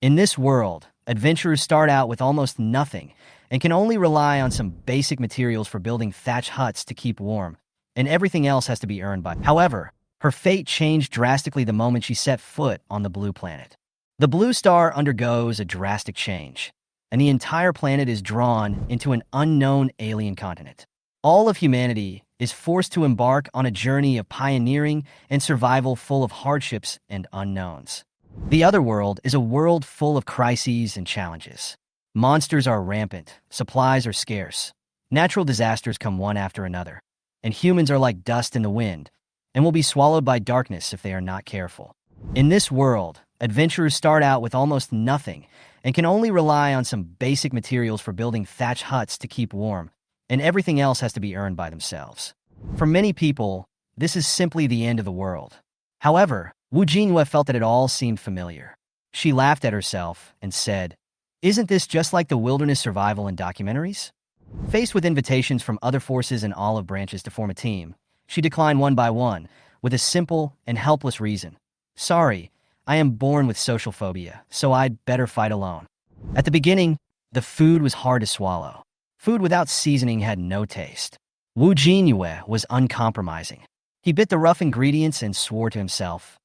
In this world, adventurers start out with almost nothing and can only rely on some basic materials for building thatch huts to keep warm, and everything else has to be earned by. However, her fate changed drastically the moment she set foot on the blue planet. The blue star undergoes a drastic change, and the entire planet is drawn into an unknown alien continent. All of humanity is forced to embark on a journey of pioneering and survival full of hardships and unknowns. The other world is a world full of crises and challenges. Monsters are rampant, supplies are scarce, natural disasters come one after another, and humans are like dust in the wind and will be swallowed by darkness if they are not careful. In this world, adventurers start out with almost nothing and can only rely on some basic materials for building thatch huts to keep warm, and everything else has to be earned by themselves. For many people, this is simply the end of the world. However, Jinyue felt that it all seemed familiar. She laughed at herself and said, "Isn't this just like the wilderness survival in documentaries?" Faced with invitations from other forces and olive branches to form a team, she declined one by one, with a simple and helpless reason. "Sorry, I am born with social phobia, so I'd better fight alone." At the beginning, the food was hard to swallow. Food without seasoning had no taste. Jinyue was uncompromising. He bit the rough ingredients and swore to himself,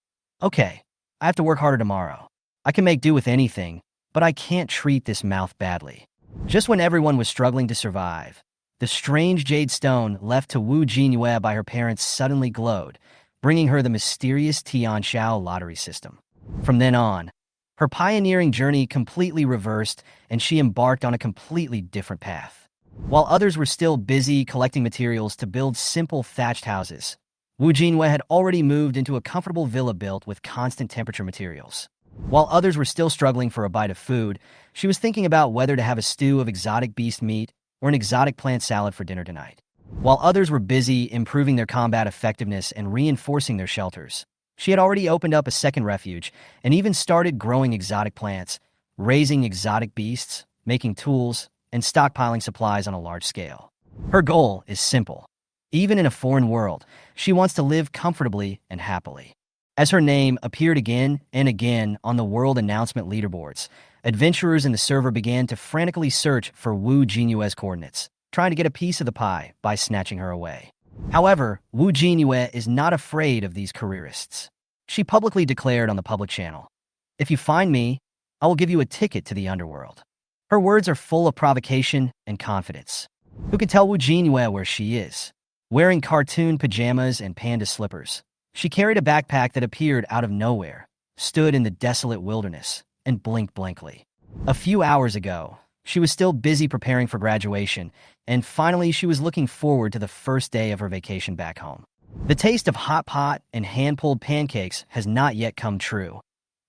"Okay, I have to work harder tomorrow. I can make do with anything, but I can't treat this mouth badly." Just when everyone was struggling to survive, the strange jade stone left to Jinyue by her parents suddenly glowed, bringing her the mysterious Tianxiao lottery system. From then on, her pioneering journey completely reversed, and she embarked on a completely different path. While others were still busy collecting materials to build simple thatched houses, Jinyue had already moved into a comfortable villa built with constant temperature materials. While others were still struggling for a bite of food, she was thinking about whether to have a stew of exotic beast meat or an exotic plant salad for dinner tonight. While others were busy improving their combat effectiveness and reinforcing their shelters, she had already opened up a second refuge and even started growing exotic plants, raising exotic beasts, making tools, and stockpiling supplies on a large scale. Her goal is simple. Even in a foreign world, she wants to live comfortably and happily. As her name appeared again and again on the world announcement leaderboards, adventurers in the server began to frantically search for Jinyue's coordinates, trying to get a piece of the pie by snatching her away. However, Jinyue is not afraid of these careerists. She publicly declared on the public channel, "If you find me, I will give you a ticket to the underworld." Her words are full of provocation and confidence. Who can tell Jinyue where she is? Wearing cartoon pajamas and panda slippers, she carried a backpack that appeared out of nowhere, stood in the desolate wilderness, and blinked blankly. A few hours ago, she was still busy preparing for graduation, and finally she was looking forward to the first day of her vacation back home. The taste of hot pot and hand-pulled pancakes has not yet come true,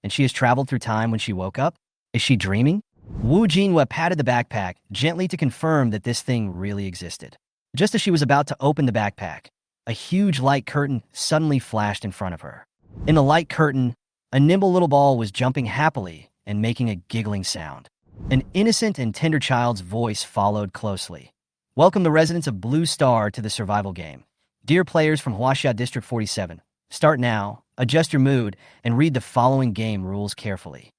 and she has traveled through time when she woke up. Is she dreaming? Jinyue patted the backpack gently to confirm that this thing really existed. Just as she was about to open the backpack, a huge light curtain suddenly flashed in front of her. In the light curtain, a nimble little ball was jumping happily and making a giggling sound. An innocent and tender child's voice followed closely. "Welcome the residents of Blue Star to the survival game. Dear players from Huaxia District 47, start now, adjust your mood, and read the following game rules carefully."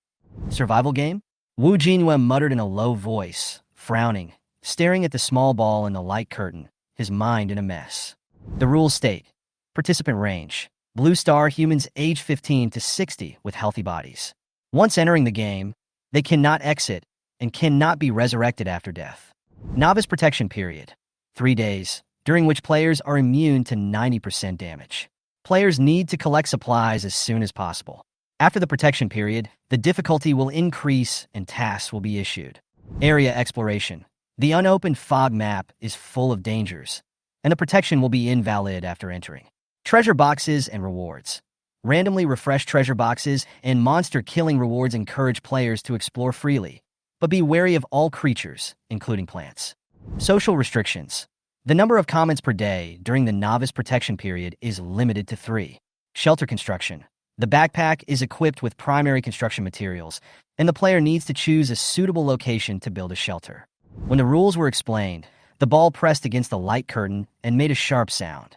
Survival game? Jinyue muttered in a low voice, frowning, staring at the small ball in the light curtain, his mind in a mess. The rules state, participant range, Blue Star humans age 15 to 60 with healthy bodies. Once entering the game, they cannot exit and cannot be resurrected after death. Novice protection period, 3 days, during which players are immune to 90% damage. Players need to collect supplies as soon as possible. After the protection period, the difficulty will increase and tasks will be issued. Area exploration. The unopened fog map is full of dangers, and the protection will be invalid after entering. Treasure boxes and rewards. Randomly refreshed treasure boxes and monster-killing rewards encourage players to explore freely, but be wary of all creatures, including plants. Social restrictions. The number of comments per day during the novice protection period is limited to 3. Shelter construction. The backpack is equipped with primary construction materials, and the player needs to choose a suitable location to build a shelter. When the rules were explained, the ball pressed against the light curtain and made a sharp sound.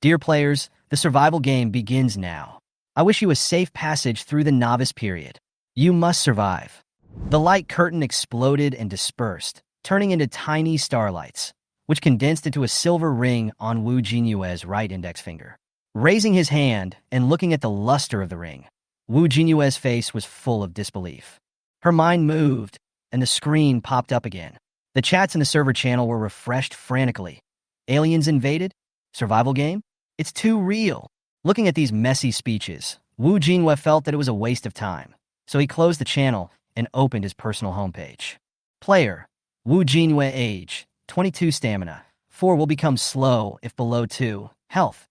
Dear players, the survival game begins now. I wish you a safe passage through the novice period. You must survive. The light curtain exploded and dispersed, turning into tiny starlights, which condensed into a silver ring on Wu Jinyue's right index finger. Raising his hand and looking at the luster of the ring, Wu Jinyue's face was full of disbelief. Her mind moved, and the screen popped up again. The chats in the server channel were refreshed frantically. Aliens invaded? Survival game? It's too real. Looking at these messy speeches, Wu Jinyue felt that it was a waste of time, so he closed the channel and opened his personal homepage. Player, Wu Jinyue, age, 22 stamina, 4 will become slow if below 2, health,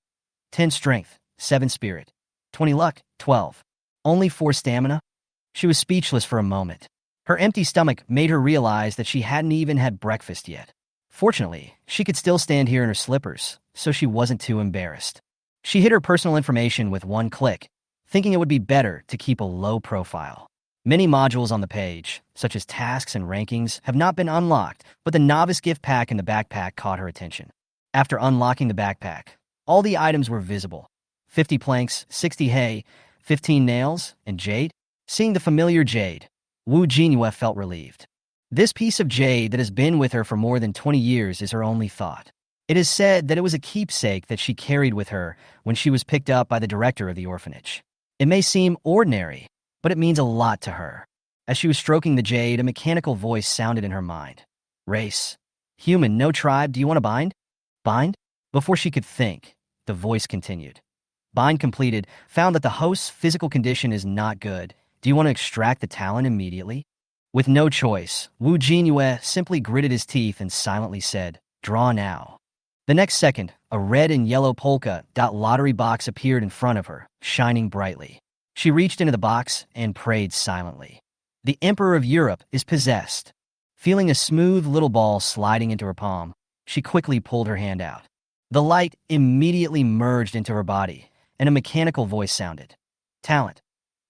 10 strength, 7 spirit, 20 luck, 12. Only 4 stamina? She was speechless for a moment. Her empty stomach made her realize that she hadn't even had breakfast yet. Fortunately, she could still stand here in her slippers, so she wasn't too embarrassed. She hid her personal information with one click, thinking it would be better to keep a low profile. Many modules on the page, such as tasks and rankings, have not been unlocked, but the novice gift pack in the backpack caught her attention. After unlocking the backpack, all the items were visible. 50 planks, 60 hay, 15 nails, and jade. Seeing the familiar jade, Wu Jinyue felt relieved. This piece of jade that has been with her for more than 20 years is her only thought. It is said that it was a keepsake that she carried with her when she was picked up by the director of the orphanage. It may seem ordinary, but it means a lot to her. As she was stroking the jade, a mechanical voice sounded in her mind. Race. Human, no tribe, do you want to bind? Bind? Before she could think, the voice continued. Bind completed, found that the host's physical condition is not good. Do you want to extract the talent immediately? With no choice, Wu Jinyue simply gritted his teeth and silently said, draw now. The next second, a red and yellow polka dot lottery box appeared in front of her, shining brightly. She reached into the box and prayed silently. The Emperor of Europe is possessed. Feeling a smooth little ball sliding into her palm, she quickly pulled her hand out. The light immediately merged into her body, and a mechanical voice sounded. Talent.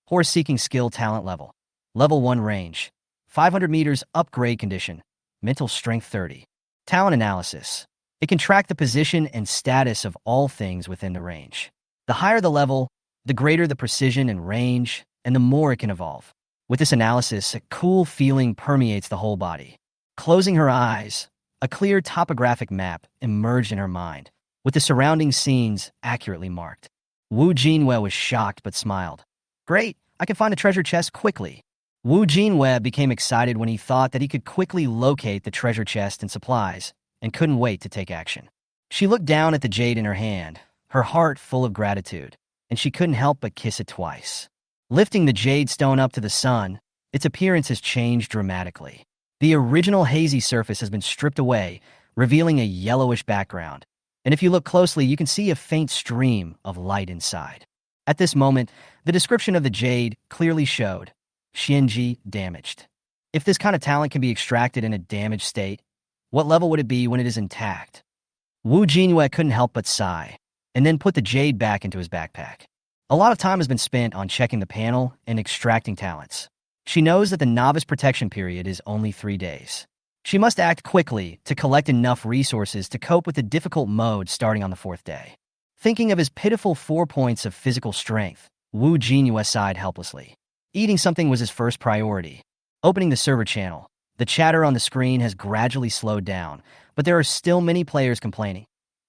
Horse-seeking skill talent level. Level 1 range. 500 meters upgrade condition. Mental strength 30. Talent analysis. It can track the position and status of all things within the range. The higher the level, the greater the precision and range, and the more it can evolve. With this analysis, a cool feeling permeates the whole body. Closing her eyes, a clear topographic map emerged in her mind, with the surrounding scenes accurately marked. Wu Jinyue was shocked but smiled. Great, I can find a treasure chest quickly. Wu Jinyue became excited when he thought that he could quickly locate the treasure chest and supplies, and couldn't wait to take action. She looked down at the jade in her hand, her heart full of gratitude, and she couldn't help but kiss it twice. Lifting the jade stone up to the sun, its appearance has changed dramatically. The original hazy surface has been stripped away, revealing a yellowish background, and if you look closely, you can see a faint stream of light inside. At this moment, the description of the jade clearly showed, Xianji damaged. If this kind of talent can be extracted in a damaged state, what level would it be when it is intact? Wu Jinyue couldn't help but sigh, and then put the jade back into his backpack. A lot of time has been spent on checking the panel and extracting talents. She knows that the novice protection period is only 3 days. She must act quickly to collect enough resources to cope with the difficult mode starting on the 4th day. Thinking of his pitiful 4 points of physical strength, Wu Jinyue sighed helplessly. Eating something was his first priority. Opening the server channel, the chatter on the screen has gradually slowed down, but there are still many players complaining.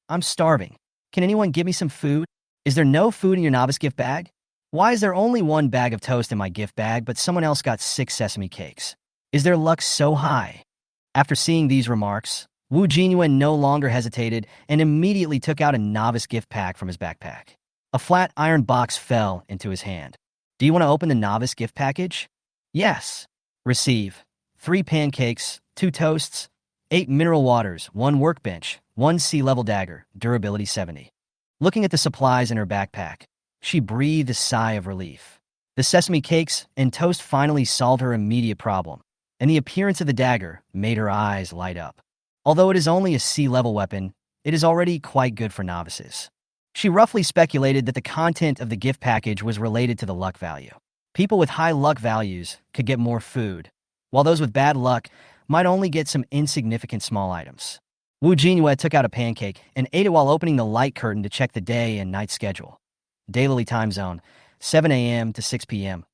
I'm starving. Can anyone give me some food? Is there no food in your novice gift bag? Why is there only 1 bag of toast in my gift bag, but someone else got 6 sesame cakes? Is their luck so high? After seeing these remarks, Wu Jinyue no longer hesitated and immediately took out a novice gift pack from his backpack. A flat iron box fell into his hand. Do you want to open the novice gift package? Yes. Receive 3 pancakes, 2 toasts, 8 mineral waters, 1 workbench, 1 sea-level dagger, durability 70. Looking at the supplies in her backpack, she breathed a sigh of relief. The sesame cakes and toast finally solved her immediate problem, and the appearance of the dagger made her eyes light up. Although it is only a sea-level weapon, it is already quite good for novices. She roughly speculated that the content of the gift package was related to the luck value. People with high luck values could get more food, while those with bad luck might only get some insignificant small items. Wu Jinyue took out a pancake and ate it while opening the light curtain to check the day and night schedule. Daily time zone, 7 a.m. to 6 p.m.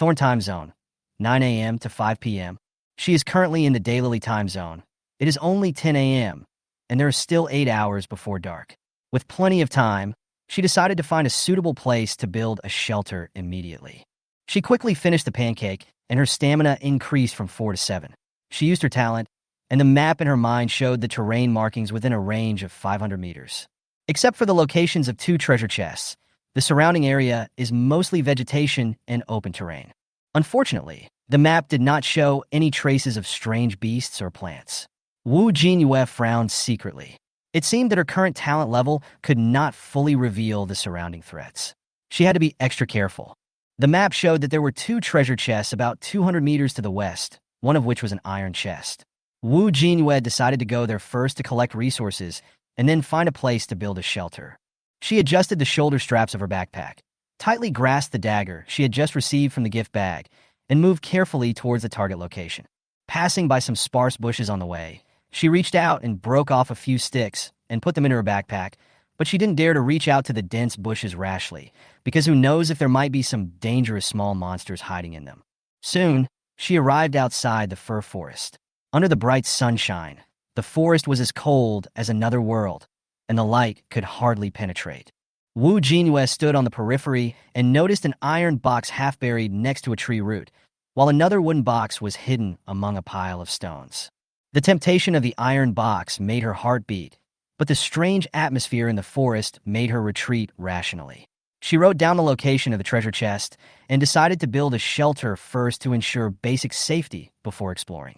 Thorn time zone, 9 a.m. to 5 p.m. She is currently in the Daylily time zone. It is only 10 a.m., and there are still 8 hours before dark. With plenty of time, she decided to find a suitable place to build a shelter immediately. She quickly finished the pancake, and her stamina increased from 4 to 7. She used her talent, and the map in her mind showed the terrain markings within a range of 500 meters. Except for the locations of 2 treasure chests, the surrounding area is mostly vegetation and open terrain. Unfortunately, the map did not show any traces of strange beasts or plants. Jinyue frowned secretly. It seemed that her current talent level could not fully reveal the surrounding threats. She had to be extra careful. The map showed that there were 2 treasure chests about 200 meters to the west, one of which was an iron chest. Jinyue decided to go there first to collect resources and then find a place to build a shelter. She adjusted the shoulder straps of her backpack, tightly grasped the dagger she had just received from the gift bag, and moved carefully towards the target location. Passing by some sparse bushes on the way, she reached out and broke off a few sticks and put them into her backpack, but she didn't dare to reach out to the dense bushes rashly, because who knows if there might be some dangerous small monsters hiding in them. Soon, she arrived outside the fir forest. Under the bright sunshine, the forest was as cold as another world, and the light could hardly penetrate. Jinyue stood on the periphery and noticed an iron box half buried next to a tree root, while another wooden box was hidden among a pile of stones. The temptation of the iron box made her heart beat, but the strange atmosphere in the forest made her retreat rationally. She wrote down the location of the treasure chest and decided to build a shelter first to ensure basic safety before exploring.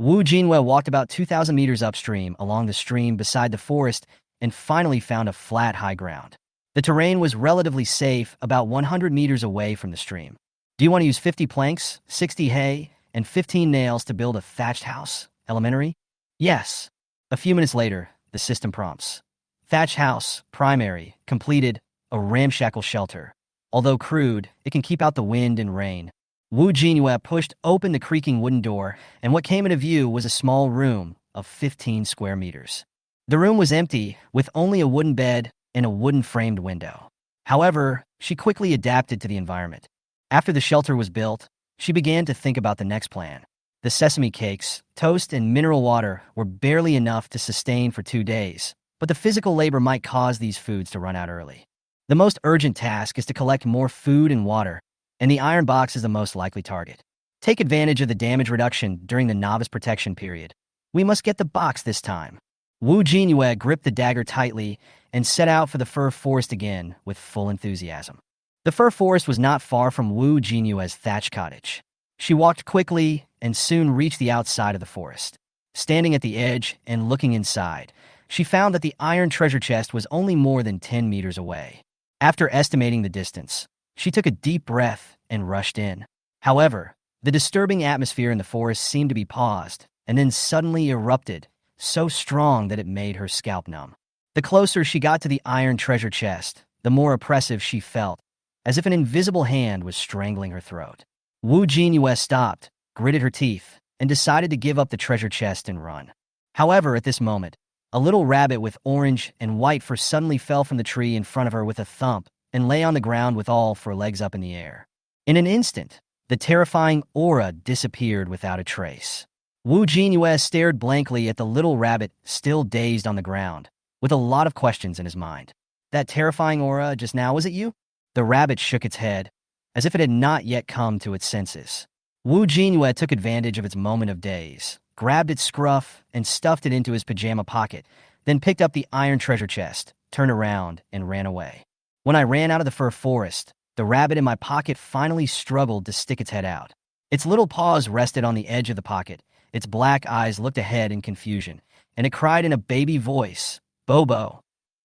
Jinyue walked about 2,000 meters upstream along the stream beside the forest and finally found a flat high ground. The terrain was relatively safe about 100 meters away from the stream. Do you want to use 50 planks, 60 hay, and 15 nails to build a thatched house? Elementary? Yes. A few minutes later, the system prompts. Thatched house, primary, completed, a ramshackle shelter. Although crude, it can keep out the wind and rain. Jinyue pushed open the creaking wooden door, and what came into view was a small room of 15 square meters. The room was empty, with only a wooden bed and a wooden framed window. However, she quickly adapted to the environment. After the shelter was built, she began to think about the next plan. The sesame cakes, toast, and mineral water were barely enough to sustain for 2 days, but the physical labor might cause these foods to run out early. The most urgent task is to collect more food and water, and the iron box is the most likely target. Take advantage of the damage reduction during the novice protection period. We must get the box this time. Jinyue gripped the dagger tightly and set out for the fir forest again with full enthusiasm. The fir forest was not far from Jinyue's thatched cottage. She walked quickly and soon reached the outside of the forest. Standing at the edge and looking inside, she found that the iron treasure chest was only more than 10 meters away. After estimating the distance, she took a deep breath and rushed in. However, the disturbing atmosphere in the forest seemed to be paused and then suddenly erupted, so strong that it made her scalp numb. The closer she got to the iron treasure chest, the more oppressive she felt, as if an invisible hand was strangling her throat. Jinyue stopped, gritted her teeth, and decided to give up the treasure chest and run. However, at this moment, a little rabbit with orange and white fur suddenly fell from the tree in front of her with a thump and lay on the ground with all 4 legs up in the air. In an instant, the terrifying aura disappeared without a trace. Jinyue stared blankly at the little rabbit still dazed on the ground, with a lot of questions in his mind. That terrifying aura just now, was it you? The rabbit shook its head, as if it had not yet come to its senses. Jinyue took advantage of its moment of daze, grabbed its scruff, and stuffed it into his pajama pocket, then picked up the iron treasure chest, turned around, and ran away. When I ran out of the fir forest, the rabbit in my pocket finally struggled to stick its head out. Its little paws rested on the edge of the pocket, its black eyes looked ahead in confusion, and it cried in a baby voice, "Bobo."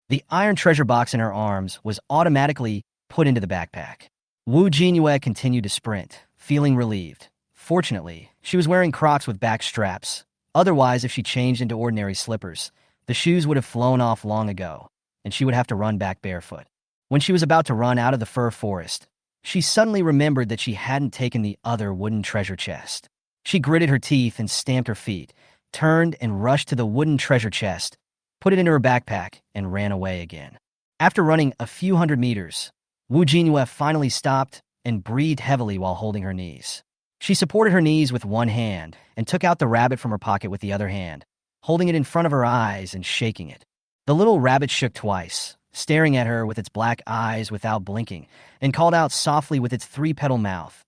The iron treasure box in her arms was automatically put into the backpack. Jinyue continued to sprint, feeling relieved. Fortunately, she was wearing Crocs with back straps. Otherwise, if she changed into ordinary slippers, the shoes would have flown off long ago, and she would have to run back barefoot. When she was about to run out of the fir forest, she suddenly remembered that she hadn't taken the other wooden treasure chest. She gritted her teeth and stamped her feet, turned and rushed to the wooden treasure chest, put it into her backpack, and ran away again. After running a few hundred meters, Jinyue finally stopped and breathed heavily while holding her knees. She supported her knees with one hand and took out the rabbit from her pocket with the other hand, holding it in front of her eyes and shaking it. The little rabbit shook twice, staring at her with its black eyes without blinking, and called out softly with its three-petal mouth,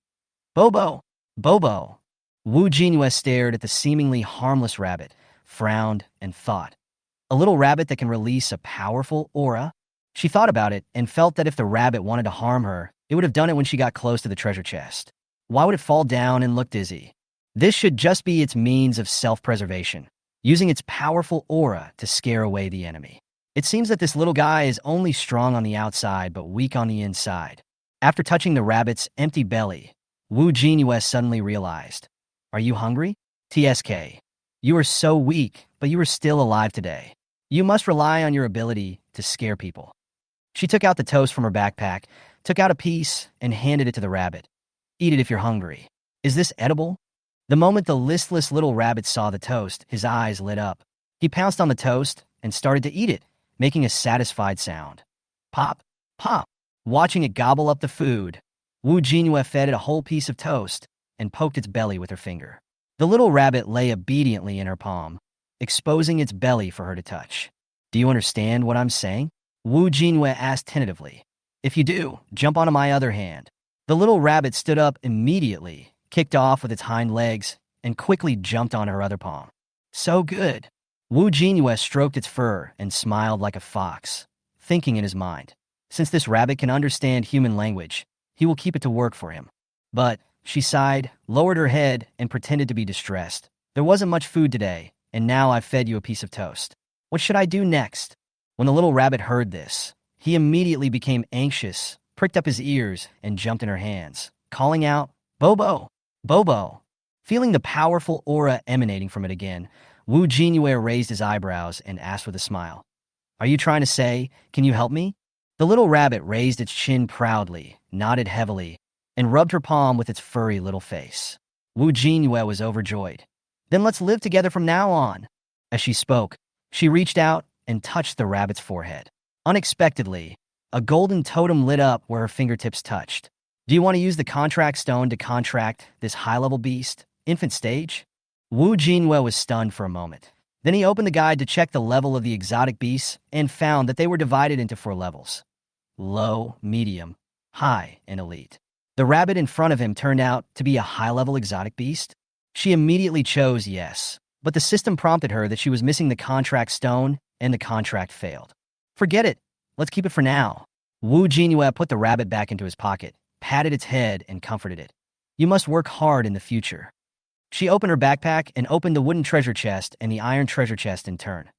"Bobo! Bobo!" Wu Jinyue stared at the seemingly harmless rabbit, frowned, and thought. A little rabbit that can release a powerful aura? She thought about it and felt that if the rabbit wanted to harm her, it would have done it when she got close to the treasure chest. Why would it fall down and look dizzy? This should just be its means of self-preservation, using its powerful aura to scare away the enemy. It seems that this little guy is only strong on the outside but weak on the inside. After touching the rabbit's empty belly, Wu Jinyue suddenly realized, "Are you hungry? TSK. You are so weak, but you are still alive today. You must rely on your ability to scare people." She took out the toast from her backpack, took out a piece, and handed it to the rabbit. "Eat it if you're hungry. Is this edible?" The moment the listless little rabbit saw the toast, his eyes lit up. He pounced on the toast and started to eat it, making a satisfied sound. Pop, pop. Watching it gobble up the food, Wu Jinyue fed it a whole piece of toast and poked its belly with her finger. The little rabbit lay obediently in her palm, exposing its belly for her to touch. "Do you understand what I'm saying?" Wu Jinyue asked tentatively. "If you do, jump onto my other hand." The little rabbit stood up immediately, kicked off with its hind legs, and quickly jumped on her other palm. "So good." Wu Jinyue stroked its fur and smiled like a fox, thinking in his mind, since this rabbit can understand human language, he will keep it to work for him. But she sighed, lowered her head, and pretended to be distressed. "There wasn't much food today, and now I've fed you a piece of toast. What should I do next?" When the little rabbit heard this, he immediately became anxious, pricked up his ears, and jumped in her hands, calling out, "Bobo! Bobo!" Feeling the powerful aura emanating from it again, Wu Jinyue raised his eyebrows and asked with a smile, "Are you trying to say, can you help me?" The little rabbit raised its chin proudly, nodded heavily, and rubbed her palm with its furry little face. Wu Jinyue was overjoyed. "Then let's live together from now on." As she spoke, she reached out and touched the rabbit's forehead. Unexpectedly, a golden totem lit up where her fingertips touched. "Do you want to use the contract stone to contract this high-level beast? Infant stage?" Wu Jinyue was stunned for a moment. Then he opened the guide to check the level of the exotic beasts and found that they were divided into 4 levels: low, medium, high, and elite. The rabbit in front of him turned out to be a high-level exotic beast. She immediately chose yes, but the system prompted her that she was missing the contract stone and the contract failed. "Forget it. Let's keep it for now." Wu Jinyue put the rabbit back into his pocket, patted its head, and comforted it. "You must work hard in the future." She opened her backpack and opened the wooden treasure chest and the iron treasure chest in turn.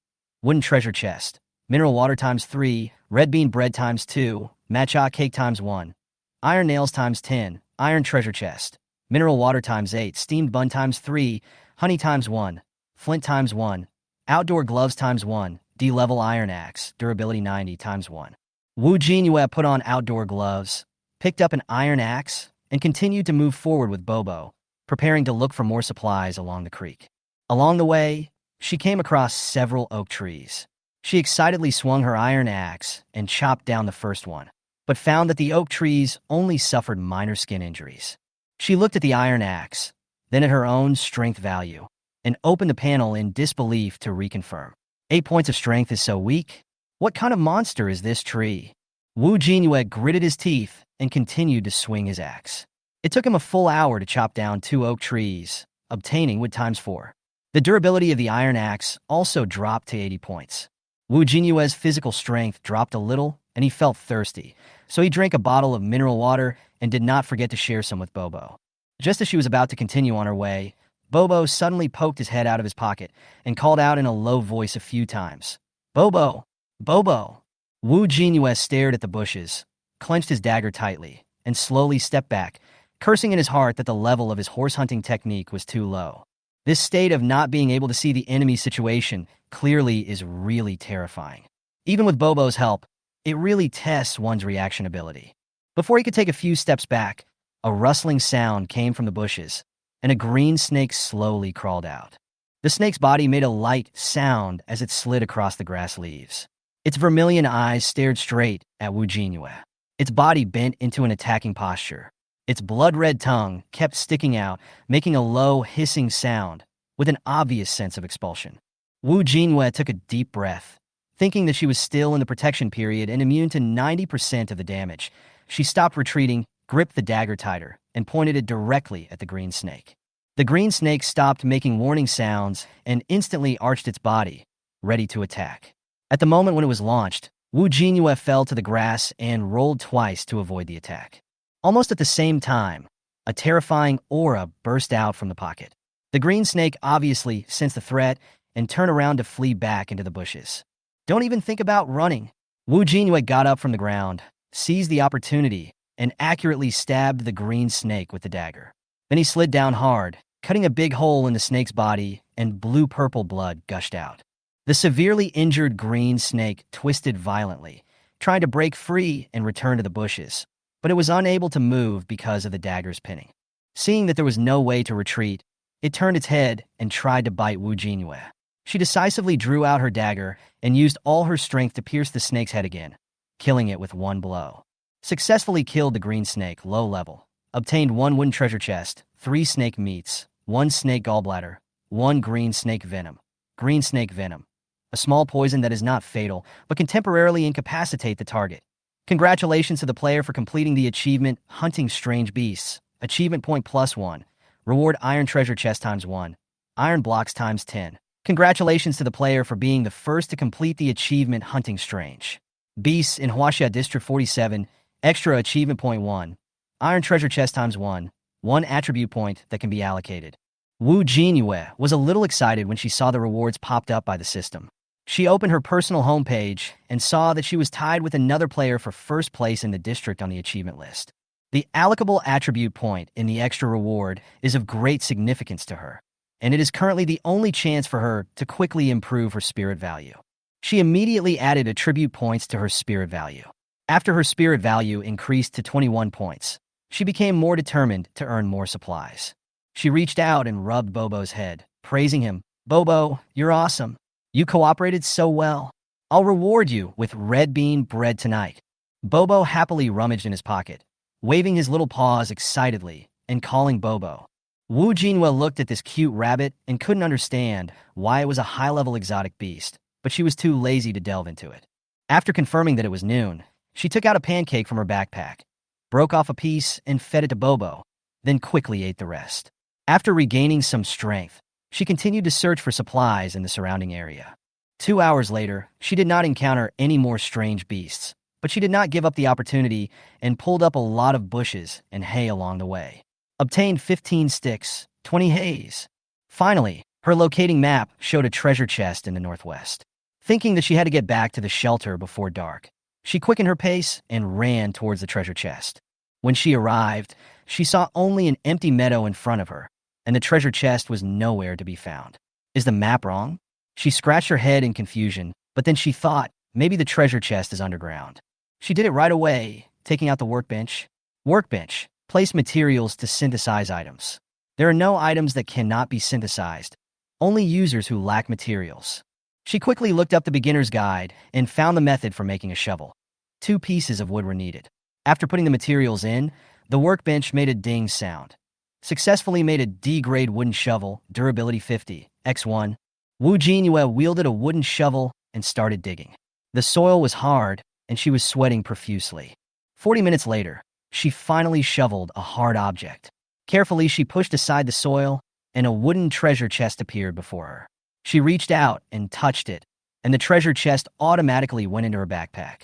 Wooden treasure chest. Mineral water times 3, red bean bread times 2, matcha cake times 1. Iron nails times 10, iron treasure chest. Mineral water times 8, steamed bun times 3, honey times 1, flint times 1. Outdoor gloves times 1, D-level iron axe, durability 90 times 1. Wu Jinyue put on outdoor gloves, picked up an iron axe, and continued to move forward with Bobo, preparing to look for more supplies along the creek. Along the way, she came across several oak trees. She excitedly swung her iron axe and chopped down the first one, but found that the oak trees only suffered minor skin injuries. She looked at the iron axe, then at her own strength value, and opened the panel in disbelief to reconfirm. 8 points of strength is so weak? What kind of monster is this tree? Wu Jinyue gritted his teeth and continued to swing his axe. It took him a full hour to chop down 2 oak trees, obtaining wood times 4. The durability of the iron axe also dropped to 80 points. Wu Jinyue's physical strength dropped a little, and he felt thirsty, so he drank a bottle of mineral water and did not forget to share some with Bobo. Just as she was about to continue on her way, Bobo suddenly poked his head out of his pocket and called out in a low voice a few times, "Bobo! Bobo!" Wu Jinyue stared at the bushes, clenched his dagger tightly, and slowly stepped back, cursing in his heart that the level of his horse-hunting technique was too low. This state of not being able to see the enemy's situation clearly is really terrifying. Even with Bobo's help, it really tests one's reaction ability. Before he could take a few steps back, a rustling sound came from the bushes, and a green snake slowly crawled out. The snake's body made a light sound as it slid across the grass leaves. Its vermilion eyes stared straight at Wu Jinyue. Its body bent into an attacking posture. Its blood-red tongue kept sticking out, making a low, hissing sound, with an obvious sense of expulsion. Jinyue took a deep breath. Thinking that she was still in the protection period and immune to 90% of the damage, she stopped retreating, gripped the dagger tighter, and pointed it directly at the green snake. The green snake stopped making warning sounds and instantly arched its body, ready to attack. At the moment when it was launched, Jinyue fell to the grass and rolled twice to avoid the attack. Almost at the same time, a terrifying aura burst out from the pocket. The green snake obviously sensed the threat and turned around to flee back into the bushes. Don't even think about running. Jinyue got up from the ground, seized the opportunity, and accurately stabbed the green snake with the dagger. Then he slid down hard, cutting a big hole in the snake's body, and blue-purple blood gushed out. The severely injured green snake twisted violently, trying to break free and return to the bushes, but it was unable to move because of the dagger's pinning. Seeing that there was no way to retreat, it turned its head and tried to bite Jinyue. She decisively drew out her dagger and used all her strength to pierce the snake's head again, killing it with one blow. Successfully killed the green snake, low level. Obtained 1 wooden treasure chest, 3 snake meats, 1 snake gallbladder, 1 green snake venom. Green snake venom. A small poison that is not fatal, but can temporarily incapacitate the target. Congratulations to the player for completing the achievement, Hunting Strange Beasts. Achievement point +1. Reward iron treasure chest ×1. Iron blocks ×10. Congratulations to the player for being the first to complete the achievement, Hunting Strange Beasts in Huaxia District 47. Extra achievement point 1. Iron treasure chest ×1. 1 attribute point that can be allocated. Jinyue was a little excited when she saw the rewards popped up by the system. She opened her personal homepage and saw that she was tied with another player for first place in the district on the achievement list. The allocable attribute point in the extra reward is of great significance to her, and it is currently the only chance for her to quickly improve her spirit value. She immediately added attribute points to her spirit value. After her spirit value increased to 21 points, she became more determined to earn more supplies. She reached out and rubbed Bobo's head, praising him. "Bobo, you're awesome. You cooperated so well. I'll reward you with red bean bread tonight." Bobo happily rummaged in his pocket, waving his little paws excitedly and calling Bobo. Jinyue looked at this cute rabbit and couldn't understand why it was a high-level exotic beast, but she was too lazy to delve into it. After confirming that it was noon, she took out a pancake from her backpack, broke off a piece and fed it to Bobo, then quickly ate the rest. After regaining some strength, she continued to search for supplies in the surrounding area. 2 hours later, she did not encounter any more strange beasts, but she did not give up the opportunity and pulled up a lot of bushes and hay along the way. Obtained 15 sticks, 20 hays. Finally, her locating map showed a treasure chest in the northwest. Thinking that she had to get back to the shelter before dark, she quickened her pace and ran towards the treasure chest. When she arrived, she saw only an empty meadow in front of her, and the treasure chest was nowhere to be found. Is the map wrong? She scratched her head in confusion, but then she thought maybe the treasure chest is underground. She did it right away, taking out the workbench. Workbench. Place materials to synthesize items. There are no items that cannot be synthesized, only users who lack materials. She quickly looked up the beginner's guide and found the method for making a shovel. 2 pieces of wood were needed. After putting the materials in, the workbench made a ding sound. Successfully made a D-grade wooden shovel, durability 50, x1. Jinyue wielded a wooden shovel and started digging. The soil was hard, and she was sweating profusely. 40 minutes later, she finally shoveled a hard object. Carefully, she pushed aside the soil, and a wooden treasure chest appeared before her. She reached out and touched it, and the treasure chest automatically went into her backpack.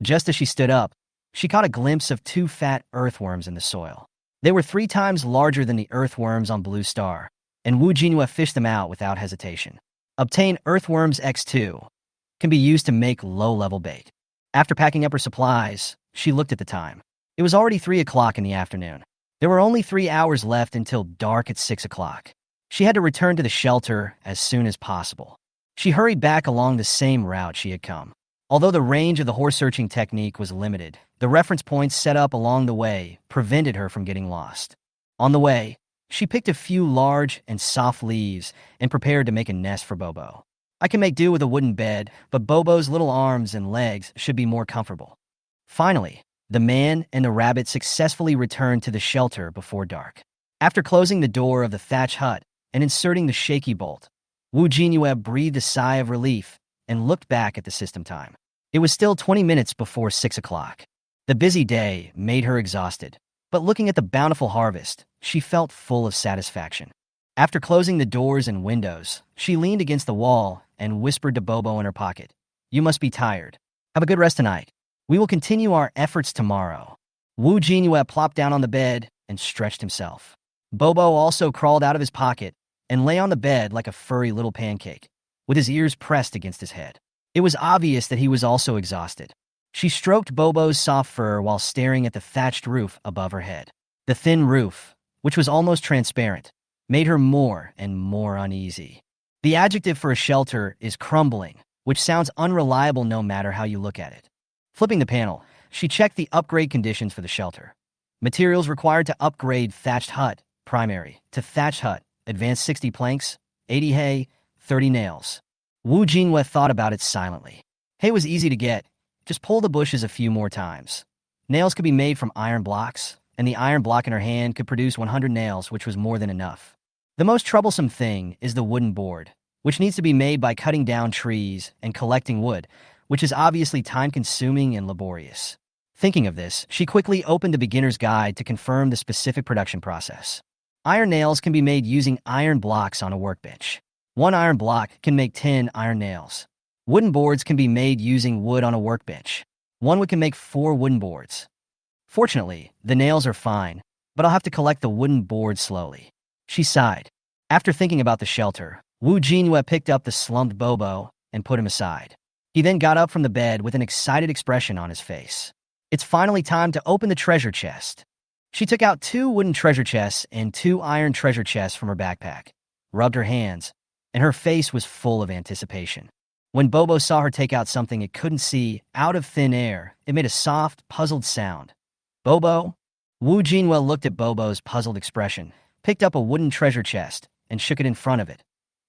Just as she stood up, she caught a glimpse of 2 fat earthworms in the soil. They were 3 times larger than the earthworms on Blue Star, and Jinyue fished them out without hesitation. Obtain earthworms x2. Can be used to make low-level bait. After packing up her supplies, she looked at the time. It was already 3 o'clock in the afternoon. There were only 3 hours left until dark at 6 o'clock. She had to return to the shelter as soon as possible. She hurried back along the same route she had come. Although the range of the horse-searching technique was limited, the reference points set up along the way prevented her from getting lost. On the way, she picked a few large and soft leaves and prepared to make a nest for Bobo. I can make do with a wooden bed, but Bobo's little arms and legs should be more comfortable. Finally, The man and the rabbit successfully returned to the shelter before dark. After closing the door of the thatch hut and inserting the shaky bolt, Jinyue breathed a sigh of relief and looked back at the system time. It was still 20 minutes before 6 o'clock. The busy day made her exhausted, but looking at the bountiful harvest, she felt full of satisfaction. After closing the doors and windows, she leaned against the wall and whispered to Bobo in her pocket, "You must be tired. Have a good rest tonight. We will continue our efforts tomorrow." Jinyue plopped down on the bed and stretched himself. Bobo also crawled out of his pocket and lay on the bed like a furry little pancake, with his ears pressed against his head. It was obvious that he was also exhausted. She stroked Bobo's soft fur while staring at the thatched roof above her head. The thin roof, which was almost transparent, made her more and more uneasy. The adjective for a shelter is crumbling, which sounds unreliable no matter how you look at it. Flipping the panel, she checked the upgrade conditions for the shelter. Materials required to upgrade thatched hut, primary, to thatched hut, advanced 60 planks, 80 hay, 30 nails. Jinyue thought about it silently. Hay was easy to get, just pull the bushes a few more times. Nails could be made from iron blocks, and the iron block in her hand could produce 100 nails, which was more than enough. The most troublesome thing is the wooden board, which needs to be made by cutting down trees and collecting wood, which is obviously time-consuming and laborious. Thinking of this, she quickly opened the beginner's guide to confirm the specific production process. Iron nails can be made using iron blocks on a workbench. 1 iron block can make 10 iron nails. Wooden boards can be made using wood on a workbench. 1 wood can make 4 wooden boards. Fortunately, the nails are fine, but I'll have to collect the wooden boards slowly. She sighed. After thinking about the shelter, Jinyue picked up the slumped Bobo and put him aside. He then got up from the bed with an excited expression on his face. It's finally time to open the treasure chest. She took out 2 wooden treasure chests and 2 iron treasure chests from her backpack, rubbed her hands, and her face was full of anticipation. When Bobo saw her take out something it couldn't see out of thin air, it made a soft, puzzled sound. "Bobo?" Jinyue looked at Bobo's puzzled expression, picked up a wooden treasure chest, and shook it in front of it.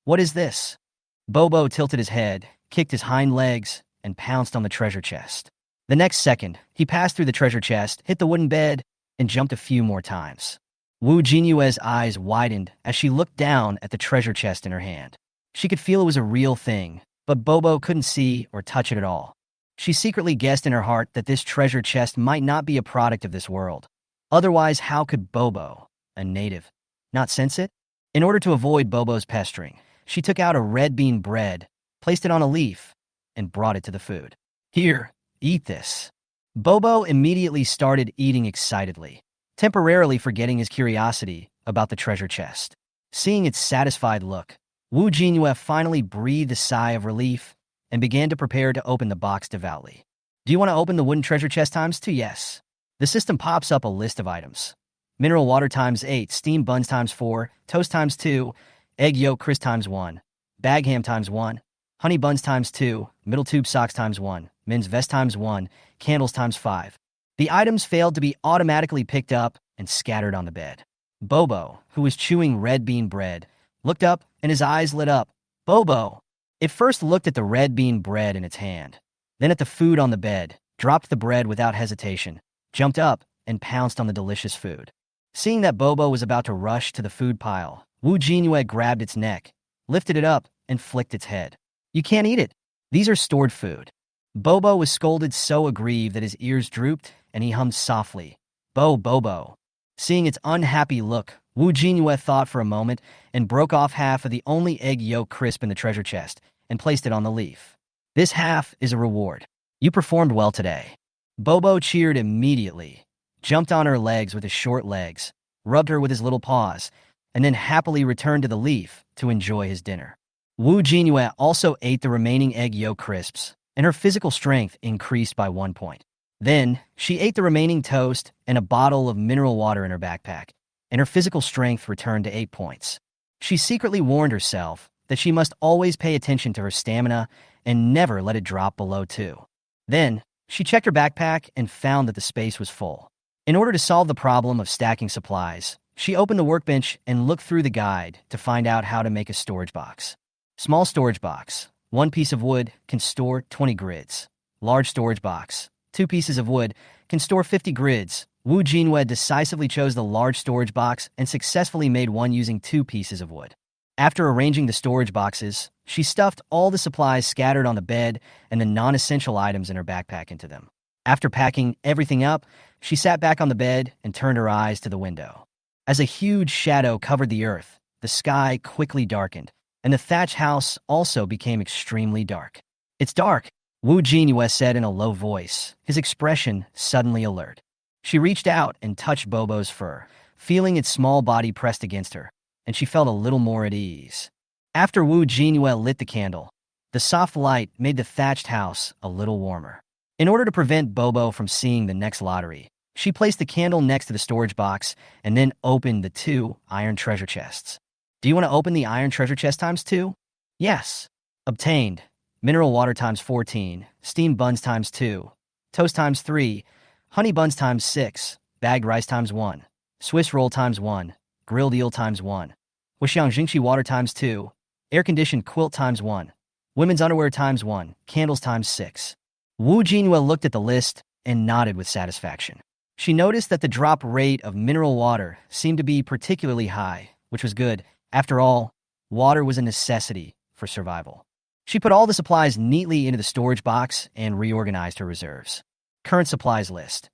"What is this?" Bobo tilted his head, kicked his hind legs, and pounced on the treasure chest. The next second, he passed through the treasure chest, hit the wooden bed, and jumped a few more times. Jinyue's eyes widened as she looked down at the treasure chest in her hand. She could feel it was a real thing, but Bobo couldn't see or touch it at all. She secretly guessed in her heart that this treasure chest might not be a product of this world. Otherwise, how could Bobo, a native, not sense it? In order to avoid Bobo's pestering, she took out a red bean bread, placed it on a leaf, and brought it to the food. "Here, eat this." Bobo immediately started eating excitedly, temporarily forgetting his curiosity about the treasure chest. Seeing its satisfied look, Jinyue finally breathed a sigh of relief and began to prepare to open the box devoutly. "Do you want to open the wooden treasure chest ×2? Yes." The system pops up a list of items. Mineral water ×8, steamed buns ×4, toast ×2, egg yolk crisp ×1, bag ham ×1, honey buns ×2, middle tube socks ×1, men's vest ×1, candles ×5. The items failed to be automatically picked up and scattered on the bed. Bobo, who was chewing red bean bread, looked up and his eyes lit up. "Bobo!" It first looked at the red bean bread in its hand, then at the food on the bed, dropped the bread without hesitation, jumped up, and pounced on the delicious food. Seeing that Bobo was about to rush to the food pile, Jinyue grabbed its neck, lifted it up, and flicked its head. "You can't eat it. These are stored food." Bobo was scolded so aggrieved that his ears drooped and he hummed softly, Bobo." Seeing its unhappy look, Jinyue thought for a moment and broke off half of the only egg yolk crisp in the treasure chest and placed it on the leaf. "This half is a reward. You performed well today." Bobo cheered immediately, jumped on her legs with his short legs, rubbed her with his little paws, and then happily returned to the leaf to enjoy his dinner. Jinyue also ate the remaining egg yolk crisps, and her physical strength increased by 1 point. Then, she ate the remaining toast and a bottle of mineral water in her backpack, and her physical strength returned to 8 points. She secretly warned herself that she must always pay attention to her stamina and never let it drop below 2. Then, she checked her backpack and found that the space was full. In order to solve the problem of stacking supplies, she opened the workbench and looked through the guide to find out how to make a storage box. Small storage box. 1 piece of wood can store 20 grids. Large storage box. 2 pieces of wood can store 50 grids. Wu Jinyue decisively chose the large storage box and successfully made one using 2 pieces of wood. After arranging the storage boxes, she stuffed all the supplies scattered on the bed and the non-essential items in her backpack into them. After packing everything up, she sat back on the bed and turned her eyes to the window. As a huge shadow covered the earth, the sky quickly darkened, and the thatch house also became extremely dark. "It's dark," Wu Jinyue said in a low voice, his expression suddenly alert. She reached out and touched Bobo's fur, feeling its small body pressed against her, and she felt a little more at ease. After Wu Jinyue lit the candle, the soft light made the thatched house a little warmer. In order to prevent Bobo from seeing the next lottery, she placed the candle next to the storage box and then opened the 2 iron treasure chests. "Do you want to open the iron treasure chest times 2? "Yes." Obtained. Mineral water times 14, steamed buns times 2, toast times 3, honey buns times 6, bagged rice times 1, Swiss roll times 1, grilled eel times 1, Wuxiang Jingxi water times 2, air-conditioned quilt times 1, women's underwear times 1, candles times 6. Wu Jinyue looked at the list and nodded with satisfaction. She noticed that the drop rate of mineral water seemed to be particularly high, which was good. After all, water was a necessity for survival. She put all the supplies neatly into the storage box and reorganized her reserves. Current supplies list: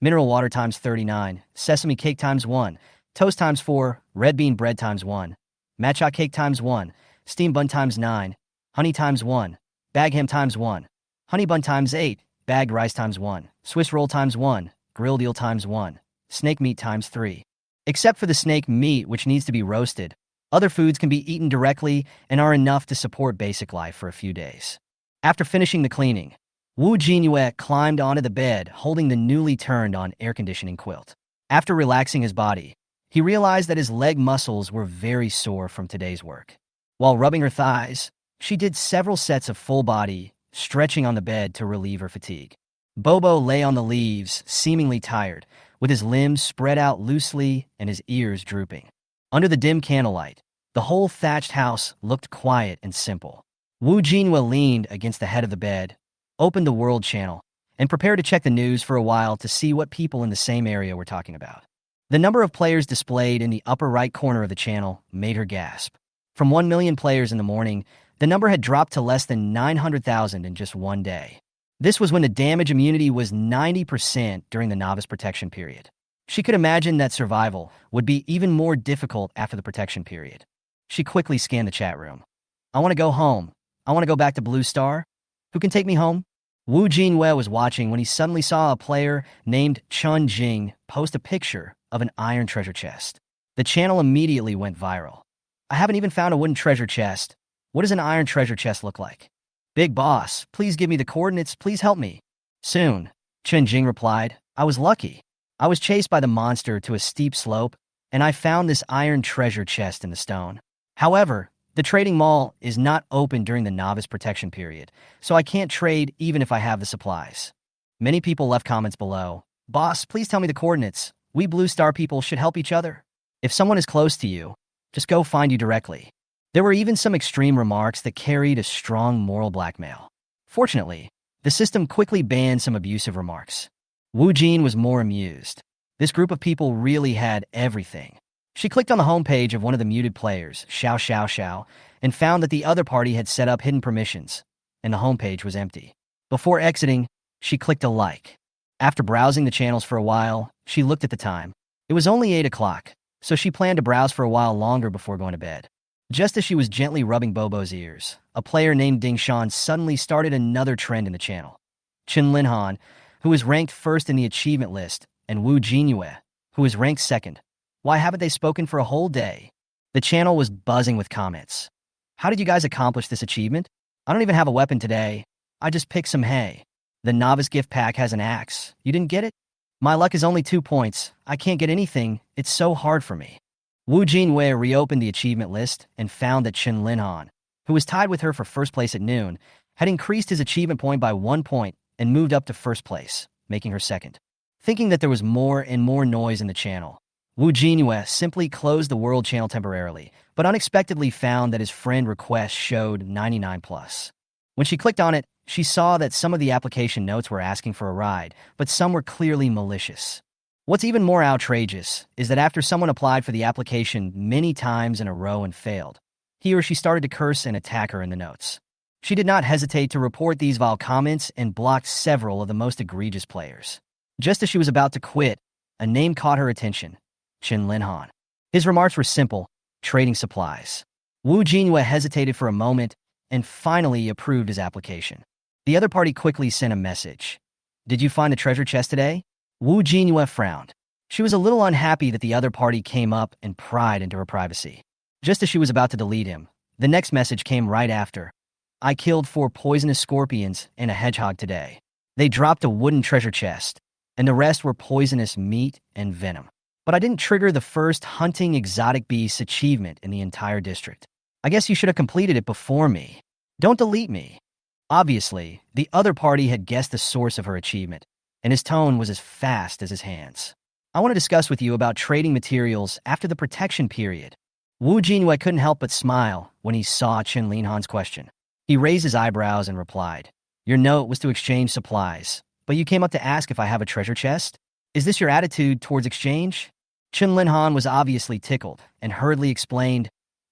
mineral water times 39, sesame cake times 1, toast times 4, red bean bread times 1, matcha cake times 1, steamed bun times 9, honey times 1, bag ham times 1, honey bun times 8, bagged rice times 1, Swiss roll times 1, grilled eel times 1, snake meat times 3. Except for the snake meat, which needs to be roasted, other foods can be eaten directly and are enough to support basic life for a few days. After finishing the cleaning, Wu Jinyue climbed onto the bed holding the newly turned-on air-conditioning quilt. After relaxing his body, he realized that his leg muscles were very sore from today's work. While rubbing her thighs, she did several sets of full-body stretching on the bed to relieve her fatigue. Bobo lay on the leaves, seemingly tired, with his limbs spread out loosely and his ears drooping. Under the dim candlelight, the whole thatched house looked quiet and simple. Wu Jinyue leaned against the head of the bed, opened the World Channel, and prepared to check the news for a while to see what people in the same area were talking about. The number of players displayed in the upper right corner of the channel made her gasp. From 1 million players in the morning, the number had dropped to less than 900,000 in just one day. This was when the damage immunity was 90% during the novice protection period. She could imagine that survival would be even more difficult after the protection period. She quickly scanned the chat room. "I want to go home. I want to go back to Blue Star. Who can take me home?" Wu Jinyue was watching when he suddenly saw a player named Chun Jing post a picture of an iron treasure chest. The channel immediately went viral. "I haven't even found a wooden treasure chest. What does an iron treasure chest look like? Big boss, please give me the coordinates. Please help me." "Soon," Chun Jing replied. "I was lucky. I was chased by the monster to a steep slope, and I found this iron treasure chest in the stone. However, the trading mall is not open during the novice protection period, so I can't trade even if I have the supplies." Many people left comments below. "Boss, please tell me the coordinates. We Blue Star people should help each other. If someone is close to you, just go find you directly." There were even some extreme remarks that carried a strong moral blackmail. Fortunately, the system quickly banned some abusive remarks. Wu Jin was more amused. This group of people really had everything. She clicked on the homepage of one of the muted players, Xiao Xiao Xiao, and found that the other party had set up hidden permissions, and the homepage was empty. Before exiting, she clicked a like. After browsing the channels for a while, she looked at the time. It was only 8 o'clock, so she planned to browse for a while longer before going to bed. Just as she was gently rubbing Bobo's ears, a player named Ding Shan suddenly started another trend in the channel. Chen Linhan, who was ranked first in the achievement list, and Wu Jinyue, who was ranked second. Why haven't they spoken for a whole day? The channel was buzzing with comments. "How did you guys accomplish this achievement? I don't even have a weapon today. I just picked some hay. The novice gift pack has an axe. You didn't get it? My luck is only 2 points. I can't get anything. It's so hard for me." Wu Jinyue reopened the achievement list and found that Chen Linhan, who was tied with her for first place at noon, had increased his achievement point by 1 point and moved up to first place, making her second. Thinking that there was more and more noise in the channel, Wu Jinyue simply closed the World Channel temporarily, but unexpectedly found that his friend request showed 99+. When she clicked on it, she saw that some of the application notes were asking for a ride, but some were clearly malicious. What's even more outrageous is that after someone applied for the application many times in a row and failed, he or she started to curse and attack her in the notes. She did not hesitate to report these vile comments and blocked several of the most egregious players. Just as she was about to quit, a name caught her attention: Jinyue. His remarks were simple: trading supplies. Jinyue hesitated for a moment and finally approved his application. The other party quickly sent a message: "Did you find the treasure chest today?" Jinyue frowned. She was a little unhappy that the other party came up and pried into her privacy. Just as she was about to delete him, the next message came right after: "I killed 4 poisonous scorpions and a hedgehog today. They dropped a wooden treasure chest, and the rest were poisonous meat and venom. But I didn't trigger the first hunting exotic beasts achievement in the entire district. I guess you should have completed it before me. Don't delete me." Obviously, the other party had guessed the source of her achievement, and his tone was as fast as his hands. "I want to discuss with you about trading materials after the protection period." Jinyue couldn't help but smile when he saw Jinyue's question. He raised his eyebrows and replied, "Your note was to exchange supplies, but you came up to ask if I have a treasure chest? Is this your attitude towards exchange?" Jinyue was obviously tickled and hurriedly explained,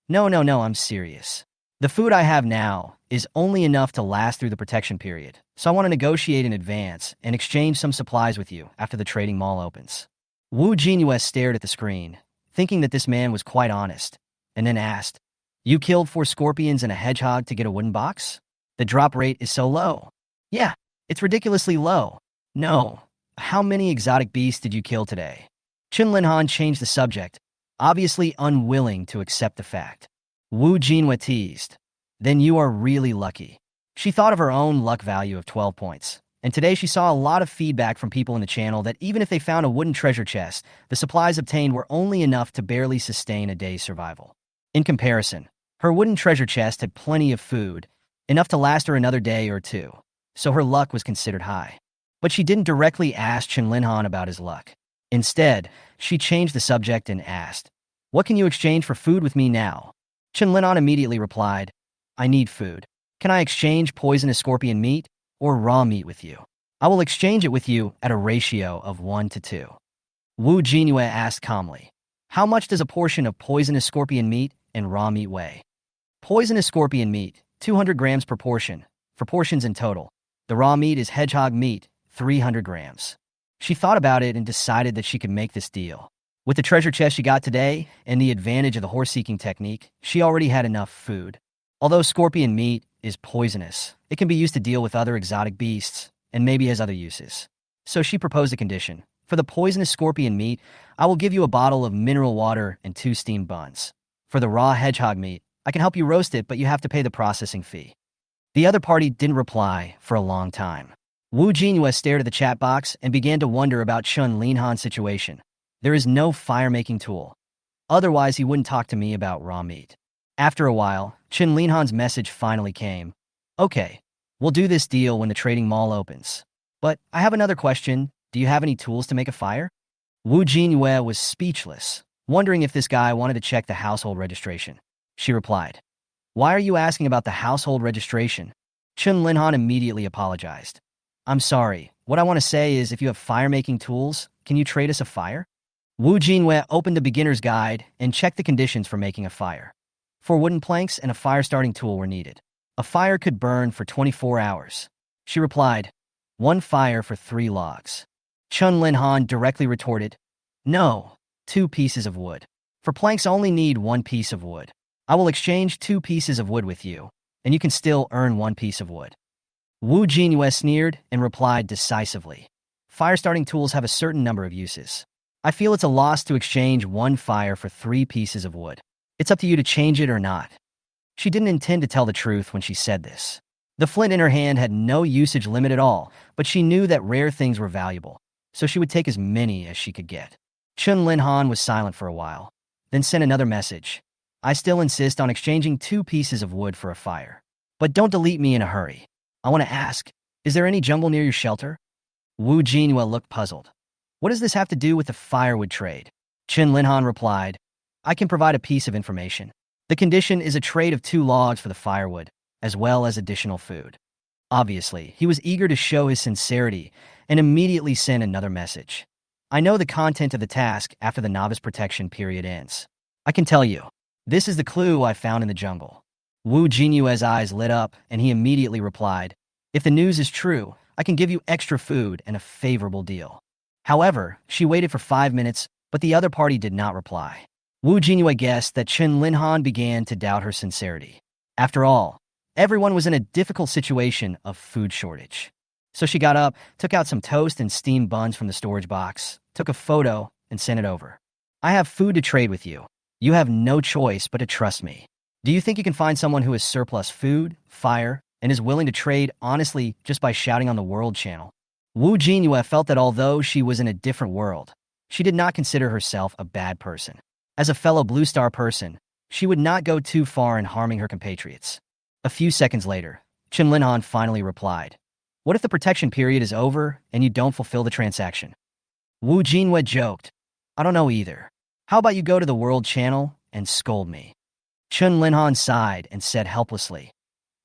No, I'm serious. The food I have now is only enough to last through the protection period, so I want to negotiate in advance and exchange some supplies with you after the trading mall opens." Jinyue stared at the screen, thinking that this man was quite honest, and then asked, "You killed 4 scorpions and a hedgehog to get a wooden box? The drop rate is so low." "Yeah, it's ridiculously low." "No. How many exotic beasts did you kill today?" Jinyue changed the subject, obviously unwilling to accept the fact. Jinyue teased, "Then you are really lucky." She thought of her own luck value of 12 points, and today she saw a lot of feedback from people in the channel that even if they found a wooden treasure chest, the supplies obtained were only enough to barely sustain a day's survival. In comparison, her wooden treasure chest had plenty of food, enough to last her another day or two, so her luck was considered high. But she didn't directly ask Jinyue about his luck. Instead, she changed the subject and asked, "What can you exchange for food with me now?" Jinyue immediately replied, "I need food. Can I exchange poisonous scorpion meat or raw meat with you? I will exchange it with you at a ratio of 1 to 2. Jinyue asked calmly, "How much does a portion of poisonous scorpion meat and raw meat weigh?" Poisonous scorpion meat, 200 grams per portion, for portions in total. The raw meat is hedgehog meat, 300 grams. She thought about it and decided that she could make this deal. With the treasure chest she got today and the advantage of the horse-seeking technique, she already had enough food. Although scorpion meat is poisonous, it can be used to deal with other exotic beasts and maybe has other uses. So she proposed a condition. "For the poisonous scorpion meat, I will give you a bottle of mineral water and 2 steamed buns. For the raw hedgehog meat, I can help you roast it, but you have to pay the processing fee." The other party didn't reply for a long time. Jinyue stared at the chat box and began to wonder about Jinyue's situation. There is no fire-making tool. Otherwise, he wouldn't talk to me about raw meat. After a while, Jinyue's message finally came. "Okay, we'll do this deal when the trading mall opens. But I have another question. Do you have any tools to make a fire?" Jinyue was speechless, wondering if this guy wanted to check the household registration. She replied, "Why are you asking about the household registration?" Jinyue immediately apologized. "I'm sorry. What I want to say is if you have fire-making tools, can you trade us a fire?" Jinyue opened the beginner's guide and checked the conditions for making a fire. 4 wooden planks and a fire-starting tool were needed. A fire could burn for 24 hours. She replied, 1 fire for 3 logs. Jinyue directly retorted, "No, 2 pieces of wood. For planks I only need 1 piece of wood. I will exchange 2 pieces of wood with you, and you can still earn 1 piece of wood." Jinyue sneered and replied decisively, "Fire-starting tools have a certain number of uses. I feel it's a loss to exchange 1 fire for 3 pieces of wood. It's up to you to change it or not." She didn't intend to tell the truth when she said this. The flint in her hand had no usage limit at all, but she knew that rare things were valuable, so she would take as many as she could get. Jinyue was silent for a while, then sent another message. "I still insist on exchanging 2 pieces of wood for a fire. But don't delete me in a hurry. I want to ask, is there any jungle near your shelter?" Jinyue looked puzzled. "What does this have to do with the firewood trade?" Jinyue replied, "I can provide a piece of information. The condition is a trade of 2 logs for the firewood. as well as additional food. Obviously, he was eager to show his sincerity and immediately sent another message. I know the content of the task after the novice protection period ends. I can tell you. This is the clue I found in the jungle. Wu Jinyue's eyes lit up, and he immediately replied, if the news is true, I can give you extra food and a favorable deal. However, she waited for 5 minutes, but the other party did not reply. Wu Jinyue guessed that Chen Linhan began to doubt her sincerity. After all, everyone was in a difficult situation of food shortage. So she got up, took out some toast and steamed buns from the storage box, took a photo, and sent it over. I have food to trade with you. You have no choice but to trust me. Do you think you can find someone who has surplus food, fire, and is willing to trade honestly just by shouting on the World Channel? Wu Jinyue felt that although she was in a different world, she did not consider herself a bad person. As a fellow Blue Star person, she would not go too far in harming her compatriots. A few seconds later, Chen Linhan finally replied, what if the protection period is over and you don't fulfill the transaction? Wu Jinyue joked, I don't know either. How about you go to the World Channel and scold me? Chen Linhan sighed and said helplessly,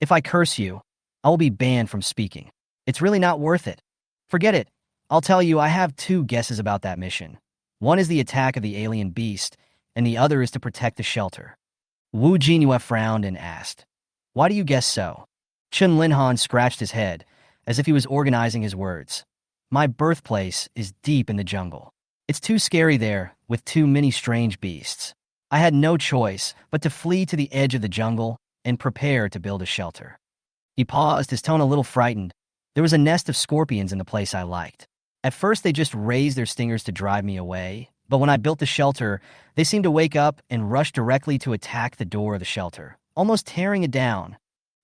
if I curse you, I will be banned from speaking. It's really not worth it. Forget it. I'll tell you, I have 2 guesses about that mission. One is the attack of the alien beast, and the other is to protect the shelter. Wu Jinyue frowned and asked, why do you guess so? Chen Linhan scratched his head, as if he was organizing his words. My birthplace is deep in the jungle. It's too scary there, with too many strange beasts. I had no choice but to flee to the edge of the jungle and prepare to build a shelter. He paused, his tone a little frightened. There was a nest of scorpions in the place I liked. At first they just raised their stingers to drive me away, but when I built the shelter, they seemed to wake up and rush directly to attack the door of the shelter, almost tearing it down.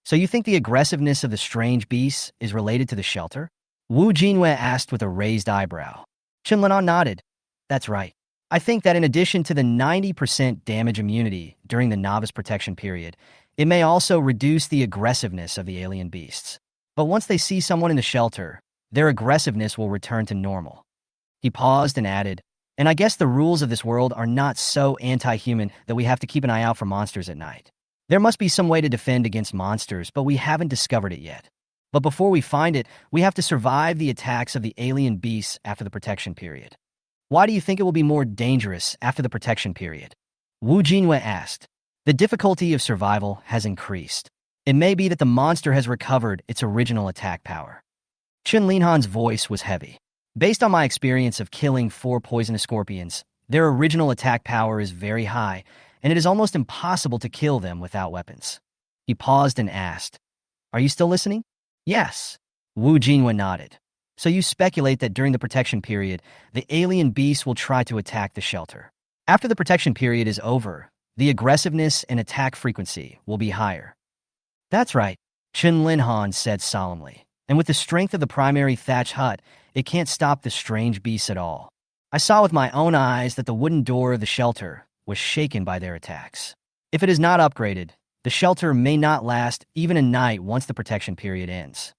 So you think the aggressiveness of the strange beasts is related to the shelter? Wu Jinyue asked with a raised eyebrow. Chen Linhan nodded. That's right. I think that in addition to the 90% damage immunity during the novice protection period, it may also reduce the aggressiveness of the alien beasts. But once they see someone in the shelter, their aggressiveness will return to normal. He paused and added, and I guess the rules of this world are not so anti-human that we have to keep an eye out for monsters at night. There must be some way to defend against monsters, but we haven't discovered it yet. But before we find it, we have to survive the attacks of the alien beasts after the protection period. Why do you think it will be more dangerous after the protection period? Wu Jinyue asked. The difficulty of survival has increased. It may be that the monster has recovered its original attack power. Chen Linhan's voice was heavy. Based on my experience of killing 4 poisonous scorpions, their original attack power is very high, and it is almost impossible to kill them without weapons. He paused and asked, are you still listening? Yes. Wu Jinyue nodded. So you speculate that during the protection period, the alien beasts will try to attack the shelter. After the protection period is over, the aggressiveness and attack frequency will be higher. That's right, Chen Linhan said solemnly. And with the strength of the primary thatch hut, it can't stop the strange beasts at all. I saw with my own eyes that the wooden door of the shelter was shaken by their attacks. If it is not upgraded, the shelter may not last even a night once the protection period ends.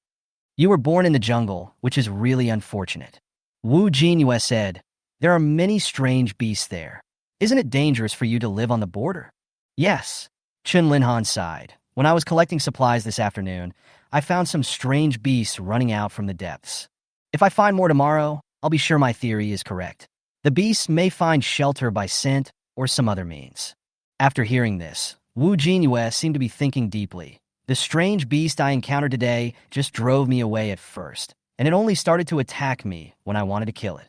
You were born in the jungle, which is really unfortunate. Wu Jinyue said, there are many strange beasts there. Isn't it dangerous for you to live on the border? Yes. Chen Linhan sighed. When I was collecting supplies this afternoon, I found some strange beasts running out from the depths. If I find more tomorrow, I'll be sure my theory is correct. The beasts may find shelter by scent or some other means. After hearing this, Wu Jinyue seemed to be thinking deeply. The strange beast I encountered today just drove me away at first, and it only started to attack me when I wanted to kill it.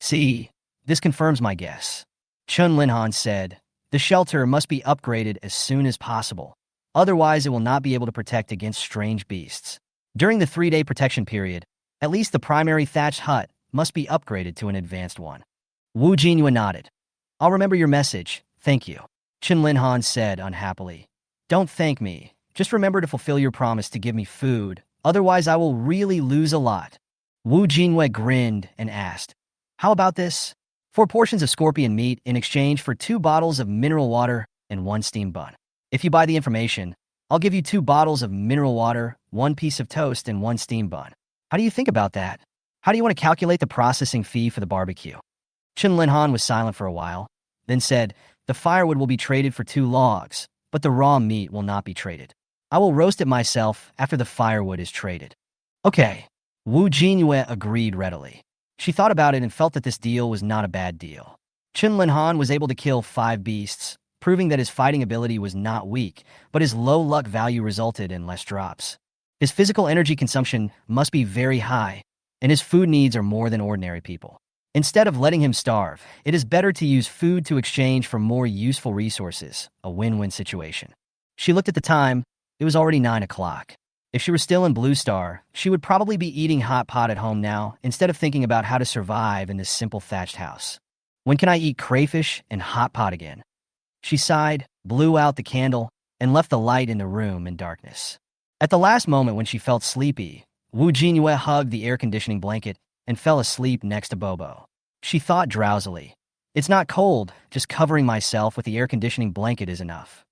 See, this confirms my guess. Chen Linhan said, the shelter must be upgraded as soon as possible. Otherwise, it will not be able to protect against strange beasts. During the 3-day protection period, at least the primary thatched hut must be upgraded to an advanced one. Wu Jinyue nodded. I'll remember your message, thank you. Chen Linhan said unhappily. Don't thank me. Just remember to fulfill your promise to give me food, otherwise I will really lose a lot. Wu Jinyue grinned and asked, how about this? 4 portions of scorpion meat in exchange for 2 bottles of mineral water and 1 steamed bun. If you buy the information, I'll give you 2 bottles of mineral water, 1 piece of toast, and 1 steamed bun. How do you think about that? How do you want to calculate the processing fee for the barbecue? Chen Linhan was silent for a while, then said, the firewood will be traded for 2 logs, but the raw meat will not be traded. I will roast it myself after the firewood is traded. Okay. Wu Jinyue agreed readily. She thought about it and felt that this deal was not a bad deal. Qinlin Han was able to kill 5 beasts, proving that his fighting ability was not weak, but his low luck value resulted in less drops. His physical energy consumption must be very high, and his food needs are more than ordinary people. Instead of letting him starve, it is better to use food to exchange for more useful resources, a win-win situation. She looked at the time. It was already 9 o'clock. If she were still in Blue Star, she would probably be eating hot pot at home now instead of thinking about how to survive in this simple thatched house. When can I eat crayfish and hot pot again? She sighed, blew out the candle, and left the light in the room in darkness. At the last moment when she felt sleepy, Wu Jinyue hugged the air conditioning blanket and fell asleep next to Bobo. She thought drowsily, "It's not cold, just covering myself with the air conditioning blanket is enough."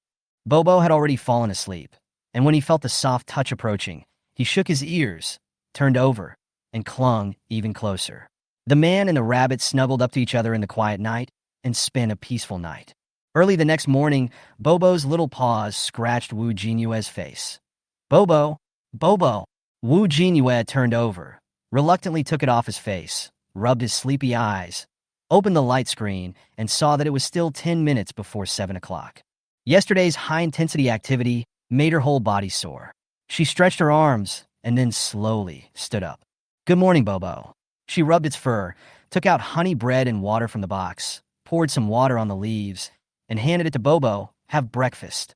Bobo had already fallen asleep, and when he felt the soft touch approaching, he shook his ears, turned over, and clung even closer. The man and the rabbit snuggled up to each other in the quiet night and spent a peaceful night. Early the next morning, Bobo's little paws scratched Wu Jinyue's face. "Bobo! Bobo!" Wu Jinyue turned over, reluctantly took it off his face, rubbed his sleepy eyes, opened the light screen, and saw that it was still 10 minutes before 7 o'clock. Yesterday's high-intensity activity made her whole body sore. She stretched her arms and then slowly stood up. "Good morning, Bobo." She rubbed its fur, took out honey bread and water from the box, poured some water on the leaves, and handed it to Bobo. "Have breakfast."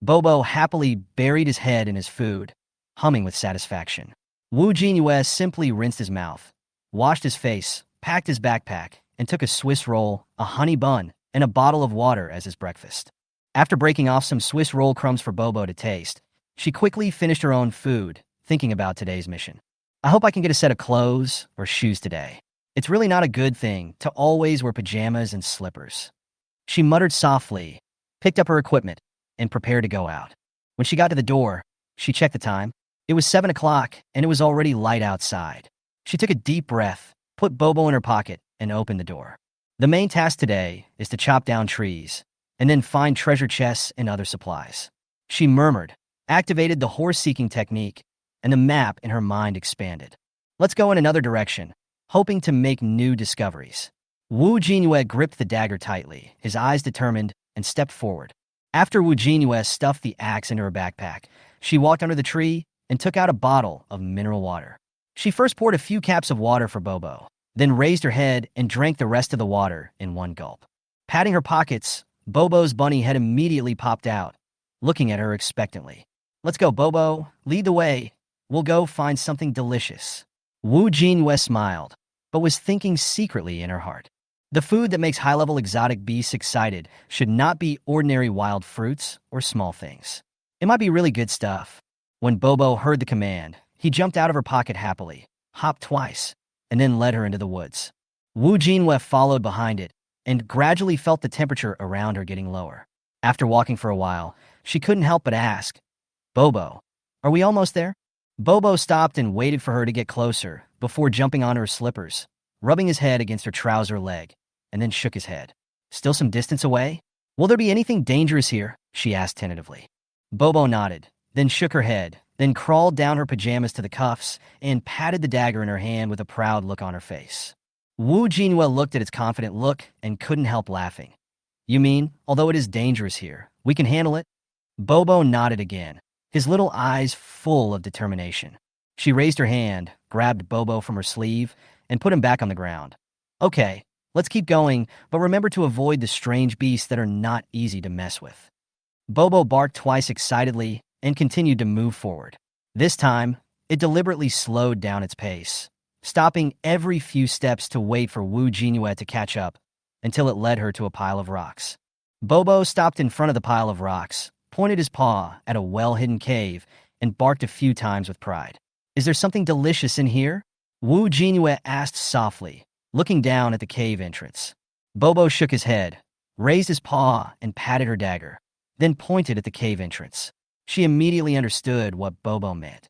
Bobo happily buried his head in his food, humming with satisfaction. Wu Jinyue simply rinsed his mouth, washed his face, packed his backpack, and took a Swiss roll, a honey bun, and a bottle of water as his breakfast. After breaking off some Swiss roll crumbs for Bobo to taste, she quickly finished her own food, thinking about today's mission. "I hope I can get a set of clothes or shoes today. It's really not a good thing to always wear pajamas and slippers." She muttered softly, picked up her equipment, and prepared to go out. When she got to the door, she checked the time. It was 7 o'clock, and it was already light outside. She took a deep breath, put Bobo in her pocket, and opened the door. The main task today is to chop down trees, and then find treasure chests and other supplies. She murmured, activated the horse-seeking technique, and the map in her mind expanded. Let's go in another direction, hoping to make new discoveries. Wu Jinyue gripped the dagger tightly, his eyes determined, and stepped forward. After Wu Jinyue stuffed the axe into her backpack, she walked under the tree and took out a bottle of mineral water. She first poured a few caps of water for Bobo, then raised her head and drank the rest of the water in one gulp. Patting her pockets, Bobo's bunny head immediately popped out, looking at her expectantly. "Let's go, Bobo. Lead the way. We'll go find something delicious." Wu Jinyue smiled, but was thinking secretly in her heart. The food that makes high-level exotic beasts excited should not be ordinary wild fruits or small things. It might be really good stuff. When Bobo heard the command, he jumped out of her pocket happily, hopped twice, and then led her into the woods. Wu Jinyue followed behind it, and gradually felt the temperature around her getting lower. After walking for a while, she couldn't help but ask, "Bobo, are we almost there?" Bobo stopped and waited for her to get closer before jumping onto her slippers, rubbing his head against her trouser leg, and then shook his head. "Still some distance away? Will there be anything dangerous here?" she asked tentatively. Bobo nodded, then shook her head, then crawled down her pajamas to the cuffs and patted the dagger in her hand with a proud look on her face. Wu Jinyue looked at its confident look and couldn't help laughing. "You mean, although it is dangerous here, we can handle it?" Bobo nodded again, his little eyes full of determination. She raised her hand, grabbed Bobo from her sleeve, and put him back on the ground. "Okay, let's keep going, but remember to avoid the strange beasts that are not easy to mess with." Bobo barked twice excitedly and continued to move forward. This time, it deliberately slowed down its pace, stopping every few steps to wait for Wu Jinyue to catch up until it led her to a pile of rocks. Bobo stopped in front of the pile of rocks, pointed his paw at a well-hidden cave, and barked a few times with pride. "Is there something delicious in here?" Wu Jinyue asked softly, looking down at the cave entrance. Bobo shook his head, raised his paw, and patted her dagger, then pointed at the cave entrance. She immediately understood what Bobo meant.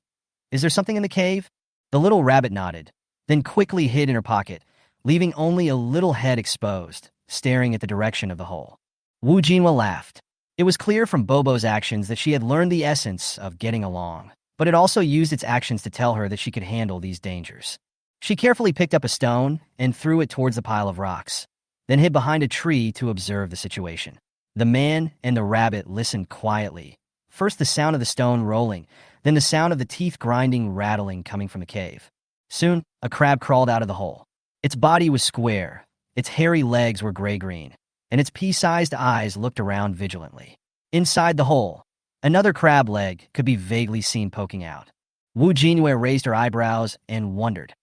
"Is there something in the cave?" The little rabbit nodded, then quickly hid in her pocket, leaving only a little head exposed, staring at the direction of the hole. Wu Jinyue laughed. It was clear from Bobo's actions that she had learned the essence of getting along, but it also used its actions to tell her that she could handle these dangers. She carefully picked up a stone and threw it towards the pile of rocks, then hid behind a tree to observe the situation. The man and the rabbit listened quietly. First the sound of the stone rolling, then the sound of the teeth-grinding rattling coming from the cave. Soon, a crab crawled out of the hole. Its body was square, its hairy legs were gray-green, and its pea-sized eyes looked around vigilantly. Inside the hole, another crab leg could be vaguely seen poking out. Jinyue raised her eyebrows and wondered,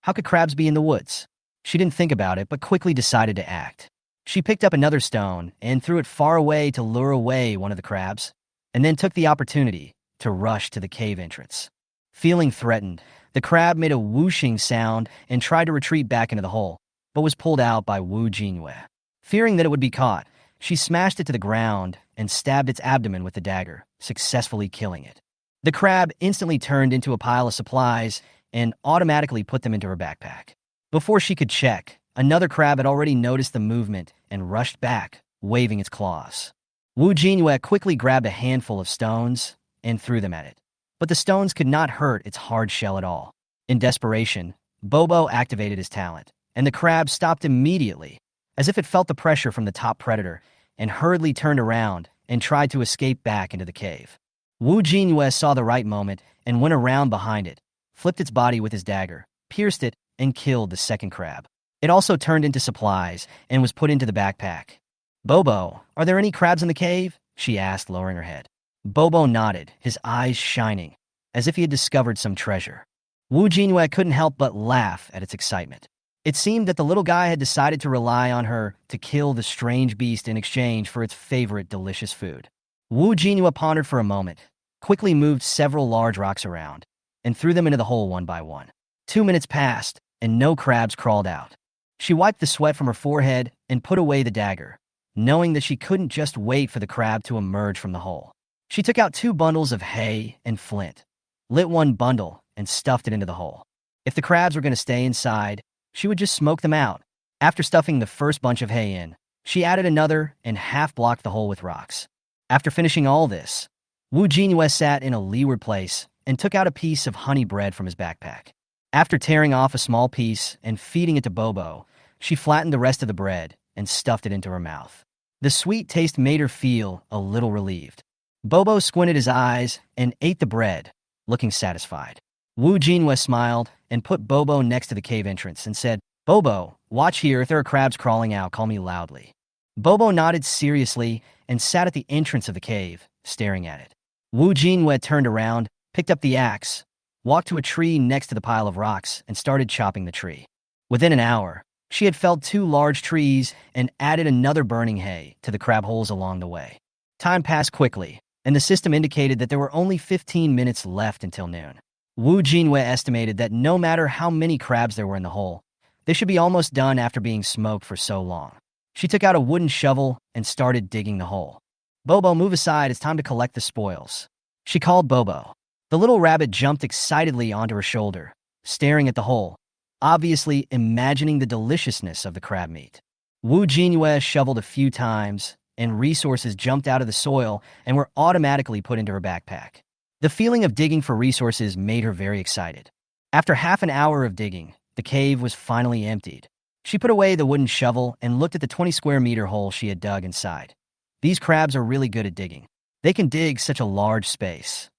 how could crabs be in the woods? She didn't think about it, but quickly decided to act. She picked up another stone and threw it far away to lure away one of the crabs, and then took the opportunity to rush to the cave entrance. Feeling threatened, the crab made a whooshing sound and tried to retreat back into the hole, but was pulled out by Jinyue. Fearing that it would be caught, she smashed it to the ground and stabbed its abdomen with the dagger, successfully killing it. The crab instantly turned into a pile of supplies and automatically put them into her backpack. Before she could check, another crab had already noticed the movement and rushed back, waving its claws. Jinyue quickly grabbed a handful of stones and threw them at it. But the stones could not hurt its hard shell at all. In desperation, Bobo activated his talent, and the crab stopped immediately, as if it felt the pressure from the top predator, and hurriedly turned around and tried to escape back into the cave. Jinyue saw the right moment and went around behind it, flipped its body with his dagger, pierced it, and killed the second crab. It also turned into supplies and was put into the backpack. "Bobo, are there any crabs in the cave?" she asked, lowering her head. Bobo nodded, his eyes shining, as if he had discovered some treasure. Jinyue couldn't help but laugh at its excitement. It seemed that the little guy had decided to rely on her to kill the strange beast in exchange for its favorite delicious food. Jinyue pondered for a moment, quickly moved several large rocks around, and threw them into the hole one by one. 2 minutes passed, and no crabs crawled out. She wiped the sweat from her forehead and put away the dagger, knowing that she couldn't just wait for the crab to emerge from the hole. She took out 2 bundles of hay and flint, lit one bundle, and stuffed it into the hole. If the crabs were going to stay inside, she would just smoke them out. After stuffing the first bunch of hay in, she added another and half-blocked the hole with rocks. After finishing all this, Jinyue sat in a leeward place and took out a piece of honey bread from his backpack. After tearing off a small piece and feeding it to Bobo, she flattened the rest of the bread and stuffed it into her mouth. The sweet taste made her feel a little relieved. Bobo squinted his eyes and ate the bread, looking satisfied. Jinyue smiled and put Bobo next to the cave entrance and said, "Bobo, watch here. If there are crabs crawling out, call me loudly." Bobo nodded seriously and sat at the entrance of the cave, staring at it. Jinyue turned around, picked up the axe, walked to a tree next to the pile of rocks, and started chopping the tree. Within an hour, she had felled 2 large trees and added another burning hay to the crab holes along the way. Time passed quickly, and the system indicated that there were only 15 minutes left until noon. Jinyue estimated that no matter how many crabs there were in the hole, they should be almost done after being smoked for so long. She took out a wooden shovel and started digging the hole. "Bobo, move aside. It's time to collect the spoils." She called Bobo. The little rabbit jumped excitedly onto her shoulder, staring at the hole, obviously imagining the deliciousness of the crab meat. Jinyue shoveled a few times, and resources jumped out of the soil and were automatically put into her backpack. The feeling of digging for resources made her very excited. After half an hour of digging, the cave was finally emptied. She put away the wooden shovel and looked at the 20-square-meter hole she had dug inside. These crabs are really good at digging. They can dig such a large space.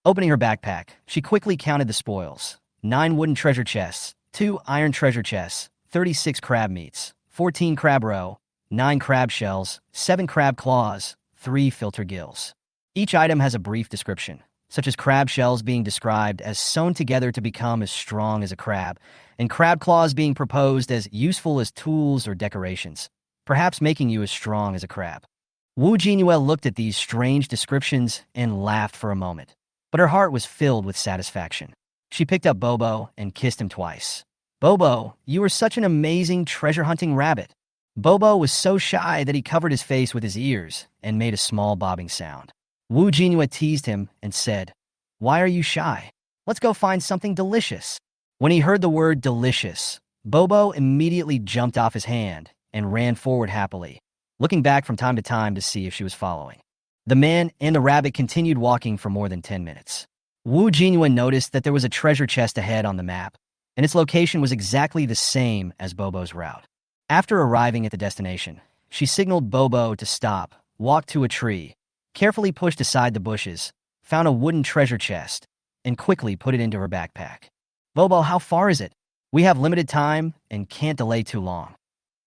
Opening her backpack, she quickly counted the spoils: 9 wooden treasure chests, 2 iron treasure chests, 36 crab meats, 14 crab roe, 9 crab shells, 7 crab claws, 3 filter gills. Each item has a brief description, such as crab shells being described as sewn together to become as strong as a crab, and crab claws being proposed as useful as tools or decorations, perhaps making you as strong as a crab. Jinyue looked at these strange descriptions and laughed for a moment, but her heart was filled with satisfaction. She picked up Bobo and kissed him twice. "Bobo, you are such an amazing treasure-hunting rabbit." Bobo was so shy that he covered his face with his ears and made a small bobbing sound. Jinyue teased him and said, "Why are you shy? Let's go find something delicious." When he heard the word delicious, Bobo immediately jumped off his hand and ran forward happily, looking back from time to time to see if she was following. The man and the rabbit continued walking for more than 10 minutes. Wu Jinyue noticed that there was a treasure chest ahead on the map, and its location was exactly the same as Bobo's route. After arriving at the destination, she signaled Bobo to stop, walked to a tree, carefully pushed aside the bushes, found a wooden treasure chest, and quickly put it into her backpack. "Bobo, how far is it? We have limited time and can't delay too long,"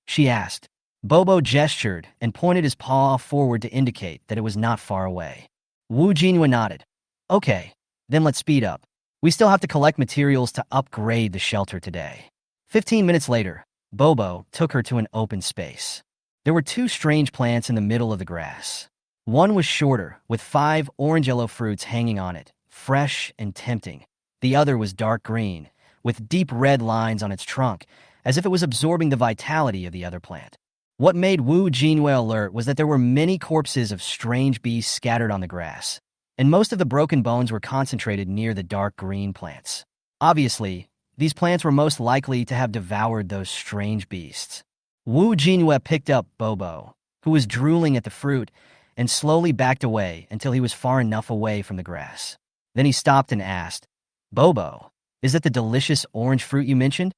she asked. Bobo gestured and pointed his paw forward to indicate that it was not far away. Wu Jinyue nodded. "Okay, then let's speed up. We still have to collect materials to upgrade the shelter today." 15 minutes later, Bobo took her to an open space. There were two strange plants in the middle of the grass. One was shorter, with 5 orange-yellow fruits hanging on it, fresh and tempting. The other was dark green, with deep red lines on its trunk, as if it was absorbing the vitality of the other plant. What made Wu Jinyue alert was that there were many corpses of strange beasts scattered on the grass, and most of the broken bones were concentrated near the dark green plants. Obviously, these plants were most likely to have devoured those strange beasts. Wu Jinyue picked up Bobo, who was drooling at the fruit, and slowly backed away until he was far enough away from the grass. Then he stopped and asked, "Bobo, is that the delicious orange fruit you mentioned?"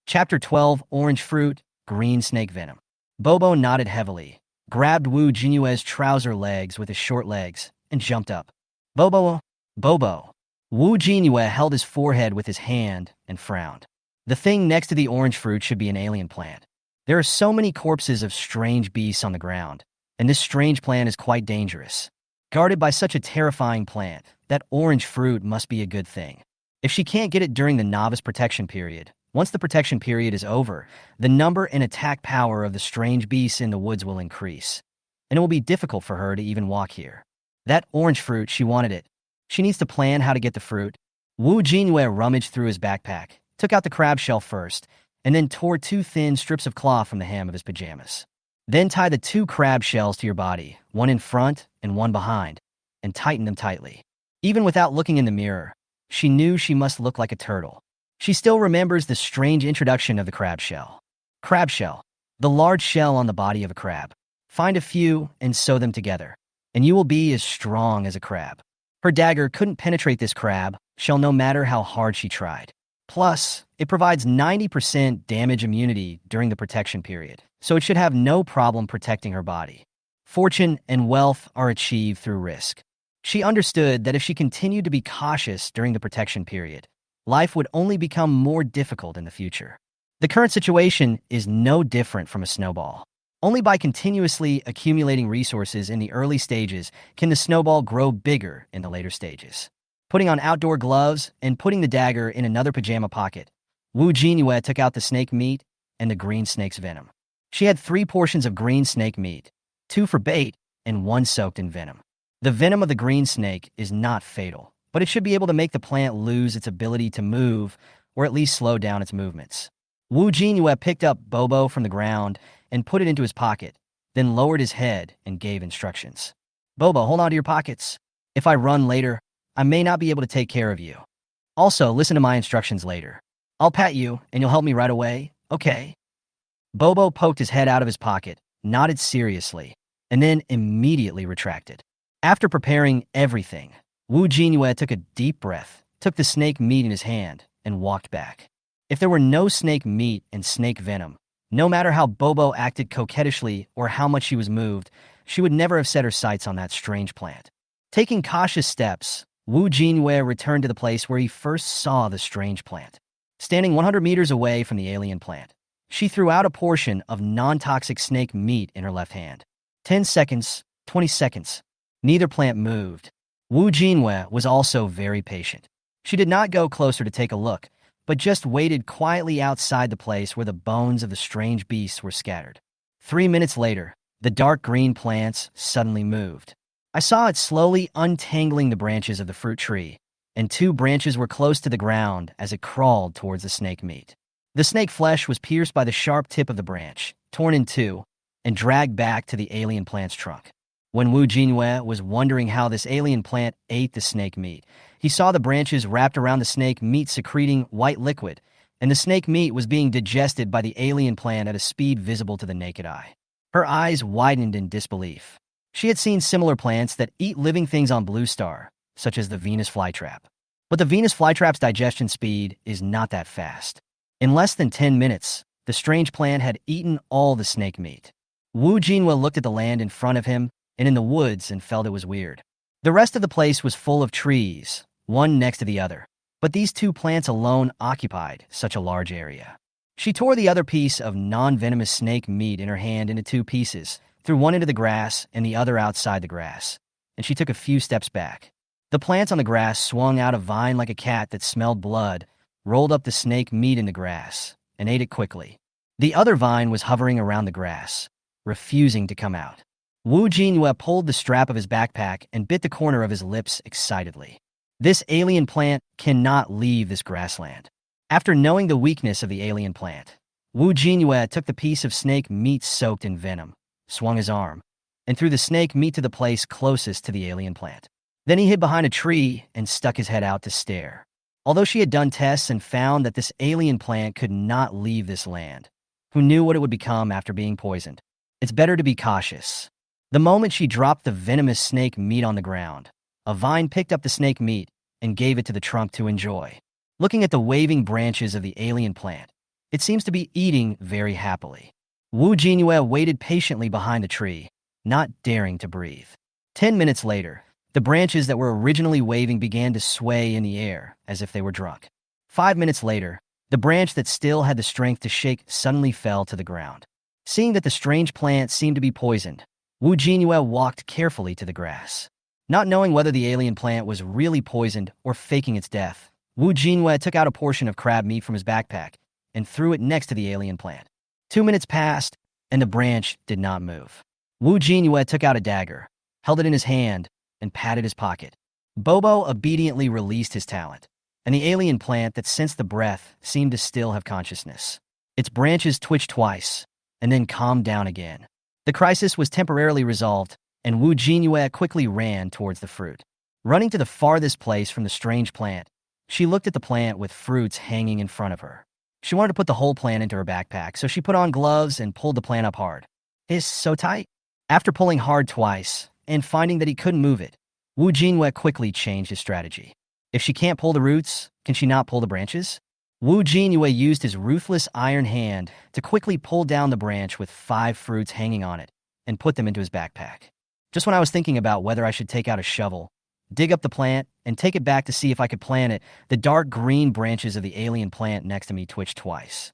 Chapter 12, Orange Fruit, Green Snake Venom. Bobo nodded heavily, grabbed Wu Jinyue's trouser legs with his short legs, and jumped up. "Bobo, Bobo." Wu Jinyue held his forehead with his hand and frowned. The thing next to the orange fruit should be an alien plant. There are so many corpses of strange beasts on the ground, and this strange plant is quite dangerous. Guarded by such a terrifying plant, that orange fruit must be a good thing. If she can't get it during the novice protection period, once the protection period is over, the number and attack power of the strange beasts in the woods will increase, and it will be difficult for her to even walk here. That orange fruit, she wanted it. She needs to plan how to get the fruit. Wu Jinyue rummaged through his backpack, took out the crab shell first, and then tore 2 thin strips of cloth from the hem of his pajamas. Then tie the 2 crab shells to your body, one in front and one behind, and tighten them tightly. Even without looking in the mirror, she knew she must look like a turtle. She still remembers the strange introduction of the crab shell. Crab shell, the large shell on the body of a crab. Find a few and sew them together, and you will be as strong as a crab. Her dagger couldn't penetrate this crab shell no matter how hard she tried. Plus, it provides 90% damage immunity during the protection period, so it should have no problem protecting her body. Fortune and wealth are achieved through risk. She understood that if she continued to be cautious during the protection period, life would only become more difficult in the future. The current situation is no different from a snowball. Only by continuously accumulating resources in the early stages can the snowball grow bigger in the later stages. Putting on outdoor gloves and putting the dagger in another pajama pocket, Wu Jinyue took out the snake meat and the green snake's venom. She had 3 portions of green snake meat, 2 for bait and 1 soaked in venom. The venom of the green snake is not fatal, but it should be able to make the plant lose its ability to move, or at least slow down its movements. Wu Jinyue picked up Bobo from the ground and put it into his pocket, then lowered his head and gave instructions. "Bobo, hold on to your pockets. If I run later, I may not be able to take care of you. Also, listen to my instructions later. I'll pat you, and you'll help me right away, okay?" Bobo poked his head out of his pocket, nodded seriously, and then immediately retracted. After preparing everything, Wu Jinyue took a deep breath, took the snake meat in his hand, and walked back. If there were no snake meat and snake venom, no matter how Bobo acted coquettishly or how much she was moved, she would never have set her sights on that strange plant. Taking cautious steps, Wu Jinyue returned to the place where he first saw the strange plant. Standing 100 meters away from the alien plant, she threw out a portion of non-toxic snake meat in her left hand. 10 seconds, 20 seconds. Neither plant moved. Wu Jinyue was also very patient. She did not go closer to take a look, but just waited quietly outside the place where the bones of the strange beasts were scattered. 3 minutes later, the dark green plants suddenly moved. I saw it slowly untangling the branches of the fruit tree, and 2 branches were close to the ground as it crawled towards the snake meat. The snake flesh was pierced by the sharp tip of the branch, torn in 2, and dragged back to the alien plant's trunk. When Wu Jinyue was wondering how this alien plant ate the snake meat, he saw the branches wrapped around the snake meat secreting white liquid, and the snake meat was being digested by the alien plant at a speed visible to the naked eye. Her eyes widened in disbelief. She had seen similar plants that eat living things on Blue Star, such as the Venus flytrap. But the Venus flytrap's digestion speed is not that fast. In less than 10 minutes, the strange plant had eaten all the snake meat. Wu Jinyue looked at the land in front of him and in the woods and felt it was weird. The rest of the place was full of trees, one next to the other, but these two plants alone occupied such a large area. She tore the other piece of non-venomous snake meat in her hand into two pieces, threw one into the grass and the other outside the grass, and she took a few steps back. The plants on the grass swung out a vine like a cat that smelled blood, rolled up the snake meat in the grass, and ate it quickly. The other vine was hovering around the grass, refusing to come out. Wu Jinyue pulled the strap of his backpack and bit the corner of his lips excitedly. This alien plant cannot leave this grassland. After knowing the weakness of the alien plant, Wu Jinyue took the piece of snake meat soaked in venom, swung his arm, and threw the snake meat to the place closest to the alien plant. Then he hid behind a tree and stuck his head out to stare. Although she had done tests and found that this alien plant could not leave this land, who knew what it would become after being poisoned? It's better to be cautious. The moment she dropped the venomous snake meat on the ground, a vine picked up the snake meat and gave it to the trunk to enjoy. Looking at the waving branches of the alien plant, it seems to be eating very happily. Wu Jinyue waited patiently behind the tree, not daring to breathe. 10 minutes later, the branches that were originally waving began to sway in the air as if they were drunk. 5 minutes later, the branch that still had the strength to shake suddenly fell to the ground. Seeing that the strange plant seemed to be poisoned, Wu Jinyue walked carefully to the grass. Not knowing whether the alien plant was really poisoned or faking its death, Wu Jinyue took out a portion of crab meat from his backpack and threw it next to the alien plant. 2 minutes passed, and the branch did not move. Wu Jinyue took out a dagger, held it in his hand, and patted his pocket. Bobo obediently released his talent, and the alien plant that sensed the breath seemed to still have consciousness. Its branches twitched twice, and then calmed down again. The crisis was temporarily resolved, and Wu Jinyue quickly ran towards the fruit. Running to the farthest place from the strange plant, she looked at the plant with fruits hanging in front of her. She wanted to put the whole plant into her backpack, so she put on gloves and pulled the plant up hard. It's so tight. After pulling hard twice, and finding that he couldn't move it, Wu Jinyue quickly changed his strategy. If she can't pull the roots, can she not pull the branches? Wu Jinyue used his ruthless iron hand to quickly pull down the branch with 5 fruits hanging on it and put them into his backpack. Just when I was thinking about whether I should take out a shovel, dig up the plant, and take it back to see if I could plant it, the dark green branches of the alien plant next to me twitched twice.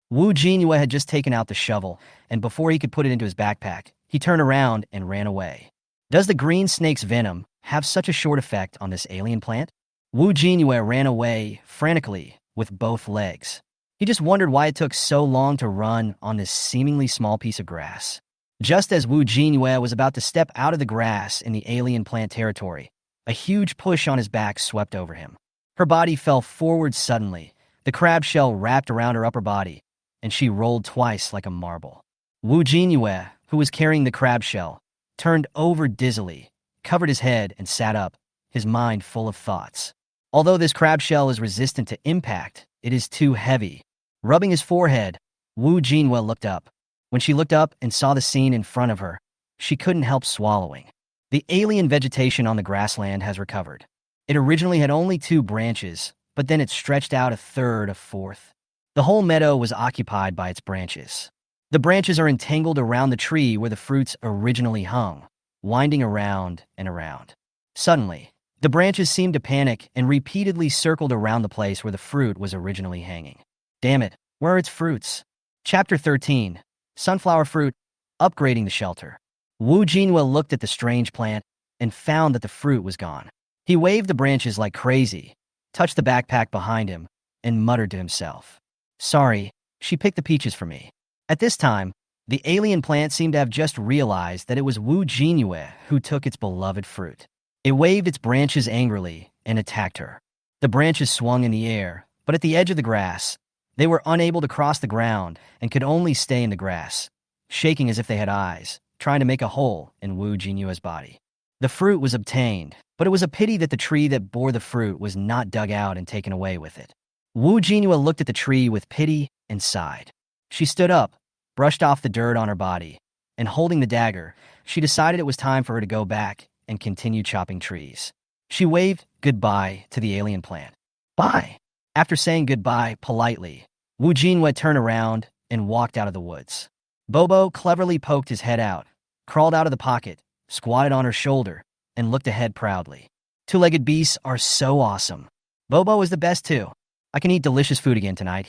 Wu Jinyue had just taken out the shovel, and before he could put it into his backpack, he turned around and ran away. Does the green snake's venom have such a short effect on this alien plant? Wu Jinyue ran away frantically with both legs. He just wondered why it took so long to run on this seemingly small piece of grass. Just as Wu Jinyue was about to step out of the grass in the alien plant territory, a huge push on his back swept over him. Her body fell forward suddenly. The crab shell wrapped around her upper body, and she rolled twice like a marble. Wu Jinyue, who was carrying the crab shell, turned over dizzily, covered his head, and sat up, his mind full of thoughts. Although this crab shell is resistant to impact, it is too heavy. Rubbing his forehead, Wu Jinyue looked up. When she looked up and saw the scene in front of her, she couldn't help swallowing. The alien vegetation on the grassland has recovered. It originally had only 2 branches, but then it stretched out a third, a fourth. The whole meadow was occupied by its branches. The branches are entangled around the tree where the fruits originally hung, winding around and around. Suddenly, the branches seemed to panic and repeatedly circled around the place where the fruit was originally hanging. Damn it, where are its fruits? Chapter 13. Sunflower Fruit, Upgrading the Shelter. Wu Jinyue looked at the strange plant and found that the fruit was gone. He waved the branches like crazy, touched the backpack behind him, and muttered to himself. Sorry, she picked the peaches for me. At this time, the alien plant seemed to have just realized that it was Wu Jinyue who took its beloved fruit. It waved its branches angrily and attacked her. The branches swung in the air, but at the edge of the grass, they were unable to cross the ground and could only stay in the grass, shaking as if they had eyes, trying to make a hole in Wu Jinyue's body. The fruit was obtained, but it was a pity that the tree that bore the fruit was not dug out and taken away with it. Wu Jinyue looked at the tree with pity and sighed. She stood up, brushed off the dirt on her body, and holding the dagger, she decided it was time for her to go back and continue chopping trees. She waved goodbye to the alien plant. Bye. After saying goodbye politely, Wu Jinyue turned around and walked out of the woods. Bobo cleverly poked his head out, crawled out of the pocket, squatted on her shoulder, and looked ahead proudly. Two-legged beasts are so awesome. Bobo is the best too. I can eat delicious food again tonight,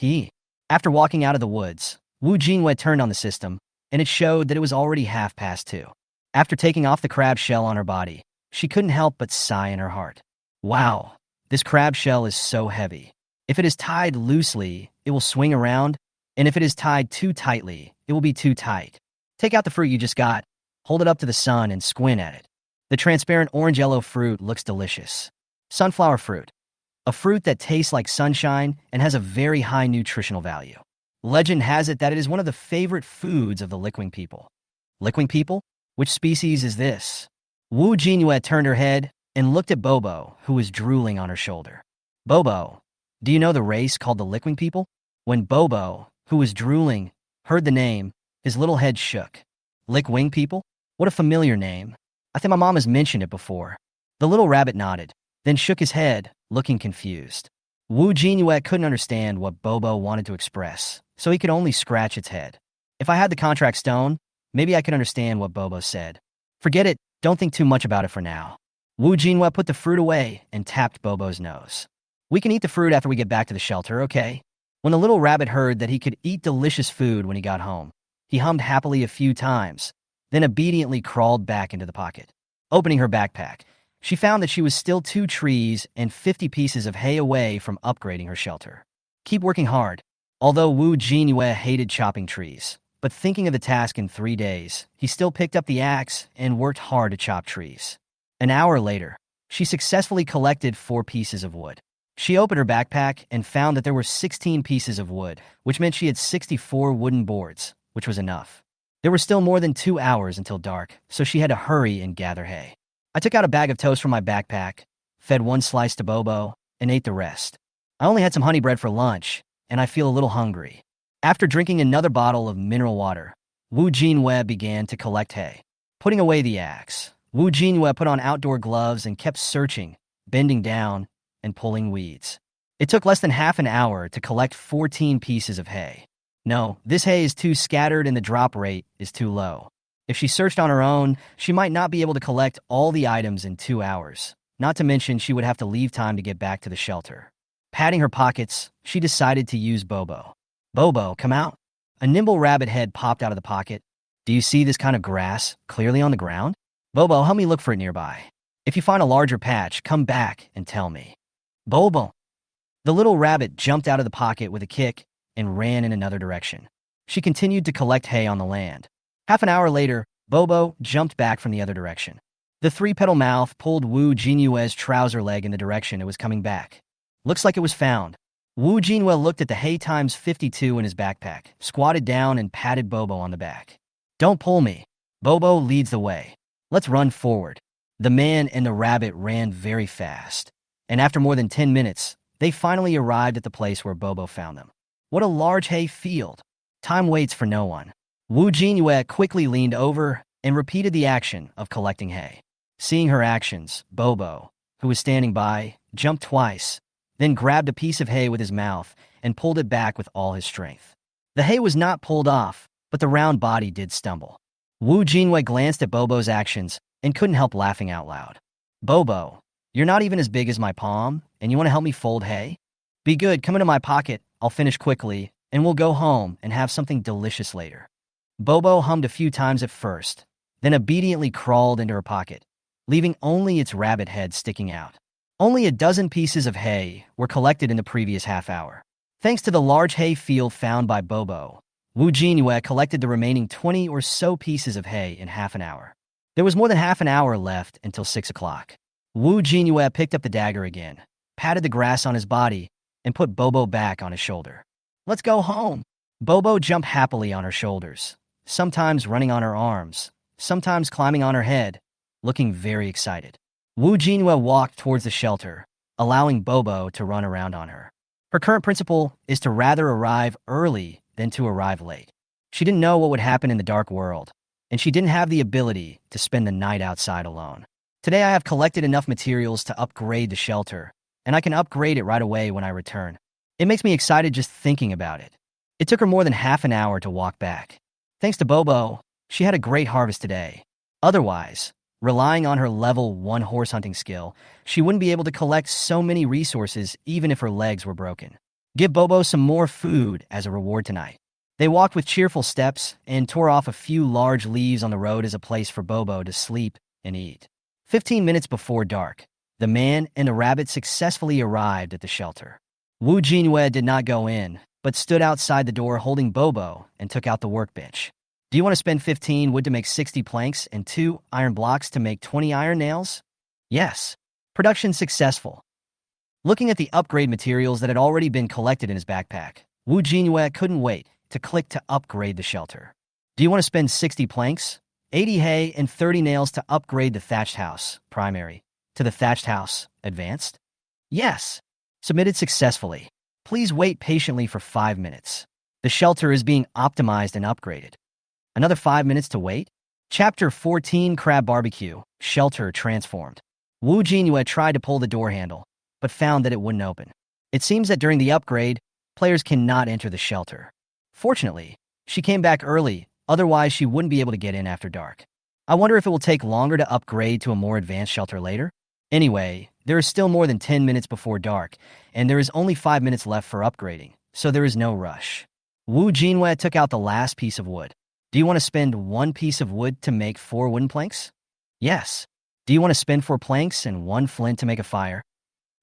After walking out of the woods, Wu Jinyue turned on the system, and it showed that it was already 2:30. After taking off the crab shell on her body, she couldn't help but sigh in her heart. Wow, this crab shell is so heavy. If it is tied loosely, it will swing around, and if it is tied too tightly, it will be too tight. Take out the fruit you just got, hold it up to the sun, and squint at it. The transparent orange-yellow fruit looks delicious. Sunflower fruit. A fruit that tastes like sunshine and has a very high nutritional value. Legend has it that it is one of the favorite foods of the Lickwing people. Lickwing people? Which species is this? Wu Jinyue turned her head and looked at Bobo, who was drooling on her shoulder. Bobo, do you know the race called the Lickwing people? When Bobo, who was drooling, heard the name, his little head shook. Lickwing people? What a familiar name. I think my mom has mentioned it before. The little rabbit nodded, then shook his head, looking confused. Wu Jinyue couldn't understand what Bobo wanted to express, so he could only scratch its head. If I had the contract stone, maybe I could understand what Bobo said. Forget it, don't think too much about it for now. Wu Jinyue put the fruit away and tapped Bobo's nose. We can eat the fruit after we get back to the shelter, okay? When the little rabbit heard that he could eat delicious food when he got home, he hummed happily a few times, then obediently crawled back into the pocket. Opening her backpack, she found that she was still 2 trees and 50 pieces of hay away from upgrading her shelter. Keep working hard. Although Wu Jinyue hated chopping trees, but thinking of the task in 3 days, he still picked up the axe and worked hard to chop trees. An hour later, she successfully collected 4 pieces of wood. She opened her backpack and found that there were 16 pieces of wood, which meant she had 64 wooden boards, which was enough. There were still more than 2 hours until dark, so she had to hurry and gather hay. I took out a bag of toast from my backpack, fed 1 slice to Bobo, and ate the rest. I only had some honey bread for lunch, and I feel a little hungry. After drinking another bottle of mineral water, Wu Jinyue began to collect hay. Putting away the axe, Wu Jinyue put on outdoor gloves and kept searching, bending down, and pulling weeds. It took less than half an hour to collect 14 pieces of hay. No, this hay is too scattered and the drop rate is too low. If she searched on her own, she might not be able to collect all the items in 2 hours. Not to mention, she would have to leave time to get back to the shelter. Patting her pockets, she decided to use Bobo. Bobo, come out. A nimble rabbit head popped out of the pocket. Do you see this kind of grass clearly on the ground? Bobo, help me look for it nearby. If you find a larger patch, come back and tell me. Bobo. The little rabbit jumped out of the pocket with a kick and ran in another direction. She continued to collect hay on the land. Half an hour later, Bobo jumped back from the other direction. The 3-petal mouth pulled Wu Jinyue's trouser leg in the direction it was coming back. Looks like it was found. Wu Jinyue looked at the hay times 52 in his backpack, squatted down and patted Bobo on the back. Don't pull me. Bobo leads the way. Let's run forward. The man and the rabbit ran very fast, and after more than 10 minutes, they finally arrived at the place where Bobo found them. What a large hay field. Time waits for no one. Wu Jinyue quickly leaned over and repeated the action of collecting hay. Seeing her actions, Bobo, who was standing by, jumped twice, then grabbed a piece of hay with his mouth and pulled it back with all his strength. The hay was not pulled off, but the round body did stumble. Wu Jinyue glanced at Bobo's actions and couldn't help laughing out loud. Bobo, you're not even as big as my palm, and you want to help me fold hay? Be good, come into my pocket, I'll finish quickly, and we'll go home and have something delicious later. Bobo hummed a few times at first, then obediently crawled into her pocket, leaving only its rabbit head sticking out. Only a dozen pieces of hay were collected in the previous half hour. Thanks to the large hay field found by Bobo, Wu Jinyue collected the remaining 20 or so pieces of hay in half an hour. There was more than half an hour left until 6 o'clock. Wu Jinyue picked up the dagger again, patted the grass on his body, and put Bobo back on his shoulder. Let's go home. Bobo jumped happily on her shoulders, sometimes running on her arms, sometimes climbing on her head, looking very excited. Wu Jinyue walked towards the shelter, allowing Bobo to run around on her. Her current principle is to rather arrive early than to arrive late. She didn't know what would happen in the dark world, and she didn't have the ability to spend the night outside alone. Today I have collected enough materials to upgrade the shelter, and I can upgrade it right away when I return. It makes me excited just thinking about it. It took her more than half an hour to walk back. Thanks to Bobo, she had a great harvest today. Otherwise, relying on her level 1 horse hunting skill, she wouldn't be able to collect so many resources even if her legs were broken. Give Bobo some more food as a reward tonight. They walked with cheerful steps and tore off a few large leaves on the road as a place for Bobo to sleep and eat. 15 minutes before dark, the man and the rabbit successfully arrived at the shelter. Jinyue did not go in, but stood outside the door holding Bobo and took out the workbench. Do you want to spend 15 wood to make 60 planks and 2 iron blocks to make 20 iron nails? Yes. Production successful. Looking at the upgrade materials that had already been collected in his backpack, Jinyue couldn't wait to click to upgrade the shelter. Do you want to spend 60 planks, 80 hay, and 30 nails to upgrade the thatched house, primary, to the thatched house, advanced? Yes. Submitted successfully. Please wait patiently for 5 minutes. The shelter is being optimized and upgraded. Another 5 minutes to wait? Chapter 14 Crab Barbecue, Shelter Transformed. Jinyue tried to pull the door handle, but found that it wouldn't open. It seems that during the upgrade, players cannot enter the shelter. Fortunately, she came back early, otherwise she wouldn't be able to get in after dark. I wonder if it will take longer to upgrade to a more advanced shelter later? Anyway, there is still more than 10 minutes before dark, and there is only 5 minutes left for upgrading, so there is no rush. Jinyue took out the last piece of wood. Do you want to spend 1 piece of wood to make 4 wooden planks? Yes. Do you want to spend 4 planks and 1 flint to make a fire?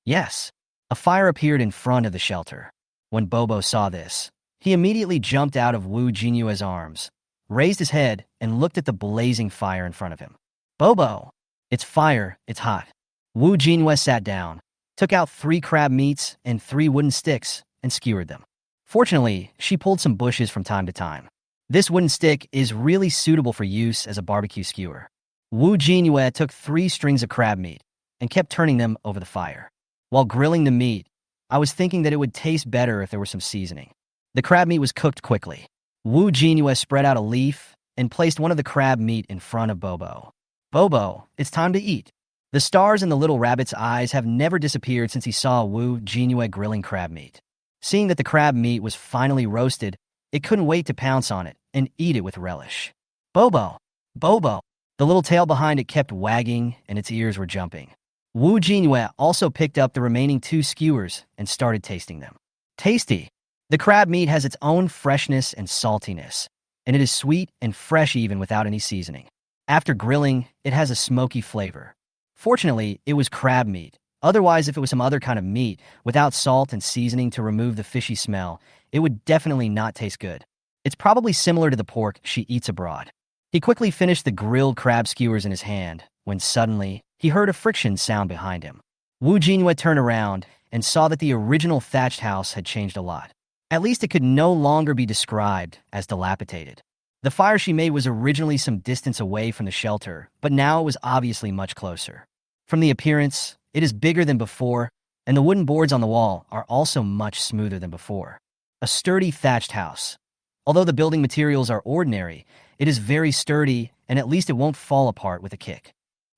Yes. A fire appeared in front of the shelter. When Bobo saw this, he immediately jumped out of Jinyue's arms, raised his head, and looked at the blazing fire in front of him. Bobo! It's fire, it's hot. Jinyue sat down, took out 3 crab meats and 3 wooden sticks, and skewered them. Fortunately, she pulled some bushes from time to time. This wooden stick is really suitable for use as a barbecue skewer. Jinyue took 3 strings of crab meat and kept turning them over the fire. While grilling the meat, I was thinking that it would taste better if there was some seasoning. The crab meat was cooked quickly. Jinyue spread out a leaf and placed one of the crab meat in front of Bobo. Bobo, it's time to eat. The stars in the little rabbit's eyes have never disappeared since he saw Jinyue grilling crab meat. Seeing that the crab meat was finally roasted, it couldn't wait to pounce on it and eat it with relish. Bobo! Bobo! The little tail behind it kept wagging and its ears were jumping. Jinyue also picked up the remaining 2 skewers and started tasting them. Tasty! The crab meat has its own freshness and saltiness, and it is sweet and fresh even without any seasoning. After grilling, it has a smoky flavor. Fortunately, it was crab meat. Otherwise, if it was some other kind of meat, without salt and seasoning to remove the fishy smell, it would definitely not taste good. It's probably similar to the pork she eats abroad. He quickly finished the grilled crab skewers in his hand, when suddenly, he heard a friction sound behind him. Jinyue turned around and saw that the original thatched house had changed a lot. At least it could no longer be described as dilapidated. The fire she made was originally some distance away from the shelter, but now it was obviously much closer. From the appearance, it is bigger than before, and the wooden boards on the wall are also much smoother than before. A sturdy thatched house. Although the building materials are ordinary, it is very sturdy, and at least it won't fall apart with a kick.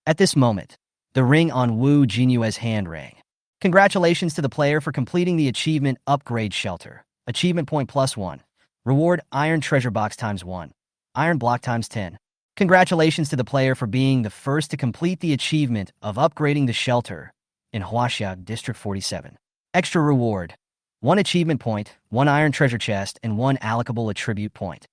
At this moment, the ring on Jinyue's hand rang. Congratulations to the player for completing the achievement Upgrade Shelter. Achievement point +1. Reward Iron Treasure Box ×1. Iron Block ×10. Congratulations to the player for being the first to complete the achievement of upgrading the shelter in Huaxia District 47. Extra reward. 1 achievement point, 1 iron treasure chest, and 1 allocable attribute point.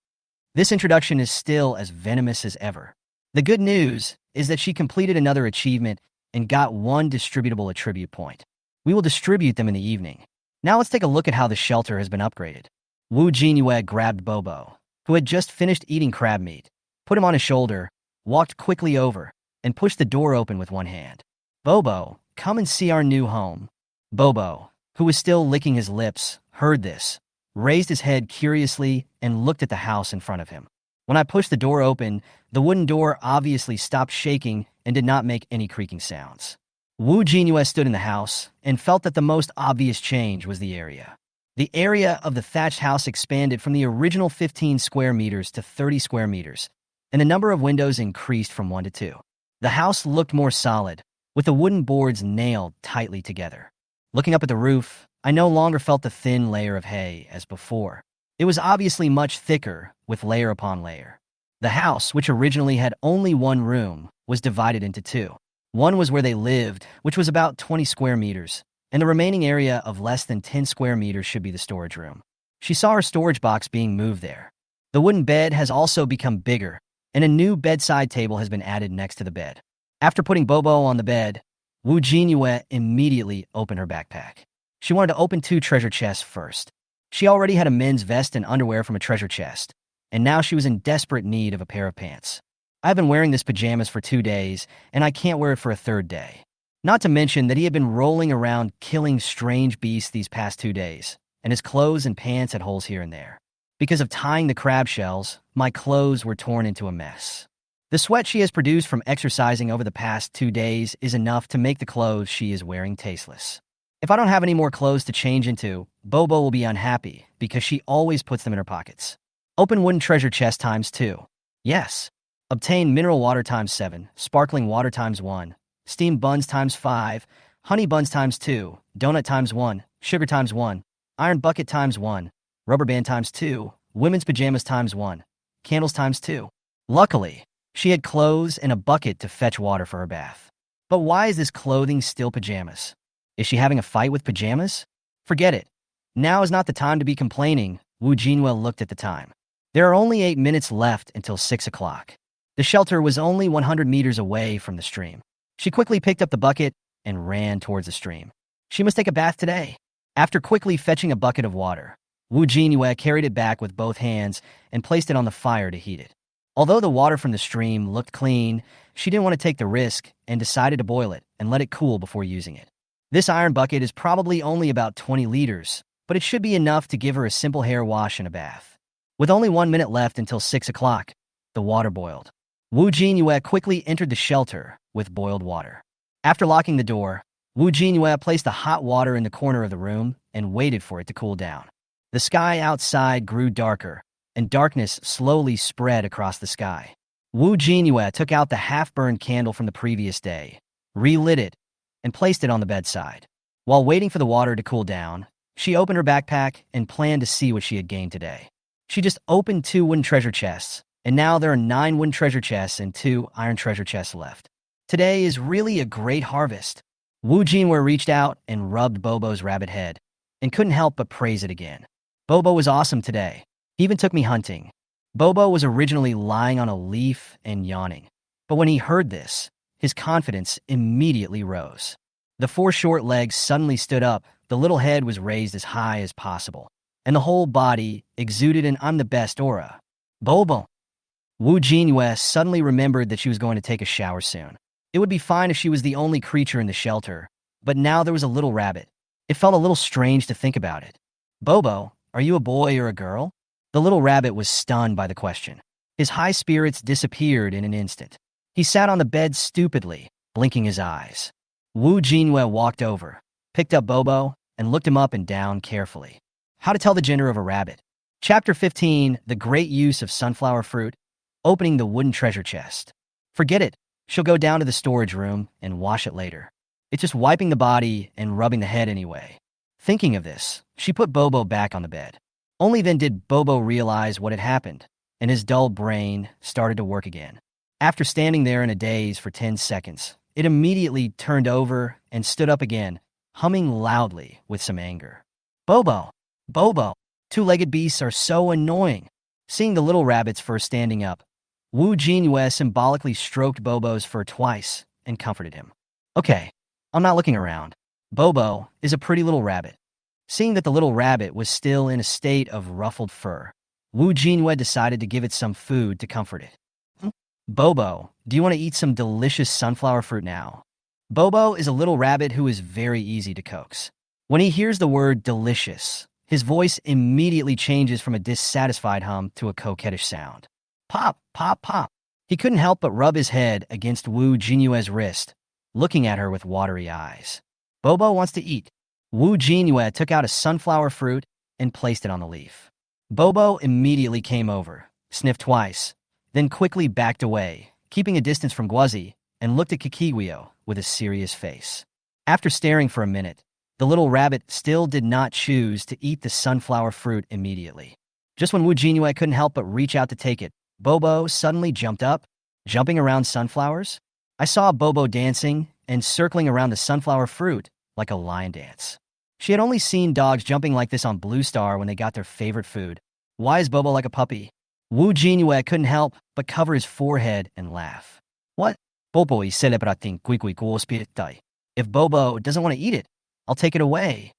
This introduction is still as venomous as ever. The good news is that she completed another achievement and got 1 distributable attribute point. We will distribute them in the evening. Now let's take a look at how the shelter has been upgraded. Jinyue grabbed Bobo, who had just finished eating crab meat, put him on his shoulder, walked quickly over, and pushed the door open with 1 hand. Bobo, come and see our new home. Bobo, who was still licking his lips, heard this, raised his head curiously, and looked at the house in front of him. When I pushed the door open, the wooden door obviously stopped shaking and did not make any creaking sounds. Jinyue stood in the house and felt that the most obvious change was the area. The area of the thatched house expanded from the original 15 square meters to 30 square meters, and the number of windows increased from 1 to 2. The house looked more solid, with the wooden boards nailed tightly together. Looking up at the roof, I no longer felt the thin layer of hay as before. It was obviously much thicker, with layer upon layer. The house, which originally had only one room, was divided into two. One was where they lived, which was about 20 square meters, and the remaining area of less than 10 square meters should be the storage room. She saw her storage box being moved there. The wooden bed has also become bigger, and a new bedside table has been added next to the bed. After putting Bobo on the bed, Jinyue immediately opened her backpack. She wanted to open 2 treasure chests first. She already had a men's vest and underwear from a treasure chest, and now she was in desperate need of a pair of pants. I've been wearing this pajamas for 2 days, and I can't wear it for a 3rd day. Not to mention that he had been rolling around killing strange beasts these past 2 days, and his clothes and pants had holes here and there. Because of tying the crab shells, my clothes were torn into a mess. The sweat she has produced from exercising over the past 2 days is enough to make the clothes she is wearing tasteless. If I don't have any more clothes to change into, Bobo will be unhappy because she always puts them in her pockets. Open wooden treasure chest times 2. Yes. Obtain mineral water times 7, sparkling water times 1, steamed buns times 5, honey buns times 2, donut times 1, sugar times 1, iron bucket times 1, rubber band times 2, women's pajamas times 1, candles times 2. Luckily, she had clothes and a bucket to fetch water for her bath. But why is this clothing still pajamas? Is she having a fight with pajamas? Forget it. Now is not the time to be complaining. Jinyue looked at the time. There are only 8 minutes left until 6 o'clock. The shelter was only 100 meters away from the stream. She quickly picked up the bucket and ran towards the stream. She must take a bath today. After quickly fetching a bucket of water, Jinyue carried it back with both hands and placed it on the fire to heat it. Although the water from the stream looked clean, she didn't want to take the risk and decided to boil it and let it cool before using it. This iron bucket is probably only about 20 liters, but it should be enough to give her a simple hair wash and a bath. With only 1 minute left until 6 o'clock, the water boiled. Jinyue quickly entered the shelter with boiled water. After locking the door, Jinyue placed the hot water in the corner of the room and waited for it to cool down. The sky outside grew darker, and darkness slowly spread across the sky. Jinyue took out the half-burned candle from the previous day, relit it, and placed it on the bedside. While waiting for the water to cool down, she opened her backpack and planned to see what she had gained today. She just opened 2 wooden treasure chests, and now there are 9 wooden treasure chests and 2 iron treasure chests left. Today is really a great harvest. Jinyue reached out and rubbed Bobo's rabbit head, and couldn't help but praise it again. Bobo was awesome today. He even took me hunting. Bobo was originally lying on a leaf and yawning, but when he heard this, his confidence immediately rose. The 4 short legs suddenly stood up, the little head was raised as high as possible, and the whole body exuded an I'm the best aura. Bobo! Jinyue suddenly remembered that she was going to take a shower soon. It would be fine if she was the only creature in the shelter, but now there was a little rabbit. It felt a little strange to think about it. Bobo, are you a boy or a girl? The little rabbit was stunned by the question. His high spirits disappeared in an instant. He sat on the bed stupidly, blinking his eyes. Jinyue walked over, picked up Bobo, and looked him up and down carefully. How to tell the gender of a rabbit. Chapter 15, The Great Use of Sunflower Fruit. Opening the wooden treasure chest. Forget it. She'll go down to the storage room and wash it later. It's just wiping the body and rubbing the head anyway. Thinking of this, she put Bobo back on the bed. Only then did Bobo realize what had happened, and his dull brain started to work again. After standing there in a daze for 10 seconds, it immediately turned over and stood up again, humming loudly with some anger. Bobo! Bobo! 2-legged beasts are so annoying. Seeing the little rabbits first standing up, Jinyue symbolically stroked Bobo's fur twice and comforted him. Okay, I'm not looking around. Bobo is a pretty little rabbit. Seeing that the little rabbit was still in a state of ruffled fur, Jinyue decided to give it some food to comfort it. Bobo, do you want to eat some delicious sunflower fruit now? Bobo is a little rabbit who is very easy to coax. When he hears the word delicious, his voice immediately changes from a dissatisfied hum to a coquettish sound. Pop, pop, pop. He couldn't help but rub his head against Jinyue's wrist, looking at her with watery eyes. Bobo wants to eat. Jinyue took out a sunflower fruit and placed it on the leaf. Bobo immediately came over, sniffed twice, then quickly backed away, keeping a distance from Guazi, and looked at Kikiwio with a serious face. After staring for a minute, the little rabbit still did not choose to eat the sunflower fruit immediately. Just when Wu Jinyue couldn't help but reach out to take it, Bobo suddenly jumped up, jumping around sunflowers. I saw Bobo dancing and circling around the sunflower fruit like a lion dance. She had only seen dogs jumping like this on Blue Star when they got their favorite food. Why is Bobo like a puppy? Wu Jinyue couldn't help but cover his forehead and laugh. What? Bobo is celebrating quick. If Bobo doesn't want to eat it, I'll take it away.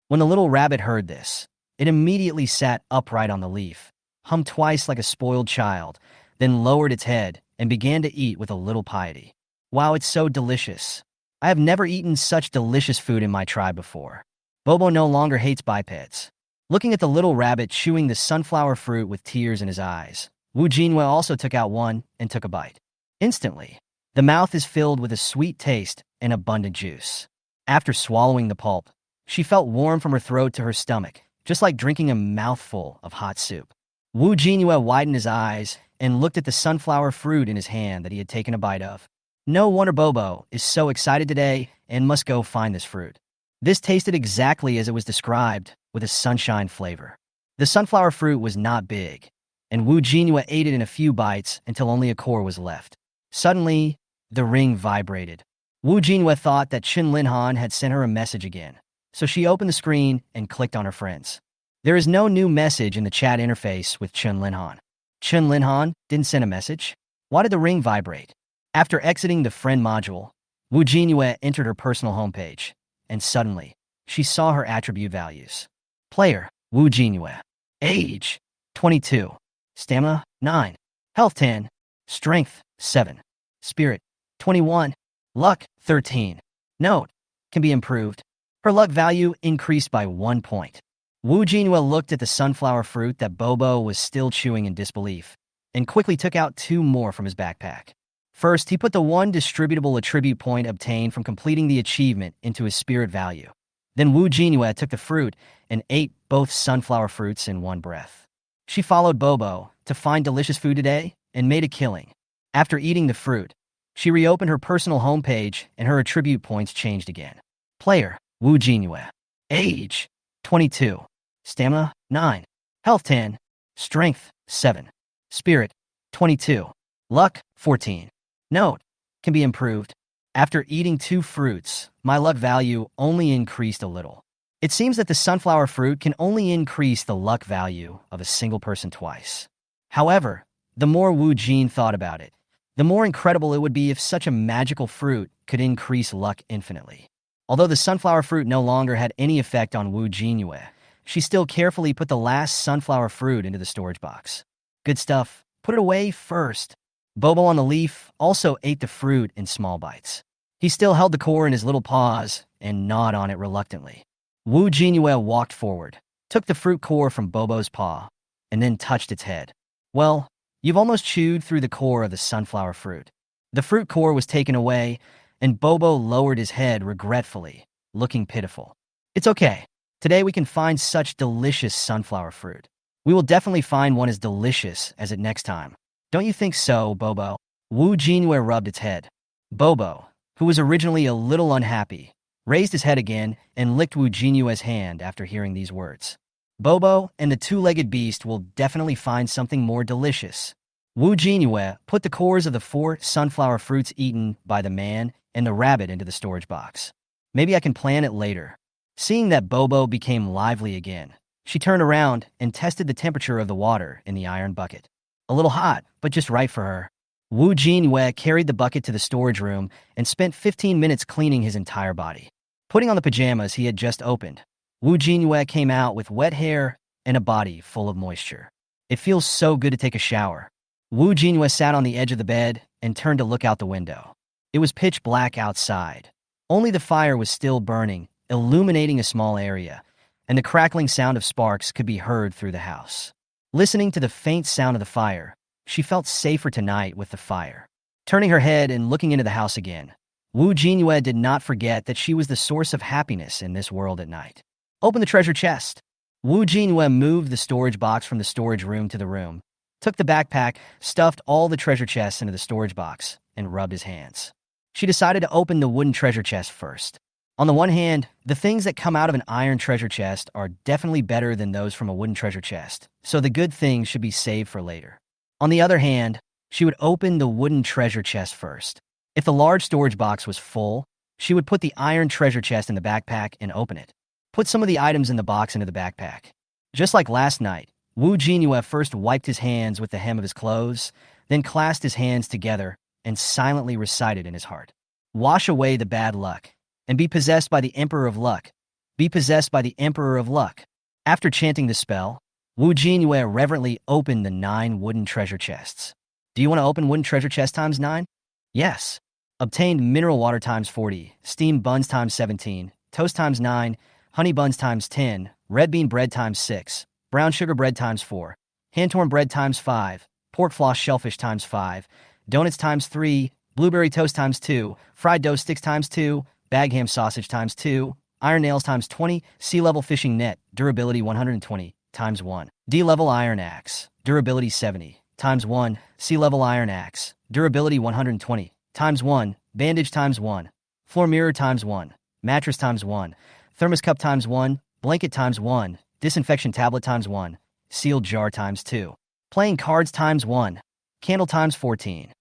When the little rabbit heard this, it immediately sat upright on the leaf, hummed twice like a spoiled child, then lowered its head and began to eat with a little piety. Wow, it's so delicious. I have never eaten such delicious food in my tribe before. Bobo no longer hates bipeds. Looking at the little rabbit chewing the sunflower fruit with tears in his eyes, Wu Jinyue also took out one and took a bite. Instantly, the mouth is filled with a sweet taste and abundant juice. After swallowing the pulp, she felt warm from her throat to her stomach, just like drinking a mouthful of hot soup. Wu Jinyue widened his eyes and looked at the sunflower fruit in his hand that he had taken a bite of. No wonder Bobo is so excited today and must go find this fruit. This tasted exactly as it was described, with a sunshine flavor. The sunflower fruit was not big, and Wu Jinyue ate it in a few bites until only a core was left. Suddenly, the ring vibrated. Wu Jinyue thought that Chen Linhan had sent her a message again, so she opened the screen and clicked on her friends. There is no new message in the chat interface with Chen Linhan. Chen Linhan didn't send a message? Why did the ring vibrate? After exiting the friend module, Wu Jinyue entered her personal homepage, and suddenly, she saw her attribute values. Player, Wu Jinyue. Age, 22. Stamina, 9. Health, 10. Strength, 7. Spirit, 21. Luck, 13. Note, can be improved. Her luck value increased by 1 point. Wu Jinyue looked at the sunflower fruit that Bobo was still chewing in disbelief, and quickly took out 2 more from his backpack. First, he put the 1 distributable attribute point obtained from completing the achievement into his spirit value. Then Wu Jinyue took the fruit and ate both sunflower fruits in one breath. She followed Bobo to find delicious food today and made a killing. After eating the fruit, she reopened her personal homepage and her attribute points changed again. Player, Wu Jinyue. Age, 22. Stamina, 9. Health, 10. Strength, 7. Spirit, 22. Luck, 14. Note, can be improved. After eating 2 fruits, my luck value only increased a little. It seems that the sunflower fruit can only increase the luck value of a single person twice. However, the more Wu Jin thought about it, the more incredible it would be if such a magical fruit could increase luck infinitely. Although the sunflower fruit no longer had any effect on Wu Jinyue, she still carefully put the last sunflower fruit into the storage box. Good stuff. Put it away first. Bobo on the leaf also ate the fruit in small bites. He still held the core in his little paws and gnawed on it reluctantly. Wu Jinyue walked forward, took the fruit core from Bobo's paw, and then touched its head. Well, you've almost chewed through the core of the sunflower fruit. The fruit core was taken away, and Bobo lowered his head regretfully, looking pitiful. It's okay. Today we can find such delicious sunflower fruit. We will definitely find one as delicious as it next time. Don't you think so, Bobo? Wu Jinyue rubbed its head. Bobo, who was originally a little unhappy, raised his head again and licked Wu Jinyue's hand after hearing these words. Bobo and the 2-legged beast will definitely find something more delicious. Wu Jinyue put the cores of the 4 sunflower fruits eaten by the man and the rabbit into the storage box. Maybe I can plan it later. Seeing that Bobo became lively again, she turned around and tested the temperature of the water in the iron bucket. A little hot, but just right for her. Wu Jinyue carried the bucket to the storage room and spent 15 minutes cleaning his entire body. Putting on the pajamas he had just opened, Wu Jinyue came out with wet hair and a body full of moisture. It feels so good to take a shower. Wu Jinyue sat on the edge of the bed and turned to look out the window. It was pitch black outside. Only the fire was still burning, illuminating a small area, and the crackling sound of sparks could be heard through the house. Listening to the faint sound of the fire, she felt safer tonight with the fire. Turning her head and looking into the house again, Wu Jinyue did not forget that she was the source of happiness in this world at night. Open the treasure chest. Wu Jinyue moved the storage box from the storage room to the room, took the backpack, stuffed all the treasure chests into the storage box, and rubbed his hands. She decided to open the wooden treasure chest first. On the one hand, the things that come out of an iron treasure chest are definitely better than those from a wooden treasure chest, so the good things should be saved for later. On the other hand, she would open the wooden treasure chest first. If the large storage box was full, she would put the iron treasure chest in the backpack and open it. Put some of the items in the box into the backpack. Just like last night, Jinyue first wiped his hands with the hem of his clothes, then clasped his hands together and silently recited in his heart, "Wash away the bad luck, and be possessed by the Emperor of Luck. Be possessed by the Emperor of Luck." After chanting the spell, Jinyue reverently opened the 9 wooden treasure chests. Do you want to open wooden treasure chest times 9? Yes. Obtained mineral water times 40, steamed buns times 17, toast times 9, honey buns times 10, red bean bread times 6, brown sugar bread times 4, hand-torn bread times 5, pork floss shellfish times 5, donuts times 3, blueberry toast times 2, fried dough sticks times 2, bag ham sausage times 2, iron nails times 20, sea-level fishing net, durability 120, times 1, D-level iron axe, durability 70, times 1, sea-level iron axe, durability 120, times 1, bandage times 1, floor mirror times 1, mattress times 1, thermos cup times 1, blanket times 1, disinfection tablet times 1, sealed jar times 2, playing cards times 1, candle times 14.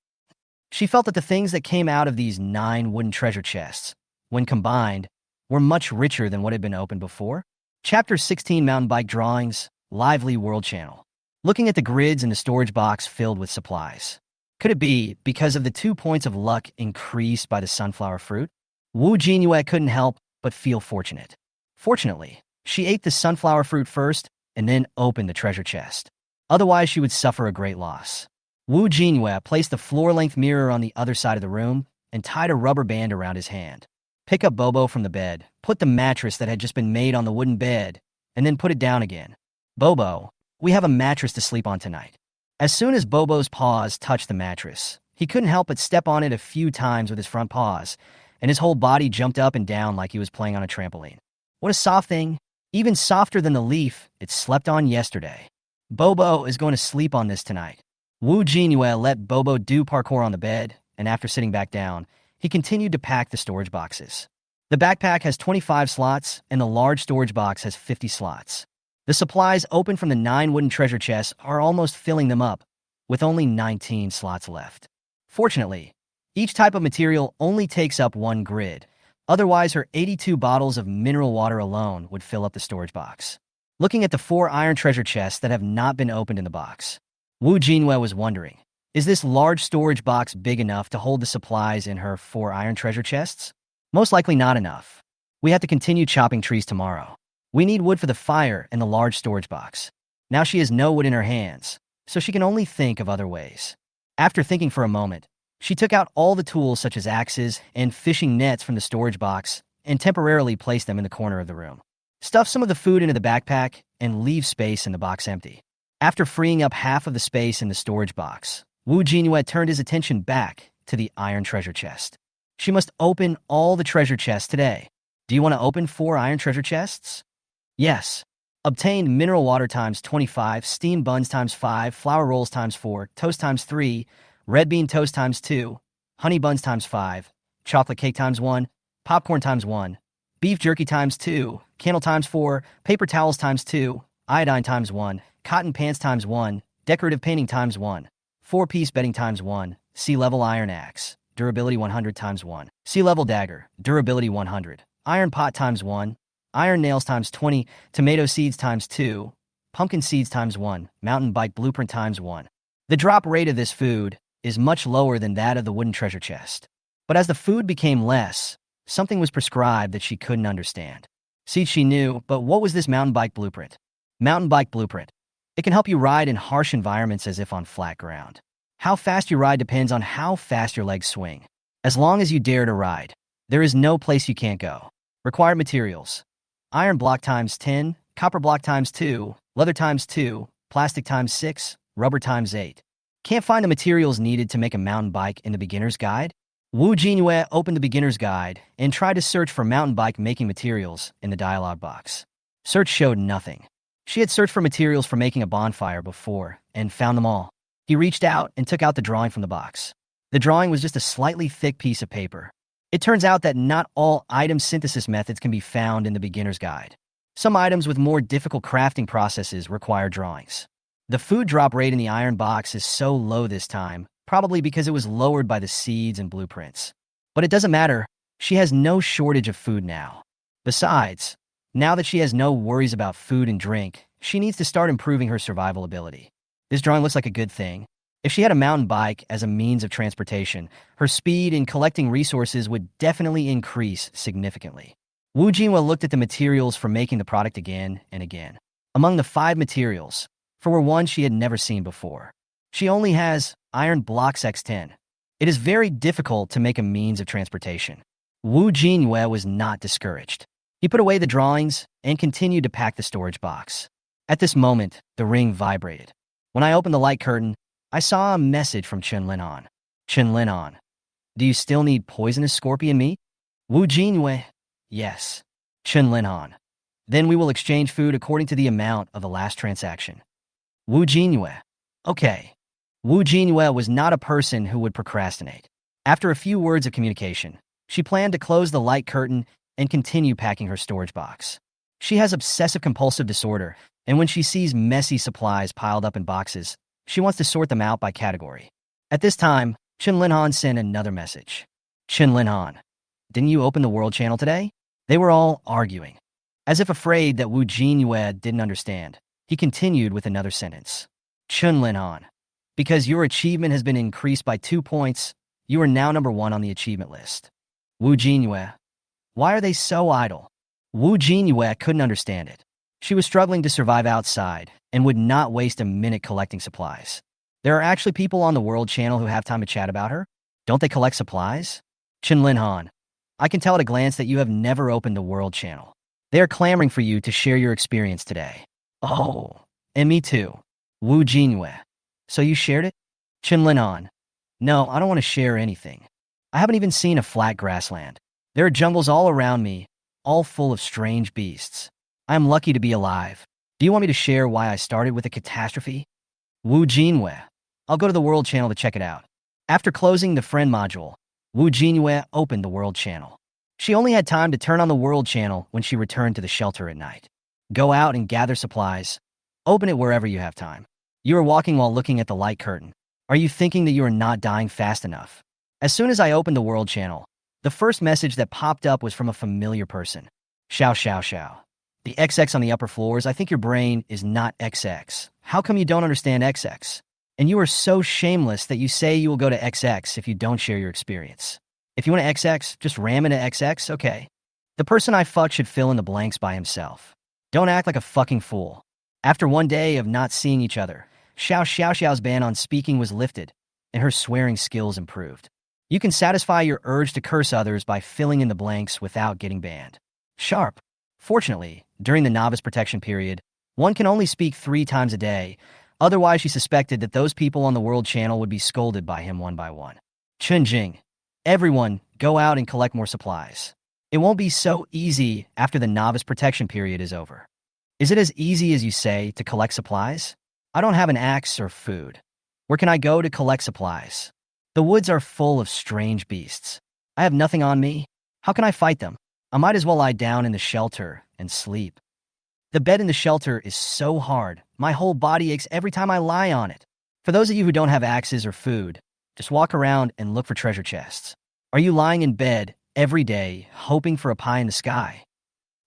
She felt that the things that came out of these 9 wooden treasure chests, when combined, were much richer than what had been opened before. Chapter 16, Mountain Bike Drawings, Lively World Channel. Looking at the grids in the storage box filled with supplies. Could it be because of the 2 points of luck increased by the sunflower fruit? Jinyue couldn't help but feel fortunate. Fortunately, she ate the sunflower fruit first and then opened the treasure chest. Otherwise, she would suffer a great loss. Jinyue placed the floor-length mirror on the other side of the room and tied a rubber band around his hand. Pick up Bobo from the bed, put the mattress that had just been made on the wooden bed, and then put it down again. "Bobo, we have a mattress to sleep on tonight." As soon as Bobo's paws touched the mattress, he couldn't help but step on it a few times with his front paws, and his whole body jumped up and down like he was playing on a trampoline. What a soft thing, even softer than the leaf it slept on yesterday. Bobo is going to sleep on this tonight. Jinyue let Bobo do parkour on the bed, and after sitting back down, he continued to pack the storage boxes. The backpack has 25 slots, and the large storage box has 50 slots. The supplies opened from the 9 wooden treasure chests are almost filling them up, with only 19 slots left. Fortunately, each type of material only takes up 1 grid. Otherwise, her 82 bottles of mineral water alone would fill up the storage box. Looking at the 4 iron treasure chests that have not been opened in the box, Jinyue was wondering, is this large storage box big enough to hold the supplies in her 4 iron treasure chests? Most likely not enough. We have to continue chopping trees tomorrow. We need wood for the fire and the large storage box. Now she has no wood in her hands, so she can only think of other ways. After thinking for a moment, she took out all the tools such as axes and fishing nets from the storage box and temporarily placed them in the corner of the room. Stuff some of the food into the backpack and leave space in the box empty. After freeing up half of the space in the storage box, Jinyue turned his attention back to the iron treasure chest. She must open all the treasure chests today. Do you want to open 4 iron treasure chests? Yes. Obtained mineral water times 25, steamed buns times 5, flour rolls times 4, toast times 3, red bean toast times 2, honey buns times 5, chocolate cake times 1, popcorn times 1, beef jerky times 2, candle times 4, paper towels times 2, iodine times 1, cotton pants times 1, decorative painting times 1, 4-piece bedding times 1, sea-level iron axe, durability 100 times 1, sea-level dagger, durability 100, iron pot times 1, iron nails times 20, tomato seeds times 2, pumpkin seeds times 1, mountain bike blueprint times 1. The drop rate of this food is much lower than that of the wooden treasure chest. But as the food became less, something was prescribed that she couldn't understand. Seeds she knew, but what was this mountain bike blueprint? Mountain bike blueprint. It can help you ride in harsh environments as if on flat ground. How fast you ride depends on how fast your legs swing. As long as you dare to ride, there is no place you can't go. Required materials: iron block times 10, copper block times 2, leather times 2, plastic times 6, rubber times 8. Can't find the materials needed to make a mountain bike in the beginner's guide? Jinyue opened the beginner's guide and tried to search for mountain bike making materials in the dialog box. Search showed nothing. She had searched for materials for making a bonfire before and found them all. He reached out and took out the drawing from the box. The drawing was just a slightly thick piece of paper. It turns out that not all item synthesis methods can be found in the beginner's guide. Some items with more difficult crafting processes require drawings. The food drop rate in the iron box is so low this time, probably because it was lowered by the seeds and blueprints. But it doesn't matter. She has no shortage of food now. Besides, now that she has no worries about food and drink, she needs to start improving her survival ability. This drawing looks like a good thing. If she had a mountain bike as a means of transportation, her speed in collecting resources would definitely increase significantly. Wu Jinhua looked at the materials for making the product again and again. Among the 5 materials, for one she had never seen before. She only has iron blocks x10. It is very difficult to make a means of transportation. Wu Jinyue was not discouraged. He put away the drawings and continued to pack the storage box. At this moment, the ring vibrated. When I opened the light curtain, I saw a message from Chen Linhan. Chen Linhan, do you still need poisonous scorpion meat? Wu Jinyue, yes. Chen Linhan, then we will exchange food according to the amount of the last transaction. Wu Jinyue, okay. Wu Jinyue was not a person who would procrastinate. After a few words of communication, she planned to close the light curtain and continue packing her storage box. She has obsessive-compulsive disorder, and when she sees messy supplies piled up in boxes, she wants to sort them out by category. At this time, Chen Linhan sent another message. Chen Linhan, didn't you open the World Channel today? They were all arguing. As if afraid that Wu Jinyue didn't understand, he continued with another sentence. Chen Linhan, because your achievement has been increased by 2 points, you are now number 1 on the achievement list. Wu Jinyue, why are they so idle? Wu Jinyue couldn't understand it. She was struggling to survive outside and would not waste a minute collecting supplies. There are actually people on the World Channel who have time to chat about her? Don't they collect supplies? Chen Linhan, I can tell at a glance that you have never opened the World Channel. They are clamoring for you to share your experience today. Oh, and me too. Wu Jinyue, so you shared it? Chen Linhan, no, I don't want to share anything. I haven't even seen a flat grassland. There are jungles all around me, all full of strange beasts. I am lucky to be alive. Do you want me to share why I started with a catastrophe? Wu Jinyue, I'll go to the World Channel to check it out. After closing the friend module, Wu Jinyue opened the World Channel. She only had time to turn on the World Channel when she returned to the shelter at night. Go out and gather supplies. Open it wherever you have time. You are walking while looking at the light curtain. Are you thinking that you are not dying fast enough? As soon as I opened the World Channel, the first message that popped up was from a familiar person. Xiao Xiao Xiao. The XX on the upper floors, I think your brain is not XX. How come you don't understand XX? And you are so shameless that you say you will go to XX if you don't share your experience. If you want to XX, just ram into XX, okay. The person I fucked should fill in the blanks by himself. Don't act like a fucking fool. After 1 day of not seeing each other, Xiao Xiao Xiao's ban on speaking was lifted, and her swearing skills improved. You can satisfy your urge to curse others by filling in the blanks without getting banned. Sharp. Fortunately, during the novice protection period, one can only speak 3 times a day, otherwise she suspected that those people on the World Channel would be scolded by him one by one. Chunjing. Everyone, go out and collect more supplies. It won't be so easy after the novice protection period is over. Is it as easy as you say to collect supplies? I don't have an axe or food. Where can I go to collect supplies? The woods are full of strange beasts. I have nothing on me. How can I fight them? I might as well lie down in the shelter and sleep. The bed in the shelter is so hard, my whole body aches every time I lie on it. For those of you who don't have axes or food, just walk around and look for treasure chests. Are you lying in bed every day, hoping for a pie in the sky?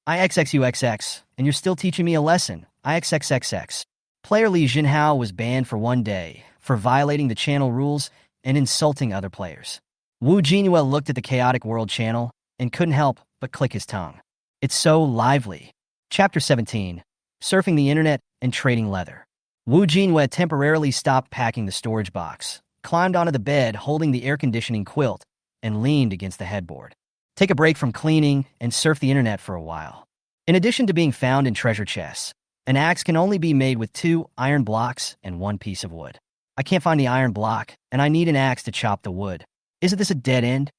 I XXUXX, and you're still teaching me a lesson. I XXXX. Player Li Jinhao was banned for 1 day for violating the channel rules and insulting other players. Wu Jinyue looked at the chaotic World Channel and couldn't help but click his tongue. It's so lively. Chapter 17. Surfing the Internet and Trading Leather. Wu Jinyue temporarily stopped packing the storage box, climbed onto the bed holding the air conditioning quilt, and leaned against the headboard. Take a break from cleaning and surf the internet for a while. In addition to being found in treasure chests, an axe can only be made with 2 iron blocks and 1 piece of wood. I can't find the iron block, and I need an axe to chop the wood. Isn't this a dead end?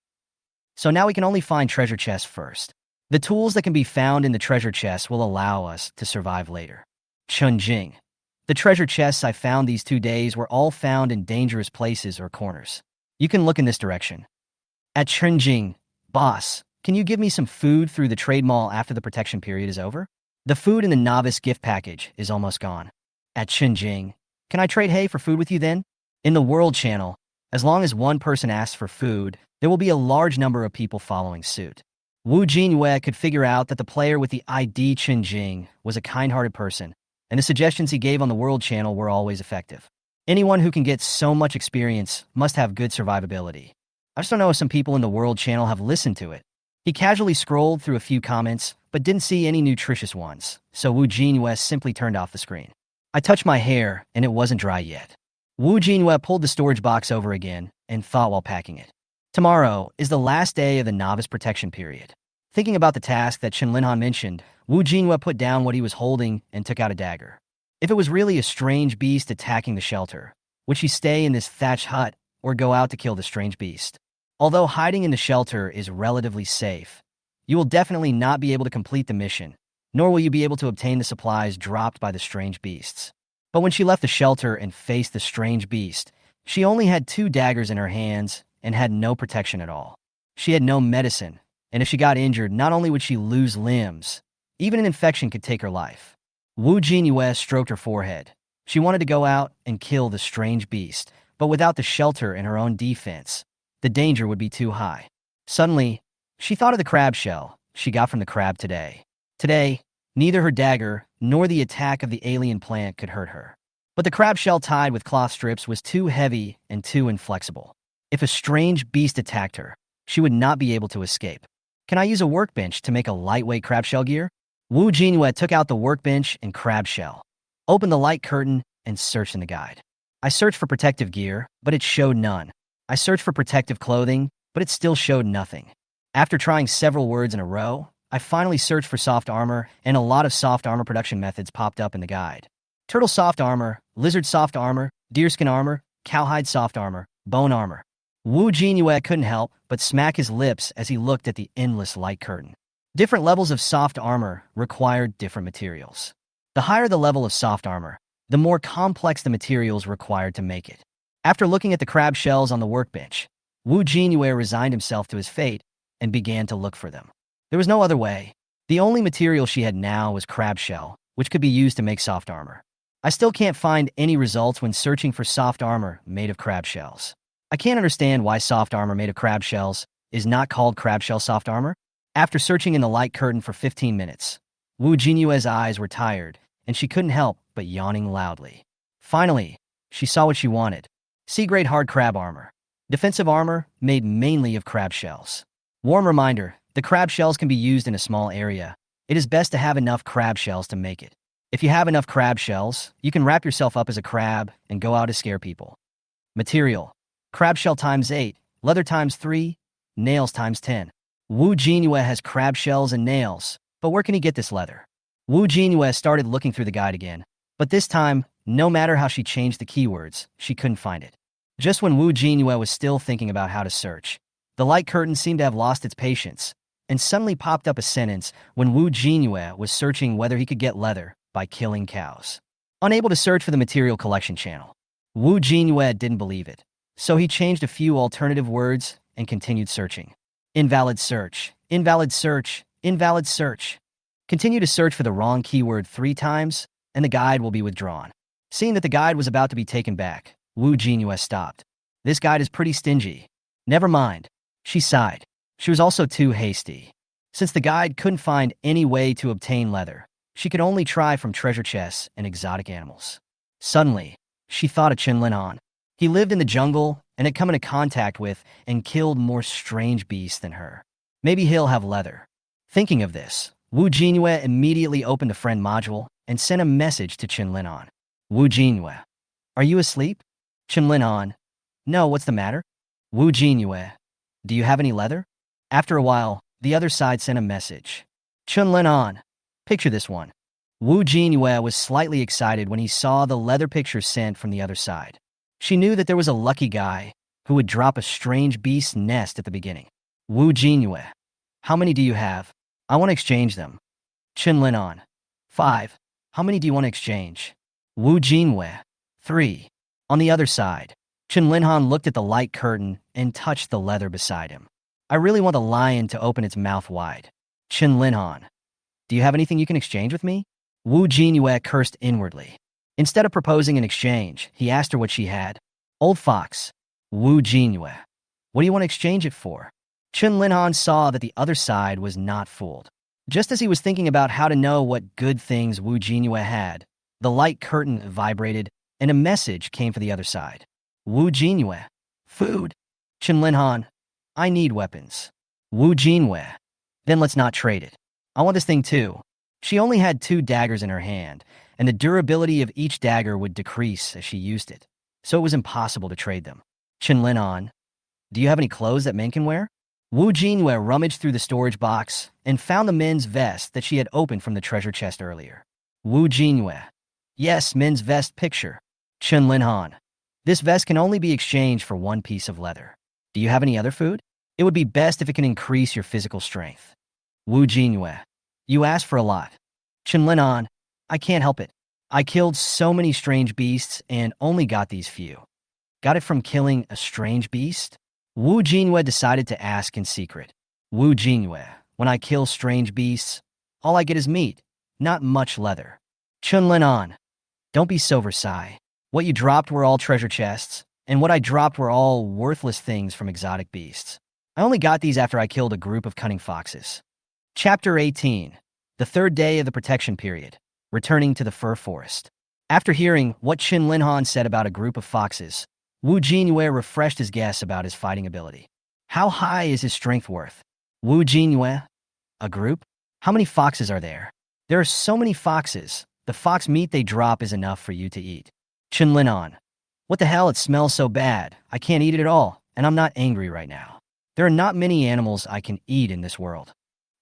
So now we can only find treasure chests first. The tools that can be found in the treasure chests will allow us to survive later. Chunjing. The treasure chests I found these 2 days were all found in dangerous places or corners. You can look in this direction. At Chunjing, boss, can you give me some food through the trade mall after the protection period is over? The food in the novice gift package is almost gone. At Chunjing, can I trade hay for food with you then? In the World Channel, as long as one person asks for food, there will be a large number of people following suit. Wu Jinyue could figure out that the player with the ID Chunjing was a kind-hearted person, and the suggestions he gave on the World Channel were always effective. Anyone who can get so much experience must have good survivability. I just don't know if some people in the World Channel have listened to it. He casually scrolled through a few comments, but didn't see any nutritious ones, so Wu Jinyue simply turned off the screen. I touched my hair, and it wasn't dry yet. Wu Jinyue pulled the storage box over again and thought while packing it. Tomorrow is the last day of the novice protection period. Thinking about the task that Chen Linhan mentioned, Wu Jinyue put down what he was holding and took out a dagger. If it was really a strange beast attacking the shelter, would she stay in this thatched hut or go out to kill the strange beast? Although hiding in the shelter is relatively safe, you will definitely not be able to complete the mission, nor will you be able to obtain the supplies dropped by the strange beasts. But when she left the shelter and faced the strange beast, she only had 2 daggers in her hands and had no protection at all. She had no medicine, and if she got injured, not only would she lose limbs, even an infection could take her life. Wu Jinyue stroked her forehead. She wanted to go out and kill the strange beast, but without the shelter and her own defense, the danger would be too high. Suddenly, she thought of the crab shell she got from the crab today. Today, neither her dagger nor the attack of the alien plant could hurt her. But the crab shell tied with cloth strips was too heavy and too inflexible. If a strange beast attacked her, she would not be able to escape. Can I use a workbench to make a lightweight crab shell gear? Wu Jinyue took out the workbench and crab shell, opened the light curtain, and searched in the guide. I searched for protective gear, but it showed none. I searched for protective clothing, but it still showed nothing. After trying several words in a row, I finally searched for soft armor, and a lot of soft armor production methods popped up in the guide. Turtle soft armor, lizard soft armor, deerskin armor, cowhide soft armor, bone armor. Wu Jinyue couldn't help but smack his lips as he looked at the endless light curtain. Different levels of soft armor required different materials. The higher the level of soft armor, the more complex the materials required to make it. After looking at the crab shells on the workbench, Wu Jinyue resigned himself to his fate and began to look for them. There was no other way. The only material she had now was crab shell, which could be used to make soft armor. I still can't find any results when searching for soft armor made of crab shells. I can't understand why soft armor made of crab shells is not called crab shell soft armor. After searching in the light curtain for 15 minutes, Wu Jinyue's eyes were tired, and she couldn't help but yawning loudly. Finally, she saw what she wanted. C-grade hard crab armor. Defensive armor made mainly of crab shells. Warm reminder, the crab shells can be used in a small area. It is best to have enough crab shells to make it. If you have enough crab shells, you can wrap yourself up as a crab and go out to scare people. Material: crab shell times 8, leather times 3, nails times 10. Wu Jinyue has crab shells and nails, but where can he get this leather? Wu Jinyue started looking through the guide again, but this time, no matter how she changed the keywords, she couldn't find it. Just when Wu Jinyue was still thinking about how to search, the light curtain seemed to have lost its patience, and suddenly popped up a sentence when Wu Jinyue was searching whether he could get leather by killing cows. Unable to search for the material collection channel, Wu Jinyue didn't believe it, so he changed a few alternative words and continued searching. Invalid search, invalid search, invalid search. Continue to search for the wrong keyword 3 times, and the guide will be withdrawn. Seeing that the guide was about to be taken back, Wu Jinyue stopped. This guide is pretty stingy. Never mind. She sighed. She was also too hasty. Since the guide couldn't find any way to obtain leather, she could only try from treasure chests and exotic animals. Suddenly, she thought of Chen Linhan. He lived in the jungle and had come into contact with and killed more strange beasts than her. Maybe he'll have leather. Thinking of this, Wu Jinyue immediately opened the friend module and sent a message to Chen Linhan. Wu Jinyue, are you asleep? Chen Linhan, no, what's the matter? Wu Jinyue, do you have any leather? After a while, the other side sent a message. Chen Linhan, picture this one. Wu Jinyue was slightly excited when he saw the leather picture sent from the other side. She knew that there was a lucky guy who would drop a strange beast's nest at the beginning. Wu Jinyue, how many do you have? I want to exchange them. Chen Linhan, 5. How many do you want to exchange? Wu Jinyue. 3. On the other side, Chen Linhan looked at the light curtain and touched the leather beside him. I really want the lion to open its mouth wide. Chen Linhan. Do you have anything you can exchange with me? Wu Jinyue cursed inwardly. Instead of proposing an exchange, he asked her what she had. Old fox. Wu Jinyue. What do you want to exchange it for? Chen Linhan saw that the other side was not fooled. Just as he was thinking about how to know what good things Wu Jinyue had, the light curtain vibrated, and a message came for the other side. Wu Jinyue. Food. Chen Linhan. I need weapons. Wu Jinyue. Then let's not trade it. I want this thing too. She only had 2 daggers in her hand, and the durability of each dagger would decrease as she used it, so it was impossible to trade them. Chen Linhan. Do you have any clothes that men can wear? Wu Jinyue rummaged through the storage box and found the men's vest that she had opened from the treasure chest earlier. Wu Jinyue. Yes, men's vest picture. Chen Linhan. This vest can only be exchanged for 1 piece of leather. Do you have any other food? It would be best if it can increase your physical strength. Wu Jinyue. You asked for a lot. Chen Linhan. I can't help it. I killed so many strange beasts and only got these few. Got it from killing a strange beast? Wu Jinyue decided to ask in secret. Wu Jinyue. When I kill strange beasts, all I get is meat, not much leather. Chen Linhan. Don't be so Versailles. What you dropped were all treasure chests, and what I dropped were all worthless things from exotic beasts. I only got these after I killed a group of cunning foxes. Chapter 18. The 3rd day of the protection period. Returning to the fir forest. After hearing what Chen Linhan said about a group of foxes, Wu Jinyue refreshed his guess about his fighting ability. How high is his strength worth? Wu Jinyue. A group? How many foxes are there? There are so many foxes. The fox meat they drop is enough for you to eat. Chen Linhan. What the hell, it smells so bad. I can't eat it at all, and I'm not angry right now. There are not many animals I can eat in this world.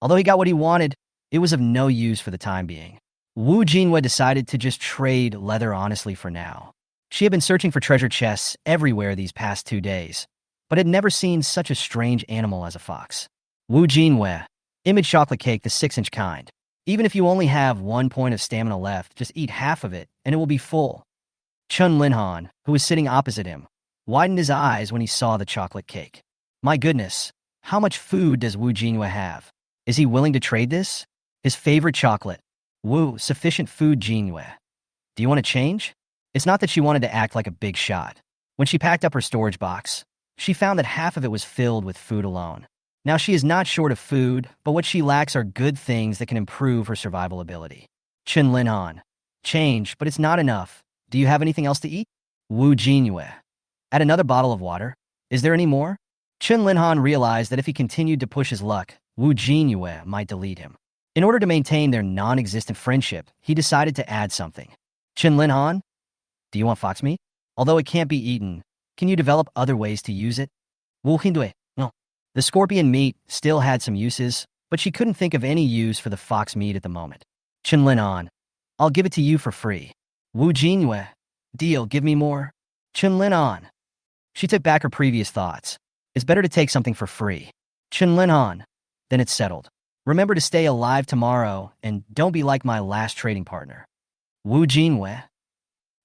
Although he got what he wanted, it was of no use for the time being. Wu Jinyue decided to just trade leather honestly for now. She had been searching for treasure chests everywhere these past 2 days, but had never seen such a strange animal as a fox. Wu Jinyue. Image chocolate cake, the 6-inch kind. Even if you only have 1 point of stamina left, just eat half of it, and it will be full. Chen Linhan, who was sitting opposite him, widened his eyes when he saw the chocolate cake. My goodness, how much food does Wu Jinyue have? Is he willing to trade this? His favorite chocolate. Wu, sufficient food, Jinyue. Do you want to change? It's not that she wanted to act like a big shot. When she packed up her storage box, she found that half of it was filled with food alone. Now she is not short of food, but what she lacks are good things that can improve her survival ability. Chen Linhan. Change, but it's not enough. Do you have anything else to eat? Wu Jinyue. Add another bottle of water. Is there any more? Chen Linhan realized that if he continued to push his luck, Wu Jinyue might delete him. In order to maintain their non-existent friendship, he decided to add something. Chen Linhan? Do you want fox meat? Although it can't be eaten, can you develop other ways to use it? Wu Hindui. No. The scorpion meat still had some uses, but she couldn't think of any use for the fox meat at the moment. Chen Linhan. I'll give it to you for free. Wu Jinyue. Deal, give me more. Chen Linhan. She took back her previous thoughts. It's better to take something for free. Chen Linhan. Then it's settled. Remember to stay alive tomorrow, and don't be like my last trading partner. Wu Jinyue.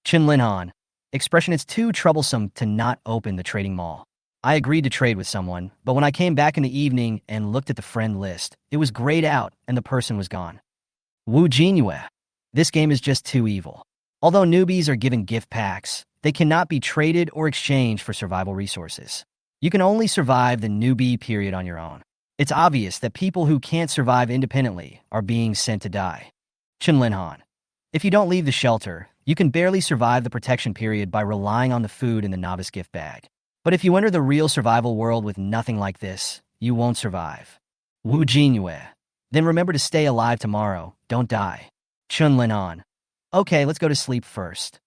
Chen Linhan. Expression, it's too troublesome to not open the trading mall. I agreed to trade with someone, but when I came back in the evening and looked at the friend list, it was grayed out and the person was gone. Wu Jinyue. This game is just too evil. Although newbies are given gift packs, they cannot be traded or exchanged for survival resources. You can only survive the newbie period on your own. It's obvious that people who can't survive independently are being sent to die. Chen Linhan. If you don't leave the shelter, you can barely survive the protection period by relying on the food in the novice gift bag. But if you enter the real survival world with nothing like this, you won't survive. Wu Jinyue. Then remember to stay alive tomorrow, don't die. Chen Linhan. Okay, let's go to sleep first.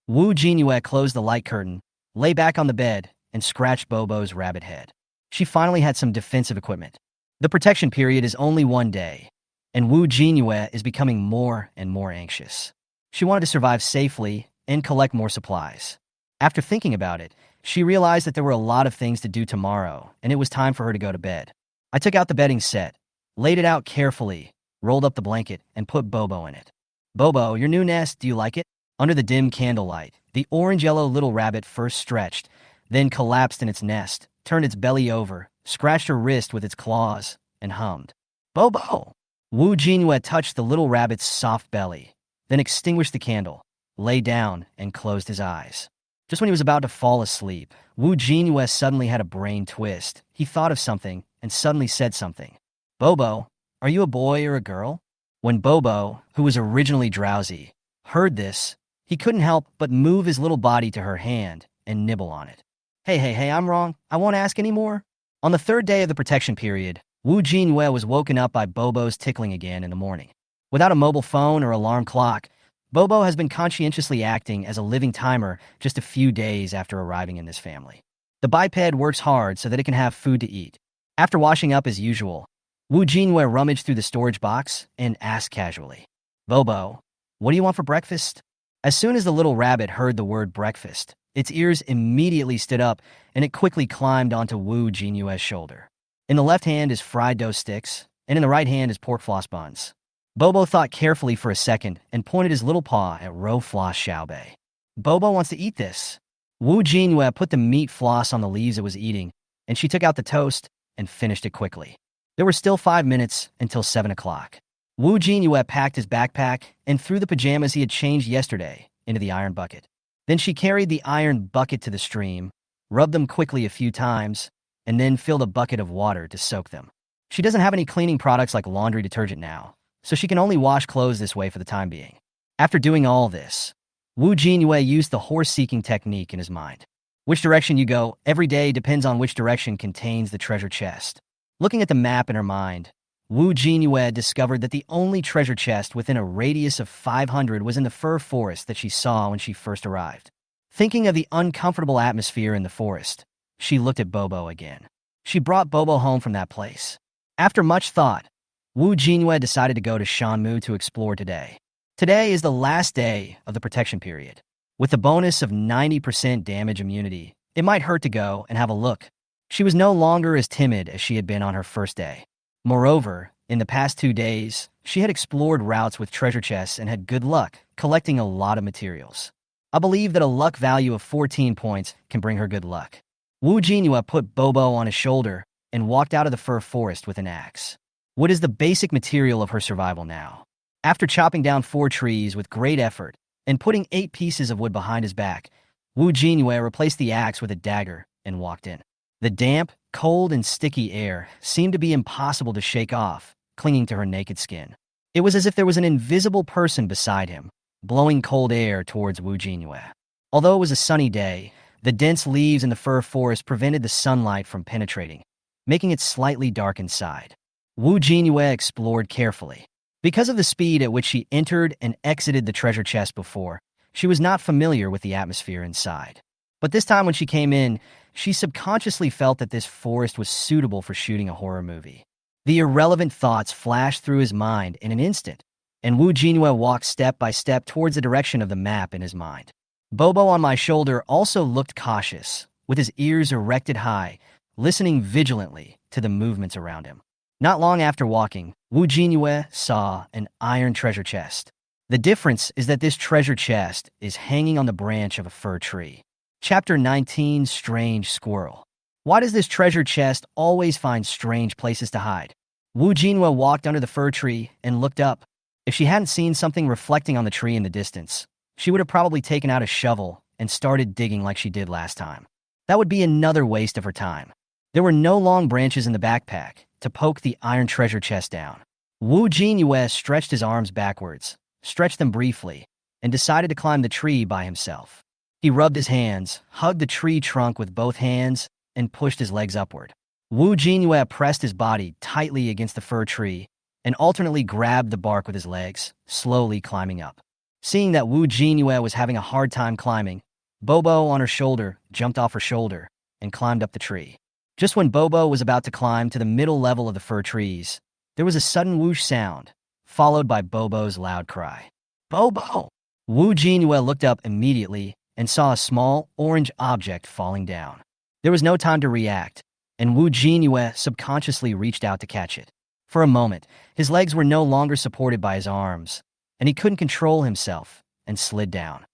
Wu Jinyue closed the light curtain, lay back on the bed, and scratched Bobo's rabbit head. She finally had some defensive equipment. The protection period is only 1 day, and Wu Jinyue is becoming more and more anxious. She wanted to survive safely and collect more supplies. After thinking about it, she realized that there were a lot of things to do tomorrow, and it was time for her to go to bed. I took out the bedding set, laid it out carefully, rolled up the blanket, and put Bobo in it. Bobo, your new nest, do you like it? Under the dim candlelight, the orange-yellow little rabbit first stretched, then collapsed in its nest, turned its belly over, scratched her wrist with its claws, and hummed. Bobo! Wu Jinyue touched the little rabbit's soft belly, then extinguished the candle, lay down, and closed his eyes. Just when he was about to fall asleep, Wu Jinyue suddenly had a brain twist. He thought of something and suddenly said something. Bobo, are you a boy or a girl? When Bobo, who was originally drowsy, heard this, he couldn't help but move his little body to her hand and nibble on it. Hey, I'm wrong. I won't ask any more. On the third day of the protection period, Wu Jinyue was woken up by Bobo's tickling again in the morning. Without a mobile phone or alarm clock, Bobo has been conscientiously acting as a living timer just a few days after arriving in this family. The biped works hard so that it can have food to eat. After washing up as usual, Wu Jinyue rummaged through the storage box and asked casually, Bobo, what do you want for breakfast? As soon as the little rabbit heard the word breakfast, its ears immediately stood up and it quickly climbed onto Wu Jinyue's shoulder. In the left hand is fried dough sticks, and in the right hand is pork floss buns. Bobo thought carefully for a second and pointed his little paw at roe floss xiaobei. Bobo wants to eat this. Wu Jinyue put the meat floss on the leaves it was eating, and she took out the toast and finished it quickly. There were still 5 minutes until 7 o'clock. Wu Jinyue packed his backpack and threw the pajamas he had changed yesterday into the iron bucket. Then she carried the iron bucket to the stream, rubbed them quickly a few times, and then filled a bucket of water to soak them. She doesn't have any cleaning products like laundry detergent now, so she can only wash clothes this way for the time being. After doing all this, Wu Jinyue used the horse-seeking technique in his mind. Which direction you go every day depends on which direction contains the treasure chest. Looking at the map in her mind, Wu Jinyue discovered that the only treasure chest within a radius of 500 was in the fir forest that she saw when she first arrived. Thinking of the uncomfortable atmosphere in the forest, she looked at Bobo again. She brought Bobo home from that place. After much thought, Wu Jinyue decided to go to Shanmu to explore today. Today is the last day of the protection period. With the bonus of 90% damage immunity, it might hurt to go and have a look. She was no longer as timid as she had been on her first day. Moreover, in the past 2 days, she had explored routes with treasure chests and had good luck collecting a lot of materials. I believe that a luck value of 14 points can bring her good luck. Wu Jinyue put Bobo on his shoulder and walked out of the fir forest with an axe. Wood is the basic material of her survival now. After chopping down 4 trees with great effort and putting 8 pieces of wood behind his back, Wu Jinyue replaced the axe with a dagger and walked in. The damp, cold, and sticky air seemed to be impossible to shake off, clinging to her naked skin. It was as if there was an invisible person beside him, blowing cold air towards Wu Jinyue. Although it was a sunny day, the dense leaves in the fir forest prevented the sunlight from penetrating, making it slightly dark inside. Wu Jinyue explored carefully. Because of the speed at which she entered and exited the treasure chest before, she was not familiar with the atmosphere inside. But this time when she came in, she subconsciously felt that this forest was suitable for shooting a horror movie. The irrelevant thoughts flashed through his mind in an instant, and Wu Jinyue walked step by step towards the direction of the map in his mind. Bobo on my shoulder also looked cautious, with his ears erected high, listening vigilantly to the movements around him. Not long after walking, Wu Jinyue saw an iron treasure chest. The difference is that this treasure chest is hanging on the branch of a fir tree. Chapter 19, Strange Squirrel. Why does this treasure chest always find strange places to hide? Wu Jinyue walked under the fir tree and looked up. If she hadn't seen something reflecting on the tree in the distance, she would have probably taken out a shovel and started digging like she did last time. That would be another waste of her time. There were no long branches in the backpack to poke the iron treasure chest down. Wu Jinyue stretched his arms backwards, stretched them briefly, and decided to climb the tree by himself. He rubbed his hands, hugged the tree trunk with both hands, and pushed his legs upward. Wu Jinyue pressed his body tightly against the fir tree and alternately grabbed the bark with his legs, slowly climbing up. Seeing that Wu Jinyue was having a hard time climbing, Bobo on her shoulder jumped off her shoulder and climbed up the tree. Just when Bobo was about to climb to the middle level of the fir trees, there was a sudden whoosh sound, followed by Bobo's loud cry. Bobo! Wu Jinyue looked up immediately and saw a small, orange object falling down. There was no time to react, and Wu Jinyue subconsciously reached out to catch it. For a moment, his legs were no longer supported by his arms, and he couldn't control himself and slid down.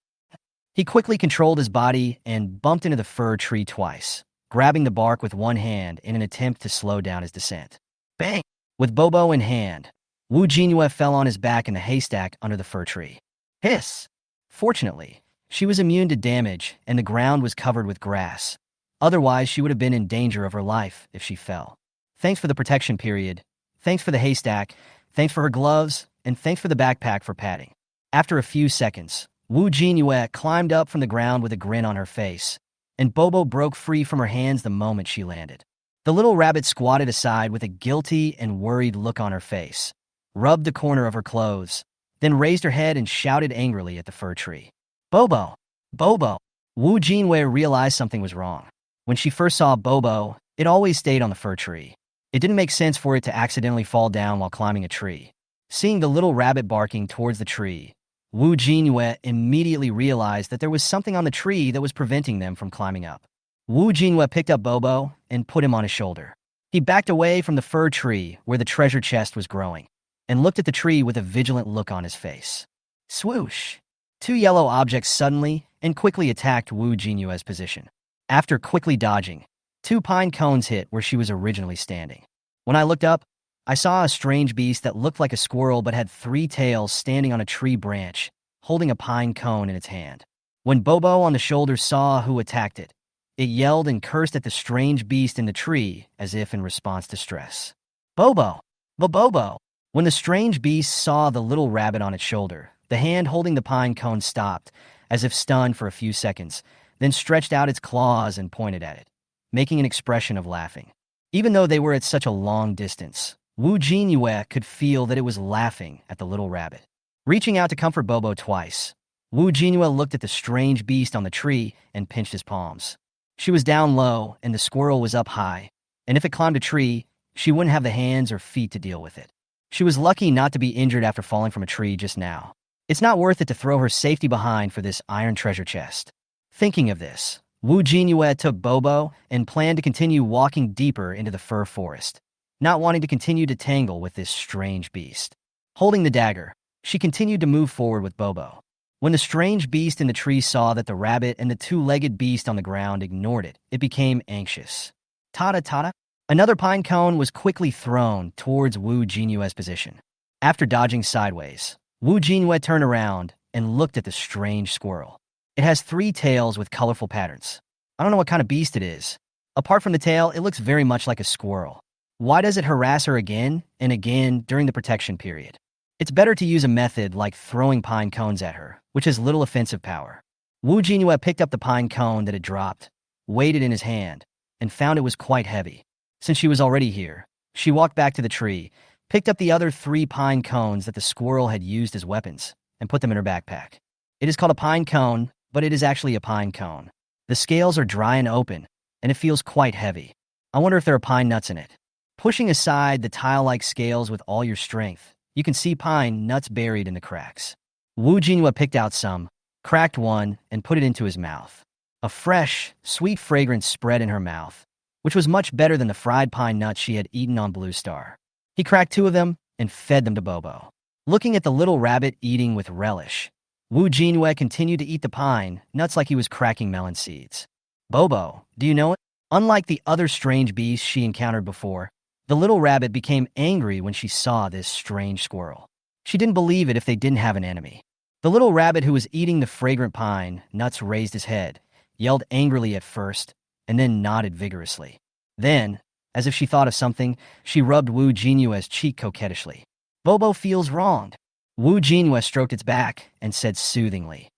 He quickly controlled his body and bumped into the fir tree twice, grabbing the bark with one hand in an attempt to slow down his descent. Bang! With Bobo in hand, Jinyue fell on his back in the haystack under the fir tree. Hiss! Fortunately, she was immune to damage and the ground was covered with grass. Otherwise, she would have been in danger of her life if she fell. Thanks for the protection period. Thanks for the haystack. Thanks for her gloves. And thanks for the backpack for padding. After a few seconds, Jinyue climbed up from the ground with a grin on her face, and Bobo broke free from her hands the moment she landed. The little rabbit squatted aside with a guilty and worried look on her face, rubbed the corner of her clothes, then raised her head and shouted angrily at the fir tree. Bobo! Bobo! Jinyue realized something was wrong. When she first saw Bobo, it always stayed on the fir tree. It didn't make sense for it to accidentally fall down while climbing a tree. Seeing the little rabbit barking towards the tree, Jinyue immediately realized that there was something on the tree that was preventing them from climbing up. Jinyue picked up Bobo and put him on his shoulder. He backed away from the fir tree where the treasure chest was growing and looked at the tree with a vigilant look on his face. Swoosh! Two yellow objects suddenly and quickly attacked Jinyue's position. After quickly dodging, two pine cones hit where she was originally standing. When I looked up, I saw a strange beast that looked like a squirrel but had three tails standing on a tree branch, holding a pine cone in its hand. When Bobo on the shoulder saw who attacked it, it yelled and cursed at the strange beast in the tree as if in response to stress. Bobo! Bobo! When the strange beast saw the little rabbit on its shoulder, the hand holding the pine cone stopped, as if stunned for a few seconds, then stretched out its claws and pointed at it, making an expression of laughing. Even though they were at such a long distance, Jinyue could feel that it was laughing at the little rabbit. Reaching out to comfort Bobo twice, Jinyue looked at the strange beast on the tree and pinched his palms. She was down low and the squirrel was up high, and if it climbed a tree, she wouldn't have the hands or feet to deal with it. She was lucky not to be injured after falling from a tree just now. It's not worth it to throw her safety behind for this iron treasure chest. Thinking of this, Jinyue took Bobo and planned to continue walking deeper into the fir forest, not wanting to continue to tangle with this strange beast. Holding the dagger, she continued to move forward with Bobo. When the strange beast in the tree saw that the rabbit and the two-legged beast on the ground ignored it, it became anxious. Tada! Another pine cone was quickly thrown towards Jinyue's position. After dodging sideways, Jinyue turned around and looked at the strange squirrel. It has three tails with colorful patterns. I don't know what kind of beast it is. Apart from the tail, it looks very much like a squirrel. Why does it harass her again and again during the protection period? It's better to use a method like throwing pine cones at her, which has little offensive power. Jinyue picked up the pine cone that had dropped, weighed it in his hand, and found it was quite heavy. Since she was already here, she walked back to the tree, picked up the other three pine cones that the squirrel had used as weapons, and put them in her backpack. It is called a pine cone, but it is actually a pine cone. The scales are dry and open, and it feels quite heavy. I wonder if there are pine nuts in it. Pushing aside the tile-like scales with all your strength, you can see pine nuts buried in the cracks. Jinyue picked out some, cracked one, and put it into his mouth. A fresh, sweet fragrance spread in her mouth, which was much better than the fried pine nuts she had eaten on Blue Star. He cracked two of them and fed them to Bobo. Looking at the little rabbit eating with relish, Jinyue continued to eat the pine nuts like he was cracking melon seeds. Bobo, do you know it? Unlike the other strange beasts she encountered before, the little rabbit became angry when she saw this strange squirrel. She didn't believe it if they didn't have an enemy. The little rabbit who was eating the fragrant pine nuts raised his head, yelled angrily at first, and then nodded vigorously. Then, as if she thought of something, she rubbed Jinyue's cheek coquettishly. Bobo feels wronged. Jinyue stroked its back and said soothingly,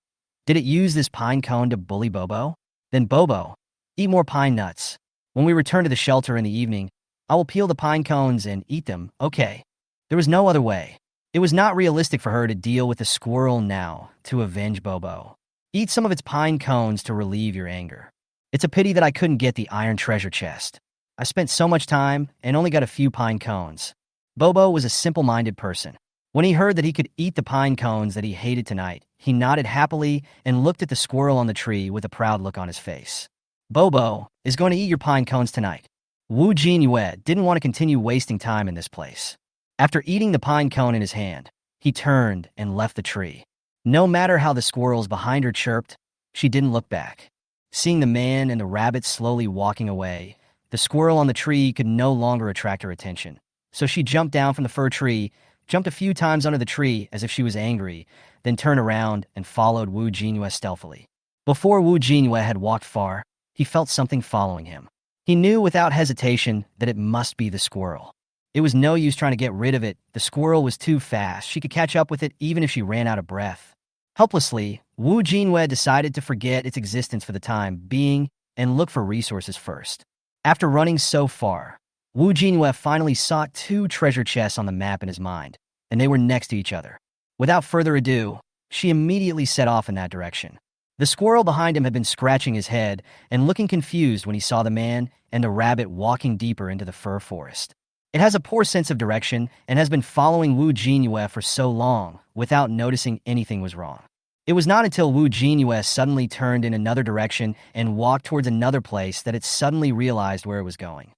"Did it use this pine cone to bully Bobo? Then Bobo, eat more pine nuts. When we return to the shelter in the evening, I will peel the pine cones and eat them, okay?" There was no other way. It was not realistic for her to deal with the squirrel now to avenge Bobo. Eat some of its pine cones to relieve your anger. It's a pity that I couldn't get the iron treasure chest. I spent so much time and only got a few pine cones. Bobo was a simple-minded person. When he heard that he could eat the pine cones that he hated tonight, he nodded happily and looked at the squirrel on the tree with a proud look on his face. Bobo is going to eat your pine cones tonight. Jinyue didn't want to continue wasting time in this place. After eating the pine cone in his hand, He turned and left the tree. No matter how the squirrels behind her chirped, she didn't look back. Seeing the man and the rabbit slowly walking away, the squirrel on the tree could no longer attract her attention. So she jumped down from the fir tree, jumped a few times under the tree as if she was angry, then turned around and followed Wu Jinyue stealthily. Before Wu Jinyue had walked far, he felt something following him. He knew without hesitation that it must be the squirrel. It was no use trying to get rid of it. The squirrel was too fast. She could catch up with it even if she ran out of breath. Helplessly, Wu Jinyue decided to forget its existence for the time being and look for resources first. After running so far, Wu Jinyue finally saw 2 treasure chests on the map in his mind, and they were next to each other. Without further ado, she immediately set off in that direction. The squirrel behind him had been scratching his head and looking confused when he saw the man and the rabbit walking deeper into the fir forest. It has a poor sense of direction and has been following Wu Jinyue for so long without noticing anything was wrong. It was not until Wu Jinyue suddenly turned in another direction and walked towards another place that it suddenly realized where it was going.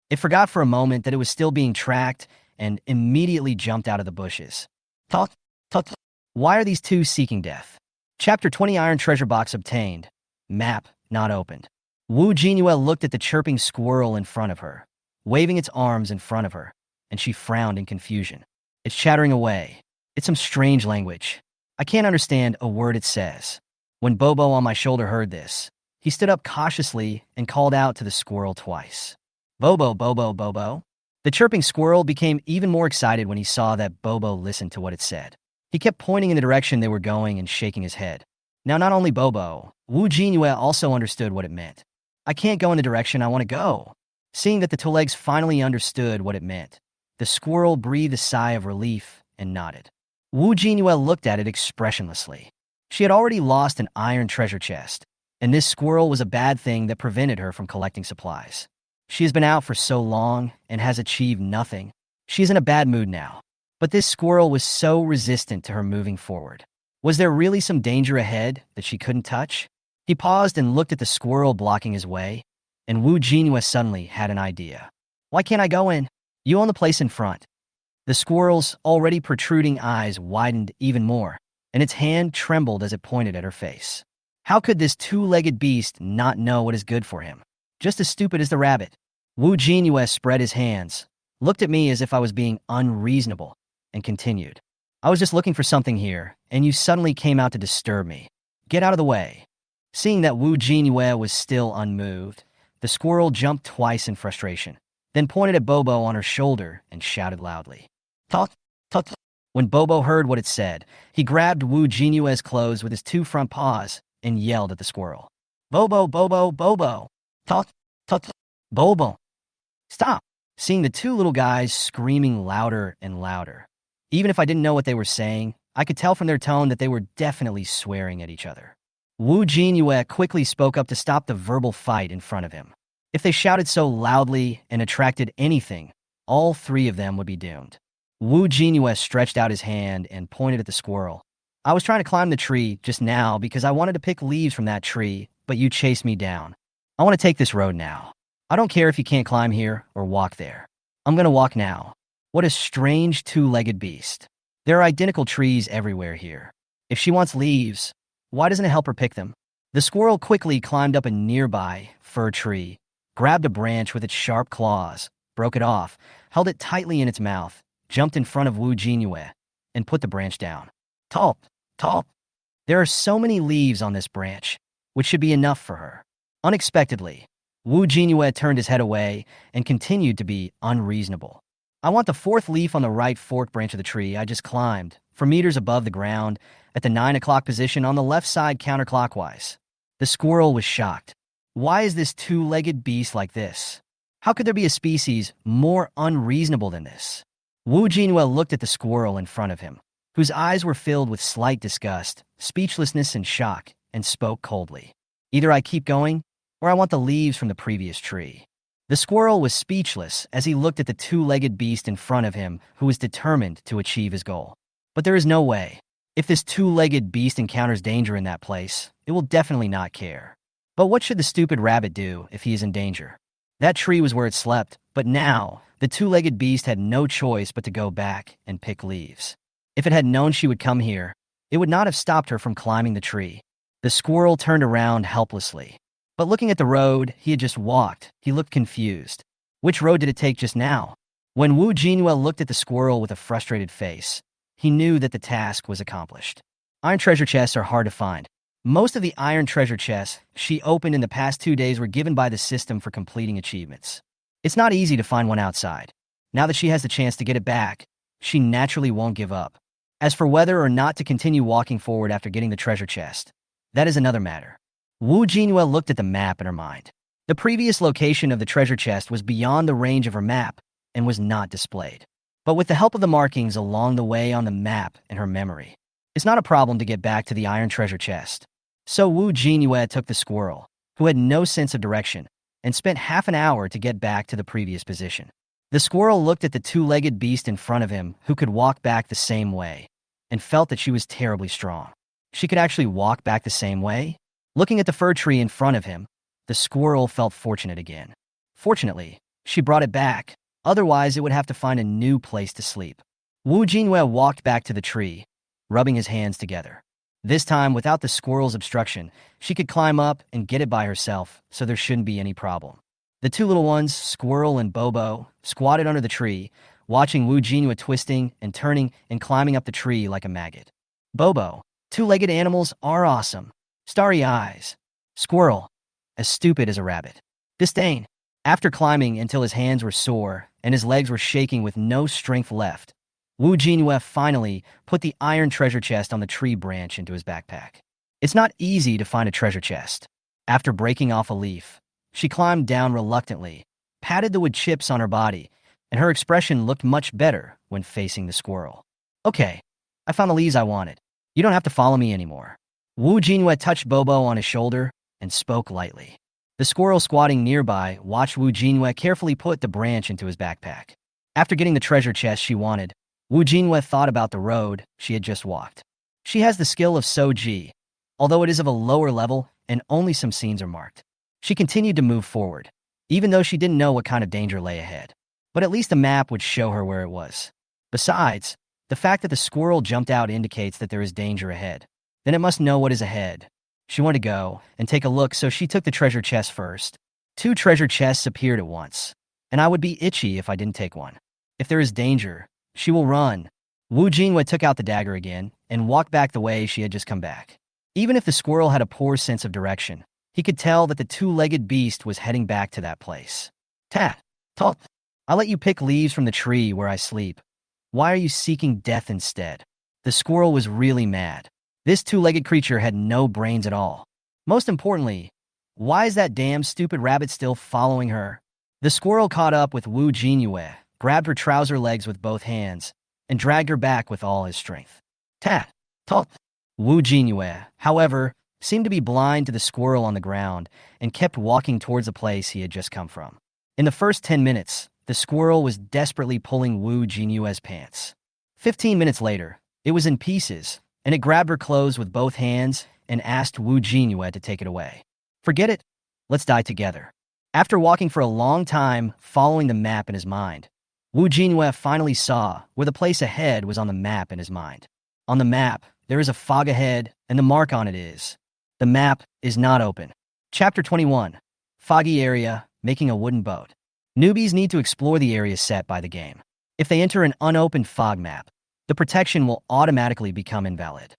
It forgot for a moment that it was still being tracked and immediately jumped out of the bushes. Tut, tut, tut. Why are these 2 seeking death? Chapter 20 Iron Treasure Box obtained. Map not opened. Wu Jinyue looked at the chirping squirrel in front of her, waving its arms in front of her, and she frowned in confusion. It's chattering away. It's some strange language. I can't understand a word it says. When Bobo on my shoulder heard this, he stood up cautiously and called out to the squirrel twice. Bobo, Bobo, Bobo. The chirping squirrel became even more excited when he saw that Bobo listened to what it said. He kept pointing in the direction they were going and shaking his head. Now, not only Bobo, Wu Jinyue also understood what it meant. I can't go in the direction I want to go. Seeing that the 2 legs finally understood what it meant, the squirrel breathed a sigh of relief and nodded. Wu Jinyue looked at it expressionlessly. She had already lost an iron treasure chest, and this squirrel was a bad thing that prevented her from collecting supplies. She has been out for so long and has achieved nothing. She is in a bad mood now. But this squirrel was so resistant to her moving forward. Was there really some danger ahead that she couldn't touch? He paused and looked at the squirrel blocking his way, and Wu Jinyue suddenly had an idea. Why can't I go in? You own the place in front. The squirrel's already protruding eyes widened even more, and its hand trembled as it pointed at her face. How could this 2-legged beast not know what is good for him? Just as stupid as the rabbit. Wu Jinyue spread his hands, looked at me as if I was being unreasonable, and continued. I was just looking for something here, and you suddenly came out to disturb me. Get out of the way. Seeing that Wu Jinyue was still unmoved, the squirrel jumped twice in frustration, then pointed at Bobo on her shoulder and shouted loudly. Tut, tut, tut. When Bobo heard what it said, he grabbed Wu Jinyue's clothes with his 2 front paws and yelled at the squirrel. Bobo, Bobo, Bobo. Tut, tut, tut. Bobo. Stop. Seeing the 2 little guys screaming louder and louder. Even if I didn't know what they were saying, I could tell from their tone that they were definitely swearing at each other. Wu Jinyue quickly spoke up to stop the verbal fight in front of him. If they shouted so loudly and attracted anything, all 3 of them would be doomed. Wu Jinyue stretched out his hand and pointed at the squirrel. I was trying to climb the tree just now because I wanted to pick leaves from that tree, but you chased me down. I want to take this road now. I don't care if you can't climb here or walk there. I'm going to walk now. What a strange 2-legged beast. There are identical trees everywhere here. If she wants leaves, why doesn't it help her pick them? The squirrel quickly climbed up a nearby fir tree, grabbed a branch with its sharp claws, broke it off, held it tightly in its mouth, jumped in front of Wu Jinyue, and put the branch down. Tulp, tulp. There are so many leaves on this branch, which should be enough for her. Unexpectedly, Wu Jinyue turned his head away and continued to be unreasonable. I want the 4th leaf on the right forked branch of the tree I just climbed, for meters above the ground, at the 9 o'clock position on the left side counterclockwise. The squirrel was shocked. Why is this 2-legged beast like this? How could there be a species more unreasonable than this? Wu Jinyue looked at the squirrel in front of him, whose eyes were filled with slight disgust, speechlessness, and shock, and spoke coldly. Either I keep going, or I want the leaves from the previous tree. The squirrel was speechless as he looked at the 2-legged beast in front of him who was determined to achieve his goal. But there is no way. If this 2-legged beast encounters danger in that place, it will definitely not care. But what should the stupid rabbit do if he is in danger? That tree was where it slept, but now the 2-legged beast had no choice but to go back and pick leaves. If it had known she would come here, it would not have stopped her from climbing the tree. The squirrel turned around helplessly. But looking at the road he had just walked, he looked confused. Which road did it take just now? When Wu Jinyue looked at the squirrel with a frustrated face, he knew that the task was accomplished. Iron treasure chests are hard to find. Most of the iron treasure chests she opened in the past 2 days were given by the system for completing achievements. It's not easy to find one outside. Now that she has the chance to get it back, she naturally won't give up. As for whether or not to continue walking forward after getting the treasure chest, that is another matter. Wu Jinyue looked at the map in her mind. The previous location of the treasure chest was beyond the range of her map and was not displayed. But with the help of the markings along the way on the map in her memory, it's not a problem to get back to the iron treasure chest. So Wu Jinyue took the squirrel, who had no sense of direction, and spent half an hour to get back to the previous position. The squirrel looked at the two-legged beast in front of him who could walk back the same way, and felt that she was terribly strong. She could actually walk back the same way? Looking at the fir tree in front of him, the squirrel felt fortunate again. Fortunately, she brought it back, otherwise it would have to find a new place to sleep. Wu Jinyue walked back to the tree, rubbing his hands together. This time, without the squirrel's obstruction, she could climb up and get it by herself, so there shouldn't be any problem. The two little ones, Squirrel and Bobo, squatted under the tree, watching Wu Jinyue twisting and turning and climbing up the tree like a maggot. Bobo, two-legged animals are awesome. Starry eyes. Squirrel, as stupid as a rabbit. Disdain. After climbing until his hands were sore and his legs were shaking with no strength left, Wu Jinyue finally put the iron treasure chest on the tree branch into his backpack. It's not easy to find a treasure chest. After breaking off a leaf, she climbed down reluctantly, patted the wood chips on her body, and her expression looked much better when facing the squirrel. Okay, I found the leaves I wanted. You don't have to follow me anymore. Wu Jinyue touched Bobo on his shoulder and spoke lightly. The squirrel squatting nearby watched Wu Jinyue carefully put the branch into his backpack. After getting the treasure chest she wanted, Wu Jinyue thought about the road she had just walked. She has the skill of Soji, although it is of a lower level and only some scenes are marked. She continued to move forward, even though she didn't know what kind of danger lay ahead. But at least the map would show her where it was. Besides, the fact that the squirrel jumped out indicates that there is danger ahead. Then it must know what is ahead. She wanted to go and take a look, so she took the treasure chest first. 2 treasure chests appeared at once, and I would be itchy if I didn't take one. If there is danger, she will run. Wu Jinyue took out the dagger again and walked back the way she had just come back. Even if the squirrel had a poor sense of direction, he could tell that the two-legged beast was heading back to that place. Tat, tot, I let you pick leaves from the tree where I sleep. Why are you seeking death instead? The squirrel was really mad. This two-legged creature had no brains at all. Most importantly, why is that damn stupid rabbit still following her? The squirrel caught up with Wu Jinyue, grabbed her trouser legs with both hands, and dragged her back with all his strength. Tat, tot. Wu Jinyue, however, seemed to be blind to the squirrel on the ground and kept walking towards the place he had just come from. In the first 10 minutes, the squirrel was desperately pulling Wu Jinyue's pants. 15 minutes later, it was in pieces, and it grabbed her clothes with both hands and asked Wu Jinyue to take it away. Forget it. Let's die together. After walking for a long time, following the map in his mind, Wu Jinyue finally saw where the place ahead was on the map in his mind. On the map, there is a fog ahead, and the mark on it is. The map is not open. Chapter 21. Foggy Area, Making a Wooden Boat. Newbies need to explore the area set by the game. If they enter an unopened fog map, the protection will automatically become invalid.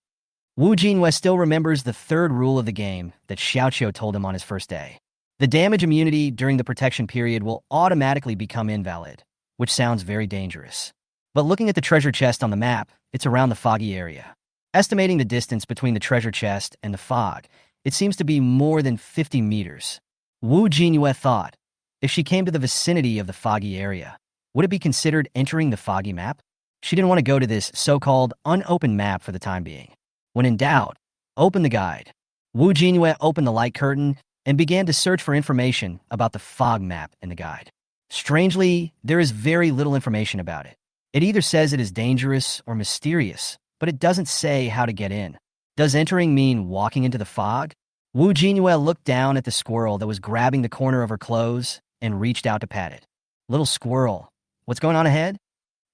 Wu Jinyue still remembers the 3rd rule of the game that Xiaoqiu told him on his first day. The damage immunity during the protection period will automatically become invalid, which sounds very dangerous. But looking at the treasure chest on the map, it's around the foggy area. Estimating the distance between the treasure chest and the fog, it seems to be more than 50 meters. Wu Jinyue thought, if she came to the vicinity of the foggy area, would it be considered entering the foggy map? She didn't want to go to this so-called unopened map for the time being. When in doubt, open the guide. Wu Jinyue opened the light curtain and began to search for information about the fog map in the guide. Strangely, there is very little information about it. It either says it is dangerous or mysterious, but it doesn't say how to get in. Does entering mean walking into the fog? Wu Jinyue looked down at the squirrel that was grabbing the corner of her clothes and reached out to pat it. Little squirrel, what's going on ahead?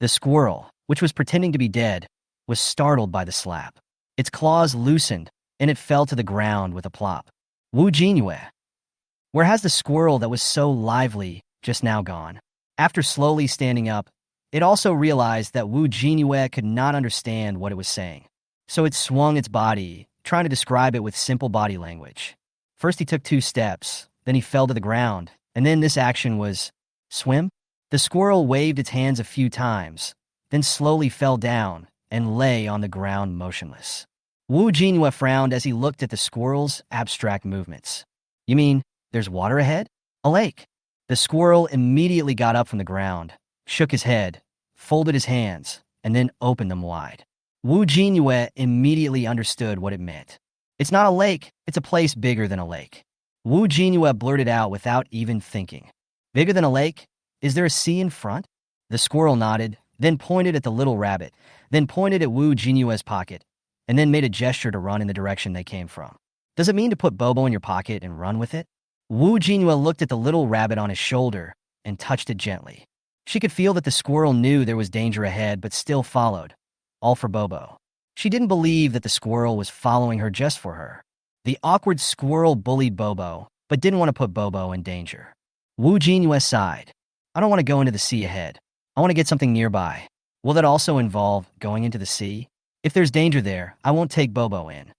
The squirrel, which was pretending to be dead, was startled by the slap. Its claws loosened, and it fell to the ground with a plop. Wu Jinyue. Where has the squirrel that was so lively just now gone? After slowly standing up, it also realized that Wu Jinyue could not understand what it was saying. So it swung its body, trying to describe it with simple body language. First he took 2 steps, then he fell to the ground, and then this action was swim? The squirrel waved its hands a few times, then slowly fell down and lay on the ground motionless. Wu Jinyue frowned as he looked at the squirrel's abstract movements. You mean there's water ahead? A lake. The squirrel immediately got up from the ground, shook his head, folded his hands, and then opened them wide. Wu Jinyue immediately understood what it meant. It's not a lake, it's a place bigger than a lake. Wu Jinyue blurted out without even thinking. Bigger than a lake? Is there a sea in front? The squirrel nodded, then pointed at the little rabbit, then pointed at Wu Jinyue's pocket, and then made a gesture to run in the direction they came from. Does it mean to put Bobo in your pocket and run with it? Wu Jinyue looked at the little rabbit on his shoulder and touched it gently. She could feel that the squirrel knew there was danger ahead but still followed, all for Bobo. She didn't believe that the squirrel was following her just for her. The awkward squirrel bullied Bobo, but didn't want to put Bobo in danger. Wu Jinyue sighed. I don't want to go into the sea ahead. I want to get something nearby. Will that also involve going into the sea? If there's danger there, I won't take Bobo in.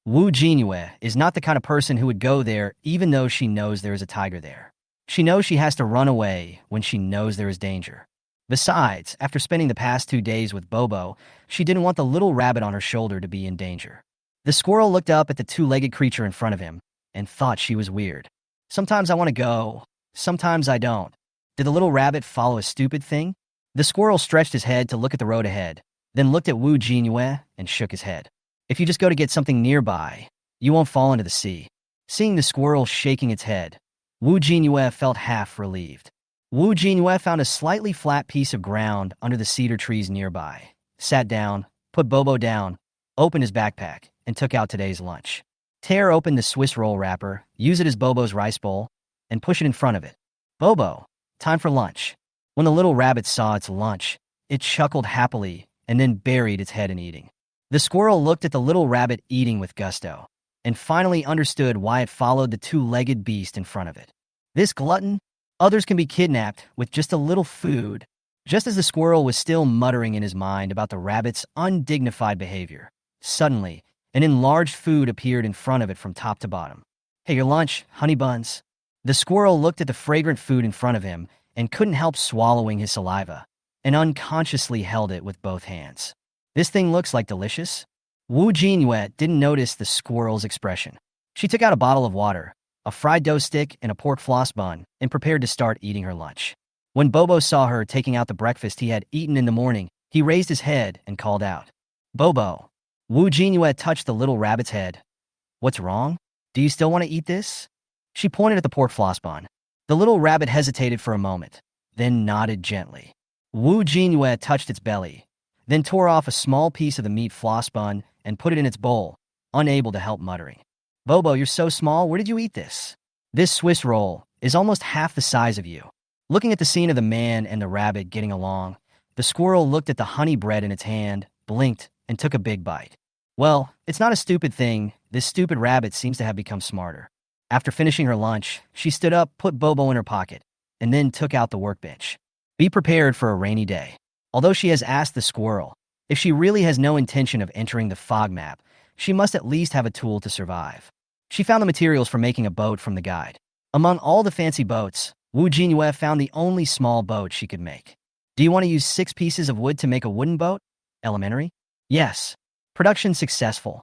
Wu Jinyue is not the kind of person who would go there even though she knows there is a tiger there. She knows she has to run away when she knows there is danger. Besides, after spending the past 2 days with Bobo, she didn't want the little rabbit on her shoulder to be in danger. The squirrel looked up at the 2-legged creature in front of him and thought she was weird. Sometimes I want to go, sometimes I don't. Did the little rabbit follow a stupid thing? The squirrel stretched his head to look at the road ahead, then looked at Wu Jinyue and shook his head. If you just go to get something nearby, you won't fall into the sea. Seeing the squirrel shaking its head, Wu Jinyue felt half relieved. Wu Jinyue found a slightly flat piece of ground under the cedar trees nearby, sat down, put Bobo down, opened his backpack, and took out today's lunch. Tear opened the Swiss roll wrapper, use it as Bobo's rice bowl, and push it in front of it. Bobo, time for lunch. When the little rabbit saw its lunch, it chuckled happily and then buried its head in eating. The squirrel looked at the little rabbit eating with gusto, and finally understood why it followed the 2-legged beast in front of it. This glutton? Others can be kidnapped with just a little food. Just as the squirrel was still muttering in his mind about the rabbit's undignified behavior, suddenly, an enlarged food appeared in front of it from top to bottom. Hey, your lunch, honey buns. The squirrel looked at the fragrant food in front of him and couldn't help swallowing his saliva, and unconsciously held it with both hands. This thing looks like delicious. Wu Jinyue didn't notice the squirrel's expression. She took out a bottle of water, a fried dough stick, and a pork floss bun, and prepared to start eating her lunch. When Bobo saw her taking out the breakfast he had eaten in the morning, he raised his head and called out, Bobo. Wu Jinyue touched the little rabbit's head. What's wrong? Do you still want to eat this? She pointed at the pork floss bun. The little rabbit hesitated for a moment, then nodded gently. Wu Jinyue touched its belly, then tore off a small piece of the meat floss bun and put it in its bowl, unable to help muttering. Bobo, you're so small, where did you eat this? This Swiss roll is almost half the size of you. Looking at the scene of the man and the rabbit getting along, the squirrel looked at the honey bread in its hand, blinked, and took a big bite. Well, it's not a stupid thing. This stupid rabbit seems to have become smarter. After finishing her lunch, she stood up, put Bobo in her pocket, and then took out the workbench. Be prepared for a rainy day. Although she has asked the squirrel, if she really has no intention of entering the fog map, she must at least have a tool to survive. She found the materials for making a boat from the guide. Among all the fancy boats, Wu Jinyue found the only small boat she could make. Do you want to use 6 pieces of wood to make a wooden boat? Elementary? Yes. Production successful.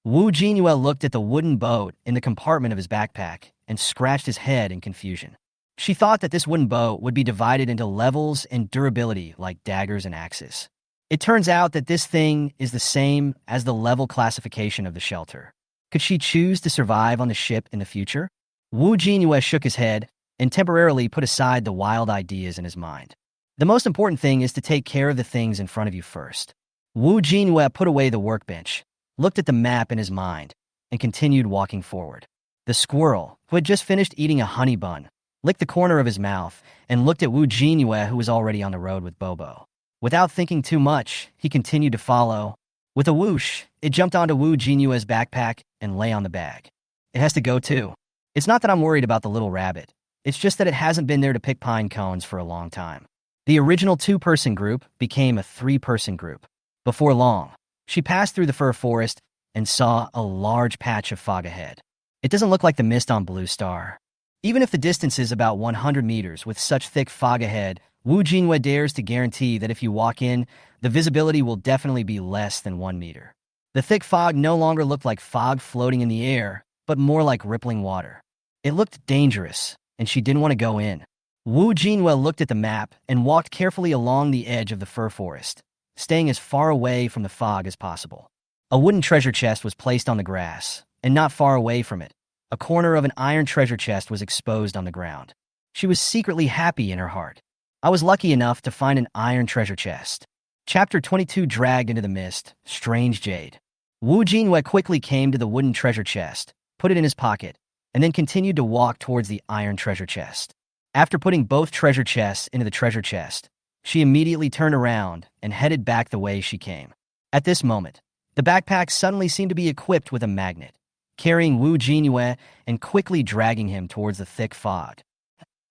Wu Jinyue looked at the wooden boat in the compartment of his backpack and scratched his head in confusion. She thought that this wooden boat would be divided into levels and durability like daggers and axes. It turns out that this thing is the same as the level classification of the shelter. Could she choose to survive on the ship in the future? Wu Jinyue shook his head and temporarily put aside the wild ideas in his mind. The most important thing is to take care of the things in front of you first. Wu Jinyue put away the workbench, looked at the map in his mind, and continued walking forward. The squirrel, who had just finished eating a honey bun, licked the corner of his mouth and looked at Wu Jinyue, who was already on the road with Bobo. Without thinking too much, he continued to follow, With a whoosh, it jumped onto Wu Jinyue's backpack and lay on the bag. It has to go too. It's not that I'm worried about the little rabbit. It's just that it hasn't been there to pick pine cones for a long time. The original two-person group became a three-person group. Before long, she passed through the fir forest and saw a large patch of fog ahead. It doesn't look like the mist on Blue Star. Even if the distance is about 100 meters with such thick fog ahead, Wu Jinyue dares to guarantee that if you walk in, the visibility will definitely be less than 1 meter. The thick fog no longer looked like fog floating in the air, but more like rippling water. It looked dangerous, and she didn't want to go in. Wu Jinyue looked at the map and walked carefully along the edge of the fir forest, staying as far away from the fog as possible. A wooden treasure chest was placed on the grass, and not far away from it, a corner of an iron treasure chest was exposed on the ground. She was secretly happy in her heart. I was lucky enough to find an iron treasure chest. Chapter 22 Dragged into the Mist, Strange Jade. Wu Jinyue quickly came to the wooden treasure chest, put it in his pocket, and then continued to walk towards the iron treasure chest. After putting both treasure chests into the treasure chest, she immediately turned around and headed back the way she came. At this moment, the backpack suddenly seemed to be equipped with a magnet, carrying Wu Jinyue and quickly dragging him towards the thick fog.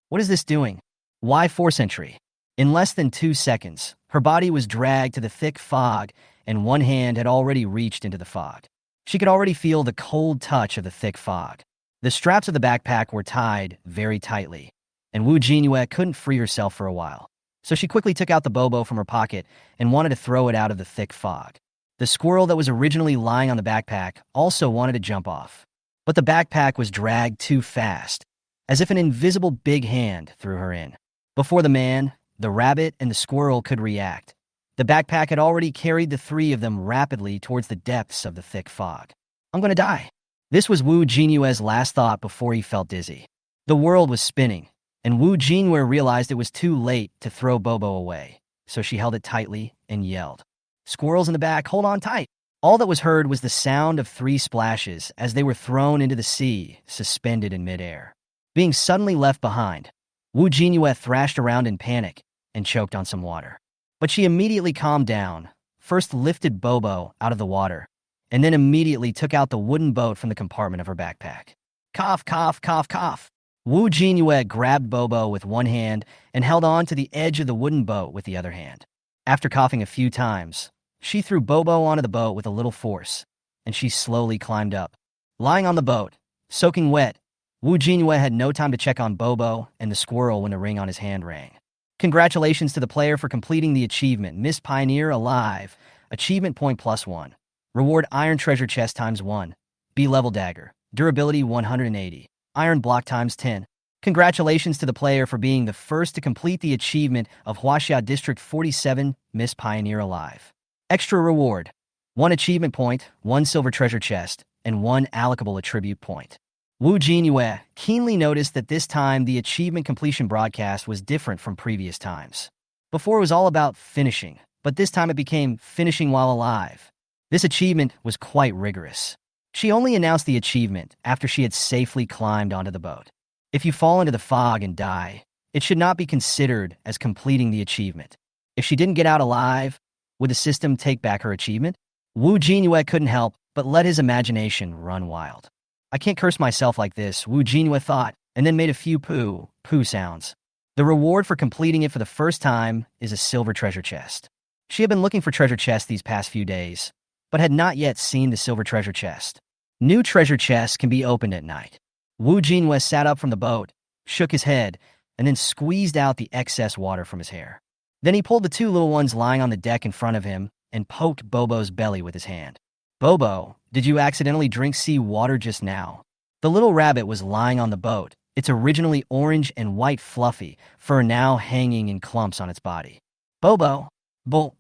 What is this doing? Why force entry? In less than 2 seconds, her body was dragged to the thick fog, and one hand had already reached into the fog. She could already feel the cold touch of the thick fog. The straps of the backpack were tied very tightly, and Wu Jinyue couldn't free herself for a while. So she quickly took out the bobo from her pocket and wanted to throw it out of the thick fog. The squirrel that was originally lying on the backpack also wanted to jump off. But the backpack was dragged too fast, as if an invisible big hand threw her in. Before the man, the rabbit, and the squirrel could react, the backpack had already carried the three of them rapidly towards the depths of the thick fog. I'm gonna die. This was Wu Jinyue's last thought before he felt dizzy. The world was spinning, and Wu Jinyue realized it was too late to throw Bobo away, so she held it tightly and yelled, "Squirrels in the back, hold on tight." All that was heard was the sound of 3 splashes as they were thrown into the sea, suspended in midair. Being suddenly left behind, Wu Jinyue thrashed around in panic and choked on some water. But she immediately calmed down, first lifted Bobo out of the water, and then immediately took out the wooden boat from the compartment of her backpack. Cough, cough, cough, cough. Wu Jinyue grabbed Bobo with one hand and held on to the edge of the wooden boat with the other hand. After coughing a few times, she threw Bobo onto the boat with a little force, and she slowly climbed up. Lying on the boat, soaking wet, Wu Jinyue had no time to check on Bobo and the squirrel when a ring on his hand rang. Congratulations to the player for completing the achievement Miss Pioneer Alive. Achievement point +1. Reward Iron Treasure Chest ×1. B-level dagger. Durability 180. Iron block ×10. Congratulations to the player for being the first to complete the achievement of Huaxia District 47 Miss Pioneer Alive. Extra reward. 1 achievement point, 1 silver treasure chest, and 1 allocable attribute point. Wu Jinyue keenly noticed that this time the achievement completion broadcast was different from previous times. Before it was all about finishing, but this time it became finishing while alive. This achievement was quite rigorous. She only announced the achievement after she had safely climbed onto the boat. If you fall into the fog and die, it should not be considered as completing the achievement. If she didn't get out alive, would the system take back her achievement? Wu Jinyue couldn't help but let his imagination run wild. I can't curse myself like this, Wu Jinyue thought, and then made a few poo sounds. The reward for completing it for the first time is a silver treasure chest. She had been looking for treasure chests these past few days, but had not yet seen the silver treasure chest. New treasure chests can be opened at night. Wu Jinyue sat up from the boat, shook his head, and then squeezed out the excess water from his hair. Then he pulled the 2 little ones lying on the deck in front of him and poked Bobo's belly with his hand. Bobo, did you accidentally drink sea water just now? The little rabbit was lying on the boat, its originally orange and white fluffy fur now hanging in clumps on its body. Bobo, bull.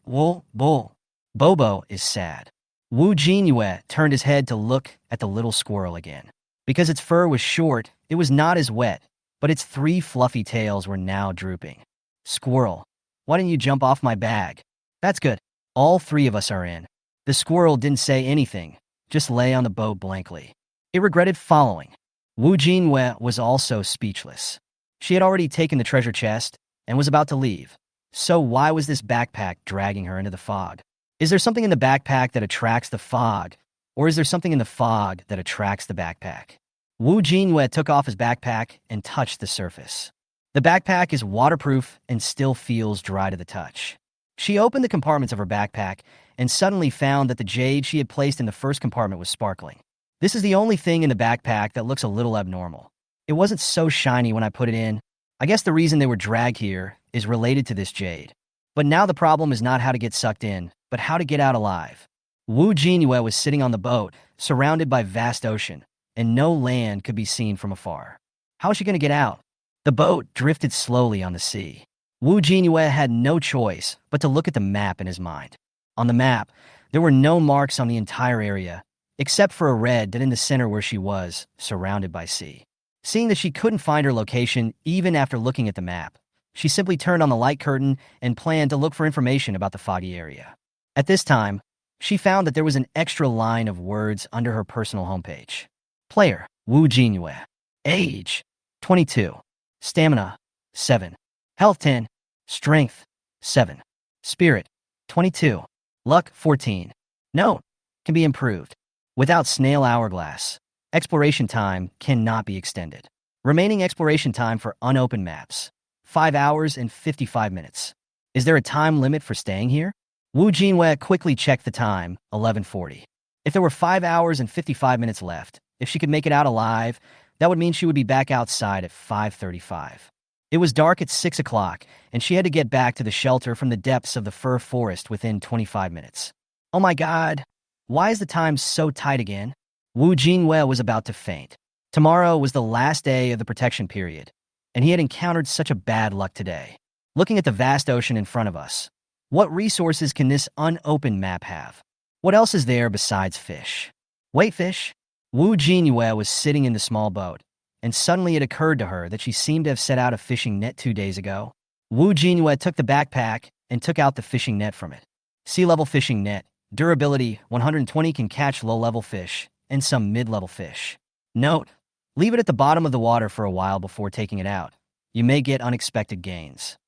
Bobo is sad. Wu Jinyue turned his head to look at the little squirrel again. Because its fur was short, it was not as wet, but its 3 fluffy tails were now drooping. Squirrel, why didn't you jump off my bag? That's good. All 3 of us are in. The squirrel didn't say anything, just lay on the boat blankly. It regretted following. Wu Jinyue was also speechless. She had already taken the treasure chest and was about to leave. So why was this backpack dragging her into the fog? Is there something in the backpack that attracts the fog, or is there something in the fog that attracts the backpack? Wu Jinyue took off his backpack and touched the surface. The backpack is waterproof and still feels dry to the touch. She opened the compartments of her backpack and suddenly found that the jade she had placed in the first compartment was sparkling. This is the only thing in the backpack that looks a little abnormal. It wasn't so shiny when I put it in. I guess the reason they were dragged here is related to this jade. But now the problem is not how to get sucked in, but how to get out alive. Wu Jinyue was sitting on the boat, surrounded by vast ocean, and no land could be seen from afar. How is she going to get out? The boat drifted slowly on the sea. Wu Jinyue had no choice but to look at the map in his mind. On the map, there were no marks on the entire area, except for a red dot in the center where she was, surrounded by sea. Seeing that she couldn't find her location even after looking at the map, she simply turned on the light curtain and planned to look for information about the foggy area. At this time, she found that there was an extra line of words under her personal homepage. Player, Wu Jinyue. Age, 22. Stamina, 7. Health, 10. Strength, 7. Spirit, 22. Luck, 14. Note, can be improved. Without snail hourglass, exploration time cannot be extended. Remaining exploration time for unopened maps, 5 hours and 55 minutes. Is there a time limit for staying here? Wu Jinyue quickly checked the time, 11:40. If there were 5 hours and 55 minutes left, if she could make it out alive, that would mean she would be back outside at 5:35. It was dark at 6 o'clock, and she had to get back to the shelter from the depths of the fir forest within 25 minutes. Oh my god, why is the time so tight again? Wu Jinyue was about to faint. Tomorrow was the last day of the protection period, and he had encountered such a bad luck today. Looking at the vast ocean in front of us, what resources can this unopened map have? What else is there besides fish? Wait, fish? Wu Jinyue was sitting in the small boat, and suddenly it occurred to her that she seemed to have set out a fishing net 2 days ago. Wu Jinyue took the backpack and took out the fishing net from it. Sea-level fishing net. Durability, 120, can catch low-level fish and some mid-level fish. Note, leave it at the bottom of the water for a while before taking it out. You may get unexpected gains.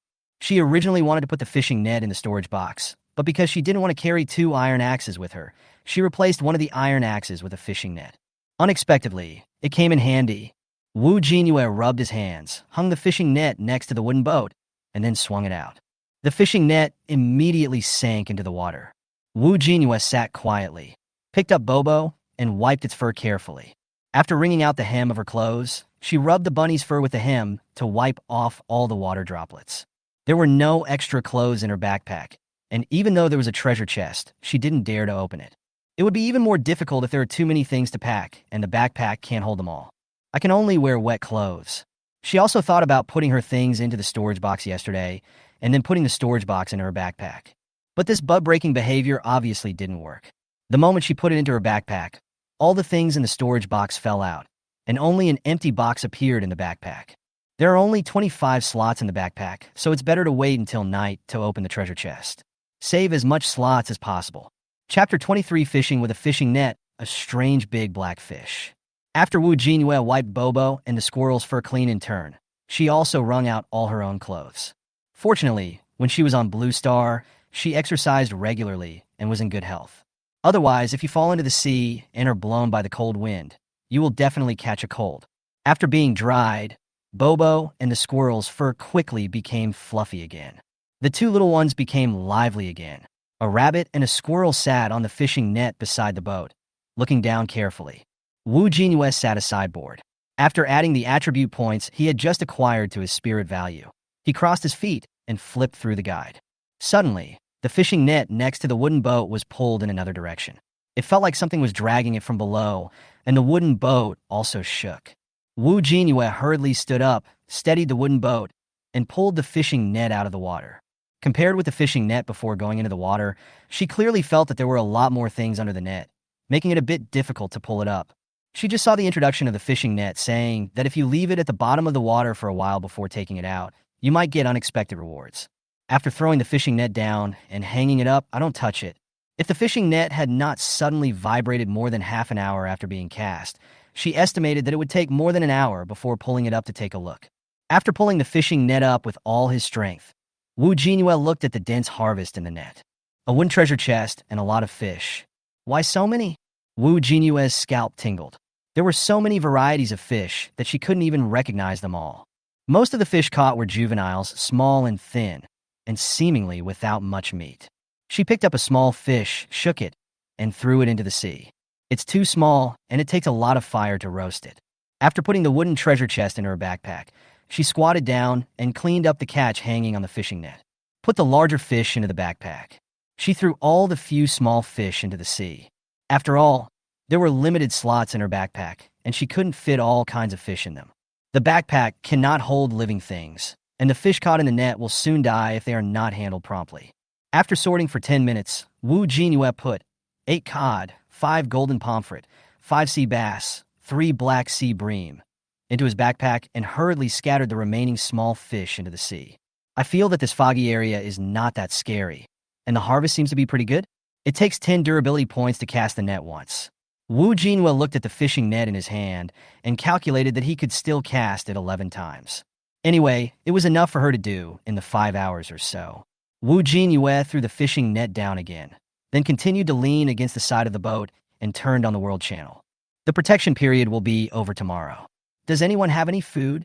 She originally wanted to put the fishing net in the storage box, but because she didn't want to carry 2 iron axes with her, she replaced one of the iron axes with a fishing net. Unexpectedly, it came in handy. Wu Jinyue rubbed his hands, hung the fishing net next to the wooden boat, and then swung it out. The fishing net immediately sank into the water. Wu Jinyue sat quietly, picked up Bobo, and wiped its fur carefully. After wringing out the hem of her clothes, she rubbed the bunny's fur with the hem to wipe off all the water droplets. There were no extra clothes in her backpack, and even though there was a treasure chest, she didn't dare to open it. It would be even more difficult if there are too many things to pack, and the backpack can't hold them all. I can only wear wet clothes. She also thought about putting her things into the storage box yesterday, and then putting the storage box into her backpack. But this butt-breaking behavior obviously didn't work. The moment she put it into her backpack, all the things in the storage box fell out, and only an empty box appeared in the backpack. There are only 25 slots in the backpack, so it's better to wait until night to open the treasure chest. Save as much slots as possible. Chapter 23, Fishing with a Fishing Net, a strange big black fish. After Wu Jinyue wiped Bobo and the squirrel's fur clean in turn, she also wrung out all her own clothes. Fortunately, when she was on Blue Star, she exercised regularly and was in good health. Otherwise, if you fall into the sea and are blown by the cold wind, you will definitely catch a cold. After being dried, Bobo and the squirrel's fur quickly became fluffy again. The 2 little ones became lively again. A rabbit and a squirrel sat on the fishing net beside the boat, looking down carefully. Wu Jinyue sat a sideboard. After adding the attribute points he had just acquired to his spirit value, he crossed his feet and flipped through the guide. Suddenly, the fishing net next to the wooden boat was pulled in another direction. It felt like something was dragging it from below, and the wooden boat also shook. Wu Jinyue hurriedly stood up, steadied the wooden boat, and pulled the fishing net out of the water. Compared with the fishing net before going into the water, she clearly felt that there were a lot more things under the net, making it a bit difficult to pull it up. She just saw the introduction of the fishing net saying that if you leave it at the bottom of the water for a while before taking it out, you might get unexpected rewards. After throwing the fishing net down and hanging it up, I don't touch it. If the fishing net had not suddenly vibrated more than half an hour after being cast, she estimated that it would take more than an hour before pulling it up to take a look. After pulling the fishing net up with all his strength, Wu Jinyue looked at the dense harvest in the net. A wooden treasure chest, and a lot of fish. Why so many? Wu Jinyue's scalp tingled. There were so many varieties of fish that she couldn't even recognize them all. Most of the fish caught were juveniles, small and thin, and seemingly without much meat. She picked up a small fish, shook it, and threw it into the sea. It's too small, and it takes a lot of fire to roast it. After putting the wooden treasure chest in her backpack, she squatted down and cleaned up the catch hanging on the fishing net. Put the larger fish into the backpack. She threw all the few small fish into the sea. After all, there were limited slots in her backpack, and she couldn't fit all kinds of fish in them. The backpack cannot hold living things, and the fish caught in the net will soon die if they are not handled promptly. After sorting for 10 minutes, Wu Jinyue put 8 cod, 5 golden pomfret, 5 sea bass, 3 black sea bream into his backpack and hurriedly scattered the remaining small fish into the sea. I feel that this foggy area is not that scary, and the harvest seems to be pretty good. It takes 10 durability points to cast the net once. Wu Jinyue looked at the fishing net in his hand and calculated that he could still cast it 11 times. Anyway, it was enough for her to do in the 5 hours or so. Wu Jinyue threw the fishing net down again, then continued to lean against the side of the boat and turned on the world channel. The protection period will be over tomorrow. Does anyone have any food?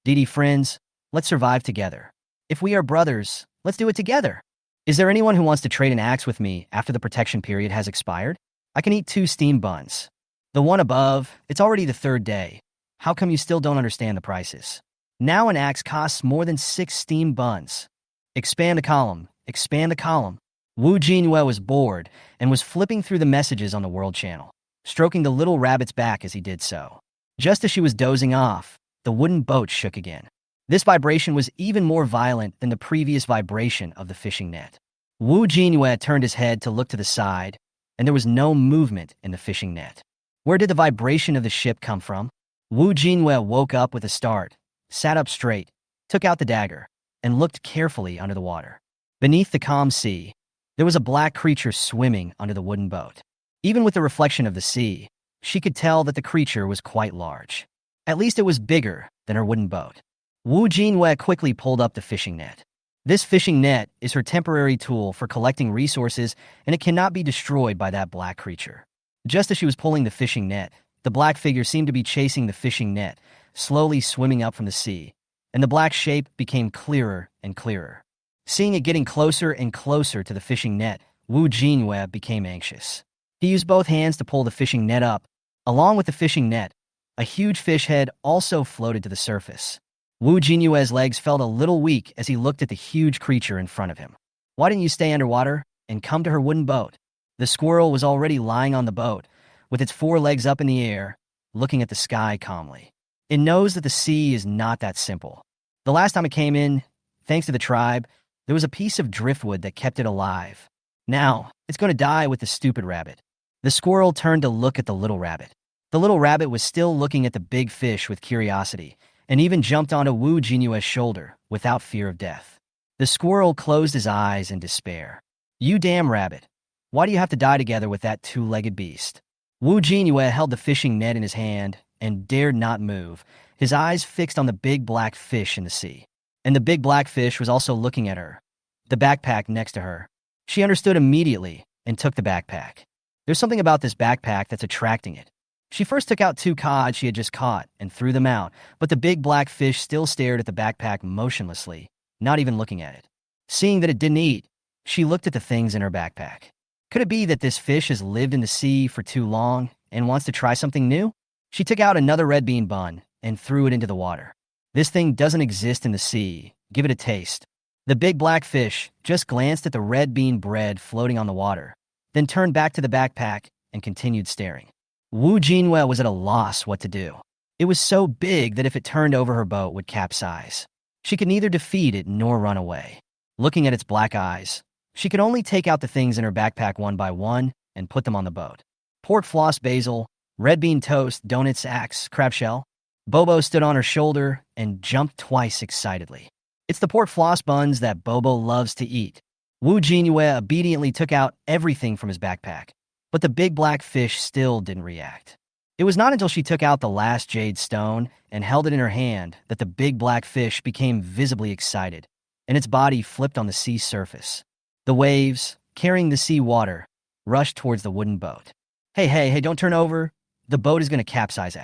DD friends, let's survive together. If we are brothers, let's do it together. Is there anyone who wants to trade an axe with me after the protection period has expired? I can eat 2 steam buns. The one above, it's already the 3rd day. How come you still don't understand the prices? Now an axe costs more than 6 steam buns. Expand the column, expand the column. Wu Jinyue was bored and was flipping through the messages on the world channel, stroking the little rabbit's back as he did so. Just as she was dozing off, the wooden boat shook again. This vibration was even more violent than the previous vibration of the fishing net. Wu Jinyue turned his head to look to the side, and there was no movement in the fishing net. Where did the vibration of the ship come from? Wu Jinyue woke up with a start, sat up straight, took out the dagger, and looked carefully under the water. Beneath the calm sea, there was a black creature swimming under the wooden boat. Even with the reflection of the sea, she could tell that the creature was quite large. At least it was bigger than her wooden boat. Wu Jinyue quickly pulled up the fishing net. This fishing net is her temporary tool for collecting resources, and it cannot be destroyed by that black creature. Just as she was pulling the fishing net, the black figure seemed to be chasing the fishing net, slowly swimming up from the sea, and the black shape became clearer and clearer. Seeing it getting closer and closer to the fishing net, Wu Jinyue became anxious. He used both hands to pull the fishing net up. Along with the fishing net, a huge fish head also floated to the surface. Wu Jinyue's legs felt a little weak as he looked at the huge creature in front of him. Why didn't you stay underwater and come to her wooden boat? The squirrel was already lying on the boat, with its 4 legs up in the air, looking at the sky calmly. It knows that the sea is not that simple. The last time it came in, thanks to the tribe, there was a piece of driftwood that kept it alive. Now, it's going to die with the stupid rabbit. The squirrel turned to look at the little rabbit. The little rabbit was still looking at the big fish with curiosity, and even jumped onto Wu Jinyue's shoulder without fear of death. The squirrel closed his eyes in despair. You damn rabbit. Why do you have to die together with that 2-legged beast? Wu Jinyue held the fishing net in his hand and dared not move, his eyes fixed on the big black fish in the sea. And the big black fish was also looking at her, the backpack next to her. She understood immediately and took the backpack. There's something about this backpack that's attracting it. She first took out 2 cod she had just caught and threw them out, but the big black fish still stared at the backpack motionlessly, not even looking at it. Seeing that it didn't eat, she looked at the things in her backpack. Could it be that this fish has lived in the sea for too long and wants to try something new? She took out another red bean bun and threw it into the water. This thing doesn't exist in the sea. Give it a taste. The big black fish just glanced at the red bean bread floating on the water, then turned back to the backpack and continued staring. Wu Jinyue was at a loss what to do. It was so big that if it turned over her boat would capsize. She could neither defeat it nor run away. Looking at its black eyes, she could only take out the things in her backpack one by one and put them on the boat. Pork floss basil, red bean toast, donuts axe, crab shell. Bobo stood on her shoulder and jumped twice excitedly. It's the pork floss buns that Bobo loves to eat. Wu Jinyue obediently took out everything from his backpack, but the big black fish still didn't react. It was not until she took out the last jade stone and held it in her hand that the big black fish became visibly excited, and its body flipped on the sea surface. The waves, carrying the sea water, rushed towards the wooden boat. Hey, don't turn over. The boat is going to capsize.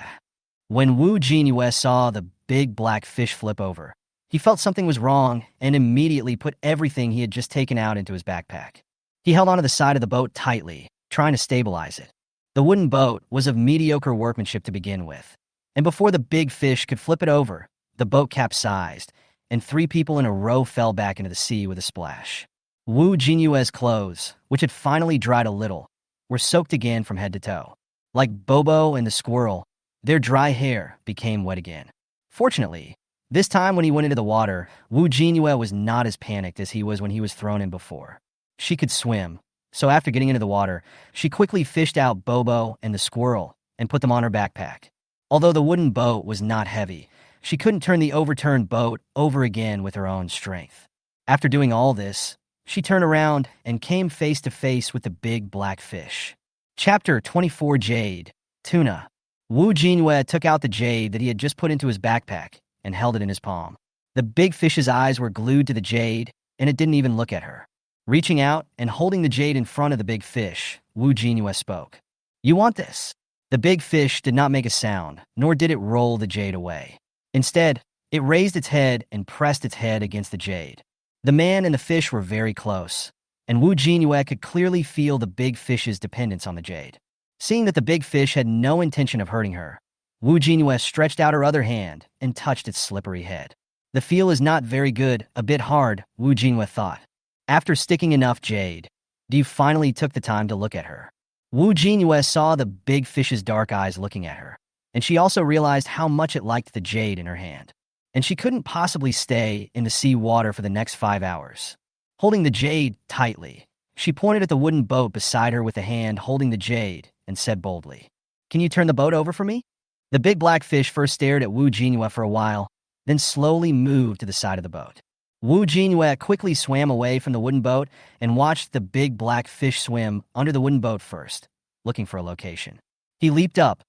When Jinyue saw the big black fish flip over, he felt something was wrong and immediately put everything he had just taken out into his backpack. He held onto the side of the boat tightly, trying to stabilize it. The wooden boat was of mediocre workmanship to begin with, and before the big fish could flip it over, the boat capsized, and 3 people in a row fell back into the sea with a splash. Jinyue's clothes, which had finally dried a little, were soaked again from head to toe. Like Bobo and the squirrel, their dry hair became wet again. Fortunately, this time when he went into the water, Jinyue was not as panicked as he was when he was thrown in before. She could swim, so after getting into the water, she quickly fished out Bobo and the squirrel and put them on her backpack. Although the wooden boat was not heavy, she couldn't turn the overturned boat over again with her own strength. After doing all this, she turned around and came face to face with the big black fish. Chapter 24 Jade, Tuna. Jinyue took out the jade that he had just put into his backpack and held it in his palm. The big fish's eyes were glued to the jade, and it didn't even look at her. Reaching out and holding the jade in front of the big fish, Jinyue spoke. "You want this?" The big fish did not make a sound, nor did it roll the jade away. Instead, it raised its head and pressed its head against the jade. The man and the fish were very close, and Jinyue could clearly feel the big fish's dependence on the jade. Seeing that the big fish had no intention of hurting her, Jinyue stretched out her other hand and touched its slippery head. The feel is not very good, a bit hard, Jinyue thought. After sticking enough jade, Dee finally took the time to look at her. Jinyue saw the big fish's dark eyes looking at her, and she also realized how much it liked the jade in her hand. And she couldn't possibly stay in the sea water for the next 5 hours. Holding the jade tightly, she pointed at the wooden boat beside her with a hand holding the jade and said boldly, "Can you turn the boat over for me?" The big black fish first stared at Jinyue for a while, then slowly moved to the side of the boat. Jinyue quickly swam away from the wooden boat and watched the big black fish swim under the wooden boat first, looking for a location. He leaped up,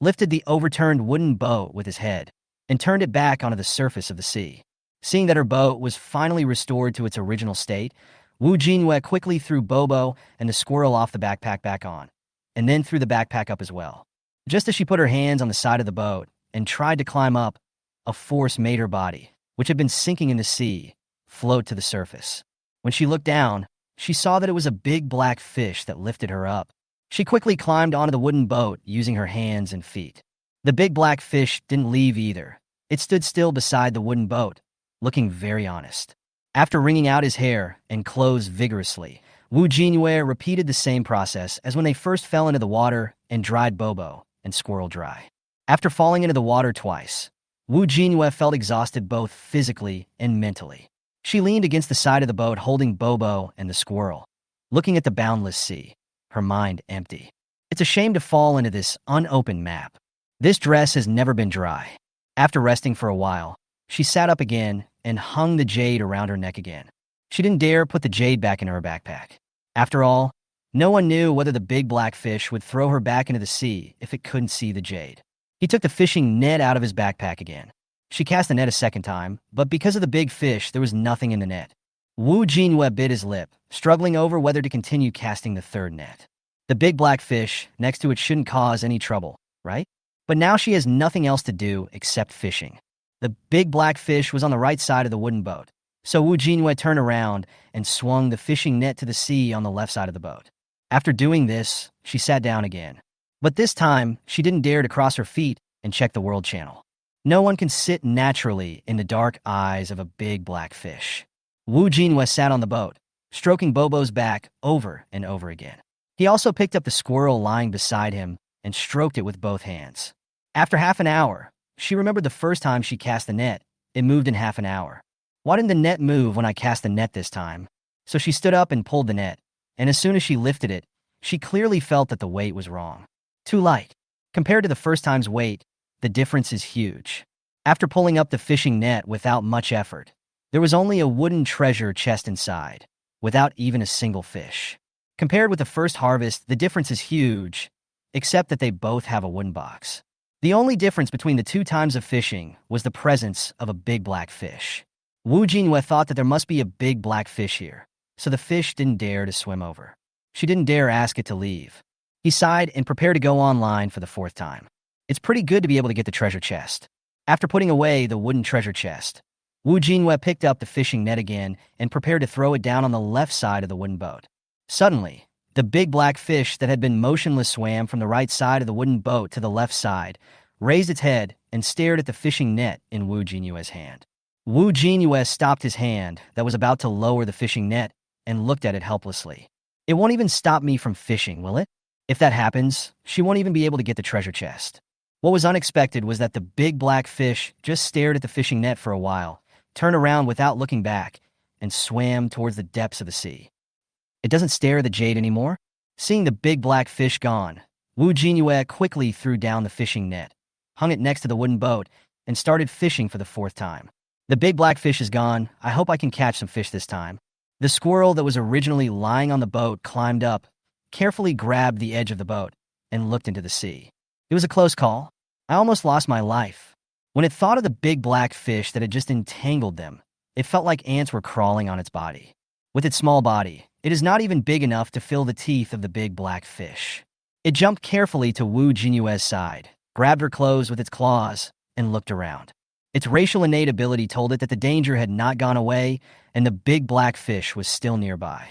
lifted the overturned wooden boat with his head, and turned it back onto the surface of the sea. Seeing that her boat was finally restored to its original state, Jinyue quickly threw Bobo and the squirrel off the backpack back on, and then threw the backpack up as well. Just as she put her hands on the side of the boat and tried to climb up, a force made her body, which had been sinking in the sea, float to the surface. When she looked down, she saw that it was a big black fish that lifted her up. She quickly climbed onto the wooden boat using her hands and feet. The big black fish didn't leave either. It stood still beside the wooden boat, looking very honest. After wringing out his hair and clothes vigorously, Jinyue repeated the same process as when they first fell into the water and dried Bobo and squirrel dry. After falling into the water twice, Jinyue felt exhausted both physically and mentally. She leaned against the side of the boat holding Bobo and the squirrel, looking at the boundless sea, her mind empty. It's a shame to fall into this unopened map. This dress has never been dry. After resting for a while, she sat up again and hung the jade around her neck again. She didn't dare put the jade back into her backpack. After all, no one knew whether the big black fish would throw her back into the sea if it couldn't see the jade. He took the fishing net out of his backpack again. She cast the net a second time, but because of the big fish, there was nothing in the net. Jinyue bit his lip, struggling over whether to continue casting the third net. The big black fish next to it shouldn't cause any trouble, right? But now she has nothing else to do except fishing. The big black fish was on the right side of the wooden boat, so Jinyue turned around and swung the fishing net to the sea on the left side of the boat. After doing this, she sat down again. But this time, she didn't dare to cross her feet and check the world channel. No one can sit naturally in the dark eyes of a big black fish. Jinyue sat on the boat, stroking Bobo's back over and over again. He also picked up the squirrel lying beside him and stroked it with both hands. After half an hour, she remembered the first time she cast the net, it moved in half an hour. Why didn't the net move when I cast the net this time? So she stood up and pulled the net, and as soon as she lifted it, she clearly felt that the weight was wrong. Too light. Compared to the first time's weight, the difference is huge. After pulling up the fishing net without much effort, there was only a wooden treasure chest inside, without even a single fish. Compared with the first harvest, the difference is huge, except that they both have a wooden box. The only difference between the 2 times of fishing was the presence of a big black fish. Jinyue thought that there must be a big black fish here, so the fish didn't dare to swim over. She didn't dare ask it to leave. He sighed and prepared to go online for the fourth time. It's pretty good to be able to get the treasure chest. After putting away the wooden treasure chest, Jinyue picked up the fishing net again and prepared to throw it down on the left side of the wooden boat. Suddenly, the big black fish that had been motionless swam from the right side of the wooden boat to the left side, raised its head, and stared at the fishing net in Jinyue's hand. Jinyue stopped his hand that was about to lower the fishing net and looked at it helplessly. It won't even stop me from fishing, will it? If that happens, she won't even be able to get the treasure chest. What was unexpected was that the big black fish just stared at the fishing net for a while, turned around without looking back, and swam towards the depths of the sea. It doesn't stare at the jade anymore? Seeing the big black fish gone, Jinyue quickly threw down the fishing net, hung it next to the wooden boat, and started fishing for the fourth time. The big black fish is gone. I hope I can catch some fish this time. The squirrel that was originally lying on the boat climbed up, carefully grabbed the edge of the boat, and looked into the sea. It was a close call. I almost lost my life. When it thought of the big black fish that had just entangled them, it felt like ants were crawling on its body. With its small body, it is not even big enough to fill the teeth of the big black fish. It jumped carefully to Jinyue's side, grabbed her clothes with its claws, and looked around. Its racial innate ability told it that the danger had not gone away and the big black fish was still nearby.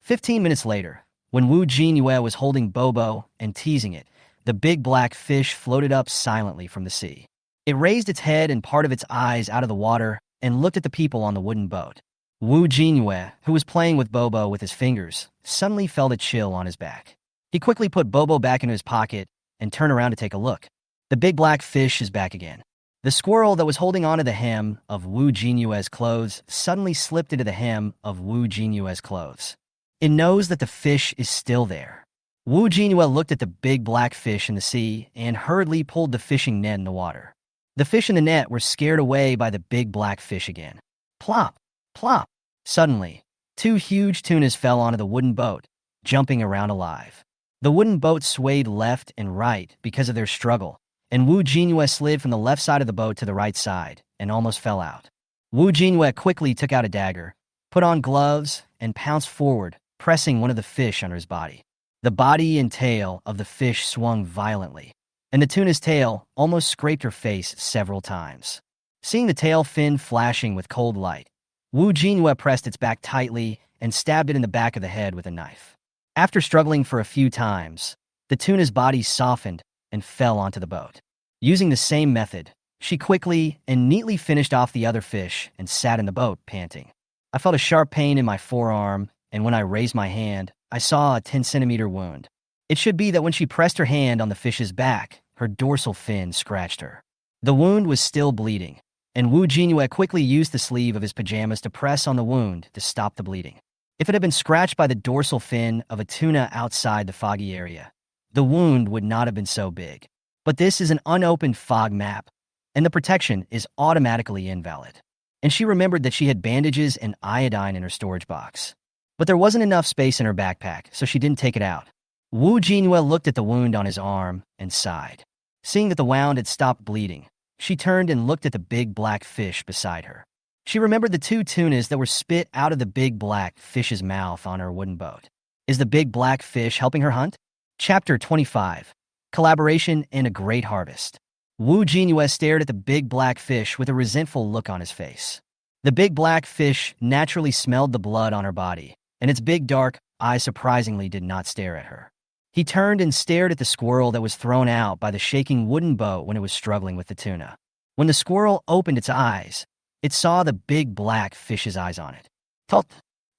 15 minutes later, when Jinyue was holding Bobo and teasing it, the big black fish floated up silently from the sea. It raised its head and part of its eyes out of the water and looked at the people on the wooden boat. Jinyue, who was playing with Bobo with his fingers, suddenly felt a chill on his back. He quickly put Bobo back into his pocket and turned around to take a look. The big black fish is back again. The squirrel that was holding onto the hem of Jinyue's clothes suddenly slipped into the hem of Jinyue's clothes. It knows that the fish is still there. Jinyue looked at the big black fish in the sea and hurriedly pulled the fishing net in the water. The fish in the net were scared away by the big black fish again. Plop! Plop! Suddenly, two huge tunas fell onto the wooden boat, jumping around alive. The wooden boat swayed left and right because of their struggle, and Jinyue slid from the left side of the boat to the right side and almost fell out. Jinyue quickly took out a dagger, put on gloves, and pounced forward, pressing one of the fish under his body. The body and tail of the fish swung violently, and the tuna's tail almost scraped her face several times. Seeing the tail fin flashing with cold light, Jinyue pressed its back tightly and stabbed it in the back of the head with a knife. After struggling for a few times, the tuna's body softened and fell onto the boat. Using the same method, she quickly and neatly finished off the other fish and sat in the boat, panting. I felt a sharp pain in my forearm, and when I raised my hand, I saw a 10-centimeter wound. It should be that when she pressed her hand on the fish's back, her dorsal fin scratched her. The wound was still bleeding, and Jinyue quickly used the sleeve of his pajamas to press on the wound to stop the bleeding. If it had been scratched by the dorsal fin of a tuna outside the foggy area, the wound would not have been so big. But this is an unopened fog map, and the protection is automatically invalid. And she remembered that she had bandages and iodine in her storage box. But there wasn't enough space in her backpack, so she didn't take it out. Jinyue looked at the wound on his arm and sighed. Seeing that the wound had stopped bleeding, she turned and looked at the big black fish beside her. She remembered the two tunas that were spit out of the big black fish's mouth on her wooden boat. Is the big black fish helping her hunt? Chapter 25. Collaboration and a Great Harvest. Jinyue stared at the big black fish with a resentful look on his face. The big black fish naturally smelled the blood on her body, and its big dark eyes surprisingly did not stare at her. He turned and stared at the squirrel that was thrown out by the shaking wooden boat when it was struggling with the tuna. When the squirrel opened its eyes, it saw the big black fish's eyes on it. Tot!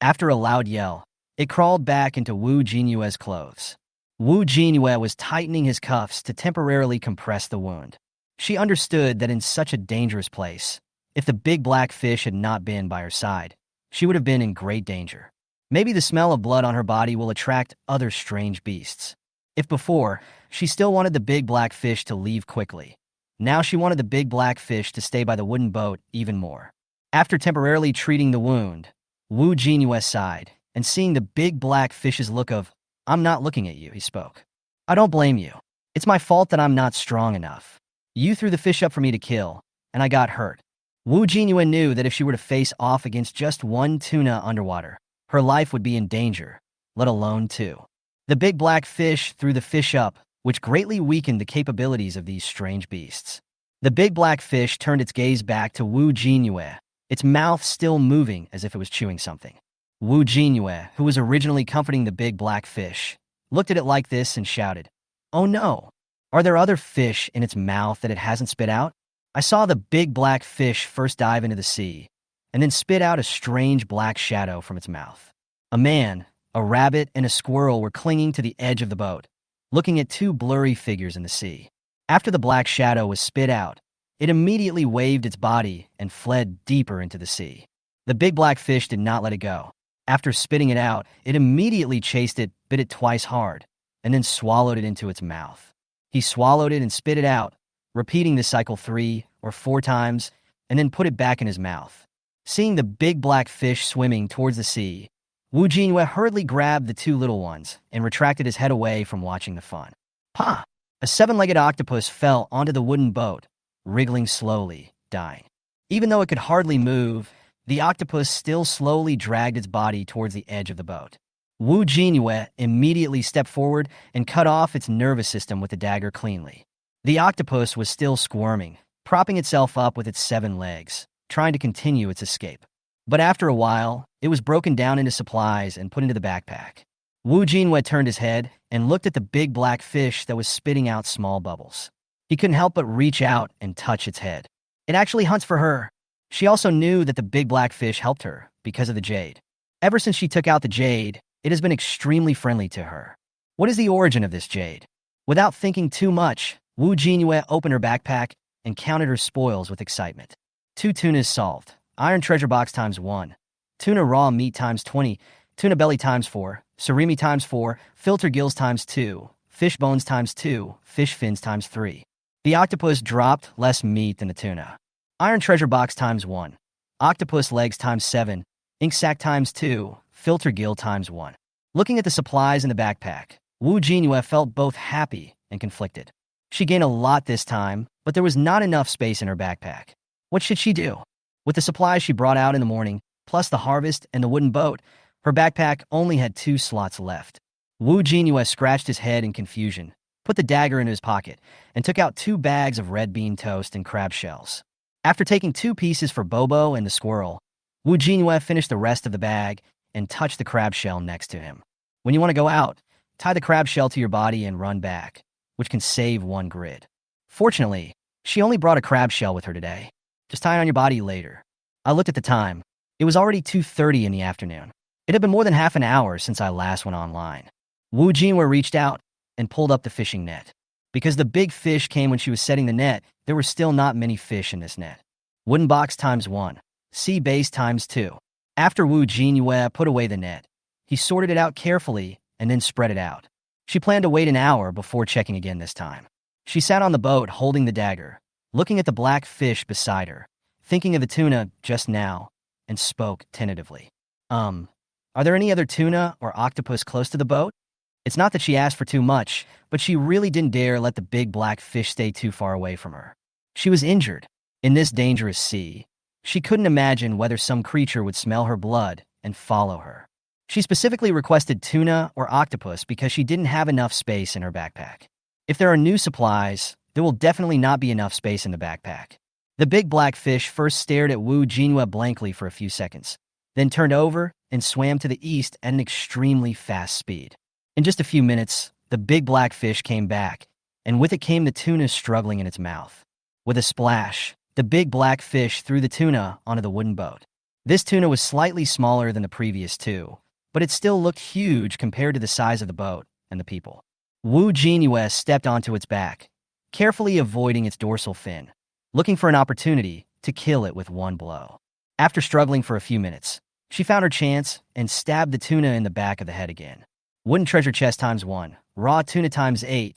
After a loud yell, it crawled back into Jinyue's clothes. Jinyue was tightening his cuffs to temporarily compress the wound. She understood that in such a dangerous place, if the big black fish had not been by her side, she would have been in great danger. Maybe the smell of blood on her body will attract other strange beasts. If before, she still wanted the big black fish to leave quickly, now she wanted the big black fish to stay by the wooden boat even more. After temporarily treating the wound, Jinyue sighed, and seeing the big black fish's look of, "I'm not looking at you," he spoke. "I don't blame you. It's my fault that I'm not strong enough. You threw the fish up for me to kill, and I got hurt." Jinyue knew that if she were to face off against just one tuna underwater, her life would be in danger, let alone two. The big black fish threw the fish up, which greatly weakened the capabilities of these strange beasts. The big black fish turned its gaze back to Wu Jinyue, its mouth still moving as if it was chewing something. Wu Jinyue, who was originally comforting the big black fish, looked at it like this and shouted, "Oh no! Are there other fish in its mouth that it hasn't spit out?" I saw the big black fish first dive into the sea, and then spit out a strange black shadow from its mouth. A man, a rabbit, and a squirrel were clinging to the edge of the boat, looking at two blurry figures in the sea. After the black shadow was spit out, it immediately waved its body and fled deeper into the sea. The big black fish did not let it go. After spitting it out, it immediately chased it, bit it twice hard, and then swallowed it into its mouth. He swallowed it and spit it out, repeating the cycle 3 or 4 times, and then put it back in his mouth. Seeing the big black fish swimming towards the sea, Wu Jinyue hurriedly grabbed the two little ones and retracted his head away from watching the fun. Pa! A 7-legged octopus fell onto the wooden boat, wriggling slowly, dying. Even though it could hardly move, the octopus still slowly dragged its body towards the edge of the boat. Wu Jinyue immediately stepped forward and cut off its nervous system with the dagger cleanly. The octopus was still squirming, propping itself up with its 7 legs, trying to continue its escape. But after a while, it was broken down into supplies and put into the backpack. Wu Jinyue turned his head and looked at the big black fish that was spitting out small bubbles. He couldn't help but reach out and touch its head. It actually hunts for her. She also knew that the big black fish helped her because of the jade. Ever since she took out the jade, it has been extremely friendly to her. What is the origin of this jade? Without thinking too much, Wu Jinyue opened her backpack and counted her spoils with excitement. 2 tunas solved, iron treasure box ×1, tuna raw meat ×20, tuna belly ×4, surimi ×4, filter gills ×2, fish bones ×2, fish fins ×3. The octopus dropped less meat than the tuna. Iron treasure box ×1, octopus legs ×7, ink sac ×2, filter gill ×1. Looking at the supplies in the backpack, Wu Jinyue felt both happy and conflicted. She gained a lot this time, but there was not enough space in her backpack. What should she do? With the supplies she brought out in the morning, plus the harvest and the wooden boat, her backpack only had 2 slots left. Wu Jinyue scratched his head in confusion, put the dagger into his pocket, and took out 2 bags of red bean toast and crab shells. After taking 2 pieces for Bobo and the squirrel, Wu Jinyue finished the rest of the bag and touched the crab shell next to him. When you want to go out, tie the crab shell to your body and run back, which can save 1 grid. Fortunately, she only brought a crab shell with her today. Just tie it on your body later. I looked at the time. It was already 2:30 in the afternoon. It had been more than half an hour since I last went online. Wu Jinyue reached out and pulled up the fishing net. Because the big fish came when she was setting the net, there were still not many fish in this net. Wooden box ×1, sea base ×2. After Wu Jinyue put away the net, he sorted it out carefully and then spread it out. She planned to wait an hour before checking again this time. She sat on the boat holding the dagger, looking at the black fish beside her, thinking of the tuna just now, and spoke tentatively. Are there any other tuna or octopus close to the boat? It's not that she asked for too much, but she really didn't dare let the big black fish stay too far away from her. She was injured. In this dangerous sea, she couldn't imagine whether some creature would smell her blood and follow her. She specifically requested tuna or octopus because she didn't have enough space in her backpack. If there are new supplies, there will definitely not be enough space in the backpack. The big black fish first stared at Wu Jinyue blankly for a few seconds, then turned over and swam to the east at an extremely fast speed. In just a few minutes, the big black fish came back, and with it came the tuna struggling in its mouth. With a splash, the big black fish threw the tuna onto the wooden boat. This tuna was slightly smaller than the previous 2, but it still looked huge compared to the size of the boat and the people. Wu Jinyue stepped onto its back, carefully avoiding its dorsal fin, looking for an opportunity to kill it with 1 blow. After struggling for a few minutes, she found her chance and stabbed the tuna in the back of the head again. Wooden treasure chest ×1, raw tuna ×8,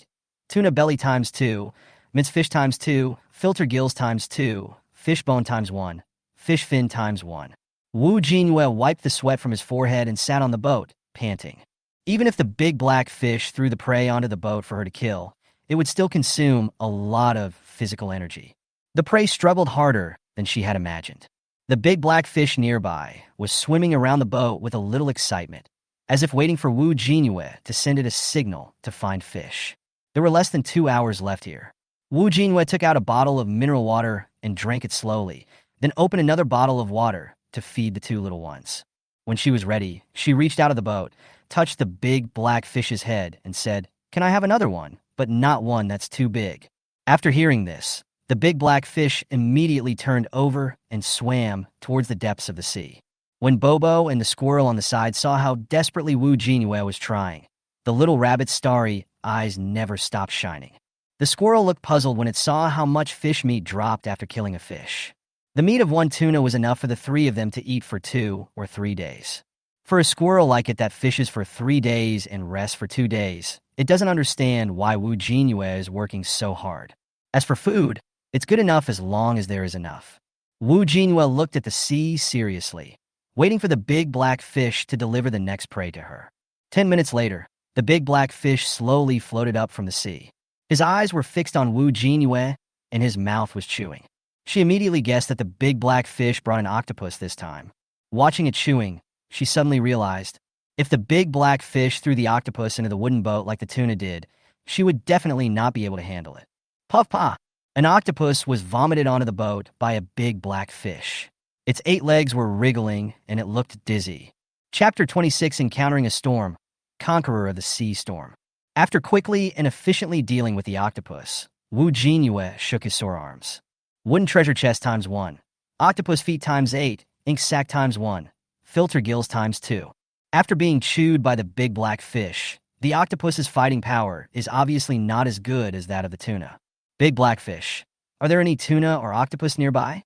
tuna belly ×2, minced fish ×2, filter gills ×2, fish bone ×1, fish fin ×1. Wu Jinyue wiped the sweat from his forehead and sat on the boat, panting. Even if the big black fish threw the prey onto the boat for her to kill, it would still consume a lot of physical energy. The prey struggled harder than she had imagined. The big black fish nearby was swimming around the boat with a little excitement, as if waiting for Jinyue to send it a signal to find fish. There were less than 2 hours left here. Jinyue took out a bottle of mineral water and drank it slowly, then opened another bottle of water to feed the two little ones. When she was ready, she reached out of the boat, touched the big black fish's head, and said, "Can I have another one, but not one that's too big?" After hearing this, the big black fish immediately turned over and swam towards the depths of the sea. When Bobo and the squirrel on the side saw how desperately Jinyue was trying, the little rabbit's starry eyes never stopped shining. The squirrel looked puzzled when it saw how much fish meat dropped after killing a fish. The meat of one tuna was enough for the three of them to eat for 2 or 3 days. For a squirrel like it that fishes for 3 days and rests for 2 days, it doesn't understand why Jinyue is working so hard. As for food, it's good enough as long as there is enough. Jinyue looked at the sea seriously, waiting for the big black fish to deliver the next prey to her. 10 minutes later, the big black fish slowly floated up from the sea. His eyes were fixed on Jinyue, and his mouth was chewing. She immediately guessed that the big black fish brought an octopus this time. Watching it chewing, she suddenly realized, if the big black fish threw the octopus into the wooden boat like the tuna did, she would definitely not be able to handle it. Puff pa! An octopus was vomited onto the boat by a big black fish. Its 8 legs were wriggling, and it looked dizzy. Chapter 26: Encountering a Storm, Conqueror of the Sea Storm. After quickly and efficiently dealing with the octopus, Jinyue shook his sore arms. Wooden treasure chest ×1. Octopus feet ×8. Ink sac ×1. Filter gills ×2. After being chewed by the big black fish, the octopus's fighting power is obviously not as good as that of the tuna. Big black fish. Are there any tuna or octopus nearby?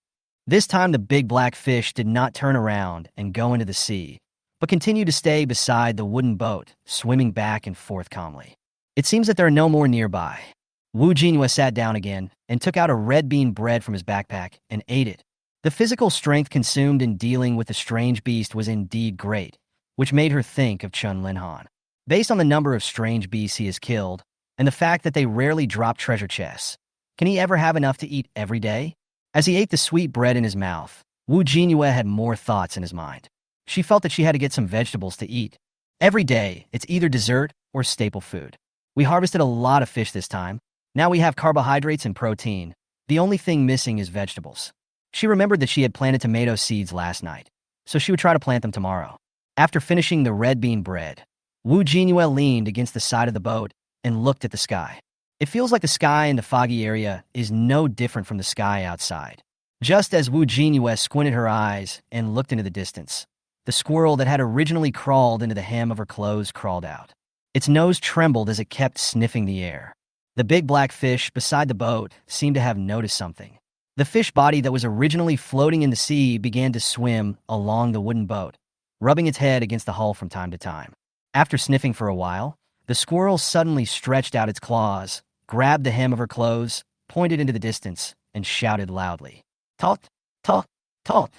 This time the big black fish did not turn around and go into the sea, but continued to stay beside the wooden boat, swimming back and forth calmly. It seems that there are no more nearby. Jinyue sat down again and took out a red bean bread from his backpack and ate it. The physical strength consumed in dealing with the strange beast was indeed great, which made her think of Chun Linhan. Based on the number of strange beasts he has killed, and the fact that they rarely drop treasure chests, can he ever have enough to eat every day? As he ate the sweet bread in his mouth, Jinyue had more thoughts in his mind. She felt that she had to get some vegetables to eat. Every day, it's either dessert or staple food. We harvested a lot of fish this time. Now we have carbohydrates and protein. The only thing missing is vegetables. She remembered that she had planted tomato seeds last night, so she would try to plant them tomorrow. After finishing the red bean bread, Jinyue leaned against the side of the boat and looked at the sky. It feels like the sky in the foggy area is no different from the sky outside. Just as Jinyue squinted her eyes and looked into the distance, the squirrel that had originally crawled into the hem of her clothes crawled out. Its nose trembled as it kept sniffing the air. The big black fish beside the boat seemed to have noticed something. The fish body that was originally floating in the sea began to swim along the wooden boat, rubbing its head against the hull from time to time. After sniffing for a while, the squirrel suddenly stretched out its claws, grabbed the hem of her clothes, pointed into the distance, and shouted loudly, "Tot, tot, tot."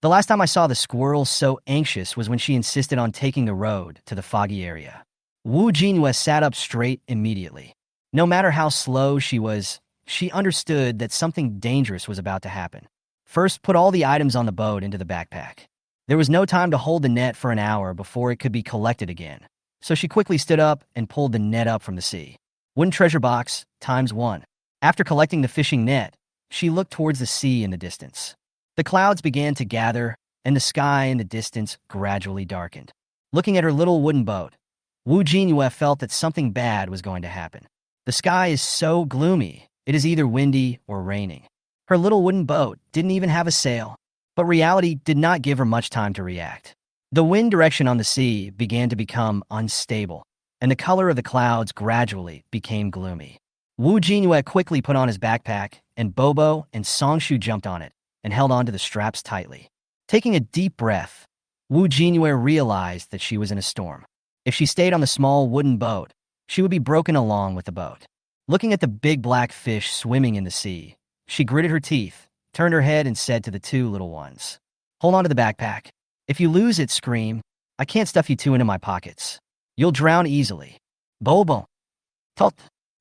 The last time I saw the squirrel so anxious was when she insisted on taking the road to the foggy area. Jinyue sat up straight immediately. No matter how slow she was, she understood that something dangerous was about to happen. First, put all the items on the boat into the backpack. There was no time to hold the net for an hour before it could be collected again, so she quickly stood up and pulled the net up from the sea. Wooden treasure box ×1. After collecting the fishing net, she looked towards the sea in the distance. The clouds began to gather, and the sky in the distance gradually darkened. Looking at her little wooden boat, Jinyue felt that something bad was going to happen. The sky is so gloomy, it is either windy or raining. Her little wooden boat didn't even have a sail, but reality did not give her much time to react. The wind direction on the sea began to become unstable, and the color of the clouds gradually became gloomy. Jinyue quickly put on his backpack, and Bobo and Songshu jumped on it and held onto the straps tightly. Taking a deep breath, Jinyue realized that she was in a storm. If she stayed on the small wooden boat, she would be broken along with the boat. Looking at the big black fish swimming in the sea, she gritted her teeth, turned her head, and said to the two little ones, "Hold on to the backpack. If you lose it, scream. I can't stuff you two into my pockets. You'll drown easily." Bobo. Tot.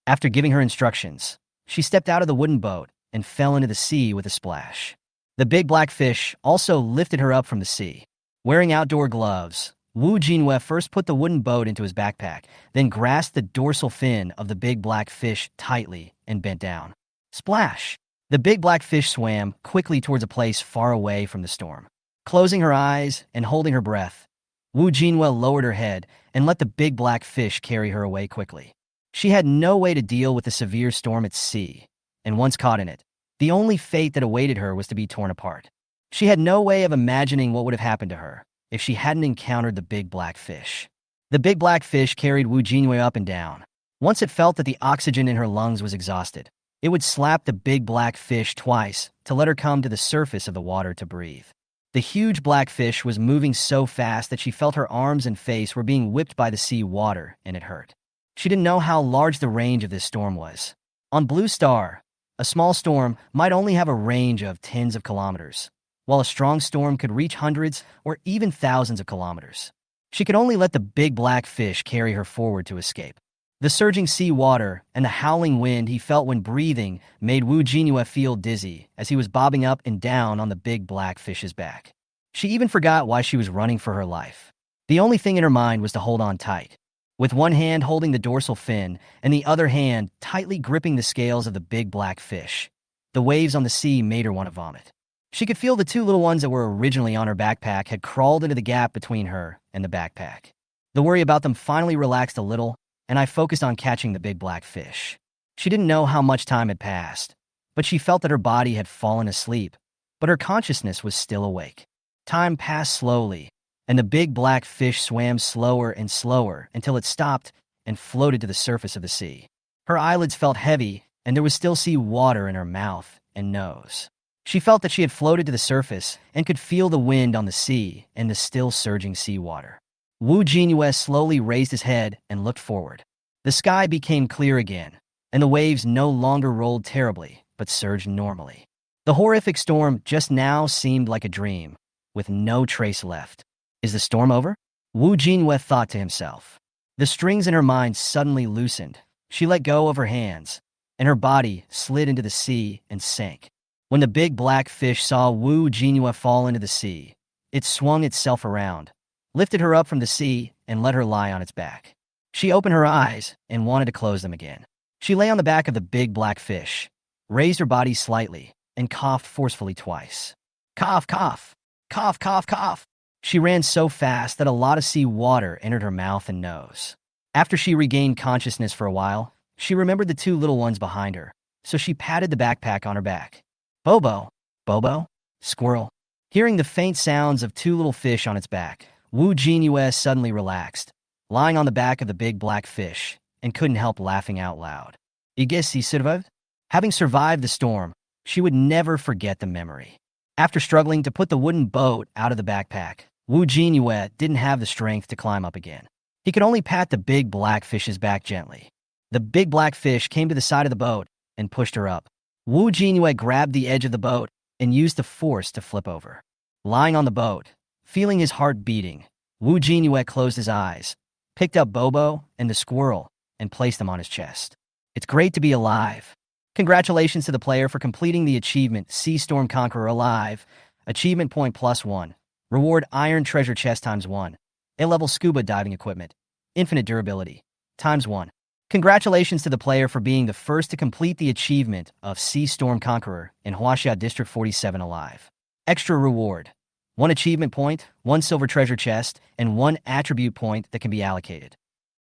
After giving her instructions, she stepped out of the wooden boat and fell into the sea with a splash. The big black fish also lifted her up from the sea. Wearing outdoor gloves, Jinyue first put the wooden boat into his backpack, then grasped the dorsal fin of the big black fish tightly and bent down. Splash! The big black fish swam quickly towards a place far away from the storm. Closing her eyes and holding her breath, Jinyue lowered her head and let the big black fish carry her away quickly. She had no way to deal with the severe storm at sea, and once caught in it, the only fate that awaited her was to be torn apart. She had no way of imagining what would have happened to her if she hadn't encountered the big black fish. The big black fish carried Jinyue up and down. Once it felt that the oxygen in her lungs was exhausted, it would slap the big black fish twice to let her come to the surface of the water to breathe. The huge black fish was moving so fast that she felt her arms and face were being whipped by the sea water, and it hurt. She didn't know how large the range of this storm was. On Blue Star, a small storm might only have a range of tens of kilometers, while a strong storm could reach hundreds or even thousands of kilometers. She could only let the big black fish carry her forward to escape. The surging sea water and the howling wind he felt when breathing made Jinyue feel dizzy as he was bobbing up and down on the big black fish's back. She even forgot why she was running for her life. The only thing in her mind was to hold on tight. With one hand holding the dorsal fin and the other hand tightly gripping the scales of the big black fish, the waves on the sea made her want to vomit. She could feel the two little ones that were originally on her backpack had crawled into the gap between her and the backpack. The worry about them finally relaxed a little, and I focused on catching the big black fish. She didn't know how much time had passed, but she felt that her body had fallen asleep, but her consciousness was still awake. Time passed slowly, and the big black fish swam slower and slower until it stopped and floated to the surface of the sea. Her eyelids felt heavy, and there was still sea water in her mouth and nose. She felt that she had floated to the surface and could feel the wind on the sea and the still surging seawater. Jinyue slowly raised his head and looked forward. The sky became clear again, and the waves no longer rolled terribly, but surged normally. The horrific storm just now seemed like a dream, with no trace left. Is the storm over? Jinyue thought to himself. The strings in her mind suddenly loosened. She let go of her hands, and her body slid into the sea and sank. When the big black fish saw Jinyue fall into the sea, it swung itself around, lifted her up from the sea, and let her lie on its back. She opened her eyes and wanted to close them again. She lay on the back of the big black fish, raised her body slightly, and coughed forcefully twice. Cough, cough, cough, cough, cough. She ran so fast that a lot of sea water entered her mouth and nose. After she regained consciousness for a while, she remembered the two little ones behind her, so she patted the backpack on her back. Bobo, Bobo, squirrel. Hearing the faint sounds of two little fish on its back, Jinyue suddenly relaxed, lying on the back of the big black fish, and couldn't help laughing out loud. I guess he survived? Having survived the storm, she would never forget the memory. After struggling to put the wooden boat out of the backpack, Jinyue didn't have the strength to climb up again. He could only pat the big black fish's back gently. The big black fish came to the side of the boat and pushed her up. Jinyue grabbed the edge of the boat and used the force to flip over. Lying on the boat, feeling his heart beating, Jinyue closed his eyes, picked up Bobo and the squirrel, and placed them on his chest. It's great to be alive. Congratulations to the player for completing the achievement Sea Storm Conqueror Alive. Achievement point +1. Reward Iron Treasure Chest ×1. A-level scuba diving equipment. Infinite durability ×1. Congratulations to the player for being the first to complete the achievement of Sea Storm Conqueror in Huaxia District 47 Alive. Extra reward: 1 achievement point, 1 silver treasure chest, and 1 attribute point that can be allocated.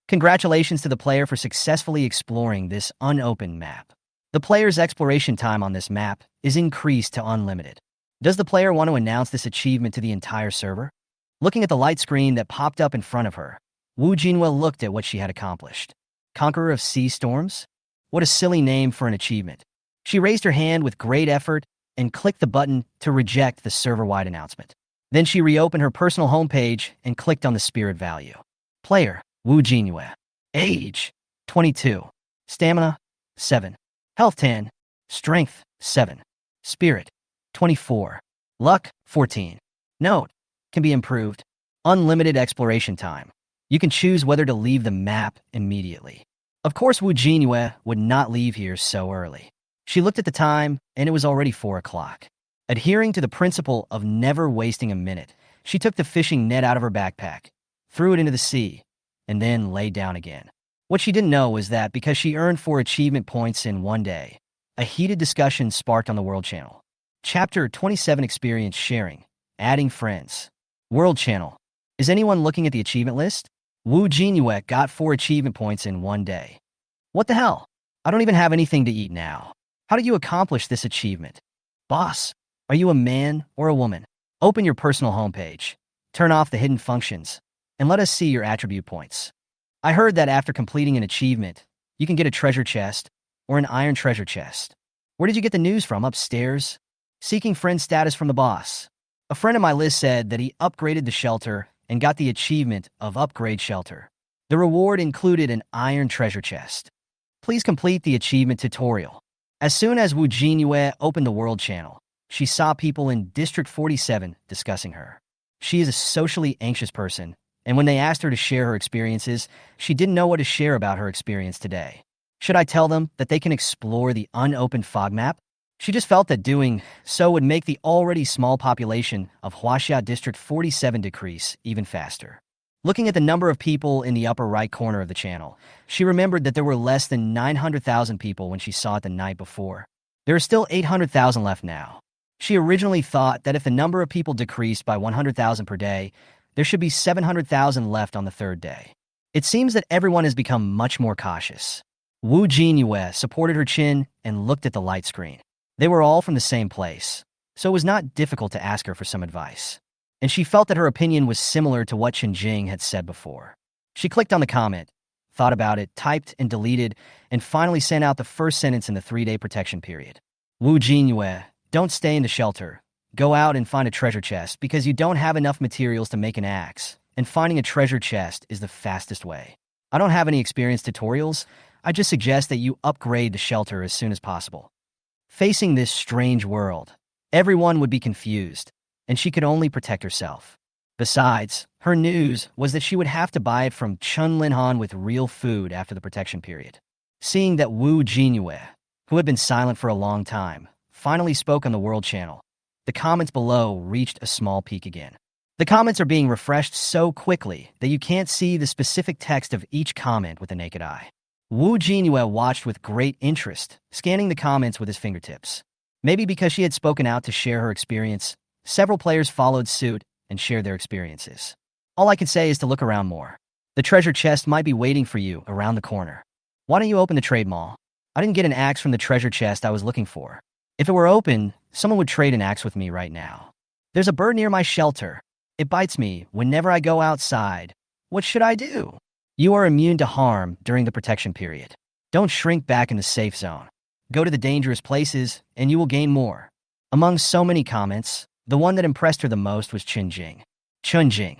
Congratulations to the player for successfully exploring this unopened map. The player's exploration time on this map is increased to unlimited. Does the player want to announce this achievement to the entire server? Looking at the light screen that popped up in front of her, Jinyue looked at what she had accomplished. Conqueror of Sea Storms? What a silly name for an achievement. She raised her hand with great effort and clicked the button to reject the server-wide announcement. Then she reopened her personal homepage and clicked on the spirit value. Player: Jinyue. Age: 22. Stamina: 7. Health: 10. Strength: 7. Spirit: 24. Luck: 14. Note: can be improved. Unlimited exploration time. You can choose whether to leave the map immediately. Of course, Jinyue would not leave here so early. She looked at the time, and it was already 4 o'clock. Adhering to the principle of never wasting a minute, she took the fishing net out of her backpack, threw it into the sea, and then lay down again. What she didn't know was that because she earned 4 achievement points in one day, a heated discussion sparked on the World Channel. Chapter 27 Experience Sharing, Adding Friends. World Channel. Is anyone looking at the achievement list? Jinyue got 4 achievement points in one day. What the hell? I don't even have anything to eat now. How did you accomplish this achievement? Boss, are you a man or a woman? Open your personal homepage, turn off the hidden functions, and let us see your attribute points. I heard that after completing an achievement, you can get a treasure chest or an iron treasure chest. Where did you get the news from? Upstairs? Seeking friend status from the boss. A friend on my list said that he upgraded the shelter and got the achievement of Upgrade Shelter. The reward included an iron treasure chest. Please complete the achievement tutorial. As soon as Wu Jinyue opened the World Channel, she saw people in District 47 discussing her. She is a socially anxious person, and when they asked her to share her experiences, she didn't know what to share about her experience today. Should I tell them that they can explore the unopened fog map? She just felt that doing so would make the already small population of Huaxia District 47 decrease even faster. Looking at the number of people in the upper right corner of the channel, she remembered that there were less than 900,000 people when she saw it the night before. There are still 800,000 left now. She originally thought that if the number of people decreased by 100,000 per day, there should be 700,000 left on the third day. It seems that everyone has become much more cautious. Wu Jinyue supported her chin and looked at the light screen. They were all from the same place, so it was not difficult to ask her for some advice. And she felt that her opinion was similar to what Jing had said before. She clicked on the comment, thought about it, typed and deleted, and finally sent out the first sentence in the 3-day protection period. Wu Jinyue, don't stay in the shelter. Go out and find a treasure chest because you don't have enough materials to make an axe, and finding a treasure chest is the fastest way. I don't have any experience tutorials. I just suggest that you upgrade the shelter as soon as possible. Facing this strange world, everyone would be confused, and she could only protect herself. Besides, her news was that she would have to buy it from Chun Linhan with real food after the protection period. Seeing that Wu Jinyue, who had been silent for a long time, finally spoke on the World Channel, the comments below reached a small peak again. The comments are being refreshed so quickly that you can't see the specific text of each comment with the naked eye. Wu Jinyue watched with great interest, scanning the comments with his fingertips. Maybe because she had spoken out to share her experience, several players followed suit and shared their experiences. All I can say is to look around more. The treasure chest might be waiting for you around the corner. Why don't you open the trade mall? I didn't get an axe from the treasure chest I was looking for. If it were open, someone would trade an axe with me right now. There's a bird near my shelter. It bites me whenever I go outside. What should I do? You are immune to harm during the protection period. Don't shrink back in the safe zone. Go to the dangerous places, and you will gain more. Among so many comments, the one that impressed her the most was Chunjing. Chunjing.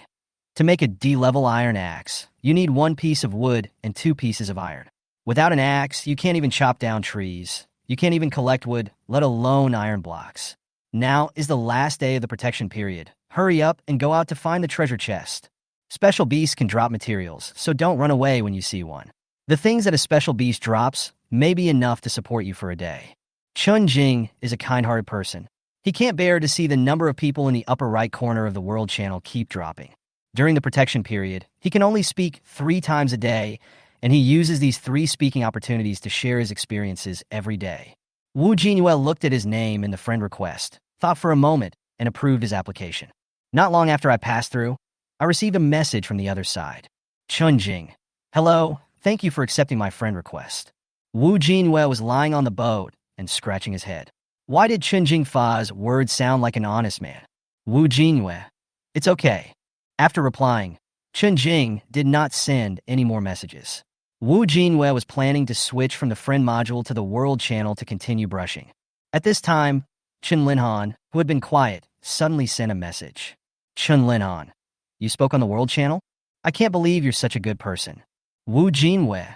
To make a D-level iron axe, you need 1 piece of wood and 2 pieces of iron. Without an axe, you can't even chop down trees. You can't even collect wood, let alone iron blocks. Now is the last day of the protection period. Hurry up and go out to find the treasure chest. Special beasts can drop materials, so don't run away when you see one. The things that a special beast drops may be enough to support you for a day. Chunjing is a kind-hearted person. He can't bear to see the number of people in the upper right corner of the World Channel keep dropping. During the protection period, he can only speak 3 times a day, and he uses these 3 speaking opportunities to share his experiences every day. Wu Jinyue looked at his name in the friend request, thought for a moment, and approved his application. Not long after I passed through, I received a message from the other side. Chunjing. Hello, thank you for accepting my friend request. Wu Jinyue was lying on the boat and scratching his head. Why did Chunjing Fa's words sound like an honest man? Wu Jinyue. It's okay. After replying, Chunjing did not send any more messages. Wu Jinyue was planning to switch from the friend module to the World Channel to continue brushing. At this time, Chun Linhan, who had been quiet, suddenly sent a message. Chun Linhan. You spoke on the World Channel? I can't believe you're such a good person. Wu Jinyue.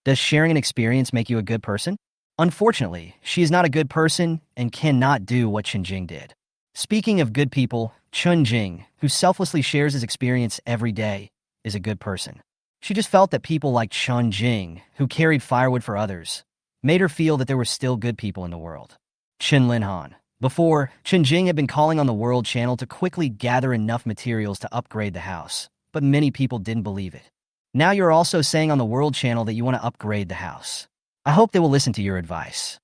Does sharing an experience make you a good person? Unfortunately, she is not a good person and cannot do what Chunjing did. Speaking of good people, Chunjing, who selflessly shares his experience every day, is a good person. She just felt that people like Chunjing, who carried firewood for others, made her feel that there were still good people in the world. Chun Linhan. Before, Jinyue had been calling on the World Channel to quickly gather enough materials to upgrade the house, but many people didn't believe it. Now you're also saying on the World Channel that you want to upgrade the house. I hope they will listen to your advice.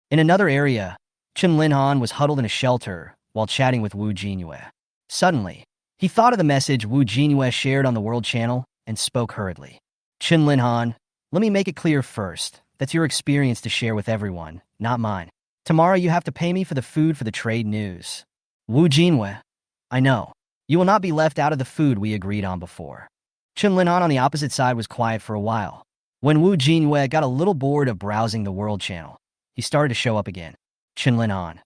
In another area, Linhan was huddled in a shelter while chatting with Jinyue. Suddenly, he thought of the message Jinyue shared on the World Channel and spoke hurriedly. Linhan, let me make it clear first. That's your experience to share with everyone, not mine. Tomorrow you have to pay me for the food for the trade news. Jinyue, I know. You will not be left out of the food we agreed on before. Linhan on the opposite side was quiet for a while. When Jinyue got a little bored of browsing the World Channel, he started to show up again. Linhan,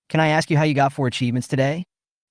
can I ask you how you got 4 achievements today?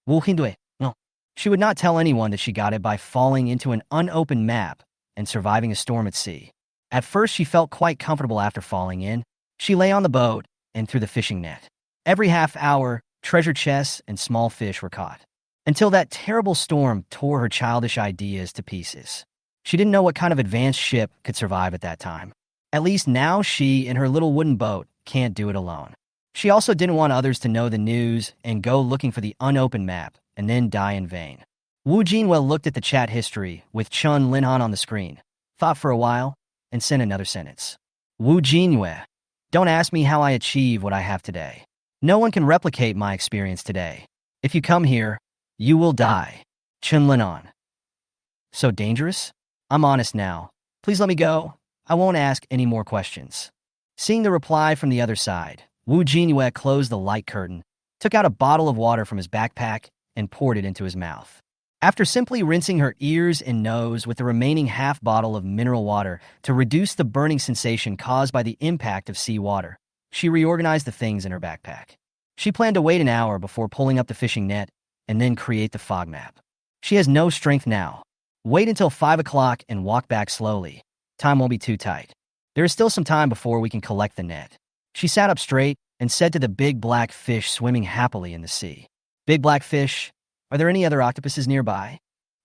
Jinyue, no. She would not tell anyone that she got it by falling into an unopened map and surviving a storm at sea. At first, she felt quite comfortable after falling in. She lay on the boat and threw the fishing net. Every half hour, treasure chests and small fish were caught. Until that terrible storm tore her childish ideas to pieces. She didn't know what kind of advanced ship could survive at that time. At least now she and her little wooden boat can't do it alone. She also didn't want others to know the news and go looking for the unopened map and then die in vain. Jinyue looked at the chat history with Linhan on the screen, thought for a while, and sent another sentence. Jinyue, don't ask me how I achieve what I have today. No one can replicate my experience today. If you come here, you will die. Linhan. So dangerous? I'm honest now. Please let me go. I won't ask any more questions. Seeing the reply from the other side, Jinyue closed the light curtain, took out a bottle of water from his backpack, and poured it into his mouth. After simply rinsing her ears and nose with the remaining half bottle of mineral water to reduce the burning sensation caused by the impact of seawater, she reorganized the things in her backpack. She planned to wait an hour before pulling up the fishing net and then create the fog map. She has no strength now. Wait until 5 o'clock and walk back slowly. Time won't be too tight. There is still some time before we can collect the net. She sat up straight and said to the big black fish swimming happily in the sea. Big black fish, are there any other octopuses nearby?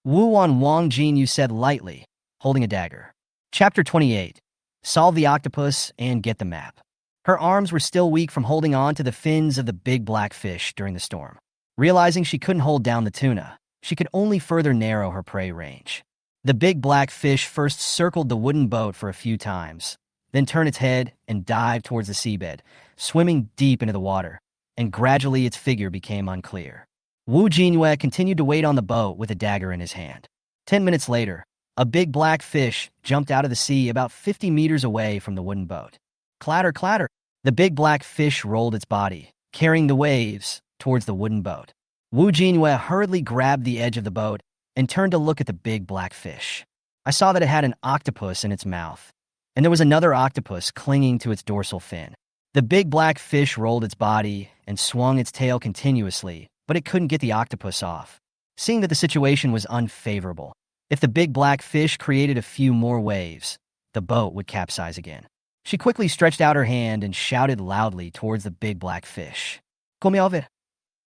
Jinyue said lightly, holding a dagger. Chapter 28. Solve the octopus and get the map. Her arms were still weak from holding on to the fins of the big black fish during the storm. Realizing she couldn't hold down the tuna, she could only further narrow her prey range. The big black fish first circled the wooden boat for a few times, then turned its head and dived towards the seabed, swimming deep into the water, and gradually its figure became unclear. Jinyue continued to wait on the boat with a dagger in his hand. 10 minutes later, a big black fish jumped out of the sea about 50 meters away from the wooden boat. Clatter, clatter. The big black fish rolled its body, carrying the waves towards the wooden boat. Jinyue hurriedly grabbed the edge of the boat and turned to look at the big black fish. I saw that it had an octopus in its mouth, and there was another octopus clinging to its dorsal fin. The big black fish rolled its body and swung its tail continuously, but it couldn't get the octopus off. Seeing that the situation was unfavorable, if the big black fish created a few more waves, the boat would capsize again. She quickly stretched out her hand and shouted loudly towards the big black fish. Come over.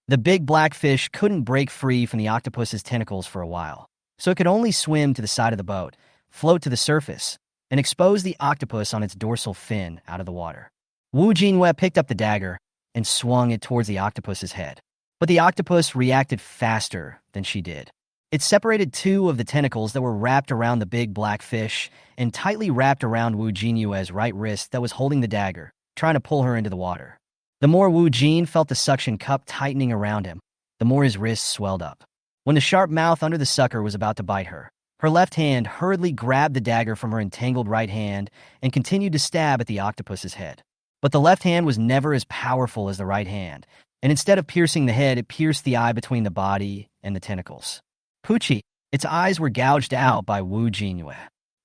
The big black fish couldn't break free from the octopus's tentacles for a while, so it could only swim to the side of the boat, float to the surface, and expose the octopus on its dorsal fin out of the water. Jinyue picked up the dagger and swung it towards the octopus's head. But the octopus reacted faster than she did. It separated 2 of the tentacles that were wrapped around the big black fish and tightly wrapped around Jinyue's right wrist that was holding the dagger, trying to pull her into the water. The more Jin felt the suction cup tightening around him, the more his wrists swelled up. When the sharp mouth under the sucker was about to bite her, her left hand hurriedly grabbed the dagger from her entangled right hand and continued to stab at the octopus's head. But the left hand was never as powerful as the right hand, and instead of piercing the head, it pierced the eye between the body and the tentacles. Poochie, its eyes were gouged out by Jinyue.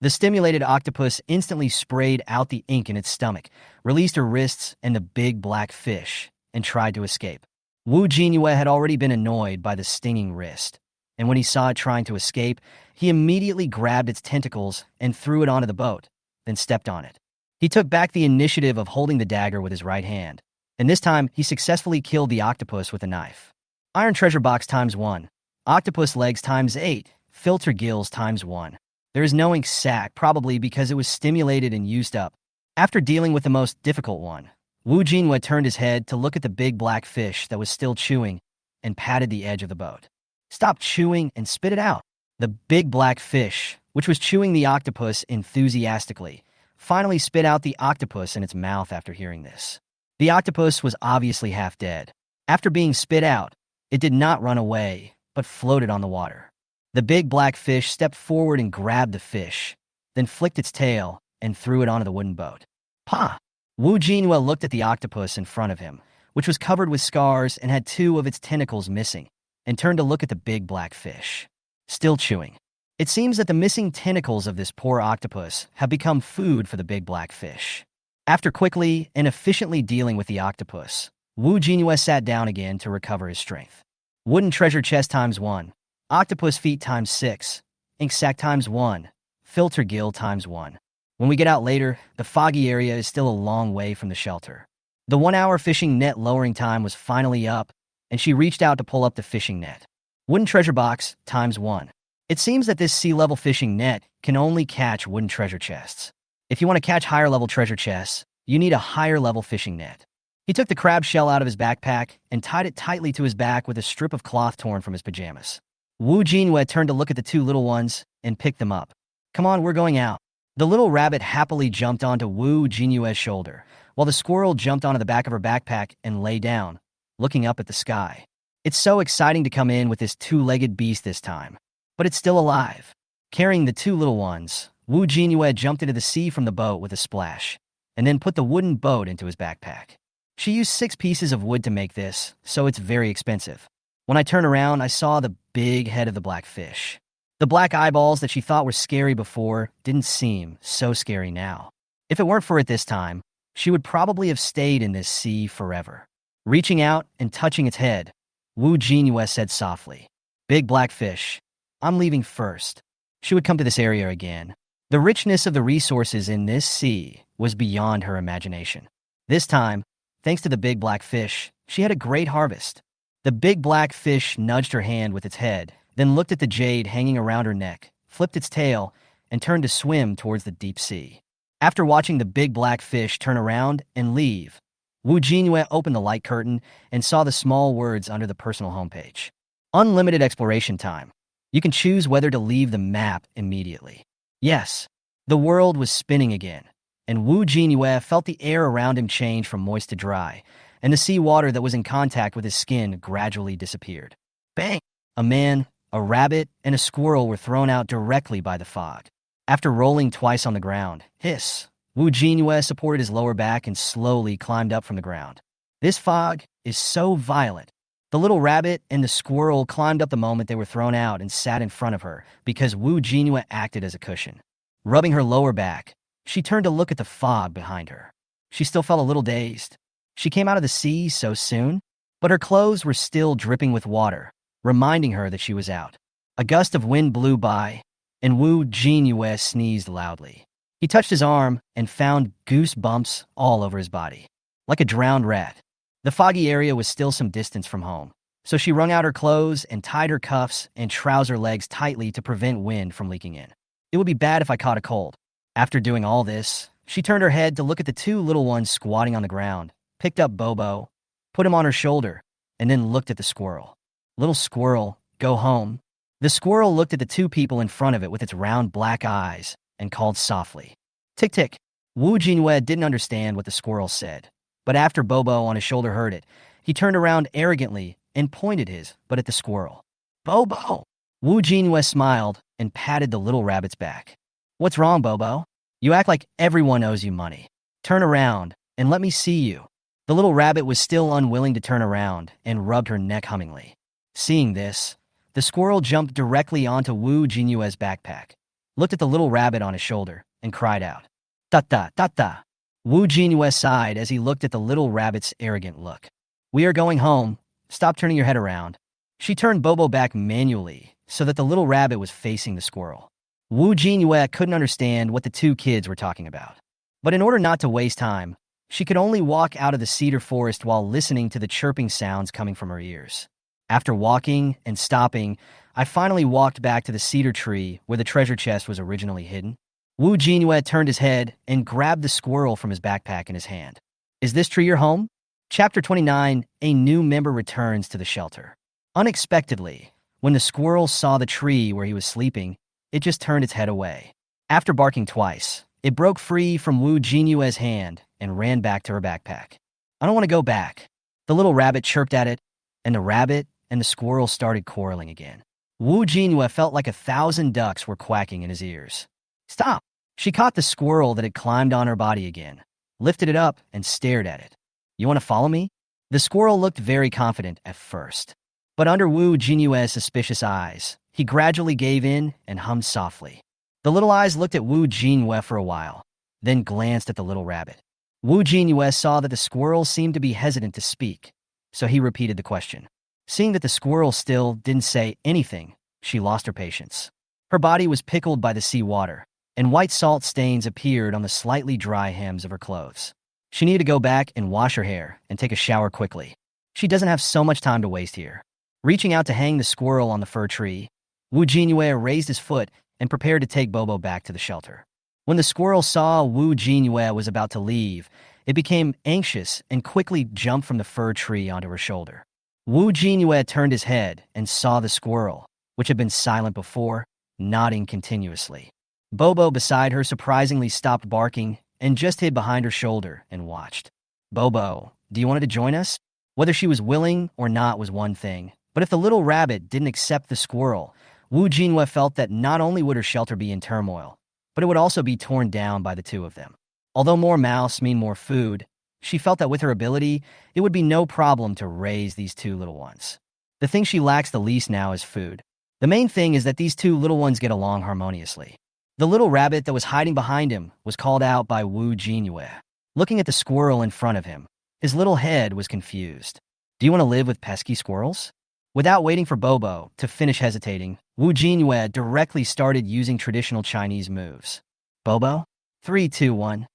The stimulated octopus instantly sprayed out the ink in its stomach, released her wrists and the big black fish, and tried to escape. Jinyue had already been annoyed by the stinging wrist, and when he saw it trying to escape, he immediately grabbed its tentacles and threw it onto the boat, then stepped on it. He took back the initiative of holding the dagger with his right hand, and this time he successfully killed the octopus with a knife. Iron treasure box ×1. Octopus legs ×8. Filter gills ×1. There is no ink sac, probably because it was stimulated and used up. After dealing with the most difficult one, Wu Jinyue turned his head to look at the big black fish that was still chewing and patted the edge of the boat. Stop chewing and spit it out. The big black fish, which was chewing the octopus enthusiastically, finally spit out the octopus in its mouth after hearing this. The octopus was obviously half dead. After being spit out, it did not run away, but floated on the water. The big black fish stepped forward and grabbed the fish, then flicked its tail and threw it onto the wooden boat. Pa! Wu Jinyue looked at the octopus in front of him, which was covered with scars and had 2 of its tentacles missing, and turned to look at the big black fish, still chewing. It seems that the missing tentacles of this poor octopus have become food for the big black fish. After quickly and efficiently dealing with the octopus, Wu Jinyue sat down again to recover his strength. Wooden treasure chest ×1, octopus feet ×6, ink sac ×1, filter gill ×1. When we get out later, the foggy area is still a long way from the shelter. The 1-hour fishing net lowering time was finally up, and she reached out to pull up the fishing net. Wooden treasure box ×1. It seems that this sea-level fishing net can only catch wooden treasure chests. If you want to catch higher-level treasure chests, you need a higher-level fishing net. He took the crab shell out of his backpack and tied it tightly to his back with a strip of cloth torn from his pajamas. Wu Jinyue turned to look at the 2 little ones and picked them up. Come on, we're going out. The little rabbit happily jumped onto Wu Jinyue's shoulder, while the squirrel jumped onto the back of her backpack and lay down, looking up at the sky. It's so exciting to come in with this 2-legged beast this time, but it's still alive. Carrying the 2 little ones, Wu Jinyue jumped into the sea from the boat with a splash, and then put the wooden boat into his backpack. She used 6 pieces of wood to make this, so it's very expensive. When I turned around, I saw the big head of the black fish. The black eyeballs that she thought were scary before didn't seem so scary now. If it weren't for it this time, she would probably have stayed in this sea forever. Reaching out and touching its head, Wu Jinyue said softly, "Big black fish, I'm leaving first." She would come to this area again. The richness of the resources in this sea was beyond her imagination. This time, thanks to the big black fish, she had a great harvest. The big black fish nudged her hand with its head, then looked at the jade hanging around her neck, flipped its tail, and turned to swim towards the deep sea. After watching the big black fish turn around and leave, Wu Jinyue opened the light curtain and saw the small words under the personal homepage. Unlimited exploration time. You can choose whether to leave the map immediately. Yes, the world was spinning again, and Wu Jinyue felt the air around him change from moist to dry, and the seawater that was in contact with his skin gradually disappeared. Bang! A man, a rabbit, and a squirrel were thrown out directly by the fog. After rolling twice on the ground, hiss, Wu Jinyue supported his lower back and slowly climbed up from the ground. This fog is so violent. The little rabbit and the squirrel climbed up the moment they were thrown out and sat in front of her because Wu Jinyue acted as a cushion. Rubbing her lower back, she turned to look at the fog behind her. She still felt a little dazed. She came out of the sea so soon, but her clothes were still dripping with water, reminding her that she was out. A gust of wind blew by, and Wu Jinyue sneezed loudly. He touched his arm and found goose bumps all over his body, like a drowned rat. The foggy area was still some distance from home, so she wrung out her clothes and tied her cuffs and trouser legs tightly to prevent wind from leaking in. It would be bad if I caught a cold. After doing all this, she turned her head to look at the 2 little ones squatting on the ground, picked up Bobo, put him on her shoulder, and then looked at the squirrel. Little squirrel, go home. The squirrel looked at the 2 people in front of it with its round black eyes and called softly. Tick tick. Wu Jinyue didn't understand what the squirrel said, but after Bobo on his shoulder heard it, he turned around arrogantly and pointed his butt at the squirrel. Bobo! Wu Jinyue smiled and patted the little rabbit's back. What's wrong, Bobo? You act like everyone owes you money. Turn around and let me see you. The little rabbit was still unwilling to turn around and rubbed her neck hummingly. Seeing this, the squirrel jumped directly onto Wu Jinyue's backpack, looked at the little rabbit on his shoulder, and cried out, "Ta-ta, ta-ta." Wu Jinyue sighed as he looked at the little rabbit's arrogant look. "We are going home. Stop turning your head around." She turned Bobo back manually so that the little rabbit was facing the squirrel. Wu Jinyue couldn't understand what the 2 kids were talking about. But in order not to waste time, she could only walk out of the cedar forest while listening to the chirping sounds coming from her ears. After walking and stopping, I finally walked back to the cedar tree where the treasure chest was originally hidden. Wu Jinyue turned his head and grabbed the squirrel from his backpack in his hand. Is this tree your home? Chapter 29, a new member returns to the shelter. Unexpectedly, when the squirrel saw the tree where he was sleeping, it just turned its head away. After barking twice, it broke free from Jinyue's hand and ran back to her backpack. I don't want to go back. The little rabbit chirped at it, and the rabbit and the squirrel started quarreling again. Jinyue felt like 1,000 ducks were quacking in his ears. Stop! She caught the squirrel that had climbed on her body again, lifted it up, and stared at it. You want to follow me? The squirrel looked very confident at first. But under Jinyue's suspicious eyes, he gradually gave in and hummed softly. The little eyes looked at Jinyue for a while, then glanced at the little rabbit. Jinyue saw that the squirrel seemed to be hesitant to speak, so he repeated the question. Seeing that the squirrel still didn't say anything, she lost her patience. Her body was pickled by the sea water, and white salt stains appeared on the slightly dry hems of her clothes. She needed to go back and wash her hair and take a shower quickly. She doesn't have so much time to waste here. Reaching out to hang the squirrel on the fir tree, Jinyue raised his foot and prepared to take Bobo back to the shelter. When the squirrel saw Jinyue was about to leave, it became anxious and quickly jumped from the fir tree onto her shoulder. Jinyue turned his head and saw the squirrel, which had been silent before, nodding continuously. Bobo beside her surprisingly stopped barking and just hid behind her shoulder and watched. Bobo, do you want to join us? Whether she was willing or not was one thing, but if the little rabbit didn't accept the squirrel, Jinyue felt that not only would her shelter be in turmoil, but it would also be torn down by the two of them. Although more mouse mean more food, she felt that with her ability, it would be no problem to raise these two little ones. The thing she lacks the least now is food. The main thing is that these two little ones get along harmoniously. The little rabbit that was hiding behind him was called out by Jinyue. Looking at the squirrel in front of him, his little head was confused. Do you want to live with pesky squirrels? Without waiting for Bobo to finish hesitating, Jinyue directly started using traditional Chinese moves. Bobo? 3, 2, 1.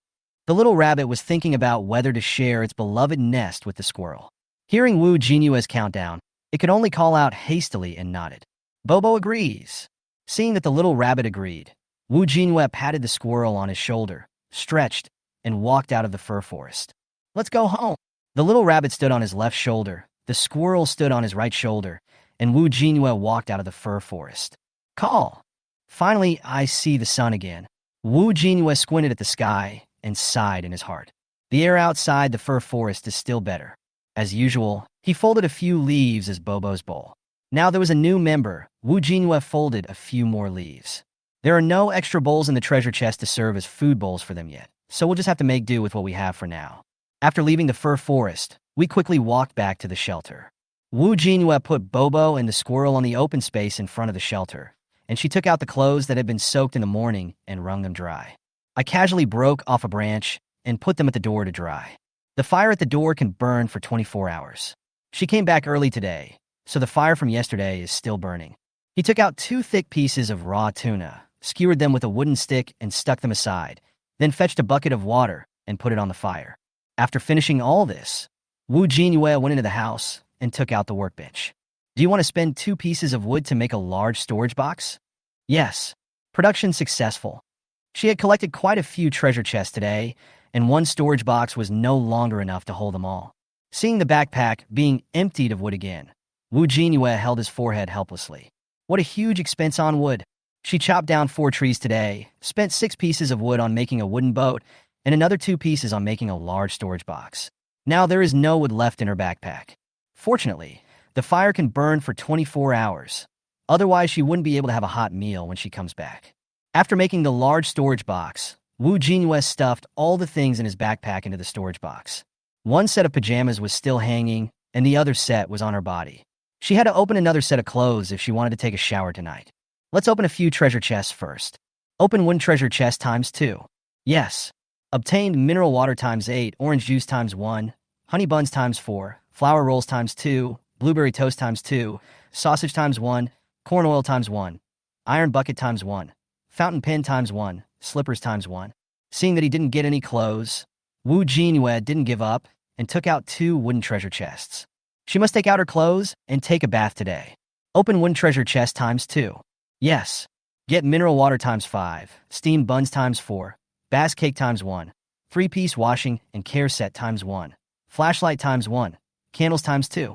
The little rabbit was thinking about whether to share its beloved nest with the squirrel. Hearing Jinyue's countdown, it could only call out hastily and nodded. Bobo agrees. Seeing that the little rabbit agreed, Jinyue patted the squirrel on his shoulder, stretched, and walked out of the fir forest. Let's go home. The little rabbit stood on his left shoulder, the squirrel stood on his right shoulder, and Jinyue walked out of the fir forest. Call. Finally, I see the sun again. Jinyue squinted at the sky and sighed in his heart. The air outside the fir forest is still better. As usual, he folded a few leaves as Bobo's bowl. Now there was a new member. Jinyue folded a few more leaves. There are no extra bowls in the treasure chest to serve as food bowls for them yet, so we'll just have to make do with what we have for now. After leaving the fir forest, we quickly walked back to the shelter. Jinyue put Bobo and the squirrel on the open space in front of the shelter, and she took out the clothes that had been soaked in the morning and wrung them dry. I casually broke off a branch and put them at the door to dry. The fire at the door can burn for 24 hours. She came back early today, so the fire from yesterday is still burning. He took out 2 thick pieces of raw tuna, skewered them with a wooden stick and stuck them aside, then fetched a bucket of water and put it on the fire. After finishing all this, Jinyue went into the house and took out the workbench. Do you want to spend 2 pieces of wood to make a large storage box? Yes. Production successful. She had collected quite a few treasure chests today, and 1 storage box was no longer enough to hold them all. Seeing the backpack being emptied of wood again, Jinyue held his forehead helplessly. What a huge expense on wood. She chopped down 4 trees today, spent 6 pieces of wood on making a wooden boat, and another 2 pieces on making a large storage box. Now there is no wood left in her backpack. Fortunately, the fire can burn for 24 hours. Otherwise, she wouldn't be able to have a hot meal when she comes back. After making the large storage box, Jinyue stuffed all the things in his backpack into the storage box. 1 set of pajamas was still hanging, and the other set was on her body. She had to open another set of clothes if she wanted to take a shower tonight. Let's open a few treasure chests first. Open 1 treasure chest times 2. Yes. Obtained mineral water times 8, orange juice times 1, honey buns times 4, flour rolls times 2, blueberry toast times 2, sausage times 1, corn oil times 1, iron bucket times 1, fountain pen times 1, slippers times 1. Seeing that he didn't get any clothes, Jinyue didn't give up and took out 2 wooden treasure chests. She must take out her clothes and take a bath today. Open 1 treasure chest times 2. Yes. Get mineral water times 5, steamed buns times 4, bass cake times 1, Three-piece washing and care set times 1. Flashlight times 1. Candles times 2.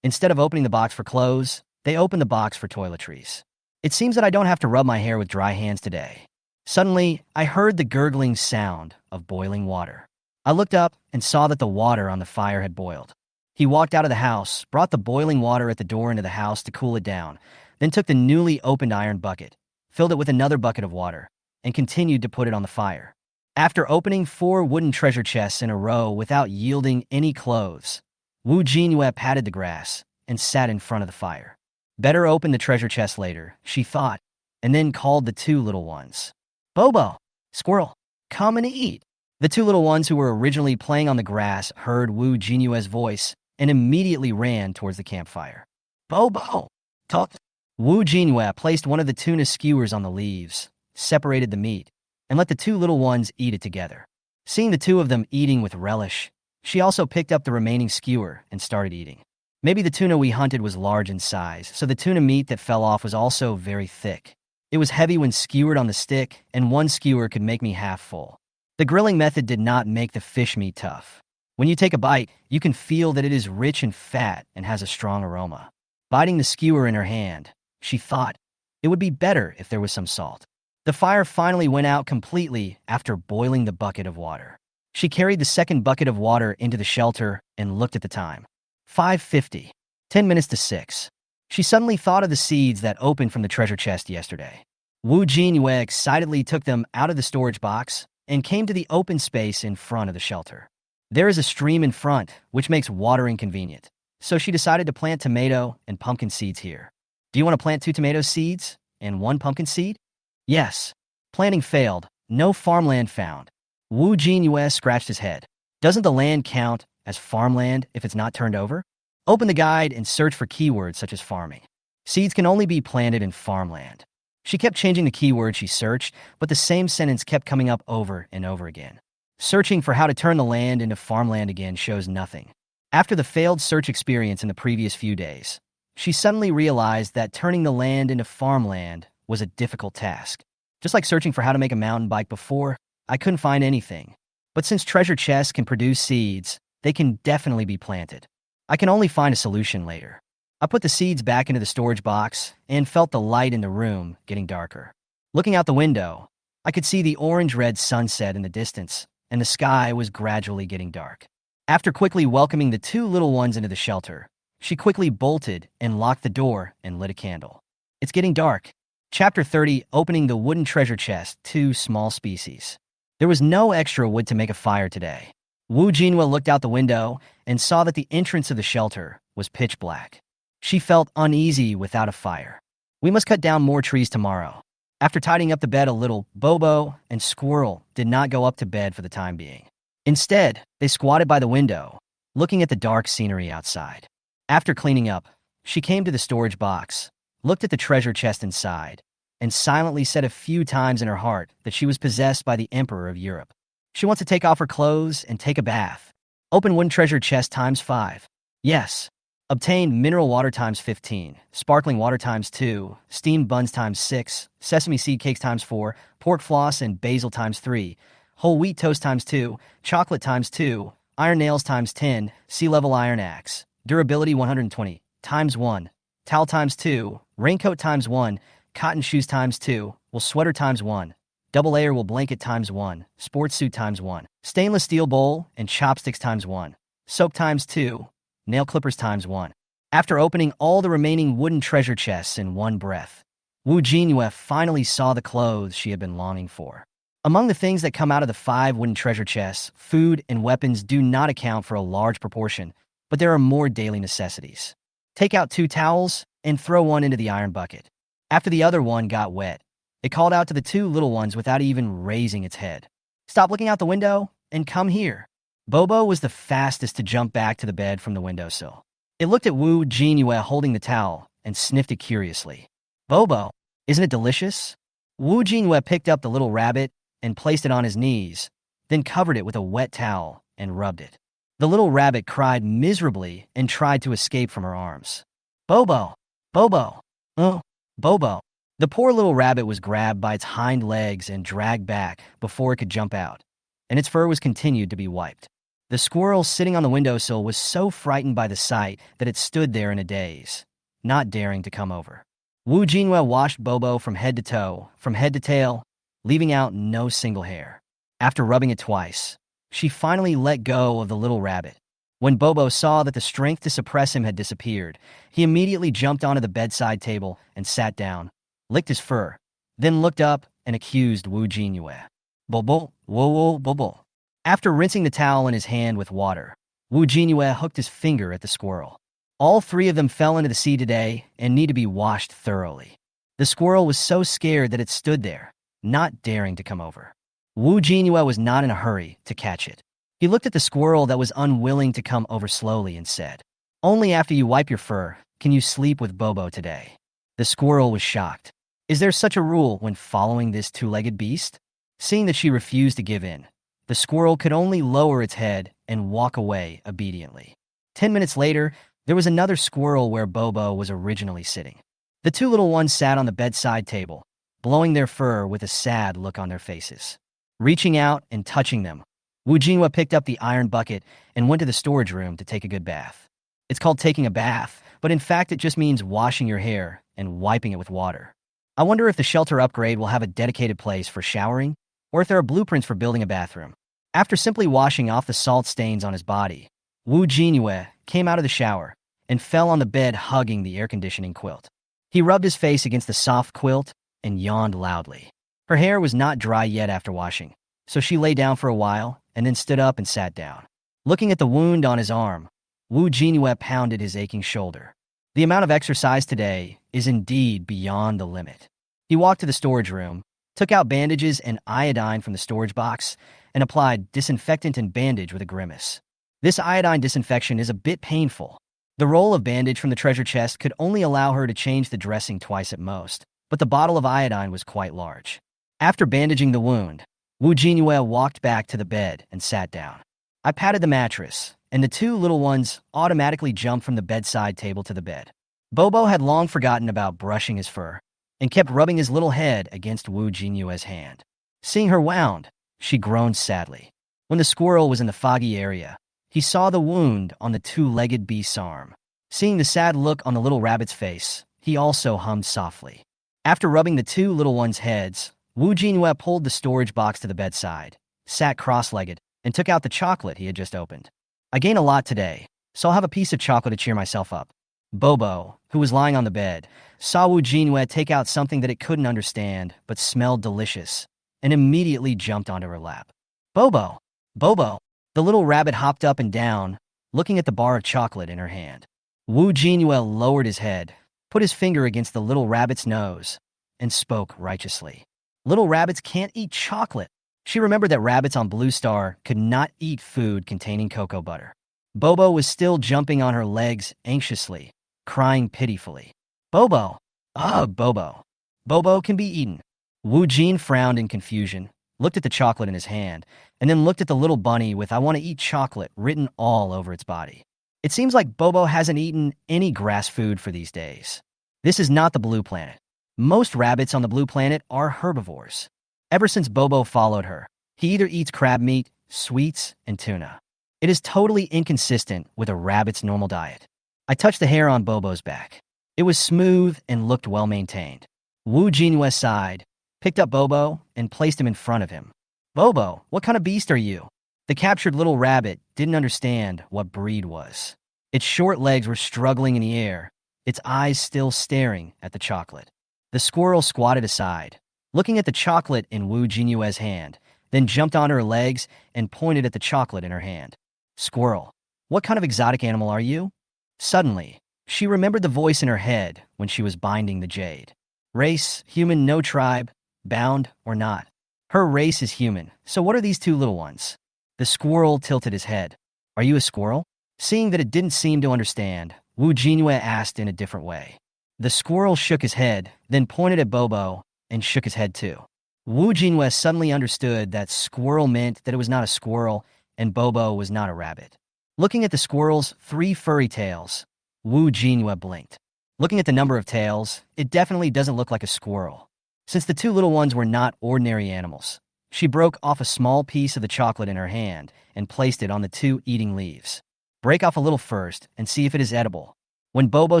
Instead of opening the box for clothes, they opened the box for toiletries. It seems that I don't have to rub my hair with dry hands today. Suddenly, I heard the gurgling sound of boiling water. I looked up and saw that the water on the fire had boiled. He walked out of the house, brought the boiling water at the door into the house to cool it down, then took the newly opened iron bucket, filled it with another bucket of water, and continued to put it on the fire. After opening 4 wooden treasure chests in a row without yielding any clothes, Jinyue patted the grass and sat in front of the fire. Better open the treasure chest later, she thought, and then called the 2 little ones. Bobo, Squirrel, come and eat. The 2 little ones who were originally playing on the grass heard Jinyue's voice and immediately ran towards the campfire. Bobo, talk. Jinyue placed one of the tuna skewers on the leaves, separated the meat, and let the 2 little ones eat it together. Seeing the 2 of them eating with relish, she also picked up the remaining skewer and started eating. Maybe the tuna we hunted was large in size, so the tuna meat that fell off was also very thick. It was heavy when skewered on the stick, and 1 skewer could make me half full. The grilling method did not make the fish meat tough. When you take a bite, you can feel that it is rich and fat and has a strong aroma. Biting the skewer in her hand, she thought, it would be better if there was some salt. The fire finally went out completely after boiling the bucket of water. She carried the second bucket of water into the shelter and looked at the time. 5:50. 10 minutes to 6. She suddenly thought of the seeds that opened from the treasure chest yesterday. Jinyue excitedly took them out of the storage box and came to the open space in front of the shelter. There is a stream in front, which makes watering convenient, so she decided to plant tomato and pumpkin seeds here. Do you want to plant 2 tomato seeds and 1 pumpkin seed? Yes. Planting failed. No farmland found. Jinyue scratched his head. Doesn't the land count as farmland if it's not turned over? Open the guide and search for keywords such as farming. Seeds can only be planted in farmland. She kept changing the keyword she searched, but the same sentence kept coming up over and over again. Searching for how to turn the land into farmland again shows nothing. After the failed search experience in the previous few days, she suddenly realized that turning the land into farmland was a difficult task. Just like searching for how to make a mountain bike before, I couldn't find anything. But since treasure chests can produce seeds, they can definitely be planted. I can only find a solution later. I put the seeds back into the storage box and felt the light in the room getting darker. Looking out the window, I could see the orange-red sunset in the distance, and the sky was gradually getting dark. After quickly welcoming the 2 little ones into the shelter, she quickly bolted and locked the door and lit a candle. It's getting dark. Chapter 30, Opening the Wooden Treasure Chest, 2 Small Species. There was no extra wood to make a fire today. Jinyue looked out the window and saw that the entrance of the shelter was pitch black. She felt uneasy without a fire. We must cut down more trees tomorrow. After tidying up the bed a little, Bobo and Squirrel did not go up to bed for the time being. Instead, they squatted by the window, looking at the dark scenery outside. After cleaning up, she came to the storage box, looked at the treasure chest inside, and silently said a few times in her heart that she was possessed by the Emperor of Europe. She wants to take off her clothes and take a bath. Open one treasure chest times 5. Yes. Obtain mineral water times 15, sparkling water times 2, steamed buns times 6, sesame seed cakes times 4, pork floss and basil times 3, whole wheat toast times 2, chocolate times 2, iron nails times 10, sea level iron axe, durability 120, times 1, towel times 2, raincoat times 1, cotton shoes times 2, wool sweater times 1, double layer wool blanket times 1, sports suit times 1, stainless steel bowl and chopsticks times 1, soap times 2, nail clippers times 1. After opening all the remaining wooden treasure chests in one breath, Jinyue finally saw the clothes she had been longing for. Among the things that come out of the 5 wooden treasure chests, food and weapons do not account for a large proportion, but there are more daily necessities. Take out 2 towels and throw one into the iron bucket. After the other one got wet, it called out to the 2 little ones without even raising its head. Stop looking out the window and come here. Bobo was the fastest to jump back to the bed from the windowsill. It looked at Jinyue holding the towel and sniffed it curiously. Bobo, isn't it delicious? Jinyue picked up the little rabbit and placed it on his knees, then covered it with a wet towel and rubbed it. The little rabbit cried miserably and tried to escape from her arms. Bobo! Bobo! Oh, Bobo! The poor little rabbit was grabbed by its hind legs and dragged back before it could jump out. and its fur was continued to be wiped. The squirrel sitting on the windowsill was so frightened by the sight that it stood there in a daze, not daring to come over. Wu Jinyue washed Bobo from head to toe, from head to tail, leaving out no single hair. After rubbing it twice, she finally let go of the little rabbit. When Bobo saw that the strength to suppress him had disappeared, he immediately jumped onto the bedside table and sat down, licked his fur, then looked up and accused Wu Jinyue. Bobo, whoa, Bobo. After rinsing the towel in his hand with water, Wu Jinyue hooked his finger at the squirrel. All three of them fell into the sea today and need to be washed thoroughly. The squirrel was so scared that it stood there, not daring to come over. Wu Jinyue was not in a hurry to catch it. He looked at the squirrel that was unwilling to come over slowly and said, "Only after you wipe your fur can you sleep with Bobo today." The squirrel was shocked. Is there such a rule when following this two-legged beast? Seeing that she refused to give in, the squirrel could only lower its head and walk away obediently. 10 minutes later, there was another squirrel where Bobo was originally sitting. The two little ones sat on the bedside table, blowing their fur with a sad look on their faces. Reaching out and touching them, Wu Jinyue picked up the iron bucket and went to the storage room to take a good bath. It's called taking a bath, but in fact it just means washing your hair and wiping it with water. I wonder if the shelter upgrade will have a dedicated place for showering, or if there are blueprints for building a bathroom. After simply washing off the salt stains on his body, Wu Jinyue came out of the shower and fell on the bed hugging the air-conditioning quilt. He rubbed his face against the soft quilt and yawned loudly. Her hair was not dry yet after washing, so she lay down for a while and then stood up and sat down. Looking at the wound on his arm, Wu Jinyue pounded his aching shoulder. The amount of exercise today is indeed beyond the limit. He walked to the storage room, took out bandages and iodine from the storage box, and applied disinfectant and bandage with a grimace. This iodine disinfection is a bit painful. The roll of bandage from the treasure chest could only allow her to change the dressing twice at most, but the bottle of iodine was quite large. After bandaging the wound, Wu Jinyue walked back to the bed and sat down. I patted the mattress, and the two little ones automatically jumped from the bedside table to the bed. Bobo had long forgotten about brushing his fur and kept rubbing his little head against Wu Jinyue's hand. Seeing her wound, she groaned sadly. When the squirrel was in the foggy area, he saw the wound on the two-legged beast's arm. Seeing the sad look on the little rabbit's face, he also hummed softly. After rubbing the two little ones' heads, Wu Jinyue pulled the storage box to the bedside, sat cross-legged, and took out the chocolate he had just opened. I gain a lot today, so I'll have a piece of chocolate to cheer myself up. Bobo, who was lying on the bed, saw Wu Jinyue take out something that it couldn't understand but smelled delicious, and immediately jumped onto her lap. Bobo! Bobo! The little rabbit hopped up and down, looking at the bar of chocolate in her hand. Wu Jinyue lowered his head, put his finger against the little rabbit's nose, and spoke righteously. Little rabbits can't eat chocolate. She remembered that rabbits on Blue Star could not eat food containing cocoa butter. Bobo was still jumping on her legs anxiously, crying pitifully. Bobo! Ugh, Bobo. Bobo can be eaten. Wu Jin frowned in confusion, looked at the chocolate in his hand, and then looked at the little bunny with "I want to eat chocolate" written all over its body. It seems like Bobo hasn't eaten any grass food for these days. This is not the Blue Planet. Most rabbits on the Blue Planet are herbivores. Ever since Bobo followed her, he either eats crab meat, sweets, and tuna. It is totally inconsistent with a rabbit's normal diet. I touched the hair on Bobo's back. It was smooth and looked well-maintained. Wu Jinyue sighed, picked up Bobo, and placed him in front of him. Bobo, what kind of beast are you? The captured little rabbit didn't understand what breed was. Its short legs were struggling in the air, its eyes still staring at the chocolate. The squirrel squatted aside, looking at the chocolate in Wu Jinyue's hand, then jumped onto her legs and pointed at the chocolate in her hand. Squirrel, what kind of exotic animal are you? Suddenly, she remembered the voice in her head when she was binding the jade. Race, human, no tribe, bound or not. Her race is human, so what are these two little ones? The squirrel tilted his head. Are you a squirrel? Seeing that it didn't seem to understand, Wu Jinyue asked in a different way. The squirrel shook his head, then pointed at Bobo and shook his head too. Wu Jinyue suddenly understood that squirrel meant that it was not a squirrel and Bobo was not a rabbit. Looking at the squirrel's 3 furry tails, Wu Jinyue blinked. Looking at the number of tails, it definitely doesn't look like a squirrel. Since the two little ones were not ordinary animals, She broke off a small piece of the chocolate in her hand and placed it on the 2 eating leaves. Break off a little first and see if it is edible. When Bobo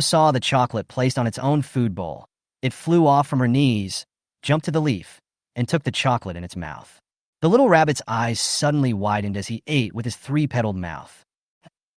saw the chocolate placed on its own food bowl, it flew off from her knees, jumped to the leaf, and took the chocolate in its mouth. The little rabbit's eyes suddenly widened as he ate with his 3-petaled mouth.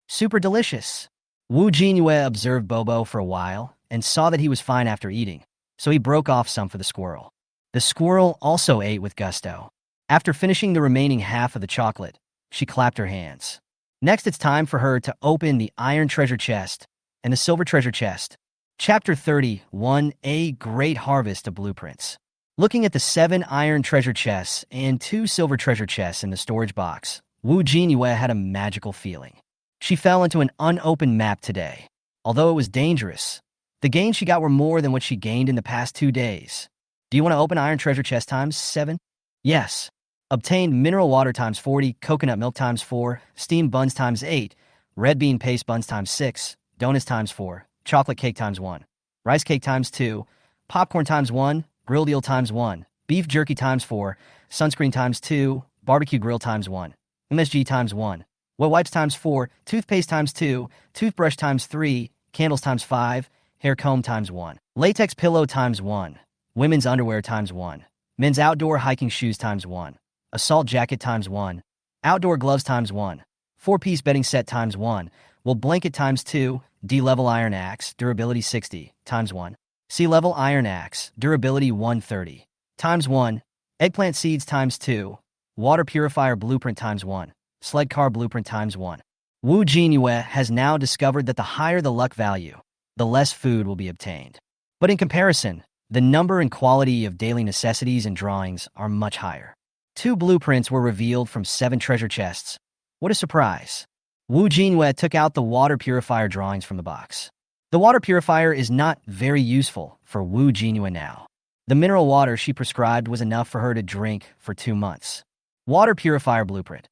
Super delicious. Jinyue observed Bobo for a while and saw that he was fine after eating, so he broke off some for the squirrel. The squirrel also ate with gusto. After finishing the remaining half of the chocolate, she clapped her hands. Next, it's time for her to open the iron treasure chest and the silver treasure chest. Chapter 31: A Great Harvest of Blueprints. Looking at the 7 iron treasure chests and 2 silver treasure chests in the storage box, Jinyue had a magical feeling. She fell into an unopened map today. Although it was dangerous, the gains she got were more than what she gained in the past 2 days. Do you want to open iron treasure chest times 7? Yes. Obtained mineral water times 40, coconut milk times 4, steamed buns times 8, red bean paste buns times 6, donuts times 4, chocolate cake times 1, rice cake times 2, popcorn times 1, grilled eel times 1, beef jerky times 4, sunscreen times 2, barbecue grill times 1, MSG times 1, wet wipes times 4, toothpaste times 2, toothbrush times 3, candles times 5, hair comb times 1, latex pillow times 1, women's underwear times 1, men's outdoor hiking shoes times 1, assault jacket times 1, outdoor gloves times 1, 4-piece bedding set times 1, wool blanket times 2, D-level iron axe, durability 60, times 1, C-level iron axe, durability 130, times 1, eggplant seeds times 2, water purifier blueprint times 1, sled car blueprint times 1. Jinyue has now discovered that the higher the luck value, the less food will be obtained. But in comparison, the number and quality of daily necessities and drawings are much higher. 2 blueprints were revealed from 7 treasure chests. What a surprise. Jinyue took out the water purifier drawings from the box. The water purifier is not very useful for Jinyue now. The mineral water she prescribed was enough for her to drink for 2 months. Water purifier blueprint.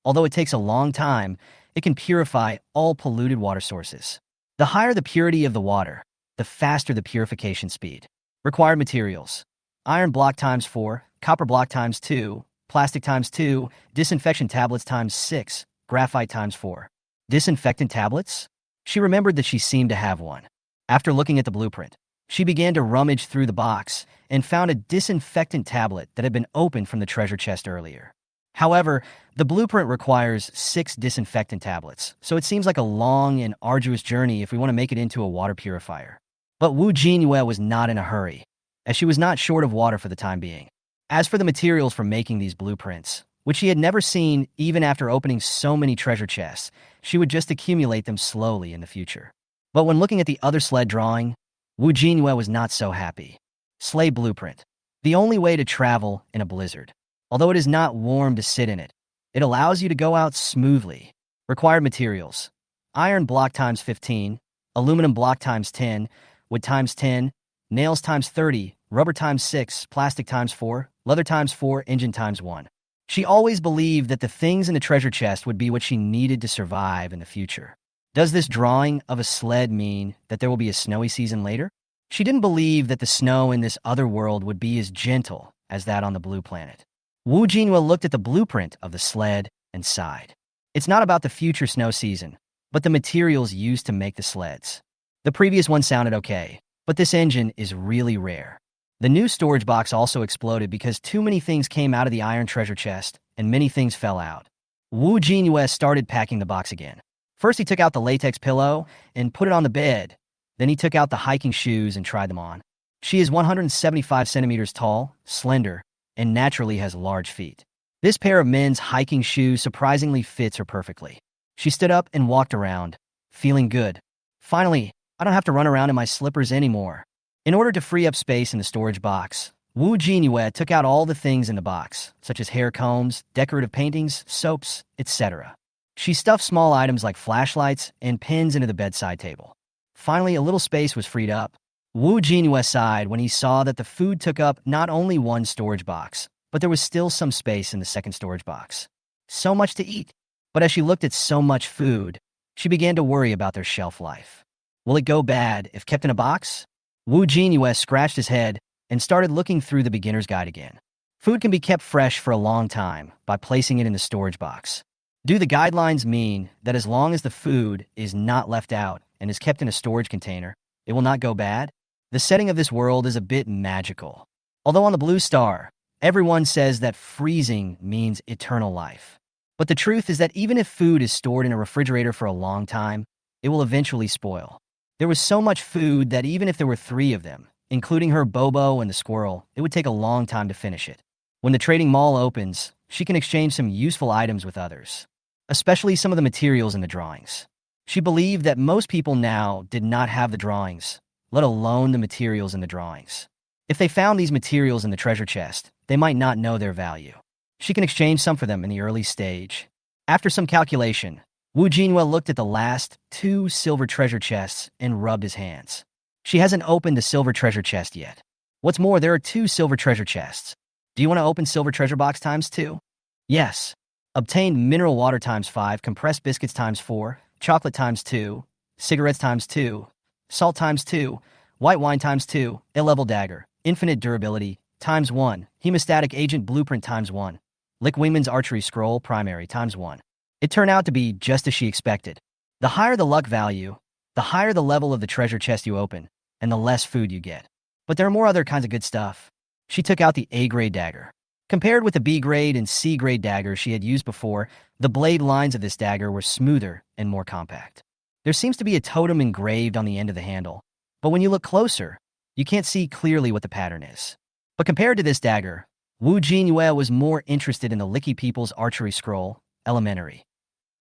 Although it takes a long time, it can purify all polluted water sources. The higher the purity of the water, the faster the purification speed. Required materials: iron block times 4, copper block times 2, plastic times 2, disinfection tablets times 6, graphite times 4. Disinfectant tablets? She remembered that she seemed to have one. After looking at the blueprint, she began to rummage through the box and found a disinfectant tablet that had been opened from the treasure chest earlier. However, the blueprint requires 6 disinfectant tablets, so it seems like a long and arduous journey if we want to make it into a water purifier. But Jinyue was not in a hurry, as she was not short of water for the time being. As for the materials for making these blueprints, which she had never seen even after opening so many treasure chests, she would just accumulate them slowly in the future. But when looking at the other sled drawing, Jinyue was not so happy. Sleigh blueprint. The only way to travel in a blizzard. Although it is not warm to sit in it, it allows you to go out smoothly. Required materials: iron block times 15, aluminum block times 10, wood times 10, nails times 30, rubber times 6, plastic times 4, leather times 4, engine times 1. She always believed that the things in the treasure chest would be what she needed to survive in the future. Does this drawing of a sled mean that there will be a snowy season later? She didn't believe that the snow in this other world would be as gentle as that on the blue planet. Jinyue looked at the blueprint of the sled and sighed. It's not about the future snow season, but the materials used to make the sleds. The previous one sounded okay, but this engine is really rare. The new storage box also exploded because too many things came out of the iron treasure chest and many things fell out. Jinyue started packing the box again. First, he took out the latex pillow and put it on the bed. Then he took out the hiking shoes and tried them on. She is 175 centimeters tall, slender, and naturally has large feet. This pair of men's hiking shoes surprisingly fits her perfectly. She stood up and walked around, feeling good. Finally, I don't have to run around in my slippers anymore. In order to free up space in the storage box, Jinyue took out all the things in the box, such as hair combs, decorative paintings, soaps, etc. She stuffed small items like flashlights and pins into the bedside table. Finally, a little space was freed up. Jinyue sighed when he saw that the food took up not only one storage box, but there was still some space in the second storage box. So much to eat. But as she looked at so much food, she began to worry about their shelf life. Will it go bad if kept in a box? Jinyue scratched his head and started looking through the beginner's guide again. Food can be kept fresh for a long time by placing it in the storage box. Do the guidelines mean that as long as the food is not left out and is kept in a storage container, it will not go bad? The setting of this world is a bit magical. Although on the Blue Star, everyone says that freezing means eternal life. But the truth is that even if food is stored in a refrigerator for a long time, it will eventually spoil. There was so much food that even if there were 3 of them, including her Bobo and the squirrel, it would take a long time to finish it. When the trading mall opens, she can exchange some useful items with others, especially some of the materials in the drawings. She believed that most people now did not have the drawings, let alone the materials in the drawings. If they found these materials in the treasure chest, they might not know their value. She can exchange some for them in the early stage. After some calculation, Jinyue looked at the last 2 silver treasure chests and rubbed his hands. She hasn't opened the silver treasure chest yet. What's more, there are 2 silver treasure chests. Do you want to open silver treasure box times 2? Yes. Obtained mineral water times 5, compressed biscuits times 4, chocolate times 2, cigarettes times 2, salt times 2, white wine times 2, A-level dagger, infinite durability times 1, hemostatic agent blueprint times 1, Lick Wingman's archery scroll primary times 1. It turned out to be just as she expected. The higher the luck value, the higher the level of the treasure chest you open, and the less food you get. But there are more other kinds of good stuff. She took out the A-grade dagger. Compared with the B-grade and C-grade dagger she had used before, the blade lines of this dagger were smoother and more compact. There seems to be a totem engraved on the end of the handle, but when you look closer, you can't see clearly what the pattern is. But compared to this dagger, Jinyue was more interested in the Licky People's archery scroll, elementary.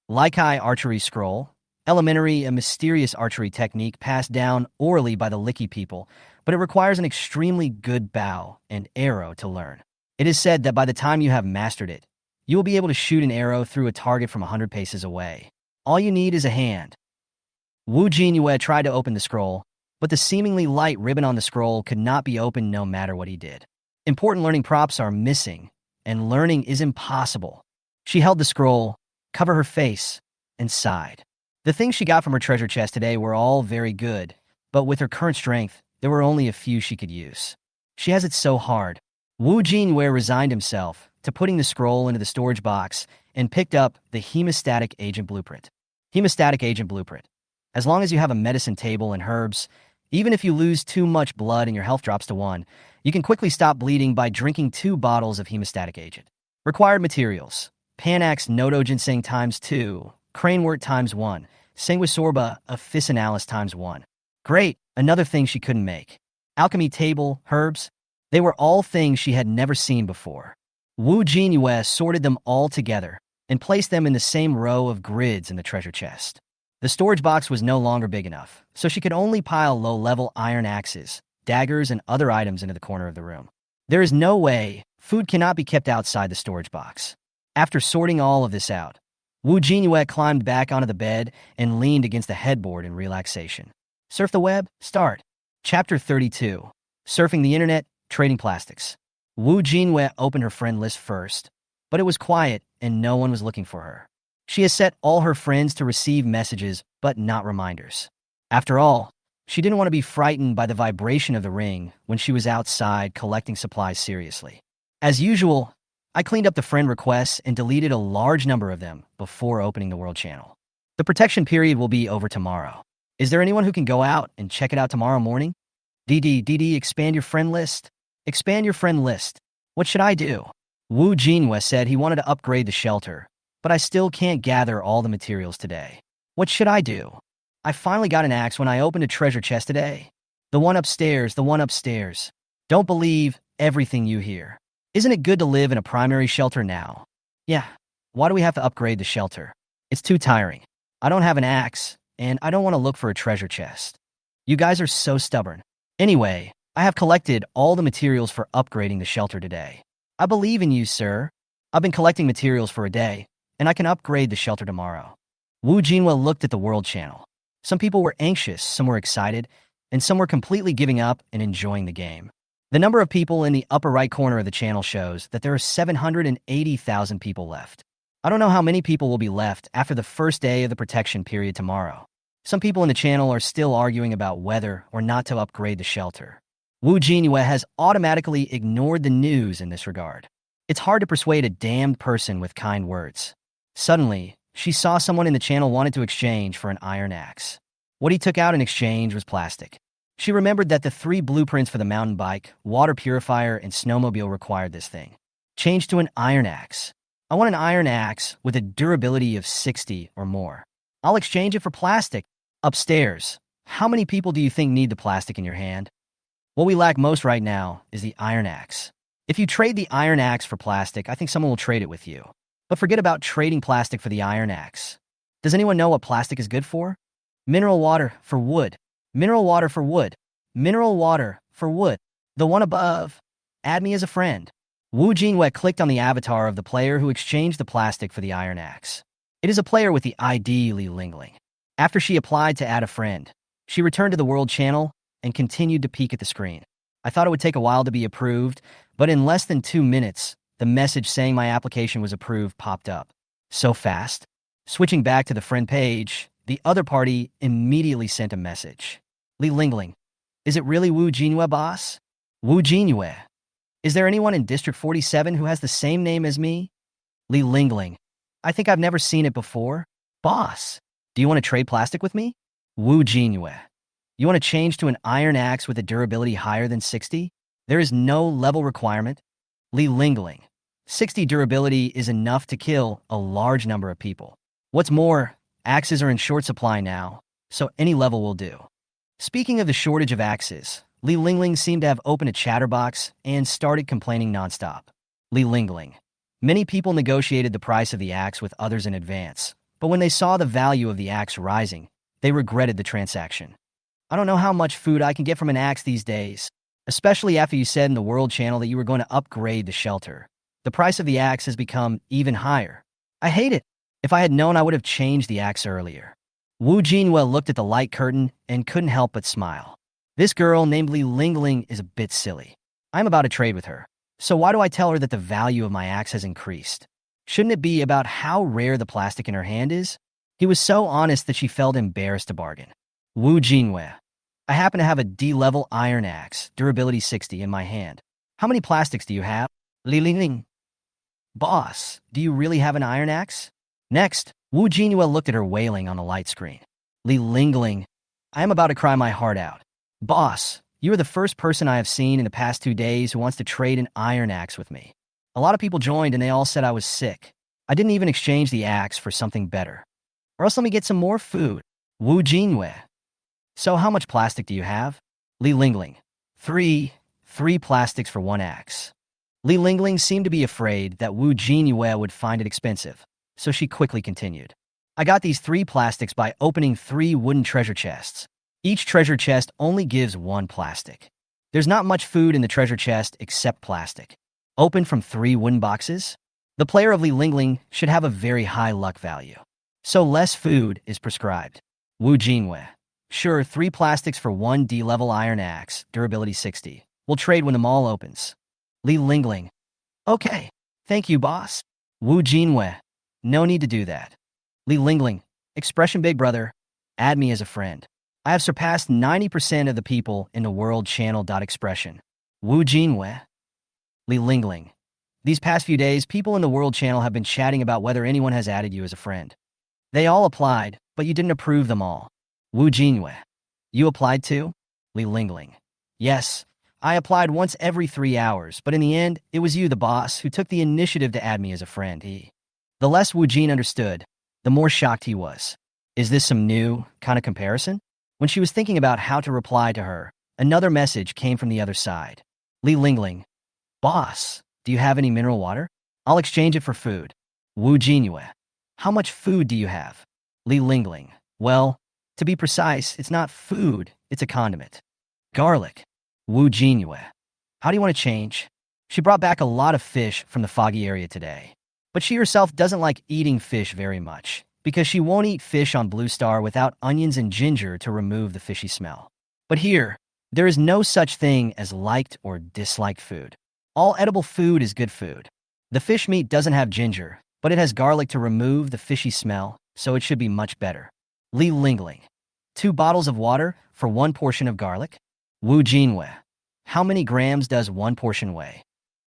Laikai archery scroll, elementary, a mysterious archery technique passed down orally by the Licky people, but it requires an extremely good bow and arrow to learn. It is said that by the time you have mastered it, you will be able to shoot an arrow through a target from 100 paces away. All you need is a hand. Jinyue tried to open the scroll, but the seemingly light ribbon on the scroll could not be opened no matter what he did. Important learning props are missing, and learning is impossible. She held the scroll, covered her face, and sighed. The things she got from her treasure chest today were all very good, but with her current strength, there were only a few she could use. She has it so hard. Jinyue resigned himself to putting the scroll into the storage box and picked up the hemostatic agent blueprint. Hemostatic agent blueprint. As long as you have a medicine table and herbs, even if you lose too much blood and your health drops to 1, you can quickly stop bleeding by drinking 2 bottles of hemostatic agent. Required materials: Panax nodo ginseng times 2, cranewort times 1, sanguisorba officinalis times 1. Great, another thing she couldn't make. Alchemy table, herbs. They were all things she had never seen before. Jinyue sorted them all together and placed them in the same row of grids in the treasure chest. The storage box was no longer big enough, so she could only pile low-level iron axes, daggers, and other items into the corner of the room. There is no way food cannot be kept outside the storage box. After sorting all of this out, Jinyue climbed back onto the bed and leaned against the headboard in relaxation. Surf the web? Start. Chapter 32. Surfing the Internet, Trading Plastics. Jinyue opened her friend list first, but it was quiet and no one was looking for her. She has set all her friends to receive messages, but not reminders. After all, she didn't want to be frightened by the vibration of the ring when she was outside collecting supplies seriously. As usual, I cleaned up the friend requests and deleted a large number of them before opening the World Channel. The protection period will be over tomorrow. Is there anyone who can go out and check it out tomorrow morning? DD, expand your friend list. Expand your friend list. What should I do? Jinyue said he wanted to upgrade the shelter, but I still can't gather all the materials today. What should I do? I finally got an axe when I opened a treasure chest today. The one upstairs, the one upstairs. Don't believe everything you hear. Isn't it good to live in a primary shelter now? Yeah. Why do we have to upgrade the shelter? It's too tiring. I don't have an axe, and I don't want to look for a treasure chest. You guys are so stubborn. Anyway, I have collected all the materials for upgrading the shelter today. I believe in you, sir. I've been collecting materials for a day, and I can upgrade the shelter tomorrow. Jinyue looked at the World Channel. Some people were anxious, some were excited, and some were completely giving up and enjoying the game. The number of people in the upper right corner of the channel shows that there are 780,000 people left. I don't know how many people will be left after the first day of the protection period tomorrow. Some people in the channel are still arguing about whether or not to upgrade the shelter. Wu Jinyue has automatically ignored the news in this regard. It's hard to persuade a damned person with kind words. Suddenly, she saw someone in the channel wanted to exchange for an iron axe. What he took out in exchange was plastic. She remembered that the 3 blueprints for the mountain bike, water purifier, and snowmobile required this thing. Change to an iron axe. I want an iron axe with a durability of 60 or more. I'll exchange it for plastic. Upstairs, how many people do you think need the plastic in your hand? What we lack most right now is the iron axe. If you trade the iron axe for plastic, I think someone will trade it with you. But forget about trading plastic for the iron axe. Does anyone know what plastic is good for? Mineral water for wood. Mineral water for wood. Mineral water for wood. The one above. Add me as a friend. Wu Jinyue clicked on the avatar of the player who exchanged the plastic for the iron axe. It is a player with the ID Li Lingling. After she applied to add a friend, she returned to the world channel and continued to peek at the screen. I thought it would take a while to be approved, but in less than 2 minutes, the message saying my application was approved popped up. So fast. Switching back to the friend page, the other party immediately sent a message. Li Lingling, is it really Wu Jinyue, boss? Wu Jinyue. Is there anyone in District 47 who has the same name as me? Li Lingling, I think I've never seen it before. Boss, do you want to trade plastic with me? Wu Jinyue, you want to change to an iron axe with a durability higher than 60? There is no level requirement. Li Lingling, 60 durability is enough to kill a large number of people. What's more, axes are in short supply now, so any level will do. Speaking of the shortage of axes, Li Lingling seemed to have opened a chatterbox and started complaining nonstop. Li Lingling, many people negotiated the price of the axe with others in advance, but when they saw the value of the axe rising, they regretted the transaction. I don't know how much food I can get from an axe these days, especially after you said in the World Channel that you were going to upgrade the shelter. The price of the axe has become even higher. I hate it. If I had known, I would have changed the axe earlier. Wu Jinyue looked at the light curtain and couldn't help but smile. This girl named Li Lingling is a bit silly. I'm about to trade with her, so why do I tell her that the value of my axe has increased? Shouldn't it be about how rare the plastic in her hand is? He was so honest that she felt embarrassed to bargain. Wu Jinyue, I happen to have a D-level iron axe, durability 60, in my hand. How many plastics do you have? Li Lingling. Boss, do you really have an iron axe? Next, Wu Jinyue looked at her wailing on the light screen. Li Lingling, I am about to cry my heart out. Boss, you are the first person I have seen in the past 2 days who wants to trade an iron axe with me. A lot of people joined and they all said I was sick. I didn't even exchange the axe for something better. Or else let me get some more food. Wu Jinyue. So how much plastic do you have? Li Lingling. 3 plastics for 1 axe. Li Lingling seemed to be afraid that Wu Jinyue would find it expensive, so she quickly continued. I got these 3 plastics by opening 3 wooden treasure chests. Each treasure chest only gives 1 plastic. There's not much food in the treasure chest except plastic. Opened from 3 wooden boxes? The player of Li Lingling should have a very high luck value. So less food is prescribed. Wu Jinyue. Sure, 3 plastics for 1 D-level iron axe, durability 60. We'll trade when the mall opens. Li Lingling. Okay. Thank you, boss. Wu Jinyue. No need to do that. Li Lingling. Expression big brother. Add me as a friend. I have surpassed 90% of the people in the world channel. Expression. Wu Jinyue. Li Lingling. These past few days, people in the world channel have been chatting about whether anyone has added you as a friend. They all applied, but you didn't approve them all. Wu Jinyue. You applied too? Li Lingling. Yes, I applied once every 3 hours, but in the end, it was you, the boss, who took the initiative to add me as a friend. The less Wu Jin understood, the more shocked he was. Is this some new kind of comparison? When she was thinking about how to reply to her, another message came from the other side. Li Lingling. Boss, do you have any mineral water? I'll exchange it for food. Wu Jinyue. How much food do you have? Li Lingling. Well, to be precise, it's not food, it's a condiment. Garlic. Wu Jinyue. How do you want to change? She brought back a lot of fish from the foggy area today. But she herself doesn't like eating fish very much, because she won't eat fish on Blue Star without onions and ginger to remove the fishy smell. But here, there is no such thing as liked or disliked food. All edible food is good food. The fish meat doesn't have ginger, but it has garlic to remove the fishy smell, so it should be much better. Li Lingling. 2 bottles of water for 1 portion of garlic? Wu Jinyue. How many grams does one portion weigh?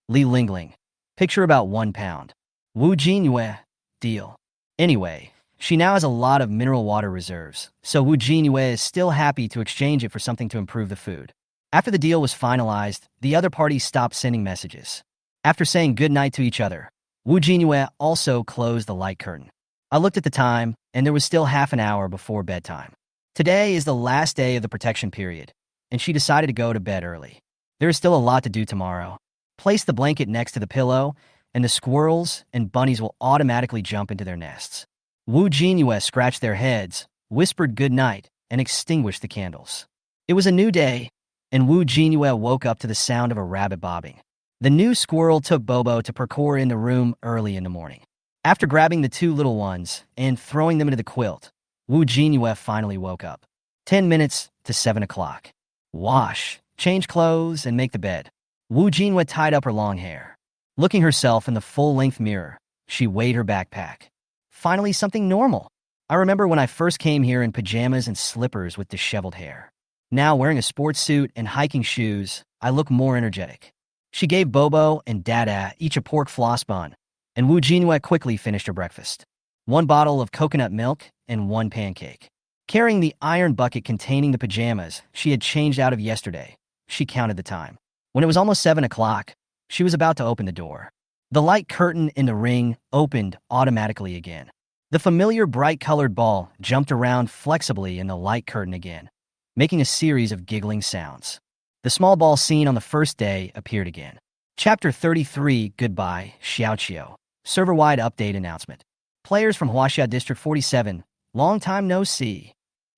Li Lingling. Picture about 1 pound. Wu Jinyue. Deal. Anyway, she now has a lot of mineral water reserves, so Wu Jinyue is still happy to exchange it for something to improve the food. After the deal was finalized, the other parties stopped sending messages. After saying goodnight to each other, Wu Jinyue also closed the light curtain. I looked at the time, and there was still half an hour before bedtime. Today is the last day of the protection period, and she decided to go to bed early. There is still a lot to do tomorrow. Place the blanket next to the pillow, and the squirrels and bunnies will automatically jump into their nests. Wu Jinyue scratched their heads, whispered good night, and extinguished the candles. It was a new day, and Wu Jinyue woke up to the sound of a rabbit bobbing. The new squirrel took Bobo to parkour in the room early in the morning. After grabbing the 2 little ones and throwing them into the quilt, Wu Jinyue finally woke up. 10 minutes to 7 o'clock. Wash, change clothes, and make the bed. Wu Jinyue tied up her long hair. Looking herself in the full-length mirror, she weighed her backpack. Finally, something normal. I remember when I first came here in pajamas and slippers with disheveled hair. Now, wearing a sports suit and hiking shoes, I look more energetic. She gave Bobo and Dada each a pork floss bun, and Wu Jinyue quickly finished her breakfast. 1 bottle of coconut milk and 1 pancake. Carrying the iron bucket containing the pajamas she had changed out of yesterday, she counted the time. When it was almost 7 o'clock, she was about to open the door. The light curtain in the ring opened automatically again. The familiar bright-colored ball jumped around flexibly in the light curtain again, making a series of giggling sounds. The small ball seen on the first day appeared again. Chapter 33, Goodbye, Xiaoqiu. Server-wide update announcement. Players from Huaxia District 47, long time no see.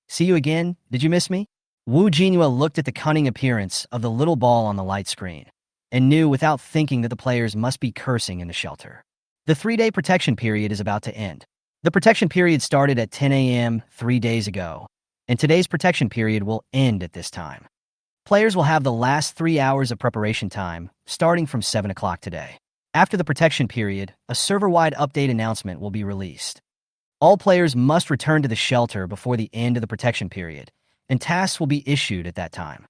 See you again? Did you miss me? Wu Jinyue looked at the cunning appearance of the little ball on the light screen and knew without thinking that the players must be cursing in the shelter. The 3-day protection period is about to end. The protection period started at 10 a.m. 3 days ago, and today's protection period will end at this time. Players will have the last 3 hours of preparation time, starting from 7 o'clock today. After the protection period, a server-wide update announcement will be released. All players must return to the shelter before the end of the protection period, and tasks will be issued at that time.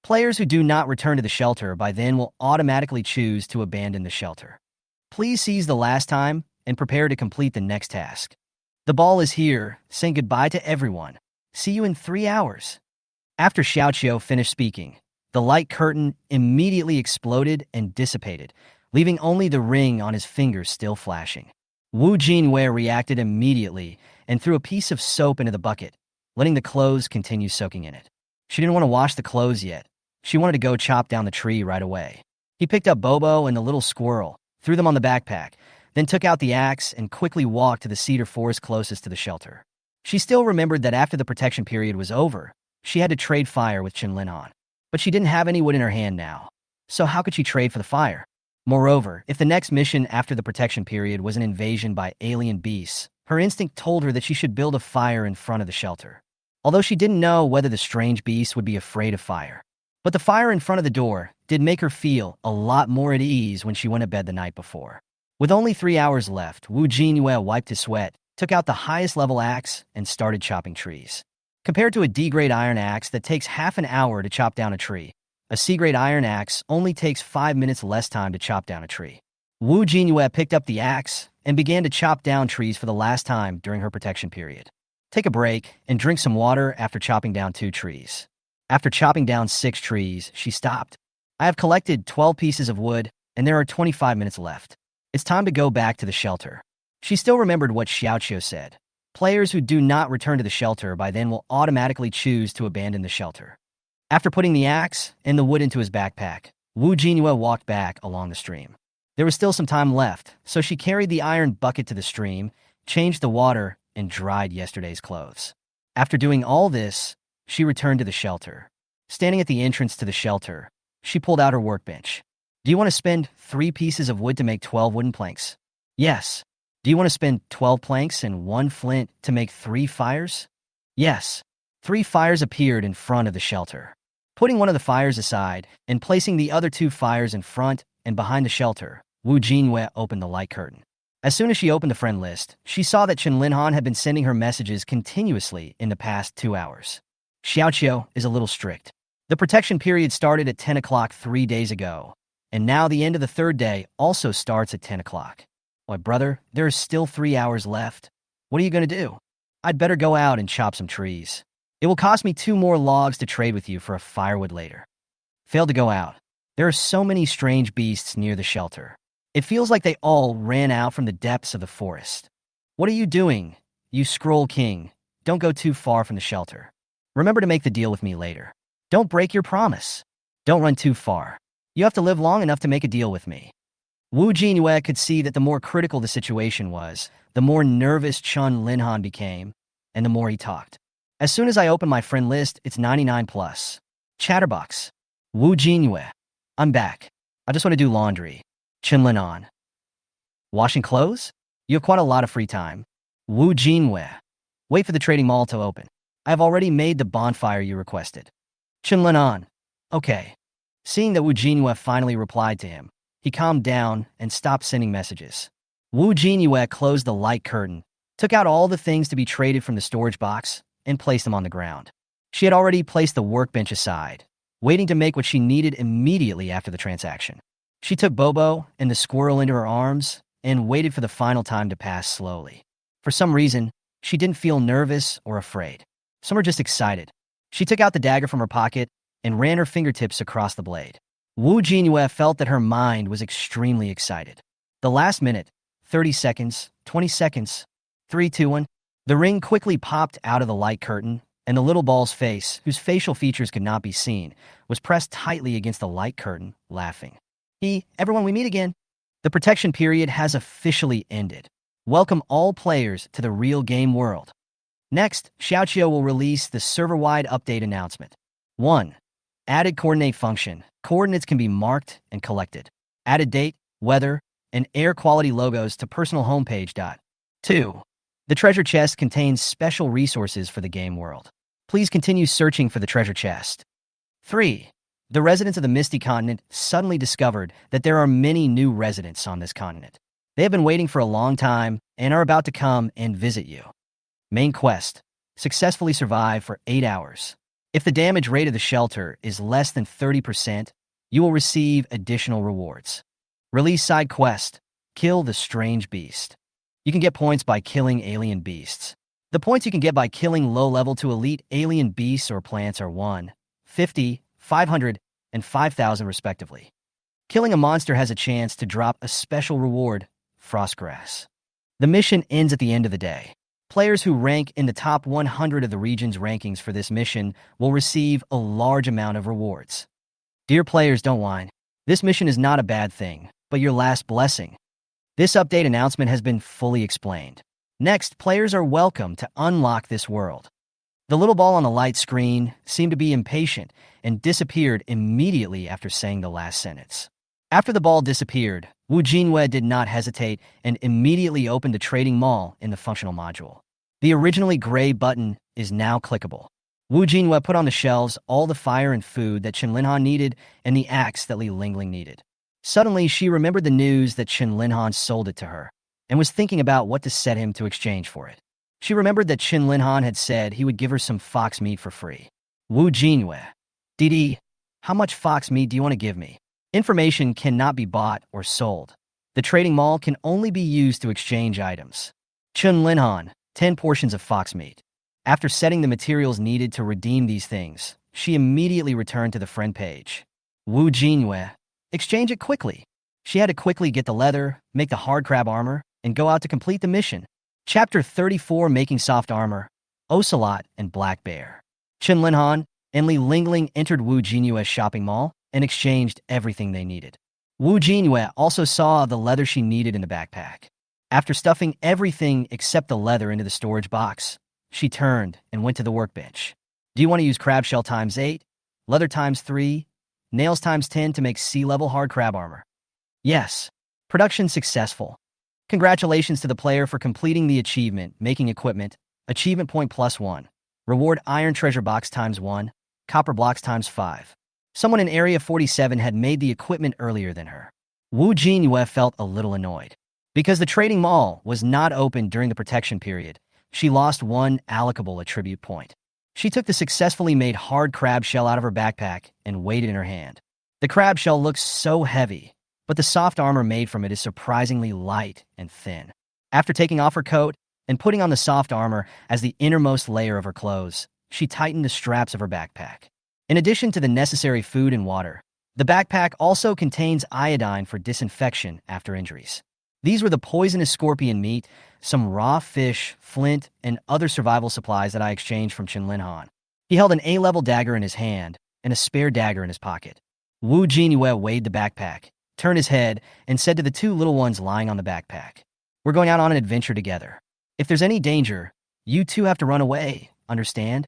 Players who do not return to the shelter by then will automatically choose to abandon the shelter. Please seize the last time and prepare to complete the next task. The ball is here, saying goodbye to everyone. See you in 3 hours. After Xiaoqiu finished speaking, the light curtain immediately exploded and dissipated, leaving only the ring on his fingers still flashing. Wu Jinyue reacted immediately and threw a piece of soap into the bucket, letting the clothes continue soaking in it. She didn't want to wash the clothes yet. She wanted to go chop down the tree right away. He picked up Bobo and the little squirrel, threw them on the backpack, then took out the axe and quickly walked to the cedar forest closest to the shelter. She still remembered that after the protection period was over, she had to trade fire with Chinlinhan. But she didn't have any wood in her hand now. So how could she trade for the fire? Moreover, if the next mission after the protection period was an invasion by alien beasts, her instinct told her that she should build a fire in front of the shelter. Although she didn't know whether the strange beasts would be afraid of fire. But the fire in front of the door did make her feel a lot more at ease when she went to bed the night before. With only 3 hours left, Wu Jinyue wiped his sweat, took out the highest level axe, and started chopping trees. Compared to a D-grade iron axe that takes half an hour to chop down a tree, a C-grade iron axe only takes 5 minutes less time to chop down a tree. Wu Jinyue picked up the axe and began to chop down trees for the last time during her protection period. Take a break and drink some water after chopping down 2 trees. After chopping down 6 trees, she stopped. I have collected 12 pieces of wood, and there are 25 minutes left. It's time to go back to the shelter. She still remembered what Xiaoqiu said. Players who do not return to the shelter by then will automatically choose to abandon the shelter. After putting the axe and the wood into his backpack, Wu Jinyue walked back along the stream. There was still some time left, so she carried the iron bucket to the stream, changed the water, and dried yesterday's clothes. After doing all this, she returned to the shelter. Standing at the entrance to the shelter, she pulled out her workbench. Do you want to spend 3 pieces of wood to make 12 wooden planks? Yes. Do you want to spend 12 planks and 1 flint to make 3 fires? Yes. 3 fires appeared in front of the shelter. Putting one of the fires aside and placing the other 2 fires in front and behind the shelter, Wu Jinyue opened the light curtain. As soon as she opened the friend list, she saw that Chinlinhan had been sending her messages continuously in the past 2 hours. Xiaoqiu is a little strict. The protection period started at 10 o'clock 3 days ago, and now the end of the third day also starts at 10 o'clock. Why, brother, there is still 3 hours left. What are you going to do? I'd better go out and chop some trees. It will cost me 2 more logs to trade with you for a firewood later. Failed to go out. There are so many strange beasts near the shelter. It feels like they all ran out from the depths of the forest. What are you doing, you Scroll King? Don't go too far from the shelter. Remember to make the deal with me later. Don't break your promise. Don't run too far. You have to live long enough to make a deal with me. Wu Jinyue could see that the more critical the situation was, the more nervous Chun Linhan became, and the more he talked. As soon as I open my friend list, it's 99 plus. Chatterbox. Wu Jinyue. I'm back. I just want to do laundry. Chun Linhan. Washing clothes? You have quite a lot of free time. Wu Jinyue. Wait for the trading mall to open. I have already made the bonfire you requested. Chun Linhan. Okay. Seeing that Wu Jinyue finally replied to him, he calmed down and stopped sending messages. Wu Jinyue closed the light curtain, took out all the things to be traded from the storage box, and placed them on the ground. She had already placed the workbench aside, waiting to make what she needed immediately after the transaction. She took Bobo and the squirrel into her arms and waited for the final time to pass slowly. For some reason, she didn't feel nervous or afraid. Some were just excited. She took out the dagger from her pocket and ran her fingertips across the blade. Wu Jinyue felt that her mind was extremely excited. The last minute, 30 seconds, 20 seconds, 3, 2, 1. The ring quickly popped out of the light curtain, and the little ball's face, whose facial features could not be seen, was pressed tightly against the light curtain, laughing. Everyone, we meet again. The protection period has officially ended. Welcome all players to the real game world. Next, Xiaoqiu will release the server-wide update announcement. 1. Added coordinate function. Coordinates can be marked and collected. Added date, weather, and air quality logos to personal homepage. 2. The treasure chest contains special resources for the game world. Please continue searching for the treasure chest. 3. The residents of the Misty Continent suddenly discovered that there are many new residents on this continent. They have been waiting for a long time and are about to come and visit you. Main quest. Successfully survive for 8 hours. If the damage rate of the shelter is less than 30%, you will receive additional rewards. Release side quest. Kill the strange beast. You can get points by killing alien beasts. The points you can get by killing low-level to elite alien beasts or plants are 1, 50, 500, and 5,000 respectively. Killing a monster has a chance to drop a special reward, Frostgrass. The mission ends at the end of the day. Players who rank in the top 100 of the region's rankings for this mission will receive a large amount of rewards. Dear players, don't whine. This mission is not a bad thing, but your last blessing. This update announcement has been fully explained. Next, players are welcome to unlock this world. The little ball on the light screen seemed to be impatient and disappeared immediately after saying the last sentence. After the ball disappeared, Wu Jinyue did not hesitate and immediately opened the trading mall in the functional module. The originally gray button is now clickable. Wu Jinyue put on the shelves all the fire and food that Chun Linhan needed and the axe that Li Lingling needed. Suddenly, she remembered the news that Chun Linhan sold it to her and was thinking about what to set him to exchange for it. She remembered that Chun Linhan had said he would give her some fox meat for free. Wu Jinyue. Didi, how much fox meat do you want to give me? Information cannot be bought or sold. The trading mall can only be used to exchange items. Chun Linhan, 10 portions of fox meat. After setting the materials needed to redeem these things, she immediately returned to the friend page. Wu Jinyue. Exchange it quickly. She had to quickly get the leather, make the hard crab armor, and go out to complete the mission. Chapter 34, Making Soft Armor, Ocelot and Black Bear. Chun Linhan and Li Lingling entered Wu Jinyue's shopping mall and exchanged everything they needed. Wu Jinyue also saw the leather she needed in the backpack. After stuffing everything except the leather into the storage box, she turned and went to the workbench. Do you want to use crab shell times 8, leather times 3, nails times 10 to make sea-level hard crab armor? Yes. Production successful. Congratulations to the player for completing the achievement, making equipment, achievement point +1. Reward iron treasure box times 1, copper blocks times 5. Someone in Area 47 had made the equipment earlier than her. Wu Jinyue felt a little annoyed. Because the trading mall was not open during the protection period, she lost 1 allocable attribute point. She took the successfully made hard crab shell out of her backpack and weighed it in her hand. The crab shell looks so heavy, but the soft armor made from it is surprisingly light and thin. After taking off her coat and putting on the soft armor as the innermost layer of her clothes, she tightened the straps of her backpack. In addition to the necessary food and water, the backpack also contains iodine for disinfection after injuries. These were the poisonous scorpion meat, some raw fish, flint, and other survival supplies that I exchanged from Chinlinhan. He held an A-level dagger in his hand and a spare dagger in his pocket. Wu Jinyue weighed the backpack, turned his head, and said to the two little ones lying on the backpack, "We're going out on an adventure together. If there's any danger, you two have to run away, understand?"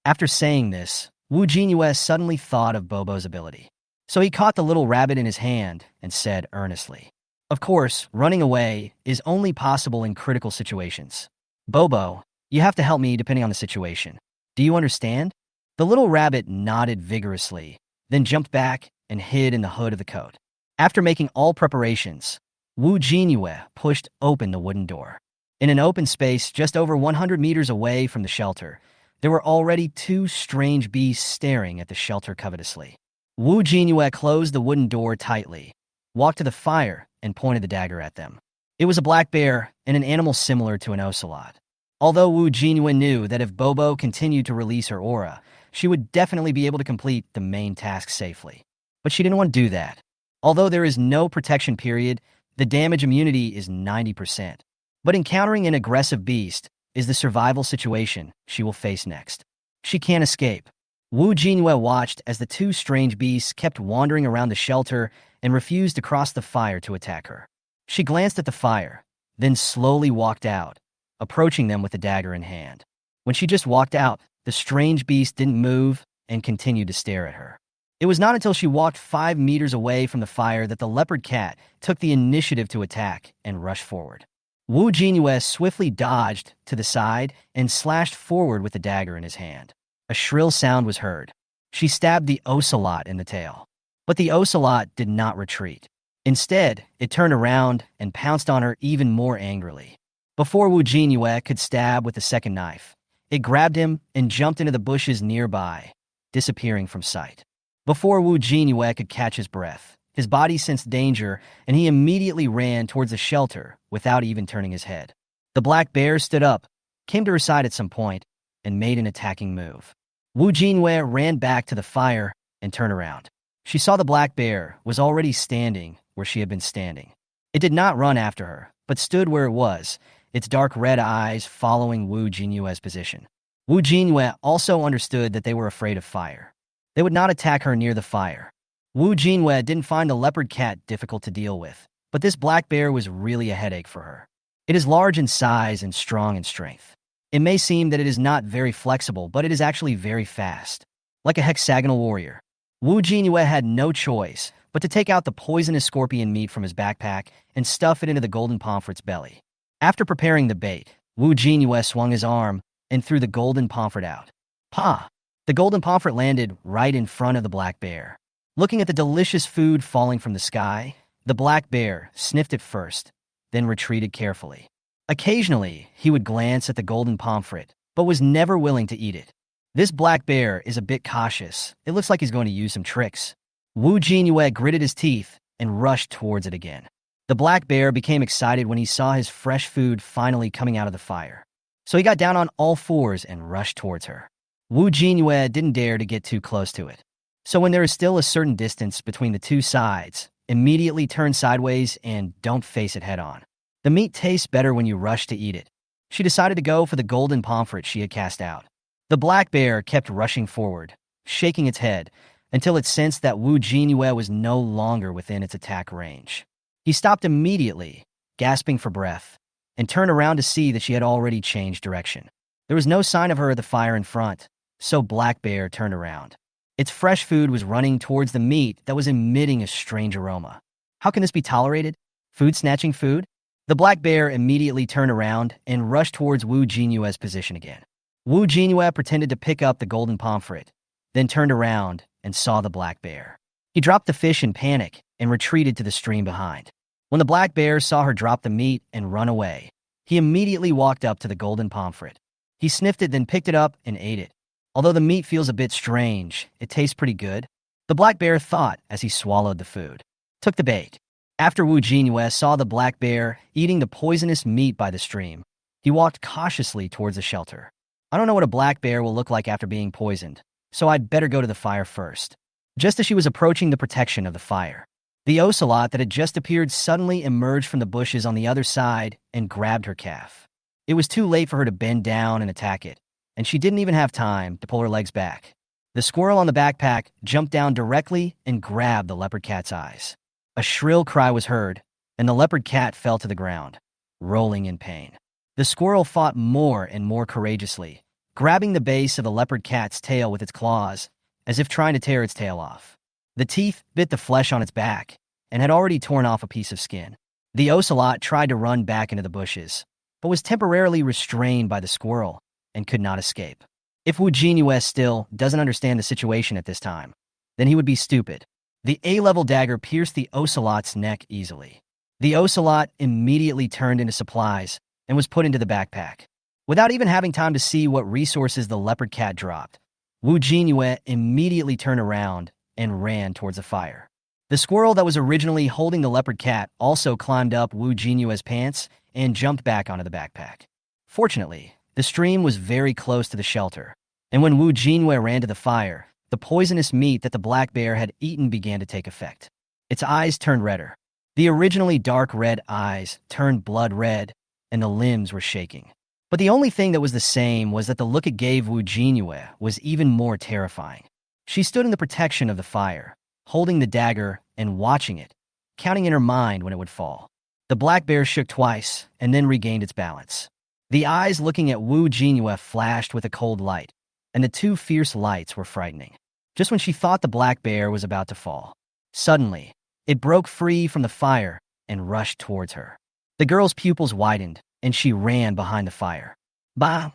After saying this, Wu Jinyue suddenly thought of Bobo's ability. So he caught the little rabbit in his hand and said earnestly, "Of course, running away is only possible in critical situations. Bobo, you have to help me depending on the situation. Do you understand?" The little rabbit nodded vigorously, then jumped back and hid in the hood of the coat. After making all preparations, Wu Jinyue pushed open the wooden door. In an open space just over 100 meters away from the shelter, there were already two strange beasts staring at the shelter covetously. Wu Jinyue closed the wooden door tightly, walked to the fire, and pointed the dagger at them. It was a black bear and an animal similar to an ocelot. Although Wu Jinyue knew that if Bobo continued to release her aura, she would definitely be able to complete the main task safely. But she didn't want to do that. Although there is no protection period, the damage immunity is 90%. But encountering an aggressive beast is the survival situation she will face next. She can't escape. Wu Jinyue watched as the two strange beasts kept wandering around the shelter and refused to cross the fire to attack her. She glanced at the fire, then slowly walked out, approaching them with a dagger in hand. When she just walked out, the strange beast didn't move and continued to stare at her. It was not until she walked 5 meters away from the fire that the leopard cat took the initiative to attack and rush forward. Wu Jinyue swiftly dodged to the side and slashed forward with the dagger in his hand. A shrill sound was heard. She stabbed the ocelot in the tail. But the ocelot did not retreat. Instead, it turned around and pounced on her even more angrily. Before Wu Jinyue could stab with the second knife, it grabbed him and jumped into the bushes nearby, disappearing from sight. Before Wu Jinyue could catch his breath, his body sensed danger, and he immediately ran towards the shelter without even turning his head. The black bear stood up, came to her side at some point, and made an attacking move. Wu Jinyue ran back to the fire and turned around. She saw the black bear was already standing where she had been standing. It did not run after her, but stood where it was, its dark red eyes following Wu Jinyue's position. Wu Jinyue also understood that they were afraid of fire. They would not attack her near the fire. Wu Jinyue didn't find the leopard cat difficult to deal with, but this black bear was really a headache for her. It is large in size and strong in strength. It may seem that it is not very flexible, but it is actually very fast. Like a hexagonal warrior, Wu Jinyue had no choice but to take out the poisonous scorpion meat from his backpack and stuff it into the golden pomfret's belly. After preparing the bait, Wu Jinyue swung his arm and threw the golden pomfret out. Pa! The golden pomfret landed right in front of the black bear. Looking at the delicious food falling from the sky, the black bear sniffed it first, then retreated carefully. Occasionally, he would glance at the golden pomfret, but was never willing to eat it. This black bear is a bit cautious. It looks like he's going to use some tricks. Wu Jinyue gritted his teeth and rushed towards it again. The black bear became excited when he saw his fresh food finally coming out of the fire. So he got down on all fours and rushed towards her. Wu Jinyue didn't dare to get too close to it. So when there is still a certain distance between the two sides, immediately turn sideways and don't face it head on. The meat tastes better when you rush to eat it. She decided to go for the golden pomfret she had cast out. The black bear kept rushing forward, shaking its head, until it sensed that Wu Jinyue was no longer within its attack range. He stopped immediately, gasping for breath, and turned around to see that she had already changed direction. There was no sign of her at the fire in front, so Black Bear turned around. Its fresh food was running towards the meat that was emitting a strange aroma. How can this be tolerated? Food snatching food? The black bear immediately turned around and rushed towards Wu Jinyue's position again. Wu Jinyue pretended to pick up the golden pomfret, then turned around and saw the black bear. He dropped the fish in panic and retreated to the stream behind. When the black bear saw her drop the meat and run away, he immediately walked up to the golden pomfret. He sniffed it, then picked it up and ate it. Although the meat feels a bit strange, it tastes pretty good, the black bear thought as he swallowed the food. Took the bait. After Wu Jinyue saw the black bear eating the poisonous meat by the stream, he walked cautiously towards the shelter. I don't know what a black bear will look like after being poisoned, so I'd better go to the fire first. Just as she was approaching the protection of the fire, the ocelot that had just appeared suddenly emerged from the bushes on the other side and grabbed her calf. It was too late for her to bend down and attack it, and she didn't even have time to pull her legs back. The squirrel on the backpack jumped down directly and grabbed the leopard cat's eyes. A shrill cry was heard, and the leopard cat fell to the ground, rolling in pain. The squirrel fought more and more courageously, grabbing the base of the leopard cat's tail with its claws, as if trying to tear its tail off. The teeth bit the flesh on its back, and had already torn off a piece of skin. The ocelot tried to run back into the bushes, but was temporarily restrained by the squirrel and could not escape. If Wu Jinyue still doesn't understand the situation at this time, then he would be stupid. The A-level dagger pierced the ocelot's neck easily. The ocelot immediately turned into supplies and was put into the backpack. Without even having time to see what resources the leopard cat dropped, Wu Jinyue immediately turned around and ran towards the fire. The squirrel that was originally holding the leopard cat also climbed up Wu Jinyue's pants and jumped back onto the backpack. Fortunately, the stream was very close to the shelter, and when Wu Jinyue ran to the fire, the poisonous meat that the black bear had eaten began to take effect. Its eyes turned redder. The originally dark red eyes turned blood red, and the limbs were shaking. But the only thing that was the same was that the look it gave Wu Jinyue was even more terrifying. She stood in the protection of the fire, holding the dagger and watching it, counting in her mind when it would fall. The black bear shook twice and then regained its balance. The eyes looking at Wu Jinyue flashed with a cold light, and the two fierce lights were frightening. Just when she thought the black bear was about to fall, suddenly, it broke free from the fire and rushed towards her. The girl's pupils widened, and she ran behind the fire. Bah!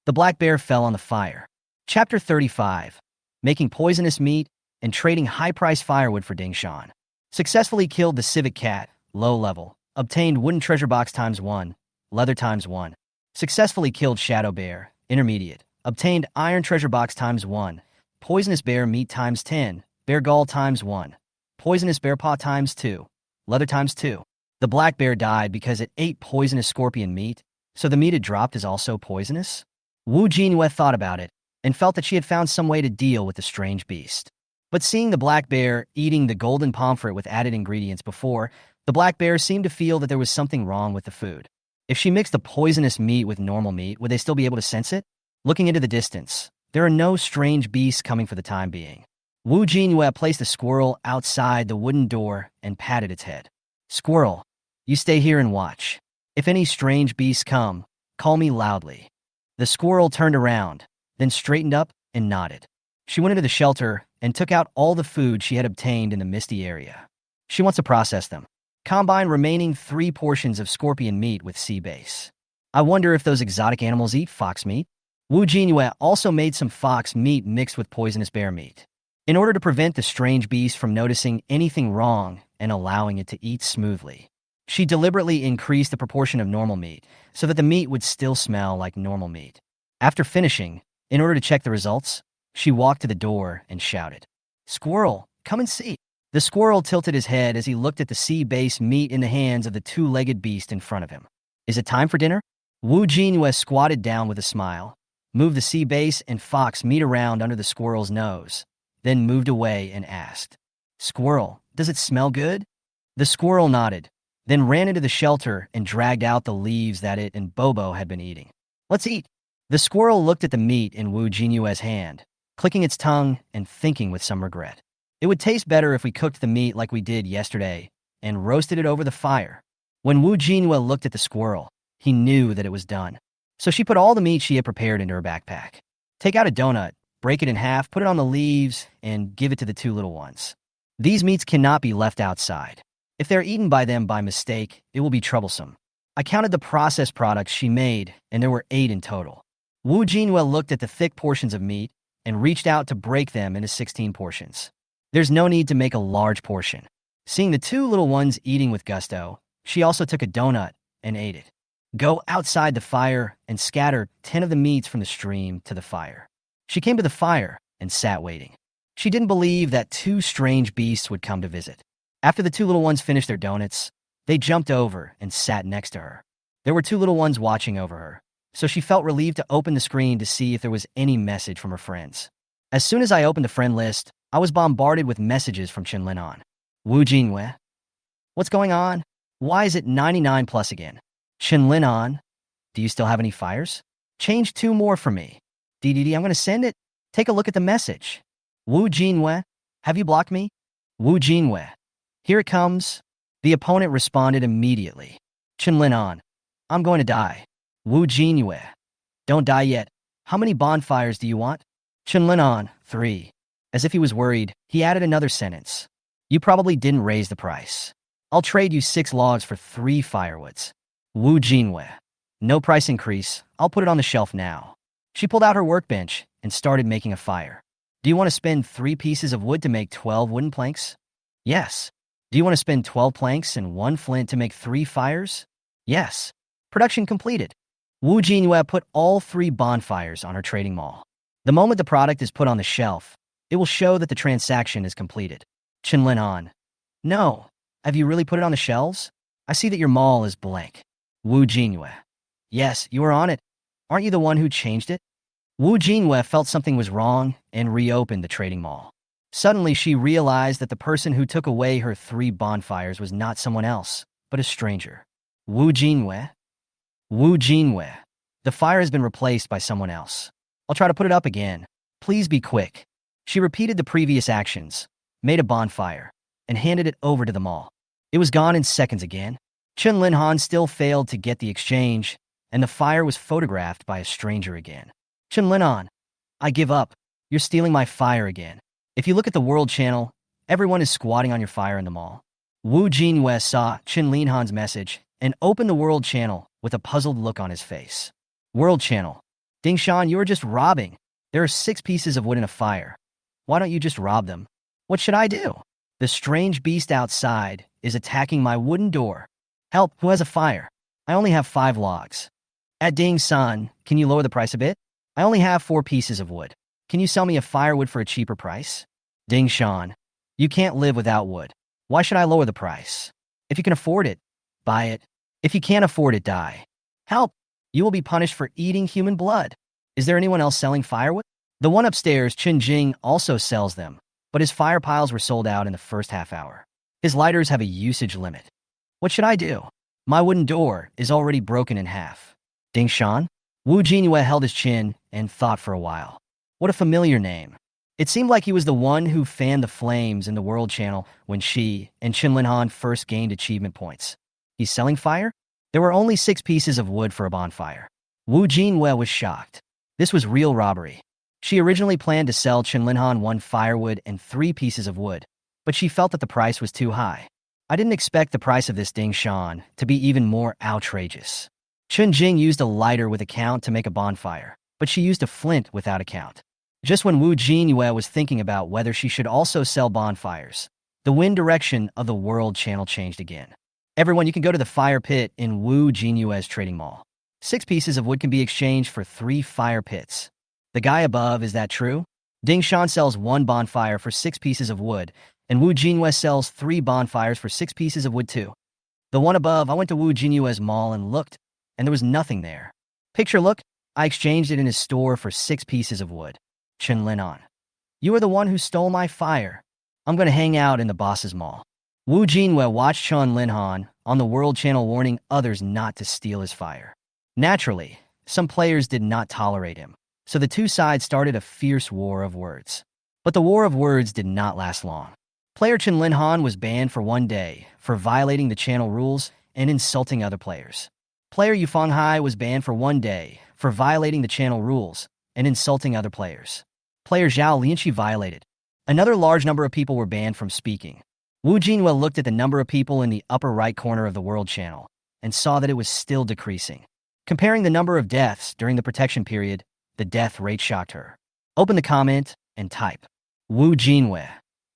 The black bear fell on the fire. Chapter 35. Making poisonous meat and trading high-priced firewood for Dingshan. Successfully killed the civet cat, low level. Obtained wooden treasure box ×1, leather ×1. Successfully killed shadow bear, intermediate. Obtained iron treasure box ×1. Poisonous bear meat ×10, bear gall ×1. Poisonous bear paw ×2, leather ×2. The black bear died because it ate poisonous scorpion meat, so the meat it dropped is also poisonous? Wu Jinyue thought about it and felt that she had found some way to deal with the strange beast. But seeing the black bear eating the golden pomfret with added ingredients before, the black bear seemed to feel that there was something wrong with the food. If she mixed the poisonous meat with normal meat, would they still be able to sense it? Looking into the distance, there are no strange beasts coming for the time being. Wu Jinyue placed the squirrel outside the wooden door and patted its head. Squirrel, you stay here and watch. If any strange beasts come, call me loudly. The squirrel turned around, then straightened up and nodded. She went into the shelter and took out all the food she had obtained in the misty area. She wants to process them. Combine remaining 3 portions of scorpion meat with sea base. I wonder if those exotic animals eat fox meat? Wu Jinyue also made some fox meat mixed with poisonous bear meat. In order to prevent the strange beast from noticing anything wrong and allowing it to eat smoothly, she deliberately increased the proportion of normal meat so that the meat would still smell like normal meat. After finishing, in order to check the results, she walked to the door and shouted, "Squirrel, come and see." The squirrel tilted his head as he looked at the sea-based meat in the hands of the 2-legged beast in front of him. Is it time for dinner? Wu Jinyue squatted down with a smile, moved the sea base and fox meat around under the squirrel's nose, then moved away and asked, "Squirrel, does it smell good?" The squirrel nodded, then ran into the shelter and dragged out the leaves that it and Bobo had been eating. "Let's eat." The squirrel looked at the meat in Wu Jinyue's hand, clicking its tongue and thinking with some regret. It would taste better if we cooked the meat like we did yesterday and roasted it over the fire. When Wu Jinyue looked at the squirrel, he knew that it was done. So she put all the meat she had prepared into her backpack. Take out a donut, break it in half, put it on the leaves, and give it to the 2 little ones. These meats cannot be left outside. If they're eaten by them by mistake, it will be troublesome. I counted the processed products she made, and there were 8 in total. Wu Jinyue looked at the thick portions of meat and reached out to break them into 16 portions. There's no need to make a large portion. Seeing the 2 little ones eating with gusto, she also took a donut and ate it. Go outside the fire and scatter 10 of the meats from the stream to the fire. She came to the fire and sat waiting. She didn't believe that two strange beasts would come to visit. After the two little ones finished their donuts, they jumped over and sat next to her. There were two little ones watching over her, so she felt relieved to open the screen to see if there was any message from her friends. As soon as I opened the friend list, I was bombarded with messages from Jinyue. Wu Jinyue? What's going on? Why is it 99 plus again? Jinyue, do you still have any fires? Change 2 more for me. DDD, I'm going to send it. Take a look at the message. Wu Jinyue, have you blocked me? Wu Jinyue, here it comes. The opponent responded immediately. Jinyue, I'm going to die. Wu Jinyue, don't die yet. How many bonfires do you want? Jinyue, 3. As if he was worried, he added another sentence. You probably didn't raise the price. I'll trade you 6 logs for 3 firewoods. Wu Jinyue, no price increase. I'll put it on the shelf now. She pulled out her workbench and started making a fire. Do you want to spend 3 pieces of wood to make 12 wooden planks? Yes. Do you want to spend 12 planks and 1 flint to make 3 fires? Yes. Production completed. Wu Jinyue put all 3 bonfires on her trading mall. The moment the product is put on the shelf, it will show that the transaction is completed. Jinyue, no. Have you really put it on the shelves? I see that your mall is blank. Wu Jinyue, yes, you are on it. Aren't you the one who changed it? Wu Jinyue felt something was wrong and reopened the trading mall. Suddenly, she realized that the person who took away her 3 bonfires was not someone else, but a stranger. Wu Jinyue? Wu Jinyue, the fire has been replaced by someone else. I'll try to put it up again. Please be quick. She repeated the previous actions, made a bonfire, and handed it over to the mall. It was gone in seconds again. Jinyue still failed to get the exchange, and the fire was photographed by a stranger again. Jinyue, I give up. You're stealing my fire again. If you look at the World Channel, everyone is squatting on your fire in the mall. Wu Jinyue saw Jinyue's message and opened the World Channel with a puzzled look on his face. World Channel. Dingshan, you are just robbing. There are 6 pieces of wood in a fire. Why don't you just rob them? What should I do? The strange beast outside is attacking my wooden door. Help, who has a fire? I only have 5 logs. At Ding-san, can you lower the price a bit? I only have 4 pieces of wood. Can you sell me a firewood for a cheaper price? Ding-shan, you can't live without wood. Why should I lower the price? If you can afford it, buy it. If you can't afford it, die. Help! You will be punished for eating human blood. Is there anyone else selling firewood? The one upstairs, Chen Jing, also sells them, but his fire piles were sold out in the first half hour. His lighters have a usage limit. What should I do? My wooden door is already broken in half. Dingshan? Wu Jinyue held his chin and thought for a while. What a familiar name. It seemed like he was the one who fanned the flames in the World Channel when she and Jinyue first gained achievement points. He's selling fire? There were only 6 pieces of wood for a bonfire. Wu Jinyue was shocked. This was real robbery. She originally planned to sell Jinyue 1 firewood and 3 pieces of wood, but she felt that the price was too high. I didn't expect the price of this Dingshan to be even more outrageous. Chen Jing used a lighter with a count to make a bonfire, but she used a flint without a count. Just when Wu Jinyue was thinking about whether she should also sell bonfires, the wind direction of the World Channel changed again. Everyone, you can go to the fire pit in Wu Jinyue's trading mall. 6 pieces of wood can be exchanged for 3 fire pits. The guy above, is that true? Dingshan sells 1 bonfire for 6 pieces of wood, and Wu Jinyue sells 3 bonfires for 6 pieces of wood too. The one above, I went to Wu Jinyue's mall and looked, and there was nothing there. Picture look, I exchanged it in his store for 6 pieces of wood. Jinyue, you are the one who stole my fire. I'm going to hang out in the boss's mall. Wu Jinyue watched Jinyue on the World Channel warning others not to steal his fire. Naturally, some players did not tolerate him, so the two sides started a fierce war of words. But the war of words did not last long. Player Jinyue was banned for 1 day for violating the channel rules and insulting other players. Player Yufanghai was banned for 1 day for violating the channel rules and insulting other players. Player Zhao Lianqi violated. Another large number of people were banned from speaking. Wu Jinyue looked at the number of people in the upper right corner of the World Channel and saw that it was still decreasing. Comparing the number of deaths during the protection period, the death rate shocked her. Open the comment and type Wu Jinyue.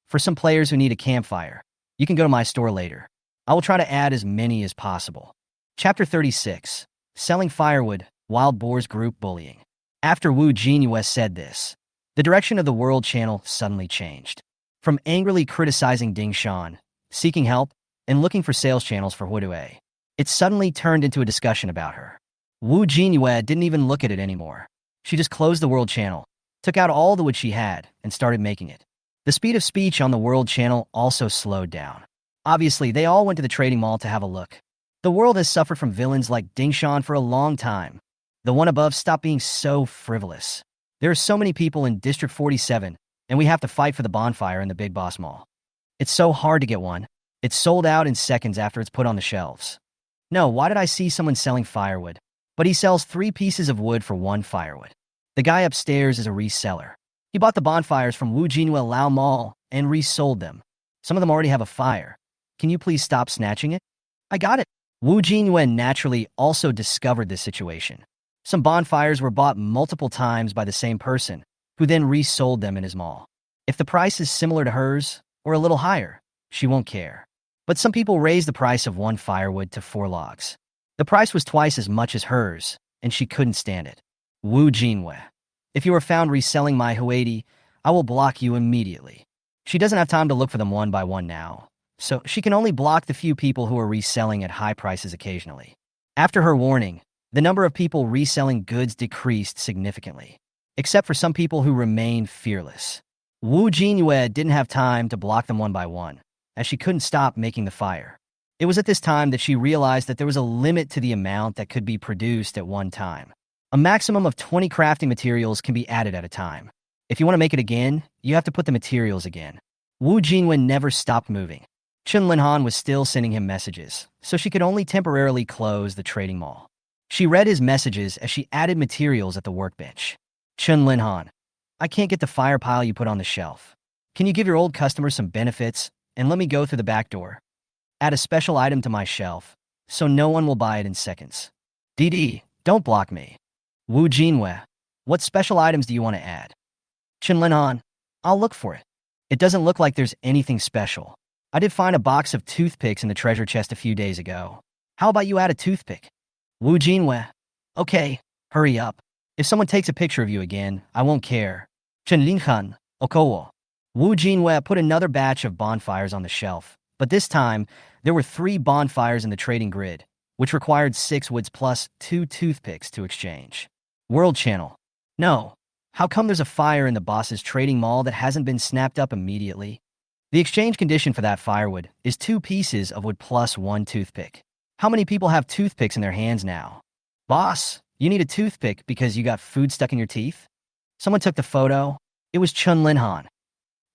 For some players who need a campfire, you can go to my store later. I will try to add as many as possible. Chapter 36. Selling firewood, wild boars group bullying. After Wu Jinyue said this, The direction of the World Channel suddenly changed. From angrily criticizing Ding Shan, seeking help, and looking for sales channels for Huidue, it suddenly turned into a discussion about her. Wu Jinyue didn't even look at it anymore. She just closed the World Channel, took out all the wood she had, and started making it. The speed of speech on the World Channel also slowed down. Obviously, they all went to the trading mall to have a look. The world has suffered from villains like Ding Shan for a long time. The one above stopped being so frivolous. There are so many people in District 47, and we have to fight for the bonfire in the Big Boss Mall. It's so hard to get one. It's sold out in seconds after it's put on the shelves. No, why did I see someone selling firewood? But he sells 3 pieces of wood for 1 firewood. The guy upstairs is a reseller. He bought the bonfires from Wu Jinyue Lao Mall and resold them. Some of them already have a fire. Can you please stop snatching it? I got it. Wu Jinyue naturally also discovered this situation. Some bonfires were bought multiple times by the same person, who then resold them in his mall. If the price is similar to hers, or a little higher, she won't care. But some people raised the price of 1 firewood to 4 logs. The price was twice as much as hers, and she couldn't stand it. Wu Jinyue, if you are found reselling my Huadi, I will block you immediately. She doesn't have time to look for them one by one now, so she can only block the few people who are reselling at high prices occasionally. After her warning, the number of people reselling goods decreased significantly, except for some people who remained fearless. Wu Jinyue didn't have time to block them one by one, as she couldn't stop making the fire. It was at this time that she realized that there was a limit to the amount that could be produced at one time. A maximum of 20 crafting materials can be added at a time. If you want to make it again, you have to put the materials again. Wu Jinyue never stopped moving. Chun Linhan was still sending him messages, so she could only temporarily close the trading mall. She read his messages as she added materials at the workbench. Chun Linhan, I can't get the fire pile you put on the shelf. Can you give your old customers some benefits and let me go through the back door? Add a special item to my shelf, so no one will buy it in seconds. DD, don't block me. Wu Jinyue, what special items do you want to add? Chun Linhan, I'll look for it. It doesn't look like there's anything special. I did find a box of toothpicks in the treasure chest a few days ago. How about you add a toothpick? Wu Jinyue, okay, hurry up. If someone takes a picture of you again, I won't care. Chun Linhan, Okowo. Wu Jinyue put another batch of bonfires on the shelf, but this time, there were 3 bonfires in the trading grid, which required 6 woods plus 2 toothpicks to exchange. World Channel. No. How come there's a fire in the boss's trading mall that hasn't been snapped up immediately? The exchange condition for that firewood is 2 pieces of wood plus 1 toothpick. How many people have toothpicks in their hands now? Boss, you need a toothpick because you got food stuck in your teeth? Someone took the photo. It was Chun Linhan.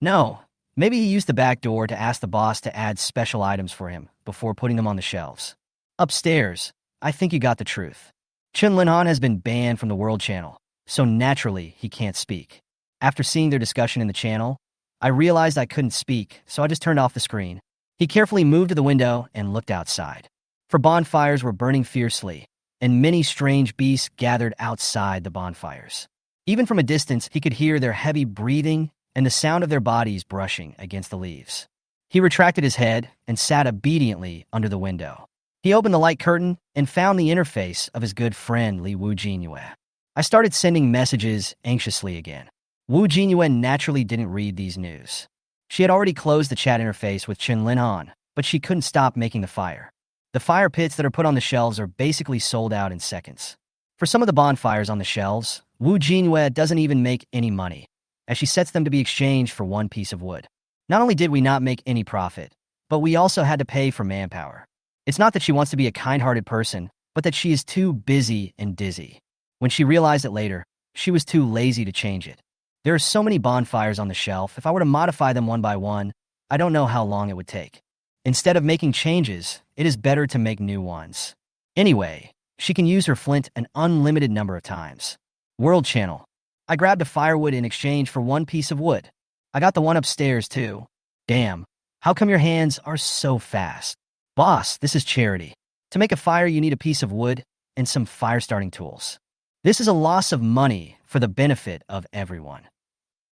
No. Maybe he used the back door to ask the boss to add special items for him before putting them on the shelves. Upstairs, I think you got the truth. Chun Linhan has been banned from the World Channel, so naturally he can't speak. After seeing their discussion in the channel, I realized I couldn't speak, so I just turned off the screen. He carefully moved to the window and looked outside. For bonfires were burning fiercely, and many strange beasts gathered outside the bonfires. Even from a distance, he could hear their heavy breathing and the sound of their bodies brushing against the leaves. He retracted his head and sat obediently under the window. He opened the light curtain and found the interface of his good friend Li Wu Jinyue. I started sending messages anxiously again. Wu Jinyue naturally didn't read these news. She had already closed the chat interface with Chun Linhan, but she couldn't stop making the fire. The fire pits that are put on the shelves are basically sold out in seconds. For some of the bonfires on the shelves, Wu Jinyue doesn't even make any money, as she sets them to be exchanged for 1 piece of wood. Not only did we not make any profit, but we also had to pay for manpower. It's not that she wants to be a kind-hearted person, but that she is too busy and dizzy. When she realized it later, she was too lazy to change it. There are so many bonfires on the shelf, if I were to modify them one by one, I don't know how long it would take. Instead of making changes, it is better to make new ones. Anyway, she can use her flint an unlimited number of times. World Channel. I grabbed a firewood in exchange for 1 piece of wood. I got the one upstairs too. Damn, how come your hands are so fast? Boss, this is charity. To make a fire, you need a piece of wood and some fire-starting tools. This is a loss of money for the benefit of everyone.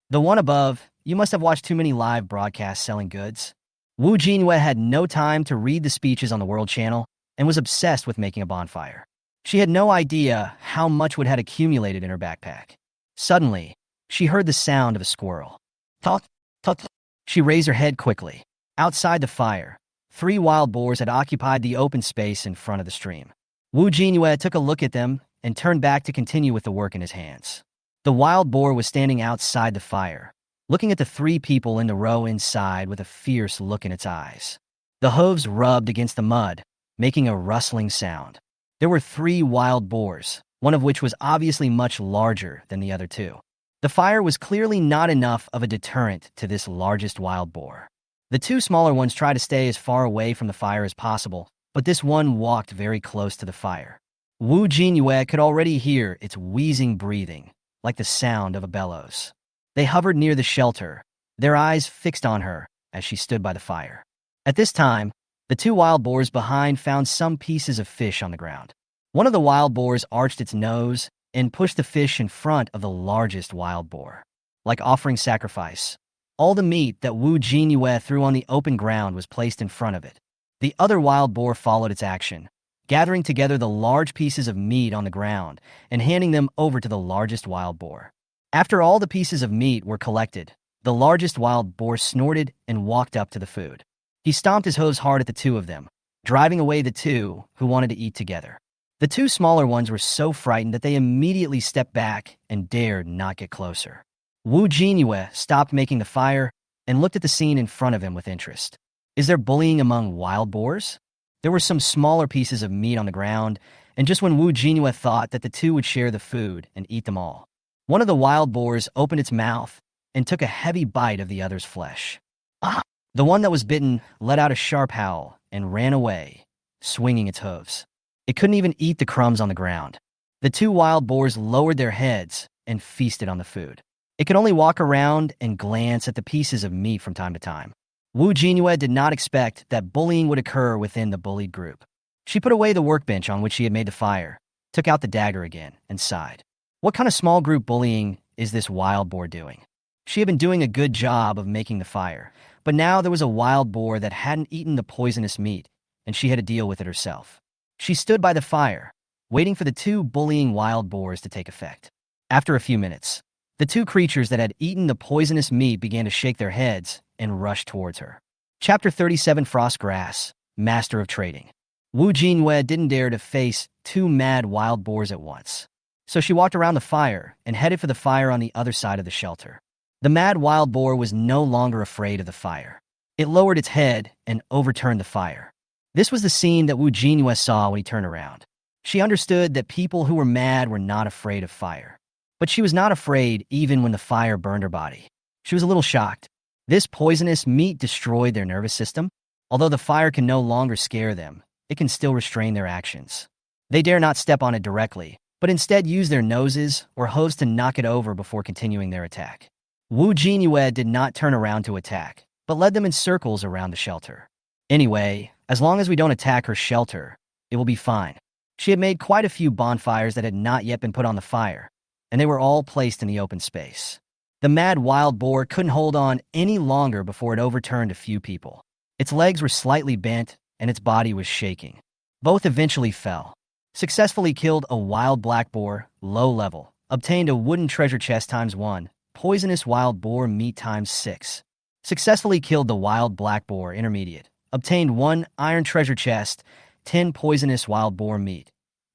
The one above, you must have watched too many live broadcasts selling goods. Wu Jinyue had no time to read the speeches on the World Channel and was obsessed with making a bonfire. She had no idea how much wood had accumulated in her backpack. Suddenly, She heard the sound of a squirrel. Tut, tut. She raised her head quickly. Outside the fire, 3 wild boars had occupied the open space in front of the stream. Jinyue took a look at them and turned back to continue with the work in his hands. The wild boar was standing outside the fire, looking at the 3 people in the row inside with a fierce look in its eyes. The hooves rubbed against the mud, making a rustling sound. There were 3 wild boars, one of which was obviously much larger than the other 2. The fire was clearly not enough of a deterrent to this largest wild boar. The 2 smaller ones tried to stay as far away from the fire as possible, but this one walked very close to the fire. Jinyue could already hear its wheezing breathing, like the sound of a bellows. They hovered near the shelter, their eyes fixed on her as she stood by the fire. At this time, the 2 wild boars behind found some pieces of fish on the ground. One of the wild boars arched its nose and pushed the fish in front of the largest wild boar. Like offering sacrifice, all the meat that Jinyue threw on the open ground was placed in front of it. The other wild boar followed its action, gathering together the large pieces of meat on the ground and handing them over to the largest wild boar. After all the pieces of meat were collected, the largest wild boar snorted and walked up to the food. He stomped his hooves hard at the 2 of them, driving away the 2 who wanted to eat together. The 2 smaller ones were so frightened that they immediately stepped back and dared not get closer. Jinyue stopped making the fire and looked at the scene in front of him with interest. Is there bullying among wild boars? There were some smaller pieces of meat on the ground, and just when Jinyue thought that the 2 would share the food and eat them all, one of the wild boars opened its mouth and took a heavy bite of the other's flesh. Ah! The one that was bitten let out a sharp howl and ran away, swinging its hooves. It couldn't even eat the crumbs on the ground. The 2 wild boars lowered their heads and feasted on the food. It could only walk around and glance at the pieces of meat from time to time. Jinyue did not expect that bullying would occur within the bullied group. She put away the workbench on which she had made the fire, took out the dagger again, and sighed. What kind of small group bullying is this wild boar doing? She had been doing a good job of making the fire, but now there was a wild boar that hadn't eaten the poisonous meat, and she had to deal with it herself. She stood by the fire, waiting for the 2 bullying wild boars to take effect. After a few minutes, the 2 creatures that had eaten the poisonous meat began to shake their heads and rush towards her. Chapter 37, Frost Grass, Master of Trading. Jinyue didn't dare to face 2 mad wild boars at once, so she walked around the fire and headed for the fire on the other side of the shelter. The mad wild boar was no longer afraid of the fire. It lowered its head and overturned the fire. This was the scene that Jinyue saw when he turned around. She understood that people who were mad were not afraid of fire. But she was not afraid even when the fire burned her body. She was a little shocked. This poisonous meat destroyed their nervous system. Although the fire can no longer scare them, it can still restrain their actions. They dare not step on it directly, but instead use their noses or hooves to knock it over before continuing their attack. Jinyue did not turn around to attack, but led them in circles around the shelter. Anyway, as long as we don't attack her shelter, it will be fine. She had made quite a few bonfires that had not yet been put on the fire, and they were all placed in the open space. The mad wild boar couldn't hold on any longer before it overturned a few people. Its legs were slightly bent, and its body was shaking. Both eventually fell. Successfully killed a wild black boar, low level. Obtained a wooden treasure chest ×1. Poisonous wild boar meat ×6. Successfully killed the wild black boar, intermediate. Obtained 1 iron treasure chest, 10 poisonous wild boar meat.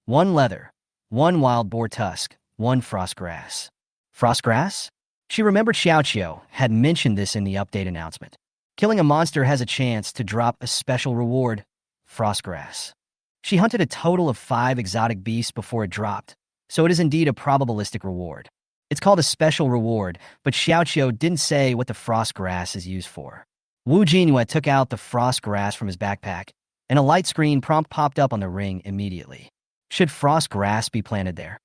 1 leather. 1 wild boar tusk. 1 frost grass. Frost grass? She remembered Xiaoqiu had mentioned this in the update announcement. Killing a monster has a chance to drop a special reward, frost grass. She hunted a total of 5 exotic beasts before it dropped, so it is indeed a probabilistic reward. It's called a special reward, but Xiaoqiu didn't say what the frost grass is used for. Jinyue took out the frost grass from his backpack, and a light screen prompt popped up on the ring immediately. Should frost grass be planted there?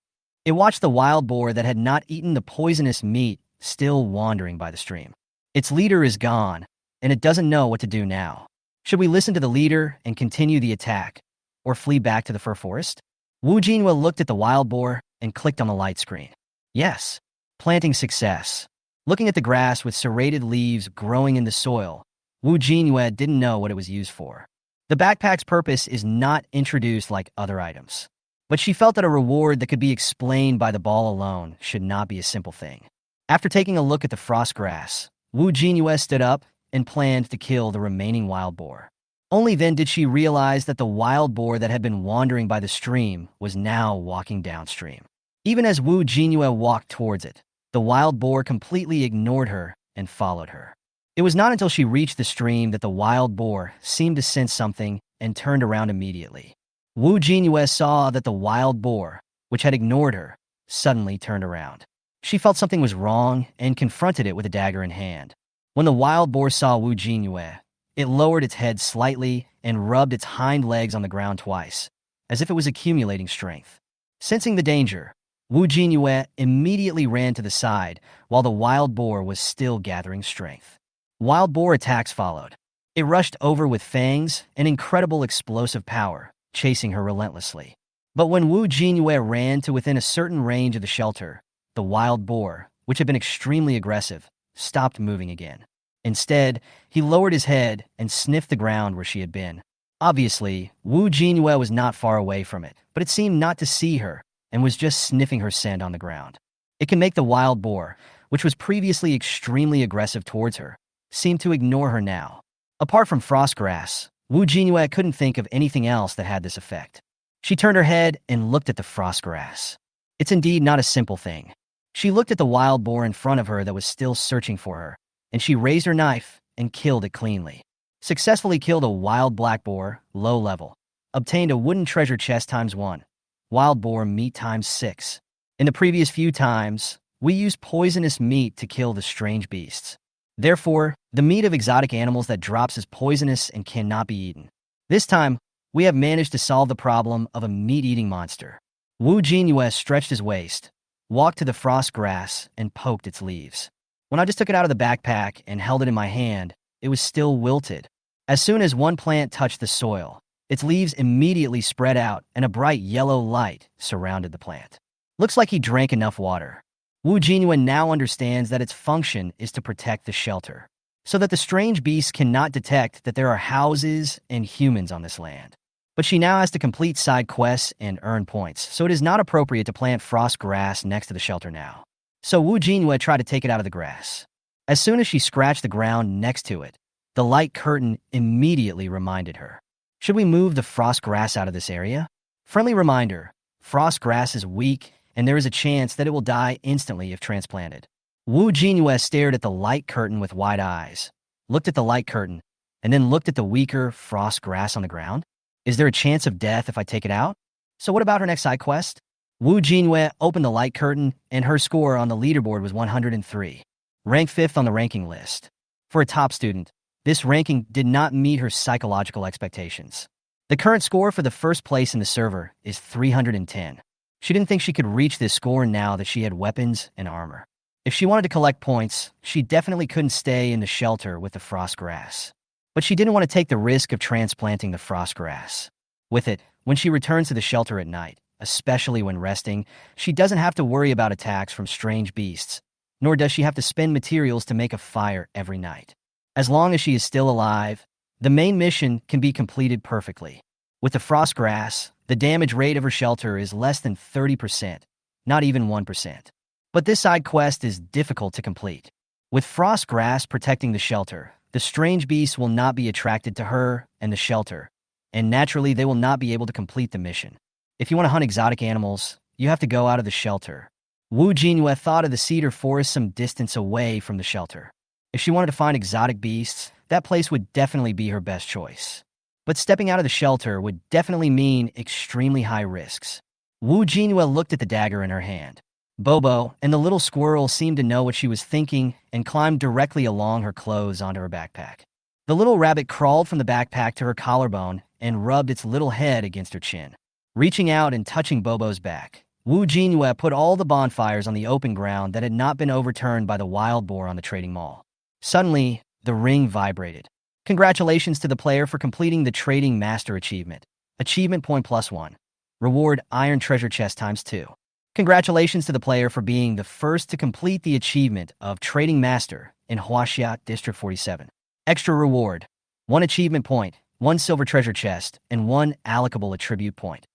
It watched the wild boar that had not eaten the poisonous meat still wandering by the stream. Its leader is gone, and it doesn't know what to do now. Should we listen to the leader and continue the attack, or flee back to the fir forest? Jinyue looked at the wild boar and clicked on the light screen. Yes, planting success. Looking at the grass with serrated leaves growing in the soil, Jinyue didn't know what it was used for. The backpack's purpose is not introduced like other items, but she felt that a reward that could be explained by the ball alone should not be a simple thing. After taking a look at the frost grass, Jinyue stood up and planned to kill the remaining wild boar. Only then did she realize that the wild boar that had been wandering by the stream was now walking downstream. Even as Jinyue walked towards it, the wild boar completely ignored her and followed her. It was not until she reached the stream that the wild boar seemed to sense something and turned around immediately. Jinyue saw that the wild boar, which had ignored her, suddenly turned around. She felt something was wrong and confronted it with a dagger in hand. When the wild boar saw Jinyue, it lowered its head slightly and rubbed its hind legs on the ground twice, as if it was accumulating strength. Sensing the danger, Jinyue immediately ran to the side while the wild boar was still gathering strength. Wild boar attacks followed. It rushed over with fangs and incredible explosive power, chasing her relentlessly. But when Jinyue ran to within a certain range of the shelter, the wild boar, which had been extremely aggressive, stopped moving again. Instead, he lowered his head and sniffed the ground where she had been. Obviously, Jinyue was not far away from it, but it seemed not to see her and was just sniffing her scent on the ground. It can make the wild boar, which was previously extremely aggressive towards her, seem to ignore her now. Apart from frost grass, Jinyue couldn't think of anything else that had this effect. She turned her head and looked at the frost grass. It's indeed not a simple thing. She looked at the wild boar in front of her that was still searching for her, and she raised her knife and killed it cleanly. Successfully killed a wild black boar, low level. Obtained a wooden treasure chest ×1. Wild boar meat ×6. In the previous few times, we used poisonous meat to kill the strange beasts. Therefore, the meat of exotic animals that drops is poisonous and cannot be eaten. This time, we have managed to solve the problem of a meat-eating monster. Jinyue stretched his waist, walked to the frost grass, and poked its leaves. When I just took it out of the backpack and held it in my hand, it was still wilted. As soon as one plant touched the soil, its leaves immediately spread out and a bright yellow light surrounded the plant. Looks like he drank enough water. Jinyue now understands that its function is to protect the shelter, so that the strange beasts cannot detect that there are houses and humans on this land. But she now has to complete side quests and earn points, so it is not appropriate to plant frost grass next to the shelter now. So Jinyue tried to take it out of the grass. As soon as she scratched the ground next to it, the light curtain immediately reminded her. Should we move the frost grass out of this area? Friendly reminder, frost grass is weak and there is a chance that it will die instantly if transplanted. Jinyue stared at the light curtain with wide eyes, looked at the light curtain, and then looked at the weaker frost grass on the ground. Is there a chance of death if I take it out? So what about her next side quest? Jinyue opened the light curtain, and her score on the leaderboard was 103, ranked 5th on the ranking list. For a top student, this ranking did not meet her psychological expectations. The current score for the first place in the server is 310. She didn't think she could reach this score now that she had weapons and armor. If she wanted to collect points, she definitely couldn't stay in the shelter with the frost grass. But she didn't want to take the risk of transplanting the frost grass. With it, when she returns to the shelter at night, especially when resting, she doesn't have to worry about attacks from strange beasts, nor does she have to spend materials to make a fire every night. As long as she is still alive, the main mission can be completed perfectly. With the frost grass, the damage rate of her shelter is less than 30%, not even 1%. But this side quest is difficult to complete. With frost grass protecting the shelter, the strange beasts will not be attracted to her and the shelter, and naturally they will not be able to complete the mission. If you want to hunt exotic animals, you have to go out of the shelter. Jinyue thought of the cedar forest some distance away from the shelter. If she wanted to find exotic beasts, that place would definitely be her best choice. But stepping out of the shelter would definitely mean extremely high risks. Jinyue looked at the dagger in her hand. Bobo and the little squirrel seemed to know what she was thinking and climbed directly along her clothes onto her backpack. The little rabbit crawled from the backpack to her collarbone and rubbed its little head against her chin. Reaching out and touching Bobo's back, Jinyue put all the bonfires on the open ground that had not been overturned by the wild boar on the trading mall. Suddenly, the ring vibrated. Congratulations to the player for completing the Trading Master achievement. Achievement point +1. Reward Iron Treasure Chest ×2. Congratulations to the player for being the first to complete the achievement of Trading Master in Huaxia District 47. Extra reward: 1 achievement point, 1 silver treasure chest, and 1 allocable attribute point.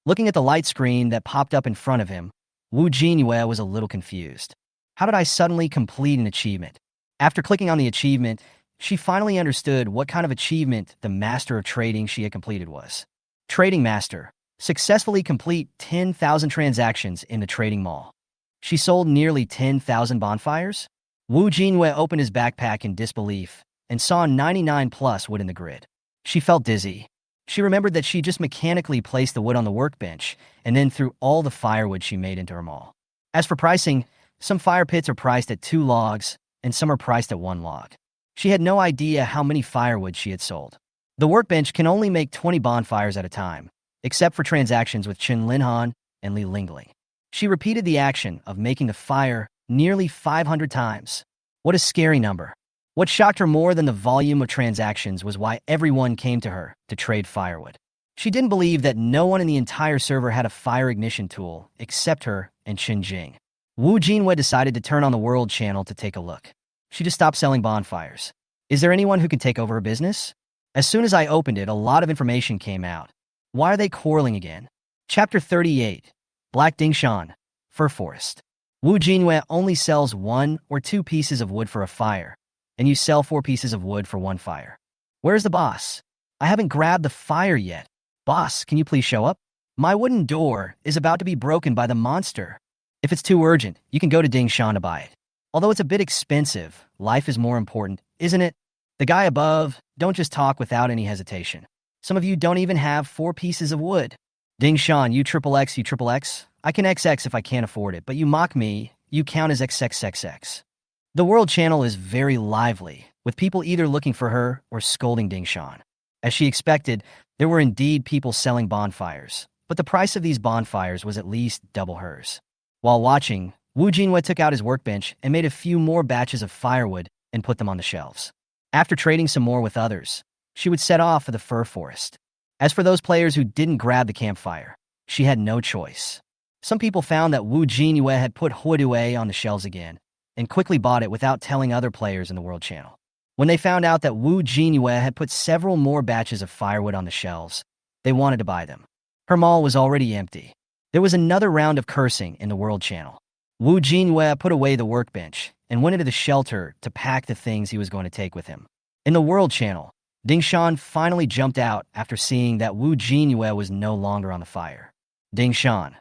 Looking at the light screen that popped up in front of him, Jinyue was a little confused. How did I suddenly complete an achievement? After clicking on the achievement, she finally understood what kind of achievement the Master of Trading she had completed was. Trading Master. Successfully complete 10,000 transactions in the trading mall. She sold nearly 10,000 bonfires? Jinyue opened his backpack in disbelief and saw 99 plus wood in the grid. She felt dizzy. She remembered that she just mechanically placed the wood on the workbench and then threw all the firewood she made into her mall. As for pricing, some fire pits are priced at 2 logs and some are priced at 1 log. She had no idea how many firewood she had sold. The workbench can only make 20 bonfires at a time, except for transactions with Chen Linhan and Li Lingling. She repeated the action of making the fire nearly 500 times. What a scary number. What shocked her more than the volume of transactions was why everyone came to her to trade firewood. She didn't believe that no one in the entire server had a fire ignition tool except her and Chen Jing. Jinyue decided to turn on the world channel to take a look. She just stopped selling bonfires. Is there anyone who can take over her business? As soon as I opened it, a lot of information came out. Why are they quarreling again? Chapter 38. Black Dingshan, Fir Forest. Jinyue only sells 1 or 2 pieces of wood for a fire, and you sell 4 pieces of wood for 1 fire. Where's the boss? I haven't grabbed the fire yet. Boss, can you please show up? My wooden door is about to be broken by the monster. If it's too urgent, you can go to Dingshan to buy it. Although it's a bit expensive, life is more important, isn't it? The guy above, don't just talk without any hesitation. Some of you don't even have 4 pieces of wood. Dingshan, you triple X. I can XX if I can't afford it, but you mock me, you count as XXXX. The world channel is very lively, with people either looking for her or scolding Dingshan. As she expected, there were indeed people selling bonfires, but the price of these bonfires was at least double hers. While watching, Jinyue took out his workbench and made a few more batches of firewood and put them on the shelves. After trading some more with others, she would set off for the fir forest. As for those players who didn't grab the campfire, she had no choice. Some people found that Jinyue had put Huodue on the shelves again, and quickly bought it without telling other players in the world channel. When they found out that Jinyue had put several more batches of firewood on the shelves, they wanted to buy them. Her mall was already empty. There was another round of cursing in the world channel. Jinyue put away the workbench and went into the shelter to pack the things he was going to take with him. In the world channel, Dingshan finally jumped out after seeing that Jinyue was no longer on the fire. Dingshan,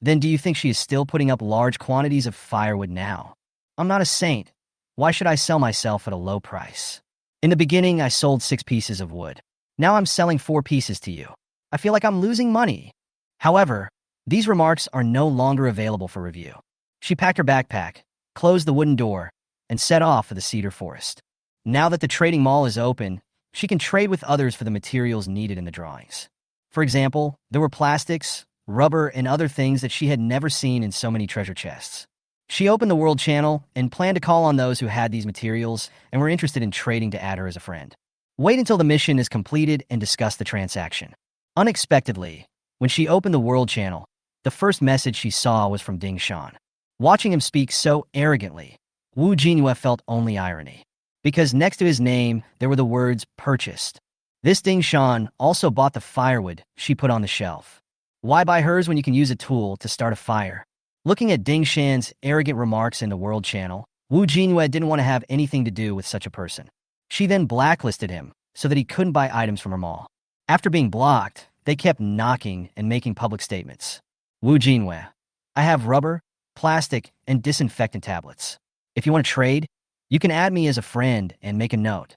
then do you think she is still putting up large quantities of firewood now? I'm not a saint. Why should I sell myself at a low price? In the beginning, I sold 6 pieces of wood. Now I'm selling 4 pieces to you. I feel like I'm losing money. However, these remarks are no longer available for review. She packed her backpack, closed the wooden door, and set off for the cedar forest. Now that the trading mall is open, she can trade with others for the materials needed in the drawings. For example, there were plastics, rubber, and other things that she had never seen in so many treasure chests. She opened the world channel and planned to call on those who had these materials and were interested in trading to add her as a friend. Wait until the mission is completed and discuss the transaction. Unexpectedly, when she opened the world channel, the first message she saw was from Dingshan. Watching him speak so arrogantly, Jinyue felt only irony. Because next to his name, there were the words purchased. This Dingshan also bought the firewood she put on the shelf. Why buy hers when you can use a tool to start a fire? Looking at Dingshan's arrogant remarks in the world channel, Jinyue didn't want to have anything to do with such a person. She then blacklisted him so that he couldn't buy items from her mall. After being blocked, they kept knocking and making public statements. Jinyue, I have rubber, plastic, and disinfectant tablets. If you want to trade, you can add me as a friend and make a note.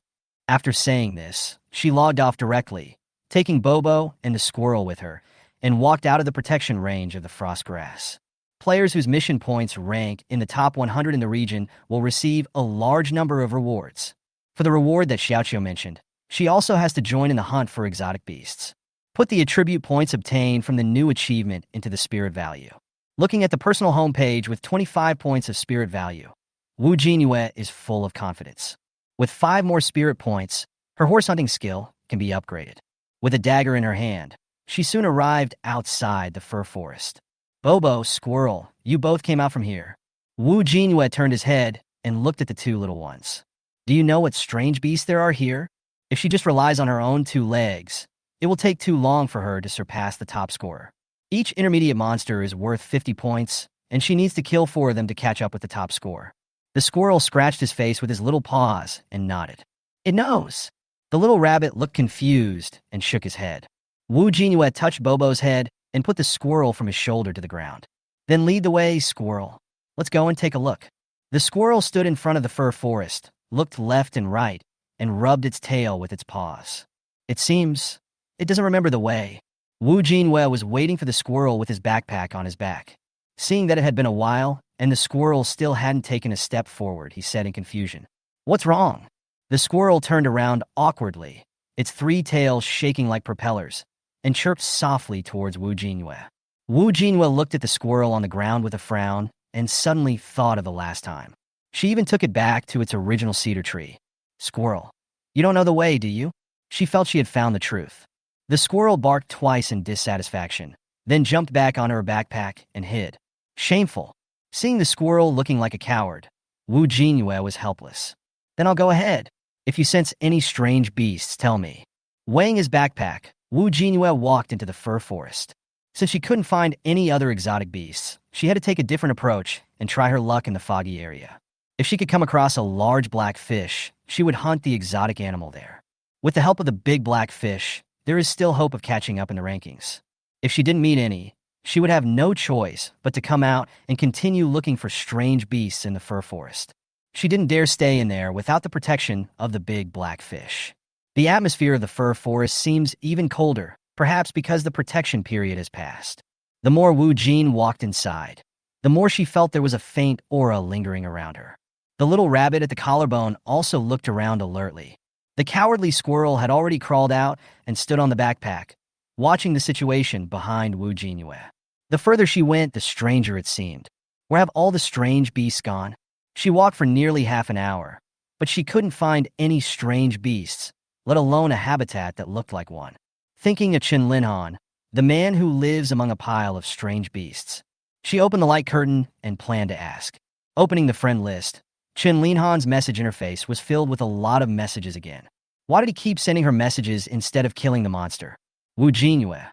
After saying this, she logged off directly, taking Bobo and the squirrel with her, and walked out of the protection range of the frost grass. Players whose mission points rank in the top 100 in the region will receive a large number of rewards. For the reward that Xiaoqiu mentioned, she also has to join in the hunt for exotic beasts. Put the attribute points obtained from the new achievement into the spirit value. Looking at the personal homepage with 25 points of spirit value, Jinyue is full of confidence. With 5 more spirit points, her horse hunting skill can be upgraded. With a dagger in her hand, she soon arrived outside the fir forest. Bobo, squirrel, you both came out from here. Jinyue turned his head and looked at the 2 little ones. Do you know what strange beasts there are here? If she just relies on her own 2 legs, it will take too long for her to surpass the top scorer. Each intermediate monster is worth 50 points, and she needs to kill 4 of them to catch up with the top score. The squirrel scratched his face with his little paws and nodded. It knows. The little rabbit looked confused and shook his head. Wu Jinyue touched Bobo's head and put the squirrel from his shoulder to the ground. Then lead the way, squirrel. Let's go and take a look. The squirrel stood in front of the fir forest, looked left and right, and rubbed its tail with its paws. It seems it doesn't remember the way. Wu Jinyue was waiting for the squirrel with his backpack on his back. Seeing that it had been a while, and the squirrel still hadn't taken a step forward, he said in confusion, "What's wrong?" The squirrel turned around awkwardly, its 3 tails shaking like propellers, and chirped softly towards Wu Jinyue. Wu Jinyue looked at the squirrel on the ground with a frown and suddenly thought of the last time. She even took it back to its original cedar tree. "Squirrel, you don't know the way, do you?" She felt she had found the truth. The squirrel barked twice in dissatisfaction, then jumped back onto her backpack and hid. Shameful. Seeing the squirrel looking like a coward, Wu Jinyue was helpless. "Then I'll go ahead. If you sense any strange beasts, tell me." Weighing his backpack, Wu Jinyue walked into the fir forest. Since she couldn't find any other exotic beasts, she had to take a different approach and try her luck in the foggy area. If she could come across a large black fish, she would hunt the exotic animal there. With the help of the big black fish, there is still hope of catching up in the rankings. If she didn't meet any, she would have no choice but to come out and continue looking for strange beasts in the fir forest. She didn't dare stay in there without the protection of the big black fish. The atmosphere of the fir forest seems even colder, perhaps because the protection period has passed. The more Wu Jin walked inside, the more she felt there was a faint aura lingering around her. The little rabbit at the collarbone also looked around alertly. The cowardly squirrel had already crawled out and stood on the backpack, watching the situation behind Wu Jinyue. The further she went, the stranger it seemed. Where have all the strange beasts gone? She walked for nearly half an hour, but she couldn't find any strange beasts, let alone a habitat that looked like one. Thinking of Chen Linhan, the man who lives among a pile of strange beasts, she opened the light curtain and planned to ask. Opening the friend list, Chen Linhan's message interface was filled with a lot of messages again. Why did he keep sending her messages instead of killing the monster? Wu Jinyue,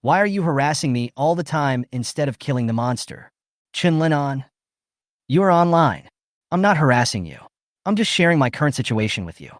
why are you harassing me all the time instead of killing the monster? Chen Linhan, you are online. I'm not harassing you. I'm just sharing my current situation with you.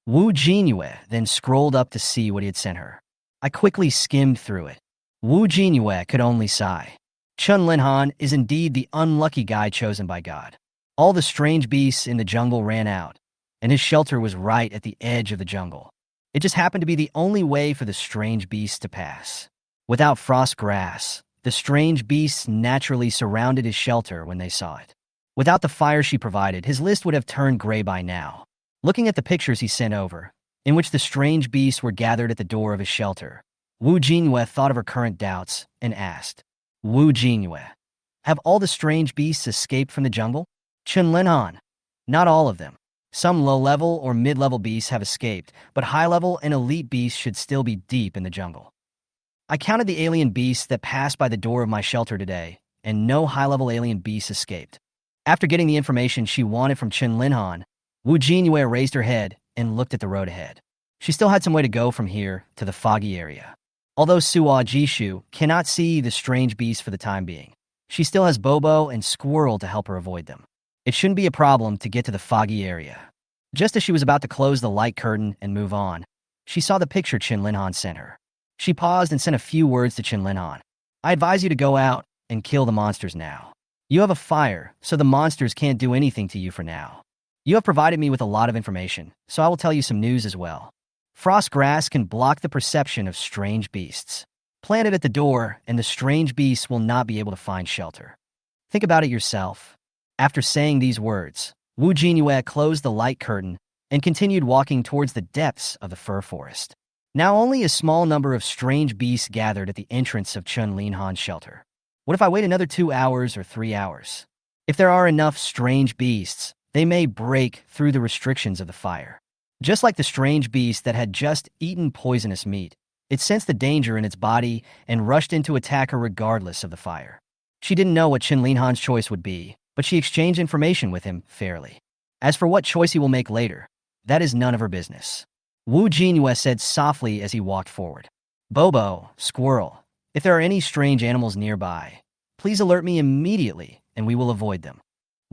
Wu Jinyue then scrolled up to see what he had sent her. I quickly skimmed through it. Wu Jinyue could only sigh. Chen Linhan is indeed the unlucky guy chosen by God. All the strange beasts in the jungle ran out, and his shelter was right at the edge of the jungle. It just happened to be the only way for the strange beasts to pass. Without frost grass, the strange beasts naturally surrounded his shelter when they saw it. Without the fire she provided, his list would have turned gray by now. Looking at the pictures he sent over, in which the strange beasts were gathered at the door of his shelter, Wu Jinyue thought of her current doubts and asked, Wu Jinyue, have all the strange beasts escaped from the jungle? Chen Linhan, not all of them. Some low-level or mid-level beasts have escaped, but high-level and elite beasts should still be deep in the jungle. I counted the alien beasts that passed by the door of my shelter today, and no high-level alien beasts escaped. After getting the information she wanted from Chen Linhan, Wu Jinyue raised her head and looked at the road ahead. She still had some way to go from here to the foggy area. Although Suwa Jishu cannot see the strange beasts for the time being, she still has Bobo and Squirrel to help her avoid them. It shouldn't be a problem to get to the foggy area. Just as she was about to close the light curtain and move on, she saw the picture Chen Linhan sent her. She paused and sent a few words to Chen Linhan. I advise you to go out and kill the monsters now. You have a fire, so the monsters can't do anything to you for now. You have provided me with a lot of information, so I will tell you some news as well. Frost grass can block the perception of strange beasts. Plant it at the door, and the strange beasts will not be able to find shelter. Think about it yourself. After saying these words, Wu Jinyue closed the light curtain and continued walking towards the depths of the fir forest. Now only a small number of strange beasts gathered at the entrance of Chen Linhan's shelter. What if I wait another 2 hours or 3 hours? If there are enough strange beasts, they may break through the restrictions of the fire. Just like the strange beast that had just eaten poisonous meat, it sensed the danger in its body and rushed in to attack her regardless of the fire. She didn't know what Chen Linhan's choice would be, but she exchanged information with him fairly. As for what choice he will make later, that is none of her business. Wu Jinyue said softly as he walked forward. Bobo, Squirrel, if there are any strange animals nearby, Please alert me immediately, and we will avoid them.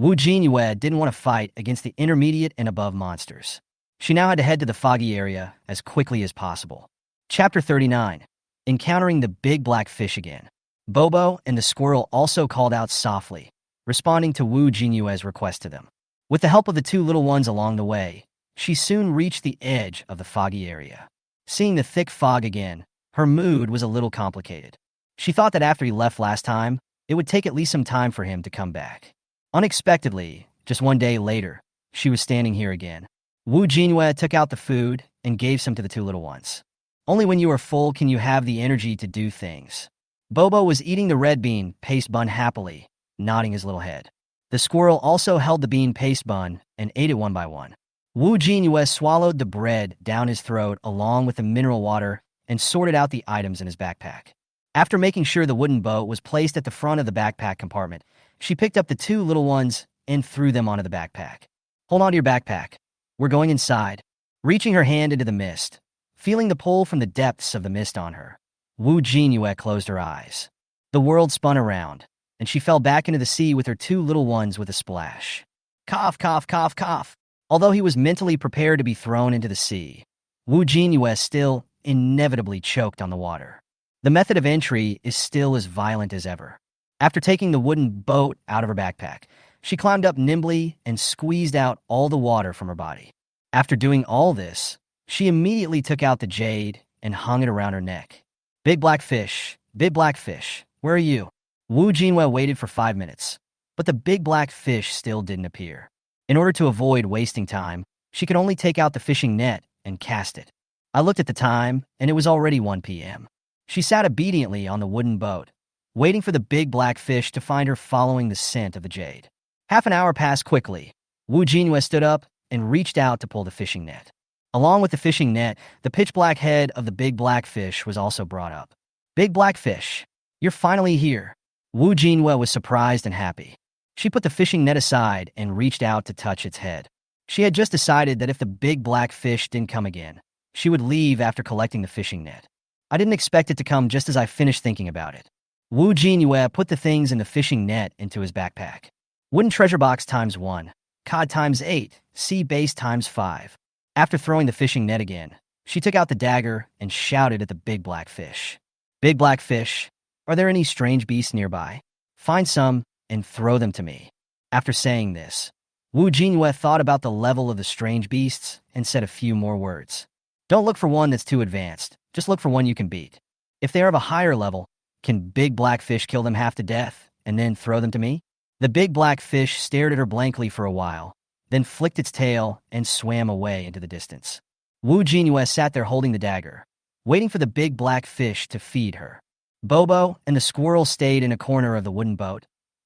Jinyue didn't want to fight against the intermediate and above monsters. She now had to head to the foggy area as quickly as possible. Chapter 39. Encountering the big black fish again. Bobo and the squirrel also called out softly, responding to Jinyue's request to them. With the help of the two little ones along the way, she soon reached the edge of the foggy area. Seeing the thick fog again, her mood was a little complicated. She thought that after he left last time, it would take at least some time for him to come back. Unexpectedly, just one day later, she was standing here again. Jinyue took out the food and gave some to the two little ones. Only when you are full can you have the energy to do things. Bobo was eating the red bean paste bun happily, nodding his little head. The squirrel also held the bean paste bun and ate it one by one. Jinyue swallowed the bread down his throat along with the mineral water and sorted out the items in his backpack. After making sure the wooden boat was placed at the front of the backpack compartment, she picked up the two little ones and threw them onto the backpack. Hold on to your backpack. We're going inside. Reaching her hand into the mist, feeling the pull from the depths of the mist on her, Jinyue closed her eyes. The world spun around, and she fell back into the sea with her two little ones with a splash. Cough, cough, cough, cough. Although he was mentally prepared to be thrown into the sea, Jinyue still inevitably choked on the water. The method of entry is still as violent as ever. After taking the wooden boat out of her backpack, she climbed up nimbly and squeezed out all the water from her body. After doing all this, she immediately took out the jade and hung it around her neck. Big black fish, where are you? Jinyue waited for 5 minutes, but the big black fish still didn't appear. In order to avoid wasting time, she could only take out the fishing net and cast it. I looked at the time, and it was already 1 p.m. She sat obediently on the wooden boat, waiting for the big black fish to find her following the scent of the jade. Half an hour passed quickly. Jinyue stood up and reached out to pull the fishing net. Along with the fishing net, the pitch-black head of the big black fish was also brought up. Big black fish, you're finally here. Jinyue was surprised and happy. She put the fishing net aside and reached out to touch its head. She had just decided that if the big black fish didn't come again, she would leave after collecting the fishing net. I didn't expect it to come just as I finished thinking about it. Jinyue put the things in the fishing net into his backpack. Wooden treasure box times 1, cod times 8, sea base times 5. After throwing the fishing net again, she took out the dagger and shouted at the big black fish. Big black fish, are there any strange beasts nearby? Find some and throw them to me. After saying this, Jinyue thought about the level of the strange beasts and said a few more words. Don't look for one that's too advanced, just look for one you can beat. If they are of a higher level, can big black fish kill them half to death and then throw them to me? The big black fish stared at her blankly for a while, then flicked its tail and swam away into the distance. Jinyue sat there holding the dagger, waiting for the big black fish to feed her. Bobo and the squirrel stayed in a corner of the wooden boat,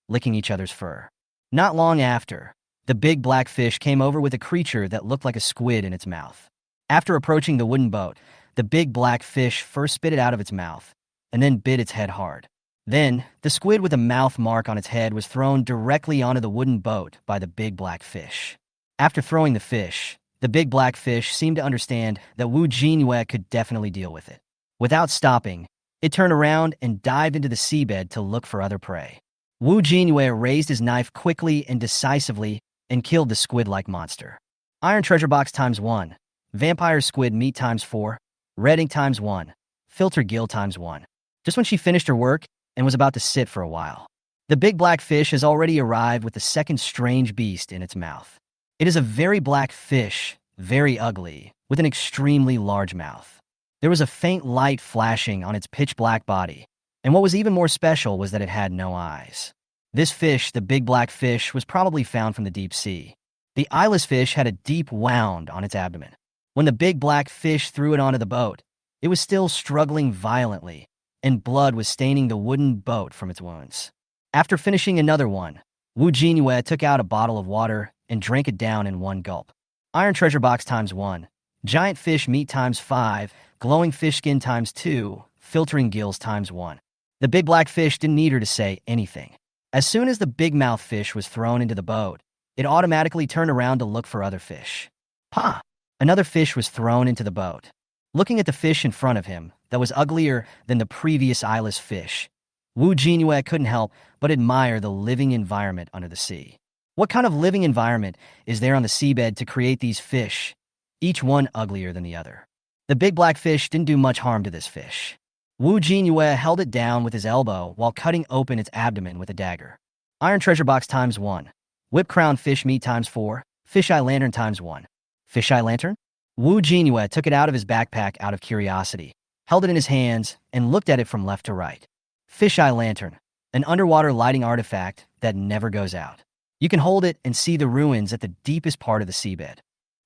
licking each other's fur. Not long after, the big black fish came over with a creature that looked like a squid in its mouth. After approaching the wooden boat, the big black fish first spit it out of its mouth, and then bit its head hard. Then, the squid with a mouth mark on its head was thrown directly onto the wooden boat by the big black fish. After throwing the fish, the big black fish seemed to understand that Jinyue could definitely deal with it. Without stopping, it turned around and dived into the seabed to look for other prey. Jinyue raised his knife quickly and decisively and killed the squid-like monster. Iron treasure box times 1, vampire squid meat times 4, red ink times 1, filter gill times 1. Just when she finished her work and was about to sit for a while, the big black fish has already arrived with the second strange beast in its mouth. It is a very black fish, very ugly, with an extremely large mouth. There was a faint light flashing on its pitch-black body, and what was even more special was that it had no eyes. This fish, the big black fish, was probably found from the deep sea. The eyeless fish had a deep wound on its abdomen. When the big black fish threw it onto the boat, it was still struggling violently, and blood was staining the wooden boat from its wounds. After finishing another one, Jinyue took out a bottle of water and drank it down in one gulp. Iron treasure box times 1, giant fish meat times 5, glowing fish skin times 2, filtering gills times 1. The big black fish didn't need her to say anything. As soon as the big mouth fish was thrown into the boat, it automatically turned around to look for other fish. Pa! Another fish was thrown into the boat. Looking at the fish in front of him, that was uglier than the previous eyeless fish, Wu Jinyue couldn't help but admire the living environment under the sea. What kind of living environment is there on the seabed to create these fish, each one uglier than the other? The big black fish didn't do much harm to this fish. Wu Jinyue held it down with his elbow while cutting open its abdomen with a dagger. Iron treasure box times 1. Whip crown fish meat times 4. Fisheye lantern times 1. Fisheye lantern? Wu Jinyue took it out of his backpack out of curiosity, held it in his hands, and looked at it from left to right. Fisheye lantern, an underwater lighting artifact that never goes out. You can hold it and see the ruins at the deepest part of the seabed.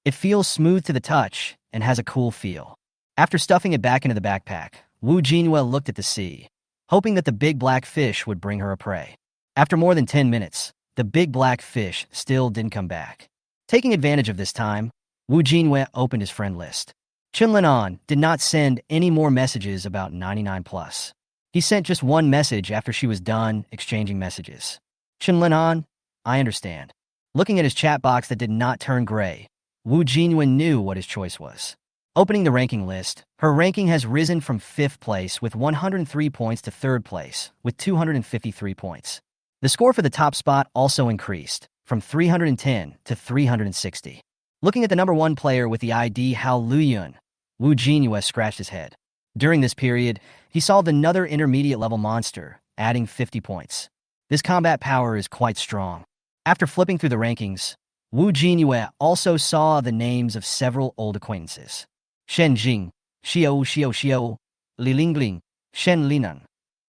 It feels smooth to the touch and has a cool feel. After stuffing it back into the backpack, Wu Jinyue looked at the sea, hoping that the big black fish would bring her a prey. After more than 10 minutes, the big black fish still didn't come back. Taking advantage of this time, Wu Jinyue opened his friend list. Chunlinan did not send any more messages about 99+. He sent just one message after she was done exchanging messages. Chunlinan, I understand. Looking at his chat box that did not turn gray, Wu Jinyue knew what his choice was. Opening the ranking list, her ranking has risen from 5th place with 103 points to 3rd place with 253 points. The score for the top spot also increased from 310 to 360. Looking at the number 1 player with the ID Hao Luyun, Wu Jinyue scratched his head. During this period, he solved another intermediate level monster, adding 50 points. This combat power is quite strong. After flipping through the rankings, Wu Jinyue also saw the names of several old acquaintances. Shen Jing, Xiao, Li Lingling, Shen Linan.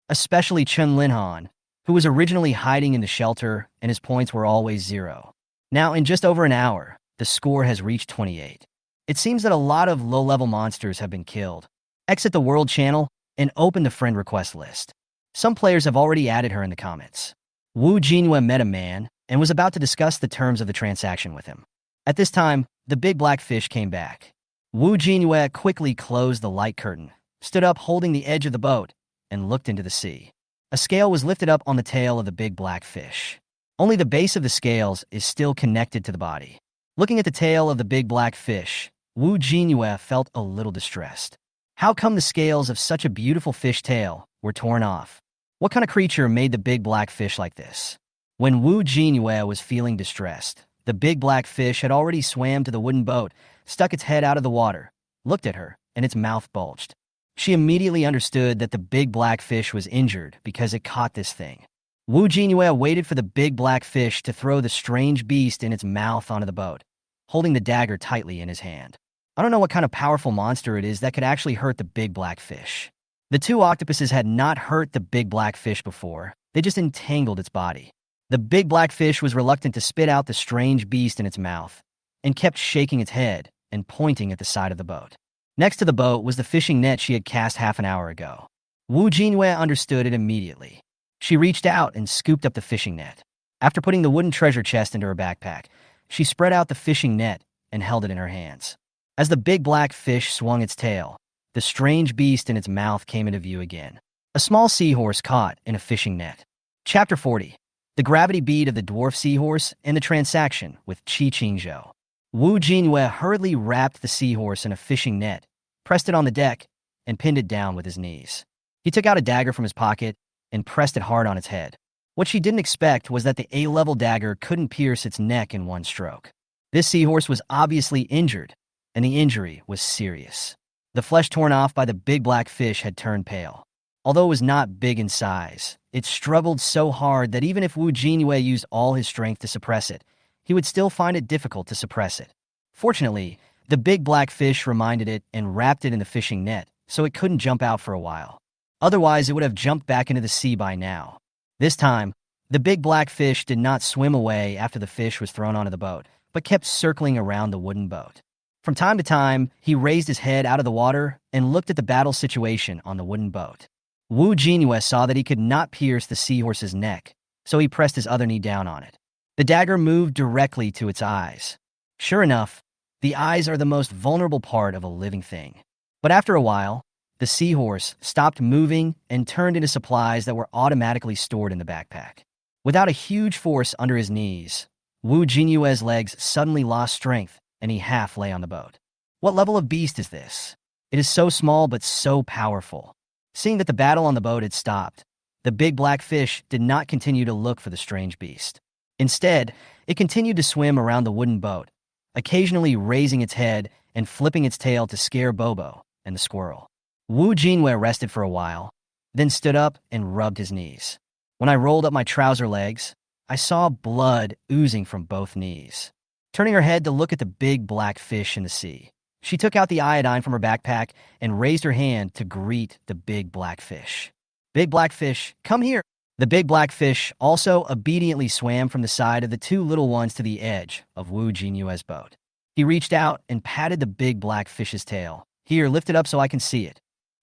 Especially Chen Linhan, who was originally hiding in the shelter and his points were always 0. Now, in just over an hour, the score has reached 28. It seems that a lot of low-level monsters have been killed. Exit the World channel and open the friend request list. Some players have already added her in the comments. Wu Jinyue met a man and was about to discuss the terms of the transaction with him. At this time, the big black fish came back. Wu Jinyue quickly closed the light curtain, stood up holding the edge of the boat, and looked into the sea. A scale was lifted up on the tail of the big black fish. Only the base of the scales is still connected to the body. Looking at the tail of the big black fish, Wu Jinyue felt a little distressed. How come the scales of such a beautiful fish tail were torn off? What kind of creature made the big black fish like this? When Wu Jinyue was feeling distressed, the big black fish had already swam to the wooden boat, stuck its head out of the water, looked at her, and its mouth bulged. She immediately understood that the big black fish was injured because it caught this thing. Wu Jinyue waited for the big black fish to throw the strange beast in its mouth onto the boat, holding the dagger tightly in his hand. I don't know what kind of powerful monster it is that could actually hurt the big black fish. The two octopuses had not hurt the big black fish before, they just entangled its body. The big black fish was reluctant to spit out the strange beast in its mouth, and kept shaking its head and pointing at the side of the boat. Next to the boat was the fishing net she had cast half an hour ago. Wu Jinyue understood it immediately. She reached out and scooped up the fishing net. After putting the wooden treasure chest into her backpack, she spread out the fishing net and held it in her hands. As the big black fish swung its tail, the strange beast in its mouth came into view again. A small seahorse caught in a fishing net. Chapter 40. The gravity bead of the dwarf seahorse and the transaction with Qi Qingzhou. Wu Jinyue hurriedly wrapped the seahorse in a fishing net, pressed it on the deck, and pinned it down with his knees. He took out a dagger from his pocket and pressed it hard on its head. What she didn't expect was that the A-level dagger couldn't pierce its neck in one stroke. This seahorse was obviously injured, and the injury was serious. The flesh torn off by the big black fish had turned pale. Although it was not big in size, it struggled so hard that even if Wu Jinyue used all his strength to suppress it, he would still find it difficult to suppress it. Fortunately, the big black fish reminded it and wrapped it in the fishing net, so it couldn't jump out for a while. Otherwise, it would have jumped back into the sea by now. This time, the big black fish did not swim away after the fish was thrown onto the boat, but kept circling around the wooden boat. From time to time, he raised his head out of the water and looked at the battle situation on the wooden boat. Wu Jinyue saw that he could not pierce the seahorse's neck, so he pressed his other knee down on it. The dagger moved directly to its eyes. Sure enough, the eyes are the most vulnerable part of a living thing. But after a while, the seahorse stopped moving and turned into supplies that were automatically stored in the backpack. Without a huge force under his knees, Wu Jinyue's legs suddenly lost strength and he half lay on the boat. What level of beast is this? It is so small but so powerful. Seeing that the battle on the boat had stopped, The big black fish did not continue to look for the strange beast. Instead, it continued to swim around the wooden boat, occasionally raising its head and flipping its tail to scare Bobo and the squirrel. Wu Jinyue rested for a while, then stood up and rubbed his knees. When I rolled up my trouser legs, I saw blood oozing from both knees. Turning her head to look at the big black fish in the sea, she took out the iodine from her backpack and raised her hand to greet the big black fish. Big black fish, come here. The big black fish also obediently swam from the side of the two little ones to the edge of Wu Jinyue's boat. He reached out and patted the big black fish's tail. Here, lift it up so I can see it.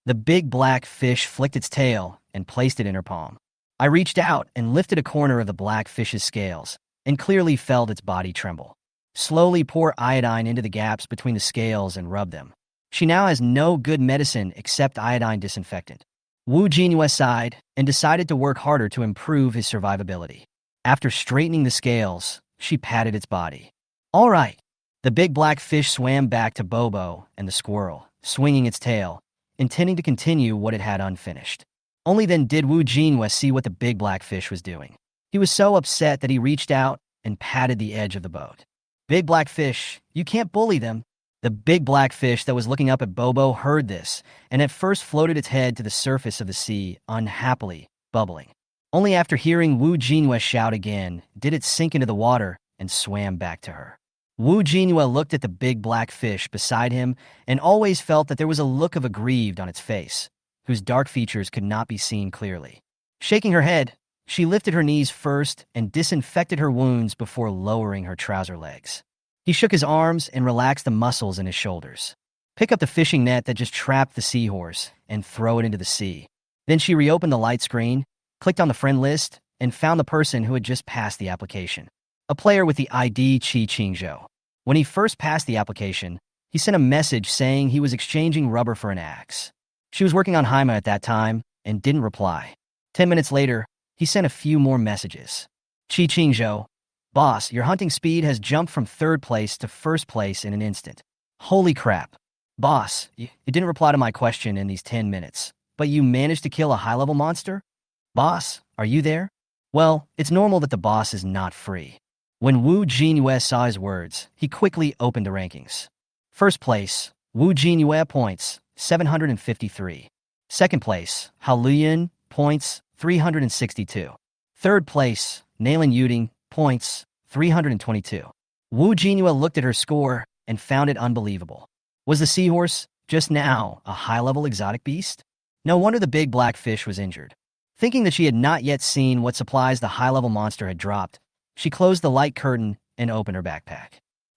The big black fish flicked its tail and placed it in her palm. I reached out and lifted a corner of the black fish's scales and clearly felt its body tremble. Slowly pour iodine into the gaps between the scales and rub them. She now has no good medicine except iodine disinfectant. Wu Jinyue sighed and decided to work harder to improve his survivability. After straightening the scales, she patted its body. All right. The big black fish swam back to Bobo and the squirrel, swinging its tail, intending to continue what it had unfinished. Only then did Wu Jinyue see what the big black fish was doing. He was so upset that he reached out and patted the edge of the boat. Big black fish, you can't bully them. The big black fish that was looking up at Bobo heard this, and at first floated its head to the surface of the sea, unhappily, bubbling. Only after hearing Wu Jinyue shout again, did it sink into the water and swam back to her. Wu Jinyue looked at the big black fish beside him and always felt that there was a look of aggrieved on its face, whose dark features could not be seen clearly. Shaking her head, she lifted her knees first and disinfected her wounds before lowering her trouser legs. He shook his arms and relaxed the muscles in his shoulders. Pick up the fishing net that just trapped the seahorse and throw it into the sea. Then she reopened the light screen, clicked on the friend list, and found the person who had just passed the application. A player with the ID Jinyue. When he first passed the application, he sent a message saying he was exchanging rubber for an axe. She was working on Haima at that time and didn't reply. 10 minutes later, he sent a few more messages. Jinyue, boss, your hunting speed has jumped from 3rd place to 1st place in an instant. Holy crap. Boss, you didn't reply to my question in these 10 minutes, but you managed to kill a high-level monster? Boss, are you there? Well, it's normal that the boss is not free. When Wu Jinyue saw his words, he quickly opened the rankings. 1st place, Wu Jinyue points, 753. 2nd place, Haoyuan, points, 362. 3rd place, Nailin Yuding, points, 322. Wu Jinyue looked at her score and found it unbelievable. Was the seahorse, just now, a high-level exotic beast? No wonder the big black fish was injured. Thinking that she had not yet seen what supplies the high-level monster had dropped, she closed the light curtain and opened her backpack.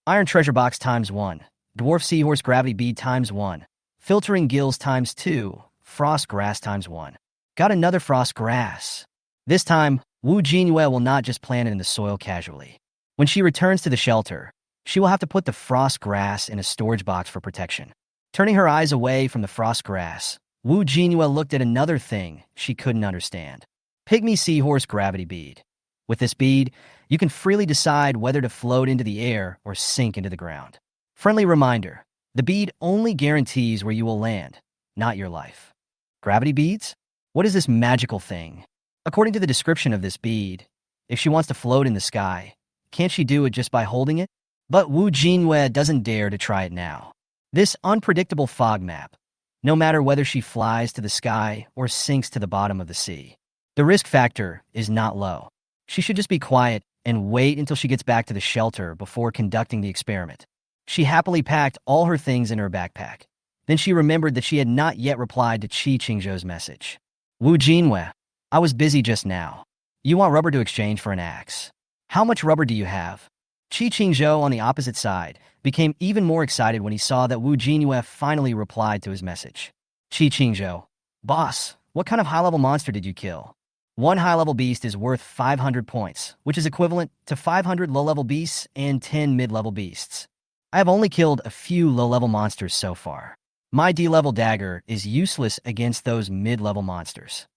Iron treasure box ×1, dwarf seahorse gravity bead ×1, filtering gills ×2, frost grass ×1. Got another frost grass. This time, Wu Jinyue will not just plant it in the soil casually. When she returns to the shelter, she will have to put the frost grass in a storage box for protection. Turning her eyes away from the frost grass, Wu Jinyue looked at another thing she couldn't understand. Pygmy seahorse gravity bead. With this bead, you can freely decide whether to float into the air or sink into the ground. Friendly reminder, the bead only guarantees where you will land, not your life. Gravity beads? What is this magical thing? According to the description of this bead, if she wants to float in the sky, can't she do it just by holding it? But Wu Jinyue doesn't dare to try it now. This unpredictable fog map, no matter whether she flies to the sky or sinks to the bottom of the sea, the risk factor is not low. She should just be quiet and wait until she gets back to the shelter before conducting the experiment. She happily packed all her things in her backpack. Then she remembered that she had not yet replied to Jinyue's message. Wu Jinyue, I was busy just now. You want rubber to exchange for an axe. How much rubber do you have? Jinyue on the opposite side became even more excited when he saw that Wu Jinyue finally replied to his message. Jinyue, boss, what kind of high-level monster did you kill? One high-level beast is worth 500 points, which is equivalent to 500 low-level beasts and 10 mid-level beasts. I have only killed a few low-level monsters so far. My D-level dagger is useless against those mid-level monsters.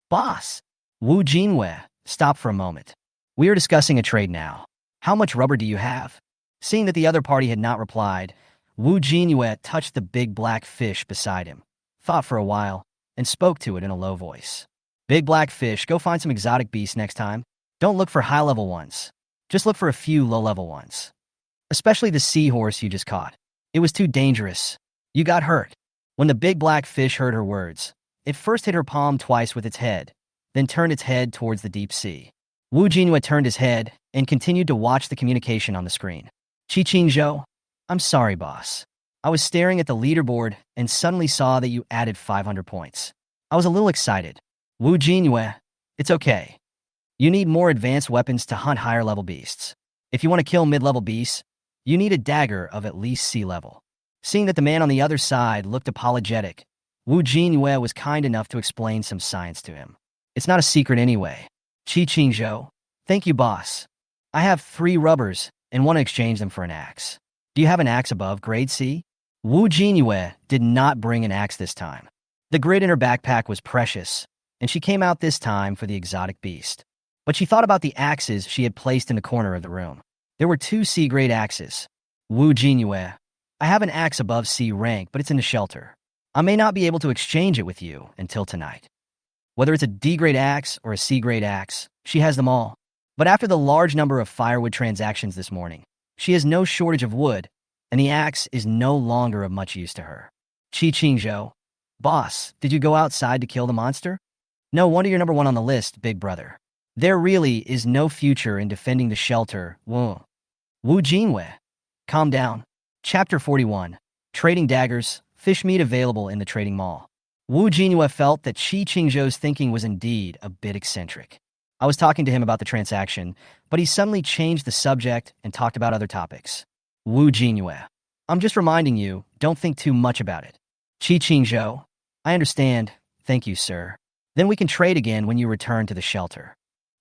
Boss! Wu Jinyue, stop for a moment. We are discussing a trade now. How much rubber do you have? Seeing that the other party had not replied, Wu Jinyue touched the big black fish beside him, thought for a while, and spoke to it in a low voice. Big black fish, go find some exotic beasts next time. Don't look for high-level ones. Just look for a few low-level ones. Especially the seahorse you just caught. It was too dangerous. You got hurt. When the big black fish heard her words, it first hit her palm twice with its head, then turned its head towards the deep sea. Jinyue turned his head and continued to watch the communication on the screen. Jinyue, I'm sorry, boss. I was staring at the leaderboard and suddenly saw that you added 500 points. I was a little excited. Jinyue, it's okay. You need more advanced weapons to hunt higher-level beasts. If you want to kill mid-level beasts, you need a dagger of at least sea level. Seeing that the man on the other side looked apologetic, Jinyue was kind enough to explain some science to him. It's not a secret anyway. Jinyue, thank you, boss. I have 3 rubbers and want to exchange them for an axe. Do you have an axe above grade C? Jinyue did not bring an axe this time. The grid in her backpack was precious, and she came out this time for the exotic beast. But she thought about the axes she had placed in the corner of the room. There were 2 C-grade axes. Jinyue, I have an axe above C rank, but it's in the shelter. I may not be able to exchange it with you until tonight. Whether it's a D-grade axe or a C-grade axe, she has them all. But after the large number of firewood transactions this morning, she has no shortage of wood, and the axe is no longer of much use to her. Jinyue, boss, did you go outside to kill the monster? No wonder you're number 1 on the list, big brother. There really is no future in defending the shelter. Jinyue, calm down. Chapter 41. Trading daggers, fish meat available in the trading mall. Jinyue felt that Jinyue's thinking was indeed a bit eccentric. I was talking to him about the transaction, but he suddenly changed the subject and talked about other topics. Jinyue, I'm just reminding you, don't think too much about it. Jinyue, I understand. Thank you, sir. Then we can trade again when you return to the shelter.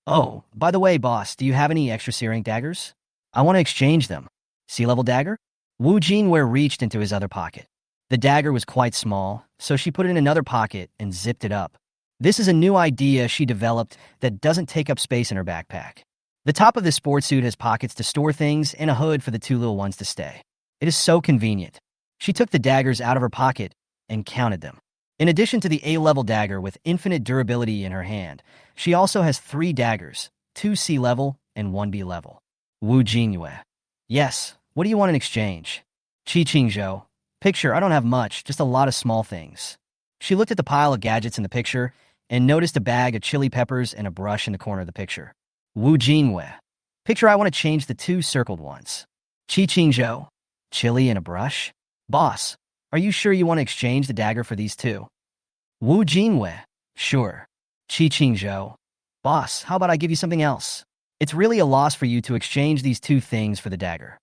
Oh, by the way, boss, do you have any extra C-rank daggers? I want to exchange them. Sea-level dagger? Jinyue reached into his other pocket. The dagger was quite small, so she put it in another pocket and zipped it up. This is a new idea she developed that doesn't take up space in her backpack. The top of this sports suit has pockets to store things and a hood for the 2 little ones to stay. It is so convenient. She took the daggers out of her pocket and counted them. In addition to the A-level dagger with infinite durability in her hand, she also has 3 daggers, 2 C-level and 1 B-level. Jinyue, yes, what do you want in exchange? Jinyue, picture, I don't have much, just a lot of small things. She looked at the pile of gadgets in the picture and noticed a bag of chili peppers and a brush in the corner of the picture. Jinyue, picture, I want to change the 2 circled ones. Jinyue, chili and a brush? Boss, are you sure you want to exchange the dagger for these 2? Jinyue, sure. Jinyue, boss, how about I give you something else? It's really a loss for you to exchange these 2 things for the dagger.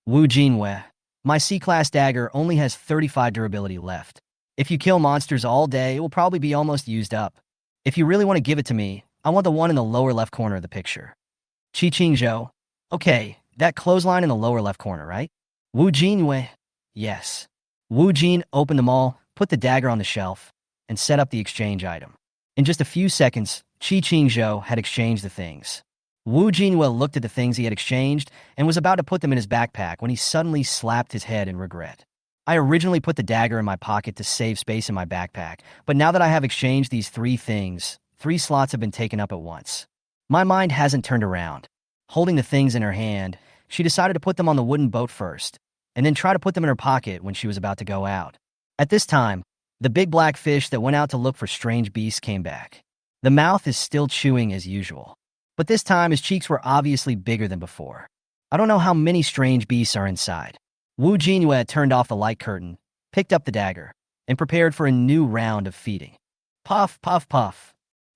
Jinyue, my C-class dagger only has 35 durability left. If you kill monsters all day, it will probably be almost used up. If you really want to give it to me, I want the one in the lower left corner of the picture. Jinyue, okay, that clothesline in the lower left corner, right? Jinyue, yes. Jin opened them all, put the dagger on the shelf, and set up the exchange item. In just a few seconds, Jinyue had exchanged the things. Jinyue looked at the things he had exchanged and was about to put them in his backpack when he suddenly slapped his head in regret. I originally put the dagger in my pocket to save space in my backpack, but now that I have exchanged these 3 things, 3 slots have been taken up at once. My mind hasn't turned around. Holding the things in her hand, she decided to put them on the wooden boat first, and then try to put them in her pocket when she was about to go out. At this time, the big black fish that went out to look for strange beasts came back. The mouth is still chewing as usual, but this time his cheeks were obviously bigger than before. I don't know how many strange beasts are inside. Jinyue turned off the light curtain, picked up the dagger, and prepared for a new round of feeding. Puff, puff, puff.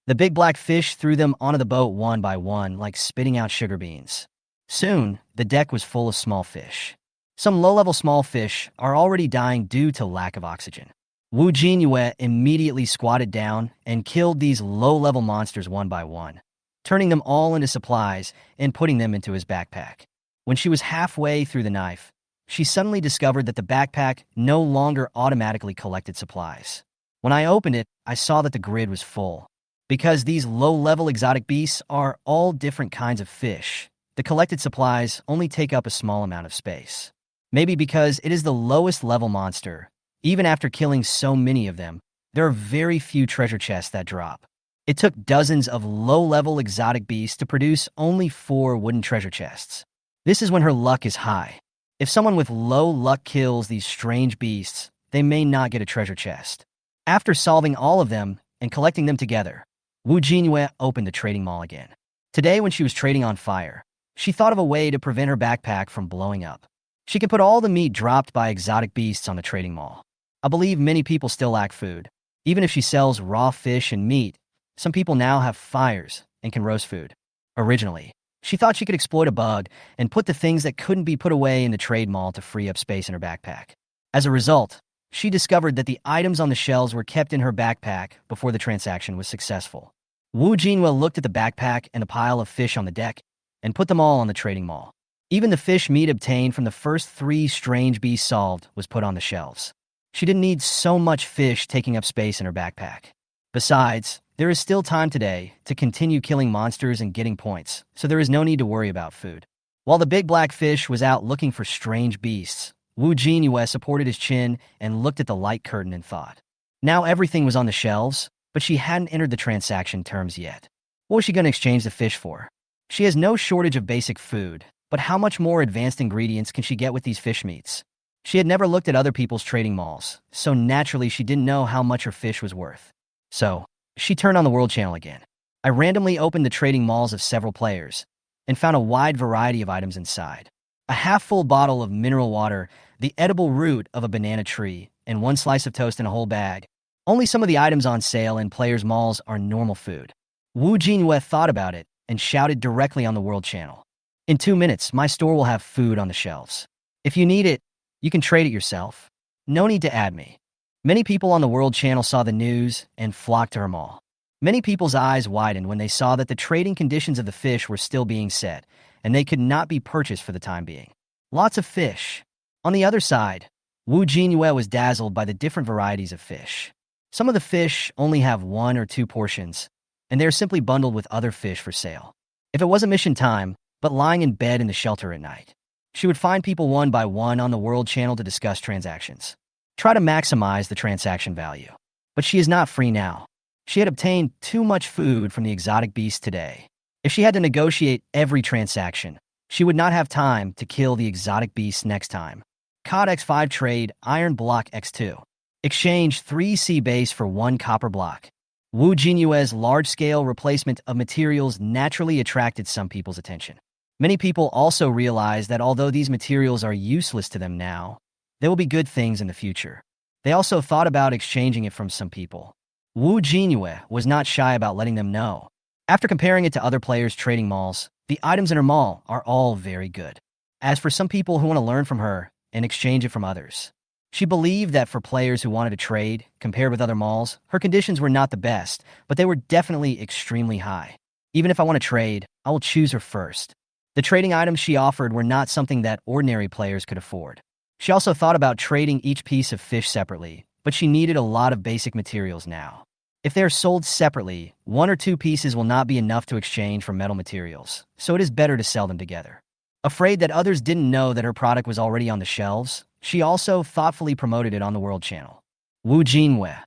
The big black fish threw them onto the boat one by one like spitting out sugar beans. Soon, the deck was full of small fish. Some low-level small fish are already dying due to lack of oxygen. Jinyue immediately squatted down and killed these low-level monsters one by one, turning them all into supplies and putting them into his backpack. When she was halfway through the knife, she suddenly discovered that the backpack no longer automatically collected supplies. When I opened it, I saw that the grid was full. Because these low-level exotic beasts are all different kinds of fish, the collected supplies only take up a small amount of space. Maybe because it is the lowest level monster, even after killing so many of them, there are very few treasure chests that drop. It took dozens of low-level exotic beasts to produce only 4 wooden treasure chests. This is when her luck is high. If someone with low luck kills these strange beasts, they may not get a treasure chest. After solving all of them and collecting them together, Jinyue opened the trading mall again. Today, when she was trading on fire, she thought of a way to prevent her backpack from blowing up. She can put all the meat dropped by exotic beasts on the trading mall. I believe many people still lack food. Even if she sells raw fish and meat, some people now have fires and can roast food. Originally, she thought she could exploit a bug and put the things that couldn't be put away in the trade mall to free up space in her backpack. As a result, she discovered that the items on the shelves were kept in her backpack before the transaction was successful. Jinyue looked at the backpack and the pile of fish on the deck and put them all on the trading mall. Even the fish meat obtained from the first 3 strange beasts solved was put on the shelves. She didn't need so much fish taking up space in her backpack. Besides, there is still time today to continue killing monsters and getting points, so there is no need to worry about food. While the big black fish was out looking for strange beasts, Jinyue supported his chin and looked at the light curtain and thought. Now everything was on the shelves, but she hadn't entered the transaction terms yet. What was she going to exchange the fish for? She has no shortage of basic food, but how much more advanced ingredients can she get with these fish meats? She had never looked at other people's trading malls, so naturally she didn't know how much her fish was worth. So, she turned on the World Channel again. I randomly opened the trading malls of several players and found a wide variety of items inside. A half-full bottle of mineral water, the edible root of a banana tree, and 1 slice of toast in a whole bag. Only some of the items on sale in players' malls are normal food. Jinyue thought about it and shouted directly on the World Channel. In 2 minutes, my store will have food on the shelves. If you need it, you can trade it yourself. No need to add me. Many people on the World Channel saw the news and flocked to her mall. Many people's eyes widened when they saw that the trading conditions of the fish were still being set, and they could not be purchased for the time being. Lots of fish. On the other side, Jinyue was dazzled by the different varieties of fish. Some of the fish only have 1 or 2 portions, and they are simply bundled with other fish for sale. If it wasn't mission time, but lying in bed in the shelter at night, she would find people one by one on the World Channel to discuss transactions. Try to maximize the transaction value. But she is not free now. She had obtained too much food from the exotic beast today. If she had to negotiate every transaction, she would not have time to kill the exotic beast next time. COD X5 trade iron block X2. Exchange 3 sea base for 1 copper block. Jinyue's large-scale replacement of materials naturally attracted some people's attention. Many people also realized that although these materials are useless to them now, there will be good things in the future. They also thought about exchanging it from some people. Jinyue was not shy about letting them know. After comparing it to other players' trading malls, the items in her mall are all very good. As for some people who want to learn from her and exchange it from others, she believed that for players who wanted to trade, compared with other malls, her conditions were not the best, but they were definitely extremely high. Even if I want to trade, I will choose her first. The trading items she offered were not something that ordinary players could afford. She also thought about trading each piece of fish separately, but she needed a lot of basic materials now. If they are sold separately, 1 or 2 pieces will not be enough to exchange for metal materials, so it is better to sell them together. Afraid that others didn't know that her product was already on the shelves, she also thoughtfully promoted it on the World Channel. Jinyue,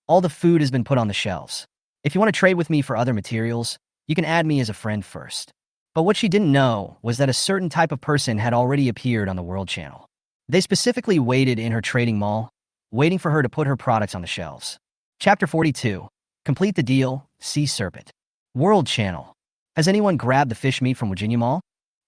all the food has been put on the shelves. If you want to trade with me for other materials, you can add me as a friend first. But what she didn't know was that a certain type of person had already appeared on the World Channel. They specifically waited in her trading mall, waiting for her to put her products on the shelves. Chapter 42. Complete the deal, Sea Serpent. World Channel. Has anyone grabbed the fish meat from Virginia Mall?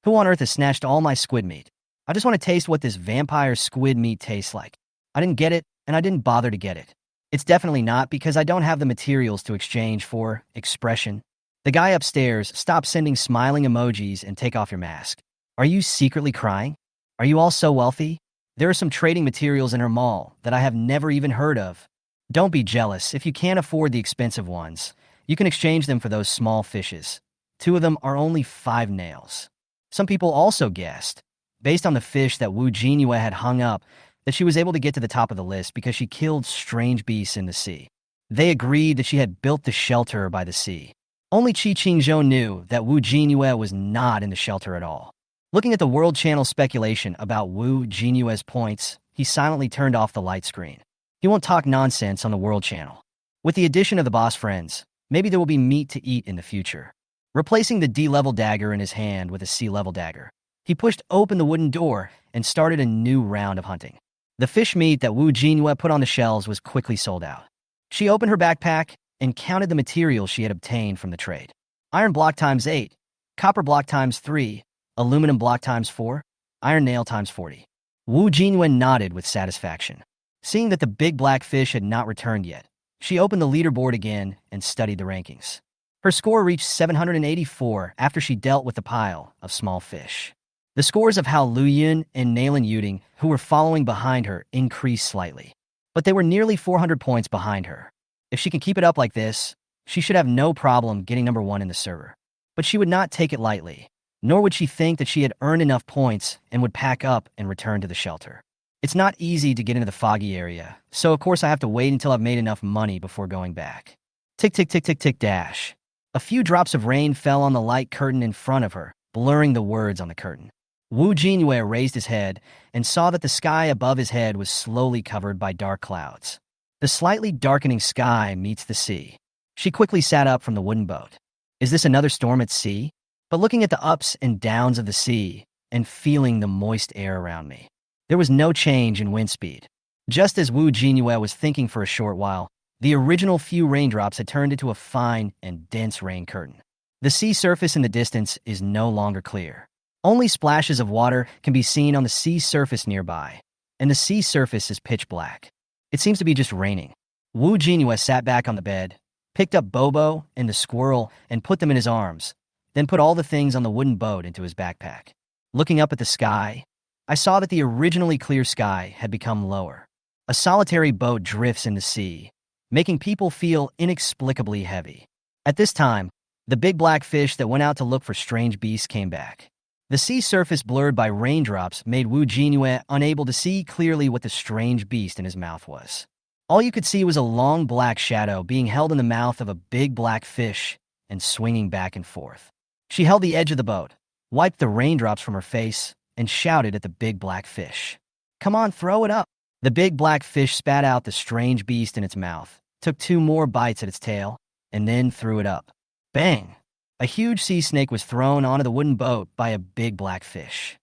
Who on earth has snatched all my squid meat? I just want to taste what this vampire squid meat tastes like. I didn't get it, and I didn't bother to get it. It's definitely not because I don't have the materials to exchange for expression. The guy upstairs, stop sending smiling emojis and take off your mask. Are you secretly crying? Are you all so wealthy? There are some trading materials in her mall that I have never even heard of. Don't be jealous. If you can't afford the expensive ones, you can exchange them for those small fishes. 2 of them are only 5 nails. Some people also guessed, based on the fish that Jinyue had hung up, that she was able to get to the top of the list because she killed strange beasts in the sea. They agreed that she had built the shelter by the sea. Only Qingzhou knew that Jinyue was not in the shelter at all. Looking at the World Channel speculation about Jinyue's points, he silently turned off the light screen. He won't talk nonsense on the World Channel. With the addition of the boss friends, Maybe there will be meat to eat in the future. Replacing the D-level dagger in his hand with a C-level dagger, he pushed open the wooden door and started a new round of hunting. The fish meat that Wu Jinyue put on the shelves was quickly sold out. She opened her backpack and counted the materials she had obtained from the trade. Iron block times 8, copper block times 3, aluminum block times 4, iron nail times 40. Wu Jinyue nodded with satisfaction. Seeing that the big black fish had not returned yet, she opened the leaderboard again and studied the rankings. Her score reached 784 after she dealt with the pile of small fish. The scores of Hao Luyun and Nailin Yuding, who were following behind her, increased slightly. But they were nearly 400 points behind her. If she can keep it up like this, she should have no problem getting number 1 in the server. But she would not take it lightly, nor would she think that she had earned enough points and would pack up and return to the shelter. It's not easy to get into the foggy area, so of course I have to wait until I've made enough money before going back. Tick, tick, tick, tick, tick, dash. A few drops of rain fell on the light curtain in front of her, blurring the words on the curtain. Wu Jinyue raised his head and saw that the sky above his head was slowly covered by dark clouds. The slightly darkening sky meets the sea. She quickly sat up from the wooden boat. Is this another storm at sea? But looking at the ups and downs of the sea and feeling the moist air around me, there was no change in wind speed. Just as Wu Jinyue was thinking for a short while, the original few raindrops had turned into a fine and dense rain curtain. The sea surface in the distance is no longer clear. Only splashes of water can be seen on the sea surface nearby, and the sea surface is pitch black. It seems to be just raining. Wu Jinyue sat back on the bed, picked up Bobo and the squirrel and put them in his arms, then put all the things on the wooden boat into his backpack. Looking up at the sky, I saw that the originally clear sky had become lower. A solitary boat drifts in the sea, making people feel inexplicably heavy. At this time, the big black fish that went out to look for strange beasts came back. The sea surface blurred by raindrops made Wu Jinyue unable to see clearly what the strange beast in his mouth was. All you could see was a long black shadow being held in the mouth of a big black fish and swinging back and forth. She held the edge of the boat, wiped the raindrops from her face, and shouted at the big black fish. "Come on, throw it up." The big black fish spat out the strange beast in its mouth, took 2 more bites at its tail, and then threw it up. Bang! A huge sea snake was thrown onto the wooden boat by a big black fish.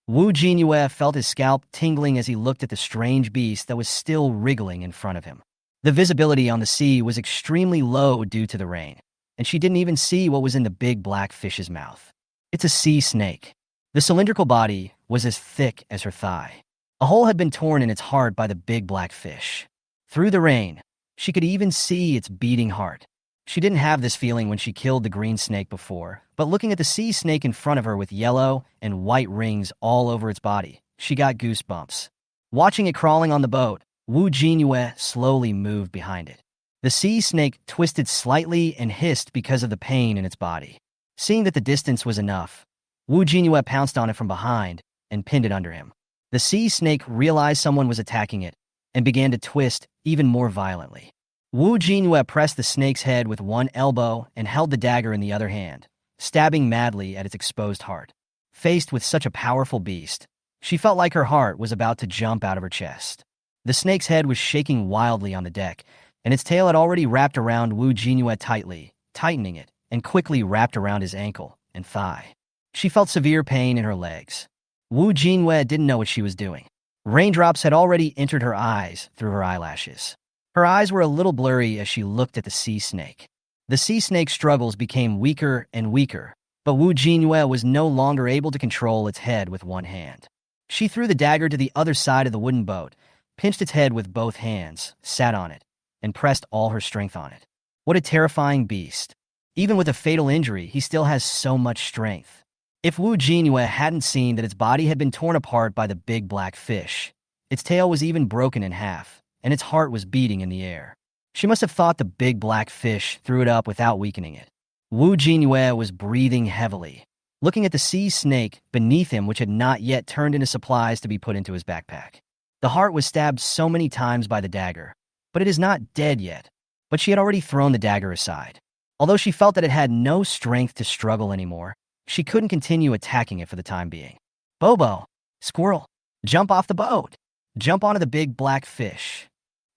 Wu Jinyue felt his scalp tingling as he looked at the strange beast that was still wriggling in front of him. The visibility on the sea was extremely low due to the rain, and she didn't even see what was in the big black fish's mouth. It's a sea snake. The cylindrical body was as thick as her thigh. A hole had been torn in its heart by the big black fish. Through the rain, she could even see its beating heart. She didn't have this feeling when she killed the green snake before, but looking at the sea snake in front of her with yellow and white rings all over its body, she got goosebumps. Watching it crawling on the boat, Wu Jinyue slowly moved behind it. The sea snake twisted slightly and hissed because of the pain in its body. Seeing that the distance was enough, Wu Jinyue pounced on it from behind and pinned it under him. The sea snake realized someone was attacking it and began to twist even more violently. Wu Jinyue pressed the snake's head with one elbow and held the dagger in the other hand, stabbing madly at its exposed heart. Faced with such a powerful beast, she felt like her heart was about to jump out of her chest. The snake's head was shaking wildly on the deck, and its tail had already wrapped around Wu Jinyue tightly, tightening it, and quickly wrapped around his ankle and thigh. She felt severe pain in her legs. Wu Jinyue didn't know what she was doing. Raindrops had already entered her eyes through her eyelashes. Her eyes were a little blurry as she looked at the sea snake. The sea snake's struggles became weaker and weaker, but Wu Jinyue was no longer able to control its head with one hand. She threw the dagger to the other side of the wooden boat, pinched its head with both hands, sat on it, and pressed all her strength on it. What a terrifying beast. Even with a fatal injury, he still has so much strength. If Wu Jinyue hadn't seen that its body had been torn apart by the big black fish, its tail was even broken in half, and its heart was beating in the air. She must have thought the big black fish threw it up without weakening it. Wu Jinyue was breathing heavily, looking at the sea snake beneath him, which had not yet turned into supplies to be put into his backpack. The heart was stabbed so many times by the dagger, but it is not dead yet. But she had already thrown the dagger aside. Although she felt that it had no strength to struggle anymore, she couldn't continue attacking it for the time being. Bobo, squirrel, jump off the boat. Jump onto the big black fish,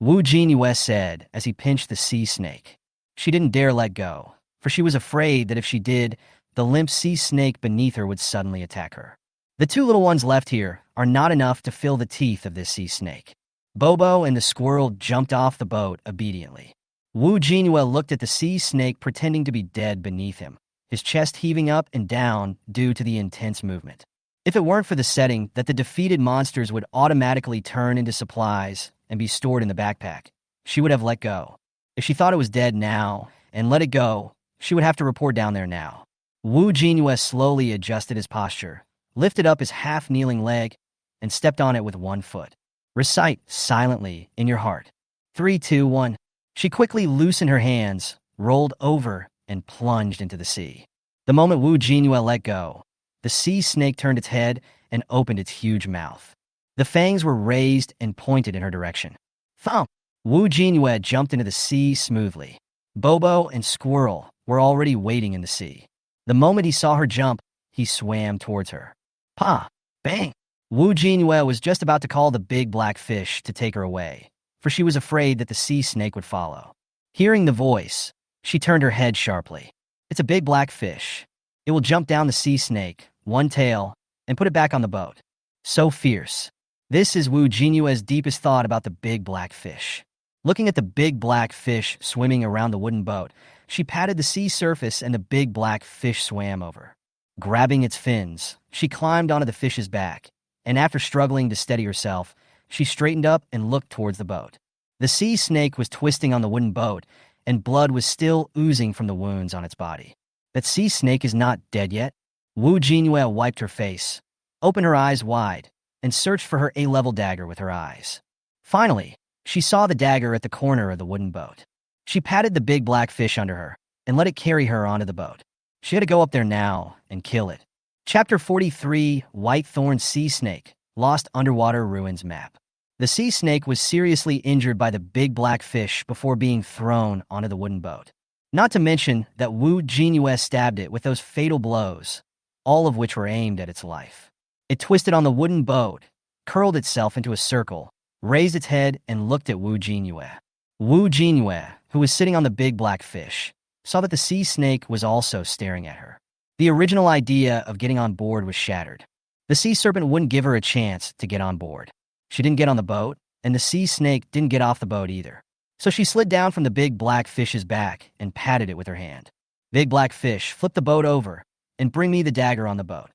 Wu Jinyue said as he pinched the sea snake. She didn't dare let go, for she was afraid that if she did, the limp sea snake beneath her would suddenly attack her. The two little ones left here are not enough to fill the teeth of this sea snake. Bobo and the squirrel jumped off the boat obediently. Wu Jinyue looked at the sea snake pretending to be dead beneath him, his chest heaving up and down due to the intense movement. If it weren't for the setting that the defeated monsters would automatically turn into supplies and be stored in the backpack, she would have let go. If she thought it was dead now and let it go, she would have to report down there now. Wu Jinyue slowly adjusted his posture, lifted up his half-kneeling leg, and stepped on it with one foot. Recite silently in your heart. 3, 2, 1. She quickly loosened her hands, rolled over, and plunged into the sea. The moment Wu Jinyue let go, the sea snake turned its head and opened its huge mouth. The fangs were raised and pointed in her direction. Thump! Wu Jinyue jumped into the sea smoothly. Bobo and Squirrel were already waiting in the sea. The moment he saw her jump, he swam towards her. Pa! Bang! Wu Jinyue was just about to call the big black fish to take her away, for she was afraid that the sea snake would follow. Hearing the voice, she turned her head sharply. It's a big black fish. It will jump down the sea snake, one tail, and put it back on the boat. So fierce. This is Wu Jinyue's deepest thought about the big black fish. Looking at the big black fish swimming around the wooden boat, she patted the sea surface and the big black fish swam over. Grabbing its fins, she climbed onto the fish's back, and after struggling to steady herself, she straightened up and looked towards the boat. The sea snake was twisting on the wooden boat, and blood was still oozing from the wounds on its body. That sea snake is not dead yet. Wu Jinyue wiped her face, opened her eyes wide, and searched for her A-level dagger with her eyes. Finally, she saw the dagger at the corner of the wooden boat. She patted the big black fish under her and let it carry her onto the boat. She had to go up there now and kill it. Chapter 43, Whitethorn Sea Snake, Lost Underwater Ruins Map. The sea snake was seriously injured by the big black fish before being thrown onto the wooden boat. Not to mention that Wu Jinyue stabbed it with those fatal blows, all of which were aimed at its life. It twisted on the wooden boat, curled itself into a circle, raised its head, and looked at Wu Jinyue. Wu Jinyue, who was sitting on the big black fish, saw that the sea snake was also staring at her. The original idea of getting on board was shattered. The sea serpent wouldn't give her a chance to get on board. She didn't get on the boat, and the sea snake didn't get off the boat either. So she slid down from the big black fish's back and patted it with her hand. Big black fish, flip the boat over and bring me the dagger on the boat.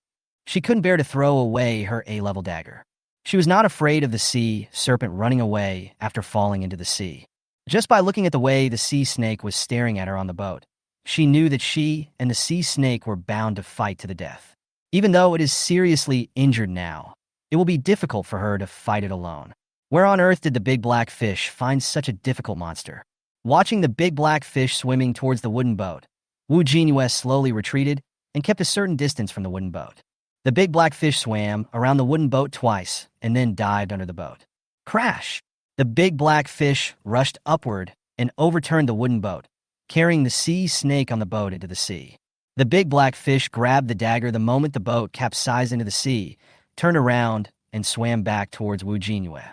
She couldn't bear to throw away her A-level dagger. She was not afraid of the sea serpent running away after falling into the sea. Just by looking at the way the sea snake was staring at her on the boat, she knew that she and the sea snake were bound to fight to the death. Even though it is seriously injured now, it will be difficult for her to fight it alone. Where on earth did the big black fish find such a difficult monster? Watching the big black fish swimming towards the wooden boat, Wu Jinyue slowly retreated and kept a certain distance from the wooden boat. The big black fish swam around the wooden boat twice and then dived under the boat. Crash! The big black fish rushed upward and overturned the wooden boat, carrying the sea snake on the boat into the sea. The big black fish grabbed the dagger the moment the boat capsized into the sea, turned around, and swam back towards Wu Jinyue.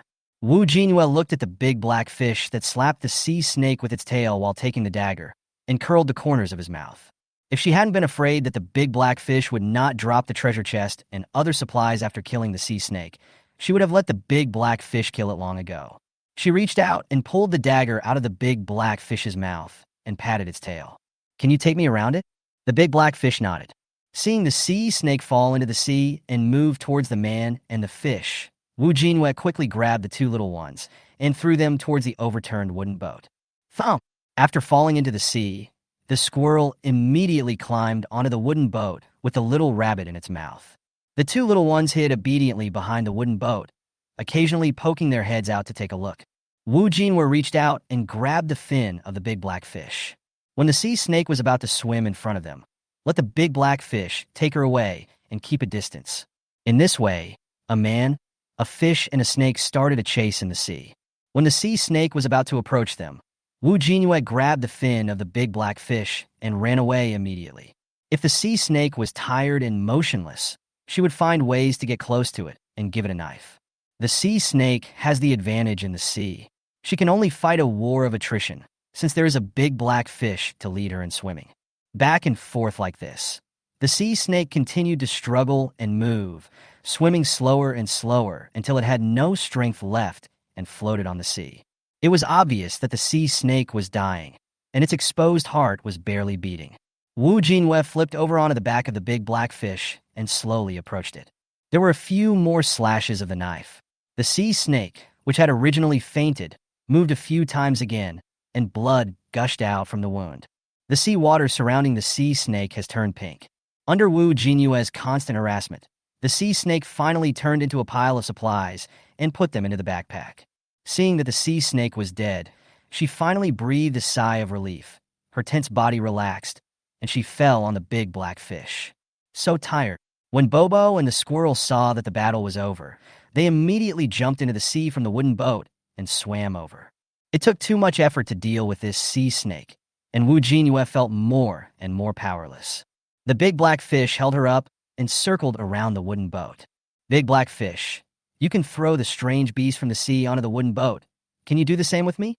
Wu Jinyue looked at the big black fish that slapped the sea snake with its tail while taking the dagger, and curled the corners of his mouth. If she hadn't been afraid that the big black fish would not drop the treasure chest and other supplies after killing the sea snake, she would have let the big black fish kill it long ago. She reached out and pulled the dagger out of the big black fish's mouth and patted its tail. Can you take me around it? The big black fish nodded. Seeing the sea snake fall into the sea and move towards the man and the fish, Wu Jinyue quickly grabbed the two little ones and threw them towards the overturned wooden boat. Thump! After falling into the sea, the squirrel immediately climbed onto the wooden boat with the little rabbit in its mouth. The two little ones hid obediently behind the wooden boat, occasionally poking their heads out to take a look. Wu Jinyue reached out and grabbed the fin of the big black fish. When the sea snake was about to swim in front of them, let the big black fish take her away and keep a distance. In this way, a man, a fish, and a snake started a chase in the sea. When the sea snake was about to approach them, Wu Jinyue grabbed the fin of the big black fish and ran away immediately. If the sea snake was tired and motionless, she would find ways to get close to it and give it a knife. The sea snake has the advantage in the sea. She can only fight a war of attrition, since there is a big black fish to lead her in swimming. Back and forth like this. The sea snake continued to struggle and move, swimming slower and slower until it had no strength left and floated on the sea. It was obvious that the sea snake was dying, and its exposed heart was barely beating. Jinyue flipped over onto the back of the big black fish and slowly approached it. There were a few more slashes of the knife. The sea snake, which had originally fainted, moved a few times again, and blood gushed out from the wound. The sea water surrounding the sea snake has turned pink. Under Jinyue's constant harassment, the sea snake finally turned into a pile of supplies and put them into the backpack. Seeing that the sea snake was dead, she finally breathed a sigh of relief. Her tense body relaxed, and she fell on the big black fish. So tired. When Bobo and the squirrel saw that the battle was over, they immediately jumped into the sea from the wooden boat and swam over. It took too much effort to deal with this sea snake, and Jinyue felt more and more powerless. The big black fish held her up and circled around the wooden boat. Big black fish, you can throw the strange beast from the sea onto the wooden boat. Can you do the same with me?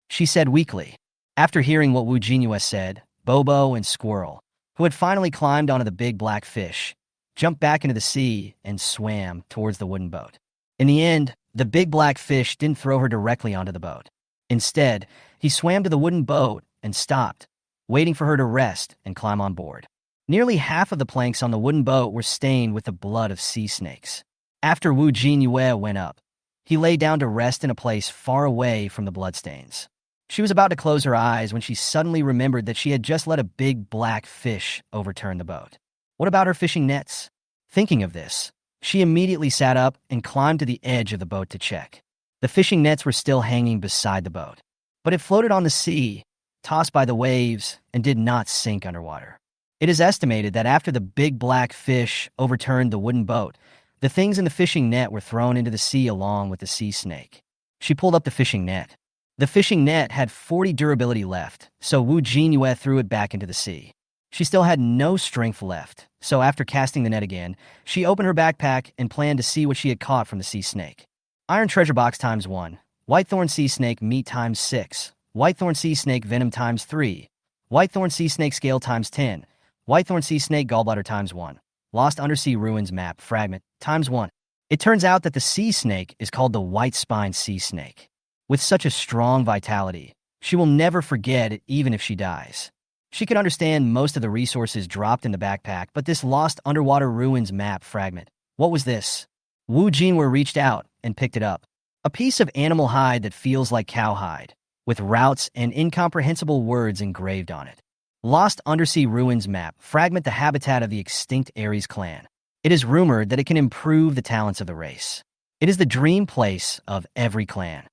She said weakly. After hearing what Jinyue said, Bobo and Squirrel, who had finally climbed onto the big black fish, jumped back into the sea and swam towards the wooden boat. In the end, the big black fish didn't throw her directly onto the boat. Instead, he swam to the wooden boat and stopped, waiting for her to rest and climb on board. Nearly half of the planks on the wooden boat were stained with the blood of sea snakes. After Jinyue went up, he lay down to rest in a place far away from the bloodstains. She was about to close her eyes when she suddenly remembered that she had just let a big black fish overturn the boat. What about her fishing nets? Thinking of this, she immediately sat up and climbed to the edge of the boat to check. The fishing nets were still hanging beside the boat, but it floated on the sea, tossed by the waves, and did not sink underwater. It is estimated that after the big black fish overturned the wooden boat, the things in the fishing net were thrown into the sea along with the sea snake. She pulled up the fishing net. The fishing net had 40 durability left, so Jinyue threw it back into the sea. She still had no strength left, so after casting the net again, she opened her backpack and planned to see what she had caught from the sea snake. Iron treasure box times 1, whitethorn sea snake meat times 6, whitethorn sea snake venom times 3, whitethorn sea snake scale times 10, whitethorn sea snake gallbladder times 1, lost undersea ruins map fragment times 1. It turns out that the sea snake is called the white-spined sea snake. With such a strong vitality, she will never forget it even if she dies. She could understand most of the resources dropped in the backpack, but this lost underwater ruins map fragment, what was this? Jinyue reached out and picked it up. A piece of animal hide that feels like cowhide, with routes and incomprehensible words engraved on it. Lost Undersea Ruins Map, fragment the habitat of the extinct Ares clan. It is rumored that it can improve the talents of the race. It is the dream place of every clan.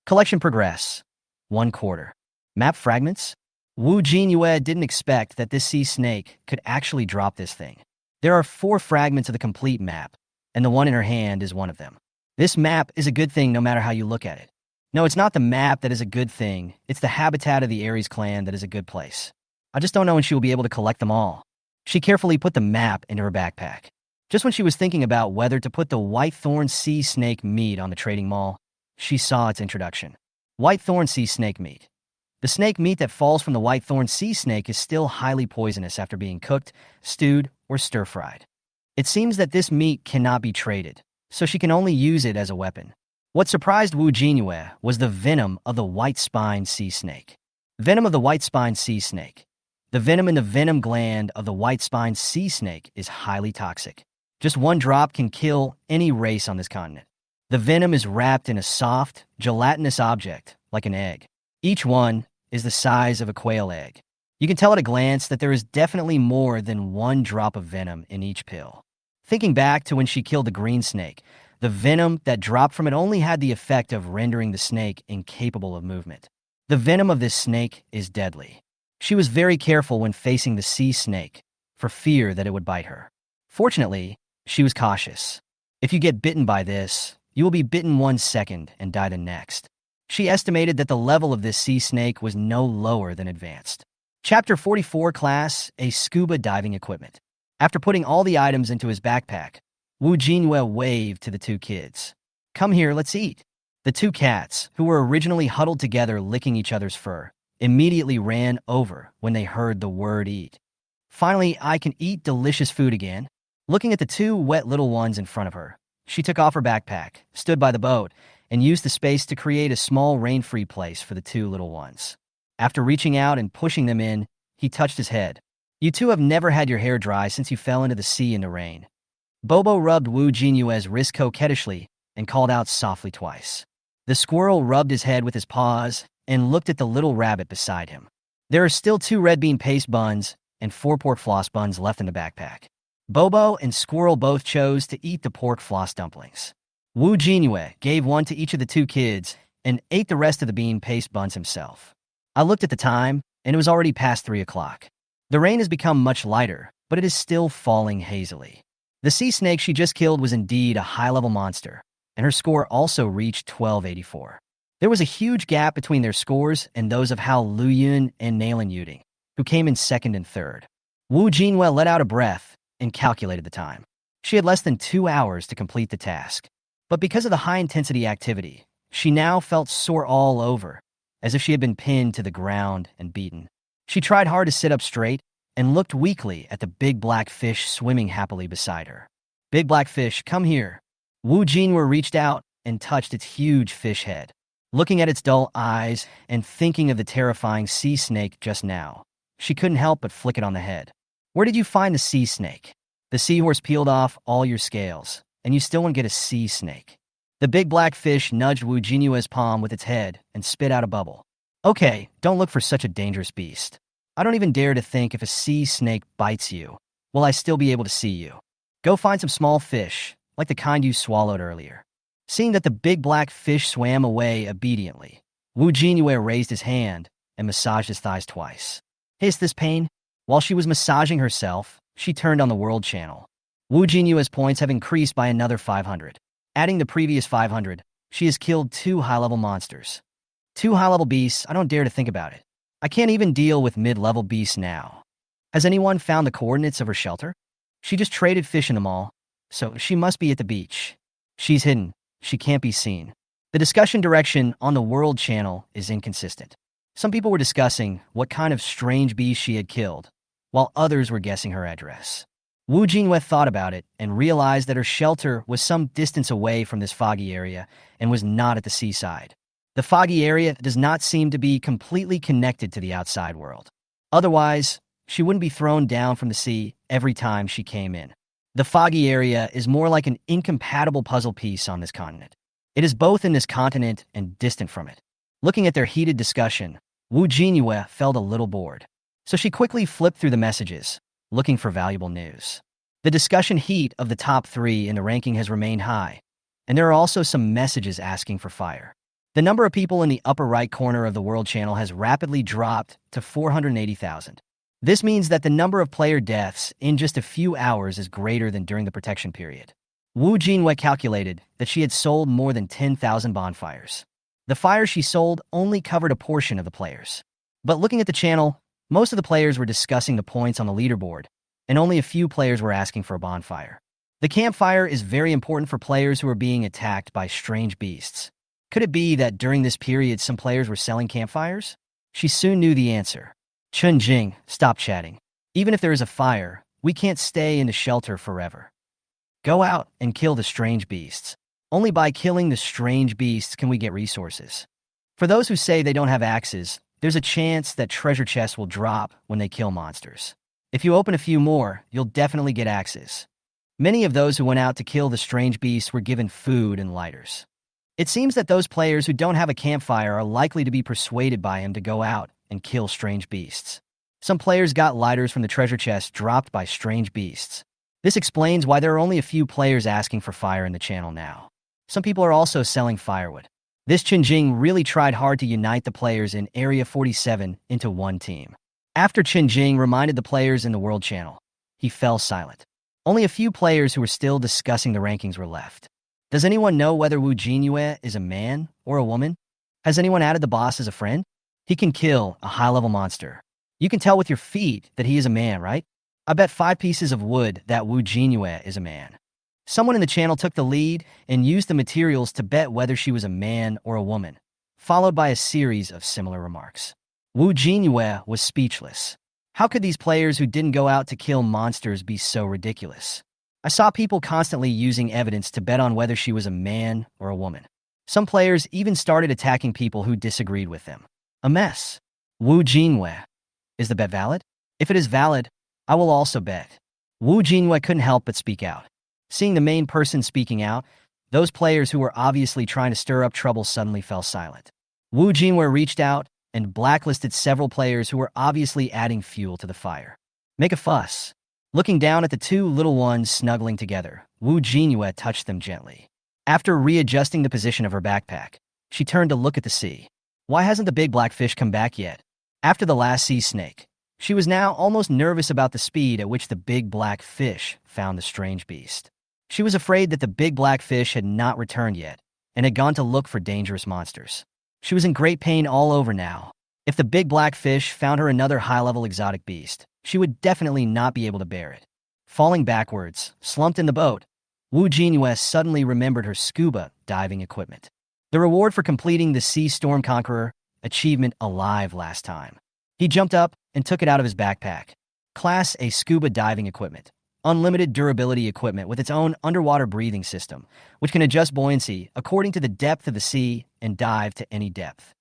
Collection progress. 1/4. Map fragments? Jinyue didn't expect that this sea snake could actually drop this thing. There are 4 fragments of the complete map, and the one in her hand is one of them. This map is a good thing no matter how you look at it. No, it's not the map that is a good thing. It's the habitat of the Ares clan that is a good place. I just don't know when she will be able to collect them all. She carefully put the map into her backpack. Just when she was thinking about whether to put the whitethorn sea snake meat on the trading mall, she saw its introduction. Whitethorn sea snake meat. The snake meat that falls from the whitethorn sea snake is still highly poisonous after being cooked, stewed, or stir-fried. It seems that this meat cannot be traded, so she can only use it as a weapon. What surprised Jinyue was the venom of the white-spined sea snake. Venom of the white-spined sea snake. The venom in the venom gland of the white-spined sea snake is highly toxic. Just one drop can kill any race on this continent. The venom is wrapped in a soft, gelatinous object, like an egg. Each one is the size of a quail egg. You can tell at a glance that there is definitely more than one drop of venom in each pill. Thinking back to when she killed the green snake, the venom that dropped from it only had the effect of rendering the snake incapable of movement. The venom of this snake is deadly. She was very careful when facing the sea snake, for fear that it would bite her. Fortunately, she was cautious. If you get bitten by this, you will be bitten 1 second and die the next. She estimated that the level of this sea snake was no lower than advanced. Chapter 44 Class, a scuba diving equipment. After putting all the items into his backpack, Jinyue waved to the 2 kids. Come here, let's eat. The 2 cats, who were originally huddled together licking each other's fur, immediately ran over when they heard the word eat. Finally, I can eat delicious food again. Looking at the two wet little ones in front of her, she took off her backpack, stood by the boat, and used the space to create a small rain-free place for the two little ones. After reaching out and pushing them in, he touched his head. You two have never had your hair dry since you fell into the sea in the rain. Bobo rubbed Wu Jinyue's wrist coquettishly and called out softly twice. The squirrel rubbed his head with his paws and looked at the little rabbit beside him. There are still 2 red bean paste buns and 4 pork floss buns left in the backpack. Bobo and Squirrel both chose to eat the pork floss dumplings. Wu Jinyue gave one to each of the 2 kids and ate the rest of the bean paste buns himself. I looked at the time, and it was already past 3 o'clock. The rain has become much lighter, but it is still falling hazily. The sea snake she just killed was indeed a high-level monster, and her score also reached 1284. There was a huge gap between their scores and those of Hao Luyun and Nalan Yuding, who came in second and third. Wu Jinyue let out a breath and calculated the time. She had less than 2 hours to complete the task. But because of the high-intensity activity, she now felt sore all over, as if she had been pinned to the ground and beaten. She tried hard to sit up straight and looked weakly at the big black fish swimming happily beside her. Big black fish, come here. Wu Jinyue reached out and touched its huge fish head. Looking at its dull eyes and thinking of the terrifying sea snake just now, she couldn't help but flick it on the head. Where did you find the sea snake? The seahorse peeled off all your scales, and you still won't get a sea snake. The big black fish nudged Wu Jinyue's palm with its head and spit out a bubble. Okay, don't look for such a dangerous beast. I don't even dare to think if a sea snake bites you, will I still be able to see you? Go find some small fish, like the kind you swallowed earlier. Seeing that the big black fish swam away obediently, Wu Jinyue raised his hand and massaged his thighs twice. Hiss this pain? While she was massaging herself, she turned on the world channel. Wu Jinyue's points have increased by another 500. Adding the previous 500, she has killed 2 high-level monsters. 2 high-level beasts, I don't dare to think about it. I can't even deal with mid-level beasts now. Has anyone found the coordinates of her shelter? She just traded fish in the mall, so she must be at the beach. She's hidden. She can't be seen. The discussion direction on the world channel is inconsistent. Some people were discussing what kind of strange beast she had killed, while others were guessing her address. Wu Jinyue thought about it and realized that her shelter was some distance away from this foggy area and was not at the seaside. The foggy area does not seem to be completely connected to the outside world. Otherwise, she wouldn't be thrown down from the sea every time she came in. The foggy area is more like an incompatible puzzle piece on this continent. It is both in this continent and distant from it. Looking at their heated discussion, Wu Jinyue felt a little bored. So she quickly flipped through the messages, looking for valuable news. The discussion heat of the top 3 in the ranking has remained high, and there are also some messages asking for fire. The number of people in the upper right corner of the world channel has rapidly dropped to 480,000. This means that the number of player deaths in just a few hours is greater than during the protection period. Wu Jinyue calculated that she had sold more than 10,000 bonfires. The fires she sold only covered a portion of the players. But looking at the channel, most of the players were discussing the points on the leaderboard, and only a few players were asking for a bonfire. The campfire is very important for players who are being attacked by strange beasts. Could it be that during this period some players were selling campfires? She soon knew the answer. Chun Jing, stop chatting. Even if there is a fire, we can't stay in the shelter forever. Go out and kill the strange beasts. Only by killing the strange beasts can we get resources. For those who say they don't have axes, there's a chance that treasure chests will drop when they kill monsters. If you open a few more, you'll definitely get axes. Many of those who went out to kill the strange beasts were given food and lighters. It seems that those players who don't have a campfire are likely to be persuaded by him to go out and kill strange beasts. Some players got lighters from the treasure chest dropped by strange beasts. This explains why there are only a few players asking for fire in the channel now. Some people are also selling firewood. This Qinjing really tried hard to unite the players in Area 47 into one team. After Qinjing reminded the players in the World Channel, he fell silent. Only a few players who were still discussing the rankings were left. Does anyone know whether Wu Jinyue is a man or a woman? Has anyone added the boss as a friend? He can kill a high-level monster. You can tell with your feet that he is a man, right? I bet 5 pieces of wood that Wu Jinyue is a man. Someone in the channel took the lead and used the materials to bet whether she was a man or a woman, followed by a series of similar remarks. Wu Jinyue was speechless. How could these players who didn't go out to kill monsters be so ridiculous? I saw people constantly using evidence to bet on whether she was a man or a woman. Some players even started attacking people who disagreed with them. A mess. Wu Jinyue. Is the bet valid? If it is valid, I will also bet. Wu Jinyue couldn't help but speak out. Seeing the main person speaking out, those players who were obviously trying to stir up trouble suddenly fell silent. Wu Jinyue reached out and blacklisted several players who were obviously adding fuel to the fire. Make a fuss. Looking down at the two little ones snuggling together, Wu Jinyue touched them gently. After readjusting the position of her backpack, she turned to look at the sea. Why hasn't the big black fish come back yet? After the last sea snake, she was now almost nervous about the speed at which the big black fish found the strange beast. She was afraid that the big black fish had not returned yet and had gone to look for dangerous monsters. She was in great pain all over now. If the big black fish found her another high-level exotic beast, she would definitely not be able to bear it. Falling backwards, slumped in the boat, Wu Jinyue suddenly remembered her scuba diving equipment. The reward for completing the Sea Storm Conqueror achievement alive last time. He jumped up and took it out of his backpack. Class A scuba diving equipment. Unlimited durability equipment with its own underwater breathing system, which can adjust buoyancy according to the depth of the sea and dive to any depth.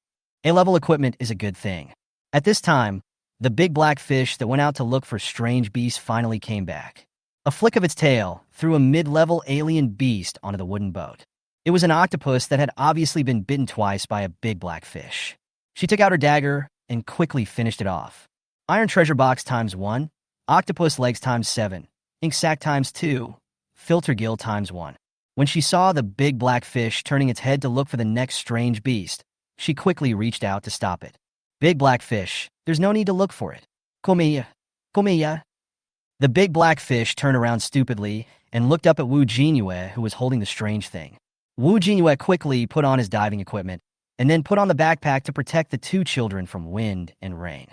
A-level equipment is a good thing. At this time, the big black fish that went out to look for strange beasts finally came back. A flick of its tail threw a mid-level alien beast onto the wooden boat. It was an octopus that had obviously been bitten twice by a big black fish. She took out her dagger and quickly finished it off. Iron treasure box times 1, octopus legs times 7, ink sac times 2, filter gill times 1. When she saw the big black fish turning its head to look for the next strange beast, she quickly reached out to stop it. Big black fish, there's no need to look for it. Komiya. Komiya. The big black fish turned around stupidly and looked up at Wu Jinyue, who was holding the strange thing. Wu Jinyue quickly put on his diving equipment and then put on the backpack to protect the two children from wind and rain.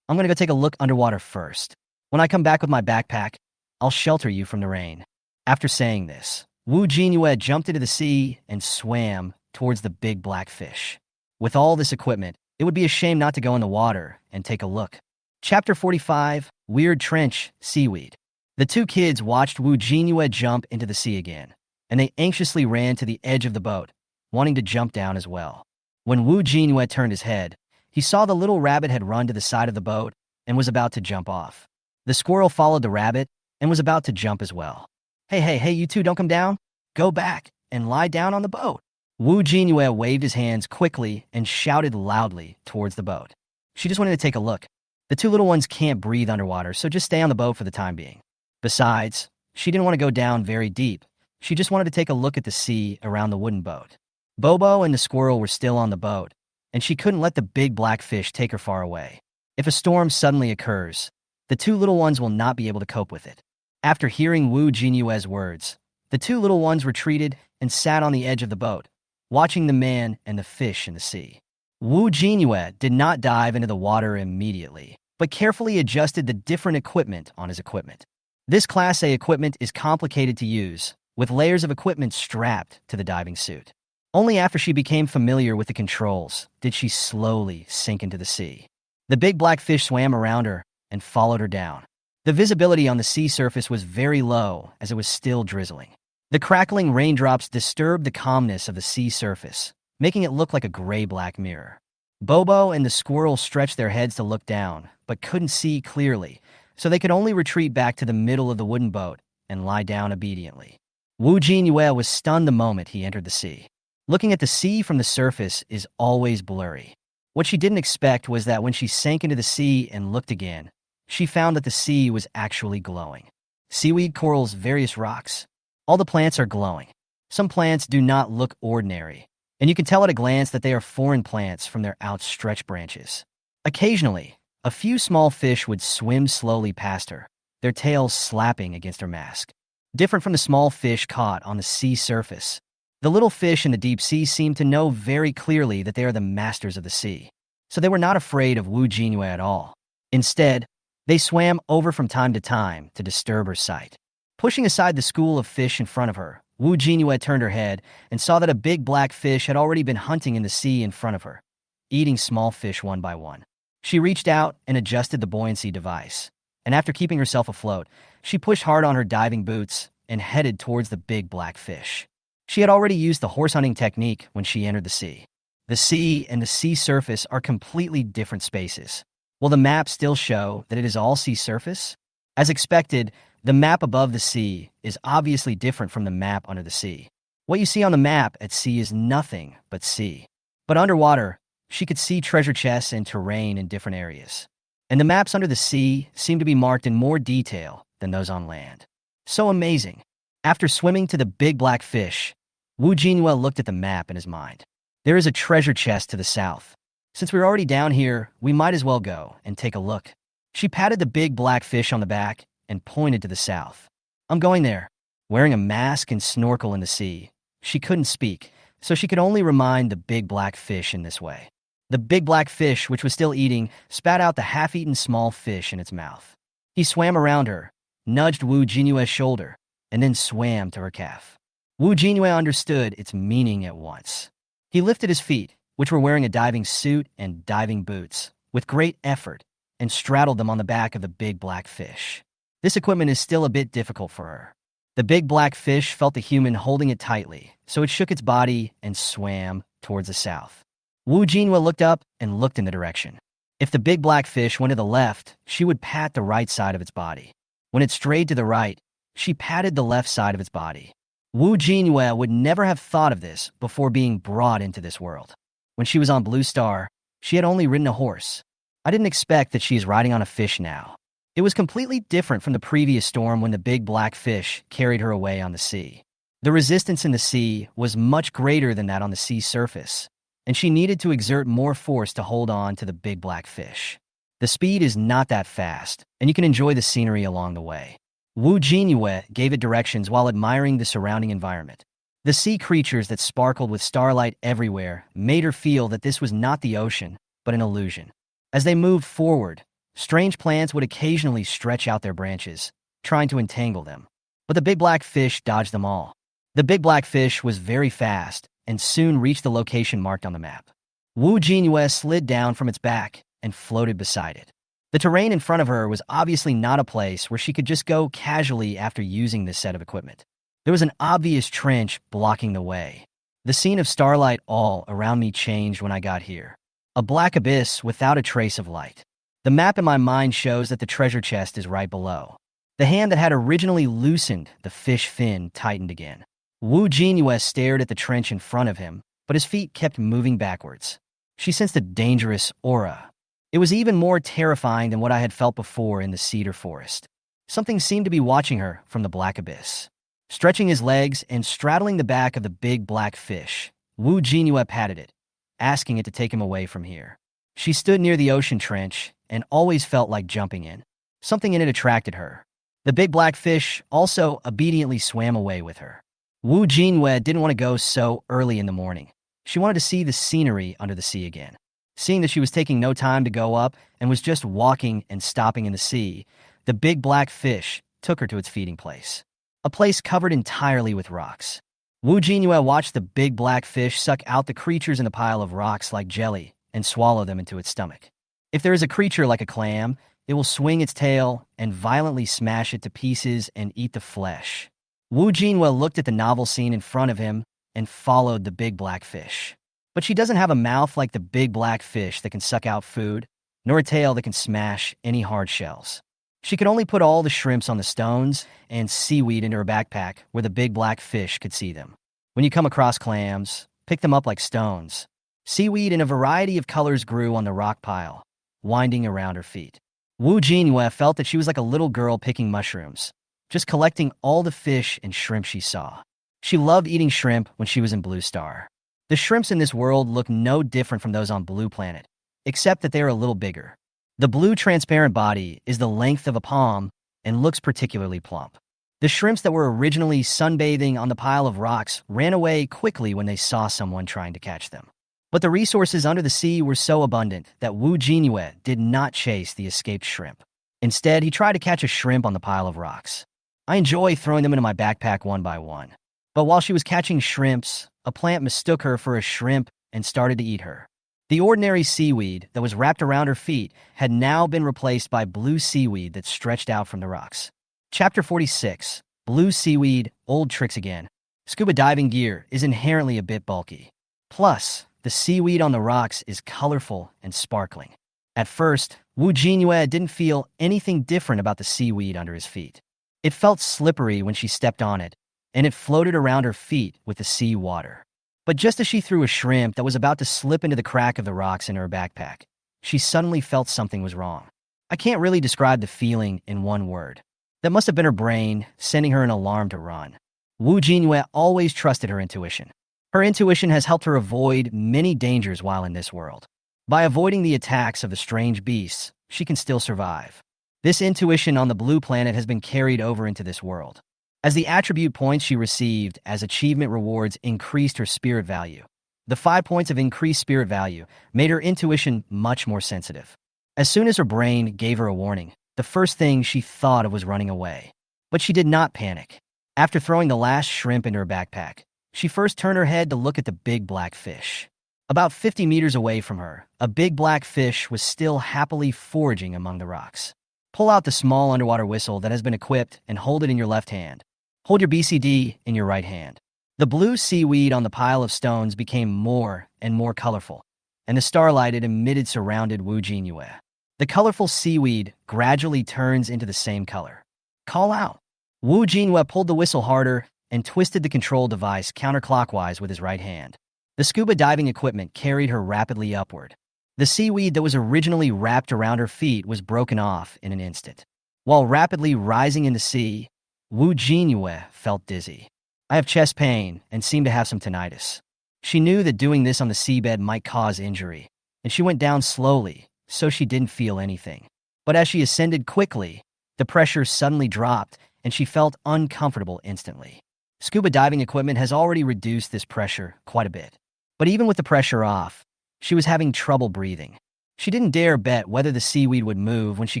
I'm gonna go take a look underwater first. When I come back with my backpack, I'll shelter you from the rain. After saying this, Wu Jinyue jumped into the sea and swam towards the big black fish. With all this equipment, it would be a shame not to go in the water and take a look. Chapter 45, Weird Trench, Seaweed. The two kids watched Wu Jinyue jump into the sea again, and they anxiously ran to the edge of the boat, wanting to jump down as well. When Wu Jinyue turned his head, he saw the little rabbit had run to the side of the boat and was about to jump off. The squirrel followed the rabbit and was about to jump as well. Hey, you two don't come down. Go back and lie down on the boat. Wu Jinyue waved his hands quickly and shouted loudly towards the boat. She just wanted to take a look. The two little ones can't breathe underwater, so just stay on the boat for the time being. Besides, she didn't want to go down very deep. She just wanted to take a look at the sea around the wooden boat. Bobo and the squirrel were still on the boat, and she couldn't let the big black fish take her far away. If a storm suddenly occurs, the two little ones will not be able to cope with it. After hearing Wu Jinyue's words, the two little ones retreated and sat on the edge of the boat, watching the man and the fish in the sea. Wu Jinyue did not dive into the water immediately, but carefully adjusted the different equipment on his equipment. This Class A equipment is complicated to use, with layers of equipment strapped to the diving suit. Only after she became familiar with the controls did she slowly sink into the sea. The big black fish swam around her and followed her down. The visibility on the sea surface was very low as it was still drizzling. The crackling raindrops disturbed the calmness of the sea surface, making it look like a gray-black mirror. Bobo and the squirrel stretched their heads to look down, but couldn't see clearly, so they could only retreat back to the middle of the wooden boat and lie down obediently. Wu Jinyue was stunned the moment he entered the sea. Looking at the sea from the surface is always blurry. What she didn't expect was that when she sank into the sea and looked again, she found that the sea was actually glowing. Seaweed, corals, various rocks. All the plants are glowing. Some plants do not look ordinary, and you can tell at a glance that they are foreign plants from their outstretched branches. Occasionally, a few small fish would swim slowly past her, their tails slapping against her mask. Different from the small fish caught on the sea surface, the little fish in the deep sea seemed to know very clearly that they are the masters of the sea, so they were not afraid of Wu Jinyue at all. Instead, they swam over from time to time to disturb her sight. Pushing aside the school of fish in front of her, Wu Jinyue turned her head and saw that a big black fish had already been hunting in the sea in front of her, eating small fish one by one. She reached out and adjusted the buoyancy device, and after keeping herself afloat, she pushed hard on her diving boots and headed towards the big black fish. She had already used the horse hunting technique when she entered the sea. The sea and the sea surface are completely different spaces. Will the map still show that it is all sea surface? As expected, the map above the sea is obviously different from the map under the sea. What you see on the map at sea is nothing but sea. But underwater, she could see treasure chests and terrain in different areas. And the maps under the sea seem to be marked in more detail than those on land. So amazing. After swimming to the big black fish, Jinyue looked at the map in his mind. There is a treasure chest to the south. Since we're already down here, we might as well go and take a look. She patted the big black fish on the back and pointed to the south. I'm going there. Wearing a mask and snorkel in the sea, she couldn't speak, so she could only remind the big black fish in this way. The big black fish, which was still eating, spat out the half-eaten small fish in its mouth. He swam around her, nudged Jinyue's shoulder, and then swam to her calf. Jinyue understood its meaning at once. He lifted his feet, which were wearing a diving suit and diving boots, with great effort, and straddled them on the back of the big black fish. This equipment is still a bit difficult for her. The big black fish felt the human holding it tightly, so it shook its body and swam towards the south. Jinyue looked up and looked in the direction. If the big black fish went to the left, she would pat the right side of its body. When it strayed to the right, she patted the left side of its body. Jinyue would never have thought of this before being brought into this world. When she was on Blue Star, she had only ridden a horse. I didn't expect that she is riding on a fish now. It was completely different from the previous storm when the big black fish carried her away on the sea. The resistance in the sea was much greater than that on the sea surface, and she needed to exert more force to hold on to the big black fish. The speed is not that fast, and you can enjoy the scenery along the way. Jinyue gave it directions while admiring the surrounding environment. The sea creatures that sparkled with starlight everywhere made her feel that this was not the ocean, but an illusion. As they moved forward, strange plants would occasionally stretch out their branches, trying to entangle them. But the big black fish dodged them all. The big black fish was very fast and soon reached the location marked on the map. Jinyue slid down from its back and floated beside it. The terrain in front of her was obviously not a place where she could just go casually after using this set of equipment. There was an obvious trench blocking the way. The scene of starlight all around me changed when I got here. A black abyss without a trace of light. The map in my mind shows that the treasure chest is right below. The hand that had originally loosened the fish fin tightened again. Jinyue stared at the trench in front of him, but his feet kept moving backwards. She sensed a dangerous aura. It was even more terrifying than what I had felt before in the cedar forest. Something seemed to be watching her from the black abyss. Stretching his legs and straddling the back of the big black fish, Jinyue patted it, asking it to take him away from here. She stood near the ocean trench and always felt like jumping in. Something in it attracted her. The big black fish also obediently swam away with her. Jinyue didn't want to go so early in the morning. She wanted to see the scenery under the sea again. Seeing that she was taking no time to go up and was just walking and stopping in the sea, the big black fish took her to its feeding place. A place covered entirely with rocks. Jinyue watched the big black fish suck out the creatures in the pile of rocks like jelly and swallow them into its stomach. If there is a creature like a clam, it will swing its tail and violently smash it to pieces and eat the flesh. Jinyue looked at the novel scene in front of him and followed the big black fish. But she doesn't have a mouth like the big black fish that can suck out food, nor a tail that can smash any hard shells. She could only put all the shrimps on the stones and seaweed into her backpack where the big black fish could see them. When you come across clams, pick them up like stones. Seaweed in a variety of colors grew on the rock pile, winding around her feet. Jinyue felt that she was like a little girl picking mushrooms, just collecting all the fish and shrimp she saw. She loved eating shrimp when she was in Blue Star. The shrimps in this world look no different from those on Blue Planet, except that they are a little bigger. The blue transparent body is the length of a palm and looks particularly plump. The shrimps that were originally sunbathing on the pile of rocks ran away quickly when they saw someone trying to catch them. But the resources under the sea were so abundant that Jinyue did not chase the escaped shrimp. Instead, he tried to catch a shrimp on the pile of rocks. I enjoy throwing them into my backpack one by one. But while she was catching shrimps, a plant mistook her for a shrimp and started to eat her. The ordinary seaweed that was wrapped around her feet had now been replaced by blue seaweed that stretched out from the rocks. Chapter 46. Blue Seaweed, Old Tricks Again. Scuba diving gear is inherently a bit bulky. Plus, the seaweed on the rocks is colorful and sparkling. At first, Jinyue didn't feel anything different about the seaweed under his feet. It felt slippery when she stepped on it, and it floated around her feet with the sea water. But just as she threw a shrimp that was about to slip into the crack of the rocks in her backpack, she suddenly felt something was wrong. I can't really describe the feeling in one word. That must have been her brain sending her an alarm to run. Jinyue always trusted her intuition. Her intuition has helped her avoid many dangers while in this world. By avoiding the attacks of the strange beasts, she can still survive. This intuition on the blue planet has been carried over into this world. As the attribute points she received as achievement rewards increased her spirit value, the 5 points of increased spirit value made her intuition much more sensitive. As soon as her brain gave her a warning, the first thing she thought of was running away. But she did not panic. After throwing the last shrimp into her backpack, she first turned her head to look at the big black fish. About 50 meters away from her, a big black fish was still happily foraging among the rocks. Pull out the small underwater whistle that has been equipped and hold it in your left hand. Hold your BCD in your right hand. The blue seaweed on the pile of stones became more and more colorful, and the starlight it emitted surrounded Jinyue. The colorful seaweed gradually turns into the same color. Call out. Jinyue pulled the whistle harder and twisted the control device counterclockwise with his right hand. The scuba diving equipment carried her rapidly upward. The seaweed that was originally wrapped around her feet was broken off in an instant. While rapidly rising in the sea, Jinyue felt dizzy. I have chest pain and seem to have some tinnitus. She knew that doing this on the seabed might cause injury, and she went down slowly, so she didn't feel anything. But as she ascended quickly, the pressure suddenly dropped, and she felt uncomfortable instantly. Scuba diving equipment has already reduced this pressure quite a bit. But even with the pressure off, she was having trouble breathing. She didn't dare bet whether the seaweed would move when she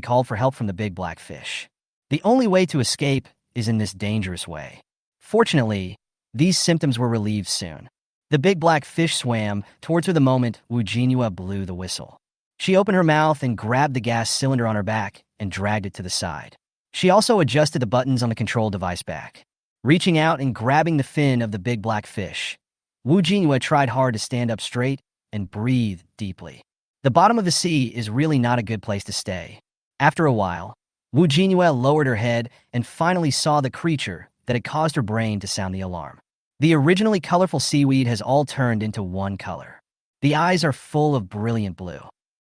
called for help from the big black fish. The only way to escape is in this dangerous way. Fortunately, these symptoms were relieved soon. The big black fish swam towards her the moment Jinyue blew the whistle. She opened her mouth and grabbed the gas cylinder on her back and dragged it to the side. She also adjusted the buttons on the control device back. Reaching out and grabbing the fin of the big black fish, Jinyue tried hard to stand up straight and breathe deeply. The bottom of the sea is really not a good place to stay. After a while, Jinyue lowered her head and finally saw the creature that had caused her brain to sound the alarm. The originally colorful seaweed has all turned into one color. The eyes are full of brilliant blue.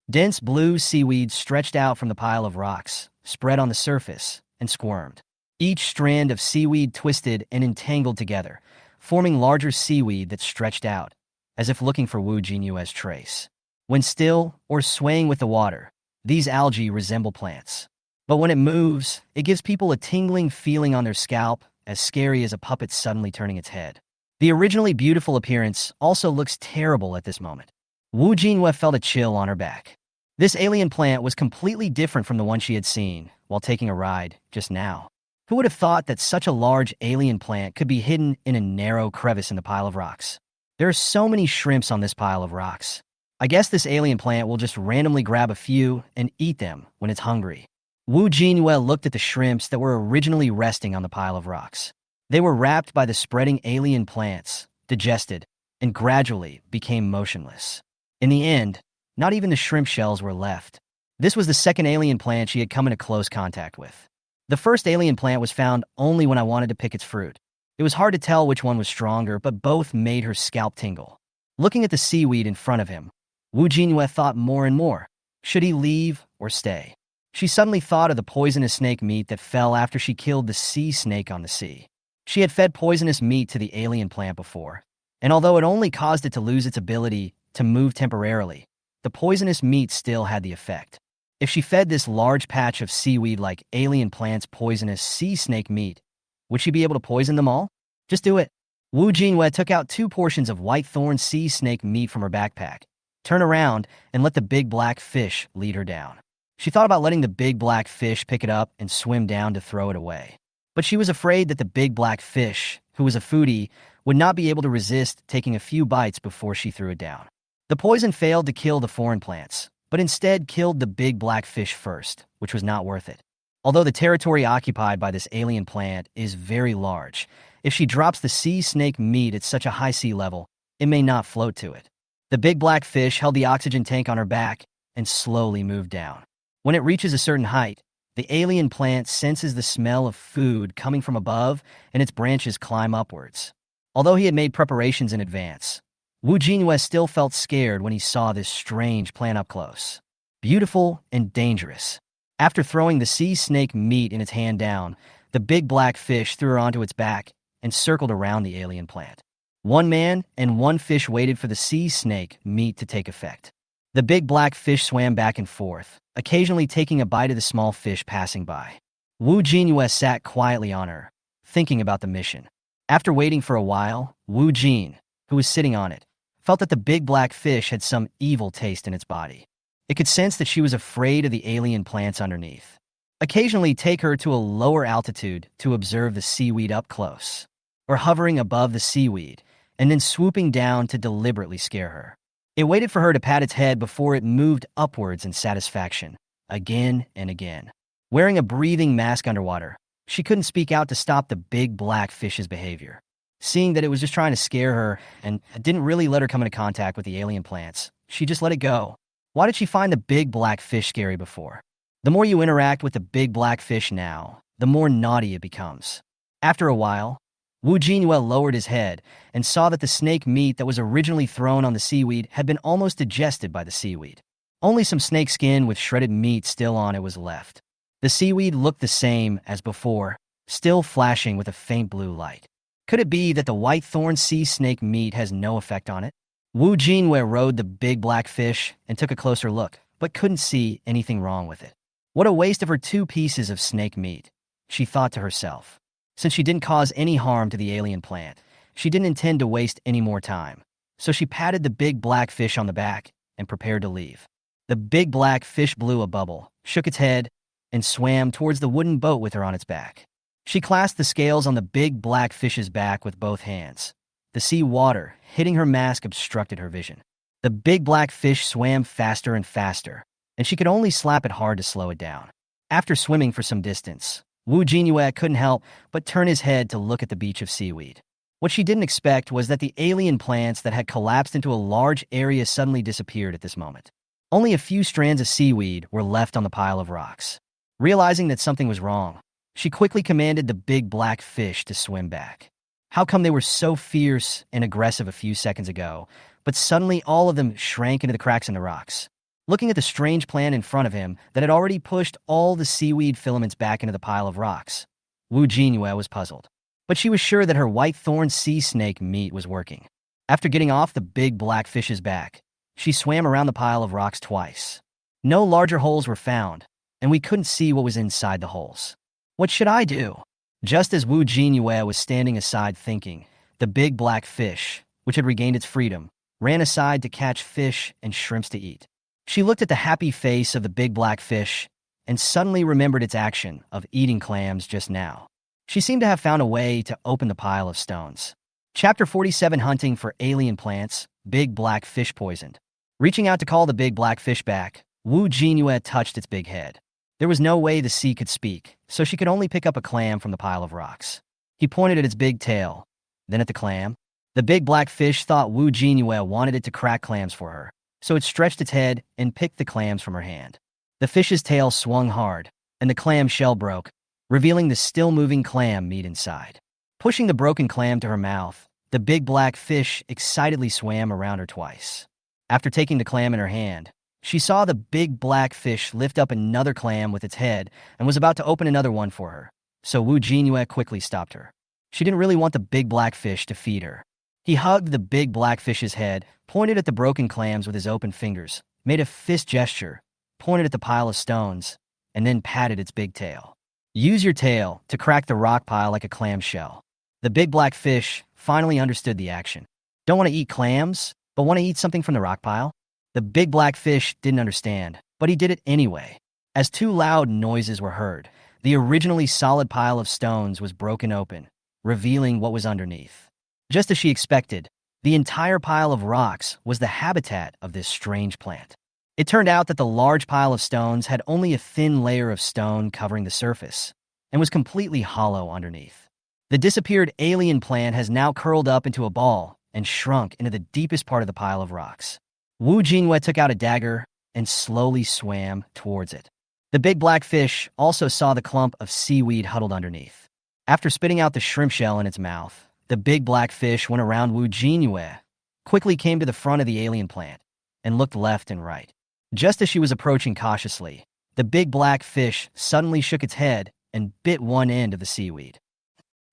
Dense blue seaweed stretched out from the pile of rocks, spread on the surface, and squirmed. Each strand of seaweed twisted and entangled together, forming larger seaweed that stretched out, as if looking for Jinyue's trace. When still or swaying with the water, these algae resemble plants. But when it moves, it gives people a tingling feeling on their scalp, as scary as a puppet suddenly turning its head. The originally beautiful appearance also looks terrible at this moment. Jinyue felt a chill on her back. This alien plant was completely different from the one she had seen while taking a ride just now. Who would have thought that such a large alien plant could be hidden in a narrow crevice in the pile of rocks? There are so many shrimps on this pile of rocks. I guess this alien plant will just randomly grab a few and eat them when it's hungry. Jinyue looked at the shrimps that were originally resting on the pile of rocks. They were wrapped by the spreading alien plants, digested, and gradually became motionless. In the end, not even the shrimp shells were left. This was the second alien plant she had come into close contact with. The first alien plant was found only when I wanted to pick its fruit. It was hard to tell which one was stronger, but both made her scalp tingle. Looking at the seaweed in front of him, Jinyue thought more and more. Should he leave or stay? She suddenly thought of the poisonous snake meat that fell after she killed the sea snake on the sea. She had fed poisonous meat to the alien plant before, and although it only caused it to lose its ability to move temporarily, the poisonous meat still had the effect. If she fed this large patch of seaweed like alien plant's poisonous sea snake meat, would she be able to poison them all? Just do it. Jinyue took out 2 portions of white thorn sea snake meat from her backpack, turned around, and let the big black fish lead her down. She thought about letting the big black fish pick it up and swim down to throw it away. But she was afraid that the big black fish, who was a foodie, would not be able to resist taking a few bites before she threw it down. The poison failed to kill the foreign plants, but instead killed the big black fish first, which was not worth it. Although the territory occupied by this alien plant is very large, if she drops the sea snake meat at such a high sea level, it may not float to it. The big black fish held the oxygen tank on her back and slowly moved down. When it reaches a certain height, the alien plant senses the smell of food coming from above and its branches climb upwards. Although he had made preparations in advance, Jinyue still felt scared when he saw this strange plant up close. Beautiful and dangerous. After throwing the sea snake meat in its hand down, the big black fish threw her onto its back and circled around the alien plant. One man and one fish waited for the sea snake meat to take effect. The big black fish swam back and forth, occasionally taking a bite of the small fish passing by. Jinyue sat quietly on her, thinking about the mission. After waiting for a while, Jin, who was sitting on it, felt that the big black fish had some evil taste in its body. It could sense that she was afraid of the alien plants underneath. Occasionally take her to a lower altitude to observe the seaweed up close, or hovering above the seaweed, and then swooping down to deliberately scare her. It waited for her to pat its head before it moved upwards in satisfaction, again and again. Wearing a breathing mask underwater, she couldn't speak out to stop the big black fish's behavior. Seeing that it was just trying to scare her and didn't really let her come into contact with the alien plants, she just let it go. Why did she find the big black fish scary before? The more you interact with the big black fish now, the more naughty it becomes. After a while, Jinyue lowered his head and saw that the snake meat that was originally thrown on the seaweed had been almost digested by the seaweed. Only some snake skin with shredded meat still on it was left. The seaweed looked the same as before, still flashing with a faint blue light. Could it be that the white thorn sea snake meat has no effect on it? Jinyue rode the big black fish and took a closer look, but couldn't see anything wrong with it. What a waste of her 2 pieces of snake meat, she thought to herself. Since she didn't cause any harm to the alien plant, she didn't intend to waste any more time. So she patted the big black fish on the back and prepared to leave. The big black fish blew a bubble, shook its head, and swam towards the wooden boat with her on its back. She clasped the scales on the big black fish's back with both hands. The sea water hitting her mask obstructed her vision. The big black fish swam faster and faster, and she could only slap it hard to slow it down. After swimming for some distance, Jinyue couldn't help but turn his head to look at the beach of seaweed. What she didn't expect was that the alien plants that had collapsed into a large area suddenly disappeared at this moment. Only a few strands of seaweed were left on the pile of rocks. Realizing that something was wrong, she quickly commanded the big black fish to swim back. How come they were so fierce and aggressive a few seconds ago, but suddenly all of them shrank into the cracks in the rocks? Looking at the strange plant in front of him that had already pushed all the seaweed filaments back into the pile of rocks, Jinyue was puzzled. But she was sure that her white thorn sea snake meat was working. After getting off the big black fish's back, she swam around the pile of rocks twice. No larger holes were found, and we couldn't see what was inside the holes. What should I do? Just as Jinyue was standing aside thinking, the big black fish, which had regained its freedom, ran aside to catch fish and shrimps to eat. She looked at the happy face of the big black fish and suddenly remembered its action of eating clams just now. She seemed to have found a way to open the pile of stones. Chapter 47, Hunting for Alien Plants, Big Black Fish Poisoned. Reaching out to call the big black fish back, Jinyue touched its big head. There was no way the sea could speak, so she could only pick up a clam from the pile of rocks. He pointed at its big tail, then at the clam. The big black fish thought Jinyue wanted it to crack clams for her, so it stretched its head and picked the clams from her hand. The fish's tail swung hard, and the clam shell broke, revealing the still-moving clam meat inside. Pushing the broken clam to her mouth, the big black fish excitedly swam around her twice. After taking the clam in her hand, she saw the big black fish lift up another clam with its head and was about to open another one for her, so Jinyue quickly stopped her. She didn't really want the big black fish to feed her. He hugged the big black fish's head, pointed at the broken clams with his open fingers, made a fist gesture, pointed at the pile of stones, and then patted its big tail. Use your tail to crack the rock pile like a clam shell. The big black fish finally understood the action. Don't want to eat clams, but want to eat something from the rock pile? The big black fish didn't understand, but he did it anyway. As 2 loud noises were heard, the originally solid pile of stones was broken open, revealing what was underneath. Just as she expected, The entire pile of rocks was the habitat of this strange plant. It turned out that the large pile of stones had only a thin layer of stone covering the surface and was completely hollow underneath. The disappeared alien plant has now curled up into a ball and shrunk into the deepest part of the pile of rocks. Jinyue took out a dagger and slowly swam towards it. The big black fish also saw the clump of seaweed huddled underneath. After spitting out the shrimp shell in its mouth, the big black fish went around Jinyue, quickly came to the front of the alien plant, and looked left and right. Just as she was approaching cautiously, the big black fish suddenly shook its head and bit one end of the seaweed.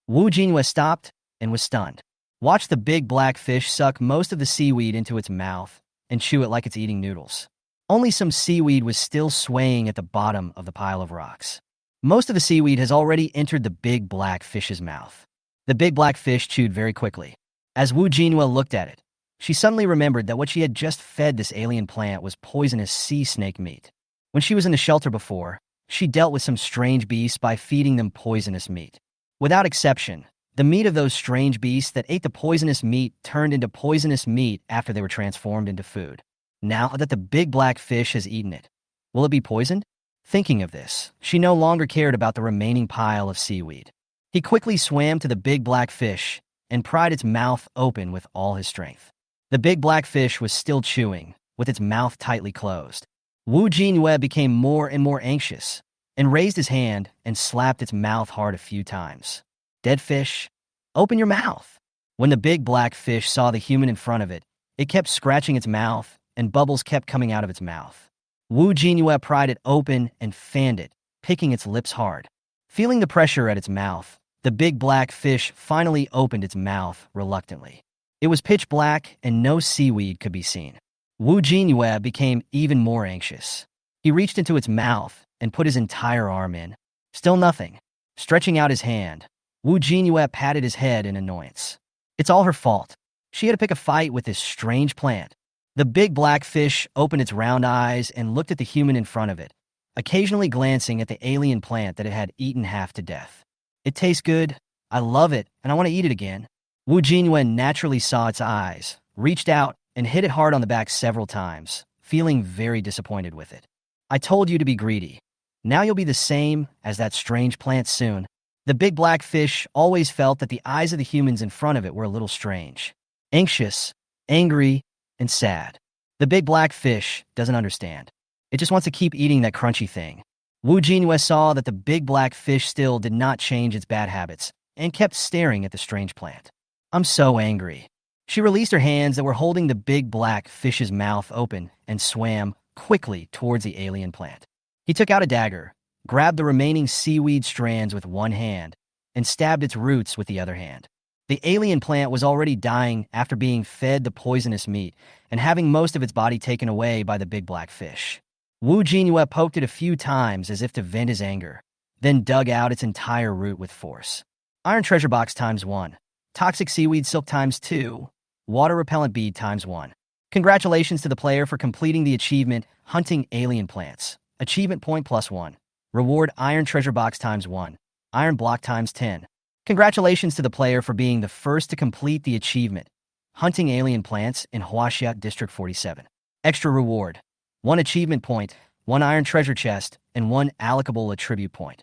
Jinyue stopped and was stunned. Watch the big black fish suck most of the seaweed into its mouth and chew it like it's eating noodles. Only some seaweed was still swaying at the bottom of the pile of rocks. Most of the seaweed has already entered the big black fish's mouth. The big black fish chewed very quickly. As Jinyue looked at it, she suddenly remembered that what she had just fed this alien plant was poisonous sea snake meat. When she was in the shelter before, she dealt with some strange beasts by feeding them poisonous meat. Without exception, the meat of those strange beasts that ate the poisonous meat turned into poisonous meat after they were transformed into food. Now that the big black fish has eaten it, will it be poisoned? Thinking of this, she no longer cared about the remaining pile of seaweed. He quickly swam to the big black fish and pried its mouth open with all his strength. The big black fish was still chewing, with its mouth tightly closed. Jinyue became more and more anxious and raised his hand and slapped its mouth hard a few times. Dead fish, open your mouth. When the big black fish saw the human in front of it, it kept scratching its mouth and bubbles kept coming out of its mouth. Jinyue pried it open and fanned it, picking its lips hard. Feeling the pressure at its mouth, the big black fish finally opened its mouth reluctantly. It was pitch black and no seaweed could be seen. Jinyue became even more anxious. He reached into its mouth and put his entire arm in. Still nothing. Stretching out his hand, Jinyue patted his head in annoyance. It's all her fault. She had to pick a fight with this strange plant. The big black fish opened its round eyes and looked at the human in front of it, occasionally glancing at the alien plant that it had eaten half to death. It tastes good. I love it, and I want to eat it again. Jinyue naturally saw its eyes, reached out, and hit it hard on the back several times, feeling very disappointed with it. I told you to be greedy. Now you'll be the same as that strange plant soon. The big black fish always felt that the eyes of the humans in front of it were a little strange. Anxious, angry, and sad. The big black fish doesn't understand. It just wants to keep eating that crunchy thing. Jinyue saw that the big black fish still did not change its bad habits and kept staring at the strange plant. I'm so angry. She released her hands that were holding the big black fish's mouth open and swam quickly towards the alien plant. He took out a dagger, grabbed the remaining seaweed strands with one hand, and stabbed its roots with the other hand. The alien plant was already dying after being fed the poisonous meat and having most of its body taken away by the big black fish. Jinyue poked it a few times as if to vent his anger, then dug out its entire root with force. Iron treasure box ×1. Toxic seaweed silk ×2. Water repellent bead ×1. Congratulations to the player for completing the achievement Hunting Alien Plants. Achievement point +1. Reward Iron treasure box ×1. Iron block ×10. Congratulations to the player for being the first to complete the achievement Hunting Alien Plants in Huaxia District 47. Extra reward: 1 achievement point, 1 iron treasure chest, and 1 allocable attribute point.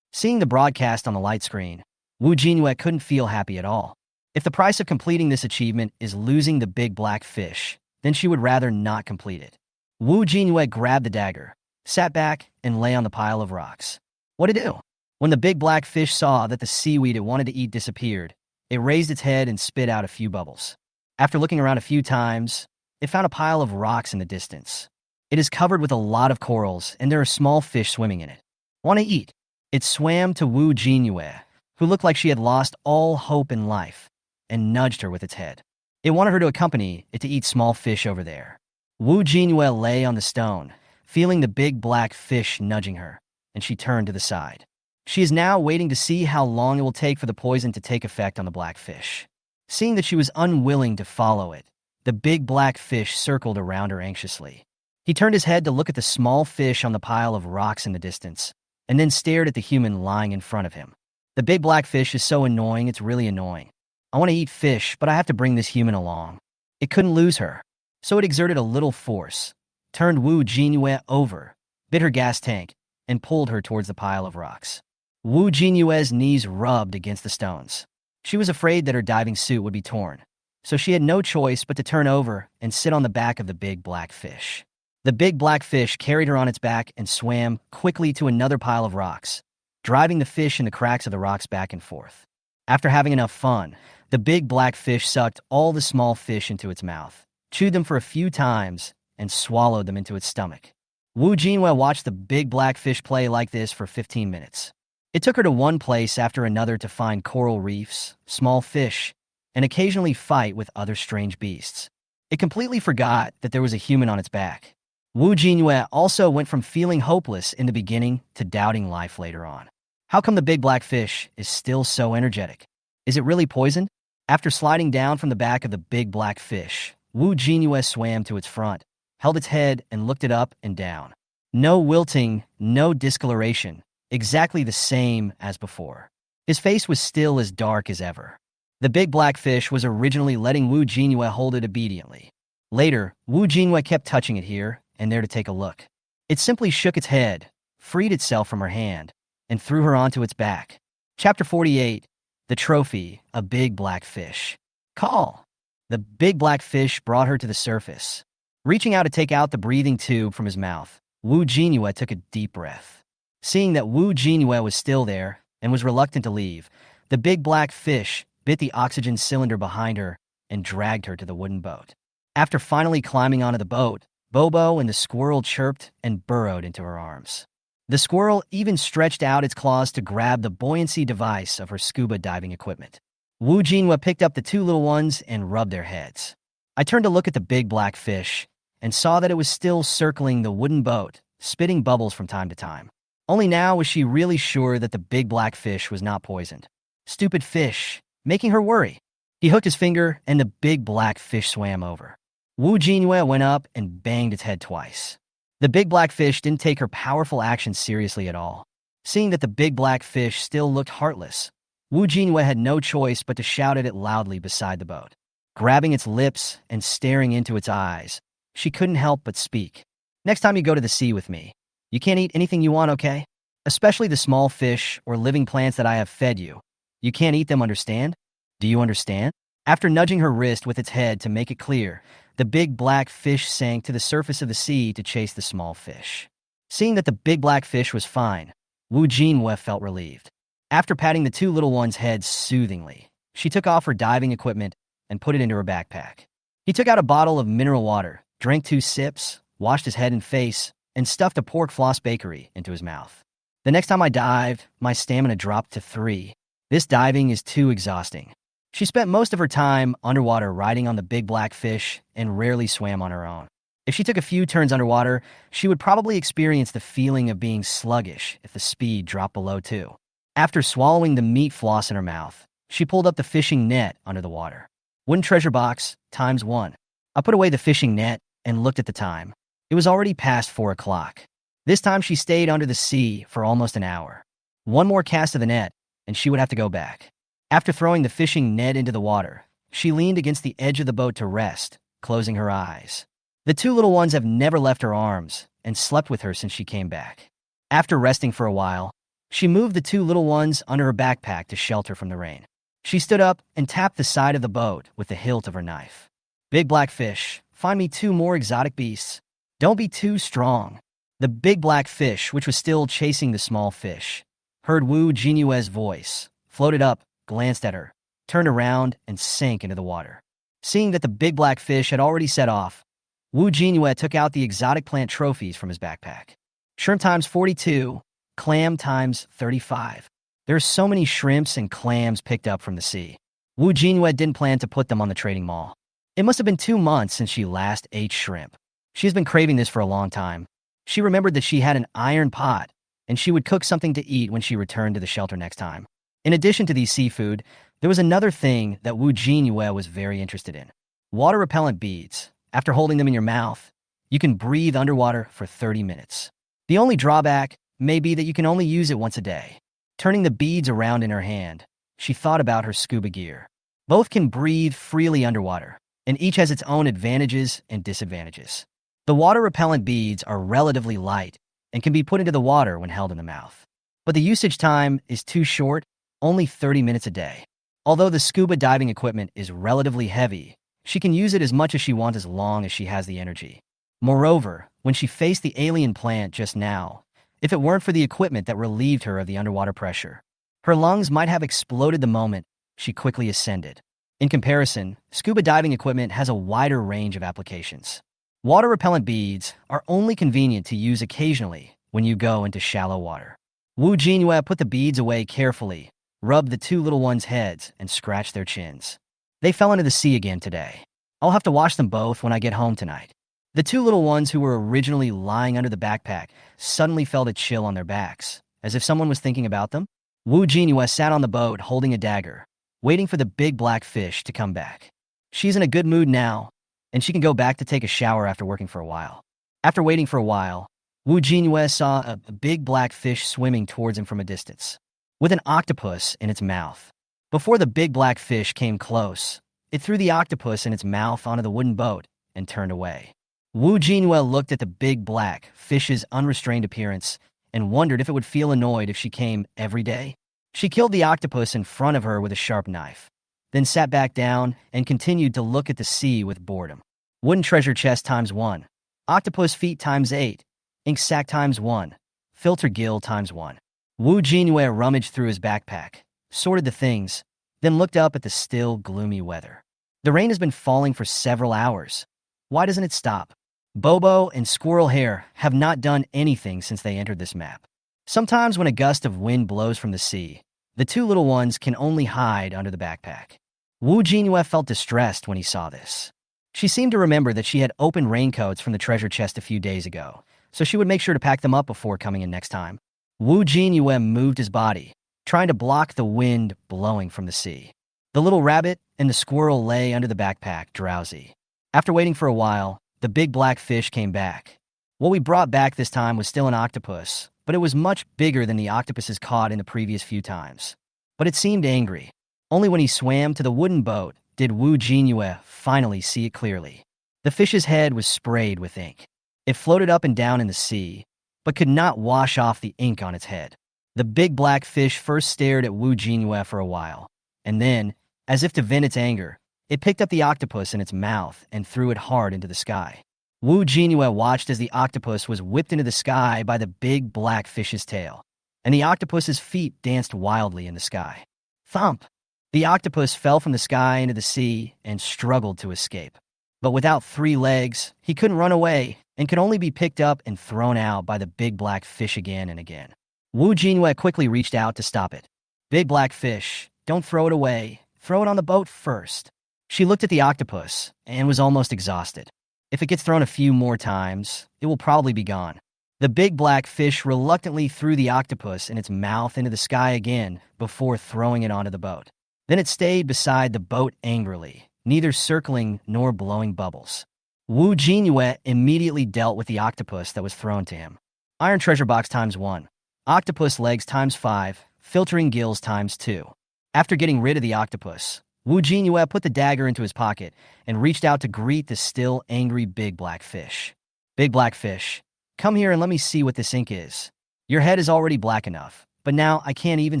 Seeing the broadcast on the light screen, Jinyue couldn't feel happy at all. If the price of completing this achievement is losing the big black fish, then she would rather not complete it. Jinyue grabbed the dagger, sat back, and lay on the pile of rocks. What'd it do? When the big black fish saw that the seaweed it wanted to eat disappeared, it raised its head and spit out a few bubbles. After looking around a few times, it found a pile of rocks in the distance. It is covered with a lot of corals, and there are small fish swimming in it. Want to eat? It swam to Jinyue, who looked like she had lost all hope in life, and nudged her with its head. It wanted her to accompany it to eat small fish over there. Jinyue lay on the stone, feeling the big black fish nudging her, and she turned to the side. She is now waiting to see how long it will take for the poison to take effect on the black fish. Seeing that she was unwilling to follow it, the big black fish circled around her anxiously. He turned his head to look at the small fish on the pile of rocks in the distance, and then stared at the human lying in front of him. The big black fish is so annoying, it's really annoying. I want to eat fish, but I have to bring this human along. It couldn't lose her. So it exerted a little force, turned Wu Jinyue over, bit her gas tank, and pulled her towards the pile of rocks. Wu Jinyue's knees rubbed against the stones. She was afraid that her diving suit would be torn, so she had no choice but to turn over and sit on the back of the big black fish. The big black fish carried her on its back and swam quickly to another pile of rocks, driving the fish in the cracks of the rocks back and forth. After having enough fun, the big black fish sucked all the small fish into its mouth, chewed them for a few times, and swallowed them into its stomach. Wu Jinyue watched the big black fish play like this for 15 minutes. It took her to one place after another to find coral reefs, small fish, and occasionally fight with other strange beasts. It completely forgot that there was a human on its back. Wu Jinyue also went from feeling hopeless in the beginning to doubting life later on. How come the big black fish is still so energetic? Is it really poisoned? After sliding down from the back of the big black fish, Wu Jinyue swam to its front, held its head, and looked it up and down. No wilting, no discoloration, exactly the same as before. His face was still as dark as ever. The big black fish was originally letting Wu Jinyue hold it obediently. Later, Wu Jinyue kept touching it here and there to take a look. It simply shook its head, freed itself from her hand, and threw her onto its back. Chapter 48, The Trophy, a Big Black Fish. Call! The big black fish brought her to the surface. Reaching out to take out the breathing tube from his mouth, Wu Jinyue took a deep breath. Seeing that Wu Jinyue was still there and was reluctant to leave, the big black fish bit the oxygen cylinder behind her and dragged her to the wooden boat. After finally climbing onto the boat, Bobo and the squirrel chirped and burrowed into her arms. The squirrel even stretched out its claws to grab the buoyancy device of her scuba diving equipment. Wu Jinyue picked up the two little ones and rubbed their heads. I turned to look at the big black fish and saw that it was still circling the wooden boat, spitting bubbles from time to time. Only now was she really sure that the big black fish was not poisoned. Stupid fish, making her worry. He hooked his finger and the big black fish swam over. Wu Jinyue went up and banged its head twice. The big black fish didn't take her powerful actions seriously at all. Seeing that the big black fish still looked heartless, Wu Jinyue had no choice but to shout at it loudly beside the boat. Grabbing its lips and staring into its eyes, she couldn't help but speak. Next time you go to the sea with me, you can't eat anything you want, okay? Especially the small fish or living plants that I have fed you. You can't eat them, understand? Do you understand? After nudging her wrist with its head to make it clear, the big black fish sank to the surface of the sea to chase the small fish. Seeing that the big black fish was fine, Wu Jinyue felt relieved. After patting the two little ones' heads soothingly, she took off her diving equipment and put it into her backpack. He took out a bottle of mineral water, drank 2 sips, washed his head and face, and stuffed a pork floss bakery into his mouth. The next time I dived, my stamina dropped to 3. This diving is too exhausting. She spent most of her time underwater riding on the big black fish and rarely swam on her own. If she took a few turns underwater, she would probably experience the feeling of being sluggish if the speed dropped below 2. After swallowing the meat floss in her mouth, she pulled up the fishing net under the water. Wooden treasure box, ×1. I put away the fishing net and looked at the time. It was already past 4 o'clock. This time she stayed under the sea for almost an hour. One more cast of the net, and she would have to go back. After throwing the fishing net into the water, she leaned against the edge of the boat to rest, closing her eyes. The two little ones have never left her arms and slept with her since she came back. After resting for a while, she moved the two little ones under her backpack to shelter from the rain. She stood up and tapped the side of the boat with the hilt of her knife. Big black fish, find me 2 more exotic beasts. Don't be too strong. The big black fish, which was still chasing the small fish, heard Wu Jinyue's voice, floated up, glanced at her, turned around, and sank into the water. Seeing that the big black fish had already set off, Wu Jinyue took out the exotic plant trophies from his backpack. Shrimp ×42, clam ×35. There are so many shrimps and clams picked up from the sea. Wu Jinyue didn't plan to put them on the trading mall. It must have been 2 months since she last ate shrimp. She has been craving this for a long time. She remembered that she had an iron pot, and she would cook something to eat when she returned to the shelter next time. In addition to these seafood, there was another thing that Wu Jinyue was very interested in. Water-repellent beads. After holding them in your mouth, you can breathe underwater for 30 minutes. The only drawback may be that you can only use it once a day. Turning the beads around in her hand, she thought about her scuba gear. Both can breathe freely underwater, and each has its own advantages and disadvantages. The water-repellent beads are relatively light and can be put into the water when held in the mouth. But the usage time is too short, only 30 minutes a day. Although the scuba diving equipment is relatively heavy, she can use it as much as she wants as long as she has the energy. Moreover, when she faced the alien plant just now, if it weren't for the equipment that relieved her of the underwater pressure, her lungs might have exploded the moment she quickly ascended. In comparison, scuba diving equipment has a wider range of applications. Water-repellent beads are only convenient to use occasionally when you go into shallow water. Jinyue put the beads away carefully, rubbed the two little ones' heads, and scratched their chins. They fell into the sea again today. I'll have to wash them both when I get home tonight. The two little ones who were originally lying under the backpack suddenly felt a chill on their backs, as if someone was thinking about them. Jinyue sat on the boat holding a dagger, waiting for the big black fish to come back. She's in a good mood now, and she can go back to take a shower after working for a while. After waiting for a while, Jinyue saw a big black fish swimming towards him from a distance, with an octopus in its mouth. Before the big black fish came close, it threw the octopus in its mouth onto the wooden boat and turned away. Jinyue looked at the big black fish's unrestrained appearance and wondered if it would feel annoyed if she came every day. She killed the octopus in front of her with a sharp knife, then sat back down and continued to look at the sea with boredom. Wooden treasure chest ×1, octopus feet ×8, ink sac ×1, filter gill ×1. Jinyue rummaged through his backpack, sorted the things, then looked up at the still, gloomy weather. The rain has been falling for several hours. Why doesn't it stop? Bobo and Squirrel Hair have not done anything since they entered this map. Sometimes when a gust of wind blows from the sea, the two little ones can only hide under the backpack. Jinyue felt distressed when he saw this. She seemed to remember that she had opened raincoats from the treasure chest a few days ago, so she would make sure to pack them up before coming in next time. Jinyue moved his body, trying to block the wind blowing from the sea. The little rabbit and the squirrel lay under the backpack, drowsy. After waiting for a while, the big black fish came back. What we brought back this time was still an octopus, but it was much bigger than the octopuses caught in the previous few times. But it seemed angry. Only when he swam to the wooden boat did Jinyue finally see it clearly. The fish's head was sprayed with ink. It floated up and down in the sea, but could not wash off the ink on its head. The big black fish first stared at Jinyue for a while, and then, as if to vent its anger, it picked up the octopus in its mouth and threw it hard into the sky. Jinyue watched as the octopus was whipped into the sky by the big black fish's tail, and the octopus's feet danced wildly in the sky. Thump! The octopus fell from the sky into the sea and struggled to escape. But without 3 legs, he couldn't run away and could only be picked up and thrown out by the big black fish again and again. Jinyue quickly reached out to stop it. Big black fish, don't throw it away. Throw it on the boat first. She looked at the octopus and was almost exhausted. If it gets thrown a few more times, it will probably be gone. The big black fish reluctantly threw the octopus in its mouth into the sky again before throwing it onto the boat. Then it stayed beside the boat angrily, neither circling nor blowing bubbles. Jinyue immediately dealt with the octopus that was thrown to him. Iron treasure box ×1, octopus legs ×5, filtering gills ×2. After getting rid of the octopus, Jinyue put the dagger into his pocket and reached out to greet the still angry big black fish. Big black fish, come here and let me see what this ink is. Your head is already black enough, but now I can't even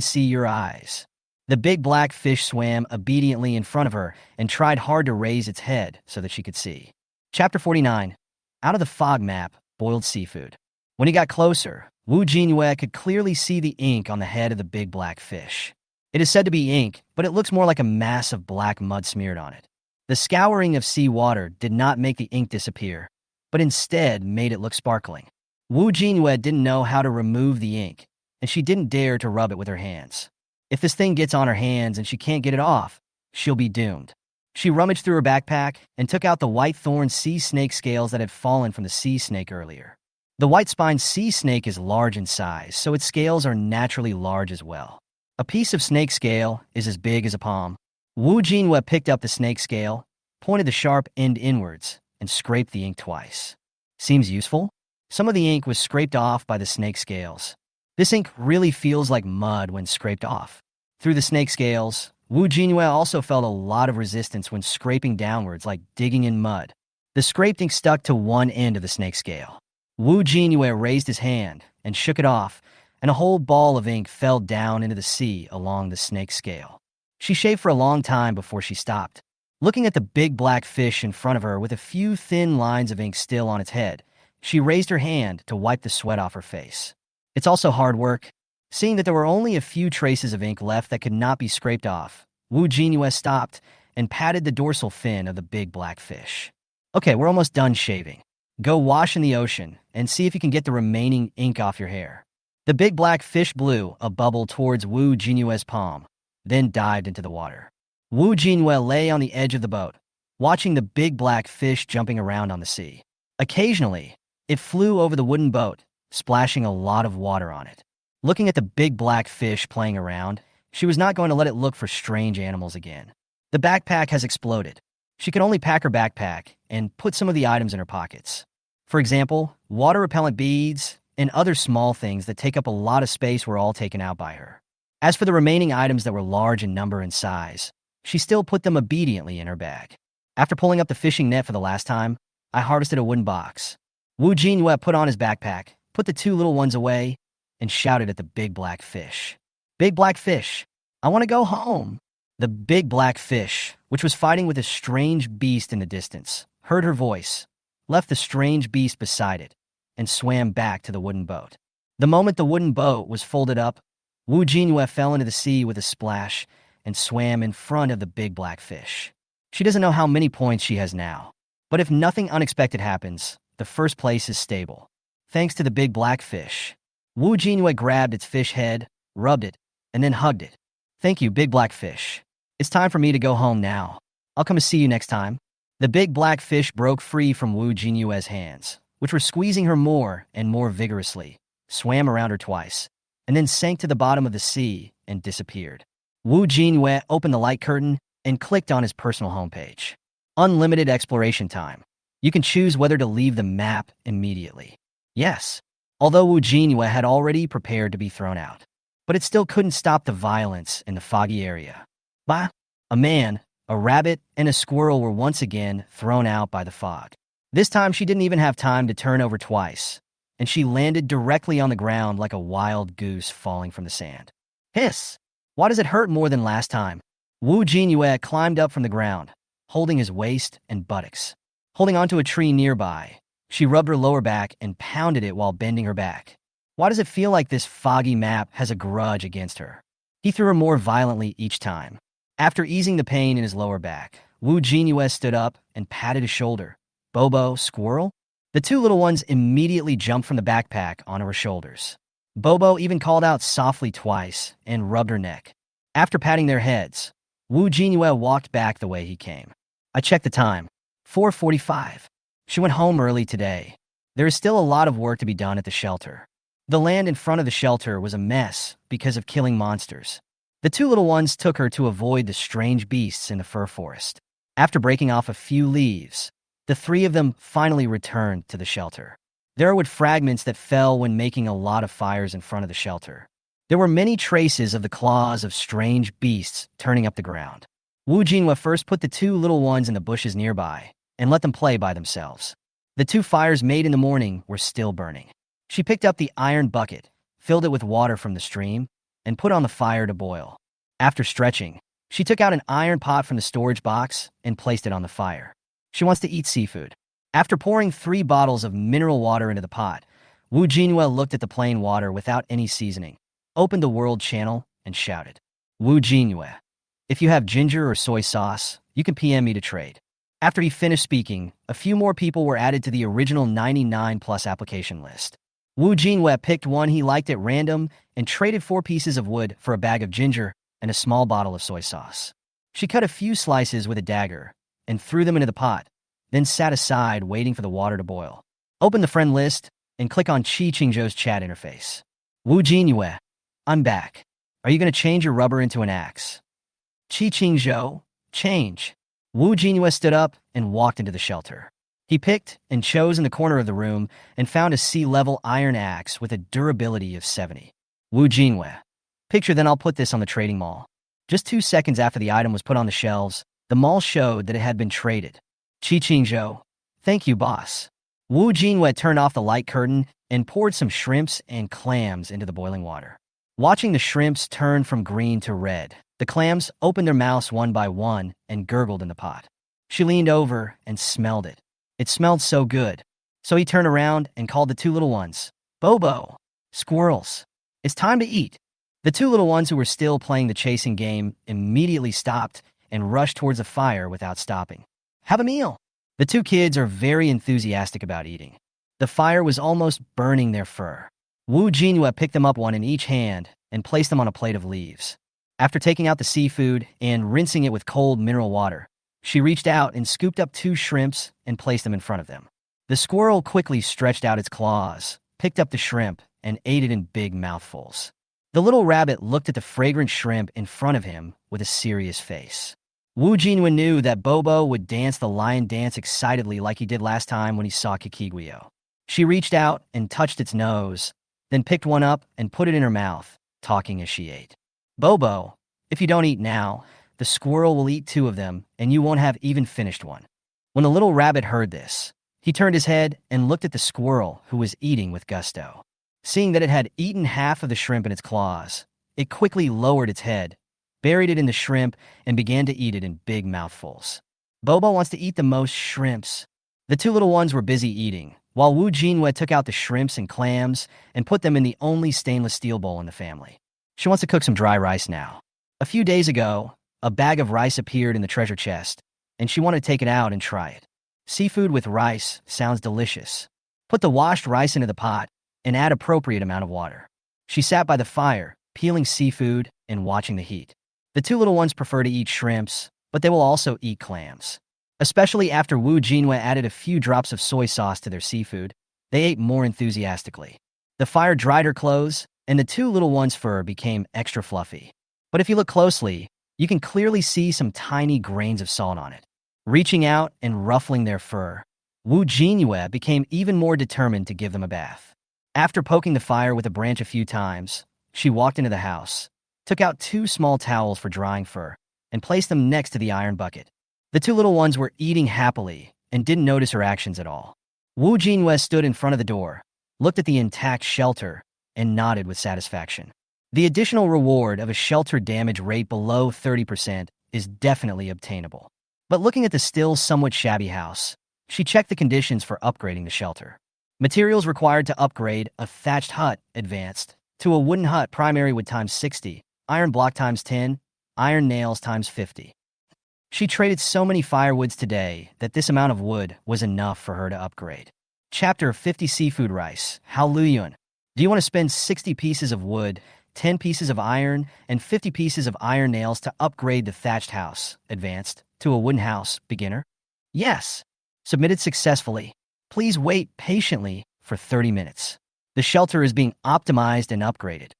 see your eyes. The big black fish swam obediently in front of her and tried hard to raise its head so that she could see. Chapter 49. Out of the fog map, boiled seafood. When he got closer, Jinyue could clearly see the ink on the head of the big black fish. It is said to be ink, but it looks more like a mass of black mud smeared on it. The scouring of sea water did not make the ink disappear, but instead made it look sparkling. Jinyue didn't know how to remove the ink, and she didn't dare to rub it with her hands. If this thing gets on her hands and she can't get it off, she'll be doomed. She rummaged through her backpack and took out the white thorn sea snake scales that had fallen from the sea snake earlier. The white-spined sea snake is large in size, so its scales are naturally large as well. A piece of snake scale is as big as a palm. Jinyue picked up the snake scale, pointed the sharp end inwards, and scraped the ink twice. Seems useful? Some of the ink was scraped off by the snake scales. This ink really feels like mud when scraped off. Through the snake scales, Wu Jinyue also felt a lot of resistance when scraping downwards like digging in mud. The scraped ink stuck to one end of the snake scale. Wu Jinyue raised his hand and shook it off, and a whole ball of ink fell down into the sea along the snake scale. She shaved for a long time before she stopped. Looking at the big black fish in front of her with a few thin lines of ink still on its head, she raised her hand to wipe the sweat off her face. It's also hard work. Seeing that there were only a few traces of ink left that could not be scraped off, Wu Jinyue stopped and patted the dorsal fin of the big black fish. Okay, we're almost done shaving. Go wash in the ocean and see if you can get the remaining ink off your hair. The big black fish blew a bubble towards Wu Jinyue's palm, then dived into the water. Wu Jinyue lay on the edge of the boat, watching the big black fish jumping around on the sea. Occasionally, it flew over the wooden boat, splashing a lot of water on it. Looking at the big black fish playing around, she was not going to let it look for strange animals again. The backpack has exploded. She could only pack her backpack and put some of the items in her pockets. For example, water-repellent beads and other small things that take up a lot of space were all taken out by her. As for the remaining items that were large in number and size, she still put them obediently in her bag. After pulling up the fishing net for the last time, I harvested a wooden box. Wu Jinyue put on his backpack, put the two little ones away, and shouted at the big black fish. Big black fish, I want to go home. The big black fish, which was fighting with a strange beast in the distance, heard her voice, left the strange beast beside it, and swam back to the wooden boat. The moment the wooden boat was folded up, Wu Jinyue fell into the sea with a splash and swam in front of the big black fish. She doesn't know how many points she has now, but if nothing unexpected happens, the first place is stable. Thanks to the big black fish. Wu Jinyue grabbed its fish head, rubbed it, and then hugged it. Thank you, big black fish. It's time for me to go home now. I'll come and see you next time. The big black fish broke free from Wu Jinyue's hands, which were squeezing her more and more vigorously, swam around her twice, and then sank to the bottom of the sea and disappeared. Wu Jinyue opened the light curtain and clicked on his personal homepage. Unlimited exploration time. You can choose whether to leave the map immediately. Yes, although Wu Jinyue had already prepared to be thrown out. But it still couldn't stop the violence in the foggy area. Bah! A man, a rabbit, and a squirrel were once again thrown out by the fog. This time she didn't even have time to turn over twice, and she landed directly on the ground like a wild goose falling from the sand. Hiss! Why does it hurt more than last time? Wu Jinyue climbed up from the ground, holding his waist and buttocks. Holding onto a tree nearby, she rubbed her lower back and pounded it while bending her back. Why does it feel like this foggy map has a grudge against her? He threw her more violently each time. After easing the pain in his lower back, Wu Jinyue stood up and patted his shoulder. Bobo, squirrel? The two little ones immediately jumped from the backpack onto her shoulders. Bobo even called out softly twice and rubbed her neck. After patting their heads, Wu Jinyue walked back the way he came. I checked the time. 4:45. She went home early today. There is still a lot of work to be done at the shelter. The land in front of the shelter was a mess because of killing monsters. The two little ones took her to avoid the strange beasts in the fir forest. After breaking off a few leaves, the three of them finally returned to the shelter. There were wood fragments that fell when making a lot of fires in front of the shelter. There were many traces of the claws of strange beasts turning up the ground. Wu Jinyue first put the two little ones in the bushes nearby and let them play by themselves. The two fires made in the morning were still burning. She picked up the iron bucket, filled it with water from the stream, and put on the fire to boil. After stretching, she took out an iron pot from the storage box and placed it on the fire. She wants to eat seafood. After pouring 3 bottles of mineral water into the pot, Wu Jinyue looked at the plain water without any seasoning, opened the world channel, and shouted, Wu Jinyue, if you have ginger or soy sauce, you can PM me to trade. After he finished speaking, a few more people were added to the original 99+ application list. Wu Jinyue picked one he liked at random and traded 4 pieces of wood for a bag of ginger and a small bottle of soy sauce. She cut a few slices with a dagger and threw them into the pot, then sat aside waiting for the water to boil. Open the friend list and click on Chi Qingzhou's chat interface. Wu Jinyue, I'm back. Are you going to change your rubber into an axe? Chi Qingzhou, change. Wu Jinyue stood up and walked into the shelter. He picked and chose in the corner of the room and found a sea-level iron axe with a durability of 70. Wu Jinyue, picture then I'll put this on the trading mall. Just 2 seconds after the item was put on the shelves, the mall showed that it had been traded. Chichinjo. Thank you, boss. Wu Jinyue turned off the light curtain and poured some shrimps and clams into the boiling water. Watching the shrimps turn from green to red, the clams opened their mouths one by one and gurgled in the pot. She leaned over and smelled it. It smelled so good. So he turned around and called the two little ones, Bobo, squirrels. It's time to eat. The two little ones who were still playing the chasing game immediately stopped and rushed towards the fire without stopping. Have a meal. The two kids are very enthusiastic about eating. The fire was almost burning their fur. Wu Jinyue picked them up one in each hand and placed them on a plate of leaves. After taking out the seafood and rinsing it with cold mineral water, she reached out and scooped up 2 shrimps and placed them in front of them. The squirrel quickly stretched out its claws, picked up the shrimp, and ate it in big mouthfuls. The little rabbit looked at the fragrant shrimp in front of him with a serious face. Wu Jinyue knew that Bobo would dance the lion dance excitedly like he did last time when he saw Kikiguyo. She reached out and touched its nose, then picked one up and put it in her mouth, talking as she ate. Bobo, if you don't eat now, the squirrel will eat 2 of them and you won't have even finished one. When the little rabbit heard this, he turned his head and looked at the squirrel who was eating with gusto. Seeing that it had eaten half of the shrimp in its claws, it quickly lowered its head, buried it in the shrimp, and began to eat it in big mouthfuls. Bobo wants to eat the most shrimps. The 2 little ones were busy eating, while Wu Jinyue took out the shrimps and clams and put them in the only stainless steel bowl in the family. She wants to cook some dry rice now. A few days ago, a bag of rice appeared in the treasure chest, and she wanted to take it out and try it. Seafood with rice sounds delicious. Put the washed rice into the pot and add appropriate amount of water. She sat by the fire, peeling seafood and watching the heat. The 2 little ones prefer to eat shrimps, but they will also eat clams. Especially after Wu Jinyue added a few drops of soy sauce to their seafood, they ate more enthusiastically. The fire dried her clothes, and the 2 little ones' fur became extra fluffy. But if you look closely, you can clearly see some tiny grains of salt on it. Reaching out and ruffling their fur, Wu Jinyue became even more determined to give them a bath. After poking the fire with a branch a few times, she walked into the house, took out 2 small towels for drying fur, and placed them next to the iron bucket. The 2 little ones were eating happily and didn't notice her actions at all. Wu Jinyue stood in front of the door, looked at the intact shelter, and nodded with satisfaction. The additional reward of a shelter damage rate below 30% is definitely obtainable. But looking at the still somewhat shabby house, she checked the conditions for upgrading the shelter. Materials required to upgrade a thatched hut advanced to a wooden hut primary wood times 60, iron block times 10, iron nails times 50. She traded so many firewoods today that this amount of wood was enough for her to upgrade. Chapter 50 Seafood Rice, How Luyun. Do you want to spend 60 pieces of wood, 10 pieces of iron, and 50 pieces of iron nails to upgrade the thatched house, advanced, to a wooden house, beginner? Yes. Submitted successfully. Please wait patiently for 30 minutes. The shelter is being optimized and upgraded.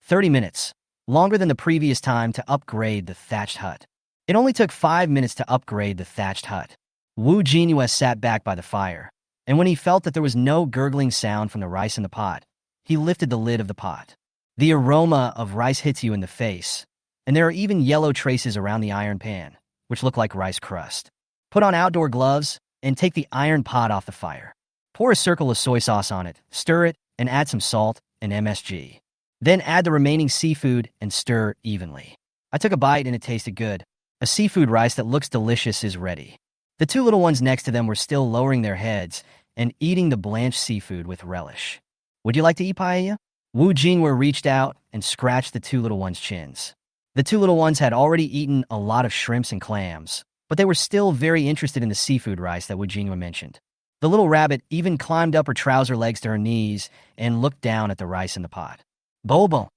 30 minutes. Longer than the previous time to upgrade the thatched hut. It only took 5 minutes to upgrade the thatched hut. Wu Jinyue sat back by the fire, and when he felt that there was no gurgling sound from the rice in the pot, he lifted the lid of the pot. The aroma of rice hits you in the face, and there are even yellow traces around the iron pan, which look like rice crust. Put on outdoor gloves and take the iron pot off the fire. Pour a circle of soy sauce on it, stir it, and add some salt and MSG. Then add the remaining seafood and stir evenly. I took a bite and it tasted good. A seafood rice that looks delicious is ready. The 2 little ones next to them were still lowering their heads and eating the blanched seafood with relish. Would you like to eat paella? Wu Jinyue reached out and scratched the 2 little ones' chins. The 2 little ones had already eaten a lot of shrimps and clams, but they were still very interested in the seafood rice that Wu Jinyue mentioned. The little rabbit even climbed up her trouser legs to her knees and looked down at the rice in the pot. Bobo.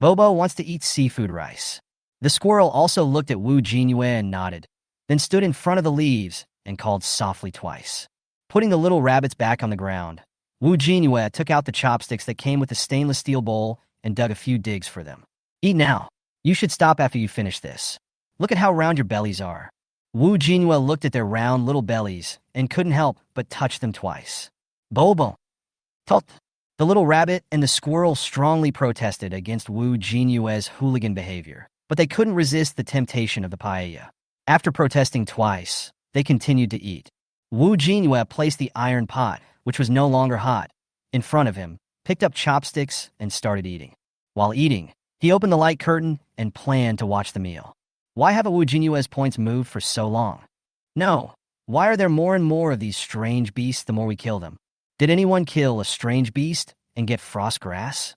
Bobo wants to eat seafood rice. The squirrel also looked at Wu Jinyue and nodded, then stood in front of the leaves and called softly twice. Putting the little rabbits back on the ground, Wu Jinyue took out the chopsticks that came with the stainless steel bowl and dug a few digs for them. Eat now. You should stop after you finish this. Look at how round your bellies are. Wu Jinyue looked at their round little bellies and couldn't help but touch them twice. Bobo. Tot. The little rabbit and the squirrel strongly protested against Wu Jinyue's hooligan behavior. but they couldn't resist the temptation of the paella. After protesting twice, they continued to eat. Wu Jinyue placed the iron pot, which was no longer hot, in front of him, picked up chopsticks, and started eating. While eating, he opened the light curtain and planned to watch the meal. Why haven't Wu Jinyue's points moved for so long? No. Why are there more and more of these strange beasts the more we kill them? Did anyone kill a strange beast and get frost grass?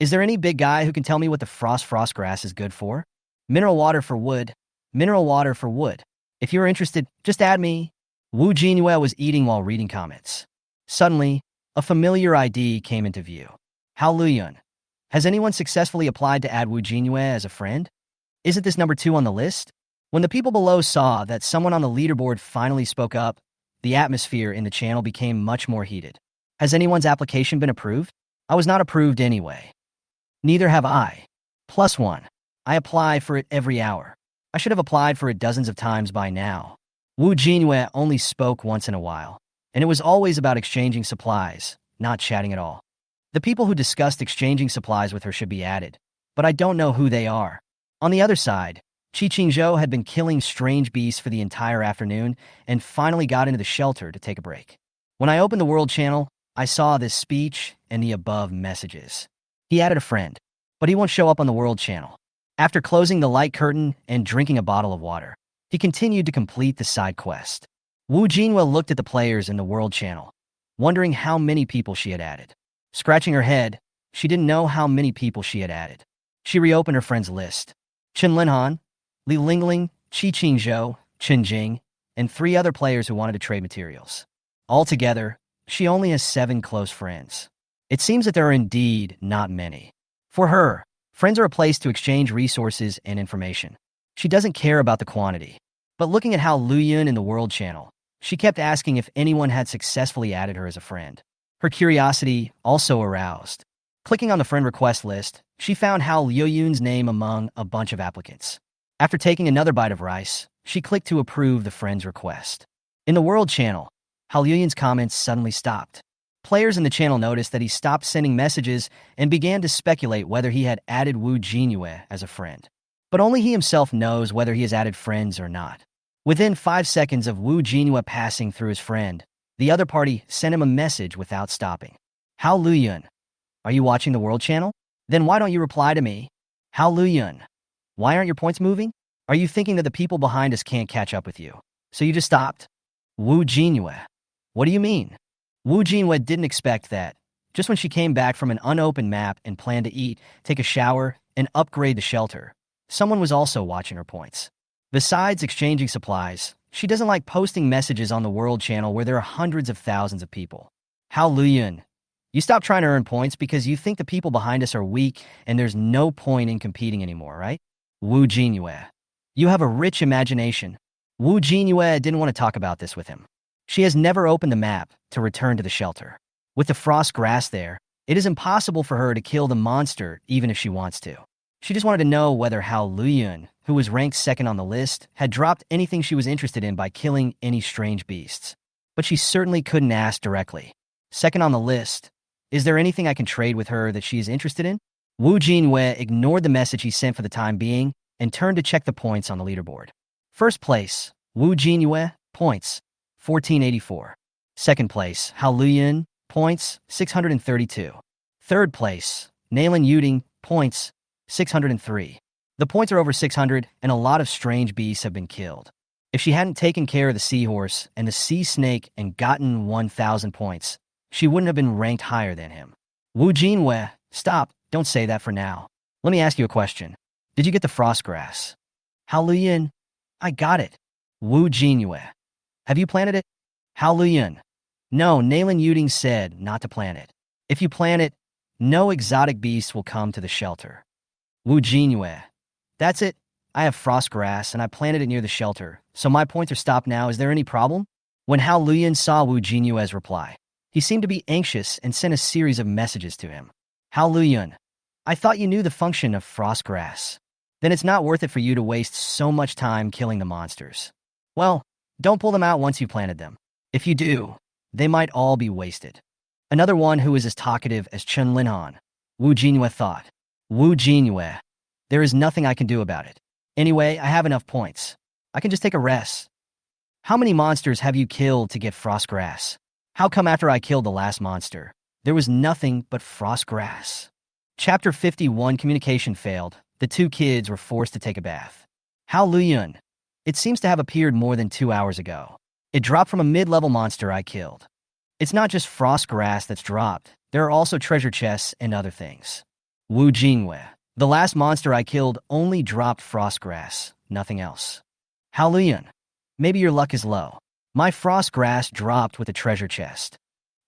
Is there any big guy who can tell me what the frost grass is good for? Mineral water for wood. Mineral water for wood. If you're interested, just add me. Wu Jinyue was eating while reading comments. Suddenly, a familiar ID came into view. Hao Luyun. Has anyone successfully applied to add Wu Jinyue as a friend? Isn't this number 2 on the list? When the people below saw that someone on the leaderboard finally spoke up, the atmosphere in the channel became much more heated. Has anyone's application been approved? I was not approved anyway. Neither have I. +1. I apply for it every hour. I should have applied for it dozens of times by now. Wu Jinyue only spoke once in a while, and it was always about exchanging supplies, not chatting at all. The people who discussed exchanging supplies with her should be added, but I don't know who they are. On the other side, Jinyue had been killing strange beasts for the entire afternoon and finally got into the shelter to take a break. When I opened the World Channel, I saw this speech and the above messages. He added a friend, but he won't show up on the World Channel. After closing the light curtain and drinking a bottle of water, he continued to complete the side quest. Wu Jinyue looked at the players in the World Channel, wondering how many people she had added. Scratching her head, she didn't know how many people she had added. She reopened her friends' list. Chen Linhan, Li Lingling, Jinyue, Chen Jing, and 3 other players who wanted to trade materials. Altogether, she only has 7 close friends. It seems that there are indeed not many. For her, friends are a place to exchange resources and information. She doesn't care about the quantity. But looking at Hao Luyun in the World Channel, she kept asking if anyone had successfully added her as a friend. Her curiosity also aroused. Clicking on the friend request list, she found Hao Luyun's name among a bunch of applicants. After taking another bite of rice, she clicked to approve the friend's request. In the World Channel, Hao Luyun's comments suddenly stopped. Players in the channel noticed that he stopped sending messages and began to speculate whether he had added Wu Jinyue as a friend. But only he himself knows whether he has added friends or not. Within 5 seconds of Wu Jinyue passing through his friend, the other party sent him a message without stopping. Hao Luyun, are you watching the World Channel? Then why don't you reply to me? Hao Luyun, why aren't your points moving? Are you thinking that the people behind us can't catch up with you? So you just stopped? Wu Jinyue, what do you mean? Wu Jinyue didn't expect that. Just when she came back from an unopened map and planned to eat, take a shower, and upgrade the shelter, someone was also watching her points. Besides exchanging supplies, she doesn't like posting messages on the World Channel where there are hundreds of thousands of people. Hao Luyun, you stopped trying to earn points because you think the people behind us are weak and there's no point in competing anymore, right? Wu Jinyue, you have a rich imagination. Wu Jinyue didn't want to talk about this with him. She has never opened the map to return to the shelter. With the frost grass there, it is impossible for her to kill the monster even if she wants to. She just wanted to know whether Hao Luyun, who was ranked 2nd on the list, had dropped anything she was interested in by killing any strange beasts. But she certainly couldn't ask directly. 2nd on the list, is there anything I can trade with her that she is interested in? Wu Jinyue ignored the message he sent for the time being and turned to check the points on the leaderboard. First place, Wu Jinyue, points, 1484. Second place, Hao Luyun, points, 632. Third place, Nailin Yuding, points, 603. The points are over 600, and a lot of strange beasts have been killed. If she hadn't taken care of the seahorse and the sea snake and gotten 1,000 points, she wouldn't have been ranked higher than him. Wu Jinyue, stop, don't say that for now. Let me ask you a question. Did you get the frost grass? Hao Luyun, I got it. Wu Jinyue, have you planted it? Hao Luyun, no, Nailin Yuding said not to plant it. If you plant it, no exotic beasts will come to the shelter. Wu Jinyue, that's it. I have frost grass and I planted it near the shelter, so my points are stopped now. Is there any problem? When Hao Luyun saw Wu Jinyue's reply, he seemed to be anxious and sent a series of messages to him. Hao Luyun, I thought you knew the function of frost grass. Then it's not worth it for you to waste so much time killing the monsters. Well, don't pull them out once you planted them. If you do, they might all be wasted. Another one who is as talkative as Chen Linhan, Wu Jinyue thought. Wu Jinyue, There is nothing I can do about it. Anyway, I have enough points. I can just take a rest. How many monsters have you killed to get frost grass? How come after I killed the last monster, there was nothing but frost grass? Chapter 51, Communication failed. The two kids were forced to take a bath. Hao Luyun. It seems to have appeared more than 2 hours ago. It dropped from a mid-level monster I killed. It's not just frost grass that's dropped. There are also treasure chests and other things. Wu Jinyue. The last monster I killed only dropped frost grass, nothing else. Hao Luyun. Maybe your luck is low. My frost grass dropped with a treasure chest.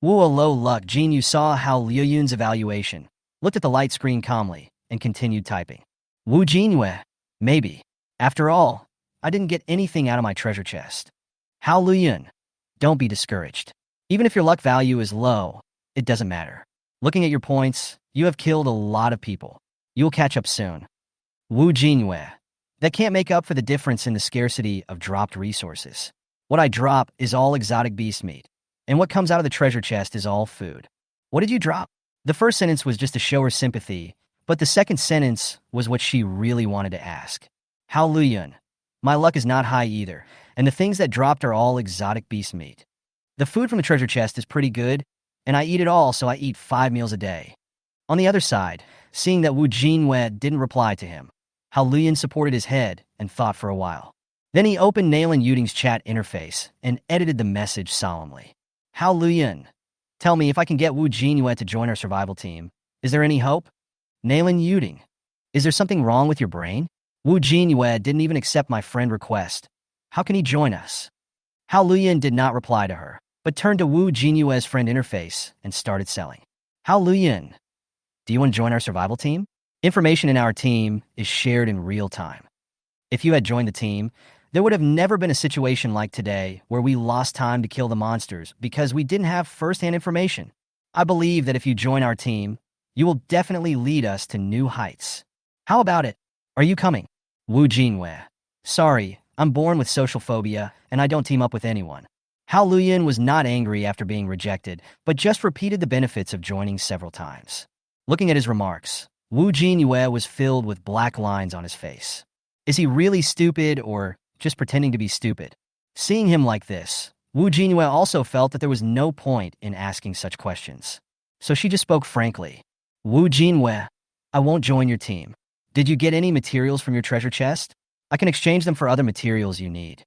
Wu, a low luck. Jinyue saw Hao Luyun's evaluation, looked at the light screen calmly, and continued typing. Wu Jinyue. Maybe. After all, I didn't get anything out of my treasure chest. Hao Luyun. Don't be discouraged. Even if your luck value is low, it doesn't matter. Looking at your points, you have killed a lot of people. You'll catch up soon. Wu Jinyue. That can't make up for the difference in the scarcity of dropped resources. What I drop is all exotic beast meat, and what comes out of the treasure chest is all food. What did you drop? The first sentence was just to show her sympathy, but the second sentence was what she really wanted to ask. Hao Luyun. My luck is not high either, and the things that dropped are all exotic beast meat. The food from the treasure chest is pretty good, and I eat it all, so I eat 5 meals a day. On the other side, seeing that Wu Jinyue didn't reply to him, Hao Luyun supported his head and thought for a while. Then he opened Nailin Yuding's chat interface and edited the message solemnly. Hao Luyun, tell me if I can get Wu Jinyue to join our survival team. Is there any hope? Nailin Yuding, is there something wrong with your brain? Wu Jinyue didn't even accept my friend request. How can he join us? Hao Luyun did not reply to her, but turned to Wu Jinyue's friend interface and started selling. Hao Luyun, do you want to join our survival team? Information in our team is shared in real time. If you had joined the team, there would have never been a situation like today where we lost time to kill the monsters because we didn't have first-hand information. I believe that if you join our team, you will definitely lead us to new heights. How about it? Are you coming? Wu Jinyue. Sorry, I'm born with social phobia and I don't team up with anyone. Hao Luyun was not angry after being rejected, but just repeated the benefits of joining several times. Looking at his remarks, Wu Jinyue was filled with black lines on his face. Is he really stupid or just pretending to be stupid? Seeing him like this, Wu Jinyue also felt that there was no point in asking such questions. So she just spoke frankly. Wu Jinyue, I won't join your team. Did you get any materials from your treasure chest? I can exchange them for other materials you need.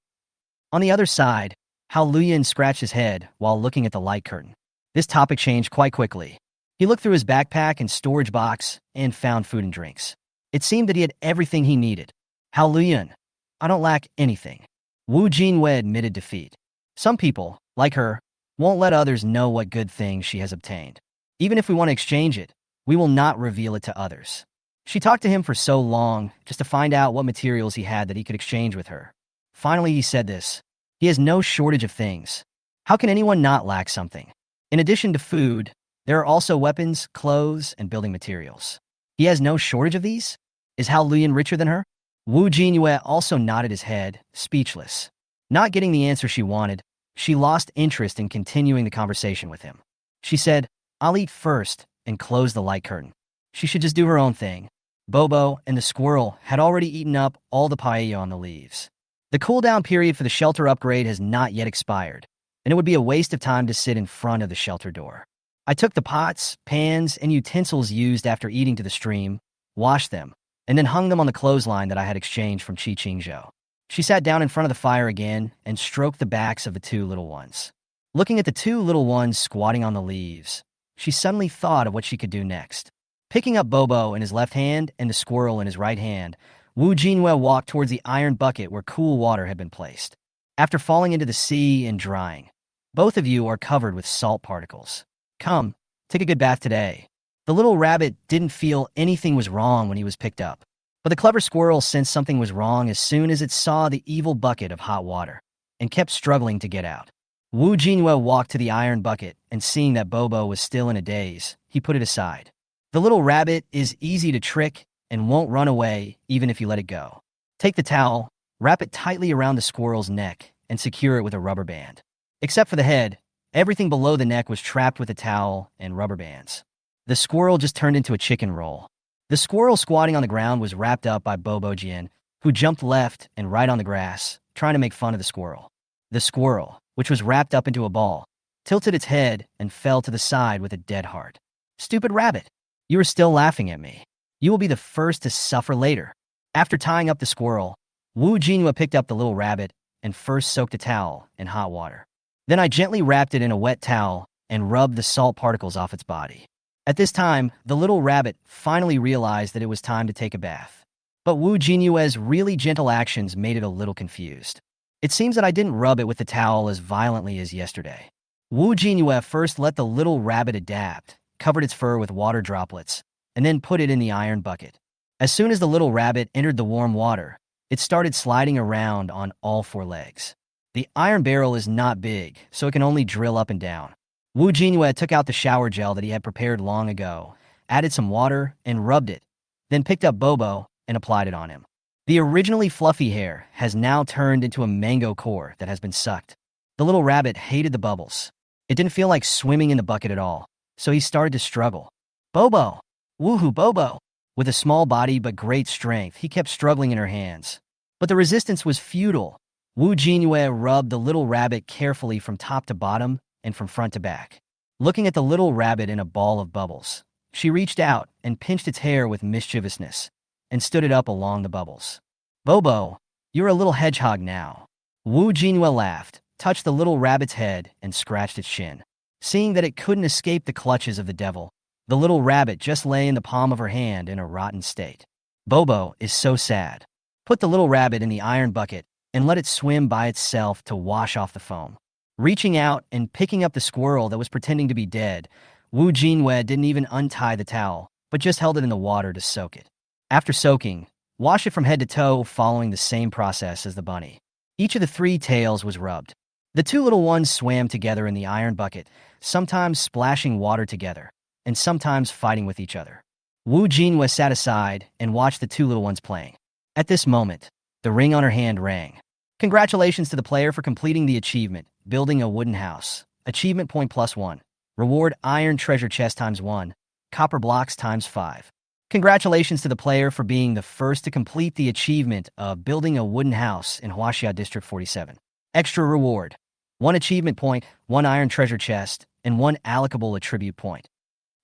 On the other side, Hao Luyun scratched his head while looking at the light curtain. This topic changed quite quickly. He looked through his backpack and storage box and found food and drinks. It seemed that he had everything he needed. Hao Luyun, I don't lack anything. Wu Jinyue admitted defeat. Some people, like her, won't let others know what good things she has obtained. Even if we want to exchange it, we will not reveal it to others. She talked to him for so long just to find out what materials he had that he could exchange with her. Finally, he said this. He has no shortage of things. How can anyone not lack something? In addition to food, there are also weapons, clothes, and building materials. He has no shortage of these? Is Hao Luyun richer than her? Wu Jinyue also nodded his head, speechless. Not getting the answer she wanted, she lost interest in continuing the conversation with him. She said, I'll eat first, and closed the light curtain. She should just do her own thing. Bobo and the squirrel had already eaten up all the paella on the leaves. The cooldown period for the shelter upgrade has not yet expired, and it would be a waste of time to sit in front of the shelter door. I took the pots, pans, and utensils used after eating to the stream, washed them, and then hung them on the clothesline that I had exchanged from Chi Qingzhou. She sat down in front of the fire again and stroked the backs of the two little ones. Looking at the two little ones squatting on the leaves, she suddenly thought of what she could do next. Picking up Bobo in his left hand and the squirrel in his right hand, Wu Jinyue walked towards the iron bucket where cool water had been placed. After falling into the sea and drying, both of you are covered with salt particles. Come, take a good bath today. The little rabbit didn't feel anything was wrong when he was picked up, but the clever squirrel sensed something was wrong as soon as it saw the evil bucket of hot water and kept struggling to get out. Wu Jinyue walked to the iron bucket and seeing that Bobo was still in a daze, he put it aside. The little rabbit is easy to trick and won't run away even if you let it go. Take the towel, wrap it tightly around the squirrel's neck, and secure it with a rubber band. Except for the head, everything below the neck was trapped with a towel and rubber bands. The squirrel just turned into a chicken roll. The squirrel squatting on the ground was wrapped up by Bobo Jian, who jumped left and right on the grass, trying to make fun of the squirrel. The squirrel, which was wrapped up into a ball, tilted its head and fell to the side with a dead heart. Stupid rabbit, you are still laughing at me. You will be the first to suffer later. After tying up the squirrel, Jinyue picked up the little rabbit and first soaked a towel in hot water. Then I gently wrapped it in a wet towel and rubbed the salt particles off its body. At this time, the little rabbit finally realized that it was time to take a bath. But Jinyue's really gentle actions made it a little confused. It seems that I didn't rub it with the towel as violently as yesterday. Jinyue first let the little rabbit adapt, covered its fur with water droplets, and then put it in the iron bucket. As soon as the little rabbit entered the warm water, it started sliding around on all four legs. The iron barrel is not big, so it can only drill up and down. Jinyue took out the shower gel that he had prepared long ago, added some water, and rubbed it, then picked up Bobo and applied it on him. The originally fluffy hair has now turned into a mango core that has been sucked. The little rabbit hated the bubbles. It didn't feel like swimming in the bucket at all, so he started to struggle. Bobo! Woohoo, Bobo! With a small body but great strength, he kept struggling in her hands. But the resistance was futile. Jinyue rubbed the little rabbit carefully from top to bottom and from front to back. Looking at the little rabbit in a ball of bubbles, she reached out and pinched its hair with mischievousness and stood it up along the bubbles. Bobo, you're a little hedgehog now. Jinyue laughed, touched the little rabbit's head, and scratched its shin. Seeing that it couldn't escape the clutches of the devil, the little rabbit just lay in the palm of her hand in a rotten state. Bobo is so sad. Put the little rabbit in the iron bucket and let it swim by itself to wash off the foam. Reaching out and picking up the squirrel that was pretending to be dead, Jinyue didn't even untie the towel, but just held it in the water to soak it. After soaking, wash it from head to toe, following the same process as the bunny. Each of the 3 tails was rubbed. The 2 little ones swam together in the iron bucket, sometimes splashing water together, and sometimes fighting with each other. Jinyue sat aside and watched the 2 little ones playing. At this moment, the ring on her hand rang. Congratulations to the player for completing the achievement, Building a Wooden House. Achievement point +1. Reward Iron Treasure Chest ×1. Copper Blocks ×5. Congratulations to the player for being the first to complete the achievement of Building a Wooden House in Huaxia District 47. Extra reward: 1 achievement point, 1 iron treasure chest, and 1 allocable attribute point.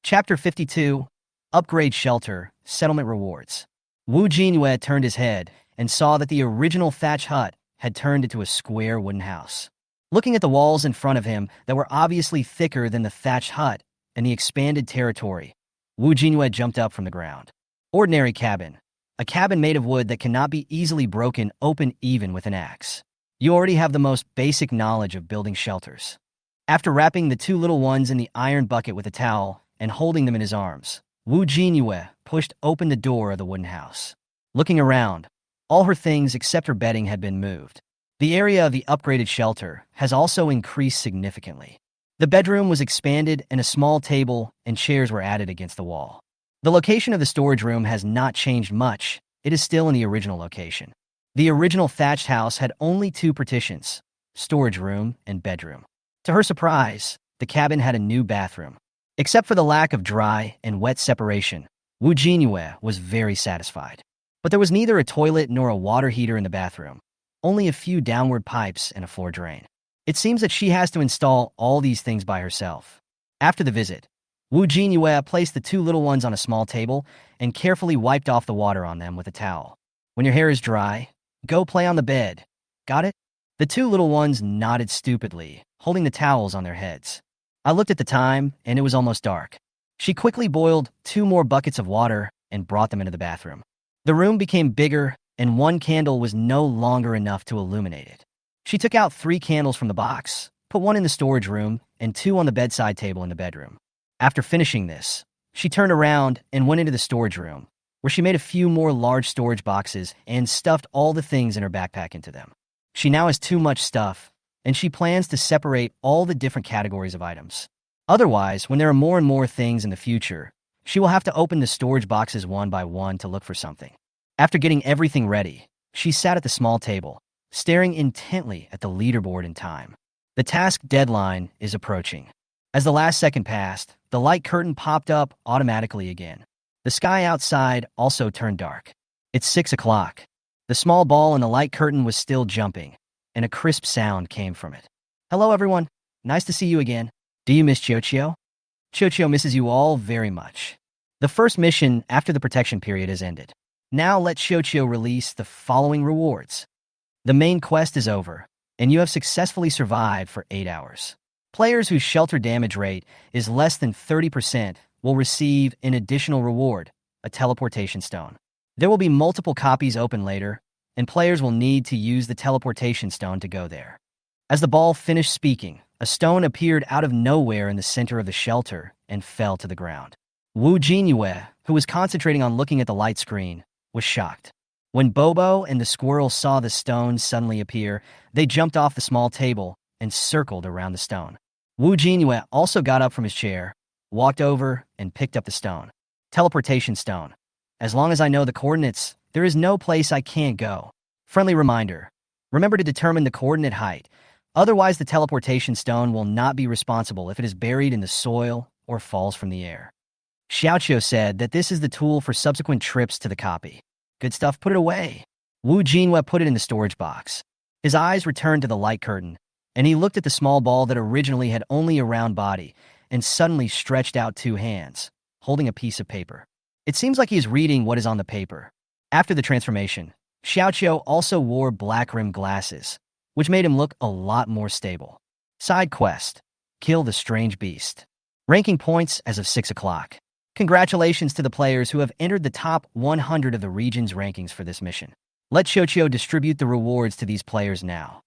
Chapter 52. Upgrade Shelter, Settlement Rewards. Jinyue turned his head and saw that the original thatch hut had turned into a square wooden house. Looking at the walls in front of him that were obviously thicker than the thatched hut and the expanded territory, Jinyue jumped up from the ground. Ordinary cabin. A cabin made of wood that cannot be easily broken open even with an axe. You already have the most basic knowledge of building shelters. After wrapping the 2 little ones in the iron bucket with a towel and holding them in his arms, Jinyue pushed open the door of the wooden house. Looking around, all her things except her bedding had been moved. The area of the upgraded shelter has also increased significantly. The bedroom was expanded and a small table and chairs were added against the wall. The location of the storage room has not changed much. It is still in the original location. The original thatched house had only 2 partitions, storage room and bedroom. To her surprise, the cabin had a new bathroom. Except for the lack of dry and wet separation, Jinyue was very satisfied. But there was neither a toilet nor a water heater in the bathroom, only a few downward pipes and a floor drain. It seems that she has to install all these things by herself. After the visit, Jinyue placed the 2 little ones on a small table and carefully wiped off the water on them with a towel. When your hair is dry, go play on the bed. Got it? The 2 little ones nodded stupidly, holding the towels on their heads. I looked at the time, and it was almost dark. She quickly boiled 2 more buckets of water and brought them into the bathroom. The room became bigger, and 1 candle was no longer enough to illuminate it. She took out 3 candles from the box, put 1 in the storage room, and 2 on the bedside table in the bedroom. After finishing this, she turned around and went into the storage room, where she made a few more large storage boxes and stuffed all the things in her backpack into them. She now has too much stuff, and she plans to separate all the different categories of items. Otherwise, when there are more and more things in the future, she will have to open the storage boxes one by one to look for something. After getting everything ready, she sat at the small table, staring intently at the leaderboard in time. The task deadline is approaching. As the last second passed, the light curtain popped up automatically again. The sky outside also turned dark. It's 6 o'clock. The small ball in the light curtain was still jumping, and a crisp sound came from it. Hello, everyone. Nice to see you again. Do you miss Chocho? Chocho misses you all very much. The first mission after the protection period has ended. Now let Chocho release the following rewards. The main quest is over, and you have successfully survived for 8 hours. Players whose shelter damage rate is less than 30% will receive an additional reward, a teleportation stone. There will be multiple copies open later, and players will need to use the teleportation stone to go there. As the ball finished speaking, a stone appeared out of nowhere in the center of the shelter and fell to the ground. Jinyue, who was concentrating on looking at the light screen, was shocked. When Bobo and the squirrel saw the stone suddenly appear, they jumped off the small table and circled around the stone. Jinyue also got up from his chair, walked over, and picked up the stone. Teleportation stone. As long as I know the coordinates, there is no place I can't go. Friendly reminder. Remember to determine the coordinate height. Otherwise, the teleportation stone will not be responsible if it is buried in the soil or falls from the air. Xiaoqiu said that this is the tool for subsequent trips to the copy. Good stuff, put it away. Wu Jinhua put it in the storage box. His eyes returned to the light curtain, and he looked at the small ball that originally had only a round body and suddenly stretched out 2 hands, holding a piece of paper. It seems like he is reading what is on the paper. After the transformation, Xiaoqiu also wore black-rimmed glasses, which made him look a lot more stable. Side quest: kill the strange beast. Ranking points as of 6 o'clock. Congratulations to the players who have entered the top 100 of the region's rankings for this mission. Let Xiaoqiu distribute the rewards to these players now.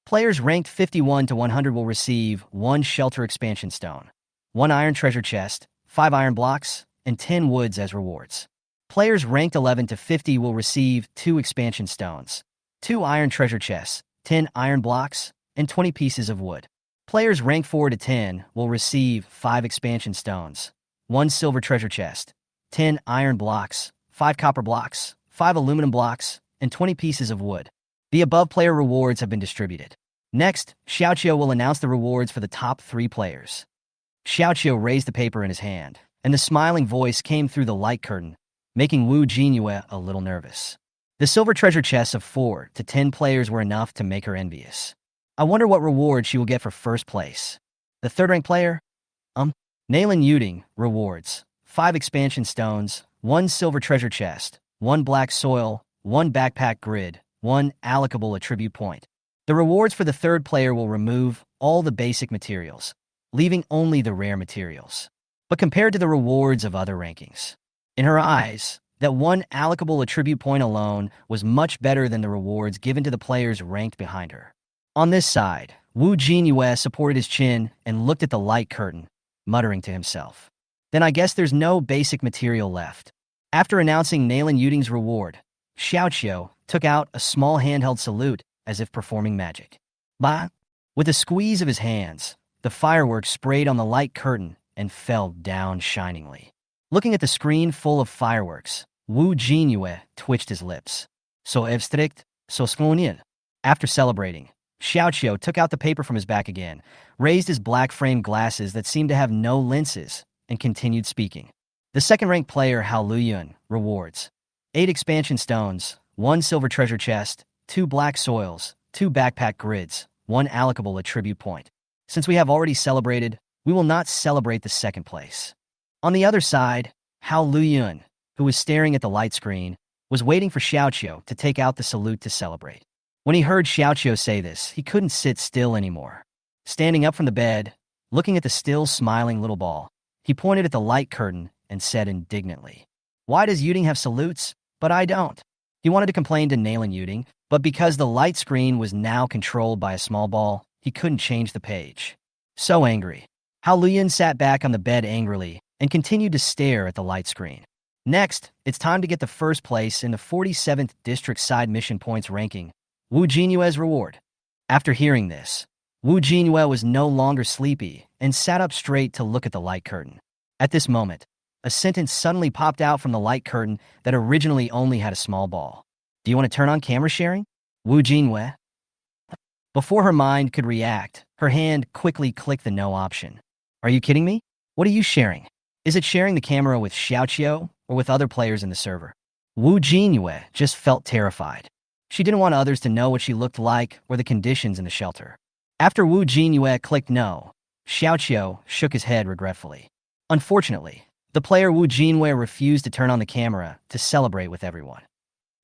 Players ranked 51 to 100 will receive 1 shelter expansion stone, 1 iron treasure chest, 5 iron blocks, and 10 woods as rewards. Players ranked 11 to 50 will receive 2 expansion stones, 2 iron treasure chests, 10 iron blocks, and 20 pieces of wood. Players ranked 4 to 10 will receive 5 expansion stones, 1 silver treasure chest, 10 iron blocks, 5 copper blocks, 5 aluminum blocks, and 20 pieces of wood. The above player rewards have been distributed. Next, Xiaoqiu will announce the rewards for the top 3 players. Xiaoqiu raised the paper in his hand, and the smiling voice came through the light curtain, making Wu Jinyue a little nervous. The silver treasure chests of 4 to 10 players were enough to make her envious. I wonder what reward she will get for first place. The third-ranked player? Nailin Yuding, rewards: 5 expansion stones, 1 silver treasure chest, 1 black soil, 1 backpack grid, 1 allocable attribute point. The rewards for the third player will remove all the basic materials, leaving only the rare materials. But compared to the rewards of other rankings, in her eyes, that 1 allocable attribute point alone was much better than the rewards given to the players ranked behind her. On this side, Wu Jinyue supported his chin and looked at the light curtain, muttering to himself. Then I guess there's no basic material left. After announcing Nailin Yuding's reward, Xiaoqiu took out a small handheld salute as if performing magic. Bah! With a squeeze of his hands, the fireworks sprayed on the light curtain and fell down shiningly. Looking at the screen full of fireworks, Wu Jinyue twitched his lips. So abstract, so spontaneous. After celebrating, Xiaoqiu took out the paper from his back again, raised his black-framed glasses that seemed to have no lenses, and continued speaking. The second-ranked player, Hao Luyun, rewards: 8 expansion stones, 1 silver treasure chest, 2 black soils, 2 backpack grids, 1 allocable attribute point. Since we have already celebrated, we will not celebrate the second place. On the other side, Hao Luyun, who was staring at the light screen, was waiting for Xiaoqiu to take out the salute to celebrate. When he heard Xiaoqiu say this, he couldn't sit still anymore. Standing up from the bed, looking at the still smiling little ball, he pointed at the light curtain and said indignantly, "Why does Yuding have salutes, but I don't?" He wanted to complain to Nailin Yuding, but because the light screen was now controlled by a small ball, he couldn't change the page. So angry, Hao Luyun sat back on the bed angrily and continued to stare at the light screen. Next, it's time to get the first place in the 47th District Side Mission Points ranking, Wu Jinyue's reward. After hearing this, Wu Jinyue was no longer sleepy and sat up straight to look at the light curtain. At this moment, a sentence suddenly popped out from the light curtain that originally only had a small ball. "Do you want to turn on camera sharing?" Wu Jinyue. Before her mind could react, her hand quickly clicked the no option. "Are you kidding me? What are you sharing? Is it sharing the camera with Xiaoqiu or with other players in the server. Wu Jinyue just felt terrified. She didn't want others to know what she looked like or the conditions in the shelter. After Wu Jinyue clicked no, Xiaoqiu shook his head regretfully. Unfortunately, the player Wu Jinyue refused to turn on the camera to celebrate with everyone.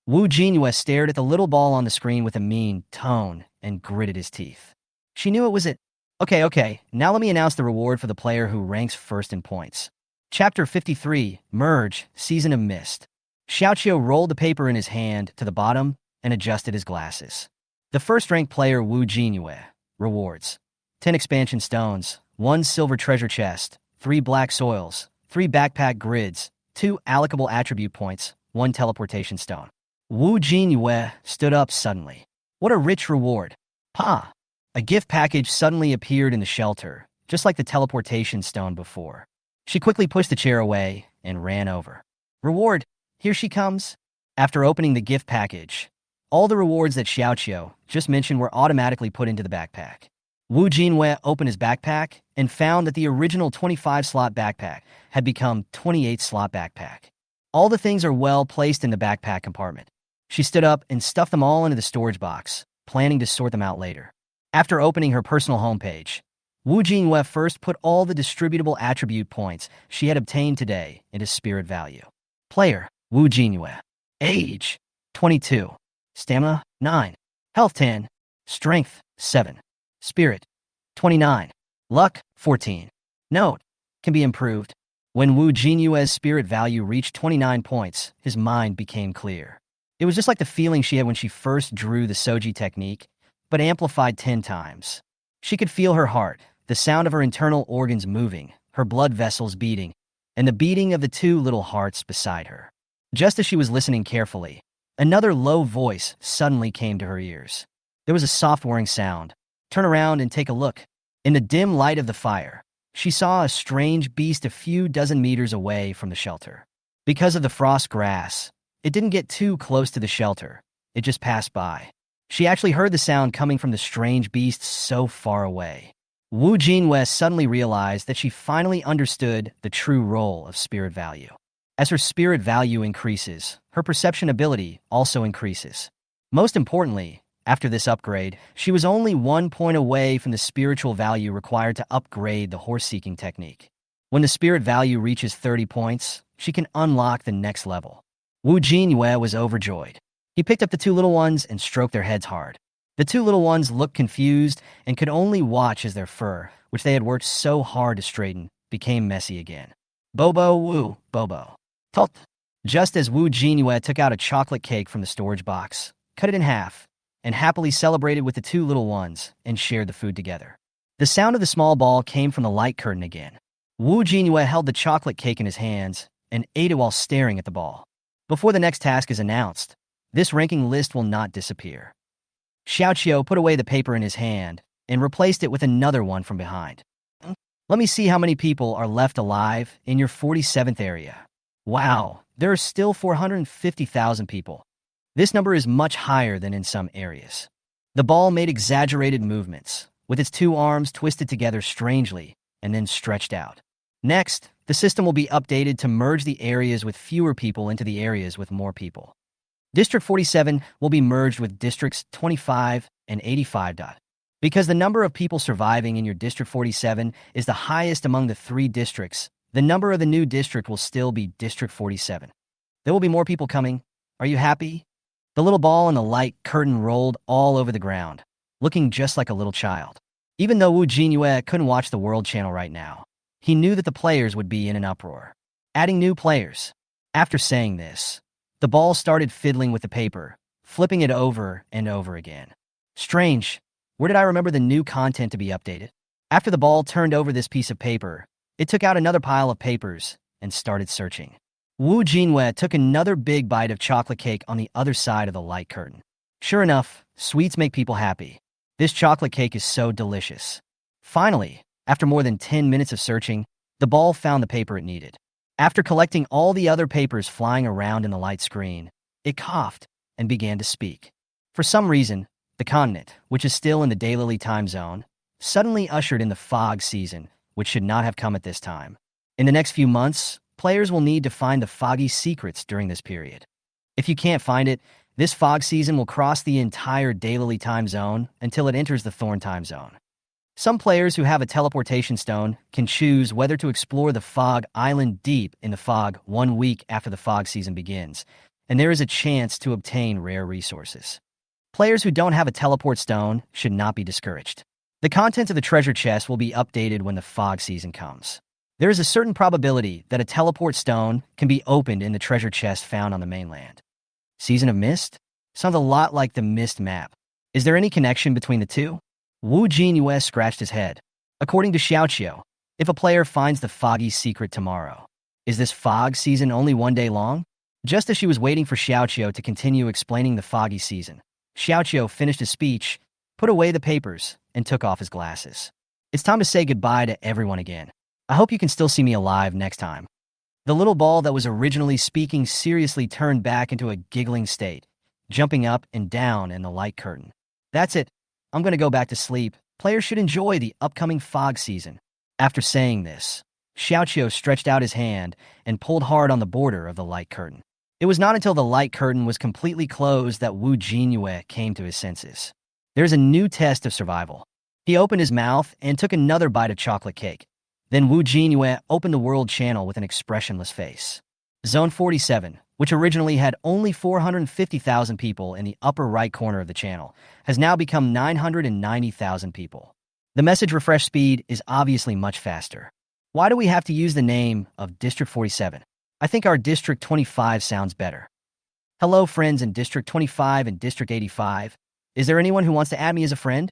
Wu Jinyue stared at the little ball on the screen with a mean tone and gritted his teeth. She knew it was it. Okay, now let me announce the reward for the player who ranks first in points. Chapter 53, Merge, Season of Mist. Xiaoqiu rolled the paper in his hand to the bottom and adjusted his glasses. The first-ranked player Wu Jinyue. Rewards. 10 expansion stones, 1 silver treasure chest, 3 black soils, 3 backpack grids, 2 allocable attribute points, 1 teleportation stone. Wu Jinyue stood up suddenly. What a rich reward. Pa! A gift package suddenly appeared in the shelter, just like the teleportation stone before. She quickly pushed the chair away and ran over. Reward, here she comes. After opening the gift package, all the rewards that Xiaoqiu just mentioned were automatically put into the backpack. Wu Jinyue opened his backpack and found that the original 25-slot backpack had become 28-slot backpack. All the things are well placed in the backpack compartment. She stood up and stuffed them all into the storage box, planning to sort them out later. After opening her personal homepage, Wu Jinyue first put all the distributable attribute points she had obtained today into spirit value. Player, Wu Jinyue. Age, 22. Stamina, 9. Health, 10. Strength, 7. Spirit, 29. Luck, 14. Note, can be improved. When Wu Jinyue's spirit value reached 29 points, his mind became clear. It was just like the feeling she had when she first drew the Soji technique, but amplified 10 times. She could feel her heart, the sound of her internal organs moving, her blood vessels beating, and the beating of the 2 little hearts beside her. Just as she was listening carefully, another low voice suddenly came to her ears. There was a soft whirring sound. Turn around and take a look. In the dim light of the fire, she saw a strange beast a few dozen meters away from the shelter. Because of the frost grass, it didn't get too close to the shelter. It just passed by. She actually heard the sound coming from the strange beast so far away. Wu Jinyue suddenly realized that she finally understood the true role of spirit value. As her spirit value increases, her perception ability also increases. Most importantly, after this upgrade, she was only 1 point away from the spiritual value required to upgrade the horse-seeking technique. When the spirit value reaches 30 points, she can unlock the next level. Wu Jinyue was overjoyed. He picked up the 2 little ones and stroked their heads hard. The 2 little ones looked confused and could only watch as their fur, which they had worked so hard to straighten, became messy again. Bobo, Wu, Bobo. Tot. Just as Wu Jinyue took out a chocolate cake from the storage box, cut it in half, and happily celebrated with the 2 little ones and shared the food together. The sound of the small ball came from the light curtain again. Wu Jinyue held the chocolate cake in his hands and ate it while staring at the ball. Before the next task is announced, this ranking list will not disappear. Xiaoqiu put away the paper in his hand and replaced it with another one from behind. Let me see how many people are left alive in your 47th area. Wow, there are still 450,000 people. This number is much higher than in some areas. The ball made exaggerated movements, with its 2 arms twisted together strangely and then stretched out. Next, the system will be updated to merge the areas with fewer people into the areas with more people. District 47 will be merged with Districts 25 and 85. Because the number of people surviving in your District 47 is the highest among the 3 districts, the number of the new district will still be District 47. There will be more people coming. Are you happy? The little ball and the light curtain rolled all over the ground, looking just like a little child. Even though Wu Jinyue couldn't watch the World Channel right now, he knew that the players would be in an uproar. Adding new players. After saying this, the ball started fiddling with the paper, flipping it over and over again. Strange. Where did I remember the new content to be updated? After the ball turned over this piece of paper, it took out another pile of papers and started searching. Wu Jinyue took another big bite of chocolate cake on the other side of the light curtain. Sure enough, sweets make people happy. This chocolate cake is so delicious. Finally, after more than 10 minutes of searching, the ball found the paper it needed. After collecting all the other papers flying around in the light screen, it coughed and began to speak. For some reason, the continent, which is still in the Daylily time zone, suddenly ushered in the fog season, which should not have come at this time. In the next few months, players will need to find the foggy secrets during this period. If you can't find it, this fog season will cross the entire Daily time zone until it enters the Thorn time zone. Some players who have a teleportation stone can choose whether to explore the fog island deep in the fog 1 week after the fog season begins, and there is a chance to obtain rare resources. Players who don't have a teleport stone should not be discouraged. The contents of the treasure chest will be updated when the fog season comes. There is a certain probability that a teleport stone can be opened in the treasure chest found on the mainland. Season of Mist? Sounds a lot like the Mist map. Is there any connection between the two? Jinyue scratched his head. According to Xiaoqiu, if a player finds the foggy secret tomorrow, is this fog season only 1 day long? Just as she was waiting for Xiaoqiu to continue explaining the foggy season, Xiaoqiu finished his speech, put away the papers, and took off his glasses. It's time to say goodbye to everyone again. I hope you can still see me alive next time. The little ball that was originally speaking seriously turned back into a giggling state, jumping up and down in the light curtain. That's it. I'm going to go back to sleep. Players should enjoy the upcoming fog season. After saying this, Xiaoqiu stretched out his hand and pulled hard on the border of the light curtain. It was not until the light curtain was completely closed that Jinyue came to his senses. There's a new test of survival. He opened his mouth and took another bite of chocolate cake. Then Jinyue opened the world channel with an expressionless face. Zone 47, which originally had only 450,000 people in the upper right corner of the channel, has now become 990,000 people. The message refresh speed is obviously much faster. Why do we have to use the name of District 47? I think our District 25 sounds better. Hello friends in District 25 and District 85. Is there anyone who wants to add me as a friend?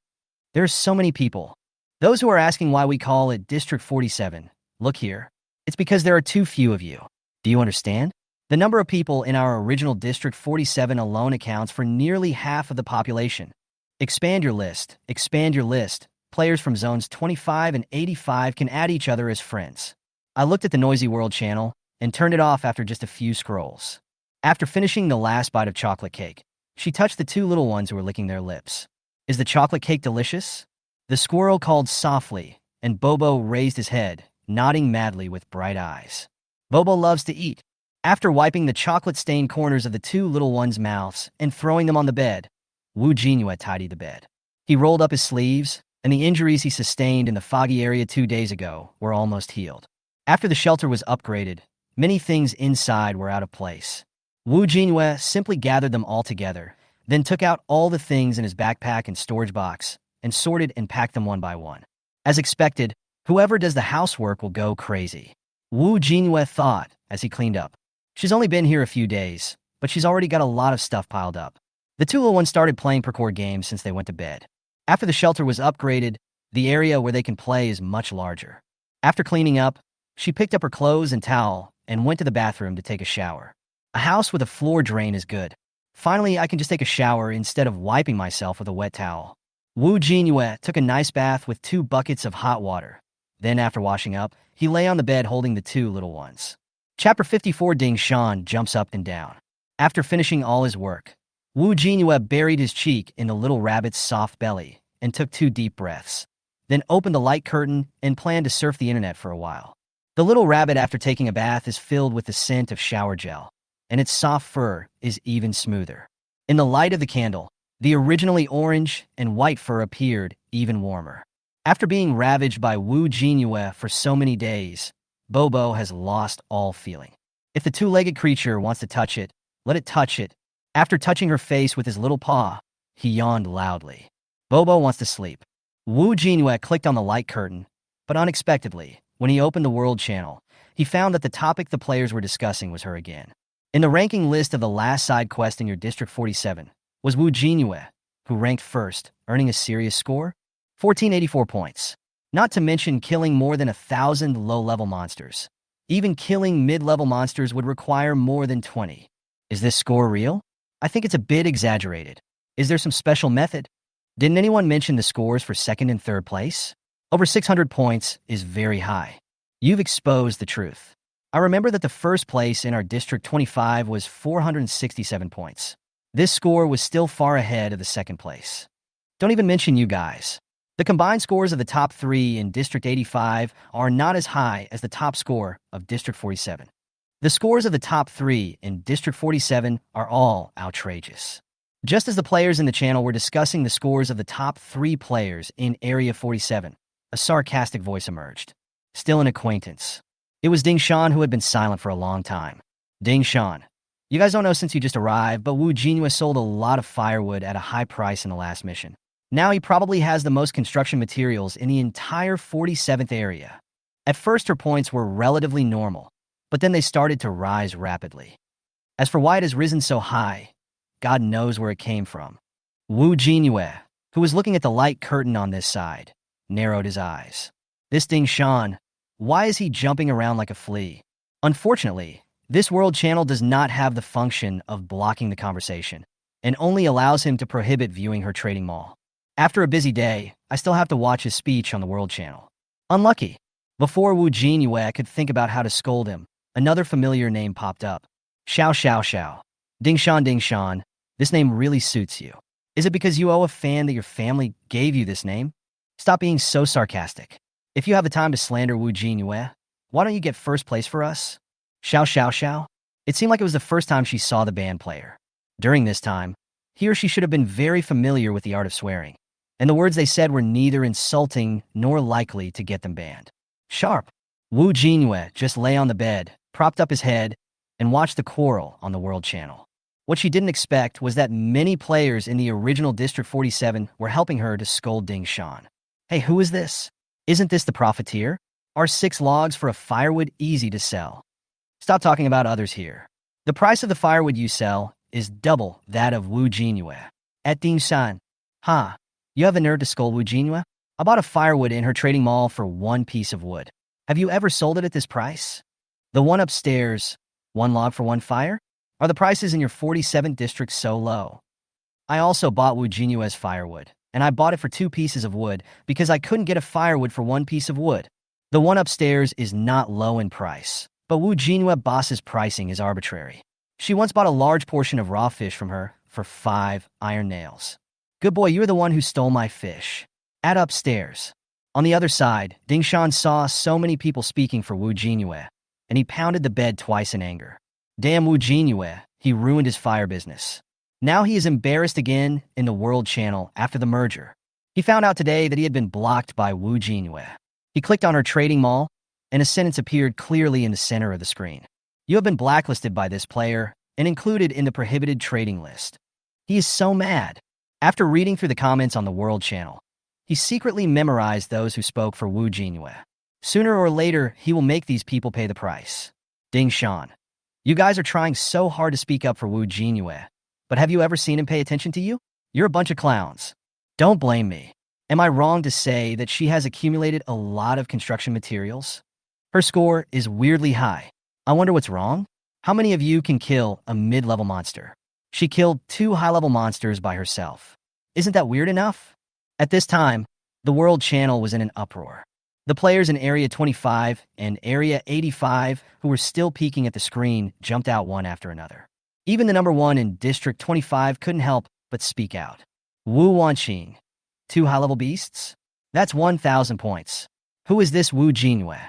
There's so many people. Those who are asking why we call it District 47, look here. It's because there are too few of you. Do you understand? The number of people in our original District 47 alone accounts for nearly half of the population. Expand your list. Expand your list. Players from zones 25 and 85 can add each other as friends. I looked at the Noisy World channel and turned it off after just a few scrolls. After finishing the last bite of chocolate cake, she touched the two little ones who were licking their lips. Is the chocolate cake delicious? The squirrel called softly, and Bobo raised his head, nodding madly with bright eyes. Bobo loves to eat. After wiping the chocolate-stained corners of the two little ones' mouths and throwing them on the bed, Jinyue tidied the bed. He rolled up his sleeves, and the injuries he sustained in the foggy area 2 days ago were almost healed. After the shelter was upgraded, many things inside were out of place. Jinyue simply gathered them all together, then took out all the things in his backpack and storage box, and sorted and packed them one by one. As expected, whoever does the housework will go crazy. Jinyue thought as he cleaned up. She's only been here a few days, but she's already got a lot of stuff piled up. The two little ones started playing parkour games since they went to bed. After the shelter was upgraded, the area where they can play is much larger. After cleaning up, she picked up her clothes and towel and went to the bathroom to take a shower. A house with a floor drain is good. Finally, I can just take a shower instead of wiping myself with a wet towel. Jinyue took a nice bath with 2 buckets of hot water. Then, after washing up, he lay on the bed holding the two little ones. Chapter 54. Ding Shan jumps up and down. After finishing all his work, Jinyue buried his cheek in the little rabbit's soft belly and took 2 deep breaths, then opened the light curtain and planned to surf the internet for a while. The little rabbit, after taking a bath, is filled with the scent of shower gel, and its soft fur is even smoother. In the light of the candle, the originally orange and white fur appeared even warmer. After being ravaged by Jinyue for so many days, Bobo has lost all feeling. If the 2-legged creature wants to touch it, let it touch it. After touching her face with his little paw, he yawned loudly. Bobo wants to sleep. Jinyue clicked on the light curtain, but unexpectedly, when he opened the world channel, he found that the topic the players were discussing was her again. In the ranking list of the last side quest in your District 47 was Jinyue, who ranked first, earning a serious score, 1484 points. Not to mention killing more than 1,000 low-level monsters. Even killing mid-level monsters would require more than 20. Is this score real? I think it's a bit exaggerated. Is there some special method? Didn't anyone mention the scores for second and third place? Over 600 points is very high. You've exposed the truth. I remember that the first place in our District 25 was 467 points. This score was still far ahead of the second place. Don't even mention you guys. The combined scores of the top 3 in District 85 are not as high as the top score of District 47. The scores of the top 3 in District 47 are all outrageous. Just as the players in the channel were discussing the scores of the top 3 players in Area 47, a sarcastic voice emerged. Still an acquaintance. It was Ding Shan, who had been silent for a long time. Ding Shan, you guys don't know since you just arrived, but Jinyue sold a lot of firewood at a high price in the last mission. Now he probably has the most construction materials in the entire 47th area. At first her points were relatively normal, but then they started to rise rapidly. As for why it has risen so high, God knows where it came from. Jinyue, who was looking at the light curtain on this side, narrowed his eyes. This Ding Shan, why is he jumping around like a flea? Unfortunately, this world channel does not have the function of blocking the conversation, and only allows him to prohibit viewing her trading mall. After a busy day, I still have to watch his speech on the world channel. Unlucky. Before Jinyue could think about how to scold him, another familiar name popped up. Xiao Xiao Xiao. Ding Shan, this name really suits you. Is it because you owe a fan that your family gave you this name? Stop being so sarcastic. If you have the time to slander Jinyue, why don't you get first place for us? Xiao Xiao Xiao. It seemed like it was the first time she saw the band player. During this time, he or she should have been very familiar with the art of swearing, and the words they said were neither insulting nor likely to get them banned. Sharp. Jinyue just lay on the bed, propped up his head, and watched the quarrel on the world channel. What she didn't expect was that many players in the original District 47 were helping her to scold Ding Shan. Hey, who is this? Isn't this the profiteer? Are 6 logs for a firewood easy to sell? Stop talking about others here. The price of the firewood you sell is double that of Jinyue. At Ding Shan. You have the nerve to scold Jinyue? I bought a firewood in her trading mall for 1 piece of wood. Have you ever sold it at this price? The one upstairs, 1 log for 1 fire? Are the prices in your 47th district so low? I also bought Jinyue's firewood, and I bought it for 2 pieces of wood because I couldn't get a firewood for 1 piece of wood. The one upstairs is not low in price, but Jinyue boss's pricing is arbitrary. She once bought a large portion of raw fish from her for 5 iron nails. Good boy, you're the one who stole my fish. At upstairs. On the other side, Ding Shan saw so many people speaking for Jinyue, and he pounded the bed twice in anger. Damn Jinyue, he ruined his fire business. Now he is embarrassed again in the world channel after the merger. He found out today that he had been blocked by Jinyue. He clicked on her trading mall, and a sentence appeared clearly in the center of the screen. You have been blacklisted by this player and included in the prohibited trading list. He is so mad. After reading through the comments on the world channel, he secretly memorized those who spoke for Jinyue. Sooner or later, he will make these people pay the price. Ding Shan. You guys are trying so hard to speak up for Jinyue, but have you ever seen him pay attention to you? You're a bunch of clowns. Don't blame me. Am I wrong to say that she has accumulated a lot of construction materials? Her score is weirdly high. I wonder what's wrong? How many of you can kill a mid-level monster? She killed 2 high-level monsters by herself. Isn't that weird enough? At this time, the world channel was in an uproar. The players in Area 25 and Area 85 who were still peeking at the screen jumped out one after another. Even the number 1 in District 25 couldn't help but speak out. Wanqing. 2 high-level beasts? That's 1,000 points. Who is this Jinyue?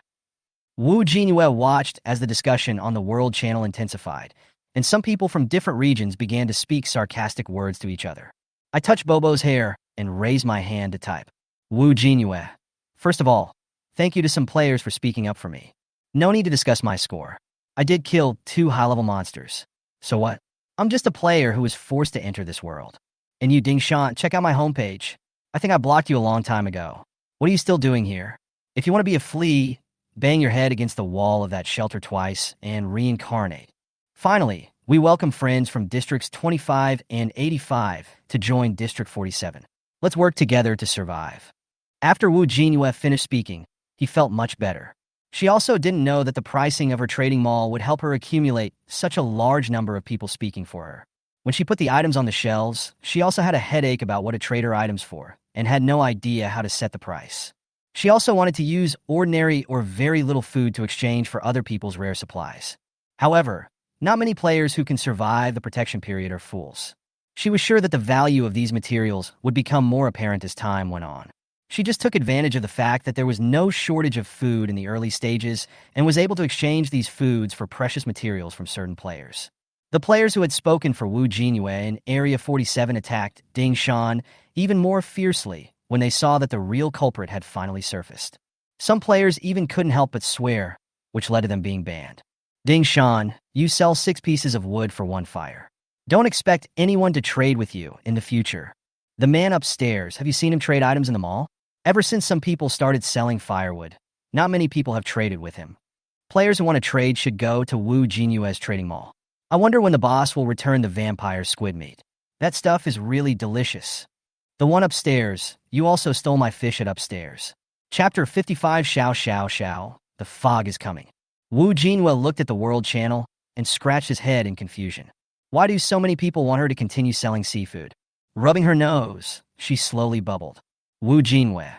Jinyue watched as the discussion on the world channel intensified, and some people from different regions began to speak sarcastic words to each other. I touched Bobo's hair and raised my hand to type. Jinyue. First of all, thank you to some players for speaking up for me. No need to discuss my score. I did kill 2 high-level monsters. So what? I'm just a player who was forced to enter this world. And you, Ding Shan, check out my homepage. I think I blocked you a long time ago. What are you still doing here? If you want to be a flea, bang your head against the wall of that shelter twice and reincarnate. Finally, we welcome friends from Districts 25 and 85 to join District 47. Let's work together to survive. After Jinyue finished speaking, he felt much better. She also didn't know that the pricing of her trading mall would help her accumulate such a large number of people speaking for her. When she put the items on the shelves, she also had a headache about what to trade her items for and had no idea how to set the price. She also wanted to use ordinary or very little food to exchange for other people's rare supplies. However, not many players who can survive the protection period are fools. She was sure that the value of these materials would become more apparent as time went on. She just took advantage of the fact that there was no shortage of food in the early stages and was able to exchange these foods for precious materials from certain players. The players who had spoken for Wu Jinyue in Area 47 attacked Ding Shan even more fiercely when they saw that the real culprit had finally surfaced. Some players even couldn't help but swear, which led to them being banned. Ding Shan, you sell 6 pieces of wood for 1 fire. Don't expect anyone to trade with you in the future. The man upstairs, have you seen him trade items in the mall? Ever since some people started selling firewood, not many people have traded with him. Players who want to trade should go to Wu Jinyue's trading mall. I wonder when the boss will return the vampire squid meat. That stuff is really delicious. The one upstairs, you also stole my fish at upstairs. Chapter 55 Xiao Xiao Xiao, the fog is coming. Wu Jinyue looked at the world channel and scratched his head in confusion. Why do so many people want her to continue selling seafood? Rubbing her nose, she slowly bubbled. Wu Jinyue.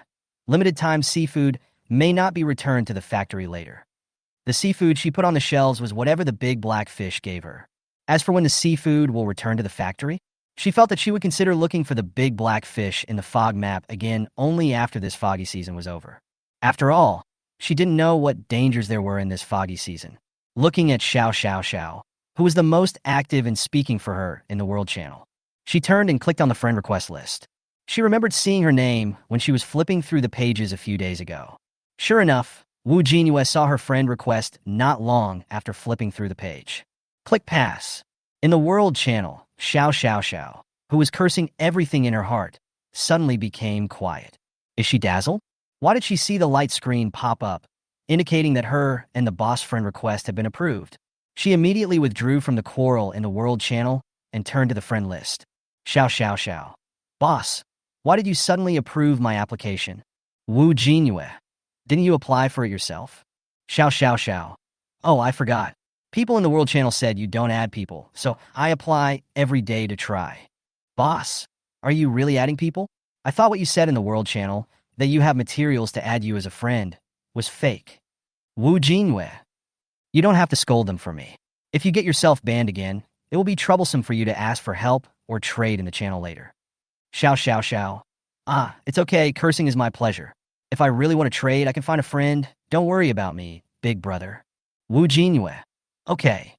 Limited-time seafood may not be returned to the factory later. The seafood she put on the shelves was whatever the big black fish gave her. As for when the seafood will return to the factory, she felt that she would consider looking for the big black fish in the fog map again only after this foggy season was over. After all, she didn't know what dangers there were in this foggy season. Looking at Xiao Xiao Xiao, who was the most active in speaking for her in the world channel, she turned and clicked on the friend request list. She remembered seeing her name when she was flipping through the pages a few days ago. Sure enough, Wu Jinyue saw her friend request not long after flipping through the page. Click pass. In the world channel, Xiao Xiao Xiao, who was cursing everything in her heart, suddenly became quiet. Is she dazzled? Why did she see the light screen pop up, indicating that her and the boss friend request had been approved? She immediately withdrew from the quarrel in the world channel and turned to the friend list. Xiao Xiao Xiao. Boss, why did you suddenly approve my application? Wu Jinyue. Didn't you apply for it yourself? Xiao Xiao Xiao. Oh, I forgot. People in the world channel said you don't add people, so I apply every day to try. Boss, are you really adding people? I thought what you said in the world channel, that you have materials to add you as a friend, was fake. Wu Jinyue. You don't have to scold them for me. If you get yourself banned again, it will be troublesome for you to ask for help or trade in the channel later. Xiao Xiao Xiao. Ah, it's okay, cursing is my pleasure. If I really want to trade, I can find a friend. Don't worry about me, big brother. Wu Jinyue. Okay.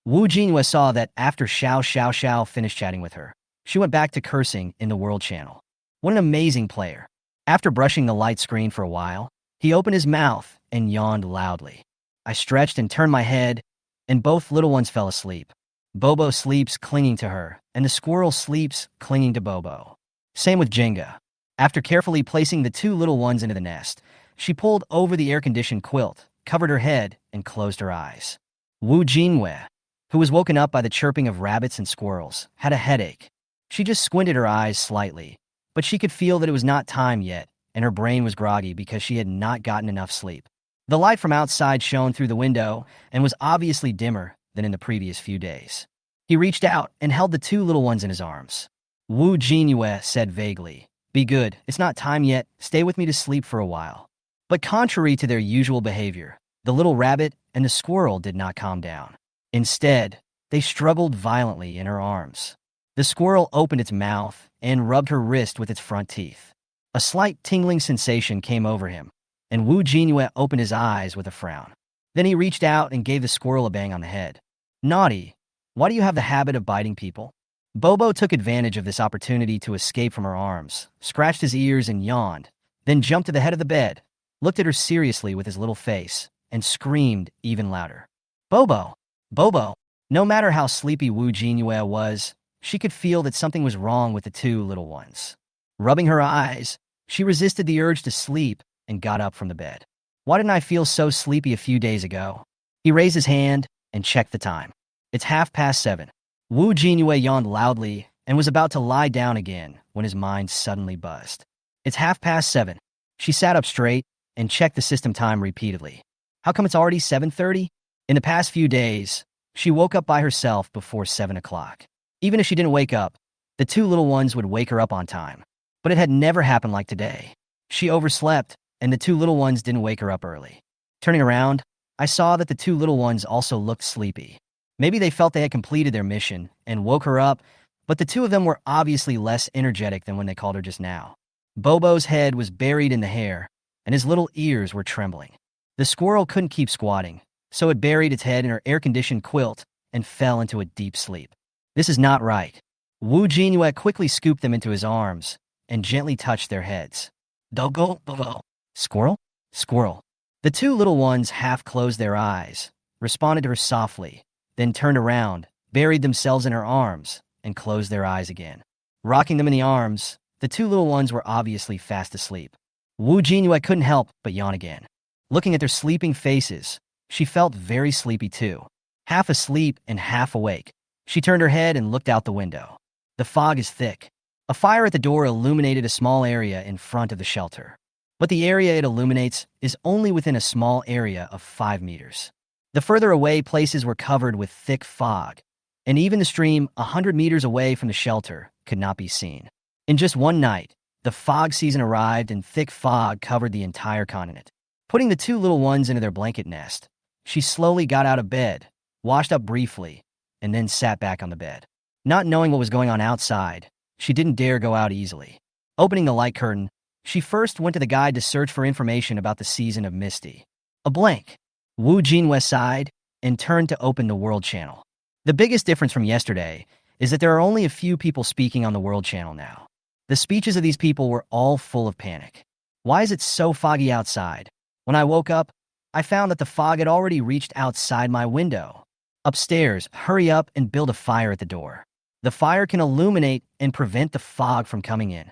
Wu Jinyue saw that after Xiao Xiao Xiao finished chatting with her, she went back to cursing in the world channel. What an amazing player. After brushing the light screen for a while, he opened his mouth and yawned loudly. I stretched and turned my head, and both little ones fell asleep. Bobo sleeps clinging to her, and the squirrel sleeps clinging to Bobo. Same with Jenga. After carefully placing the 2 little ones into the nest, she pulled over the air-conditioned quilt, covered her head, and closed her eyes. Wu Jinyue, who was woken up by the chirping of rabbits and squirrels, had a headache. She just squinted her eyes slightly, but she could feel that it was not time yet, and her brain was groggy because she had not gotten enough sleep. The light from outside shone through the window and was obviously dimmer than in the previous few days. He reached out and held the 2 little ones in his arms. Wu Jinyue said vaguely, "Be good, it's not time yet, stay with me to sleep for a while." But contrary to their usual behavior, the little rabbit and the squirrel did not calm down. Instead, they struggled violently in her arms. The squirrel opened its mouth and rubbed her wrist with its front teeth. A slight tingling sensation came over him, and Wu Jinyue opened his eyes with a frown. Then he reached out and gave the squirrel a bang on the head. Naughty, why do you have the habit of biting people? Bobo took advantage of this opportunity to escape from her arms, scratched his ears and yawned, then jumped to the head of the bed, looked at her seriously with his little face, and screamed even louder. Bobo! Bobo! No matter how sleepy Wu Jinyue was, she could feel that something was wrong with the 2 little ones. Rubbing her eyes, she resisted the urge to sleep and got up from the bed. Why didn't I feel so sleepy a few days ago? He raised his hand and checked the time. It's 7:30. Wu Jinyue yawned loudly and was about to lie down again when his mind suddenly buzzed. It's 7:30. She sat up straight and checked the system time repeatedly. How come it's already 7:30? In the past few days, she woke up by herself before 7 o'clock. Even if she didn't wake up, the 2 little ones would wake her up on time. But it had never happened like today. She overslept, and the 2 little ones didn't wake her up early. Turning around, I saw that the 2 little ones also looked sleepy. Maybe they felt they had completed their mission and woke her up, but the 2 of them were obviously less energetic than when they called her just now. Bobo's head was buried in the hair, and his little ears were trembling. The squirrel couldn't keep squatting, so it buried its head in her air-conditioned quilt and fell into a deep sleep. This is not right. Jinyue quickly scooped them into his arms and gently touched their heads. Dogo, bobo. Squirrel? Squirrel. The two little ones half closed their eyes, responded to her softly, then turned around, buried themselves in her arms, and closed their eyes again. Rocking them in the arms, the two little ones were obviously fast asleep. Jinyue couldn't help but yawn again. Looking at their sleeping faces, she felt very sleepy too. Half asleep and half awake, she turned her head and looked out the window. The fog is thick. A fire at the door illuminated a small area in front of the shelter. But the area it illuminates is only within a small area of 5 meters. The further away places were covered with thick fog, and even the stream 100 meters away from the shelter could not be seen. In just one night, the fog season arrived and thick fog covered the entire continent. Putting the two little ones into their blanket nest, she slowly got out of bed, washed up briefly, and then sat back on the bed. Not knowing what was going on outside, she didn't dare go out easily. Opening the light curtain, she first went to the guide to search for information about the season of Misty. A blank. Jinyue sighed and turned to open the World Channel. The biggest difference from yesterday is that there are only a few people speaking on the World Channel now. The speeches of these people were all full of panic. Why is it so foggy outside? When I woke up, I found that the fog had already reached outside my window. Upstairs, hurry up and build a fire at the door. The fire can illuminate and prevent the fog from coming in.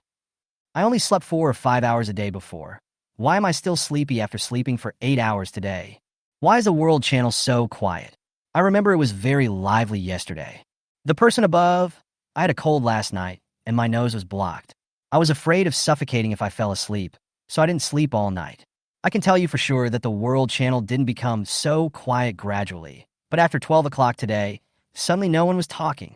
I only slept 4 or 5 hours a day before. Why am I still sleepy after sleeping for 8 hours today? Why is the World Channel so quiet? I remember it was very lively yesterday. The person above, I had a cold last night, and my nose was blocked. I was afraid of suffocating if I fell asleep, so I didn't sleep all night. I can tell you for sure that the World Channel didn't become so quiet gradually, but after 12 o'clock today, suddenly no one was talking.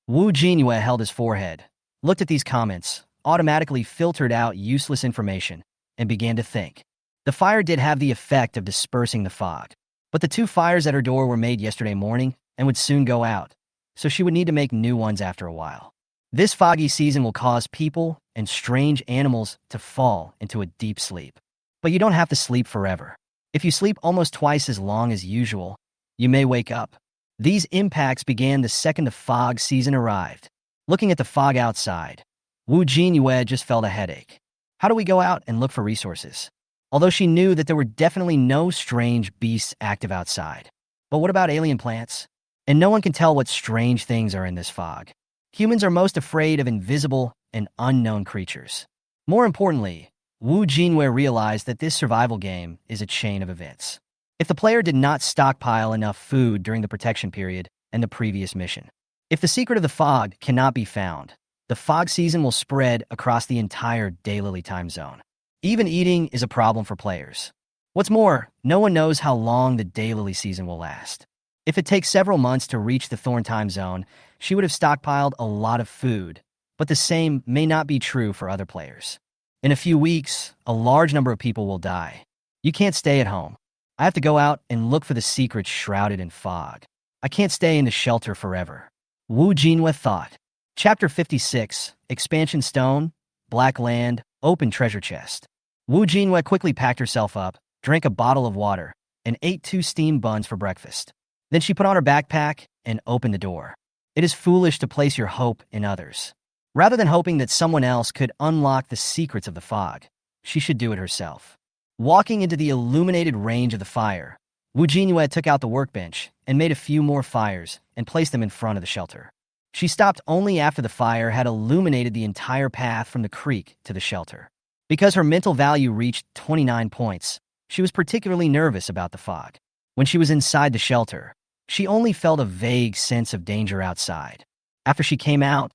Jinyue held his forehead, looked at these comments, automatically filtered out useless information, and began to think. The fire did have the effect of dispersing the fog, but the 2 fires at her door were made yesterday morning and would soon go out, so she would need to make new ones after a while. This foggy season will cause people and strange animals to fall into a deep sleep. But you don't have to sleep forever. If you sleep almost twice as long as usual, you may wake up. These impacts began the second the fog season arrived. Looking at the fog outside, Jinyue just felt a headache. How do we go out and look for resources? Although she knew that there were definitely no strange beasts active outside. But what about alien plants? And no one can tell what strange things are in this fog. Humans are most afraid of invisible and unknown creatures. More importantly, Jinyue realized that this survival game is a chain of events. If the player did not stockpile enough food during the protection period and the previous mission, if the secret of the fog cannot be found, the fog season will spread across the entire Daylily time zone. Even eating is a problem for players. What's more, no one knows how long the Daylily season will last. If it takes several months to reach the Thorn time zone, she would have stockpiled a lot of food, but the same may not be true for other players. In a few weeks, a large number of people will die. You can't stay at home. I have to go out and look for the secrets shrouded in fog. I can't stay in the shelter forever. Jinyue thought. Chapter 56, Expansion Stone, Black Land, Open Treasure Chest. Jinyue quickly packed herself up, drank a bottle of water, and ate 2 steamed buns for breakfast. Then she put on her backpack and opened the door. It is foolish to place your hope in others. Rather than hoping that someone else could unlock the secrets of the fog, she should do it herself. Walking into the illuminated range of the fire, Jinyue took out the workbench and made a few more fires and placed them in front of the shelter. She stopped only after the fire had illuminated the entire path from the creek to the shelter. Because her mental value reached 29 points, she was particularly nervous about the fog. When she was inside the shelter, she only felt a vague sense of danger outside. After she came out,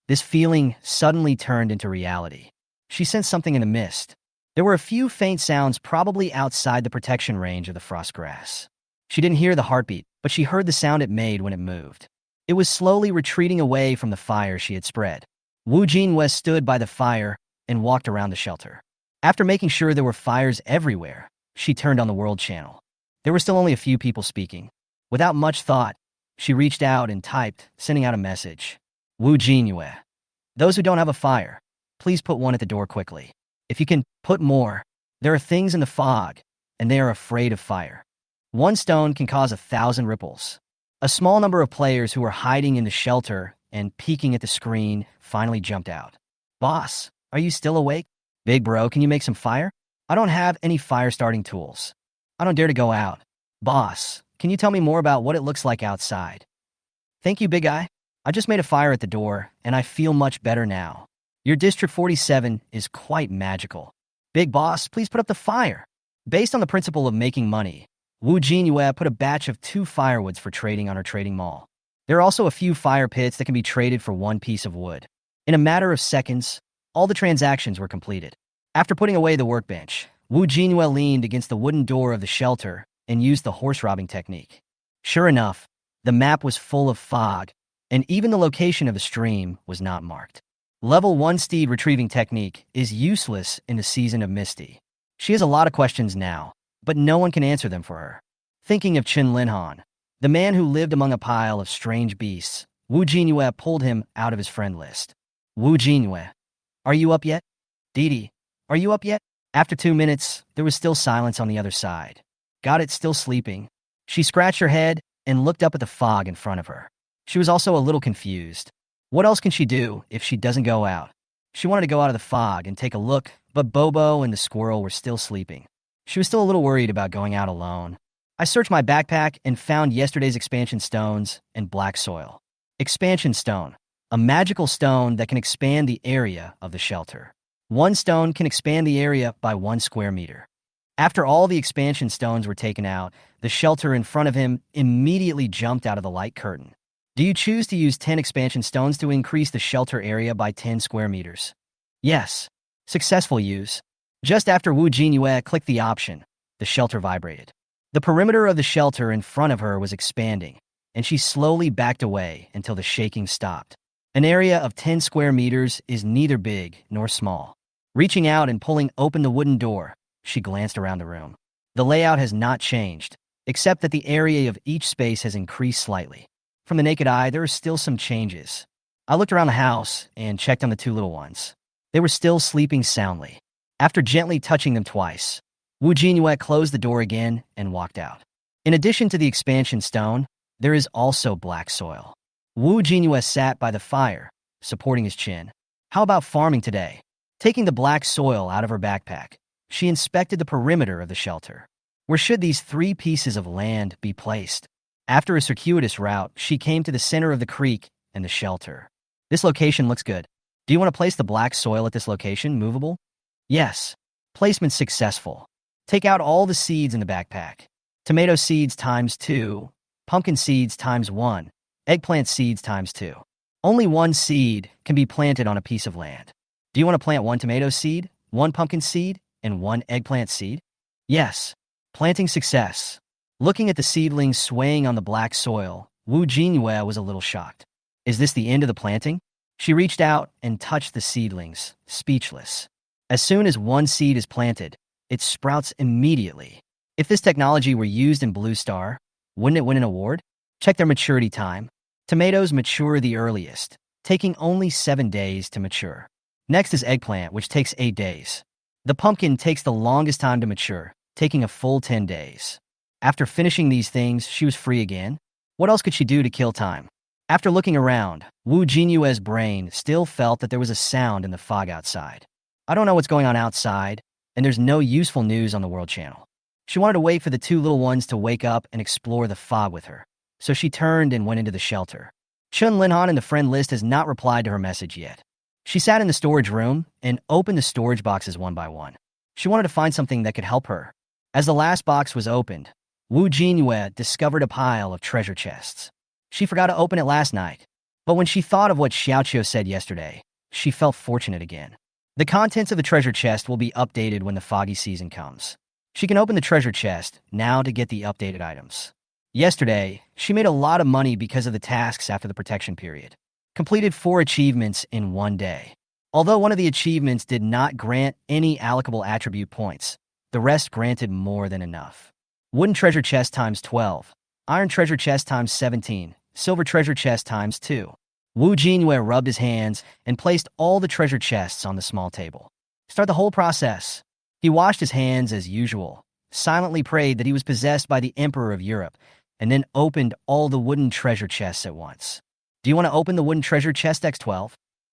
this feeling suddenly turned into reality. She sensed something in the mist. There were a few faint sounds probably outside the protection range of the frost grass. She didn't hear the heartbeat, but she heard the sound it made when it moved. It was slowly retreating away from the fire she had spread. Jinyue stood by the fire and walked around the shelter. After making sure there were fires everywhere, she turned on the World Channel. There were still only a few people speaking. Without much thought, she reached out and typed, sending out a message. Jinyue. Those who don't have a fire, please put one at the door quickly. If you can, put more. There are things in the fog, and they are afraid of fire. One stone can cause 1,000 ripples. A small number of players who were hiding in the shelter and peeking at the screen finally jumped out. Boss, are you still awake? Big bro, can you make some fire? I don't have any fire starting tools. I don't dare to go out. Boss, can you tell me more about what it looks like outside? Thank you, big guy. I just made a fire at the door, and I feel much better now. Your District 47 is quite magical. Big boss, please put up the fire. Based on the principle of making money, Jinyue put a batch of 2 firewoods for trading on her trading mall. There are also a few fire pits that can be traded for 1 piece of wood. In a matter of seconds, all the transactions were completed. After putting away the workbench, Jinyue leaned against the wooden door of the shelter and used the horse-robbing technique. Sure enough, the map was full of fog, and even the location of the stream was not marked. Level 1 steed retrieving technique is useless in the season of Misty. She has a lot of questions now, but no one can answer them for her. Thinking of Chen Linhan, the man who lived among a pile of strange beasts, Jinyue pulled him out of his friend list. Jinyue, are you up yet? Didi, are you up yet? After 2 minutes, there was still silence on the other side. Got it, still sleeping. She scratched her head and looked up at the fog in front of her. She was also a little confused. What else can she do if she doesn't go out? She wanted to go out of the fog and take a look, but Bobo and the squirrel were still sleeping. She was still a little worried about going out alone. I searched my backpack and found yesterday's expansion stones and black soil. Expansion stone, a magical stone that can expand the area of the shelter. 1 stone can expand the area by 1 square meter. After all the expansion stones were taken out, the shelter in front of him immediately jumped out of the light curtain. Do you choose to use 10 expansion stones to increase the shelter area by 10 square meters? Yes. Successful use. Just after Jinyue clicked the option, the shelter vibrated. The perimeter of the shelter in front of her was expanding, and she slowly backed away until the shaking stopped. An area of 10 square meters is neither big nor small. Reaching out and pulling open the wooden door, she glanced around the room. The layout has not changed, except that the area of each space has increased slightly. From the naked eye, there are still some changes. I looked around the house and checked on the 2 little ones. They were still sleeping soundly. After gently touching them twice, Jinyue closed the door again and walked out. In addition to the expansion stone, there is also black soil. Jinyue sat by the fire, supporting his chin. How about farming today? Taking the black soil out of her backpack, she inspected the perimeter of the shelter. Where should these 3 pieces of land be placed? After a circuitous route, she came to the center of the creek and the shelter. This location looks good. Do you want to place the black soil at this location, movable? Yes. Placement successful. Take out all the seeds in the backpack. Tomato seeds times 2, pumpkin seeds times 1, eggplant seeds times 2. Only 1 seed can be planted on a piece of land. Do you want to plant 1 tomato seed, 1 pumpkin seed, and 1 eggplant seed? Yes. Planting success. Looking at the seedlings swaying on the black soil, Jinyue was a little shocked. Is this the end of the planting? She reached out and touched the seedlings, speechless. As soon as 1 seed is planted, it sprouts immediately. If this technology were used in Blue Star, wouldn't it win an award? Check their maturity time. Tomatoes mature the earliest, taking only 7 days to mature. Next is eggplant, which takes 8 days. The pumpkin takes the longest time to mature, taking a full 10 days. After finishing these things, she was free again. What else could she do to kill time? After looking around, Jinyue's brain still felt that there was a sound in the fog outside. I don't know what's going on outside, and there's no useful news on the World Channel. She wanted to wait for the 2 little ones to wake up and explore the fog with her, so she turned and went into the shelter. Chen Linhan in the friend list has not replied to her message yet. She sat in the storage room and opened the storage boxes one by one. She wanted to find something that could help her. As the last box was opened, Jinyue discovered a pile of treasure chests. She forgot to open it last night, but when she thought of what Xiaoqiu said yesterday, she felt fortunate again. The contents of the treasure chest will be updated when the foggy season comes. She can open the treasure chest now to get the updated items. Yesterday, she made a lot of money because of the tasks after the protection period. Completed 4 achievements in 1 day. Although one of the achievements did not grant any allocable attribute points, the rest granted more than enough. Wooden treasure chest times 12, iron treasure chest times 17, silver treasure chest times 2. Wu Jinyue rubbed his hands and placed all the treasure chests on the small table. Start the whole process. He washed his hands as usual, silently prayed that he was possessed by the Emperor of Europe, and then opened all the wooden treasure chests at once. Do you want to open the wooden treasure chest X12?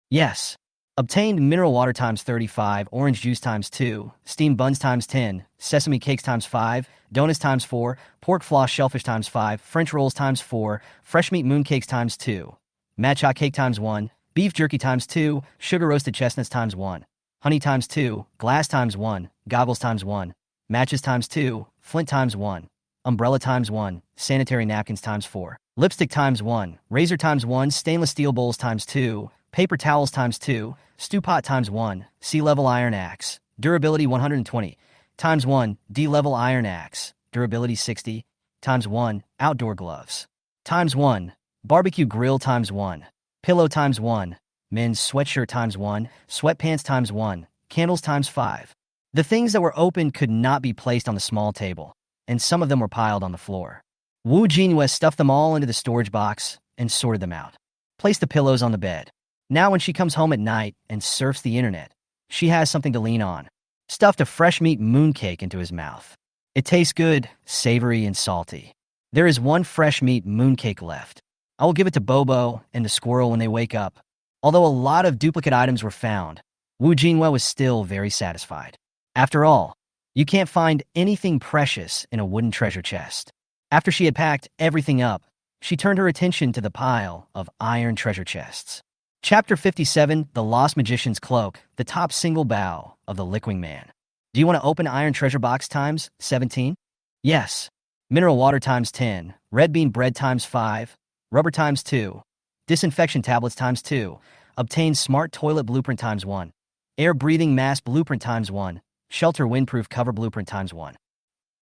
Yes. Obtained mineral water times 35, orange juice times 2, steamed buns times 10, sesame cakes times 5, donuts times 4, pork floss shellfish times 5, French rolls times 4, fresh meat mooncakes times 2, matcha cake times 1, beef jerky times 2, sugar roasted chestnuts times 1, honey times 2, glass times 1, goggles times 1, matches times 2, flint times 1, umbrella times 1, sanitary napkins times 4, lipstick times 1, razor times 1, stainless steel bowls times 2, paper towels times 2, stew pot times 1, sea-level iron axe, durability 120, times 1, D-level iron axe, durability 60, times 1, outdoor gloves, times 1, barbecue grill times 1, pillow times 1, men's sweatshirt times 1, sweatpants times 1, candles times 5. The things that were open could not be placed on the small table, and some of them were piled on the floor. Wu Jinyue stuffed them all into the storage box and sorted them out. Placed the pillows on the bed. Now when she comes home at night and surfs the internet, she has something to lean on. Stuffed a fresh meat mooncake into his mouth. It tastes good, savory, and salty. There is one fresh meat mooncake left. I will give it to Bobo and the squirrel when they wake up. Although a lot of duplicate items were found, Wu Jinyue was still very satisfied. After all, you can't find anything precious in a wooden treasure chest. After she had packed everything up, she turned her attention to the pile of iron treasure chests. Chapter 57, The Lost Magician's Cloak, the top single bow of the Lickwing Man. Do you want to open iron treasure box times 17? Yes. Mineral water times 10, red bean bread times 5, rubber times 2, disinfection tablets times 2, obtain smart toilet blueprint times 1, air breathing mask blueprint times 1, shelter windproof cover blueprint times 1.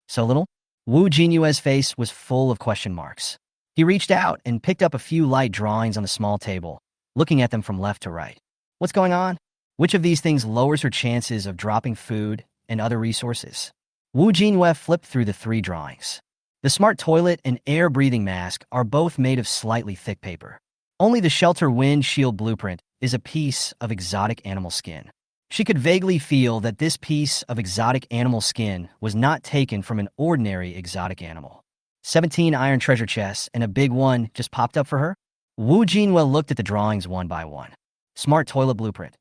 So little? Wu Jinyue's face was full of question marks. He reached out and picked up a few light drawings on the small table, looking at them from left to right. What's going on? Which of these things lowers her chances of dropping food and other resources? Wu Jinyue flipped through the 3 drawings. The smart toilet and air breathing mask are both made of slightly thick paper. Only the shelter wind shield blueprint is a piece of exotic animal skin. She could vaguely feel that this piece of exotic animal skin was not taken from an ordinary exotic animal. 17 iron treasure chests and a big one just popped up for her? Wu Jinyue looked at the drawings one by one. Smart toilet blueprint.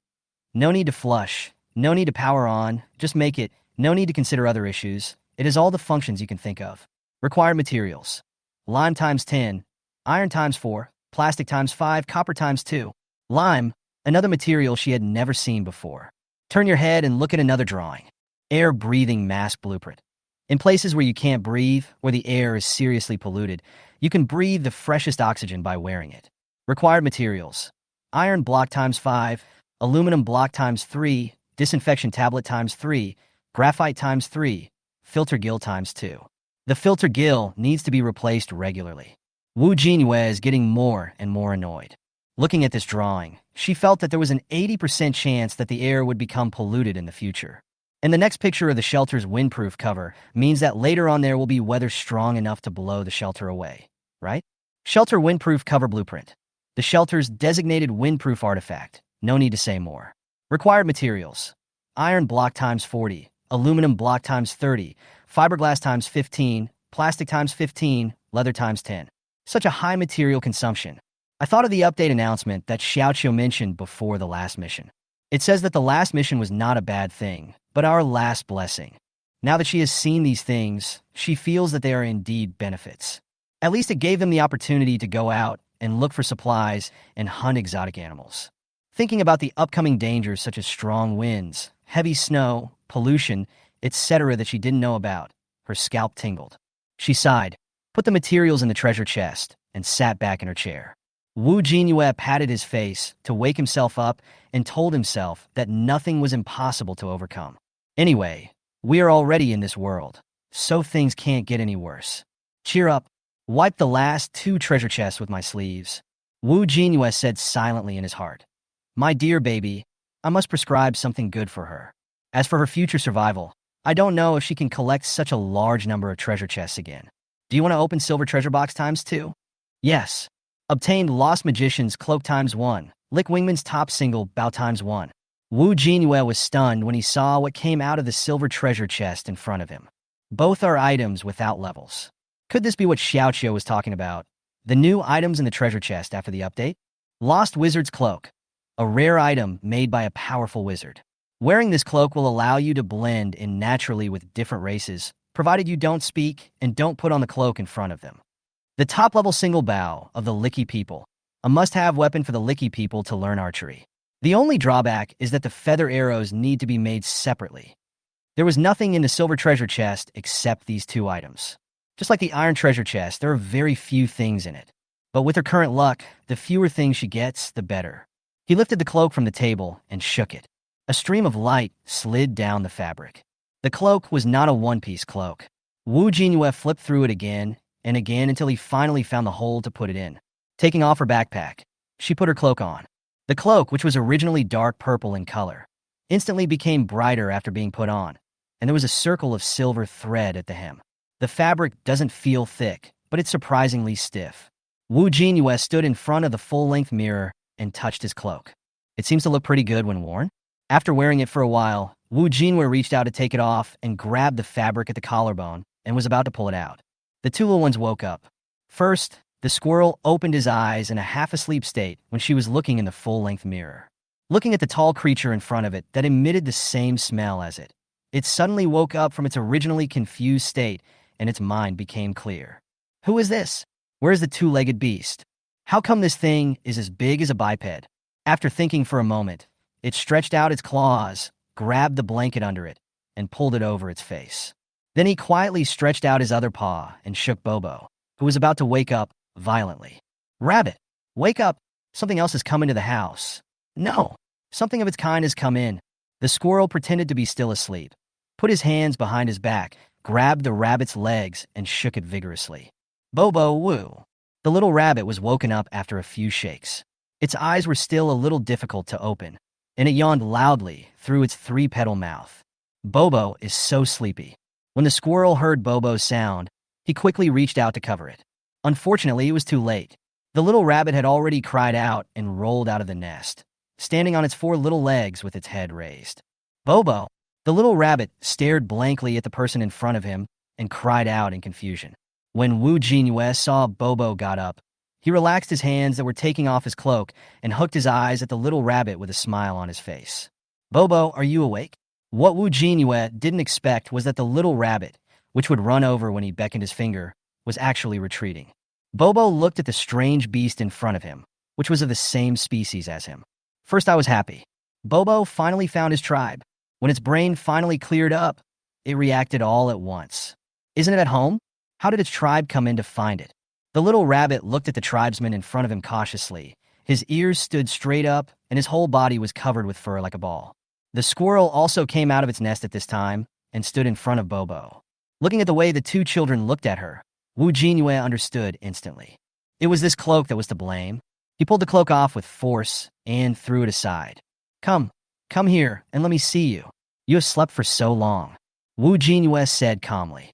No need to flush. No need to power on. Just make it. No need to consider other issues. It has all the functions you can think of. Required materials. Lime times 10. Iron times 4. Plastic times 5. Copper times 2. Lime, another material she had never seen before. Turn your head and look at another drawing. Air breathing mask blueprint. In places where you can't breathe, where the air is seriously polluted, you can breathe the freshest oxygen by wearing it. Required materials. Iron block times 5, aluminum block times 3, disinfection tablet times 3, graphite times 3, filter gill times 2. The filter gill needs to be replaced regularly. Wu Jinyue is getting more and more annoyed. Looking at this drawing, she felt that there was an 80% chance that the air would become polluted in the future. And the next picture of the shelter's windproof cover means that later on there will be weather strong enough to blow the shelter away, right? Shelter windproof cover blueprint. The shelter's designated windproof artifact. No need to say more. Required materials. Iron block times 40, aluminum block times 30, fiberglass times 15, plastic times 15, leather times 10. Such a high material consumption. I thought of the update announcement that Xiaoqiu mentioned before the last mission. It says that the last mission was not a bad thing, but our last blessing. Now that she has seen these things, she feels that they are indeed benefits. At least it gave them the opportunity to go out and look for supplies and hunt exotic animals. Thinking about the upcoming dangers such as strong winds, heavy snow, pollution, etc. that she didn't know about, her scalp tingled. She sighed, put the materials in the treasure chest, and sat back in her chair. Wu Jinyue patted his face to wake himself up and told himself that nothing was impossible to overcome. Anyway, we are already in this world, so things can't get any worse. Cheer up. Wipe the last 2 treasure chests with my sleeves. Wu Jinyue said silently in his heart. My dear baby, I must prescribe something good for her. As for her future survival, I don't know if she can collect such a large number of treasure chests again. Do you want to open silver treasure box times 2? Yes. Obtained Lost Magician's Cloak ×1. Lick Wingman's top single, Bow ×1. Wu Jinyue was stunned when he saw what came out of the silver treasure chest in front of him. Both are items without levels. Could this be what Xiaoqiu was talking about? The new items in the treasure chest after the update? Lost Wizard's Cloak. A rare item made by a powerful wizard. Wearing this cloak will allow you to blend in naturally with different races, provided you don't speak and don't put on the cloak in front of them. The top-level single bow of the Licky people. A must-have weapon for the Licky people to learn archery. The only drawback is that the feather arrows need to be made separately. There was nothing in the silver treasure chest except these two items. Just like the iron treasure chest, there are very few things in it. But with her current luck, the fewer things she gets, the better. He lifted the cloak from the table and shook it. A stream of light slid down the fabric. The cloak was not a one-piece cloak. Wu Jinyue flipped through it again and again until he finally found the hole to put it in. Taking off her backpack, she put her cloak on. The cloak, which was originally dark purple in color, instantly became brighter after being put on, and there was a circle of silver thread at the hem. The fabric doesn't feel thick, but it's surprisingly stiff. Wu Jinyue stood in front of the full-length mirror and touched his cloak. It seems to look pretty good when worn. After wearing it for a while, Wu Jinyue reached out to take it off and grabbed the fabric at the collarbone and was about to pull it out. The two little ones woke up. First, the squirrel opened his eyes in a half-asleep state when she was looking in the full-length mirror. Looking at the tall creature in front of it that emitted the same smell as it, it suddenly woke up from its originally confused state and its mind became clear. Who is this? Where is the two-legged beast? How come this thing is as big as a biped? After thinking for a moment, it stretched out its claws, grabbed the blanket under it, and pulled it over its face. Then he quietly stretched out his other paw and shook Bobo, who was about to wake up, violently. Rabbit, wake up! Something else has come into the house. No, something of its kind has come in. The squirrel pretended to be still asleep, put his hands behind his back, grabbed the rabbit's legs, and shook it vigorously. Bobo, woo! The little rabbit was woken up after a few shakes. Its eyes were still a little difficult to open, and it yawned loudly through its three-petal mouth. Bobo is so sleepy. When the squirrel heard Bobo's sound, he quickly reached out to cover it. Unfortunately, it was too late. The little rabbit had already cried out and rolled out of the nest, standing on its four little legs with its head raised. Bobo! The little rabbit stared blankly at the person in front of him and cried out in confusion. When Wu Jinyue saw Bobo got up, he relaxed his hands that were taking off his cloak and hooked his eyes at the little rabbit with a smile on his face. Bobo, are you awake? What Wu Jinyue didn't expect was that the little rabbit, which would run over when he beckoned his finger, was actually retreating. Bobo looked at the strange beast in front of him, which was of the same species as him. First I was happy. Bobo finally found his tribe. When its brain finally cleared up, it reacted all at once. Isn't it at home? How did its tribe come in to find it? The little rabbit looked at the tribesman in front of him cautiously. His ears stood straight up, and his whole body was covered with fur like a ball. The squirrel also came out of its nest at this time and stood in front of Bobo. Looking at the way the two children looked at her, Wu Jinyue understood instantly. It was this cloak that was to blame. He pulled the cloak off with force and threw it aside. Come here, and let me see you. You have slept for so long, Wu Jinyue said calmly.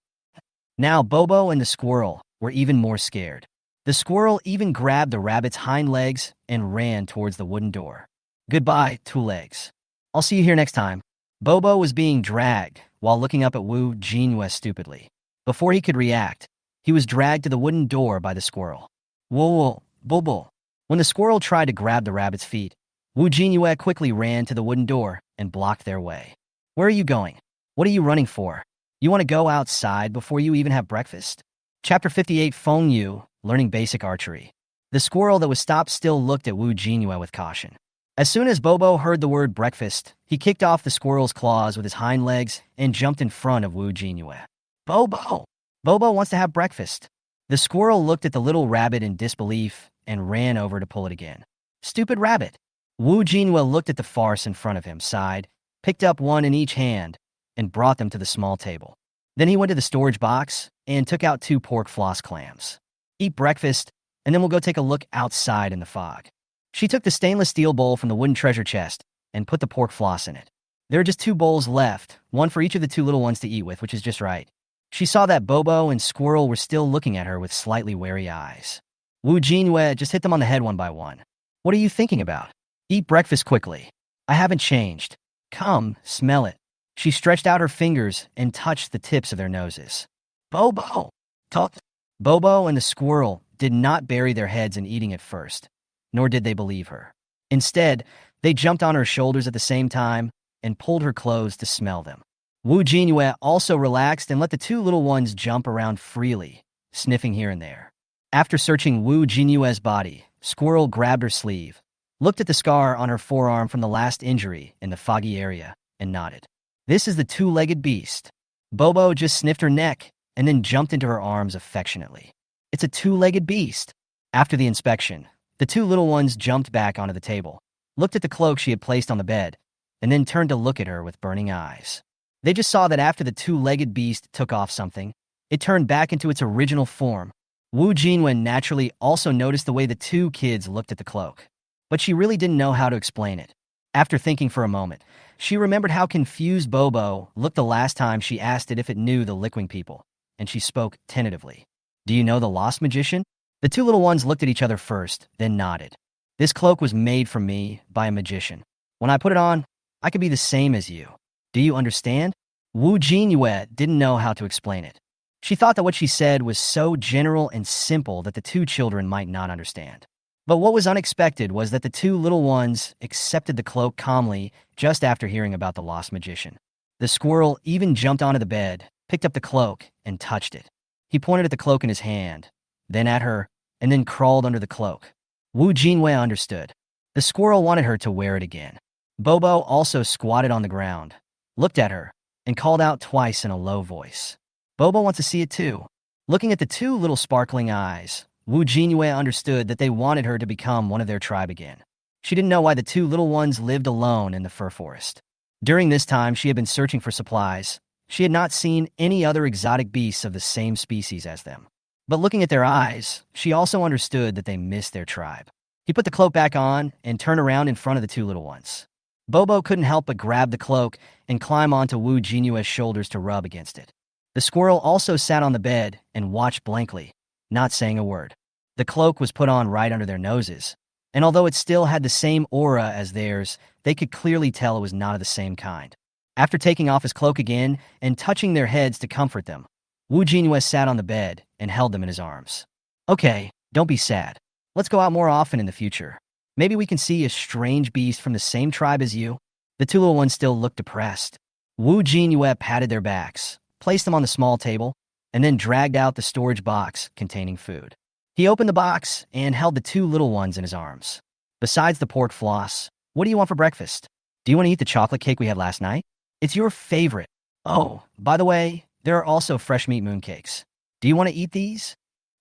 Now Bobo and the squirrel were even more scared. The squirrel even grabbed the rabbit's hind legs and ran towards the wooden door. Goodbye, two legs. I'll see you here next time. Bobo was being dragged while looking up at Wu Jinyue stupidly. Before he could react, he was dragged to the wooden door by the squirrel. Whoa, Bobo. When the squirrel tried to grab the rabbit's feet, Wu Jinyue quickly ran to the wooden door and blocked their way. Where are you going? What are you running for? You want to go outside before you even have breakfast? Chapter 58 Feng Yu, Learning Basic Archery. The squirrel that was stopped still looked at Wu Jinyue with caution. As soon as Bobo heard the word breakfast, he kicked off the squirrel's claws with his hind legs and jumped in front of Wu Jinyue. Bobo! Bobo wants to have breakfast. The squirrel looked at the little rabbit in disbelief and ran over to pull it again. Stupid rabbit! Wu Jinyue looked at the farce in front of him, sighed, picked up one in each hand, and brought them to the small table. Then he went to the storage box and took out 2 pork floss clams. Eat breakfast, and then we'll go take a look outside in the fog. She took the stainless steel bowl from the wooden treasure chest and put the pork floss in it. There are just 2 bowls left, one for each of the 2 little ones to eat with, which is just right. She saw that Bobo and Squirrel were still looking at her with slightly wary eyes. Wu Jinyue just hit them on the head one by one. What are you thinking about? Eat breakfast quickly. I haven't changed. Come, smell it. She stretched out her fingers and touched the tips of their noses. Bobo! Talk. Bobo and the squirrel did not bury their heads in eating at first, nor did they believe her. Instead, they jumped on her shoulders at the same time and pulled her clothes to smell them. Wu Jinyue also relaxed and let the two little ones jump around freely, sniffing here and there. After searching Wu Jinyue's body, Squirrel grabbed her sleeve, looked at the scar on her forearm from the last injury in the foggy area, and nodded. This is the two-legged beast. Bobo just sniffed her neck and then jumped into her arms affectionately. It's a two-legged beast. After the inspection, the two little ones jumped back onto the table, looked at the cloak she had placed on the bed, and then turned to look at her with burning eyes. They just saw that after the two-legged beast took off something, it turned back into its original form. Wu Jinyue naturally also noticed the way the two kids looked at the cloak, but she really didn't know how to explain it. After thinking for a moment, she remembered how confused Bobo looked the last time she asked it if it knew the Lickwing people, and she spoke tentatively. Do you know the Lost Magician? The two little ones looked at each other first, then nodded. This cloak was made for me by a magician. When I put it on, I could be the same as you. Do you understand? Wu Jinyue didn't know how to explain it. She thought that what she said was so general and simple that the two children might not understand. But what was unexpected was that the two little ones accepted the cloak calmly just after hearing about the Lost Magician. The squirrel even jumped onto the bed, picked up the cloak, and touched it. He pointed at the cloak in his hand, then at her, and then crawled under the cloak. Wu Jinyue understood. The squirrel wanted her to wear it again. Bobo also squatted on the ground, looked at her, and called out twice in a low voice. Bobo wants to see it too. Looking at the two little sparkling eyes, Wu Jinyue understood that they wanted her to become one of their tribe again. She didn't know why the two little ones lived alone in the fir forest. During this time, she had been searching for supplies. She had not seen any other exotic beasts of the same species as them. But looking at their eyes, she also understood that they missed their tribe. He put the cloak back on and turned around in front of the two little ones. Bobo couldn't help but grab the cloak and climb onto Wu Jinyue's shoulders to rub against it. The squirrel also sat on the bed and watched blankly, not saying a word. The cloak was put on right under their noses, and although it still had the same aura as theirs, they could clearly tell it was not of the same kind. After taking off his cloak again and touching their heads to comfort them, Wu Jinyue sat on the bed and held them in his arms. Okay, don't be sad. Let's go out more often in the future. Maybe we can see a strange beast from the same tribe as you. The two little ones still looked depressed. Wu Jinyue patted their backs, placed them on the small table, and then dragged out the storage box containing food. He opened the box and held the two little ones in his arms. Besides the pork floss, what do you want for breakfast? Do you want to eat the chocolate cake we had last night? It's your favorite. Oh, by the way, there are also fresh meat mooncakes. Do you want to eat these?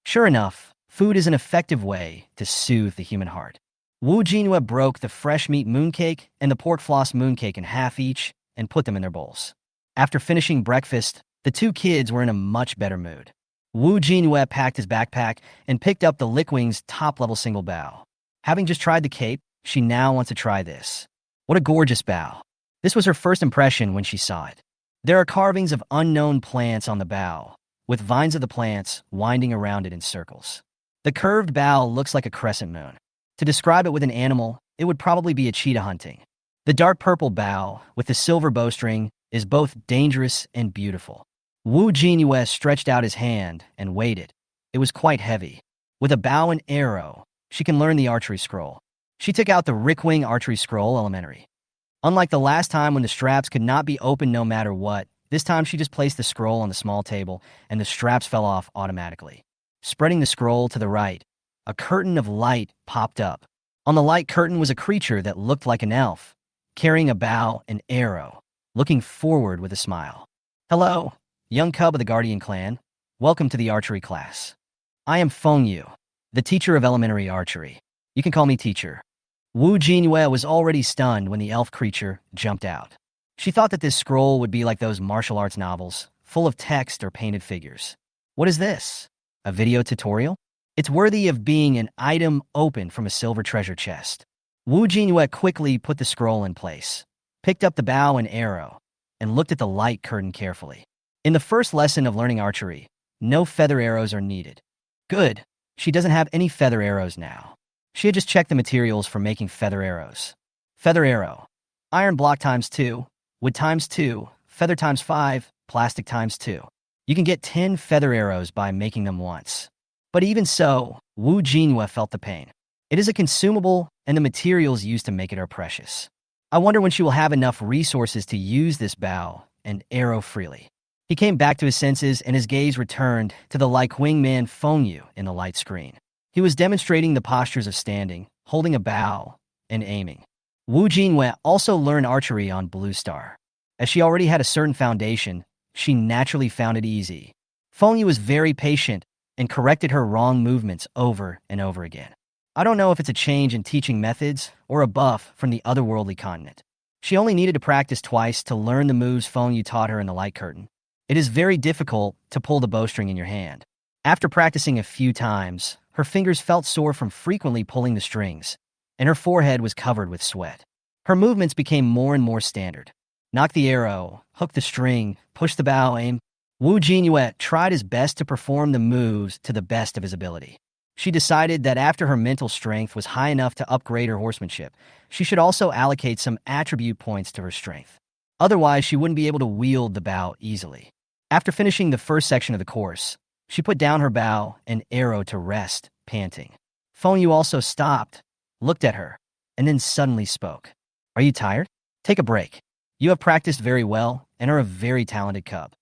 Sure enough, food is an effective way to soothe the human heart. Wu Jinyue broke the fresh meat mooncake and the pork floss mooncake in half each and put them in their bowls. After finishing breakfast, the two kids were in a much better mood. Wu Jinyue packed his backpack and picked up the Lickwing's top-level single bow. Having just tried the cape, she now wants to try this. What a gorgeous bow. This was her first impression when she saw it. There are carvings of unknown plants on the bow, with vines of the plants winding around it in circles. The curved bow looks like a crescent moon. To describe it with an animal, it would probably be a cheetah hunting. The dark purple bow, with the silver bowstring, is both dangerous and beautiful. Wu Jinyue stretched out his hand and weighed it. It was quite heavy. With a bow and arrow, she can learn the archery scroll. She took out the Rickwing archery scroll elementary. Unlike the last time when the straps could not be opened no matter what, this time she just placed the scroll on the small table and the straps fell off automatically. Spreading the scroll to the right, a curtain of light popped up. On the light curtain was a creature that looked like an elf, carrying a bow and arrow, looking forward with a smile. Hello, young cub of the Guardian clan. Welcome to the archery class. I am Fengyu, the teacher of elementary archery. You can call me teacher. Wu Jinyue was already stunned when the elf creature jumped out. She thought that this scroll would be like those martial arts novels, full of text or painted figures. What is this? A video tutorial? It's worthy of being an item opened from a silver treasure chest. Wu Jinyue quickly put the scroll in place, picked up the bow and arrow, and looked at the light curtain carefully. In the first lesson of learning archery, no feather arrows are needed. Good. She doesn't have any feather arrows now. She had just checked the materials for making feather arrows. Feather arrow. Iron block times 2, wood times 2, feather times 5, plastic times 2. You can get 10 feather arrows by making them once. But even so, Jinyue felt the pain. It is a consumable, and the materials used to make it are precious. I wonder when she will have enough resources to use this bow and arrow freely. He came back to his senses, and his gaze returned to the like-winged man Fengyu in the light screen. He was demonstrating the postures of standing, holding a bow, and aiming. Jinyue also learned archery on Blue Star. As she already had a certain foundation, she naturally found it easy. Fengyu was very patient and corrected her wrong movements over and over again. I don't know if it's a change in teaching methods or a buff from the otherworldly continent. She only needed to practice twice to learn the moves Fengyu taught her in the light curtain. It is very difficult to pull the bowstring in your hand. After practicing a few times, her fingers felt sore from frequently pulling the strings, and her forehead was covered with sweat. Her movements became more and more standard. Knock the arrow, hook the string, push the bow, aim. Jinyue tried his best to perform the moves to the best of his ability. She decided that after her mental strength was high enough to upgrade her horsemanship, she should also allocate some attribute points to her strength. Otherwise, she wouldn't be able to wield the bow easily. After finishing the first section of the course, she put down her bow and arrow to rest, panting. Fengyu also stopped, looked at her, and then suddenly spoke. Are you tired? Take a break. You have practiced very well and are a very talented cub.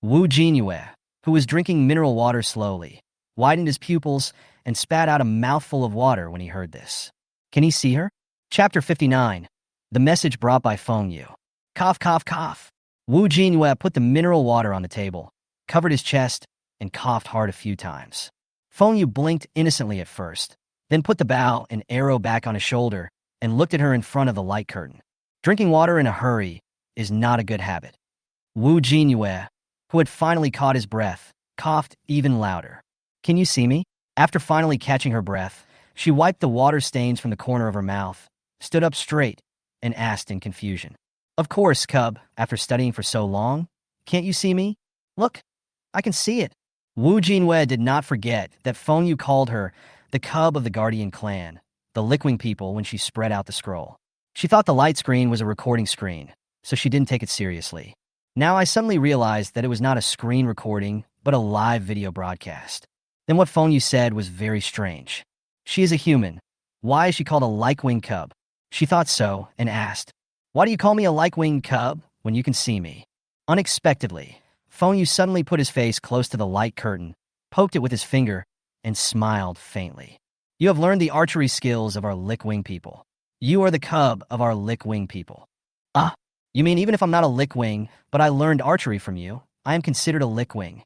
Jinyue, who was drinking mineral water slowly, widened his pupils and spat out a mouthful of water when he heard this. Can he see her? Chapter 59. The message brought by Fengyu. Cough, cough, cough. Jinyue put the mineral water on the table, covered his chest, and coughed hard a few times. Fengyu blinked innocently at first, then put the bow and arrow back on his shoulder and looked at her in front of the light curtain. Drinking water in a hurry is not a good habit. Jinyue, who had finally caught his breath, coughed even louder. Can you see me? After finally catching her breath, she wiped the water stains from the corner of her mouth, stood up straight, and asked in confusion. Of course, cub, after studying for so long. Can't you see me? Look, I can see it. Jinyue did not forget that Fengyu called her the cub of the Guardian clan, the Lickwing people, when she spread out the scroll. She thought the light screen was a recording screen, so she didn't take it seriously. Now I suddenly realized that it was not a screen recording, but a live video broadcast. Then what Fengyu said was very strange. She is a human. Why is she called a like-winged cub? She thought so and asked, why do you call me a like-winged cub when you can see me? Unexpectedly, Fengyu suddenly put his face close to the light curtain, poked it with his finger, and smiled faintly. You have learned the archery skills of our Lickwing people. You are the cub of our Lickwing people. Ah, you mean even if I'm not a Lickwing, but I learned archery from you, I am considered a Lickwing.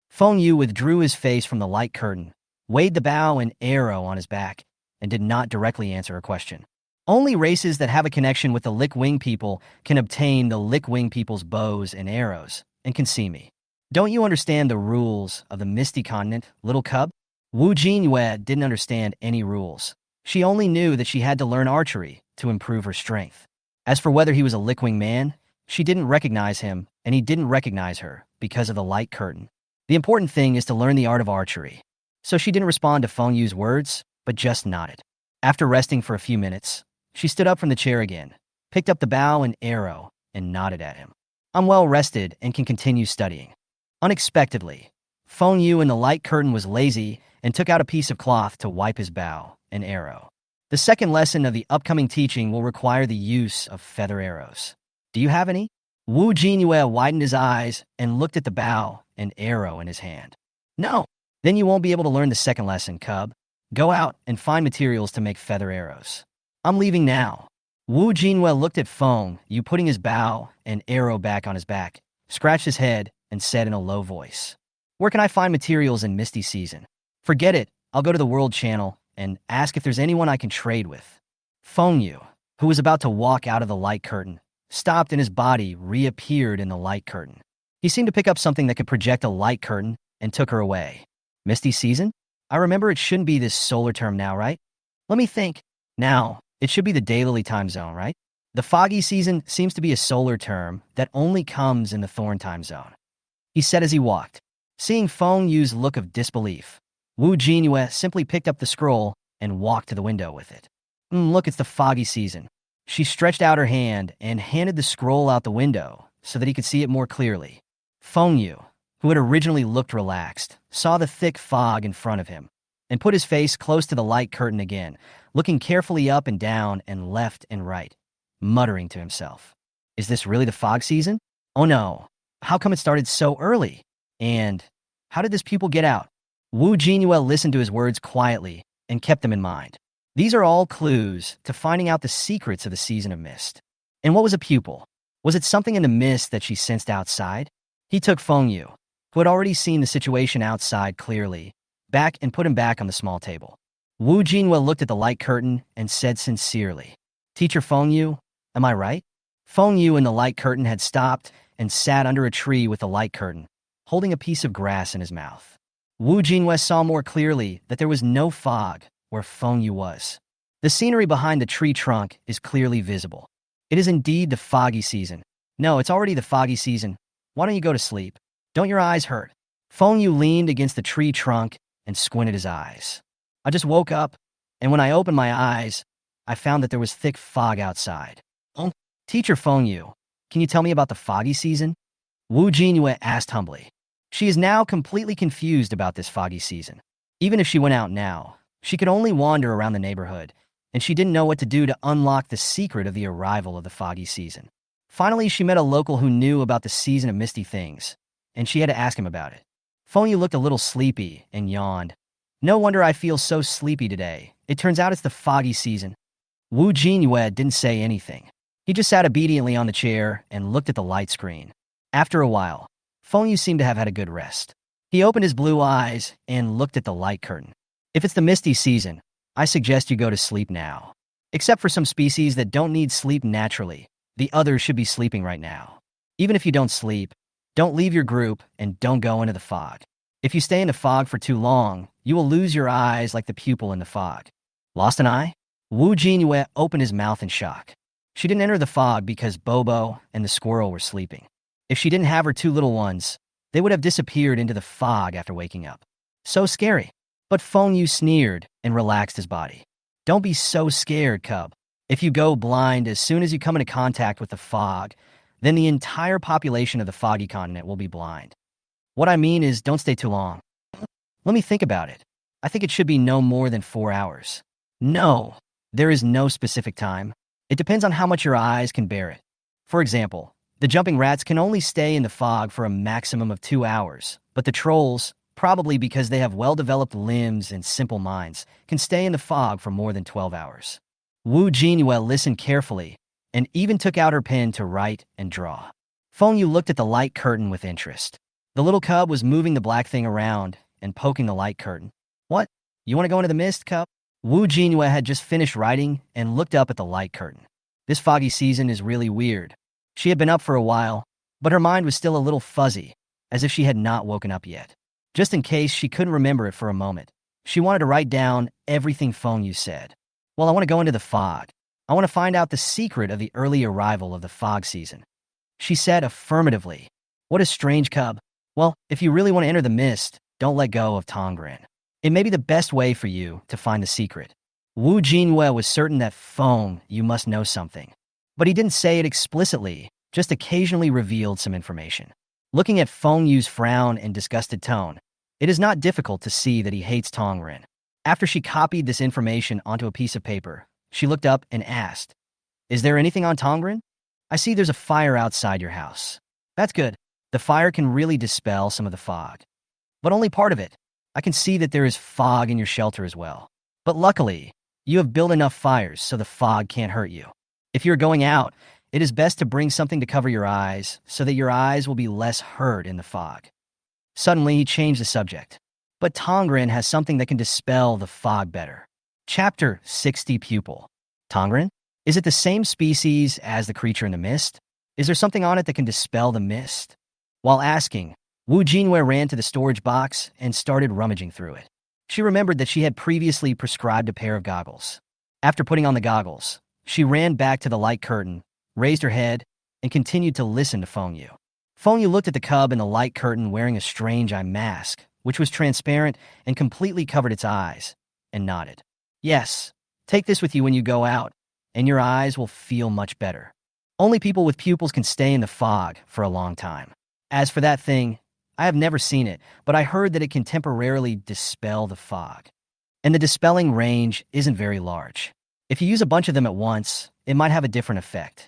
Fengyu withdrew his face from the light curtain, weighed the bow and arrow on his back, and did not directly answer her question. Only races that have a connection with the Lickwing people can obtain the Lickwing people's bows and arrows, and can see me. Don't you understand the rules of the Misty Continent, little cub? Jinyue didn't understand any rules. She only knew that she had to learn archery to improve her strength. As for whether he was a Lickwing man, she didn't recognize him, and he didn't recognize her because of the light curtain. The important thing is to learn the art of archery. So she didn't respond to Fengyu's words, but just nodded. After resting for a few minutes, she stood up from the chair again, picked up the bow and arrow, and nodded at him. I'm well rested and can continue studying. Unexpectedly, Fengyu in the light curtain was lazy and took out a piece of cloth to wipe his bow and arrow. The second lesson of the upcoming teaching will require the use of feather arrows. Do you have any? Jinyue widened his eyes and looked at the bow and arrow in his hand. No. Then you won't be able to learn the second lesson, cub. Go out and find materials to make feather arrows. I'm leaving now. Jinyue looked at Fengyu putting his bow and arrow back on his back, scratched his head, and said in a low voice, Where can I find materials in Misty Season? Forget it. I'll go to the World Channel and ask if there's anyone I can trade with. Fengyu, who was about to walk out of the light curtain, stopped and his body reappeared in the light curtain. He seemed to pick up something that could project a light curtain and took her away. Misty Season? I remember it shouldn't be this solar term now, right? Let me think. Now, it should be the daily time zone, right? The foggy season seems to be a solar term that only comes in the Thorn time zone. He said as he walked. Seeing Fengyu's look of disbelief, Jinyue simply picked up the scroll and walked to the window with it. Look, it's the foggy season. She stretched out her hand and handed the scroll out the window so that he could see it more clearly. Yu, who had originally looked relaxed, saw the thick fog in front of him and put his face close to the light curtain again, looking carefully up and down and left and right, muttering to himself. Is this really the fog season? Oh no, how come it started so early? And how did this pupil get out? Jinyue listened to his words quietly and kept them in mind. These are all clues to finding out the secrets of the season of mist. And what was a pupil? Was it something in the mist that she sensed outside? He took Yu, who had already seen the situation outside clearly, back and put him back on the small table. Jinyue looked at the light curtain and said sincerely, Teacher Yu, am I right? Yu in the light curtain had stopped and sat under a tree with the light curtain, holding a piece of grass in his mouth. Jinyue saw more clearly that there was no fog where Yu was. The scenery behind the tree trunk is clearly visible. It is indeed the foggy season. No, it's already the foggy season. Why don't you go to sleep? Don't your eyes hurt? Yu leaned against the tree trunk and squinted his eyes. I just woke up, and when I opened my eyes, I found that there was thick fog outside. Oh, Teacher Yu, can you tell me about the foggy season? Jinyue asked humbly. She is now completely confused about this foggy season. Even if she went out now, she could only wander around the neighborhood, and she didn't know what to do to unlock the secret of the arrival of the foggy season. Finally, she met a local who knew about the season of misty things, and she had to ask him about it. Yu looked a little sleepy and yawned. No wonder I feel so sleepy today. It turns out it's the foggy season. Jinyue didn't say anything. He just sat obediently on the chair and looked at the light screen. After a while, Yu seemed to have had a good rest. He opened his blue eyes and looked at the light curtain. If it's the misty season, I suggest you go to sleep now. Except for some species that don't need sleep naturally, the others should be sleeping right now. Even if you don't sleep, don't leave your group and don't go into the fog. If you stay in the fog for too long, you will lose your eyes like the pupil in the fog. Lost an eye? Jinyue opened his mouth in shock. She didn't enter the fog because Bobo and the squirrel were sleeping. If she didn't have her two little ones, they would have disappeared into the fog after waking up. So scary. But Yu sneered and relaxed his body. Don't be so scared, cub. If you go blind as soon as you come into contact with the fog, then the entire population of the foggy continent will be blind. What I mean is, don't stay too long. Let me think about it. I think it should be no more than 4 hours. No, there is no specific time. It depends on how much your eyes can bear it. For example, the jumping rats can only stay in the fog for a maximum of 2 hours, but the trolls, probably because they have well-developed limbs and simple minds, can stay in the fog for more than 12 hours. Jinyue listened carefully and even took out her pen to write and draw. Yu looked at the light curtain with interest. The little cub was moving the black thing around and poking the light curtain. What? You want to go into the mist, cub? Jinyue had just finished writing and looked up at the light curtain. This foggy season is really weird. She had been up for a while, but her mind was still a little fuzzy, as if she had not woken up yet. Just in case she couldn't remember it for a moment, she wanted to write down everything Yu said. Well, I want to go into the fog. I want to find out the secret of the early arrival of the fog season. She said affirmatively. What a strange cub. Well, if you really want to enter the mist, don't let go of Tongren. It may be the best way for you to find the secret. Jinyue was certain that you must know something. But he didn't say it explicitly, just occasionally revealed some information. Looking at Yu's frown and disgusted tone, it is not difficult to see that he hates Tongren. After she copied this information onto a piece of paper, she looked up and asked, Is there anything on Tongren? I see there's a fire outside your house. That's good. The fire can really dispel some of the fog. But only part of it. I can see that there is fog in your shelter as well. But luckily, you have built enough fires so the fog can't hurt you. If you're going out, it is best to bring something to cover your eyes so that your eyes will be less hurt in the fog. Suddenly, he changed the subject. But Tongren has something that can dispel the fog better. Chapter 60 Pupil. Tongren? Is it the same species as the creature in the mist? Is there something on it that can dispel the mist? While asking, Jinyue ran to the storage box and started rummaging through it. She remembered that she had previously prescribed a pair of goggles. After putting on the goggles, she ran back to the light curtain, raised her head, and continued to listen to Yu. Yu looked at the cub in the light curtain wearing a strange eye mask, which was transparent and completely covered its eyes, and nodded. Yes, take this with you when you go out, and your eyes will feel much better. Only people with pupils can stay in the fog for a long time. As for that thing, I have never seen it, but I heard that it can temporarily dispel the fog. And the dispelling range isn't very large. If you use a bunch of them at once, it might have a different effect.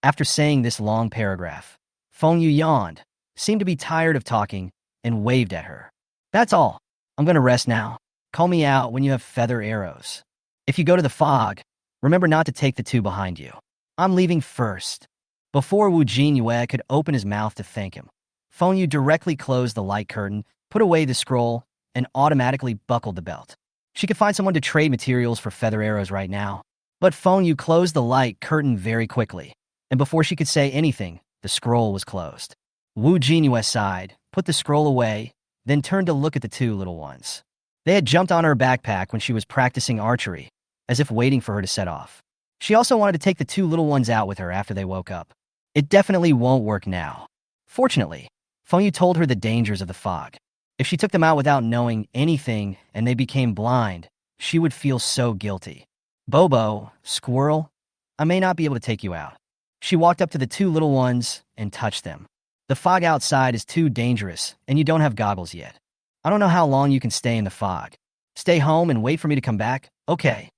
After saying this long paragraph, Feng Yu yawned, seemed to be tired of talking, and waved at her. That's all. I'm going to rest now. Call me out when you have feather arrows. If you go to the fog, remember not to take the two behind you. I'm leaving first. Before Wu Jinyue could open his mouth to thank him, Feng Yu directly closed the light curtain, put away the scroll, and automatically buckled the belt. She could find someone to trade materials for feather arrows right now. But Feng Yu closed the light curtain very quickly, and before she could say anything, the scroll was closed. Wu Jinyue sighed, put the scroll away, then turned to look at the two little ones. They had jumped on her backpack when she was practicing archery, as if waiting for her to set off. She also wanted to take the two little ones out with her after they woke up. It definitely won't work now. Fortunately, Feng Yu told her the dangers of the fog. If she took them out without knowing anything and they became blind, she would feel so guilty. Bobo, squirrel, I may not be able to take you out. She walked up to the two little ones and touched them. The fog outside is too dangerous, and you don't have goggles yet. I don't know how long you can stay in the fog. Stay home and wait for me to come back? Okay.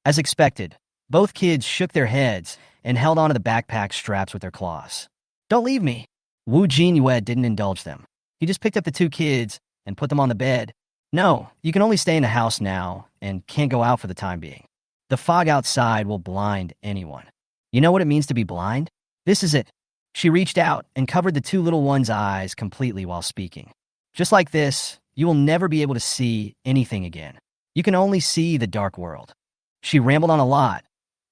As expected, both kids shook their heads and held onto the backpack straps with their claws. Don't leave me. Wu Jinyue didn't indulge them. He just picked up the two kids and put them on the bed. No, you can only stay in the house now and can't go out for the time being. The fog outside will blind anyone. You know what it means to be blind? This is it. She reached out and covered the two little ones' eyes completely while speaking. Just like this, you will never be able to see anything again. You can only see the dark world. She rambled on a lot,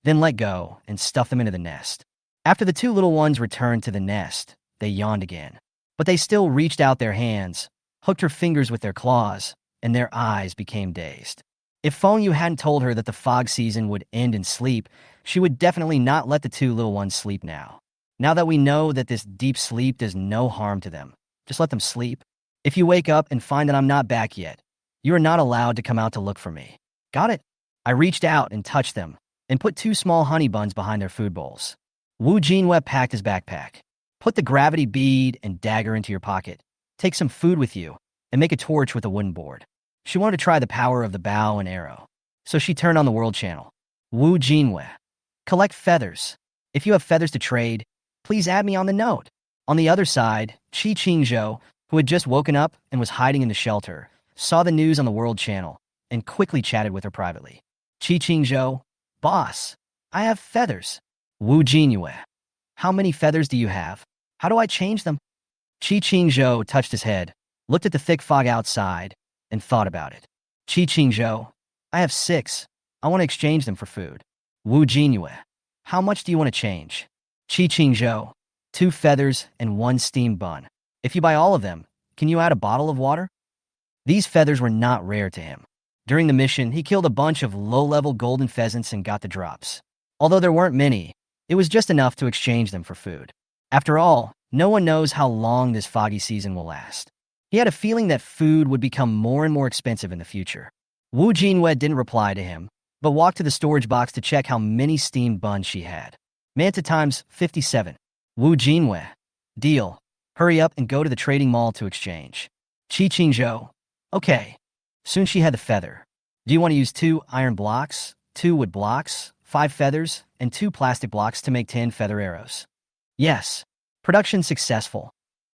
then let go and stuffed them into the nest. After the two little ones returned to the nest, they yawned again. But they still reached out their hands, hooked her fingers with their claws, and their eyes became dazed. If Feng Yu hadn't told her that the fog season would end in sleep, she would definitely not let the two little ones sleep now. Now that we know that this deep sleep does no harm to them, just let them sleep. If you wake up and find that I'm not back yet, you are not allowed to come out to look for me. Got it? I reached out and touched them, and put two small honey buns behind their food bowls. Wu Jinyue packed his backpack. Put the gravity bead and dagger into your pocket. Take some food with you, and make a torch with a wooden board. She wanted to try the power of the bow and arrow, so she turned on the world channel. Wu Jinyue. Collect feathers. If you have feathers to trade, please add me on the note. On the other side, Jinyue, who had just woken up and was hiding in the shelter, saw the news on the world channel and quickly chatted with her privately. Jinyue, boss, I have feathers. Wu Jinyue. How many feathers do you have? How do I change them? Jinyue touched his head, looked at the thick fog outside, and thought about it. Jinyue, I have 6. I want to exchange them for food. Wu Jinyue. How much do you want to change? Jinyue. 2 feathers and 1 steamed bun. If you buy all of them, can you add a bottle of water? These feathers were not rare to him. During the mission, he killed a bunch of low-level golden pheasants and got the drops. Although there weren't many, it was just enough to exchange them for food. After all, no one knows how long this foggy season will last. He had a feeling that food would become more and more expensive in the future. Wu Jinyue didn't reply to him, but walked to the storage box to check how many steamed buns she had. Manta times 57. Wu Jinyue. Deal. Hurry up and go to the trading mall to exchange. Jinyue. Okay. Soon she had the feather. Do you want to use 2 iron blocks, 2 wood blocks, 5 feathers, and 2 plastic blocks to make 10 feather arrows? Yes. Production successful.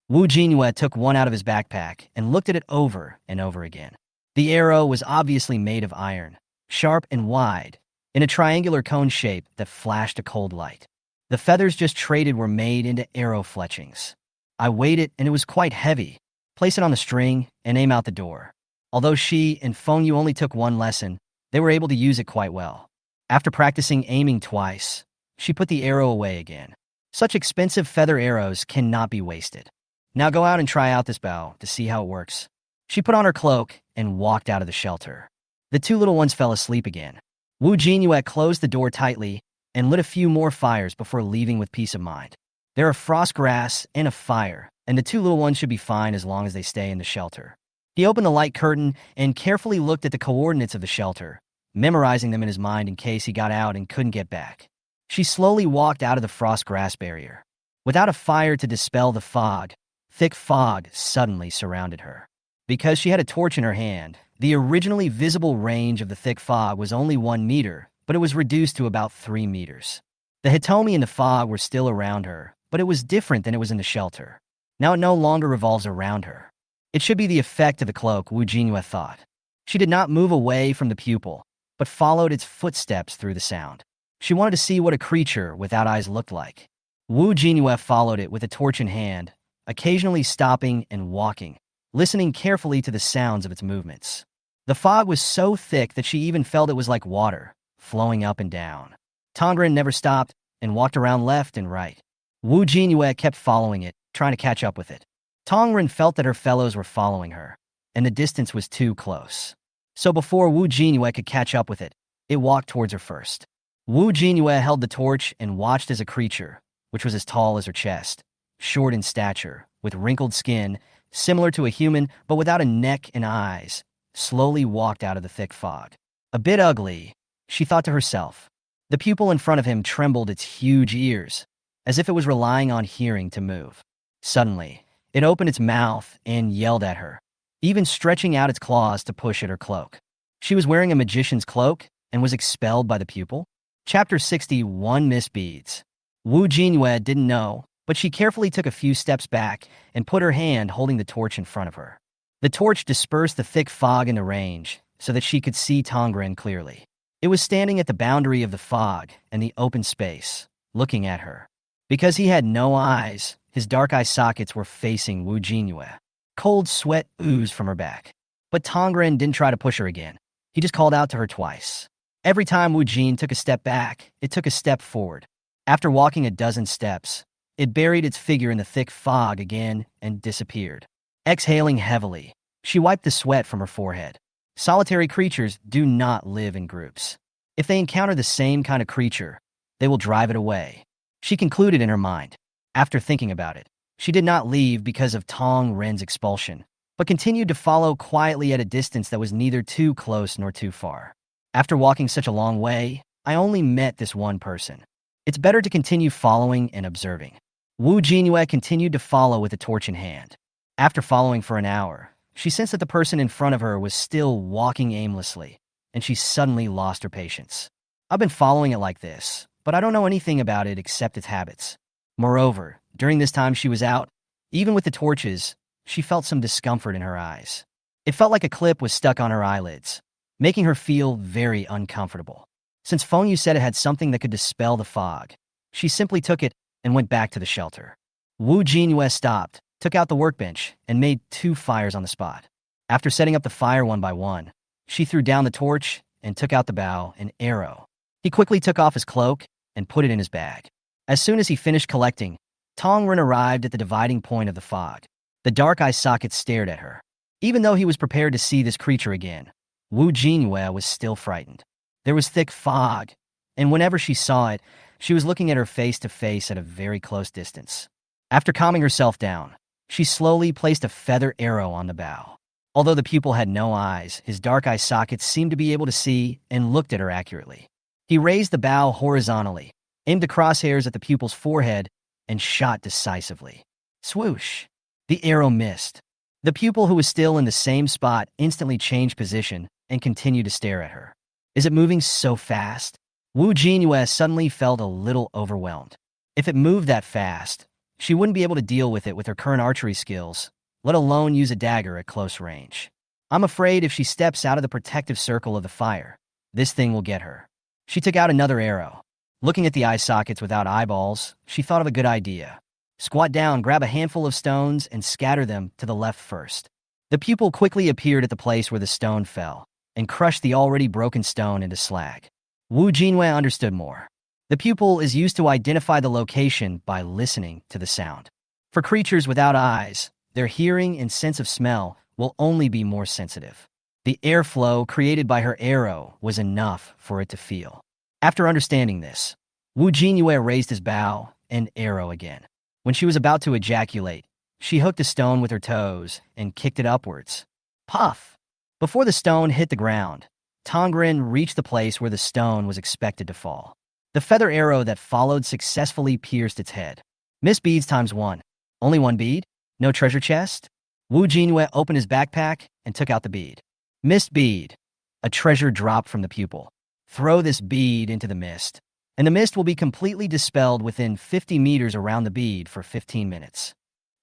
Wu Jinyue took one out of his backpack and looked at it over and over again. The arrow was obviously made of iron, sharp and wide, in a triangular cone shape that flashed a cold light. The feathers just traded were made into arrow fletchings. I weighed it and it was quite heavy. Place it on the string and aim out the door. Although she and Feng Yu only took 1 lesson, they were able to use it quite well. After practicing aiming twice, she put the arrow away again. Such expensive feather arrows cannot be wasted. Now go out and try out this bow to see how it works. She put on her cloak and walked out of the shelter. The 2 little ones fell asleep again. Wu Jinyue closed the door tightly and lit a few more fires before leaving with peace of mind. There are frost grass and a fire, and the 2 little ones should be fine as long as they stay in the shelter. He opened the light curtain and carefully looked at the coordinates of the shelter, memorizing them in his mind in case he got out and couldn't get back. She slowly walked out of the frost grass barrier. Without a fire to dispel the fog, thick fog suddenly surrounded her. Because she had a torch in her hand, the originally visible range of the thick fog was only 1 meter, but it was reduced to about 3 meters. The Hitomi and the fog were still around her, but it was different than it was in the shelter. Now it no longer revolves around her. It should be the effect of the cloak, Wu Jinyue thought. She did not move away from the pupil, but followed its footsteps through the sound. She wanted to see what a creature without eyes looked like. Wu Jinyue followed it with a torch in hand, occasionally stopping and walking, listening carefully to the sounds of its movements. The fog was so thick that she even felt it was like water, flowing up and down. Tongren never stopped and walked around left and right. Wu Jinyue kept following it, trying to catch up with it. Tongren felt that her fellows were following her, and the distance was too close. So before Wu Jinyue could catch up with it, it walked towards her first. Wu Jinyue held the torch and watched as a creature, which was as tall as her chest, short in stature, with wrinkled skin, similar to a human but without a neck and eyes, slowly walked out of the thick fog. A bit ugly, she thought to herself. The pupil in front of him trembled its huge ears, as if it was relying on hearing to move. Suddenly, it opened its mouth and yelled at her, even stretching out its claws to push at her cloak. She was wearing a magician's cloak and was expelled by the pupil. Chapter 61 Miss Beads. Wu Jinyue didn't know, but she carefully took a few steps back and put her hand holding the torch in front of her. The torch dispersed the thick fog in the range so that she could see Tongren clearly. It was standing at the boundary of the fog and the open space, looking at her. Because he had no eyes, his dark eye sockets were facing Wu Jinyue. Cold sweat oozed from her back. But Tongren didn't try to push her again. He just called out to her twice. Every time Wu Jin took a step back, it took a step forward. After walking a dozen steps, it buried its figure in the thick fog again and disappeared. Exhaling heavily, she wiped the sweat from her forehead. Solitary creatures do not live in groups. If they encounter the same kind of creature, they will drive it away. She concluded in her mind. After thinking about it, she did not leave because of Tong Ren's expulsion, but continued to follow quietly at a distance that was neither too close nor too far. After walking such a long way, I only met this one person. It's better to continue following and observing. Wu Jinyue continued to follow with a torch in hand. After following for an hour, she sensed that the person in front of her was still walking aimlessly, and she suddenly lost her patience. I've been following it like this, but I don't know anything about it except its habits. Moreover, during this time she was out, even with the torches, she felt some discomfort in her eyes. It felt like a clip was stuck on her eyelids, making her feel very uncomfortable. Since Fengyu said it had something that could dispel the fog, she simply took it and went back to the shelter. Wu Jinyue stopped, took out the workbench, and made 2 fires on the spot. After setting up the fire one by one, she threw down the torch and took out the bow and arrow. He quickly took off his cloak and put it in his bag. As soon as he finished collecting, Tongren arrived at the dividing point of the fog. The dark eye socket stared at her. Even though he was prepared to see this creature again, Wu Jinyue was still frightened. There was thick fog, and whenever she saw it, she was looking at her face to face at a very close distance. After calming herself down, she slowly placed a feather arrow on the bow. Although the pupil had no eyes, his dark eye sockets seemed to be able to see and looked at her accurately. He raised the bow horizontally, aimed the crosshairs at the pupil's forehead, and shot decisively. Swoosh! The arrow missed. The pupil, who was still in the same spot, instantly changed position and continued to stare at her. Is it moving so fast? Wu Jinyue suddenly felt a little overwhelmed. If it moved that fast, she wouldn't be able to deal with it with her current archery skills, let alone use a dagger at close range. I'm afraid if she steps out of the protective circle of the fire, this thing will get her. She took out another arrow. Looking at the eye sockets without eyeballs, she thought of a good idea. Squat down, grab a handful of stones, and scatter them to the left first. The pupil quickly appeared at the place where the stone fell, and crushed the already broken stone into slag. Wu Jinyue understood more. The pupil is used to identify the location by listening to the sound. For creatures without eyes, their hearing and sense of smell will only be more sensitive. The airflow created by her arrow was enough for it to feel. After understanding this, Wu Jinyue raised his bow and arrow again. When she was about to ejaculate, she hooked a stone with her toes and kicked it upwards. Puff! Before the stone hit the ground, Tongren reached the place where the stone was expected to fall. The feather arrow that followed successfully pierced its head. Miss beads times 1. Only 1 bead? No treasure chest? Wu Jinyue opened his backpack and took out the bead. Missed bead. A treasure dropped from the pupil. Throw this bead into the mist, and the mist will be completely dispelled within 50 meters around the bead for 15 minutes.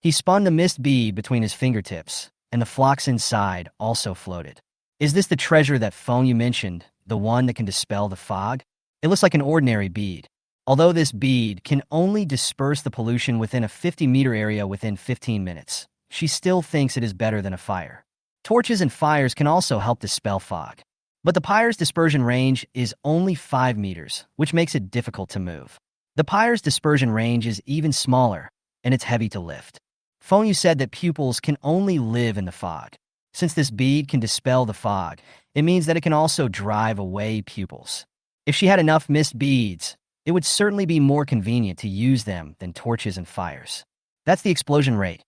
He spun the mist bead between his fingertips, and the flocks inside also floated. Is this the treasure that Feng you mentioned, the one that can dispel the fog? It looks like an ordinary bead. Although this bead can only disperse the pollution within a 50-meter area within 15 minutes, she still thinks it is better than a fire. Torches and fires can also help dispel fog. But the pyre's dispersion range is only 5 meters, which makes it difficult to move. The pyre's dispersion range is even smaller, and it's heavy to lift. Feng Yu said that pupils can only live in the fog. Since this bead can dispel the fog, it means that it can also drive away pupils. If she had enough mist beads, it would certainly be more convenient to use them than torches and fires. That's the explosion rate.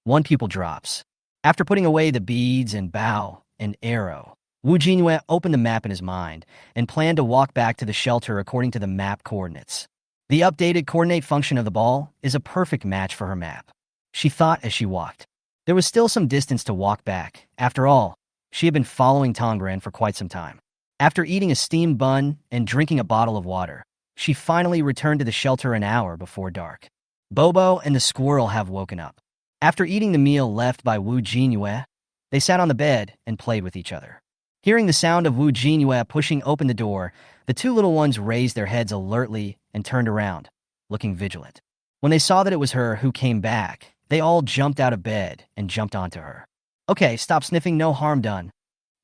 1 pupil drops. After putting away the beads and bow and arrow, Wu Jinyue opened the map in his mind and planned to walk back to the shelter according to the map coordinates. The updated coordinate function of the ball is a perfect match for her map. She thought as she walked. There was still some distance to walk back. After all, she had been following Tongren for quite some time. After eating a steamed bun and drinking a bottle of water, she finally returned to the shelter an hour before dark. Bobo and the squirrel have woken up. After eating the meal left by Wu Jinyue, they sat on the bed and played with each other. Hearing the sound of Wu Jinyue pushing open the door, the 2 little ones raised their heads alertly and turned around, looking vigilant. When they saw that it was her who came back, they all jumped out of bed and jumped onto her. Okay, stop sniffing, no harm done.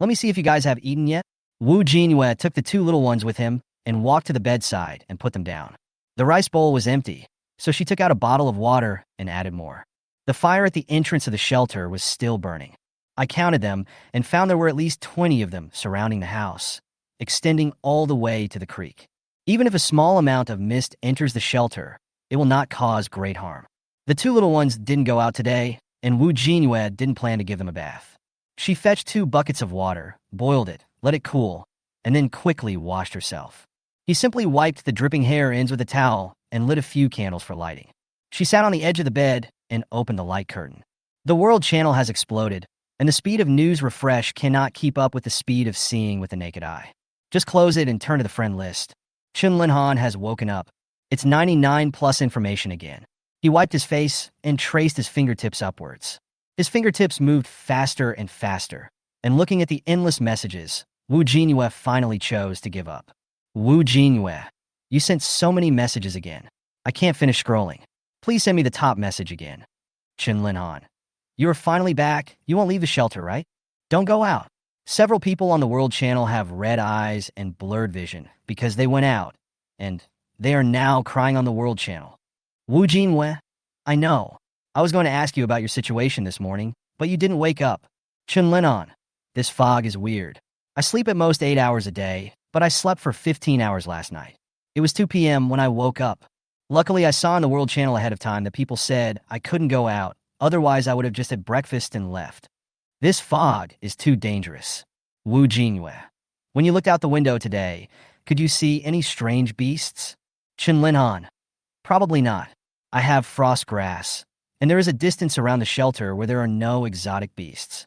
Let me see if you guys have eaten yet. Wu Jinyue took the 2 little ones with him and walked to the bedside and put them down. The rice bowl was empty, so she took out a bottle of water and added more. The fire at the entrance of the shelter was still burning. I counted them and found there were at least 20 of them surrounding the house, extending all the way to the creek. Even if a small amount of mist enters the shelter, it will not cause great harm. The 2 little ones didn't go out today, and Wu Jinyue didn't plan to give them a bath. She fetched 2 buckets of water, boiled it, let it cool, and then quickly washed herself. He simply wiped the dripping hair ends with a towel and lit a few candles for lighting. She sat on the edge of the bed and opened the light curtain. The world channel has exploded, and the speed of news refresh cannot keep up with the speed of seeing with the naked eye. Just close it and turn to the friend list. Chen Linhan has woken up. It's 99 plus information again. He wiped his face and traced his fingertips upwards. His fingertips moved faster and faster, and looking at the endless messages, Wu Jinyue finally chose to give up. Wu Jinyue, you sent so many messages again. I can't finish scrolling. Please send me the top message again. Chen Linhan, you are finally back. You won't leave the shelter, right? Don't go out. Several people on the world channel have red eyes and blurred vision because they went out, and they are now crying on the world channel. Wu Jinyue, I know. I was going to ask you about your situation this morning, but you didn't wake up. Chen Linhan, this fog is weird. I sleep at most 8 hours a day, but I slept for 15 hours last night. It was 2 p.m. when I woke up. Luckily, I saw on the world channel ahead of time that people said I couldn't go out, otherwise I would have just had breakfast and left. This fog is too dangerous. Wu Jinyue, when you looked out the window today, could you see any strange beasts? Chen Linhan, probably not. I have frost grass, and there is a distance around the shelter where there are no exotic beasts.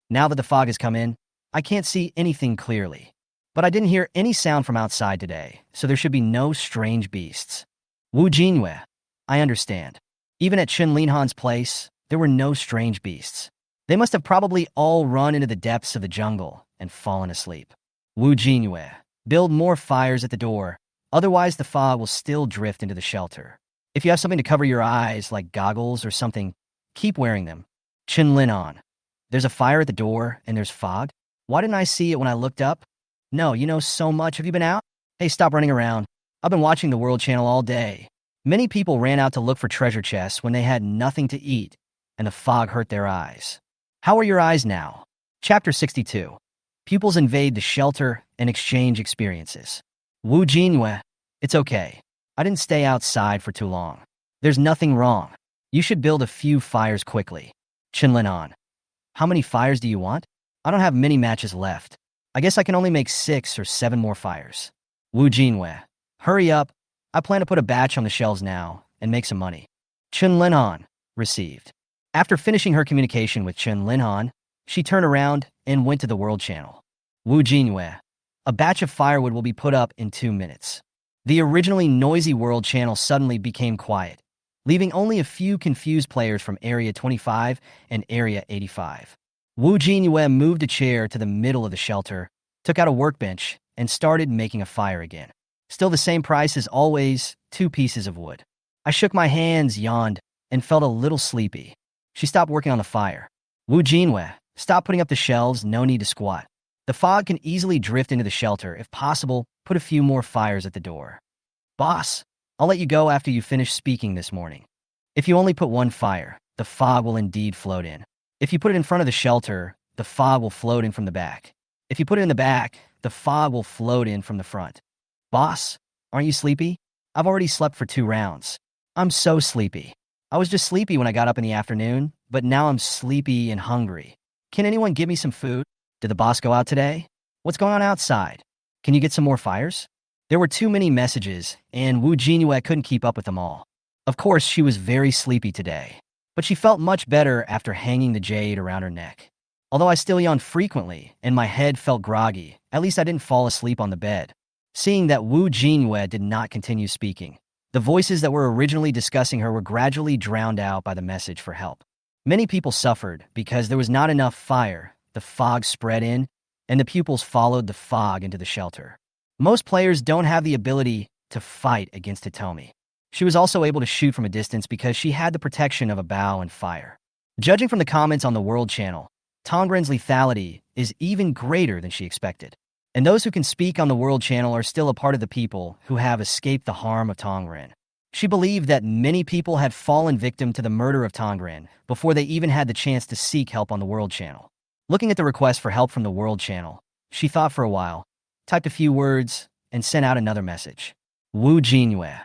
Now that the fog has come in, I can't see anything clearly. But I didn't hear any sound from outside today, so there should be no strange beasts. Wu Jinyue, I understand. Even at Chen Linhan's place, there were no strange beasts. They must have probably all run into the depths of the jungle and fallen asleep. Wu Jinyue, build more fires at the door, otherwise the fog will still drift into the shelter. If you have something to cover your eyes, like goggles or something, keep wearing them. Chen Linhan, there's a fire at the door and there's fog? Why didn't I see it when I looked up? No, you know so much. Have you been out? Hey, stop running around. I've been watching the World Channel all day. Many people ran out to look for treasure chests when they had nothing to eat, and the fog hurt their eyes. How are your eyes now? Chapter 62. Pupils invade the shelter and exchange experiences. Wu Jinyue, it's okay. I didn't stay outside for too long. There's nothing wrong. You should build a few fires quickly. Chen Linhan, how many fires do you want? I don't have many matches left. I guess I can only make 6 or 7 more fires. Jinyue, hurry up. I plan to put a batch on the shelves now and make some money. Chun Linhan, received. After finishing her communication with Chun Linhan, she turned around and went to the World Channel. Jinyue, a batch of firewood will be put up in 2 minutes. The originally noisy World Channel suddenly became quiet, leaving only a few confused players from Area 25 and Area 85. Jinyue moved a chair to the middle of the shelter, took out a workbench, and started making a fire again. Still the same price as always, 2 pieces of wood. I shook my hands, yawned, and felt a little sleepy. She stopped working on the fire. Jinyue, stop putting up the shelves, no need to squat. The fog can easily drift into the shelter. If possible, put a few more fires at the door. Boss, I'll let you go after you finish speaking this morning. If you only put 1 fire, the fog will indeed float in. If you put it in front of the shelter, the fog will float in from the back. If you put it in the back, the fog will float in from the front. Boss, aren't you sleepy? I've already slept for 2 rounds. I'm so sleepy. I was just sleepy when I got up in the afternoon, but now I'm sleepy and hungry. Can anyone give me some food? Did the boss go out today? What's going on outside? Can you get some more fires? There were too many messages, and Jinyue couldn't keep up with them all. Of course, she was very sleepy today, but she felt much better after hanging the jade around her neck. Although I still yawned frequently, and my head felt groggy, at least I didn't fall asleep on the bed. Seeing that Jinyue did not continue speaking, the voices that were originally discussing her were gradually drowned out by the message for help. Many people suffered because there was not enough fire, the fog spread in, and the pupils followed the fog into the shelter. Most players don't have the ability to fight against Hitomi. She was also able to shoot from a distance because she had the protection of a bow and fire. Judging from the comments on the World Channel, Tongren's lethality is even greater than she expected. And those who can speak on the World Channel are still a part of the people who have escaped the harm of Tongren. She believed that many people had fallen victim to the murder of Tongren before they even had the chance to seek help on the World Channel. Looking at the request for help from the World Channel, she thought for a while, typed a few words, and sent out another message. Jinyue,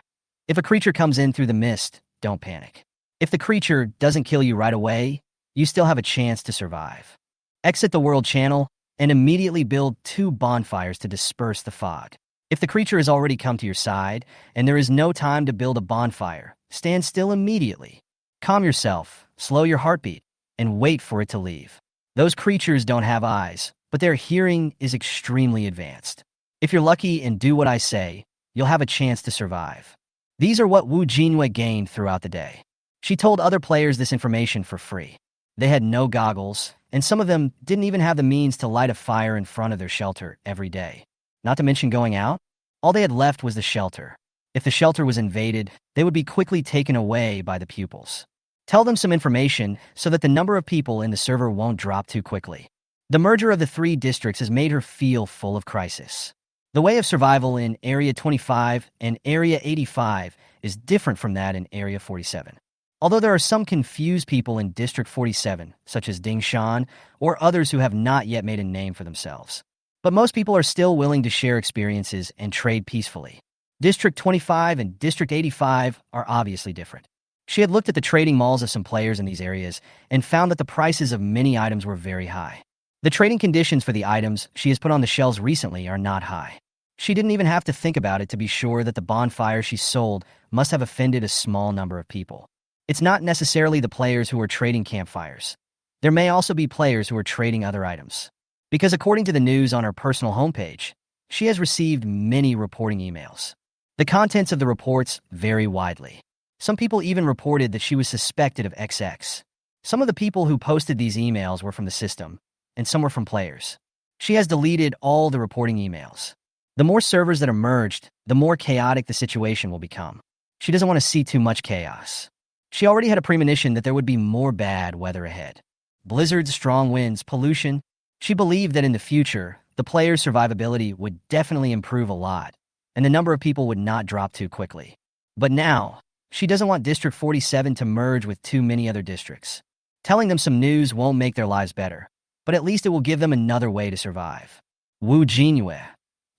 if a creature comes in through the mist, don't panic. If the creature doesn't kill you right away, you still have a chance to survive. Exit the World Channel and immediately build 2 bonfires to disperse the fog. If the creature has already come to your side and there is no time to build a bonfire, stand still immediately. Calm yourself, slow your heartbeat, and wait for it to leave. Those creatures don't have eyes, but their hearing is extremely advanced. If you're lucky and do what I say, you'll have a chance to survive. These are what Jinyue gained throughout the day. She told other players this information for free. They had no goggles, and some of them didn't even have the means to light a fire in front of their shelter every day. Not to mention going out, all they had left was the shelter. If the shelter was invaded, they would be quickly taken away by the pupils. Tell them some information so that the number of people in the server won't drop too quickly. The merger of the 3 districts has made her feel full of crisis. The way of survival in Area 25 and Area 85 is different from that in Area 47. Although there are some confused people in District 47, such as Ding Shan, or others who have not yet made a name for themselves. But most people are still willing to share experiences and trade peacefully. District 25 and District 85 are obviously different. She had looked at the trading malls of some players in these areas and found that the prices of many items were very high. The trading conditions for the items she has put on the shelves recently are not high. She didn't even have to think about it to be sure that the bonfire she sold must have offended a small number of people. It's not necessarily the players who are trading campfires. There may also be players who are trading other items. Because according to the news on her personal homepage, she has received many reporting emails. The contents of the reports vary widely. Some people even reported that she was suspected of XX. Some of the people who posted these emails were from the system, and some were from players. She has deleted all the reporting emails. The more servers that are merged, the more chaotic the situation will become. She doesn't want to see too much chaos. She already had a premonition that there would be more bad weather ahead. Blizzards, strong winds, pollution. She believed that in the future, the players' survivability would definitely improve a lot, and the number of people would not drop too quickly. But now, she doesn't want District 47 to merge with too many other districts. Telling them some news won't make their lives better, but at least it will give them another way to survive. Jinyue,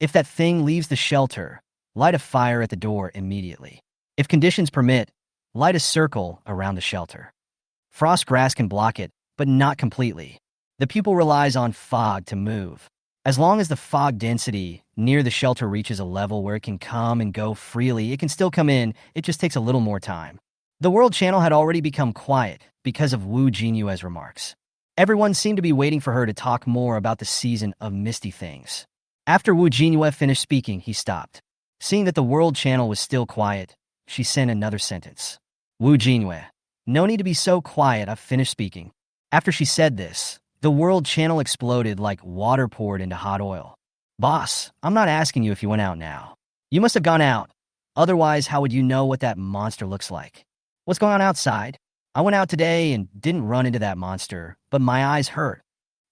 if that thing leaves the shelter, light a fire at the door immediately. If conditions permit, light a circle around the shelter. Frost grass can block it, but not completely. The pupil relies on fog to move. As long as the fog density near the shelter reaches a level where it can come and go freely, it can still come in, it just takes a little more time. The World Channel had already become quiet because of Wu Jinyue's remarks. Everyone seemed to be waiting for her to talk more about the season of misty things. After Wu Jinyue finished speaking, he stopped. Seeing that the World Channel was still quiet, she sent another sentence. Wu Jinyue, no need to be so quiet, I've finished speaking. After she said this, the World Channel exploded like water poured into hot oil. Boss, I'm not asking you if you went out now. You must have gone out. Otherwise, how would you know what that monster looks like? What's going on outside? I went out today and didn't run into that monster, but my eyes hurt.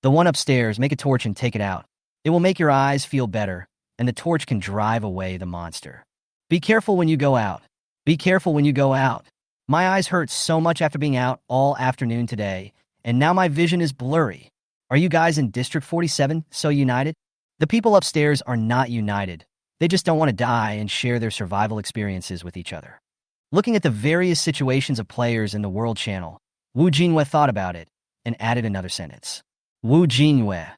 The one upstairs, make a torch and take it out. It will make your eyes feel better, and the torch can drive away the monster. Be careful when you go out. Be careful when you go out. My eyes hurt so much after being out all afternoon today, and now my vision is blurry. Are you guys in District 47 so united? The people upstairs are not united. They just don't want to die and share their survival experiences with each other. Looking at the various situations of players in the World Channel, Wu Jinyue thought about it and added another sentence. Wu Jinyue,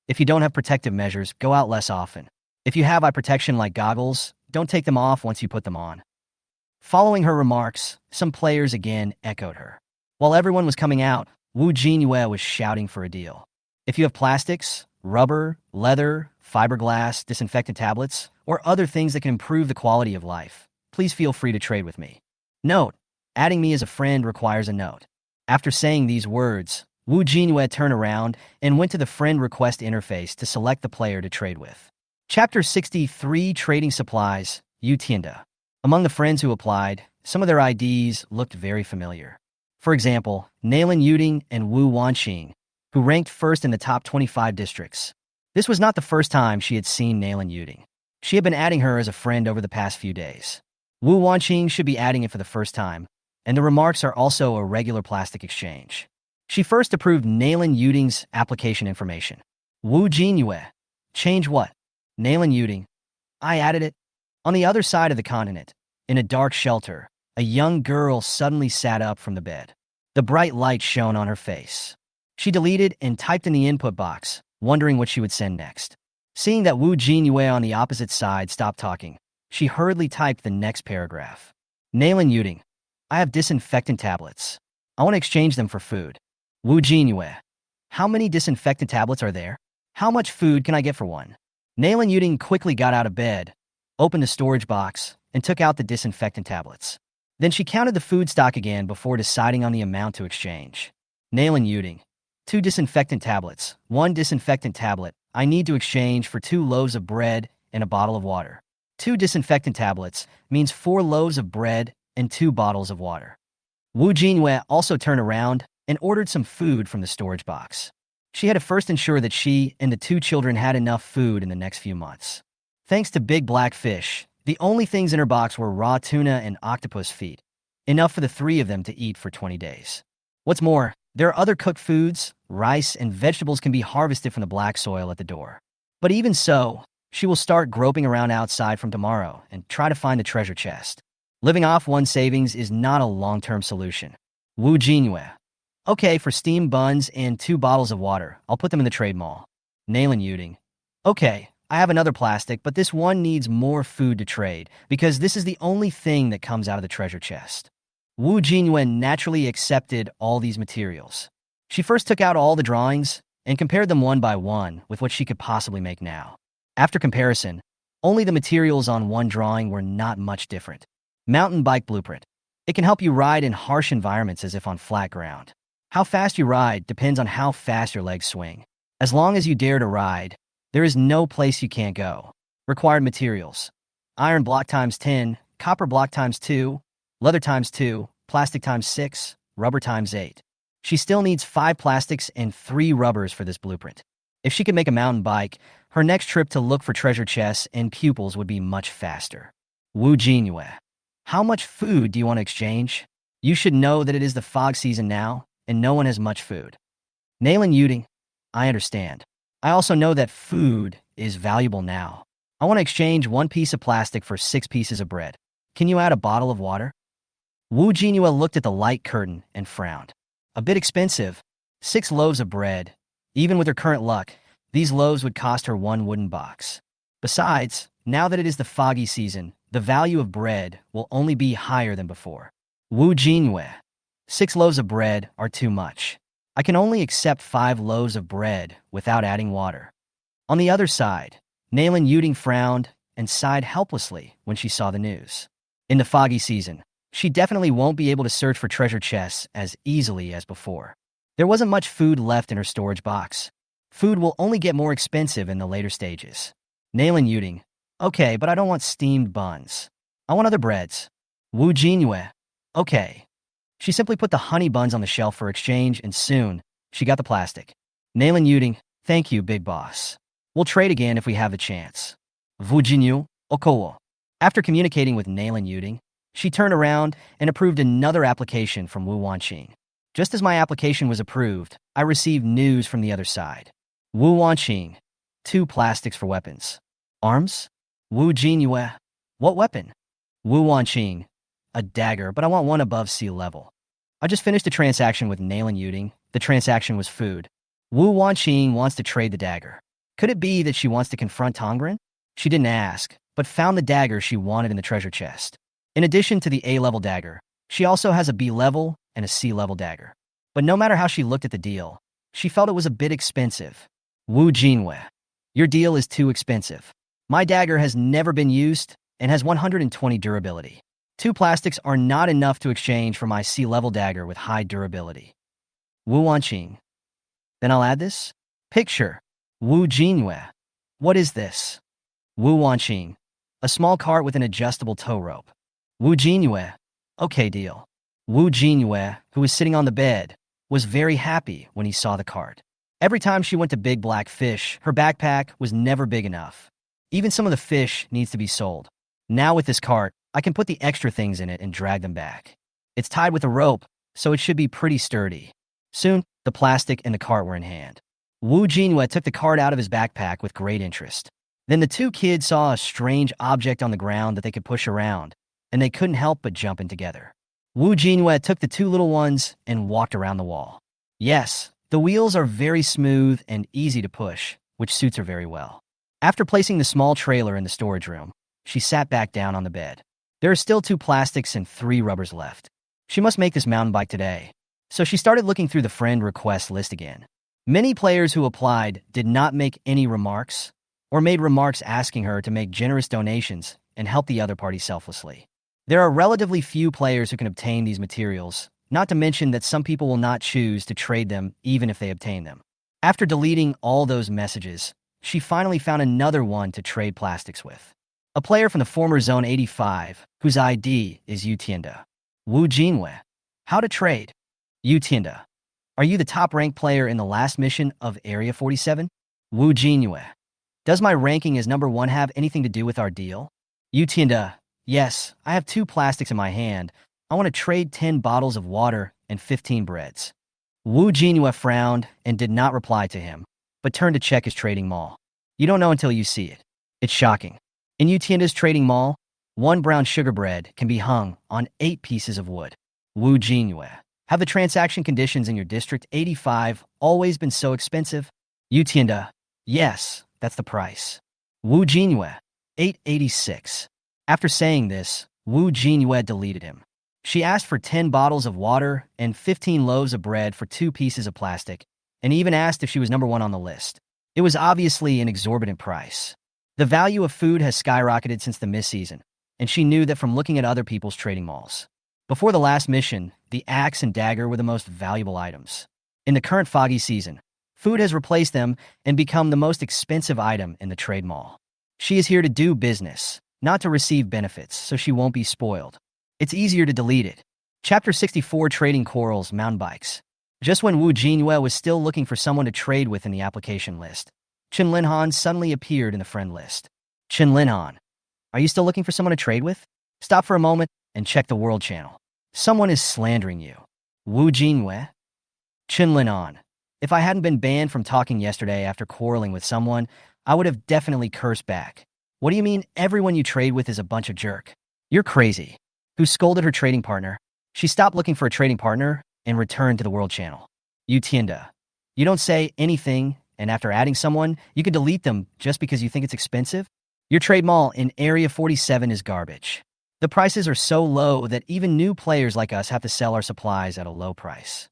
if you don't have protective measures, go out less often. If you have eye protection like goggles, don't take them off once you put them on. Following her remarks, some players again echoed her. While everyone was coming out, Wu Jinyue was shouting for a deal. If you have plastics, rubber, leather, fiberglass, disinfectant tablets, or other things that can improve the quality of life, please feel free to trade with me. Note, adding me as a friend requires a note. After saying these words, Wu Jinyue turned around and went to the friend request interface to select the player to trade with. Chapter 63 Trading Supplies, Utienda. Among the friends who applied, some of their IDs looked very familiar. For example, Nailin Yuding and Wu Wanqing, who ranked first in the top 25 districts. This was not the first time she had seen Nailin Yuding. She had been adding her as a friend over the past few days. Wu Wanqing should be adding it for the first time, and the remarks are also a regular plastic exchange. She first approved Nailin Yuding's application information. Wu Jinyue. Change what? Nailin Yuding. I added it. On the other side of the continent, in a dark shelter, a young girl suddenly sat up from the bed. The bright light shone on her face. She deleted and typed in the input box, wondering what she would send next. Seeing that Wu Jinyue on the opposite side stopped talking, she hurriedly typed the next paragraph. Nailin Yuding. I have disinfectant tablets. I want to exchange them for food. Wu Jinyue. How many disinfectant tablets are there? How much food can I get for one? Nailin Yuding quickly got out of bed, opened a storage box, and took out the disinfectant tablets. Then she counted the food stock again before deciding on the amount to exchange. Nailin Yuding. 2 disinfectant tablets, 1 disinfectant tablet. I need to exchange for 2 loaves of bread and a bottle of water. 2 disinfectant tablets means 4 loaves of bread and 2 bottles of water. Wu Jinyue also turned around and ordered some food from the storage box. She had to first ensure that she and the 2 children had enough food in the next few months. Thanks to Big Black Fish, the only things in her box were raw tuna and octopus feet, enough for the 3 of them to eat for 20 days. What's more, there are other cooked foods, rice, and vegetables can be harvested from the black soil at the door. But even so, she will start groping around outside from tomorrow and try to find the treasure chest. Living off one's savings is not a long-term solution. Wu Jinyue. Okay, for steamed buns and 2 bottles of water, I'll put them in the trade mall. Nailin Yuding. Okay, I have another plastic, but this one needs more food to trade because this is the only thing that comes out of the treasure chest. Wu Jinyue naturally accepted all these materials. She first took out all the drawings and compared them one by one with what she could possibly make now. After comparison, only the materials on one drawing were not much different. Mountain bike blueprint. It can help you ride in harsh environments as if on flat ground. How fast you ride depends on how fast your legs swing. As long as you dare to ride, there is no place you can't go. Required materials. Iron block times 10, copper block times 2, leather times 2, plastic times 6, rubber times 8. She still needs 5 plastics and 3 rubbers for this blueprint. If she could make a mountain bike, her next trip to look for treasure chests and pupils would be much faster. Wu Jinyue. How much food do you want to exchange? You should know that it is the fog season now, and no one has much food. Nailin Yuding. I understand. I also know that food is valuable now. I want to exchange 1 piece of plastic for 6 pieces of bread. Can you add a bottle of water? Wu Jinyue looked at the light curtain and frowned. A bit expensive. 6 loaves of bread. Even with her current luck, these loaves would cost her one wooden box. Besides, now that it is the foggy season, the value of bread will only be higher than before. Wu Jinyue. 6 loaves of bread are too much. I can only accept 5 loaves of bread without adding water. On the other side, Nailin Yuding frowned and sighed helplessly when she saw the news. In the foggy season, she definitely won't be able to search for treasure chests as easily as before. There wasn't much food left in her storage box. Food will only get more expensive in the later stages. Nailin Yuding. Okay, but I don't want steamed buns. I want other breads. Wu Jinyue. Okay. She simply put the honey buns on the shelf for exchange, and soon, she got the plastic. Nailin Yuding. Thank you, big boss. We'll trade again if we have the chance. Wu Jinyue. Okowo. After communicating with Nailin Yuding, she turned around and approved another application from Wu Wanqing. Just as my application was approved, I received news from the other side. Wu Wanqing. 2 plastics for weapons. Arms? Wu Jinyue. What weapon? Wu Wanqing. A dagger, but I want one above sea level. I just finished a transaction with Nailin Yuding. The transaction was food. Wu Wanqing wants to trade the dagger. Could it be that she wants to confront Tongren? She didn't ask, but found the dagger she wanted in the treasure chest. In addition to the A-level dagger, she also has a B-level and a C-level dagger. But no matter how she looked at the deal, she felt it was a bit expensive. Wu Jinyue. Your deal is too expensive. My dagger has never been used and has 120 durability. 2 plastics are not enough to exchange for my C-level dagger with high durability. Wu Wanqing. Then I'll add this? Picture. Wu Jinyue. What is this? Wu Wanqing. A small cart with an adjustable tow rope. Wu Jinyue. Okay, deal. Wu Jinyue, who was sitting on the bed, was very happy when he saw the cart. Every time she went to Big Black Fish, her backpack was never big enough. Even some of the fish needs to be sold. Now with this cart, I can put the extra things in it and drag them back. It's tied with a rope, so it should be pretty sturdy. Soon, the plastic and the cart were in hand. Wu Jinyue took the cart out of his backpack with great interest. Then the 2 kids saw a strange object on the ground that they could push around, and they couldn't help but jump in together. Wu Jinyue took the 2 little ones and walked around the wall. Yes, the wheels are very smooth and easy to push, which suits her very well. After placing the small trailer in the storage room, she sat back down on the bed. There are still 2 plastics and 3 rubbers left. She must make this mountain bike today. So she started looking through the friend request list again. Many players who applied did not make any remarks or made remarks asking her to make generous donations and help the other party selflessly. There are relatively few players who can obtain these materials, not to mention that some people will not choose to trade them even if they obtain them. After deleting all those messages, she finally found another one to trade plastics with. A player from the former Zone 85, whose ID is Utienda. Wu Jinyue. How to trade? Utienda. Are you the top-ranked player in the last mission of Area 47? Wu Jinyue. Does my ranking as number 1 have anything to do with our deal? Utienda. Yes, I have 2 plastics in my hand. I want to trade 10 bottles of water and 15 breads. Wu Jinyue frowned and did not reply to him, but turned to check his trading mall. You don't know until you see it. It's shocking. In Utienda's trading mall, 1 brown sugar bread can be hung on 8 pieces of wood. Wu Jinyue. Have the transaction conditions in your District 85 always been so expensive? Utienda. Yes, that's the price. Wu Jinyue. 886. After saying this, Wu Jinyue deleted him. She asked for 10 bottles of water and 15 loaves of bread for 2 pieces of plastic, and even asked if she was number 1 on the list. It was obviously an exorbitant price. The value of food has skyrocketed since the mid-season, and she knew that from looking at other people's trading malls. Before the last mission, the axe and dagger were the most valuable items. In the current foggy season, food has replaced them and become the most expensive item in the trade mall. She is here to do business, not to receive benefits, so she won't be spoiled. It's easier to delete it. Chapter 64 Trading Corals, Mountain Bikes. Just when Wu Jinyue was still looking for someone to trade with in the application list, Chen Linhan suddenly appeared in the friend list. Chen Linhan, are you still looking for someone to trade with? Stop for a moment and check the World Channel. Someone is slandering you. Wu Jinyue? Chen Linhan, if I hadn't been banned from talking yesterday after quarreling with someone, I would have definitely cursed back. What do you mean everyone you trade with is a bunch of jerk? You're crazy. Who scolded her trading partner? She stopped looking for a trading partner and returned to the World Channel. Utienda. You don't say anything, and after adding someone, you can delete them just because you think it's expensive? Your trade mall in Area 47 is garbage. The prices are so low that even new players like us have to sell our supplies at a low price.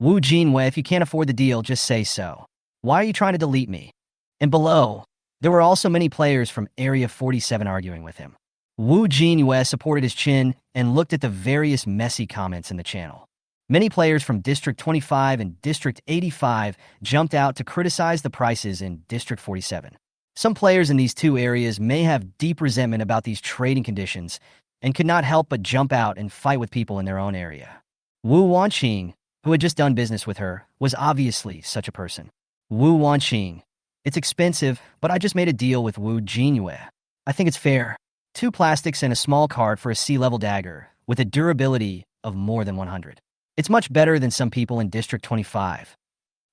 Wu Jinyue, if you can't afford the deal, just say so. Why are you trying to delete me? And below, there were also many players from Area 47 arguing with him. Wu Jinyue supported his chin and looked at the various messy comments in the channel. Many players from District 25 and District 85 jumped out to criticize the prices in District 47. Some players in these two areas may have deep resentment about these trading conditions and could not help but jump out and fight with people in their own area. Wu Wanqing, who had just done business with her, was obviously such a person. Wu Wanqing, it's expensive, but I just made a deal with Wu Jinyue. I think it's fair. 2 plastics and a small card for a sea-level dagger with a durability of more than 100. It's much better than some people in District 25.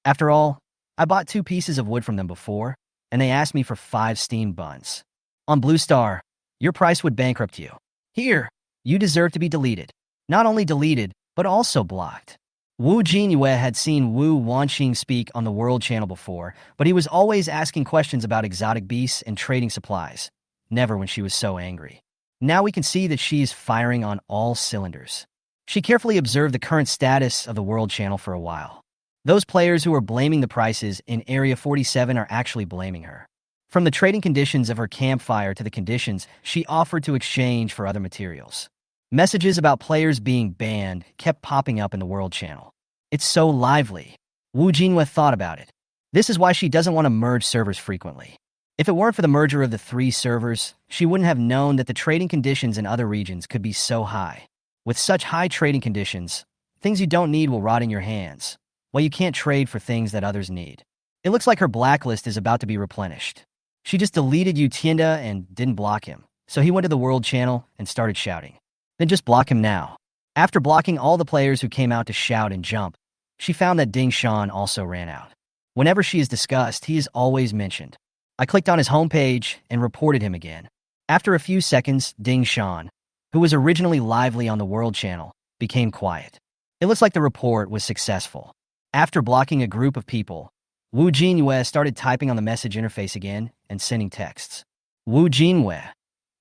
After all, I bought 2 pieces of wood from them before, and they asked me for 5 steamed buns. On Blue Star, your price would bankrupt you. Here, you deserve to be deleted. Not only deleted, but also blocked. Wu Jinyue had seen Wu Wanqing speak on the World Channel before, but he was always asking questions about exotic beasts and trading supplies. Never when she was so angry. Now we can see that she is firing on all cylinders. She carefully observed the current status of the World Channel for a while. Those players who are blaming the prices in Area 47 are actually blaming her. From the trading conditions of her campfire to the conditions she offered to exchange for other materials. Messages about players being banned kept popping up in the World Channel. It's so lively. Wu Jinyue thought about it. This is why she doesn't want to merge servers frequently. If it weren't for the merger of the 3 servers, she wouldn't have known that the trading conditions in other regions could be so high. With such high trading conditions, things you don't need will rot in your hands, while you can't trade for things that others need. It looks like her blacklist is about to be replenished. She just deleted Utienda and didn't block him, so he went to the World Channel and started shouting. Then just block him now. After blocking all the players who came out to shout and jump, she found that Ding Shan also ran out. Whenever she is discussed, he is always mentioned. I clicked on his homepage and reported him again. After a few seconds, Ding Shan, who was originally lively on the World Channel, became quiet. It looks like the report was successful. After blocking a group of people, Wu Jinyue started typing on the message interface again and sending texts. Wu Jinyue,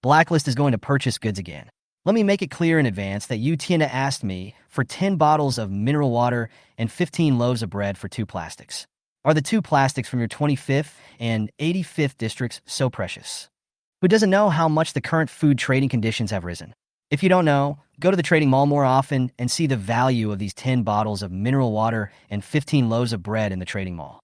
Blacklist is going to purchase goods again. Let me make it clear in advance that Utienda asked me for 10 bottles of mineral water and 15 loaves of bread for 2 plastics. Are the 2 plastics from your 25th and 85th districts so precious? Who doesn't know how much the current food trading conditions have risen? If you don't know, go to the trading mall more often and see the value of these 10 bottles of mineral water and 15 loaves of bread in the trading mall.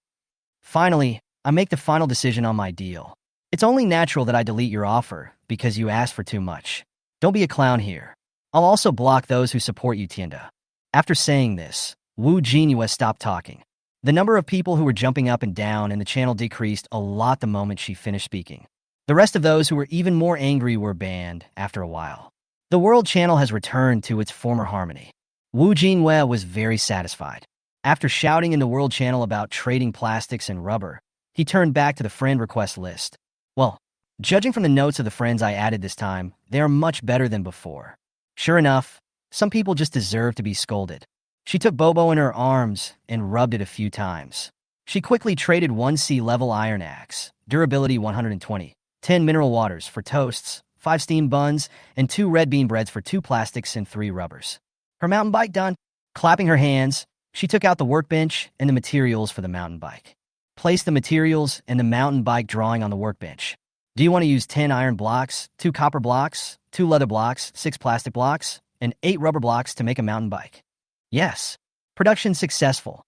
Finally, I make the final decision on my deal. It's only natural that I delete your offer because you asked for too much. Don't be a clown here. I'll also block those who support Utienda. After saying this, Wu Jinyue stopped talking. The number of people who were jumping up and down in the channel decreased a lot the moment she finished speaking. The rest of those who were even more angry were banned after a while. The World Channel has returned to its former harmony. Wu Jinyue was very satisfied. After shouting in the World Channel about trading plastics and rubber, he turned back to the friend request list. Well, judging from the notes of the friends I added this time, they are much better than before. Sure enough, some people just deserve to be scolded. She took Bobo in her arms and rubbed it a few times. She quickly traded 1 sea-level iron axe, durability 120, 10 mineral waters for toasts, 5 steamed buns, and 2 red bean breads for 2 plastics and 3 rubbers. Her mountain bike done. Clapping her hands, she took out the workbench and the materials for the mountain bike. Place the materials and the mountain bike drawing on the workbench. Do you want to use 10 iron blocks, 2 copper blocks, 2 leather blocks, 6 plastic blocks, and 8 rubber blocks to make a mountain bike? Yes. Production successful.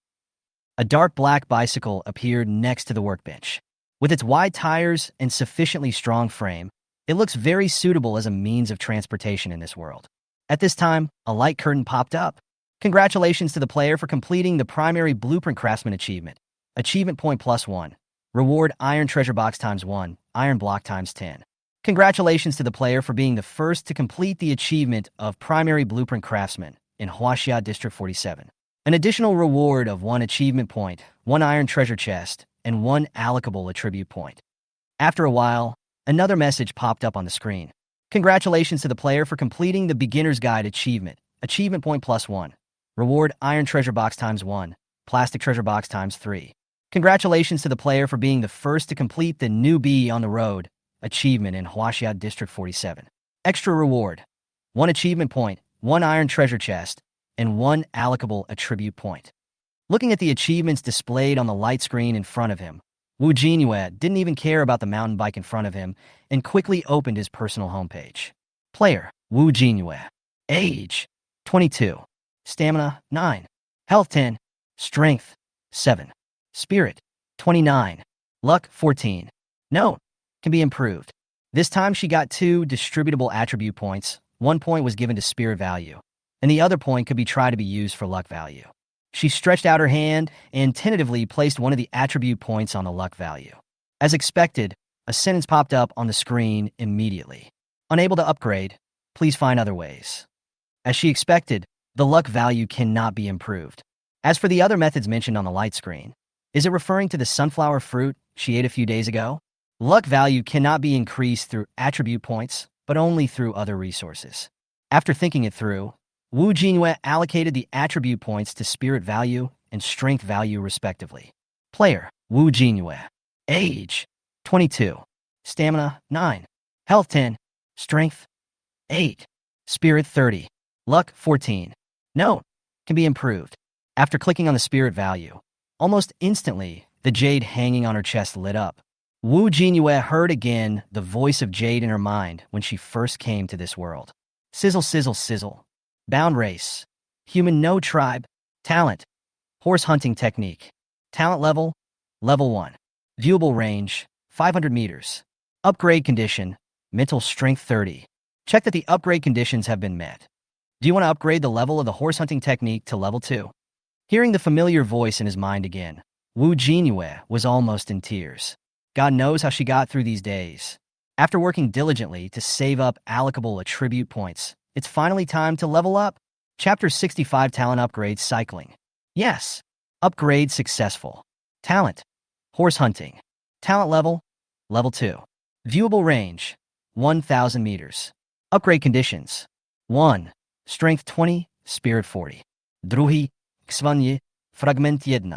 A dark black bicycle appeared next to the workbench. With its wide tires and sufficiently strong frame, it looks very suitable as a means of transportation in this world. At this time, a light curtain popped up. Congratulations to the player for completing the primary Blueprint Craftsman achievement. Achievement point +1. Reward Iron Treasure Box ×1, Iron Block ×10. Congratulations to the player for being the first to complete the achievement of Primary Blueprint Craftsman in Huaxia District 47. An additional reward of 1 achievement point, 1 iron treasure chest, and 1 allocable attribute point. After a while, another message popped up on the screen. Congratulations to the player for completing the Beginner's Guide achievement. Achievement point +1. Reward Iron Treasure Box ×1, plastic treasure box times 3. Congratulations to the player for being the first to complete the New Bee on the Road achievement in Huaxia District 47. Extra reward: 1 achievement point, 1 iron treasure chest, and 1 allocable attribute point. Looking at the achievements displayed on the light screen in front of him, Jinyue didn't even care about the mountain bike in front of him and quickly opened his personal homepage. Player: Jinyue. Age: 22. Stamina: 9. Health: 10. Strength: 7. Spirit: 29. Luck: 14. Note: can be improved. This time she got 2 distributable attribute points. 1 point was given to spirit value, and the other point could be tried to be used for luck value. She stretched out her hand and tentatively placed one of the attribute points on the luck value. As expected, a sentence popped up on the screen immediately. Unable to upgrade, please find other ways. As she expected, the luck value cannot be improved. As for the other methods mentioned on the light screen, is it referring to the sunflower fruit she ate a few days ago? Luck value cannot be increased through attribute points, but only through other resources. After thinking it through, Jinyue allocated the attribute points to spirit value and strength value respectively. Player: Jinyue. Age: 22. Stamina: 9. Health: 10. Strength: 8. Spirit: 30. Luck: 14. Note: can be improved. After clicking on the spirit value, almost instantly, the jade hanging on her chest lit up. Jinyue heard again the voice of jade in her mind when she first came to this world. Sizzle, sizzle, sizzle. Bound race. Human, no tribe. Talent: horse hunting technique. Talent level: level 1. Viewable range: 500 meters. Upgrade condition: mental strength 30. Check that the upgrade conditions have been met. Do you want to upgrade the level of the horse hunting technique to level 2? Hearing the familiar voice in his mind again, Jinyue was almost in tears. God knows how she got through these days. After working diligently to save up allocable attribute points, it's finally time to level up. Chapter 65: Talent Upgrade Cycling. Yes. Upgrade successful. Talent: horse hunting. Talent level: level 2. Viewable range: 1,000 meters. Upgrade conditions: 1. Strength 20, Spirit 40. Druhi, Xvanye, Fragment 1.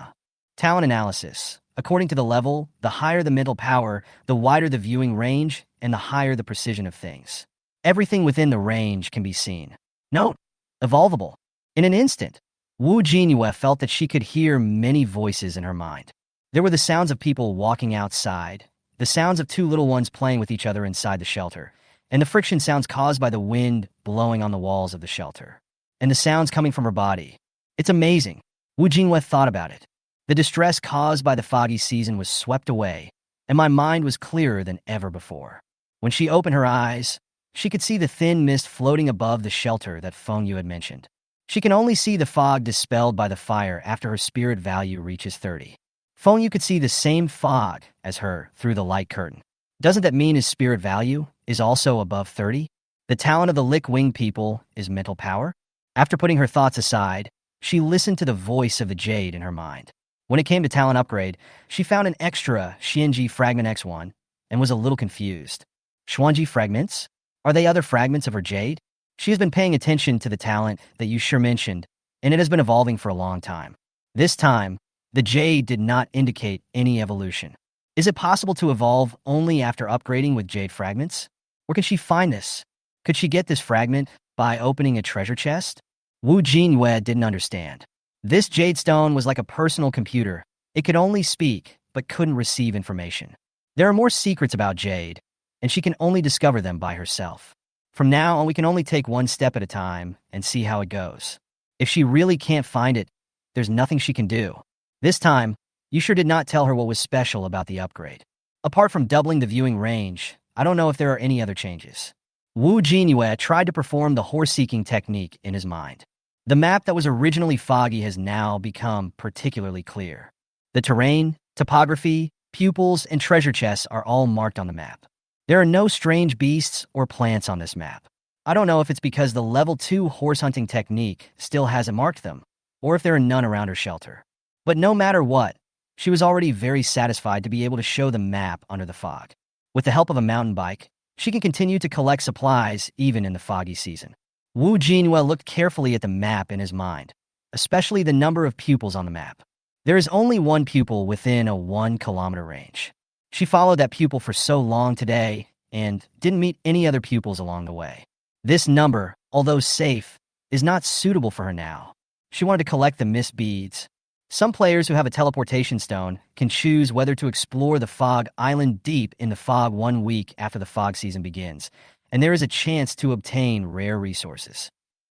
Talent analysis: according to the level, the higher the mental power, the wider the viewing range, and the higher the precision of things. Everything within the range can be seen. Note: evolvable. In an instant, Jinyue felt that she could hear many voices in her mind. There were the sounds of people walking outside, the sounds of 2 little ones playing with each other inside the shelter, and the friction sounds caused by the wind blowing on the walls of the shelter, and the sounds coming from her body. It's amazing. Jinyue thought about it. The distress caused by the foggy season was swept away, and my mind was clearer than ever before. When she opened her eyes, she could see the thin mist floating above the shelter that Fengyu had mentioned. She can only see the fog dispelled by the fire after her spirit value reaches 30. Fengyu could see the same fog as her through the light curtain. Doesn't that mean his spirit value is also above 30? The talent of the lick-winged people is mental power? After putting her thoughts aside, she listened to the voice of the jade in her mind. When it came to talent upgrade, she found an extra Xianji Fragment X1 and was a little confused. Xuanji fragments? Are they other fragments of her jade? She has been paying attention to the talent that usher mentioned, and it has been evolving for a long time. This time, the jade did not indicate any evolution. Is it possible to evolve only after upgrading with jade fragments? Where can she find this? Could she get this fragment by opening a treasure chest? Jinyue didn't understand. This jade stone was like a personal computer. It could only speak, but couldn't receive information. There are more secrets about jade, and she can only discover them by herself. From now on, we can only take one step at a time and see how it goes. If she really can't find it, there's nothing she can do. This time, usher did not tell her what was special about the upgrade. Apart from doubling the viewing range, I don't know if there are any other changes. Jinyue tried to perform the horse-seeking technique in his mind. The map that was originally foggy has now become particularly clear. The terrain, topography, pupils, and treasure chests are all marked on the map. There are no strange beasts or plants on this map. I don't know if it's because the level 2 horse hunting technique still hasn't marked them, or if there are none around her shelter. But no matter what, she was already very satisfied to be able to show the map under the fog. With the help of a mountain bike, she can continue to collect supplies even in the foggy season. Jinyue looked carefully at the map in his mind, especially the number of pupils on the map. There is only one pupil within a 1 kilometer range. She followed that pupil for so long today and didn't meet any other pupils along the way. This number, although safe, is not suitable for her now. She wanted to collect the missed beads. Some players who have a teleportation stone can choose whether to explore the fog island deep in the fog 1 week after the fog season begins, and there is a chance to obtain rare resources.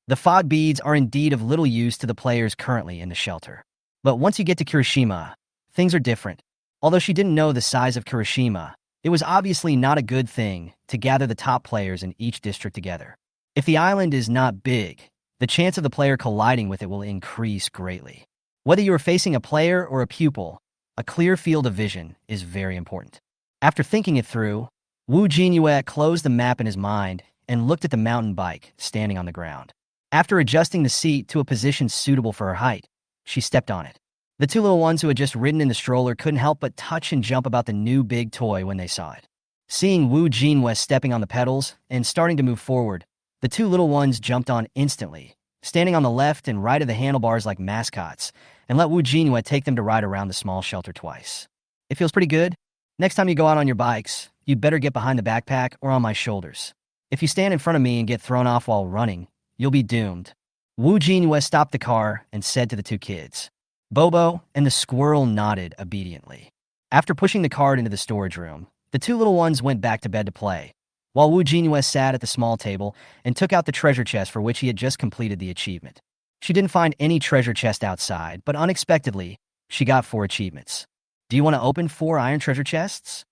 The fog beads are indeed of little use to the players currently in the shelter. But once you get to Kirishima, things are different. Although she didn't know the size of Kirishima, it was obviously not a good thing to gather the top players in each district together. If the island is not big, the chance of the player colliding with it will increase greatly. Whether you are facing a player or a pupil, a clear field of vision is very important. After thinking it through, Jinyue closed the map in his mind and looked at the mountain bike standing on the ground. After adjusting the seat to a position suitable for her height, she stepped on it. The two little ones who had just ridden in the stroller couldn't help but touch and jump about the new big toy when they saw it. Seeing Jinyue stepping on the pedals and starting to move forward, the two little ones jumped on instantly, standing on the left and right of the handlebars like mascots, and let Jinyue take them to ride around the small shelter twice. It feels pretty good. Next time you go out on your bikes, you'd better get behind the backpack or on my shoulders. If you stand in front of me and get thrown off while running, you'll be doomed. Jinyue stopped the car and said to the two kids. Bobo and the squirrel nodded obediently. After pushing the cart into the storage room, the two little ones went back to bed to play, while Jinyue sat at the small table and took out the treasure chest for which he had just completed the achievement. She didn't find any treasure chest outside, but unexpectedly, she got 4 achievements. Do you want to open 4 iron treasure chests?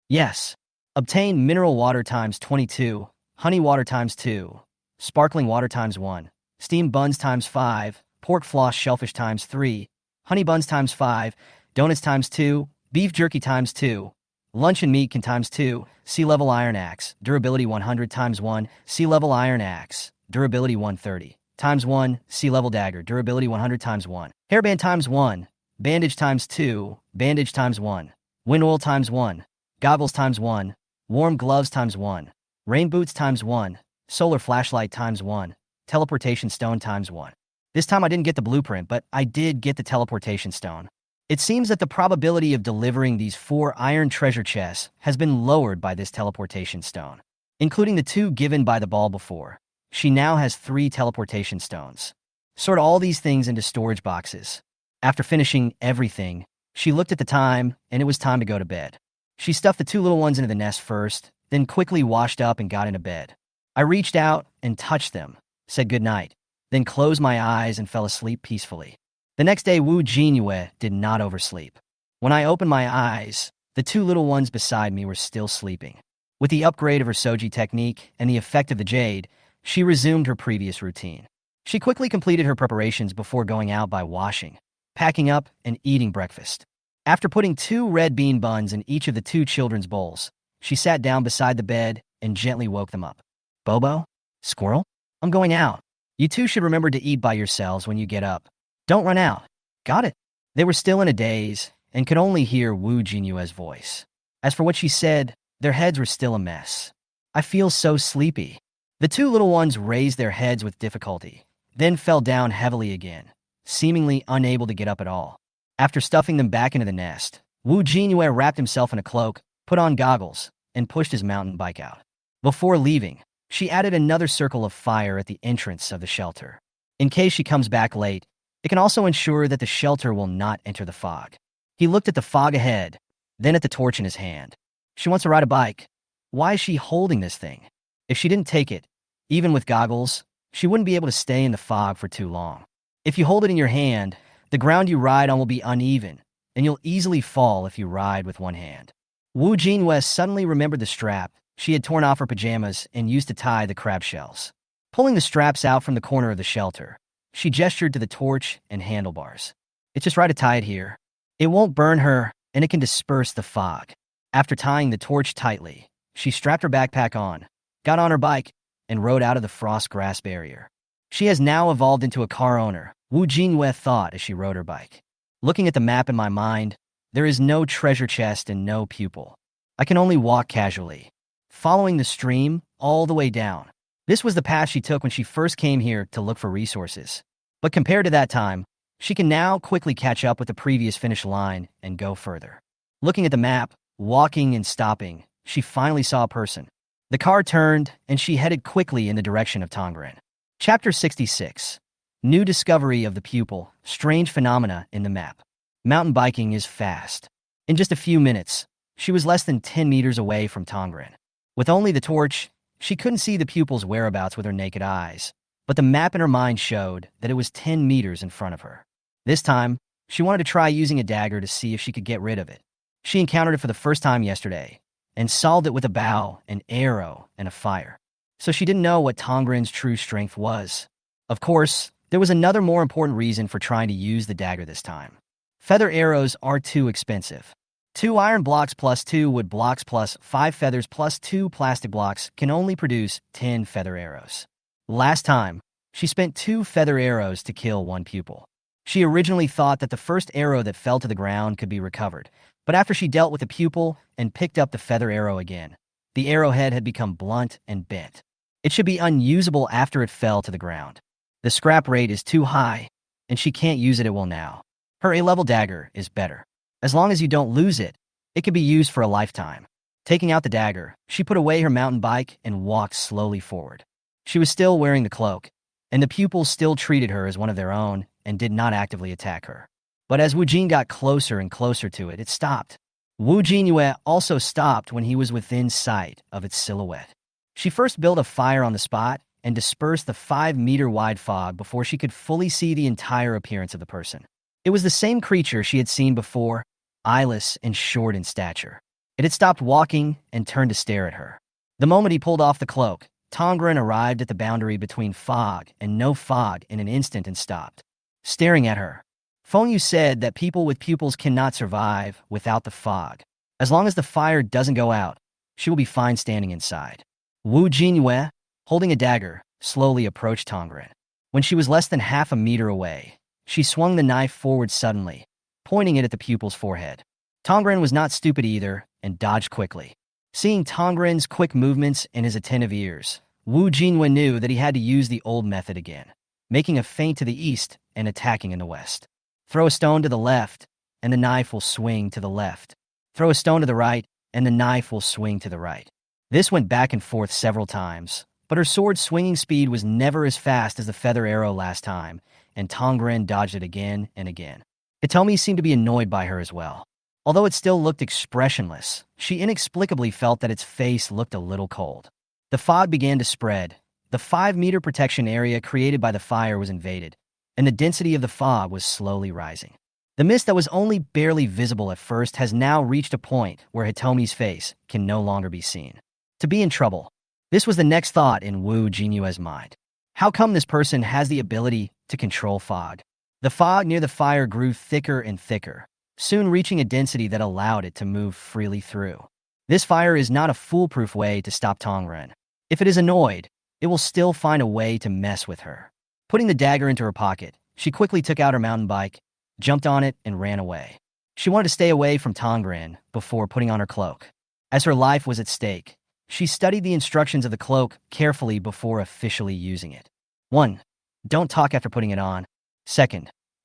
Yes. Obtain mineral water times 22, honey water times 2, sparkling water times 1, steamed buns times 5, pork floss shellfish times 3, honey buns times 5, donuts times 2, beef jerky times 2, luncheon meat can times 2, sea level iron axe, durability 100 times 1, sea level iron axe, durability 130 times 1, sea level dagger, durability 100 times 1, hairband times 1, bandage times 2, bandage times 1, wind oil times 1, goggles times 1, warm gloves times 1, rain boots times 1, solar flashlight times 1, teleportation stone times 1. This time I didn't get the blueprint, but I did get the teleportation stone. It seems that the probability of delivering these 4 iron treasure chests has been lowered by this teleportation stone, including the 2 given by the ball before. She now has 3 teleportation stones. Sort all these things into storage boxes. After finishing everything, she looked at the time, and it was time to go to bed. She stuffed the 2 little ones into the nest first, then quickly washed up and got into bed. I reached out and touched them, said goodnight, then closed my eyes and fell asleep peacefully. The next day, Jinyue did not oversleep. When I opened my eyes, the 2 little ones beside me were still sleeping. With the upgrade of her Soji technique and the effect of the jade, she resumed her previous routine. She quickly completed her preparations before going out by washing, packing up, and eating breakfast. After putting 2 red bean buns in each of the 2 children's bowls, she sat down beside the bed and gently woke them up. Bobo? Squirrel? I'm going out. You 2 should remember to eat by yourselves when you get up. Don't run out. Got it? They were still in a daze and could only hear Jinyue's voice. As for what she said, their heads were still a mess. I feel so sleepy. The 2 little ones raised their heads with difficulty, then fell down heavily again, seemingly unable to get up at all. After stuffing them back into the nest, Jinyue wrapped himself in a cloak, put on goggles, and pushed his mountain bike out. Before leaving, she added another circle of fire at the entrance of the shelter. In case she comes back late, it can also ensure that the shelter will not enter the fog. He looked at the fog ahead, then at the torch in his hand. She wants to ride a bike. Why is she holding this thing? If she didn't take it, even with goggles, she wouldn't be able to stay in the fog for too long. If you hold it in your hand, the ground you ride on will be uneven, and you'll easily fall if you ride with one hand. Jinyue suddenly remembered the strap she had torn off her pajamas and used to tie the crab shells. Pulling the straps out from the corner of the shelter, she gestured to the torch and handlebars. It's just right to tie it here. It won't burn her, and it can disperse the fog. After tying the torch tightly, she strapped her backpack on, got on her bike, and rode out of the frost grass barrier. She has now evolved into a car owner, Jinyue thought as she rode her bike. Looking at the map in my mind, there is no treasure chest and no pupil. I can only walk casually, following the stream all the way down. This was the path she took when she first came here to look for resources. But compared to that time, She can now quickly catch up with the previous finish line and go further. Looking at the map, walking and stopping, she finally saw a person. The car turned, and she headed quickly in the direction of Tongren. Chapter 66. New discovery of the pupil, strange phenomena in the map. Mountain biking is fast. In just a few minutes, she was less than 10 meters away from Tongren. With only the torch, she couldn't see the pupil's whereabouts with her naked eyes, but the map in her mind showed that it was 10 meters in front of her. This time, she wanted to try using a dagger to see if she could get rid of it. She encountered it for the first time yesterday, and solved it with a bow, an arrow, and a fire. So she didn't know what Tongren's true strength was. Of course, there was another more important reason for trying to use the dagger this time. Feather arrows are too expensive. 2 iron blocks plus 2 wood blocks plus 5 feathers plus 2 plastic blocks can only produce 10 feather arrows. Last time, she spent 2 feather arrows to kill 1 pupil. She originally thought that the first arrow that fell to the ground could be recovered, but after she dealt with the pupil and picked up the feather arrow again, the arrowhead had become blunt and bent. It should be unusable after it fell to the ground. The scrap rate is too high, and she can't use it at will now. Her A-level dagger is better. As long as you don't lose it, it can be used for a lifetime. Taking out the dagger, she put away her mountain bike and walked slowly forward. She was still wearing the cloak, and the pupils still treated her as one of their own and did not actively attack her. But as Wu Jin got closer and closer to it, it stopped. Wu Jinyue also stopped when he was within sight of its silhouette. She first built a fire on the spot and dispersed the 5-meter-wide fog before she could fully see the entire appearance of the person. It was the same creature she had seen before, eyeless and short in stature. It had stopped walking and turned to stare at her. The moment he pulled off the cloak, Tongren arrived at the boundary between fog and no fog in an instant and stopped, staring at her. Fengyu said that people with pupils cannot survive without the fog. As long as the fire doesn't go out, she will be fine standing inside. Wu Jinyue, holding a dagger, slowly approached Tongren. When she was less than half a meter away, she swung the knife forward suddenly, pointing it at the pupil's forehead. Tongren was not stupid either and dodged quickly. Seeing Tongren's quick movements and his attentive ears, Wu Jinyue knew that he had to use the old method again, making a feint to the east and attacking in the west. Throw a stone to the left, and the knife will swing to the left. Throw a stone to the right, and the knife will swing to the right. This went back and forth several times, but her sword's swinging speed was never as fast as the feather arrow last time, and Tongren dodged it again and again. Hitomi seemed to be annoyed by her as well. Although it still looked expressionless, she inexplicably felt that its face looked a little cold. The fog began to spread. The 5-meter protection area created by the fire was invaded, and the density of the fog was slowly rising. The mist that was only barely visible at first has now reached a point where Hitomi's face can no longer be seen. To be in trouble. This was the next thought in Wu Jinyue's mind. How come this person has the ability to control fog? The fog near the fire grew thicker and thicker, soon reaching a density that allowed it to move freely through. This fire is not a foolproof way to stop Tongren. If it is annoyed, it will still find a way to mess with her. Putting the dagger into her pocket, she quickly took out her mountain bike, jumped on it, and ran away. She wanted to stay away from Tongren before putting on her cloak. As her life was at stake, she studied the instructions of the cloak carefully before officially using it. 1. Don't talk after putting it on. 2.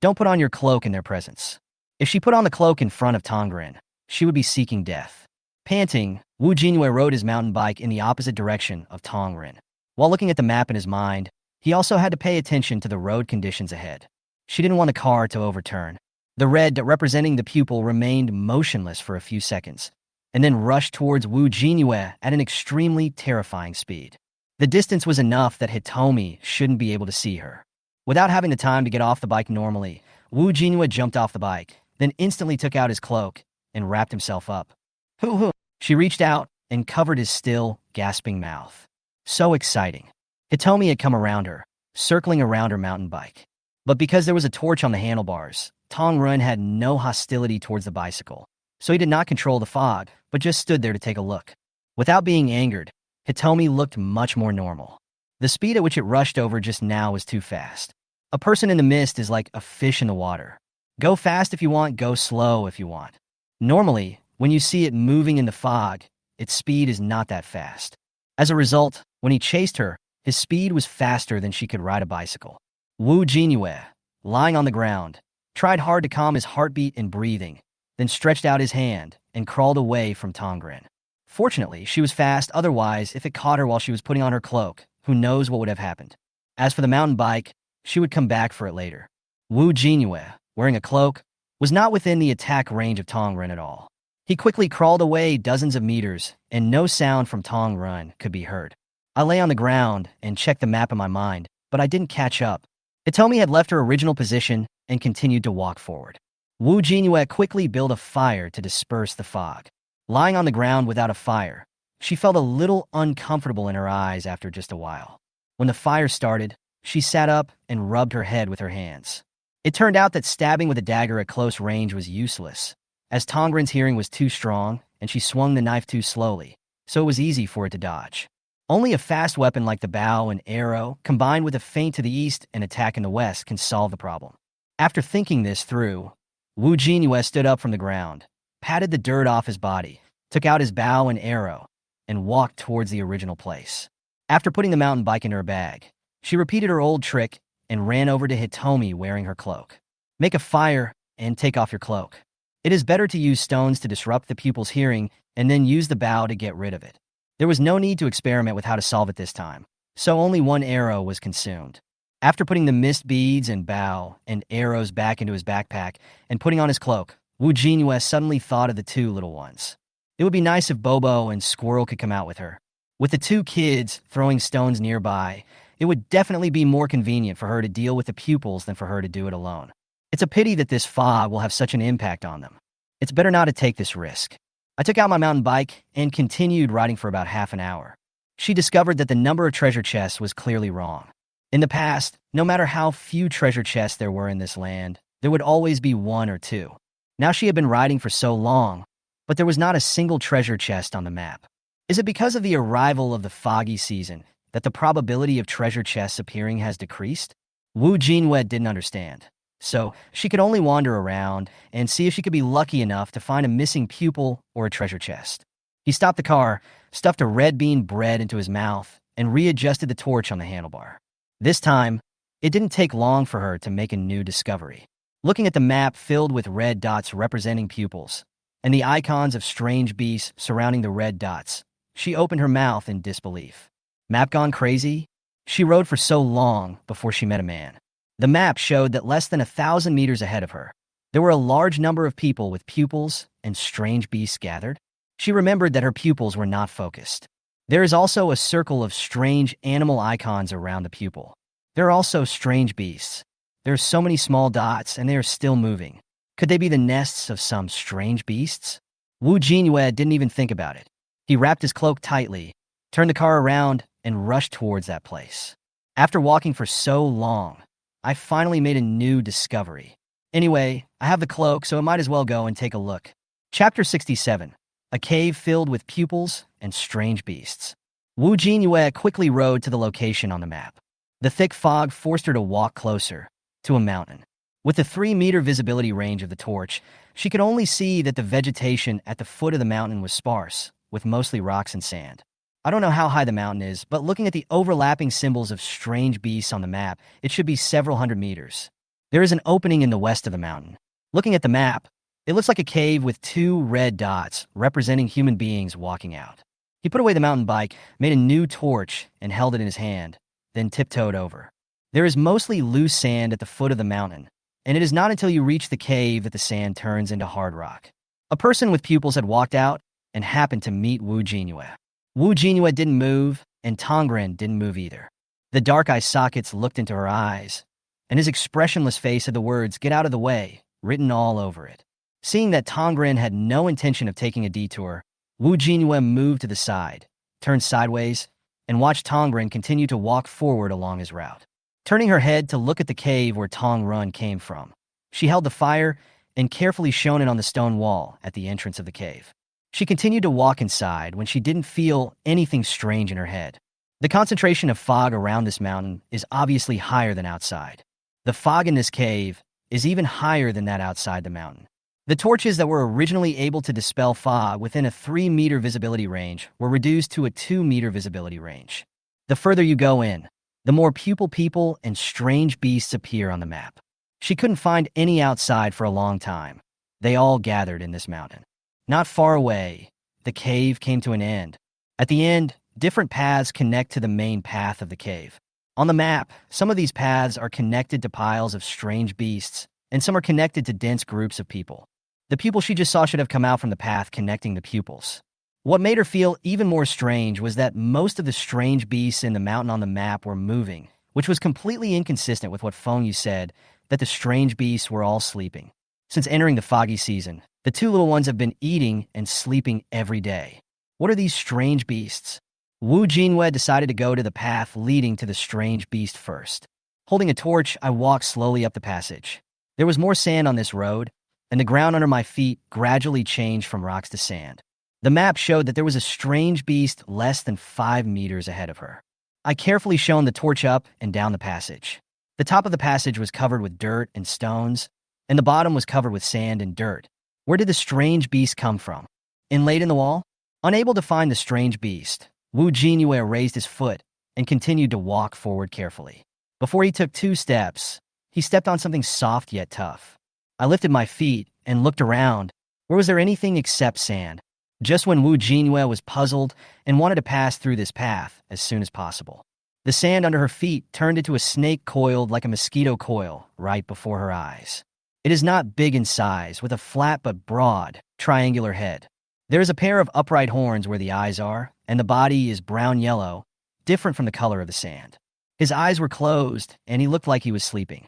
Don't put on your cloak in their presence. If she put on the cloak in front of Tongren, she would be seeking death. Panting, Wu Jinyue rode his mountain bike in the opposite direction of Tongren. While looking at the map in his mind, he also had to pay attention to the road conditions ahead. She didn't want the car to overturn. The red representing the pupil remained motionless for a few seconds, and then rushed towards Wu Jinyue at an extremely terrifying speed. The distance was enough that Hitomi shouldn't be able to see her. Without having the time to get off the bike normally, Wu Jinyue jumped off the bike, then instantly took out his cloak and wrapped himself up. Hoo-hoo! She reached out and covered his still, gasping mouth. So exciting. Hitomi had come around her, circling around her mountain bike. But because there was a torch on the handlebars, Tongren had no hostility towards the bicycle, so he did not control the fog, but just stood there to take a look. Without being angered, Hitomi looked much more normal. The speed at which it rushed over just now was too fast. A person in the mist is like a fish in the water. Go fast if you want, go slow if you want. Normally, when you see it moving in the fog, its speed is not that fast. As a result, when he chased her, his speed was faster than she could ride a bicycle. Wu Jinyue, lying on the ground, tried hard to calm his heartbeat and breathing, then stretched out his hand and crawled away from Tongren. Fortunately, she was fast, otherwise, if it caught her while she was putting on her cloak, who knows what would have happened. As for the mountain bike, she would come back for it later. Jinyue, wearing a cloak, was not within the attack range of Tongren at all. He quickly crawled away dozens of meters, and no sound from Tongren could be heard. I lay on the ground and checked the map in my mind, but I didn't catch up. Hitomi had left her original position and continued to walk forward. Jinyue quickly built a fire to disperse the fog. Lying on the ground without a fire, she felt a little uncomfortable in her eyes after just a while. When the fire started, she sat up and rubbed her head with her hands. It turned out that stabbing with a dagger at close range was useless, as Tongren's hearing was too strong and she swung the knife too slowly, so it was easy for it to dodge. Only a fast weapon like the bow and arrow, combined with a feint to the east and attack in the west, can solve the problem. After thinking this through, Jinyue stood up from the ground, patted the dirt off his body, took out his bow and arrow, and walked towards the original place. After putting the mountain bike into her bag, she repeated her old trick and ran over to Hitomi wearing her cloak. Make a fire and take off your cloak. It is better to use stones to disrupt the pupil's hearing and then use the bow to get rid of it. There was no need to experiment with how to solve it this time, so only one arrow was consumed. After putting the mist beads and bow and arrows back into his backpack and putting on his cloak, Jinyue suddenly thought of the two little ones. It would be nice if Bobo and Squirrel could come out with her. With the two kids throwing stones nearby, it would definitely be more convenient for her to deal with the pupils than for her to do it alone. It's a pity that this fog will have such an impact on them. It's better not to take this risk. I took out my mountain bike and continued riding for about half an hour. She discovered that the number of treasure chests was clearly wrong. In the past, no matter how few treasure chests there were in this land, there would always be one or two. Now she had been riding for so long, but there was not a single treasure chest on the map. Is it because of the arrival of the foggy season that the probability of treasure chests appearing has decreased? Jinyue didn't understand, so she could only wander around and see if she could be lucky enough to find a missing pupil or a treasure chest. He stopped the car, stuffed a red bean bread into his mouth, and readjusted the torch on the handlebar. This time, it didn't take long for her to make a new discovery. Looking at the map filled with red dots representing pupils, and the icons of strange beasts surrounding the red dots, she opened her mouth in disbelief. Map gone crazy? She rode for so long before she met a man. The map showed that less than 1,000 meters ahead of her, there were a large number of people with pupils and strange beasts gathered. She remembered that her pupils were not focused. There is also a circle of strange animal icons around the pupil. There are also strange beasts. There are so many small dots, and they are still moving. Could they be the nests of some strange beasts? Jinyue didn't even think about it. He wrapped his cloak tightly, turned the car around, and rushed towards that place. After walking for so long, I finally made a new discovery. Anyway, I have the cloak, so I might as well go and take a look. Chapter 67. A cave filled with pupils and strange beasts. Jinyue quickly rode to the location on the map. The thick fog forced her to walk closer, to a mountain. With the 3-meter visibility range of the torch, she could only see that the vegetation at the foot of the mountain was sparse, with mostly rocks and sand. I don't know how high the mountain is, but looking at the overlapping symbols of strange beasts on the map, it should be several hundred meters. There is an opening in the west of the mountain. Looking at the map, it looks like a cave with 2 red dots representing human beings walking out. He put away the mountain bike, made a new torch, and held it in his hand, then tiptoed over. There is mostly loose sand at the foot of the mountain, and it is not until you reach the cave that the sand turns into hard rock. A person with pupils had walked out and happened to meet Jinyue. Jinyue didn't move, and Tongren didn't move either. The dark eye sockets looked into her eyes, and his expressionless face had the words, "Get out of the way," written all over it. Seeing that Tongren had no intention of taking a detour, Jinyue moved to the side, turned sideways, and watched Tongren continue to walk forward along his route. Turning her head to look at the cave where Tongren came from, she held the fire and carefully shone it on the stone wall at the entrance of the cave. She continued to walk inside when she didn't feel anything strange in her head. The concentration of fog around this mountain is obviously higher than outside. The fog in this cave is even higher than that outside the mountain. The torches that were originally able to dispel fog within a 3-meter visibility range were reduced to a 2-meter visibility range. The further you go in, the more pupil people and strange beasts appear on the map. She couldn't find any outside for a long time. They all gathered in this mountain. Not far away, the cave came to an end. At the end, different paths connect to the main path of the cave. On the map, some of these paths are connected to piles of strange beasts, and some are connected to dense groups of people. The pupil she just saw should have come out from the path connecting the pupils. What made her feel even more strange was that most of the strange beasts in the mountain on the map were moving, which was completely inconsistent with what Feng Yu said, that the strange beasts were all sleeping. Since entering the foggy season, the two little ones have been eating and sleeping every day. What are these strange beasts? Jinyue decided to go to the path leading to the strange beast first. Holding a torch, I walked slowly up the passage. There was more sand on this road, and the ground under my feet gradually changed from rocks to sand. The map showed that there was a strange beast less than 5 meters ahead of her. I carefully shone the torch up and down the passage. The top of the passage was covered with dirt and stones, and the bottom was covered with sand and dirt. Where did the strange beast come from? Inlaid in the wall? Unable to find the strange beast, Jinyue raised his foot and continued to walk forward carefully. Before he took 2 steps, he stepped on something soft yet tough. I lifted my feet and looked around. Where was there anything except sand? Just when Jinyue was puzzled and wanted to pass through this path as soon as possible. The sand under her feet turned into a snake coiled like a mosquito coil right before her eyes. It is not big in size, with a flat but broad, triangular head. There is a pair of upright horns where the eyes are, and the body is brown-yellow, different from the color of the sand. His eyes were closed, and he looked like he was sleeping.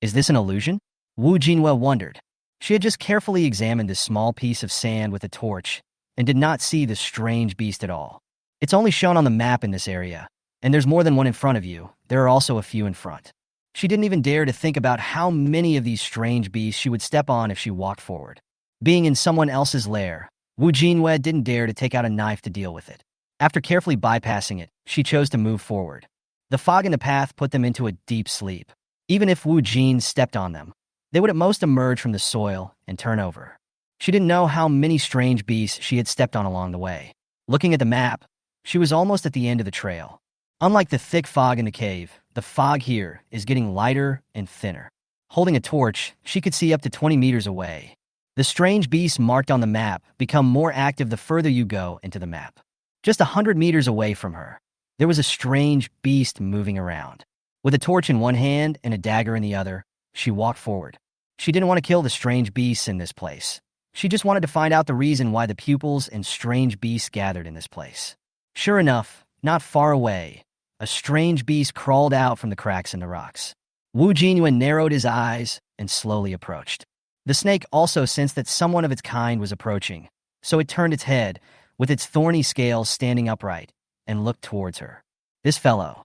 Is this an illusion? Jinyue wondered. She had just carefully examined this small piece of sand with a torch and did not see the strange beast at all. It's only shown on the map in this area, and there's more than one in front of you. There are also a few in front. She didn't even dare to think about how many of these strange beasts she would step on if she walked forward. Being in someone else's lair, Jinyue didn't dare to take out a knife to deal with it. After carefully bypassing it, she chose to move forward. The fog in the path put them into a deep sleep. Even if Jin stepped on them, they would at most emerge from the soil and turn over. She didn't know how many strange beasts she had stepped on along the way. Looking at the map, she was almost at the end of the trail. Unlike the thick fog in the cave, the fog here is getting lighter and thinner. Holding a torch, she could see up to 20 meters away. The strange beasts marked on the map become more active the further you go into the map. Just 100 meters away from her, there was a strange beast moving around. With a torch in one hand and a dagger in the other, she walked forward. She didn't want to kill the strange beasts in this place. She just wanted to find out the reason why the pupils and strange beasts gathered in this place. Sure enough, not far away, a strange beast crawled out from the cracks in the rocks. Jinyue narrowed his eyes and slowly approached. The snake also sensed that someone of its kind was approaching, so it turned its head, with its thorny scales standing upright, and looked towards her. This fellow.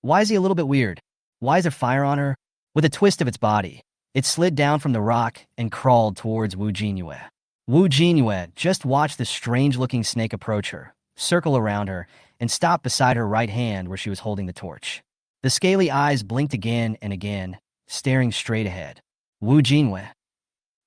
Why is he a little bit weird? Why is there fire on her? With a twist of its body, it slid down from the rock and crawled towards Jinyue. Jinyue just watched the strange-looking snake approach her, circle around her, and stop beside her right hand where she was holding the torch. The scaly eyes blinked again and again, staring straight ahead. Jinyue.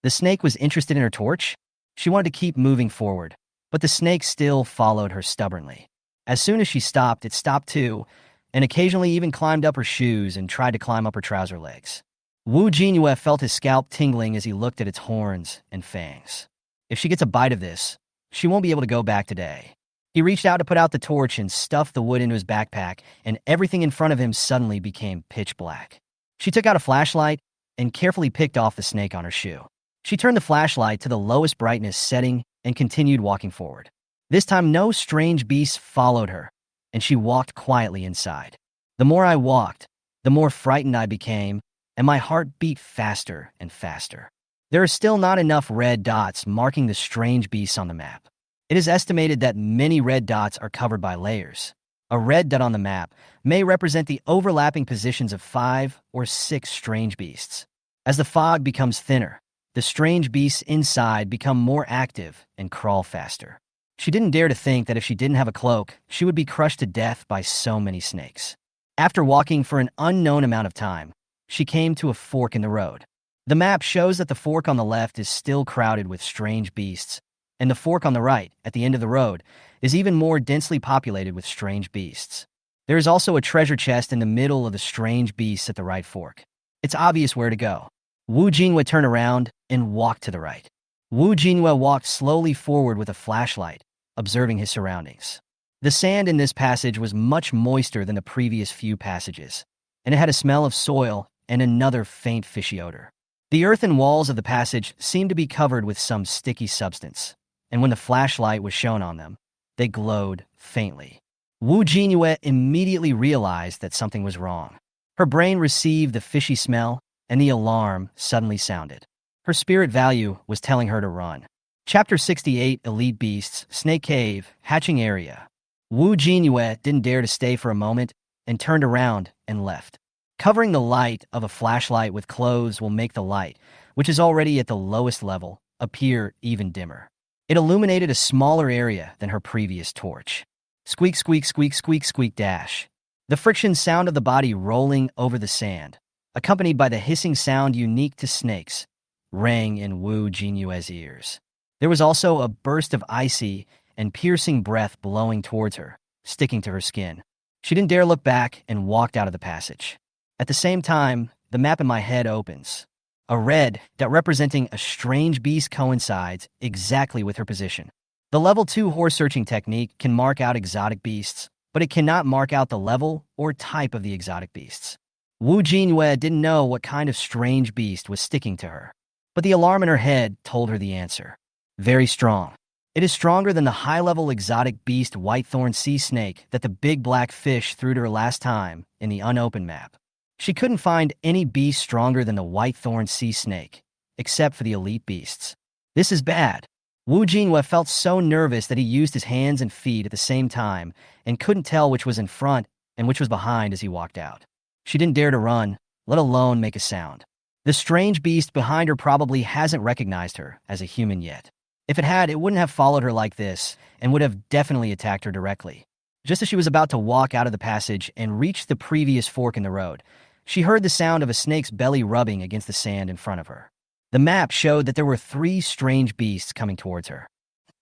The snake was interested in her torch? She wanted to keep moving forward, but the snake still followed her stubbornly. As soon as she stopped, it stopped too, and occasionally even climbed up her shoes and tried to climb up her trouser legs. Jinyue felt his scalp tingling as he looked at its horns and fangs. If she gets a bite of this, she won't be able to go back today. He reached out to put out the torch and stuffed the wood into his backpack, and everything in front of him suddenly became pitch black. She took out a flashlight and carefully picked off the snake on her shoe. She turned the flashlight to the lowest brightness setting and continued walking forward. This time, no strange beasts followed her, and she walked quietly inside. The more I walked, the more frightened I became, and my heart beat faster and faster. There are still not enough red dots marking the strange beasts on the map. It is estimated that many red dots are covered by layers. A red dot on the map may represent the overlapping positions of 5 or 6 strange beasts. As the fog becomes thinner, the strange beasts inside become more active and crawl faster. She didn't dare to think that if she didn't have a cloak, she would be crushed to death by so many snakes. After walking for an unknown amount of time, she came to a fork in the road. The map shows that the fork on the left is still crowded with strange beasts, and the fork on the right, at the end of the road, is even more densely populated with strange beasts. There is also a treasure chest in the middle of the strange beasts at the right fork. It's obvious where to go. Wu Jinyue turned around and walked to the right. Wu Jinyue walked slowly forward with a flashlight, observing his surroundings. The sand in this passage was much moister than the previous few passages, and it had a smell of soil and another faint fishy odor. The earthen walls of the passage seemed to be covered with some sticky substance, and when the flashlight was shown on them, they glowed faintly. Wu Jinyue immediately realized that something was wrong. Her brain received the fishy smell, and the alarm suddenly sounded. Her spirit value was telling her to run. Chapter 68, Elite Beasts, Snake Cave, Hatching Area. Wu Jinyue didn't dare to stay for a moment and turned around and left. Covering the light of a flashlight with clothes will make the light, which is already at the lowest level, appear even dimmer. It illuminated a smaller area than her previous torch. Squeak, squeak, squeak, squeak, squeak, dash. The friction sound of the body rolling over the sand, accompanied by the hissing sound unique to snakes, rang in Wu Jinyue's ears. There was also a burst of icy and piercing breath blowing towards her, sticking to her skin. She didn't dare look back and walked out of the passage. At the same time, the map in my head opens. A red dot representing a strange beast coincides exactly with her position. The level 2 horse searching technique can mark out exotic beasts, but it cannot mark out the level or type of the exotic beasts. Wu Jinyue didn't know what kind of strange beast was sticking to her, but the alarm in her head told her the answer. Very strong. It is stronger than the high-level exotic beast whitethorn sea snake that the big black fish threw to her last time in the unopened map. She couldn't find any beast stronger than the whitethorn sea snake, except for the elite beasts. This is bad. Wu Jinyue felt so nervous that he used his hands and feet at the same time and couldn't tell which was in front and which was behind as he walked out. She didn't dare to run, let alone make a sound. The strange beast behind her probably hasn't recognized her as a human yet. If it had, it wouldn't have followed her like this and would have definitely attacked her directly. Just as she was about to walk out of the passage and reach the previous fork in the road, she heard the sound of a snake's belly rubbing against the sand in front of her. The map showed that there were 3 strange beasts coming towards her.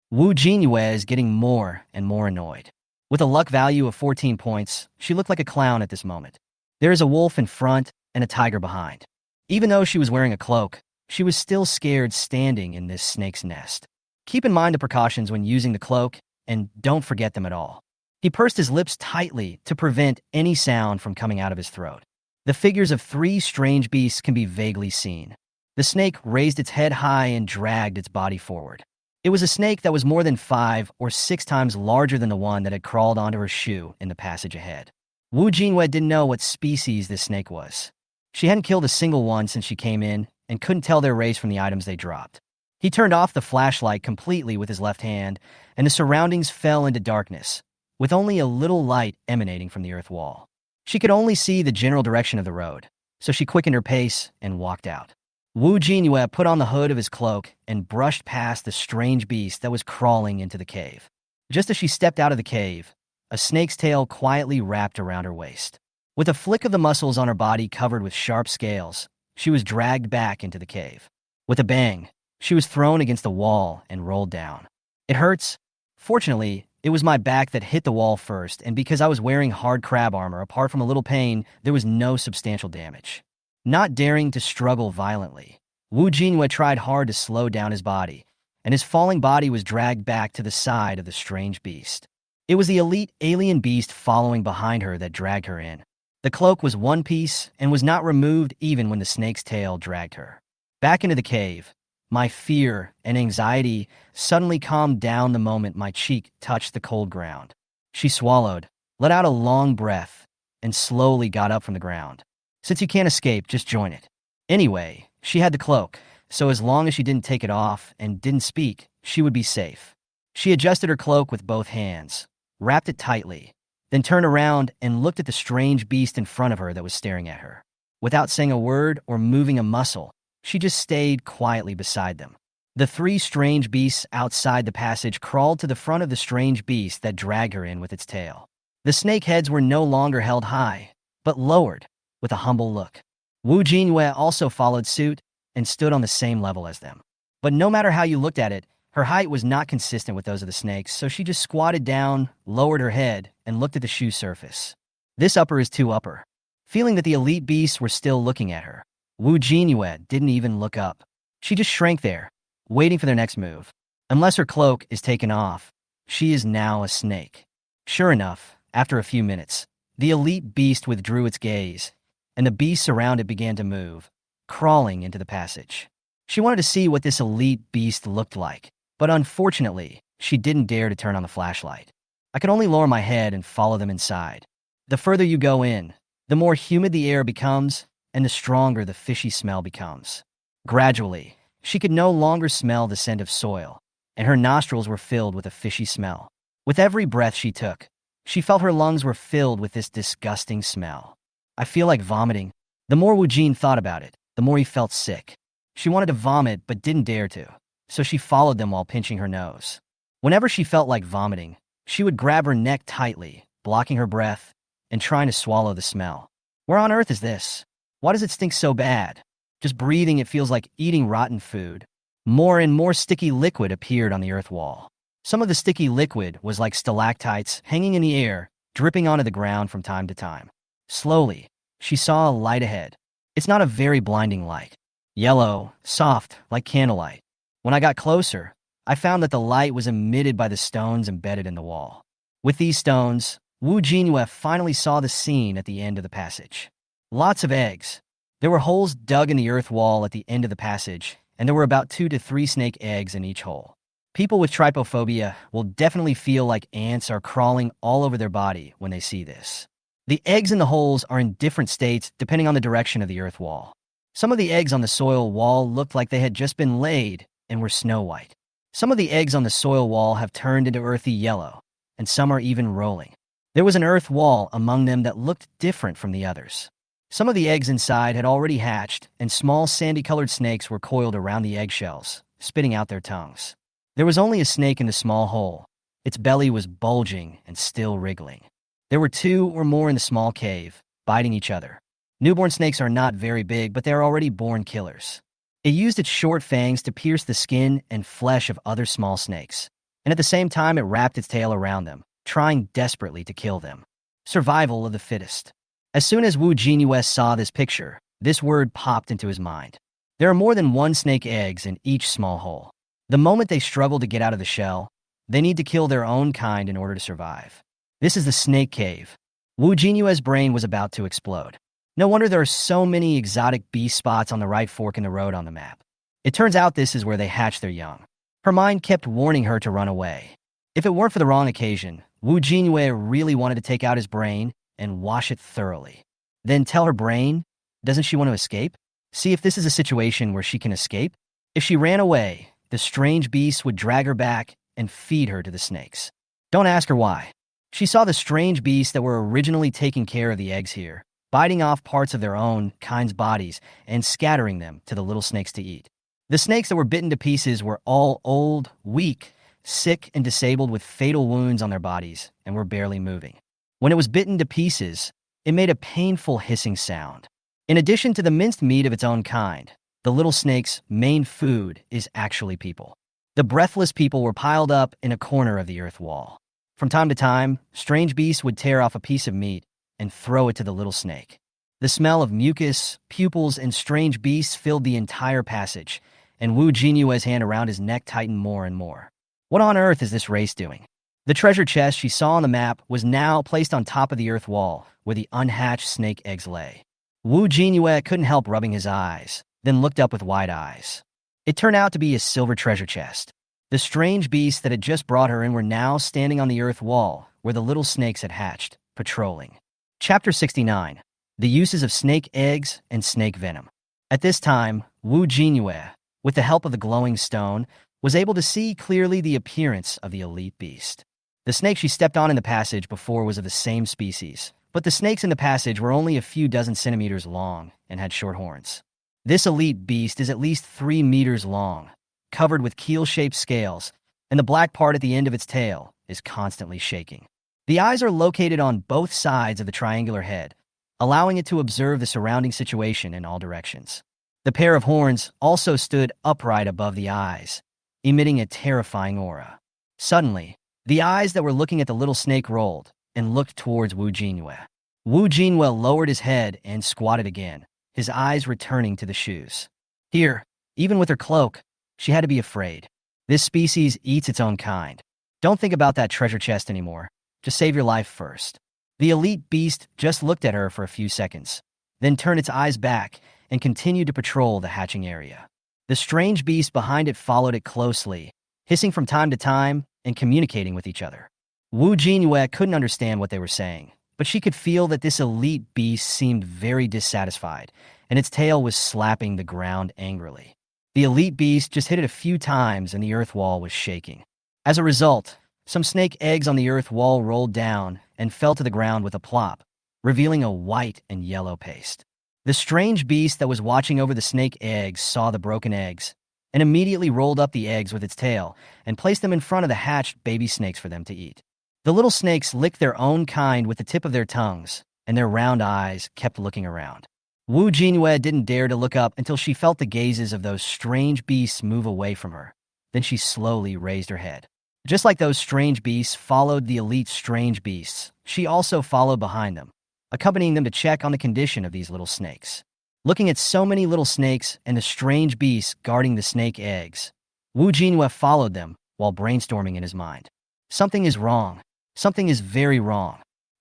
Wu Jinyue is getting more and more annoyed. With a luck value of 14 points, she looked like a clown at this moment. There is a wolf in front and a tiger behind. Even though she was wearing a cloak, she was still scared standing in this snake's nest. Keep in mind the precautions when using the cloak, and don't forget them at all. He pursed his lips tightly to prevent any sound from coming out of his throat. The figures of 3 strange beasts can be vaguely seen. The snake raised its head high and dragged its body forward. It was a snake that was more than 5 or 6 times larger than the one that had crawled onto her shoe in the passage ahead. Wu Jinyue didn't know what species this snake was. She hadn't killed a single one since she came in and couldn't tell their race from the items they dropped. He turned off the flashlight completely with his left hand, and the surroundings fell into darkness, with only a little light emanating from the earth wall. She could only see the general direction of the road, so she quickened her pace and walked out. Wu Jinyue put on the hood of his cloak and brushed past the strange beast that was crawling into the cave. Just as she stepped out of the cave, a snake's tail quietly wrapped around her waist. With a flick of the muscles on her body covered with sharp scales, she was dragged back into the cave. With a bang, she was thrown against the wall and rolled down. It hurts. Fortunately, it was my back that hit the wall first, and because I was wearing hard crab armor, apart from a little pain, there was no substantial damage. Not daring to struggle violently, Wu Jinyue tried hard to slow down his body, and his falling body was dragged back to the side of the strange beast. It was the elite alien beast following behind her that dragged her in. The cloak was one piece and was not removed even when the snake's tail dragged her. Back into the cave, my fear and anxiety suddenly calmed down the moment my cheek touched the cold ground. She swallowed, let out a long breath, and slowly got up from the ground. Since you can't escape, just join it. Anyway, she had the cloak, so as long as she didn't take it off and didn't speak, she would be safe. She adjusted her cloak with both hands, wrapped it tightly, then turned around and looked at the strange beast in front of her that was staring at her. Without saying a word or moving a muscle, she just stayed quietly beside them. The 3 strange beasts outside the passage crawled to the front of the strange beast that dragged her in with its tail. The snake heads were no longer held high, but lowered, with a humble look. Wu Jinyue also followed suit and stood on the same level as them. But no matter how you looked at it, her height was not consistent with those of the snakes, so she just squatted down, lowered her head, and looked at the shoe surface. This upper is too upper. Feeling that the elite beasts were still looking at her, Wu Jinyue didn't even look up. She just shrank there, waiting for their next move. Unless her cloak is taken off, she is now a snake. Sure enough, after a few minutes, the elite beast withdrew its gaze, and the beasts around it began to move, crawling into the passage. She wanted to see what this elite beast looked like, but unfortunately, she didn't dare to turn on the flashlight. I could only lower my head and follow them inside. The further you go in, the more humid the air becomes, and the stronger the fishy smell becomes. Gradually, she could no longer smell the scent of soil, and her nostrils were filled with a fishy smell. With every breath she took, she felt her lungs were filled with this disgusting smell. I feel like vomiting. The more Wu Jin thought about it, the more he felt sick. She wanted to vomit but didn't dare to, so she followed them while pinching her nose. Whenever she felt like vomiting, she would grab her neck tightly, blocking her breath, and trying to swallow the smell. Where on earth is this? Why does it stink so bad? Just breathing it feels like eating rotten food. More and more sticky liquid appeared on the earth wall. Some of the sticky liquid was like stalactites hanging in the air, dripping onto the ground from time to time. Slowly, she saw a light ahead. It's not a very blinding light. Yellow, soft, like candlelight. When I got closer, I found that the light was emitted by the stones embedded in the wall. With these stones, Wu Jinyue finally saw the scene at the end of the passage. Lots of eggs. There were holes dug in the earth wall at the end of the passage, and there were about 2 to 3 snake eggs in each hole. People with trypophobia will definitely feel like ants are crawling all over their body when they see this. The eggs in the holes are in different states depending on the direction of the earth wall. Some of the eggs on the soil wall looked like they had just been laid and were snow white. Some of the eggs on the soil wall have turned into earthy yellow, and some are even rolling. There was an earth wall among them that looked different from the others. Some of the eggs inside had already hatched, and small sandy-colored snakes were coiled around the eggshells, spitting out their tongues. There was only a snake in the small hole. Its belly was bulging and still wriggling. There were 2 or more in the small cave, biting each other. Newborn snakes are not very big, but they are already born killers. It used its short fangs to pierce the skin and flesh of other small snakes, and at the same time it wrapped its tail around them, trying desperately to kill them. Survival of the fittest. As soon as Wu Jinyue saw this picture, this word popped into his mind. There are more than 1 snake eggs in each small hole. The moment they struggle to get out of the shell, they need to kill their own kind in order to survive. This is the snake cave. Wu Jinyue's brain was about to explode. No wonder there are so many exotic beast spots on the right fork in the road on the map. It turns out this is where they hatch their young. Her mind kept warning her to run away. If it weren't for the wrong occasion, Wu Jinyue really wanted to take out his brain and wash it thoroughly. Then tell her brain, doesn't she want to escape? See if this is a situation where she can escape? If she ran away, the strange beast would drag her back and feed her to the snakes. Don't ask her why. She saw the strange beasts that were originally taking care of the eggs here, biting off parts of their own kind's bodies and scattering them to the little snakes to eat. The snakes that were bitten to pieces were all old, weak, sick, and disabled with fatal wounds on their bodies and were barely moving. When it was bitten to pieces, it made a painful hissing sound. In addition to the minced meat of its own kind, the little snake's main food is actually people. The breathless people were piled up in a corner of the earth wall. From time to time, strange beasts would tear off a piece of meat and throw it to the little snake. The smell of mucus, pupils, and strange beasts filled the entire passage, and Wu Jinyue's hand around his neck tightened more and more. What on earth is this race doing? The treasure chest she saw on the map was now placed on top of the earth wall, where the unhatched snake eggs lay. Wu Jinyue couldn't help rubbing his eyes, then looked up with wide eyes. It turned out to be a silver treasure chest. The strange beasts that had just brought her in were now standing on the earth wall, where the little snakes had hatched, patrolling. Chapter 69. The Uses of Snake Eggs and Snake Venom. At this time, Wu Jinyue, with the help of the glowing stone, was able to see clearly the appearance of the elite beast. The snake she stepped on in the passage before was of the same species, but the snakes in the passage were only a few dozen centimeters long and had short horns. This elite beast is at least 3 meters long, covered with keel-shaped scales, and the black part at the end of its tail is constantly shaking. The eyes are located on both sides of the triangular head, allowing it to observe the surrounding situation in all directions. The pair of horns also stood upright above the eyes, emitting a terrifying aura. Suddenly, the eyes that were looking at the little snake rolled and looked towards Wu Jinyue. Wu Jinyue lowered his head and squatted again, his eyes returning to the shoes. Here, even with her cloak, she had to be afraid. This species eats its own kind. Don't think about that treasure chest anymore. Just save your life first. The elite beast just looked at her for a few seconds, then turned its eyes back and continued to patrol the hatching area. The strange beast behind it followed it closely, hissing from time to time and communicating with each other. Wu Jinyue couldn't understand what they were saying, but she could feel that this elite beast seemed very dissatisfied, and its tail was slapping the ground angrily. The elite beast just hit it a few times and the earth wall was shaking. As a result, some snake eggs on the earth wall rolled down and fell to the ground with a plop, revealing a white and yellow paste. The strange beast that was watching over the snake eggs saw the broken eggs and immediately rolled up the eggs with its tail and placed them in front of the hatched baby snakes for them to eat. The little snakes licked their own kind with the tip of their tongues, and their round eyes kept looking around. Wu Jinyue didn't dare to look up until she felt the gazes of those strange beasts move away from her. Then she slowly raised her head. Just like those strange beasts followed the elite strange beasts, she also followed behind them, accompanying them to check on the condition of these little snakes. Looking at so many little snakes and the strange beasts guarding the snake eggs, Wu Jinyue followed them while brainstorming in his mind. Something is wrong. Something is very wrong.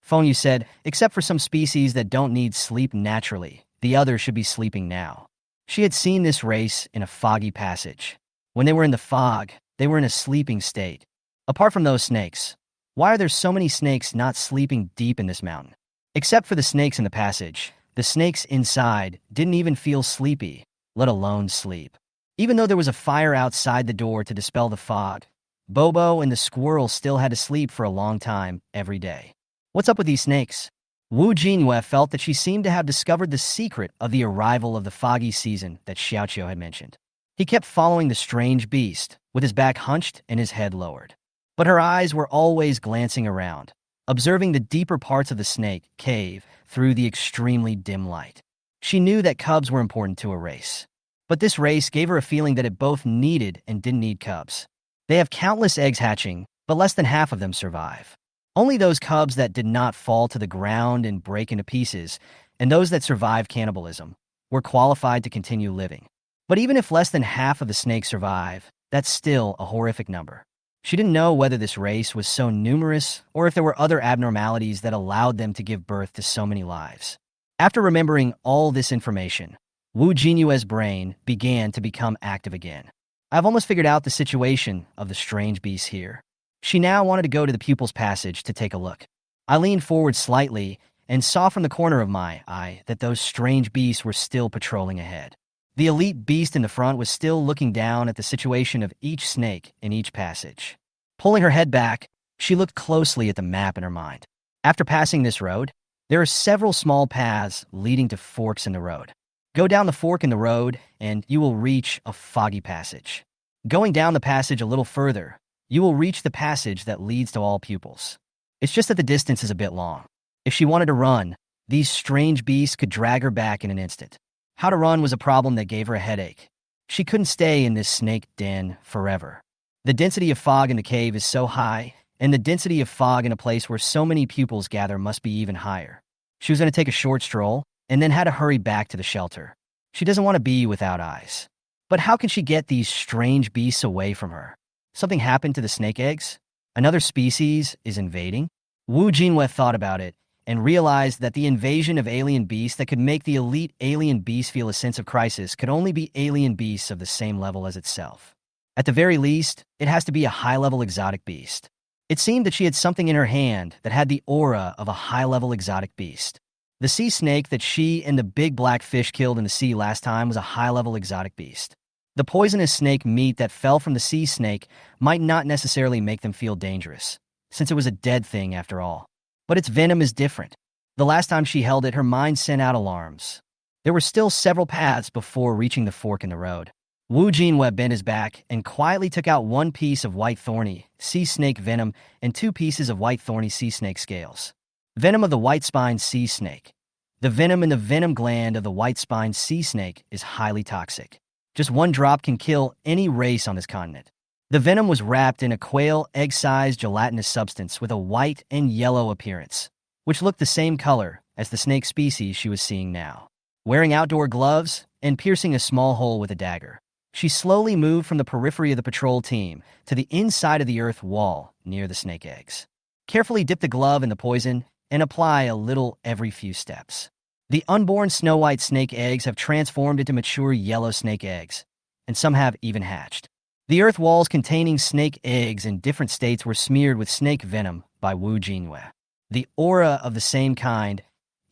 Fengyu said, except for some species that don't need sleep naturally, the others should be sleeping now. She had seen this race in a foggy passage. When they were in the fog, they were in a sleeping state. Apart from those snakes, why are there so many snakes not sleeping deep in this mountain? Except for the snakes in the passage, the snakes inside didn't even feel sleepy, let alone sleep. Even though there was a fire outside the door to dispel the fog, Bobo and the squirrel still had to sleep for a long time every day. What's up with these snakes? Wu Jinyue felt that she seemed to have discovered the secret of the arrival of the foggy season that Xiaoqiu had mentioned. He kept following the strange beast, with his back hunched and his head lowered. But her eyes were always glancing around, observing the deeper parts of the snake cave through the extremely dim light. She knew that cubs were important to a race. But this race gave her a feeling that it both needed and didn't need cubs. They have countless eggs hatching, but less than half of them survive. Only those cubs that did not fall to the ground and break into pieces, and those that survived cannibalism, were qualified to continue living. But even if less than half of the snakes survive, that's still a horrific number. She didn't know whether this race was so numerous or if there were other abnormalities that allowed them to give birth to so many lives. After remembering all this information, Wu Jinyue's brain began to become active again. I've almost figured out the situation of the strange beasts here. She now wanted to go to the pupil's passage to take a look. I leaned forward slightly and saw from the corner of my eye that those strange beasts were still patrolling ahead. The elite beast in the front was still looking down at the situation of each snake in each passage. Pulling her head back, she looked closely at the map in her mind. After passing this road, there are several small paths leading to forks in the road. Go down the fork in the road, and you will reach a foggy passage. Going down the passage a little further, you will reach the passage that leads to all pupils. It's just that the distance is a bit long. If she wanted to run, these strange beasts could drag her back in an instant. How to run was a problem that gave her a headache. She couldn't stay in this snake den forever. The density of fog in the cave is so high, and the density of fog in a place where so many pupils gather must be even higher. She was going to take a short stroll, and then had to hurry back to the shelter. She doesn't want to be without eyes. But how can she get these strange beasts away from her? Something happened to the snake eggs? Another species is invading? Wu Jinyue thought about it and realized that the invasion of alien beasts that could make the elite alien beast feel a sense of crisis could only be alien beasts of the same level as itself. At the very least, it has to be a high-level exotic beast. It seemed that she had something in her hand that had the aura of a high-level exotic beast. The sea snake that she and the big black fish killed in the sea last time was a high-level exotic beast. The poisonous snake meat that fell from the sea snake might not necessarily make them feel dangerous, since it was a dead thing after all. But its venom is different. The last time she held it, her mind sent out alarms. There were still several paths before reaching the fork in the road. Wu Jinyue bent his back and quietly took out one piece of white thorny sea snake venom and 2 pieces of white thorny sea snake scales. Venom of the white-spined sea snake. The venom in the venom gland of the white-spined sea snake is highly toxic. Just 1 drop can kill any race on this continent. The venom was wrapped in a quail egg-sized gelatinous substance with a white and yellow appearance, which looked the same color as the snake species she was seeing now. Wearing outdoor gloves and piercing a small hole with a dagger, she slowly moved from the periphery of the patrol team to the inside of the earth wall near the snake eggs. Carefully dip the glove in the poison and apply a little every few steps. The unborn snow-white snake eggs have transformed into mature yellow snake eggs, and some have even hatched. The earth walls containing snake eggs in different states were smeared with snake venom by Jinyue. The aura of the same kind,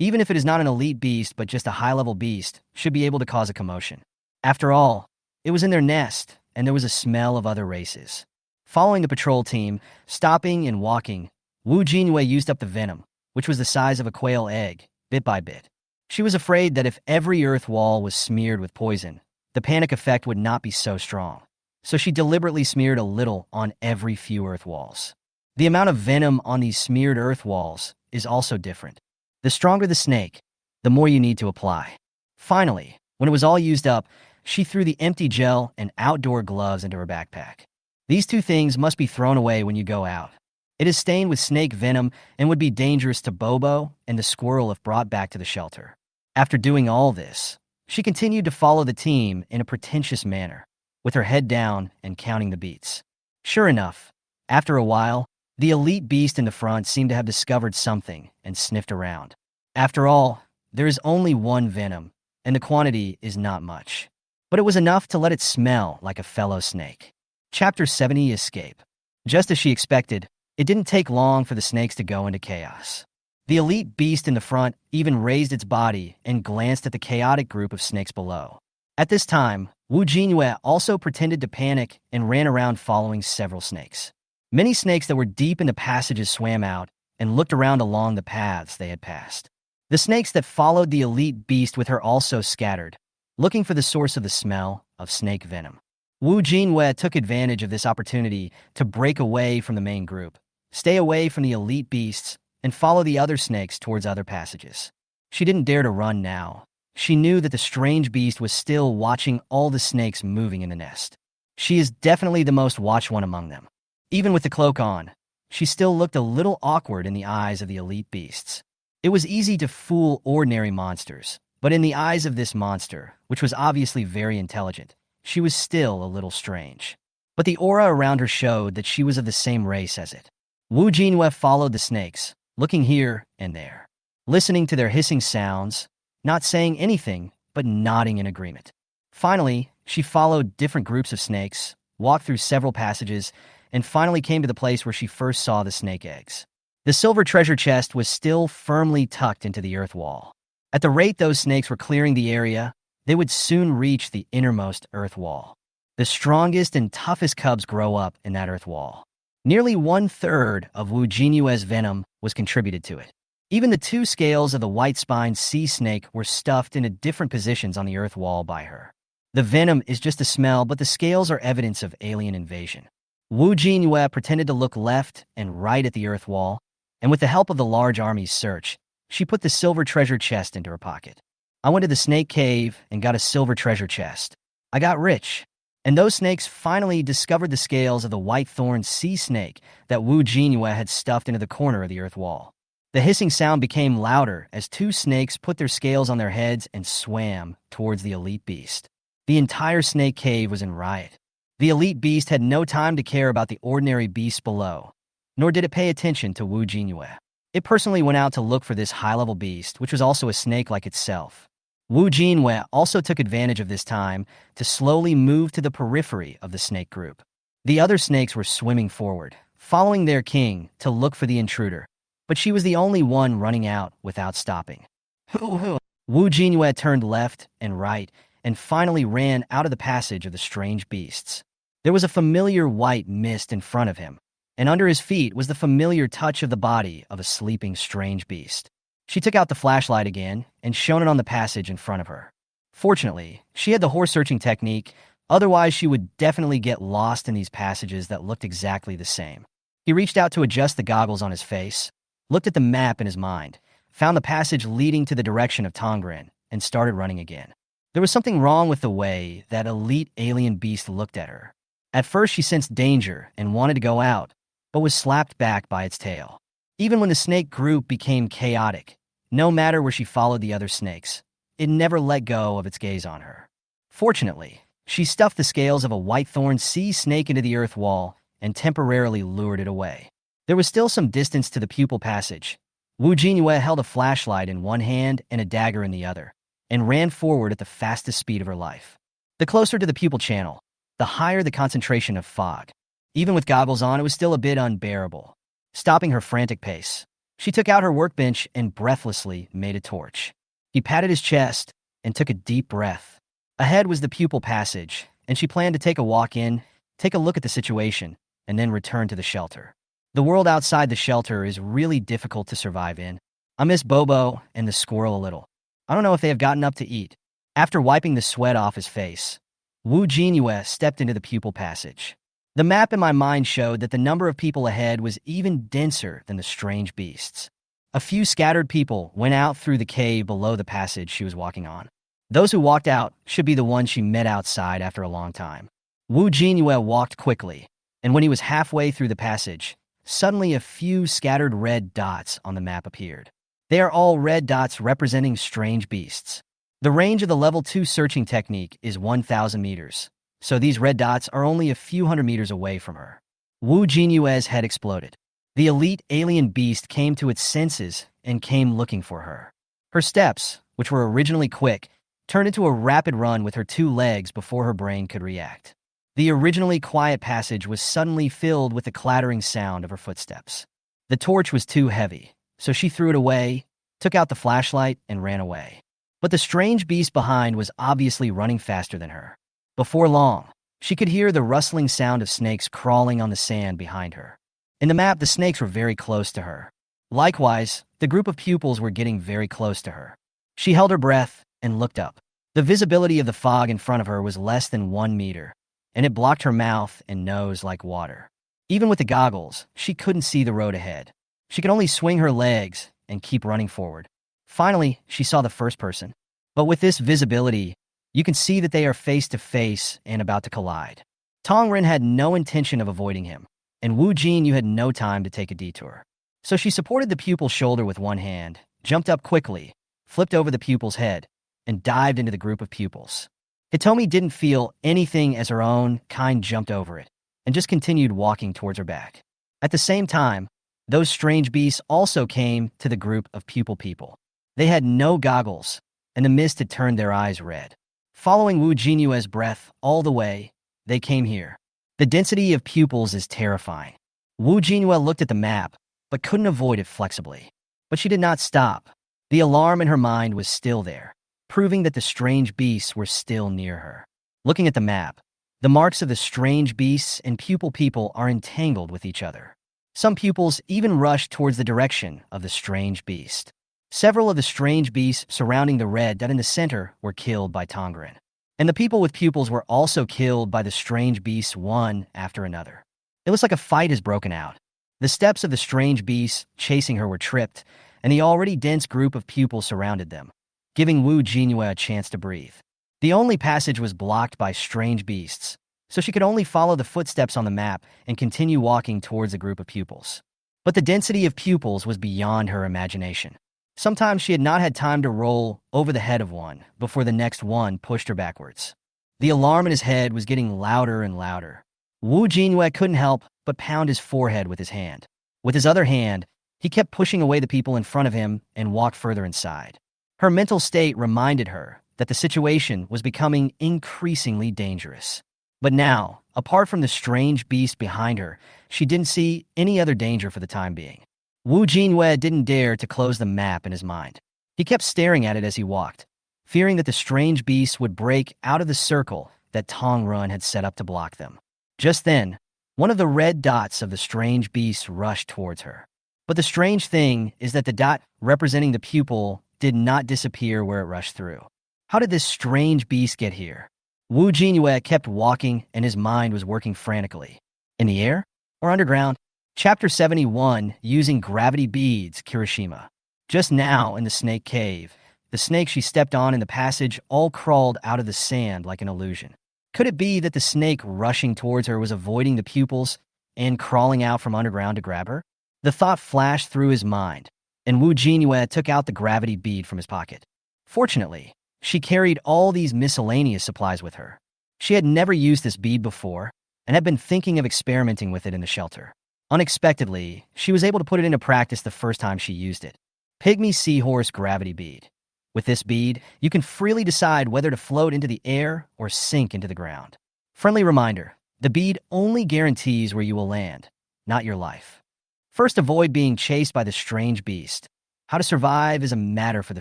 even if it is not an elite beast but just a high-level beast, should be able to cause a commotion. After all, it was in their nest, and there was a smell of other races. Following the patrol team, stopping and walking, Jinyue used up the venom, which was the size of a quail egg, bit by bit. She was afraid that if every earth wall was smeared with poison, the panic effect would not be so strong. So she deliberately smeared a little on every few earth walls. The amount of venom on these smeared earth walls is also different. The stronger the snake, the more you need to apply. Finally, when it was all used up, she threw the empty gel and outdoor gloves into her backpack. These two things must be thrown away when you go out. It is stained with snake venom and would be dangerous to Bobo and the squirrel if brought back to the shelter. After doing all this, she continued to follow the team in a pretentious manner, with her head down and counting the beats. Sure enough, after a while, the elite beast in the front seemed to have discovered something and sniffed around. After all, there is only one venom, and the quantity is not much. But it was enough to let it smell like a fellow snake. Chapter 70: Escape. Just as she expected, it didn't take long for the snakes to go into chaos. The elite beast in the front even raised its body and glanced at the chaotic group of snakes below. At this time, Jinyue also pretended to panic and ran around following several snakes. Many snakes that were deep in the passages swam out and looked around along the paths they had passed. The snakes that followed the elite beast with her also scattered, looking for the source of the smell of snake venom. Jinyue took advantage of this opportunity to break away from the main group, stay away from the elite beasts, and follow the other snakes towards other passages. She didn't dare to run now. She knew that the strange beast was still watching all the snakes moving in the nest. She is definitely the most watched one among them. Even with the cloak on, she still looked a little awkward in the eyes of the elite beasts. It was easy to fool ordinary monsters, but in the eyes of this monster, which was obviously very intelligent, she was still a little strange. But the aura around her showed that she was of the same race as it. Jinyue followed the snakes, looking here and there, listening to their hissing sounds, not saying anything, but nodding in agreement. Finally, she followed different groups of snakes, walked through several passages, and finally came to the place where she first saw the snake eggs. The silver treasure chest was still firmly tucked into the earth wall. At the rate those snakes were clearing the area, they would soon reach the innermost earth wall. The strongest and toughest cubs grow up in that earth wall. Nearly 1/3 of Jinyue's venom was contributed to it. Even the two scales of the white-spined sea snake were stuffed into different positions on the earth wall by her. The venom is just a smell, but the scales are evidence of alien invasion. Jinyue pretended to look left and right at the earth wall, and with the help of the large army's search, she put the silver treasure chest into her pocket. I went to the snake cave and got a silver treasure chest. I got rich. And those snakes finally discovered the scales of the white-thorned sea snake that Jinyue had stuffed into the corner of the earth wall. The hissing sound became louder as two snakes put their scales on their heads and swam towards the elite beast. The entire snake cave was in riot. The elite beast had no time to care about the ordinary beasts below, nor did it pay attention to Jinyue. It personally went out to look for this high-level beast, which was also a snake like itself. Jinyue also took advantage of this time to slowly move to the periphery of the snake group. The other snakes were swimming forward, following their king to look for the intruder, but she was the only one running out without stopping. Jinyue turned left and right and finally ran out of the passage of the strange beasts. There was a familiar white mist in front of him, and under his feet was the familiar touch of the body of a sleeping strange beast. She took out the flashlight again and shone it on the passage in front of her. Fortunately, she had the horse-searching technique, otherwise she would definitely get lost in these passages that looked exactly the same. He reached out to adjust the goggles on his face, looked at the map in his mind, found the passage leading to the direction of Tongren, and started running again. There was something wrong with the way that elite alien beast looked at her. At first she sensed danger and wanted to go out, but was slapped back by its tail. Even when the snake group became chaotic, No matter where she followed the other snakes, it never let go of its gaze on her. Fortunately, she stuffed the scales of a whitethorn sea snake into the earth wall and temporarily lured it away. There was still some distance to the pupil passage. Jinyue held a flashlight in one hand and a dagger in the other, and ran forward at the fastest speed of her life. The closer to the pupil channel, the higher the concentration of fog. Even with goggles on, it was still a bit unbearable. Stopping her frantic pace, she took out her workbench and breathlessly made a torch. He patted his chest and took a deep breath. Ahead was the pupil passage, and she planned to take a walk in, take a look at the situation, and then return to the shelter. The world outside the shelter is really difficult to survive in. I miss Bobo and the squirrel a little. I don't know if they have gotten up to eat. After wiping the sweat off his face, Jinyue stepped into the pupil passage. The map in my mind showed that the number of people ahead was even denser than the strange beasts. A few scattered people went out through the cave below the passage she was walking on. Those who walked out should be the ones she met outside after a long time. Jinyue walked quickly, and when he was halfway through the passage, suddenly a few scattered red dots on the map appeared. They are all red dots representing strange beasts. The range of the level 2 searching technique is 1,000 meters, so these red dots are only a few hundred meters away from her. Jinyue's head exploded. The elite alien beast came to its senses and came looking for her. Her steps, which were originally quick, turned into a rapid run with her 2 legs before her brain could react. The originally quiet passage was suddenly filled with the clattering sound of her footsteps. The torch was too heavy, so she threw it away, took out the flashlight, and ran away. But the strange beast behind was obviously running faster than her. Before long, she could hear the rustling sound of snakes crawling on the sand behind her. In the map, the snakes were very close to her. Likewise, the group of pupils were getting very close to her. She held her breath and looked up. The visibility of the fog in front of her was less than 1 meter, and it blocked her mouth and nose like water. Even with the goggles, she couldn't see the road ahead. She could only swing her legs and keep running forward. Finally, she saw the first person. But with this visibility, you can see that they are face to face and about to collide. Tongren had no intention of avoiding him, and Jinyue had no time to take a detour. So she supported the pupil's shoulder with one hand, jumped up quickly, flipped over the pupil's head, and dived into the group of pupils. Hitomi didn't feel anything as her own kind jumped over it, and just continued walking towards her back. At the same time, those strange beasts also came to the group of pupil people. They had no goggles, and the mist had turned their eyes red. Following Jinyue's breath all the way, they came here. The density of pupils is terrifying. Jinyue looked at the map, but couldn't avoid it flexibly. But she did not stop. The alarm in her mind was still there, proving that the strange beasts were still near her. Looking at the map, the marks of the strange beasts and pupil people are entangled with each other. Some pupils even rushed towards the direction of the strange beast. Several of the strange beasts surrounding the red dot in the center were killed by Tongren, and the people with pupils were also killed by the strange beasts one after another. It looks like a fight has broken out. The steps of the strange beasts chasing her were tripped, and the already dense group of pupils surrounded them, giving Jinyue a chance to breathe. The only passage was blocked by strange beasts, so she could only follow the footsteps on the map and continue walking towards the group of pupils. But the density of pupils was beyond her imagination. Sometimes she had not had time to roll over the head of one before the next one pushed her backwards. The alarm in his head was getting louder and louder. Jinyue couldn't help but pound his forehead with his hand. With his other hand, he kept pushing away the people in front of him and walked further inside. Her mental state reminded her that the situation was becoming increasingly dangerous. But now, apart from the strange beast behind her, she didn't see any other danger for the time being. Jinyue didn't dare to close the map in his mind. He kept staring at it as he walked, fearing that the strange beast would break out of the circle that Tongren had set up to block them. Just then, one of the red dots of the strange beast rushed towards her. But the strange thing is that the dot representing the pupil did not disappear where it rushed through. How did this strange beast get here? Jinyue kept walking, and his mind was working frantically. In the air or underground? Chapter 71, Using Gravity Beads, Kirishima. Just now, in the snake cave, the snake she stepped on in the passage all crawled out of the sand like an illusion. Could it be that the snake rushing towards her was avoiding the pupils and crawling out from underground to grab her? The thought flashed through his mind, and Wu Jinyue took out the gravity bead from his pocket. Fortunately, she carried all these miscellaneous supplies with her. She had never used this bead before and had been thinking of experimenting with it in the shelter. Unexpectedly, she was able to put it into practice the first time she used it. Pygmy Seahorse Gravity Bead. With this bead, you can freely decide whether to float into the air or sink into the ground. Friendly reminder, the bead only guarantees where you will land, not your life. First, avoid being chased by the strange beast. How to survive is a matter for the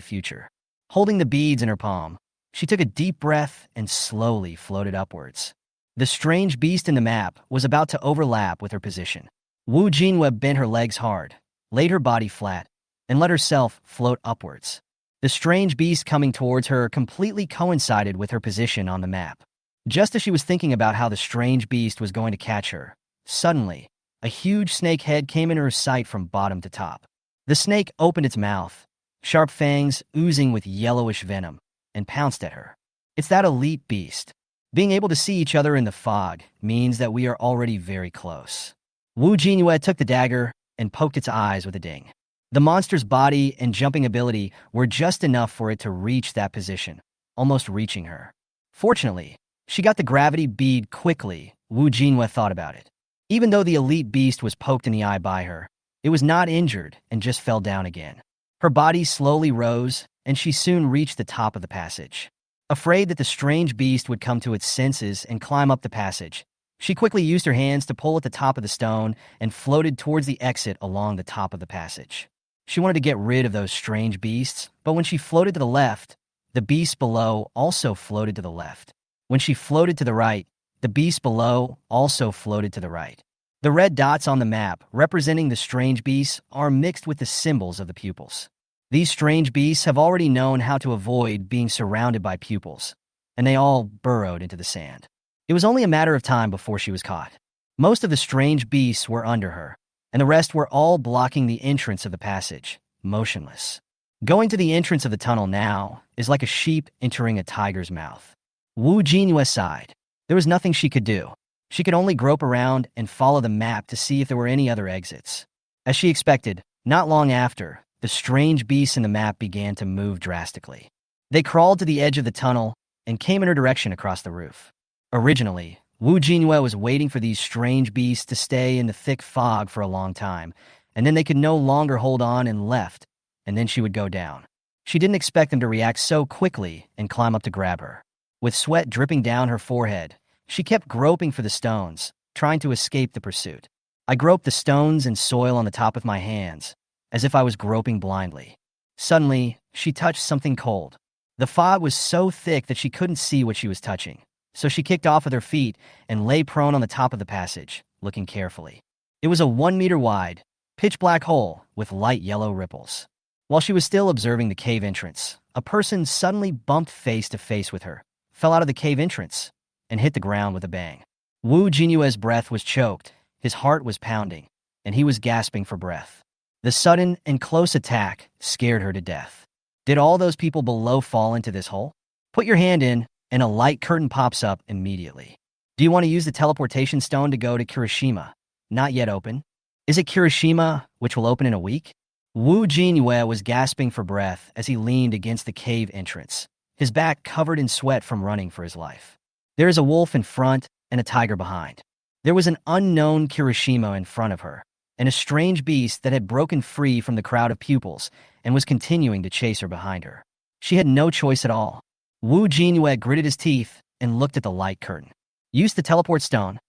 future. Holding the beads in her palm, she took a deep breath and slowly floated upwards. The strange beast in the map was about to overlap with her position. Wu Jinyue bent her legs hard, laid her body flat, and let herself float upwards. The strange beast coming towards her completely coincided with her position on the map. Just as she was thinking about how the strange beast was going to catch her, suddenly, a huge snake head came into her sight from bottom to top. The snake opened its mouth, sharp fangs oozing with yellowish venom, and pounced at her. It's that elite beast. Being able to see each other in the fog means that we are already very close. Wu Jinyue took the dagger and poked its eyes with a ding. The monster's body and jumping ability were just enough for it to reach that position, almost reaching her. Fortunately, she got the gravity bead quickly. Wu Jinyue thought about it. Even though the elite beast was poked in the eye by her, it was not injured and just fell down again. Her body slowly rose, and she soon reached the top of the passage. Afraid that the strange beast would come to its senses and climb up the passage, she quickly used her hands to pull at the top of the stone and floated towards the exit along the top of the passage. She wanted to get rid of those strange beasts, but when she floated to the left, the beast below also floated to the left. When she floated to the right, the beast below also floated to the right. The red dots on the map representing the strange beasts are mixed with the symbols of the pupils. These strange beasts have already known how to avoid being surrounded by pupils, and they all burrowed into the sand. It was only a matter of time before she was caught. Most of the strange beasts were under her, and the rest were all blocking the entrance of the passage, motionless. Going to the entrance of the tunnel now is like a sheep entering a tiger's mouth. Wu Jinyue sighed. There was nothing she could do. She could only grope around and follow the map to see if there were any other exits. As she expected, not long after, the strange beasts in the map began to move drastically. They crawled to the edge of the tunnel and came in her direction across the roof. Originally, Wu Jinyue was waiting for these strange beasts to stay in the thick fog for a long time, and then they could no longer hold on and left, and then she would go down. She didn't expect them to react so quickly and climb up to grab her. With sweat dripping down her forehead, she kept groping for the stones, trying to escape the pursuit. I groped the stones and soil on the top of my hands, as if I was groping blindly. Suddenly, she touched something cold. The fog was so thick that she couldn't see what she was touching, so she kicked off with her feet and lay prone on the top of the passage, looking carefully. It was a 1-meter wide, pitch-black hole with light yellow ripples. While she was still observing the cave entrance, a person suddenly bumped face to face with her, fell out of the cave entrance, and hit the ground with a bang. Wu Jinyue's breath was choked, his heart was pounding, and he was gasping for breath. The sudden and close attack scared her to death. Did all those people below fall into this hole? Put your hand in, and a light curtain pops up immediately. Do you want to use the teleportation stone to go to Kirishima? Not yet open. Is it Kirishima, which will open in a week? Wu Jinyue was gasping for breath as he leaned against the cave entrance, his back covered in sweat from running for his life. There is a wolf in front and a tiger behind. There was an unknown Kirishima in front of her, and a strange beast that had broken free from the crowd of pupils and was continuing to chase her behind her. She had no choice at all. Wu Jinyue gritted his teeth and looked at the light curtain. Use the teleport stone.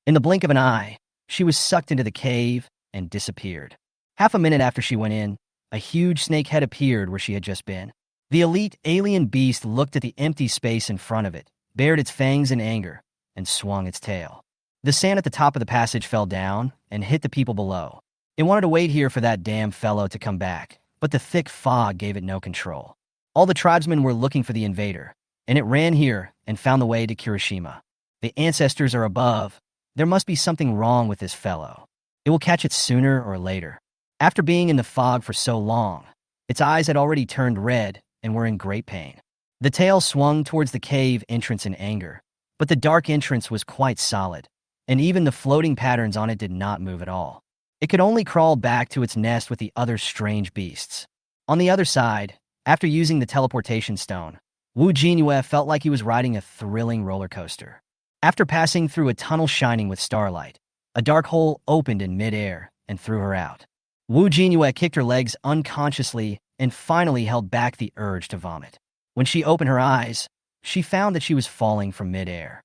In the blink of an eye, she was sucked into the cave and disappeared. Half a minute after she went in, a huge snake head appeared where she had just been. The elite alien beast looked at the empty space in front of it, bared its fangs in anger, and swung its tail. The sand at the top of the passage fell down and hit the people below. It wanted to wait here for that damn fellow to come back, but the thick fog gave it no control. All the tribesmen were looking for the invader, and it ran here and found the way to Kirishima. The ancestors are above. There must be something wrong with this fellow. It will catch it sooner or later. After being in the fog for so long, its eyes had already turned red and were in great pain. The tail swung towards the cave entrance in anger, but the dark entrance was quite solid, and even the floating patterns on it did not move at all. It could only crawl back to its nest with the other strange beasts. On the other side, after using the teleportation stone, Jinyue felt like he was riding a thrilling roller coaster. After passing through a tunnel shining with starlight, a dark hole opened in midair and threw her out. Jinyue kicked her legs unconsciously and finally held back the urge to vomit. When she opened her eyes, she found that she was falling from midair.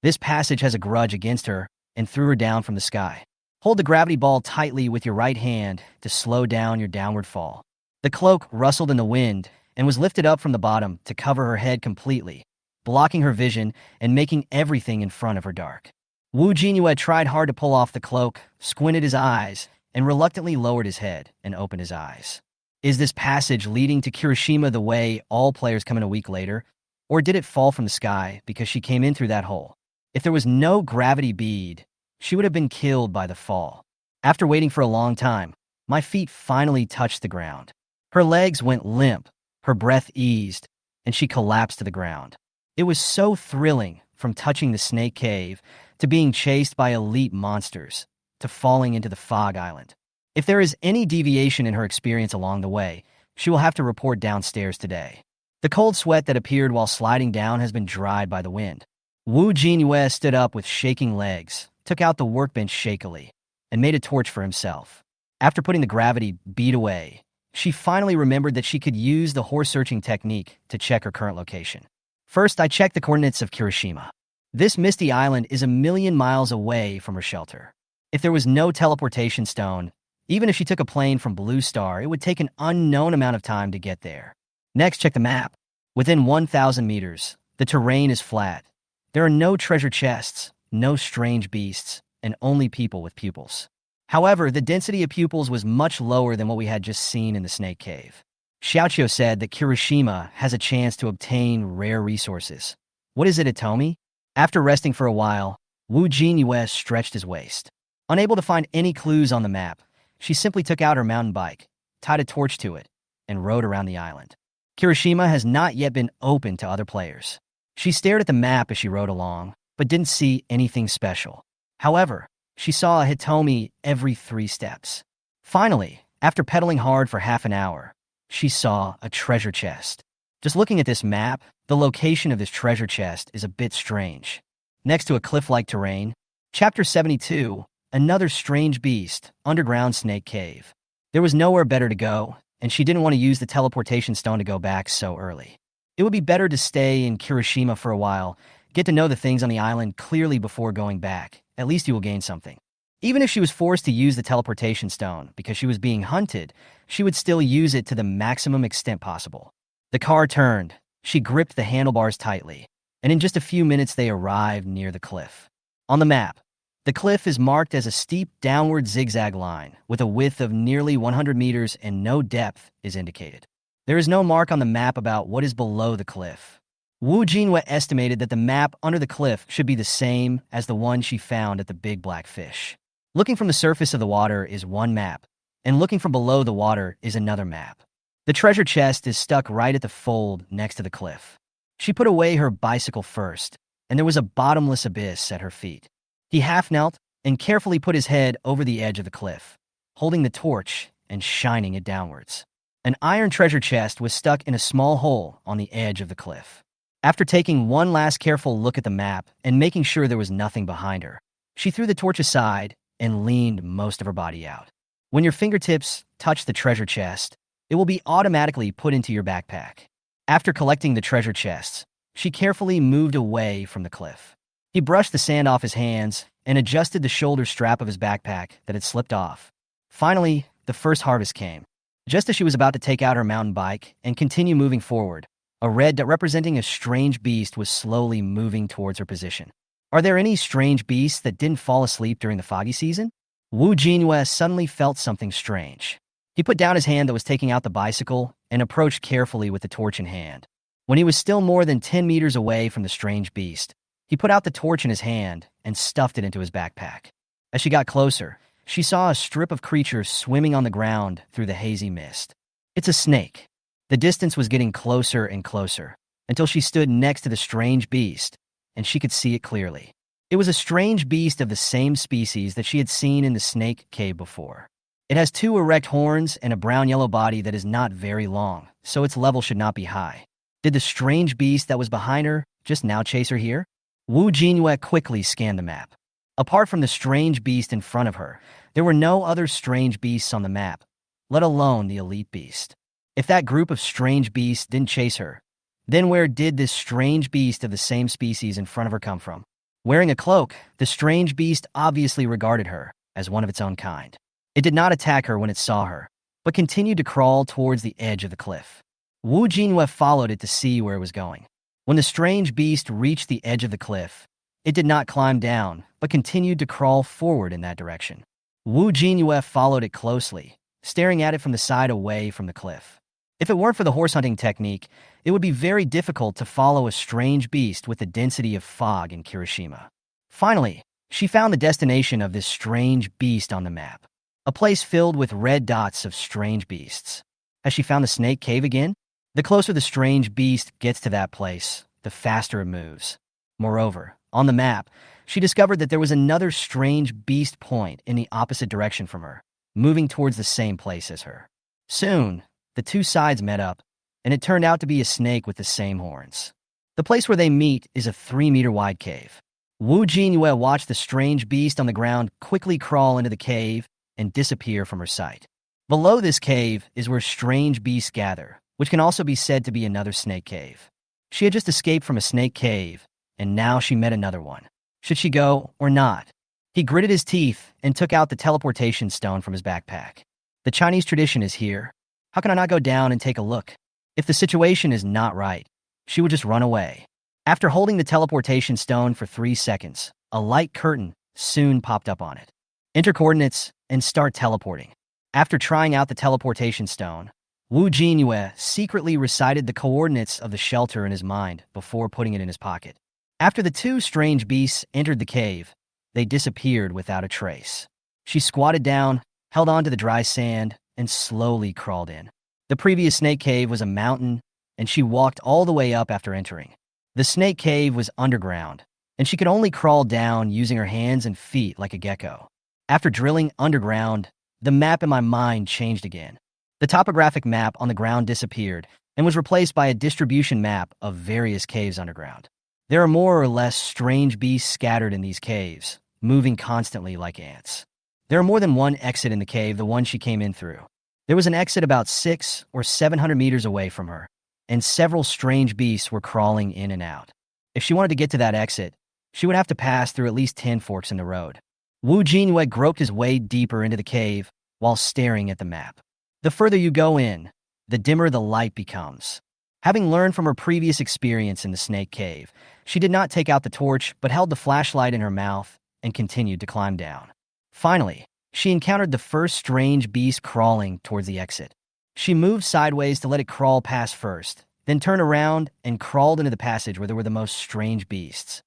This passage has a grudge against her and threw her down from the sky. Hold the gravity ball tightly with your right hand to slow down your downward fall. The cloak rustled in the wind and was lifted up from the bottom to cover her head completely, blocking her vision and making everything in front of her dark. Jinyue tried hard to pull off the cloak, squinted his eyes, and reluctantly lowered his head and opened his eyes. Is this passage leading to Kirishima the way all players come in a week later? Or did it fall from the sky because she came in through that hole? If there was no gravity bead, she would have been killed by the fall. After waiting for a long time, my feet finally touched the ground. Her legs went limp, her breath eased, and she collapsed to the ground. It was so thrilling, from touching the snake cave, to being chased by elite monsters, to falling into the fog island. If there is any deviation in her experience along the way, she will have to report downstairs today. The cold sweat that appeared while sliding down has been dried by the wind. Jinyue stood up with shaking legs, took out the workbench shakily, and made a torch for himself. After putting the gravity bead away, she finally remembered that she could use the horse-searching technique to check her current location. First, I checked the coordinates of Kirishima. This misty island is 1,000,000 miles away from her shelter. If there was no teleportation stone, even if she took a plane from Blue Star, it would take an unknown amount of time to get there. Next, check the map. Within 1,000 meters, the terrain is flat. There are no treasure chests, no strange beasts, and only people with pupils. However, the density of pupils was much lower than what we had just seen in the Snake Cave. Xiaoqiu said that Kirishima has a chance to obtain rare resources. What is it, Atomi? After resting for a while, Jinyue stretched his waist. Unable to find any clues on the map, she simply took out her mountain bike, tied a torch to it, and rode around the island. Kirishima has not yet been open to other players. She stared at the map as she rode along, but didn't see anything special. However, she saw a Hitomi every 3 steps. Finally, after pedaling hard for half an hour, she saw a treasure chest. Just looking at this map, the location of this treasure chest is a bit strange. Next to a cliff-like terrain, Chapter 72, another strange beast, underground snake cave. There was nowhere better to go, and she didn't want to use the teleportation stone to go back so early. It would be better to stay in Kirishima for a while, get to know the things on the island clearly before going back. At least you will gain something. Even if she was forced to use the teleportation stone because she was being hunted, she would still use it to the maximum extent possible. The car turned. She gripped the handlebars tightly, and in just a few minutes they arrived near the cliff. On the map, the cliff is marked as a steep downward zigzag line with a width of nearly 100 meters and no depth is indicated. There is no mark on the map about what is below the cliff. Jinyue estimated that the map under the cliff should be the same as the one she found at the Big Black Fish. Looking from the surface of the water is one map, and looking from below the water is another map. The treasure chest is stuck right at the fold next to the cliff. She put away her bicycle first, and there was a bottomless abyss at her feet. He half knelt and carefully put his head over the edge of the cliff, holding the torch and shining it downwards. An iron treasure chest was stuck in a small hole on the edge of the cliff. After taking one last careful look at the map and making sure there was nothing behind her, she threw the torch aside and leaned most of her body out. When your fingertips touch the treasure chest, it will be automatically put into your backpack. After collecting the treasure chests, she carefully moved away from the cliff. He brushed the sand off his hands and adjusted the shoulder strap of his backpack that had slipped off. Finally, the first harvest came. Just as she was about to take out her mountain bike and continue moving forward, a red dot representing a strange beast was slowly moving towards her position. Are there any strange beasts that didn't fall asleep during the foggy season? Jinyue suddenly felt something strange. He put down his hand that was taking out the bicycle and approached carefully with the torch in hand. When he was still more than 10 meters away from the strange beast, he put out the torch in his hand and stuffed it into his backpack. As she got closer, she saw a strip of creature swimming on the ground through the hazy mist. It's a snake. The distance was getting closer and closer, until she stood next to the strange beast, and she could see it clearly. It was a strange beast of the same species that she had seen in the snake cave before. It has two erect horns and a brown-yellow body that is not very long, so its level should not be high. Did the strange beast that was behind her just now chase her here? Jinyue quickly scanned the map. Apart from the strange beast in front of her, there were no other strange beasts on the map, let alone the elite beast. If that group of strange beasts didn't chase her, then where did this strange beast of the same species in front of her come from? Wearing a cloak, the strange beast obviously regarded her as one of its own kind. It did not attack her when it saw her, but continued to crawl towards the edge of the cliff. Jinyue followed it to see where it was going. When the strange beast reached the edge of the cliff, it did not climb down, but continued to crawl forward in that direction. Jinyue followed it closely, staring at it from the side away from the cliff. If it weren't for the horse hunting technique, it would be very difficult to follow a strange beast with the density of fog in Kirishima. Finally, she found the destination of this strange beast on the map, a place filled with red dots of strange beasts. Has she found the snake cave again? The closer the strange beast gets to that place, the faster it moves. Moreover, on the map, she discovered that there was another strange beast point in the opposite direction from her, moving towards the same place as her. Soon, the two sides met up, and it turned out to be a snake with the same horns. The place where they meet is a 3-meter-wide cave. Jinyue watched the strange beast on the ground quickly crawl into the cave and disappear from her sight. Below this cave is where strange beasts gather, which can also be said to be another snake cave. She had just escaped from a snake cave, and now she met another one. Should she go or not? He gritted his teeth and took out the teleportation stone from his backpack. The Chinese tradition is here. How can I not go down and take a look? If the situation is not right, she would just run away. After holding the teleportation stone for 3 seconds, a light curtain soon popped up on it. Enter coordinates and start teleporting. After trying out the teleportation stone, Jinyue secretly recited the coordinates of the shelter in his mind before putting it in his pocket. After the two strange beasts entered the cave, they disappeared without a trace. She squatted down, held on to the dry sand, and slowly crawled in. The previous snake cave was a mountain, and she walked all the way up after entering. The snake cave was underground, and she could only crawl down using her hands and feet like a gecko. After drilling underground, the map in my mind changed again. The topographic map on the ground disappeared and was replaced by a distribution map of various caves underground. There are more or less strange beasts scattered in these caves, moving constantly like ants. There are more than one exit in the cave, the one she came in through. There was an exit about 600 or 700 meters away from her, and several strange beasts were crawling in and out. If she wanted to get to that exit, she would have to pass through at least 10 forks in the road. Jinyue groped his way deeper into the cave while staring at the map. The further you go in, the dimmer the light becomes. Having learned from her previous experience in the snake cave, she did not take out the torch but held the flashlight in her mouth and continued to climb down. Finally, she encountered the first strange beast crawling towards the exit. She moved sideways to let it crawl past first, then turned around and crawled into the passage where there were the most strange beasts.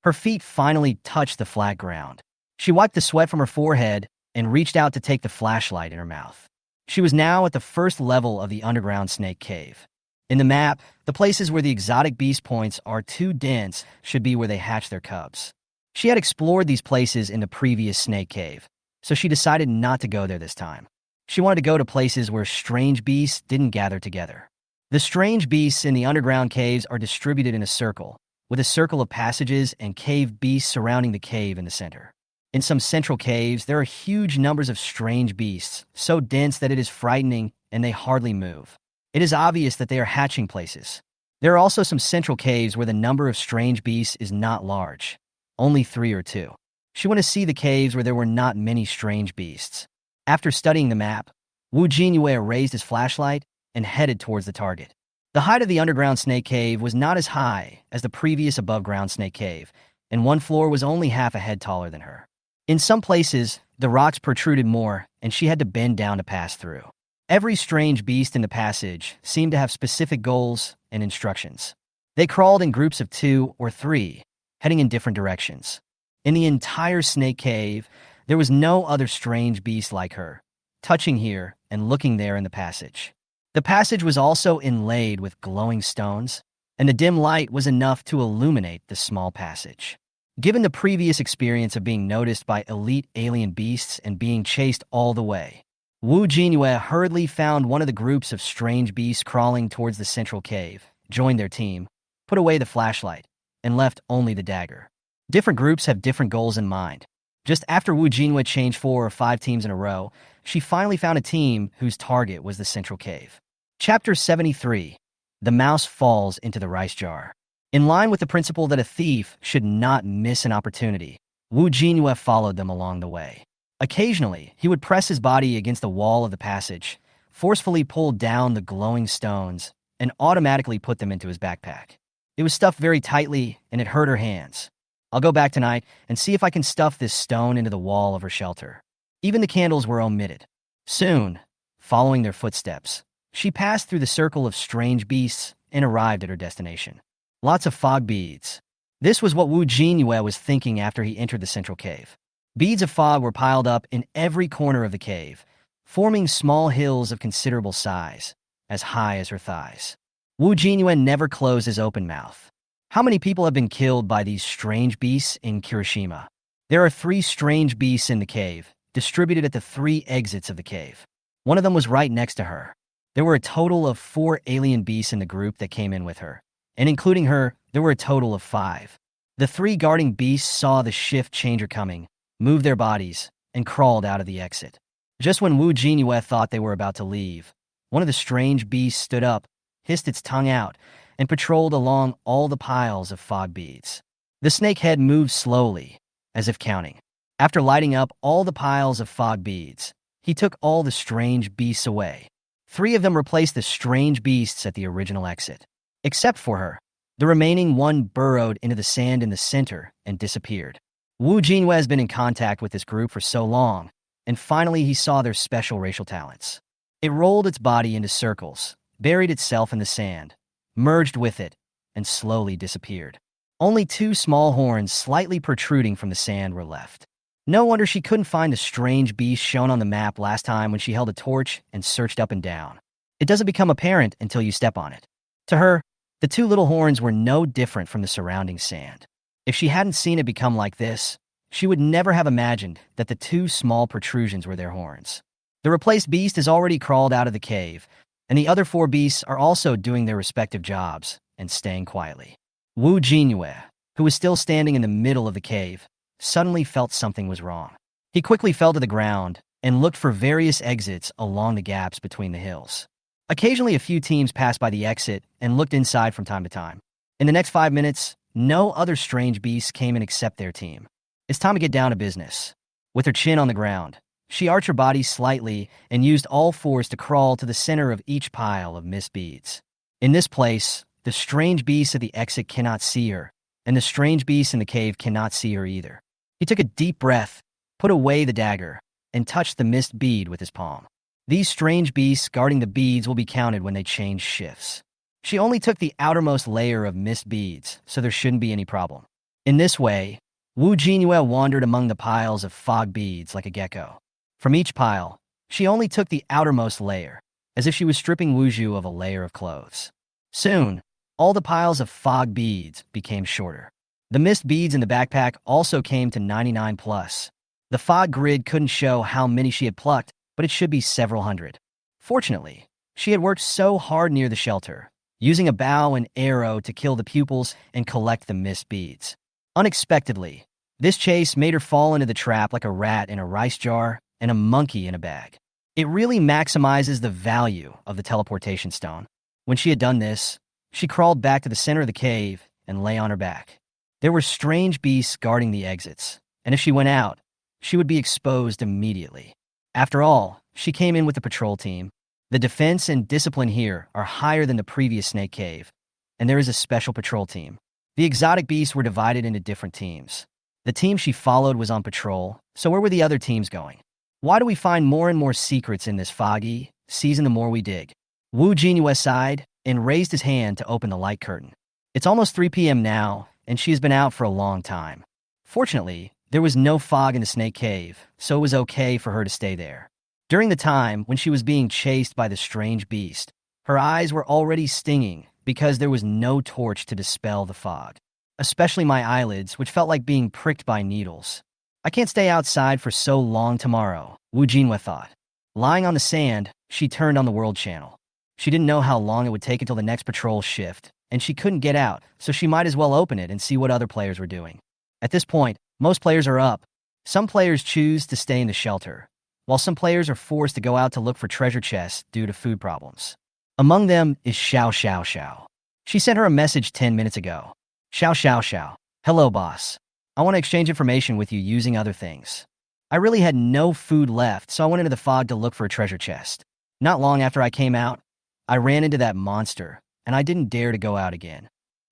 Her feet finally touched the flat ground. She wiped the sweat from her forehead and reached out to take the flashlight in her mouth. She was now at the first level of the underground snake cave. In the map, the places where the exotic beast points are too dense should be where they hatch their cubs. She had explored these places in the previous snake cave, so she decided not to go there this time. She wanted to go to places where strange beasts didn't gather together. The strange beasts in the underground caves are distributed in a circle, with a circle of passages and cave beasts surrounding the cave in the center. In some central caves, there are huge numbers of strange beasts, so dense that it is frightening and they hardly move. It is obvious that they are hatching places. There are also some central caves where the number of strange beasts is not large, only 3 or 2. She wanted to see the caves where there were not many strange beasts. After studying the map, Jinyue raised his flashlight and headed towards the target. The height of the underground snake cave was not as high as the previous above-ground snake cave, and one floor was only half a head taller than her. In some places, the rocks protruded more, and she had to bend down to pass through. Every strange beast in the passage seemed to have specific goals and instructions. They crawled in groups of 2 or 3, heading in different directions. In the entire snake cave, there was no other strange beast like her, touching here and looking there in the passage. The passage was also inlaid with glowing stones, and the dim light was enough to illuminate the small passage. Given the previous experience of being noticed by elite alien beasts and being chased all the way, Jinyue hurriedly found one of the groups of strange beasts crawling towards the central cave, joined their team, put away the flashlight, and left only the dagger. Different groups have different goals in mind. Just after Jinyue changed 4 or 5 teams in a row, she finally found a team whose target was the central cave. Chapter 73. The Mouse Falls into the Rice Jar. In line with the principle that a thief should not miss an opportunity, Jinyue followed them along the way. Occasionally, he would press his body against the wall of the passage, forcefully pull down the glowing stones, and automatically put them into his backpack. It was stuffed very tightly, and it hurt her hands. I'll go back tonight and see if I can stuff this stone into the wall of her shelter. Even the candles were omitted. Soon, following their footsteps, she passed through the circle of strange beasts and arrived at her destination. Lots of fog beads. This was what Jinyue was thinking after he entered the central cave. Beads of fog were piled up in every corner of the cave, forming small hills of considerable size, as high as her thighs. Jinyue never closed his open mouth. How many people have been killed by these strange beasts in Kirishima? There are 3 strange beasts in the cave, distributed at the 3 exits of the cave. One of them was right next to her. There were a total of 4 alien beasts in the group that came in with her, and including her, there were a total of 5. The 3 guarding beasts saw the shift changer coming, moved their bodies, and crawled out of the exit. Just when Jinyue thought they were about to leave, one of the strange beasts stood up, hissed its tongue out, and patrolled along all the piles of fog beads. The snake head moved slowly, as if counting. After lighting up all the piles of fog beads, he took all the strange beasts away. 3 of them replaced the strange beasts at the original exit. Except for her, the remaining one burrowed into the sand in the center and disappeared. Jinyue has been in contact with this group for so long, and finally he saw their special racial talents. It rolled its body into circles, buried itself in the sand, merged with it, and slowly disappeared. Only 2 small horns slightly protruding from the sand were left. No wonder she couldn't find the strange beast shown on the map last time when she held a torch and searched up and down. It doesn't become apparent until you step on it. To her, the 2 little horns were no different from the surrounding sand. If she hadn't seen it become like this, she would never have imagined that the 2 small protrusions were their horns. The replaced beast has already crawled out of the cave, and the other 4 beasts are also doing their respective jobs and staying quietly. Jinyue, who was still standing in the middle of the cave, suddenly felt something was wrong. He quickly fell to the ground and looked for various exits along the gaps between the hills. Occasionally, a few teams passed by the exit and looked inside from time to time. In the next 5 minutes, no other strange beasts came in except their team. It's time to get down to business. With her chin on the ground, she arched her body slightly and used all 4s to crawl to the center of each pile of mist beads. In this place, the strange beasts at the exit cannot see her, and the strange beasts in the cave cannot see her either. He took a deep breath, put away the dagger, and touched the mist bead with his palm. These strange beasts guarding the beads will be counted when they change shifts. She only took the outermost layer of mist beads, so there shouldn't be any problem. In this way, Jinyue wandered among the piles of fog beads like a gecko. From each pile, she only took the outermost layer, as if she was stripping Wuju of a layer of clothes. Soon, all the piles of fog beads became shorter. The mist beads in the backpack also came to 99 plus. The fog grid couldn't show how many she had plucked, but it should be several hundred. Fortunately, she had worked so hard near the shelter, using a bow and arrow to kill the pupils and collect the mist beads. Unexpectedly, this chase made her fall into the trap like a rat in a rice jar and a monkey in a bag. It really maximizes the value of the teleportation stone. When she had done this, she crawled back to the center of the cave and lay on her back. There were strange beasts guarding the exits, and if she went out, she would be exposed immediately. After all, she came in with the patrol team. The defense and discipline here are higher than the previous snake cave, and there is a special patrol team. The exotic beasts were divided into different teams. The team she followed was on patrol, so where were the other teams going? Why do we find more and more secrets in this foggy season the more we dig? Jinyue sighed and raised his hand to open the light curtain. It's almost 3 p.m. now, and she has been out for a long time. Fortunately, there was no fog in the snake cave, so it was okay for her to stay there. During the time when she was being chased by the strange beast, her eyes were already stinging because there was no torch to dispel the fog. especially my eyelids, which felt like being pricked by needles. I can't stay outside for so long tomorrow, Jinyue thought. Lying on the sand, she turned on the World Channel. She didn't know how long it would take until the next patrol shift, and she couldn't get out, so she might as well open it and see what other players were doing. At this point, most players are up. Some players choose to stay in the shelter, while some players are forced to go out to look for treasure chests due to food problems. Among them is Xiao Xiao Xiao. She sent her a message 10 minutes ago. Xiao Xiao Xiao. Hello, boss. I want to exchange information with you using other things. I really had no food left, so I went into the fog to look for a treasure chest. Not long after I came out, I ran into that monster, and I didn't dare to go out again.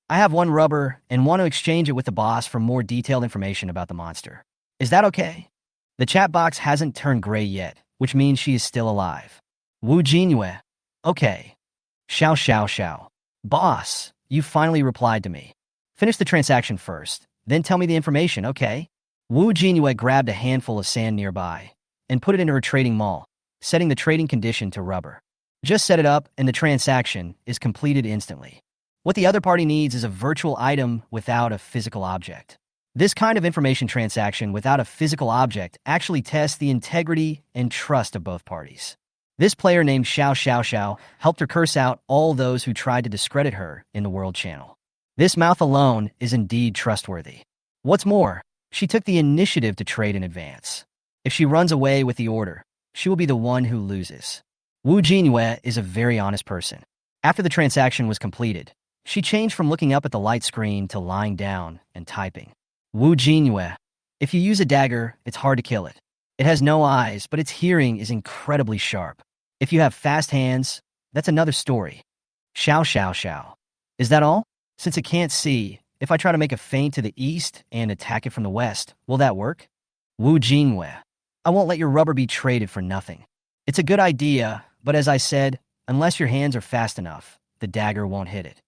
I have one rubber and want to exchange it with the boss for more detailed information about the monster. Is that okay? The chat box hasn't turned gray yet, which means she is still alive. Jinyue. Okay. Xiao Xiao Xiao. Boss, you finally replied to me. Finish the transaction first, then tell me the information, okay? Jinyue grabbed a handful of sand nearby and put it into her trading maul, setting the trading condition to rubber. Just set it up and the transaction is completed instantly. What the other party needs is a virtual item without a physical object. This kind of information transaction without a physical object actually tests the integrity and trust of both parties. This player named Xiao Xiao Xiao helped her curse out all those who tried to discredit her in the World Channel. This mouth alone is indeed trustworthy. What's more, she took the initiative to trade in advance. If she runs away with the order, she will be the one who loses. Jinyue is a very honest person. After the transaction was completed, she changed from looking up at the light screen to lying down and typing. Jinyue. If you use a dagger, it's hard to kill it. It has no eyes, but its hearing is incredibly sharp. If you have fast hands, that's another story. Xiao Xiao Xiao. Is that all? Since it can't see, if I try to make a feint to the east and attack it from the west, will that work? Jinyue. I won't let your rubber be traded for nothing. It's a good idea, but as I said, unless your hands are fast enough, the dagger won't hit it.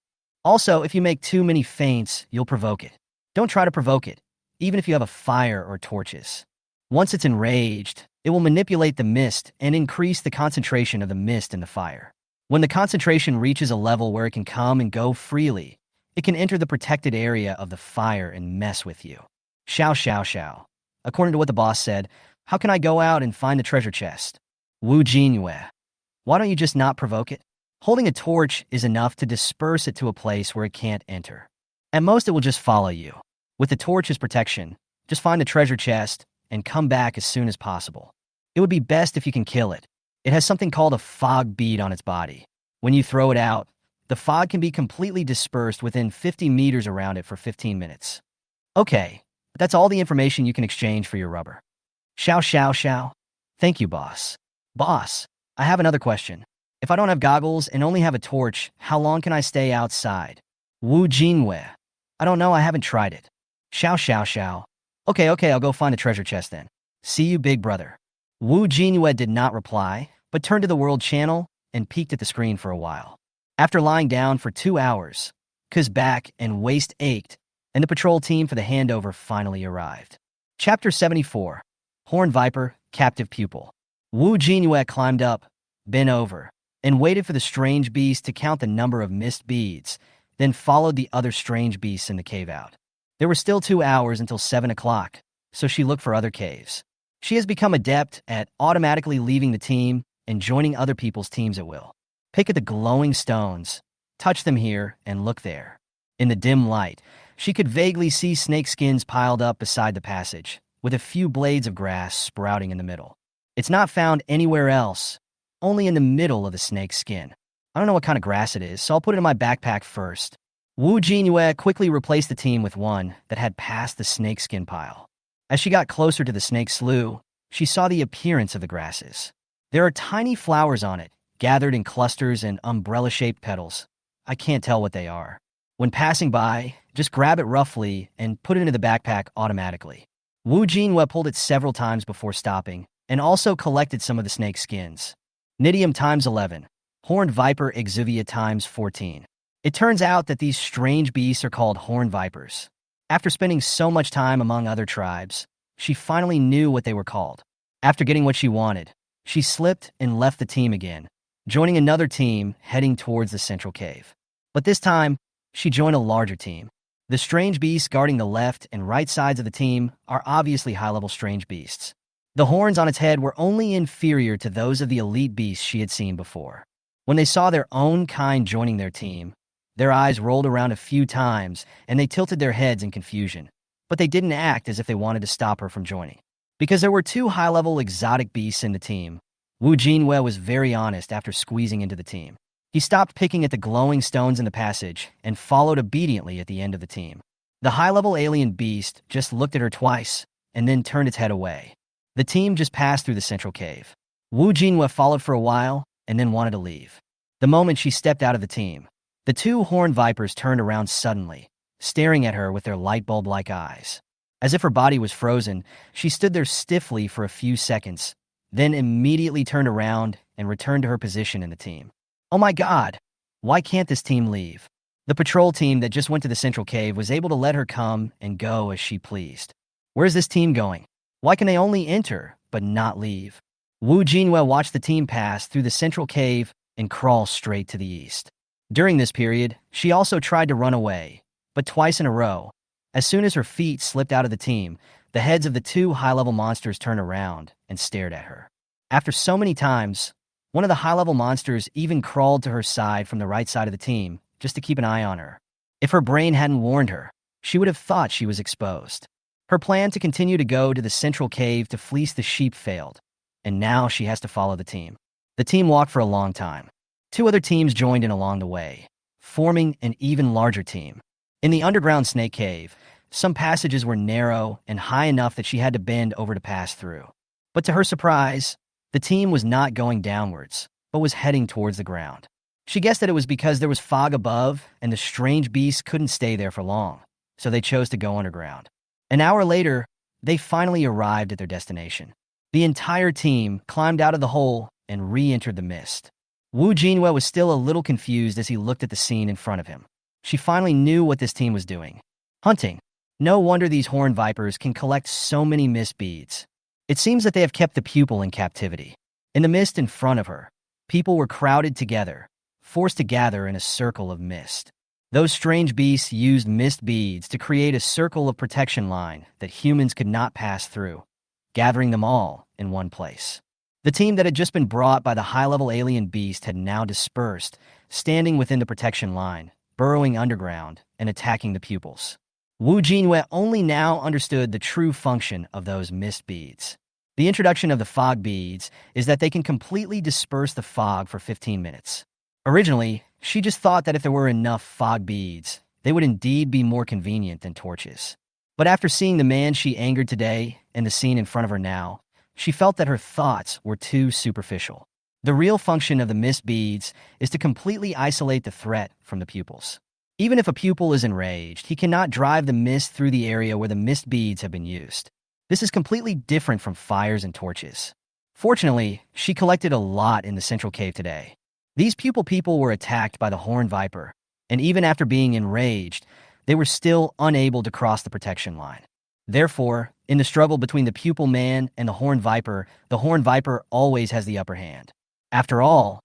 Also, if you make too many feints, you'll provoke it. Don't try to provoke it, even if you have a fire or torches. Once it's enraged, it will manipulate the mist and increase the concentration of the mist in the fire. When the concentration reaches a level where it can come and go freely, it can enter the protected area of the fire and mess with you. Xiao Xiao Xiao. According to what the boss said, how can I go out and find the treasure chest? Jinyue. Why don't you just not provoke it? Holding a torch is enough to disperse it to a place where it can't enter. At most, it will just follow you. With the torch's protection, just find the treasure chest and come back as soon as possible. It would be best if you can kill it. It has something called a fog bead on its body. When you throw it out, the fog can be completely dispersed within 50 meters around it for 15 minutes. Okay, that's all the information you can exchange for your rubber. Xiao Xiao Xiao. Thank you, boss. Boss, I have another question. If I don't have goggles and only have a torch, how long can I stay outside? Jinyue. I don't know, I haven't tried it. Xiao Xiao Xiao. Okay, I'll go find the treasure chest then. See you, big brother. Jinyue did not reply, but turned to the World Channel and peeked at the screen for a while. After lying down for 2 hours, Ku's back and waist ached, and the patrol team for the handover finally arrived. Chapter 74. Horned Viper, Captive Pupil. Jinyue climbed up, bent over, and waited for the strange beast to count the number of mist beads, then followed the other strange beasts in the cave out. There were still 2 hours until 7 o'clock, so she looked for other caves. She has become adept at automatically leaving the team and joining other people's teams at will. Pick at the glowing stones, touch them here, and look there. In the dim light, she could vaguely see snake skins piled up beside the passage, with a few blades of grass sprouting in the middle. It's not found anywhere else, only in the middle of the snake's skin. I don't know what kind of grass it is, so I'll put it in my backpack first. Jinyue quickly replaced the team with one that had passed the snakeskin pile. As she got closer to the snake slough, she saw the appearance of the grasses. There are tiny flowers on it, gathered in clusters and umbrella-shaped petals. I can't tell what they are. When passing by, just grab it roughly and put it into the backpack automatically. Jinyue pulled it several times before stopping, and also collected some of the snake skins. Nidium times 11. Horned Viper Exuvia times 14. It turns out that these strange beasts are called horned vipers. After spending so much time among other tribes, she finally knew what they were called. After getting what she wanted, she slipped and left the team again, joining another team heading towards the central cave. But this time, she joined a larger team. The strange beasts guarding the left and right sides of the team are obviously high-level strange beasts. The horns on its head were only inferior to those of the elite beasts she had seen before. When they saw their own kind joining their team, their eyes rolled around a few times and they tilted their heads in confusion, but they didn't act as if they wanted to stop her from joining. Because there were two high-level exotic beasts in the team, Jinyue was very honest after squeezing into the team. He stopped picking at the glowing stones in the passage and followed obediently at the end of the team. The high-level alien beast just looked at her twice and then turned its head away. The team just passed through the central cave. Jinyue followed for a while and then wanted to leave. The moment she stepped out of the team, the two horned vipers turned around suddenly, staring at her with their light bulb-like eyes. As if her body was frozen, she stood there stiffly for a few seconds, then immediately turned around and returned to her position in the team. Oh my God! Why can't this team leave? The patrol team that just went to the central cave was able to let her come and go as she pleased. Where's this team going? Why can they only enter, but not leave? Jinyue watched the team pass through the central cave and crawl straight to the east. During this period, she also tried to run away, but twice in a row. As soon as her feet slipped out of the team, the heads of the two high-level monsters turned around and stared at her. After so many times, one of the high-level monsters even crawled to her side from the right side of the team just to keep an eye on her. If her brain hadn't warned her, she would have thought she was exposed. Her plan to continue to go to the central cave to fleece the sheep failed, and now she has to follow the team. The team walked for a long time. Two other teams joined in along the way, forming an even larger team. In the underground snake cave, some passages were narrow and high enough that she had to bend over to pass through. But to her surprise, the team was not going downwards, but was heading towards the ground. She guessed that it was because there was fog above and the strange beasts couldn't stay there for long, so they chose to go underground. An hour later, they finally arrived at their destination. The entire team climbed out of the hole and re-entered the mist. Jinyue was still a little confused as he looked at the scene in front of him. She finally knew what this team was doing. Hunting. No wonder these horned vipers can collect so many mist beads. It seems that they have kept the pupil in captivity. In the mist in front of her, people were crowded together, forced to gather in a circle of mist. Those strange beasts used mist beads to create a circle of protection line that humans could not pass through, gathering them all in one place. The team that had just been brought by the high-level alien beast had now dispersed, standing within the protection line, burrowing underground, and attacking the pupils. Jinyue only now understood the true function of those mist beads. The introduction of the fog beads is that they can completely disperse the fog for 15 minutes. Originally, she just thought that if there were enough fog beads, they would indeed be more convenient than torches. But after seeing the man she angered today and the scene in front of her now, she felt that her thoughts were too superficial. The real function of the mist beads is to completely isolate the threat from the pupils. Even if a pupil is enraged, he cannot drive the mist through the area where the mist beads have been used. This is completely different from fires and torches. Fortunately, she collected a lot in the central cave today. These pupil people were attacked by the horned viper, and even after being enraged, they were still unable to cross the protection line. Therefore, in the struggle between the pupil man and the horned viper always has the upper hand. After all,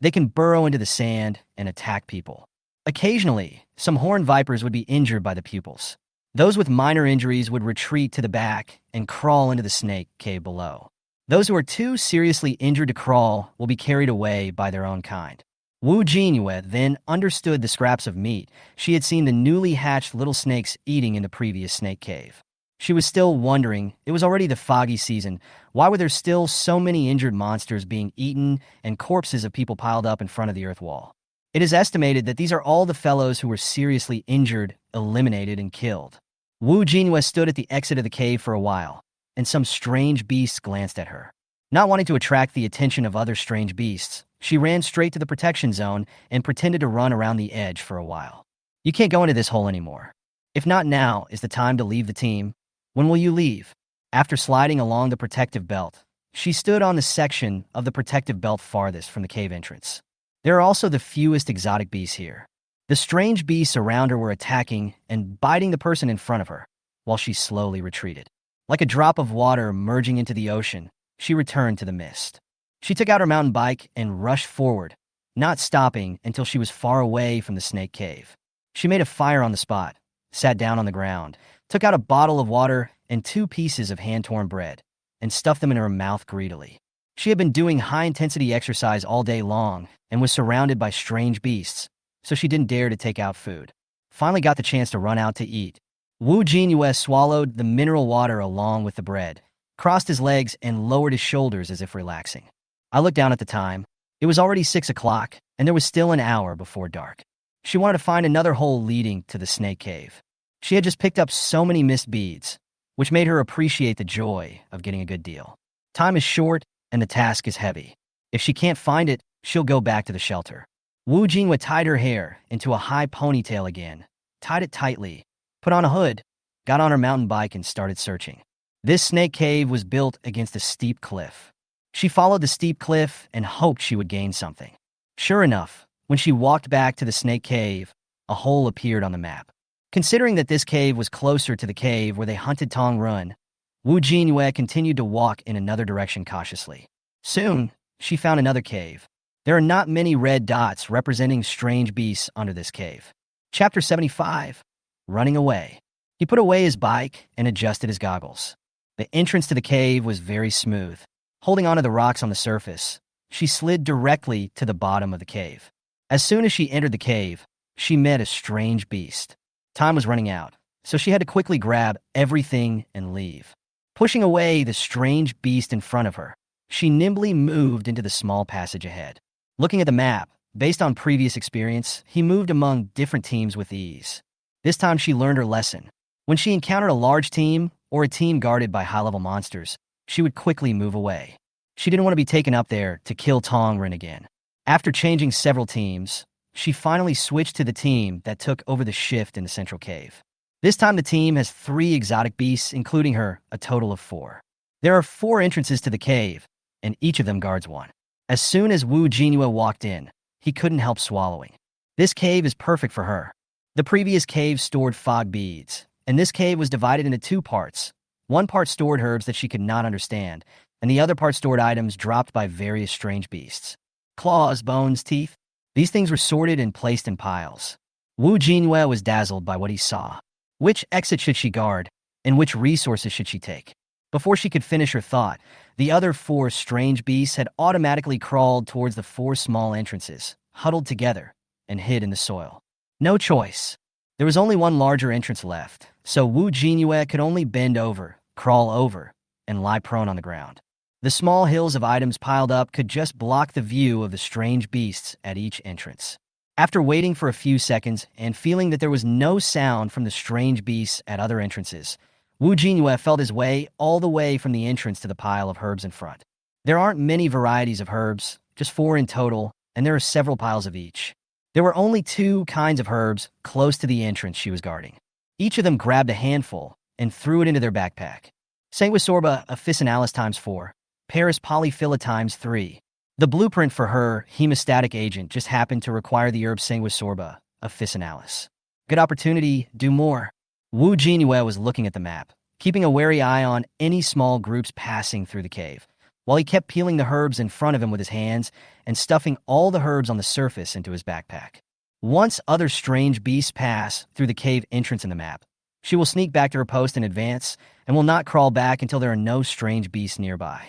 they can burrow into the sand and attack people. Occasionally, some horned vipers would be injured by the pupils. Those with minor injuries would retreat to the back and crawl into the snake cave below. Those who are too seriously injured to crawl will be carried away by their own kind. Jinyue then understood the scraps of meat she had seen the newly hatched little snakes eating in the previous snake cave. She was still wondering, it was already the foggy season, why were there still so many injured monsters being eaten and corpses of people piled up in front of the earth wall? It is estimated that these are all the fellows who were seriously injured, eliminated, and killed. Jinyue stood at the exit of the cave for a while, and some strange beasts glanced at her. Not wanting to attract the attention of other strange beasts, she ran straight to the protection zone and pretended to run around the edge for a while. You can't go into this hole anymore. If not now is the time to leave the team. When will you leave? After sliding along the protective belt, she stood on the section of the protective belt farthest from the cave entrance. There are also the fewest exotic beasts here. The strange beasts around her were attacking and biting the person in front of her, while she slowly retreated. Like a drop of water merging into the ocean, she returned to the mist. She took out her mountain bike and rushed forward, not stopping until she was far away from the snake cave. She made a fire on the spot, sat down on the ground, took out a bottle of water and 2 pieces of hand-torn bread, and stuffed them in her mouth greedily. She had been doing high-intensity exercise all day long and was surrounded by strange beasts, so she didn't dare to take out food. Finally got the chance to run out to eat. Jinyue swallowed the mineral water along with the bread, crossed his legs, and lowered his shoulders as if relaxing. I looked down at the time. It was already 6 o'clock, and there was still an hour before dark. She wanted to find another hole leading to the snake cave. She had just picked up so many missed beads, which made her appreciate the joy of getting a good deal. Time is short, and the task is heavy. If she can't find it, she'll go back to the shelter. Jinyue tied her hair into a high ponytail again, tied it tightly, put on a hood, got on her mountain bike, and started searching. This snake cave was built against a steep cliff. She followed the steep cliff and hoped she would gain something. Sure enough, when she walked back to the snake cave, a hole appeared on the map. Considering that this cave was closer to the cave where they hunted Tong Run, Jinyue continued to walk in another direction cautiously. Soon, she found another cave. There are not many red dots representing strange beasts under this cave. Chapter 75. Running Away. He put away his bike and adjusted his goggles. The entrance to the cave was very smooth. Holding onto the rocks on the surface, she slid directly to the bottom of the cave. As soon as she entered the cave, she met a strange beast. Time was running out, so she had to quickly grab everything and leave. Pushing away the strange beast in front of her, she nimbly moved into the small passage ahead. Looking at the map, based on previous experience, he moved among different teams with ease. This time she learned her lesson. When she encountered a large team or a team guarded by high-level monsters, she would quickly move away. She didn't want to be taken up there to kill Tong Rin again. After changing several teams, she finally switched to the team that took over the shift in the central cave. This time the team has 3 exotic beasts, including her, a total of 4. There are 4 entrances to the cave, and each of them guards one. As soon as Jinyue walked in, he couldn't help swallowing. This cave is perfect for her. The previous cave stored fog beads, and this cave was divided into 2 parts. One part stored herbs that she could not understand, and the other part stored items dropped by various strange beasts. Claws, bones, teeth. These things were sorted and placed in piles. Jinyue was dazzled by what he saw. Which exit should she guard, and which resources should she take? Before she could finish her thought, the other 4 strange beasts had automatically crawled towards the 4 small entrances, huddled together, and hid in the soil. No choice. There was only one larger entrance left, so Jinyue could only bend over, crawl over, and lie prone on the ground. The small hills of items piled up could just block the view of the strange beasts at each entrance. After waiting for a few seconds and feeling that there was no sound from the strange beasts at other entrances, Jinyue felt his way all the way from the entrance to the pile of herbs in front. There aren't many varieties of herbs, just 4 in total, and there are several piles of each. There were only 2 kinds of herbs close to the entrance she was guarding. Each of them grabbed a handful and threw it into their backpack. Sanguisorba officinalis ×4, Paris polyphylla ×3. The blueprint for her hemostatic agent just happened to require the herb Sanguisorba officinalis. Good opportunity, do more. Jinyue was looking at the map, keeping a wary eye on any small groups passing through the cave, while he kept peeling the herbs in front of him with his hands and stuffing all the herbs on the surface into his backpack. Once other strange beasts pass through the cave entrance in the map, she will sneak back to her post in advance and will not crawl back until there are no strange beasts nearby.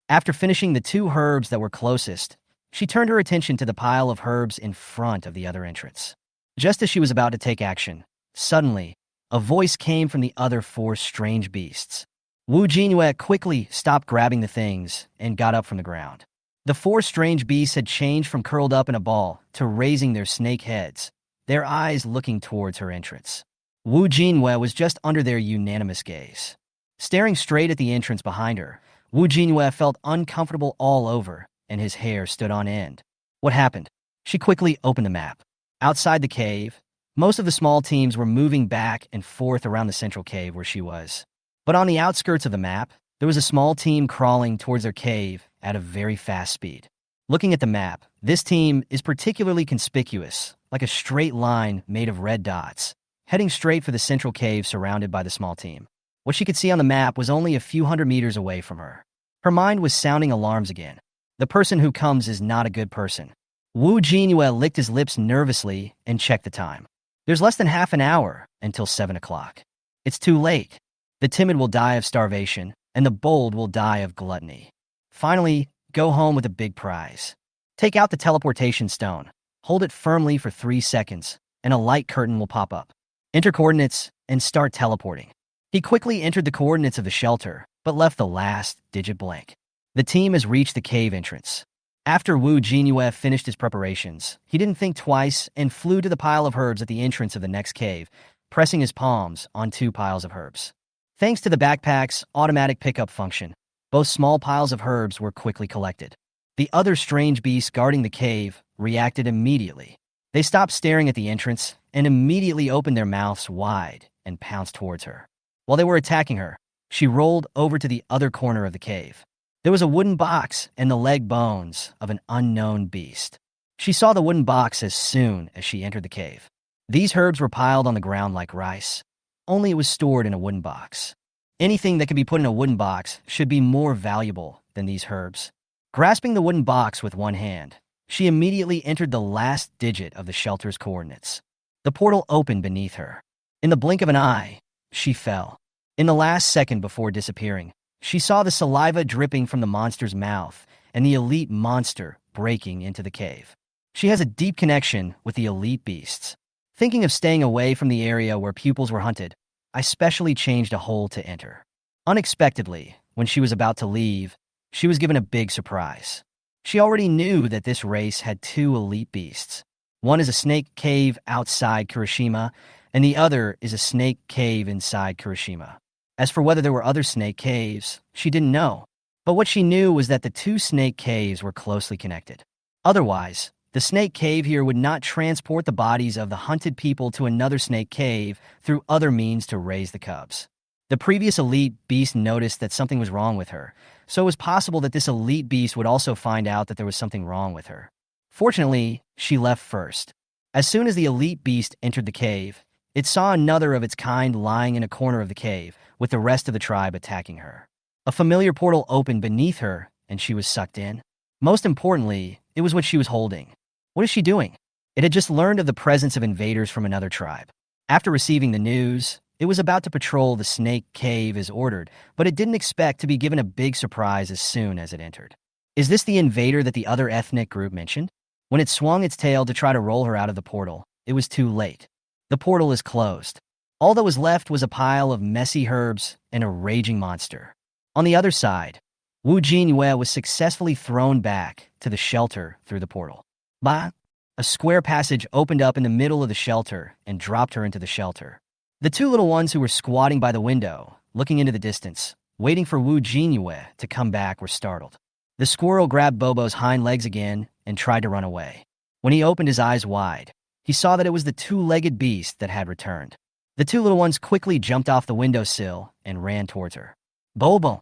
After finishing the 2 herbs that were closest, she turned her attention to the pile of herbs in front of the other entrance. Just as she was about to take action, suddenly, a voice came from the other 4 strange beasts. Jinyue quickly stopped grabbing the things and got up from the ground. The 4 strange beasts had changed from curled up in a ball to raising their snake heads, their eyes looking towards her entrance. Jinyue was just under their unanimous gaze. Staring straight at the entrance behind her, Jinyue felt uncomfortable all over, and his hair stood on end. What happened? She quickly opened the map. Outside the cave, most of the small teams were moving back and forth around the central cave where she was. But on the outskirts of the map, there was a small team crawling towards their cave at a very fast speed. Looking at the map, this team is particularly conspicuous, like a straight line made of red dots, heading straight for the central cave surrounded by the small team. What she could see on the map was only a few hundred meters away from her. Her mind was sounding alarms again. The person who comes is not a good person. Jinyue licked his lips nervously and checked the time. There's less than half an hour until 7 o'clock. It's too late. The timid will die of starvation, and the bold will die of gluttony. Finally, go home with a big prize. Take out the teleportation stone, hold it firmly for 3 seconds, and a light curtain will pop up. Enter coordinates and start teleporting. He quickly entered the coordinates of the shelter, but left the last digit blank. The team has reached the cave entrance. After Jinyue finished his preparations, he didn't think twice and flew to the pile of herbs at the entrance of the next cave, pressing his palms on 2 piles of herbs. Thanks to the backpack's automatic pickup function, both small piles of herbs were quickly collected. The other strange beasts guarding the cave reacted immediately. They stopped staring at the entrance and immediately opened their mouths wide and pounced towards her. While they were attacking her, she rolled over to the other corner of the cave. There was a wooden box and the leg bones of an unknown beast. She saw the wooden box as soon as she entered the cave. These herbs were piled on the ground like rice, only it was stored in a wooden box. Anything that could be put in a wooden box should be more valuable than these herbs. Grasping the wooden box with one hand, she immediately entered the last digit of the shelter's coordinates. The portal opened beneath her. In the blink of an eye, she fell. In the last second before disappearing, she saw the saliva dripping from the monster's mouth and the elite monster breaking into the cave. She has a deep connection with the elite beasts. Thinking of staying away from the area where pupils were hunted, I specially changed a hole to enter. Unexpectedly, when she was about to leave, she was given a big surprise. She already knew that this race had 2 elite beasts. One is a snake cave outside Kirishima, and the other is a snake cave inside Kirishima. As for whether there were other snake caves, she didn't know. But what she knew was that the 2 snake caves were closely connected. Otherwise, the snake cave here would not transport the bodies of the hunted people to another snake cave through other means to raise the cubs. The previous elite beast noticed that something was wrong with her, so it was possible that this elite beast would also find out that there was something wrong with her. Fortunately, she left first. As soon as the elite beast entered the cave, it saw another of its kind lying in a corner of the cave, with the rest of the tribe attacking her. A familiar portal opened beneath her, and she was sucked in. Most importantly, it was what she was holding. What is she doing? It had just learned of the presence of invaders from another tribe. After receiving the news, it was about to patrol the snake cave as ordered, but it didn't expect to be given a big surprise as soon as it entered. Is this the invader that the other ethnic group mentioned? When it swung its tail to try to roll her out of the portal, it was too late. The portal is closed. All that was left was a pile of messy herbs and a raging monster. On the other side, Jinyue was successfully thrown back to the shelter through the portal. Bah! A square passage opened up in the middle of the shelter and dropped her into the shelter. The 2 little ones who were squatting by the window, looking into the distance, waiting for Jinyue to come back, were startled. The squirrel grabbed Bobo's hind legs again and tried to run away. When he opened his eyes wide, he saw that it was the 2-legged beast that had returned. The 2 little ones quickly jumped off the windowsill and ran towards her. Bobo!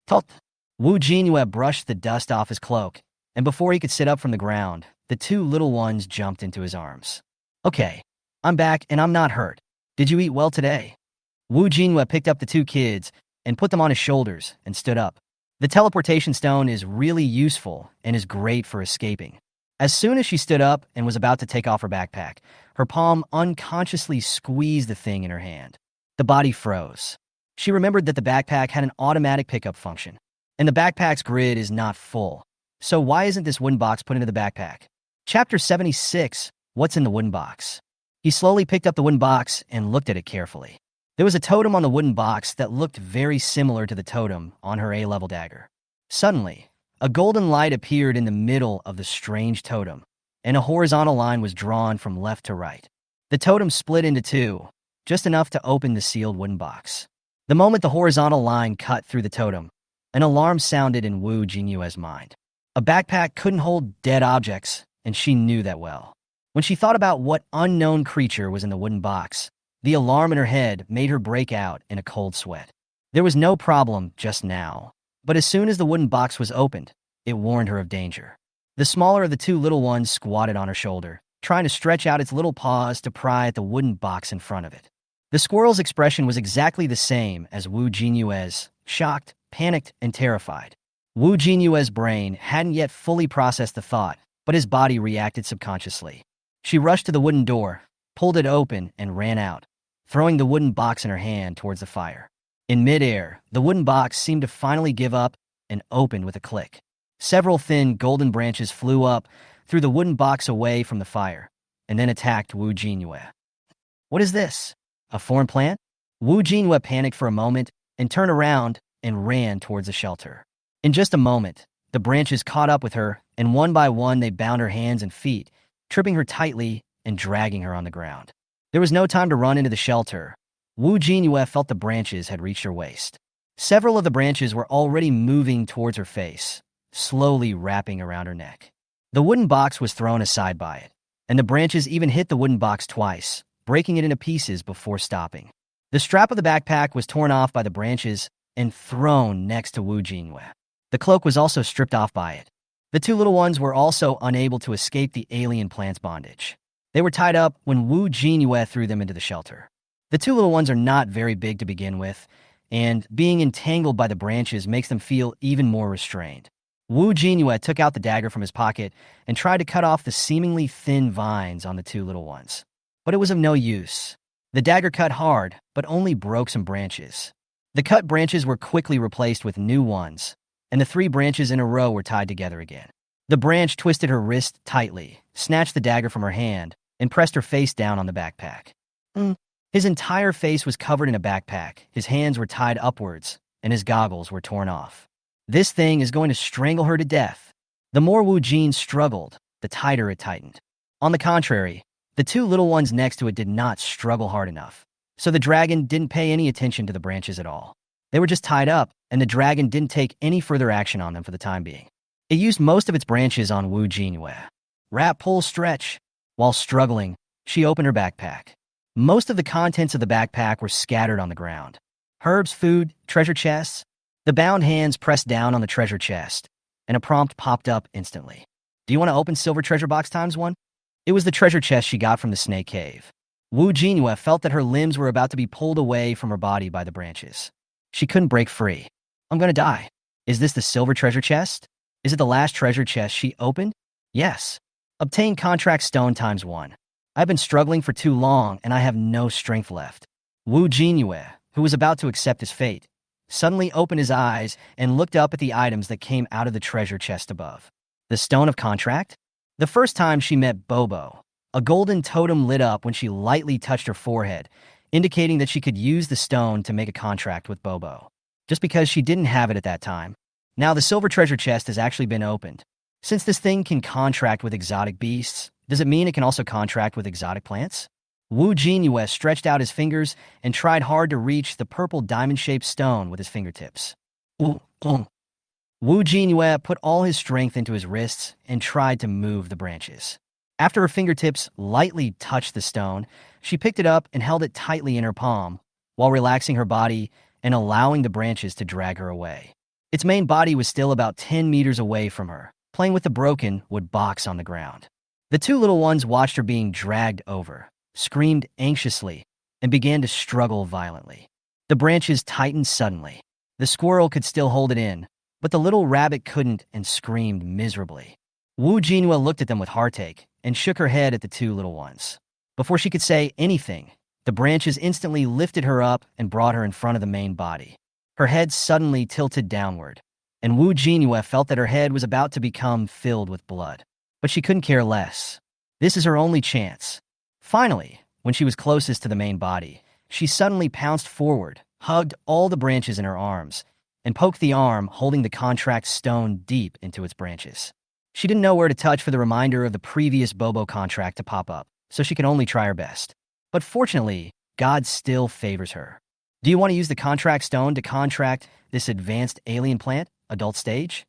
Tot! Jinyue brushed the dust off his cloak, and before he could sit up from the ground, the 2 little ones jumped into his arms. Okay, I'm back and I'm not hurt. Did you eat well today? Jinyue picked up the 2 kids and put them on his shoulders and stood up. The teleportation stone is really useful and is great for escaping. As soon as she stood up and was about to take off her backpack, her palm unconsciously squeezed the thing in her hand. The body froze. She remembered that the backpack had an automatic pickup function, and the backpack's grid is not full. So why isn't this wooden box put into the backpack? Chapter 76, What's in the Wooden Box? He slowly picked up the wooden box and looked at it carefully. There was a totem on the wooden box that looked very similar to the totem on her A-level dagger. Suddenly, a golden light appeared in the middle of the strange totem, and a horizontal line was drawn from left to right. The totem split into 2, just enough to open the sealed wooden box. The moment the horizontal line cut through the totem, an alarm sounded in Jinyue's mind. A backpack couldn't hold dead objects, and she knew that well. When she thought about what unknown creature was in the wooden box, the alarm in her head made her break out in a cold sweat. There was no problem just now, but as soon as the wooden box was opened, it warned her of danger. The smaller of the 2 little ones squatted on her shoulder, trying to stretch out its little paws to pry at the wooden box in front of it. The squirrel's expression was exactly the same as Jinyue's, shocked, panicked, and terrified. Jinyue's brain hadn't yet fully processed the thought, but his body reacted subconsciously. She rushed to the wooden door, pulled it open, and ran out, throwing the wooden box in her hand towards the fire. In midair, the wooden box seemed to finally give up and opened with a click. Several thin, golden branches flew up, threw the wooden box away from the fire, and then attacked Wu Jinyue. What is this? A foreign plant? Wu Jinyue panicked for a moment and turned around and ran towards the shelter. In just a moment, the branches caught up with her, and one by one they bound her hands and feet, tripping her tightly and dragging her on the ground. There was no time to run into the shelter. Wu Jinyue felt the branches had reached her waist. Several of the branches were already moving towards her face, slowly wrapping around her neck. The wooden box was thrown aside by it, and the branches even hit the wooden box twice, breaking it into pieces before stopping. The strap of the backpack was torn off by the branches and thrown next to Wu Jinyue. The cloak was also stripped off by it. The two little ones were also unable to escape the alien plant's bondage. They were tied up when Wu Jinyue threw them into the shelter. The two little ones are not very big to begin with, and being entangled by the branches makes them feel even more restrained. Wu Jinyue took out the dagger from his pocket and tried to cut off the seemingly thin vines on the two little ones. But it was of no use. The dagger cut hard, but only broke some branches. The cut branches were quickly replaced with new ones, and the three branches in a row were tied together again. The branch twisted her wrist tightly, snatched the dagger from her hand, and pressed her face down on the backpack. His entire face was covered in a backpack, his hands were tied upwards, and his goggles were torn off. This thing is going to strangle her to death. The more Wu Jin struggled, the tighter it tightened. On the contrary, the two little ones next to it did not struggle hard enough, so the dragon didn't pay any attention to the branches at all. They were just tied up, and the dragon didn't take any further action on them for the time being. It used most of its branches on Wu Jinyue. Wrap, pull, stretch. While struggling, she opened her backpack. Most of the contents of the backpack were scattered on the ground. Herbs, food, treasure chests. The bound hands pressed down on the treasure chest, and a prompt popped up instantly. Do you want to open silver treasure box ×1? It was the treasure chest she got from the snake cave. Wu Jinyue felt that her limbs were about to be pulled away from her body by the branches. She couldn't break free. I'm gonna die. Is this the silver treasure chest? Is it the last treasure chest she opened? Yes. Obtain contract stone ×1. I've been struggling for too long, and I have no strength left. Wu Jinyue, who was about to accept his fate, suddenly opened his eyes and looked up at the items that came out of the treasure chest above. The stone of contract? The first time she met Bobo, a golden totem lit up when she lightly touched her forehead, indicating that she could use the stone to make a contract with Bobo. Just because she didn't have it at that time. Now the silver treasure chest has actually been opened. Since this thing can contract with exotic beasts, does it mean it can also contract with exotic plants? Wu Jinyue stretched out his fingers and tried hard to reach the purple diamond-shaped stone with his fingertips. Wu Jinyue put all his strength into his wrists and tried to move the branches. After her fingertips lightly touched the stone, she picked it up and held it tightly in her palm, while relaxing her body and allowing the branches to drag her away. Its main body was still about 10 meters away from her, playing with the broken wood box on the ground. The two little ones watched her being dragged over, screamed anxiously, and began to struggle violently. The branches tightened suddenly. The squirrel could still hold it in, but the little rabbit couldn't and screamed miserably. Wu Jinyue looked at them with heartache and shook her head at the two little ones. Before she could say anything, the branches instantly lifted her up and brought her in front of the main body. Her head suddenly tilted downward, and Wu Jinyue felt that her head was about to become filled with blood. But she couldn't care less. This is her only chance. Finally, when she was closest to the main body, she suddenly pounced forward, hugged all the branches in her arms, and poked the arm holding the contract stone deep into its branches. She didn't know where to touch for the reminder of the previous Bobo contract to pop up, so she could only try her best. But fortunately, God still favors her. Do you want to use the contract stone to contract this advanced alien plant, adult stage?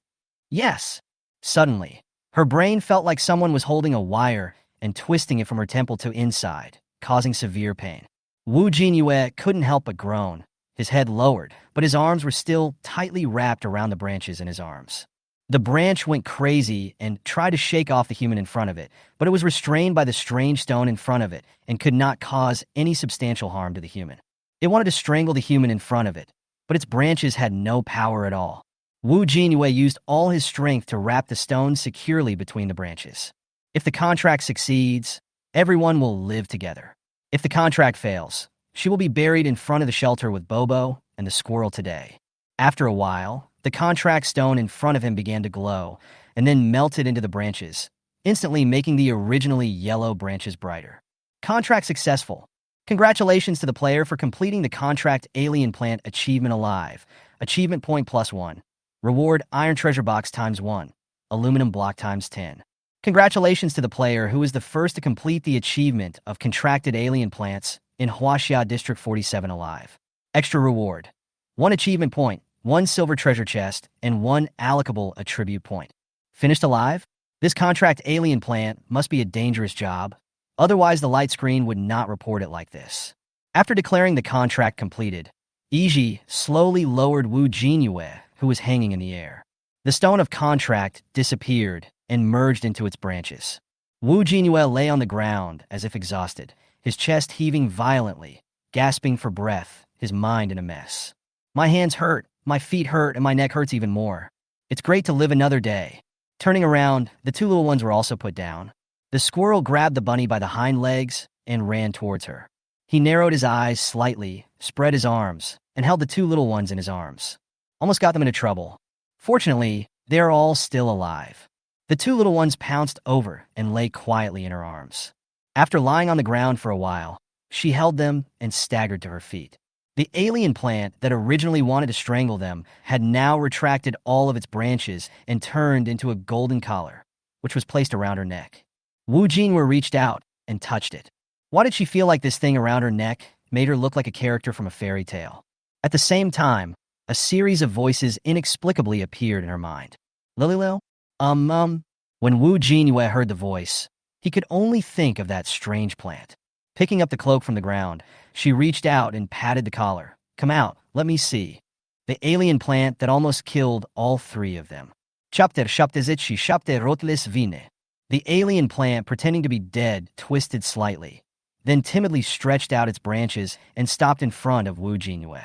Yes. Suddenly, her brain felt like someone was holding a wire and twisting it from her temple to inside, causing severe pain. Wu Jinyue couldn't help but groan. His head lowered, but his arms were still tightly wrapped around the branches in his arms. The branch went crazy and tried to shake off the human in front of it, but it was restrained by the strange stone in front of it and could not cause any substantial harm to the human. It wanted to strangle the human in front of it, but its branches had no power at all. Wu Jinyue used all his strength to wrap the stone securely between the branches. If the contract succeeds, everyone will live together. If the contract fails, she will be buried in front of the shelter with Bobo and the squirrel today. After a while, the contract stone in front of him began to glow and then melted into the branches, instantly making the originally yellow branches brighter. Contract successful. Congratulations to the player for completing the contract alien plant achievement alive. Achievement point +1. Reward iron treasure box ×1. Aluminum block ×10. Congratulations to the player who is the first to complete the achievement of contracted alien plants in Huaxia District 47 alive. Extra reward. 1 achievement point, 1 silver treasure chest, and 1 allocable attribute point. Finished alive? This contract alien plant must be a dangerous job. Otherwise, the light screen would not report it like this. After declaring the contract completed, Iji slowly lowered Wu Jinyue, who was hanging in the air. The stone of contract disappeared and merged into its branches. Wu Jinyue lay on the ground as if exhausted, his chest heaving violently, gasping for breath, his mind in a mess. My hands hurt, my feet hurt, and my neck hurts even more. It's great to live another day. Turning around, the 2 little ones were also put down. The squirrel grabbed the bunny by the hind legs and ran towards her. He narrowed his eyes slightly, spread his arms, and held the 2 little ones in his arms. Almost got them into trouble. Fortunately, they are all still alive. The 2 little ones pounced over and lay quietly in her arms. After lying on the ground for a while, she held them and staggered to her feet. The alien plant that originally wanted to strangle them had now retracted all of its branches and turned into a golden collar, which was placed around her neck. Wu Jinyue reached out and touched it. Why did she feel like this thing around her neck made her look like a character from a fairy tale? At the same time, a series of voices inexplicably appeared in her mind. Lililo? When Wu Jinyue heard the voice, he could only think of that strange plant. Picking up the cloak from the ground, she reached out and patted the collar. Come out, let me see. The alien plant that almost killed all 3 of them. Chapter shaptezitchi shapte rotlis vine. The alien plant, pretending to be dead, twisted slightly, then timidly stretched out its branches and stopped in front of Wu Jinyue.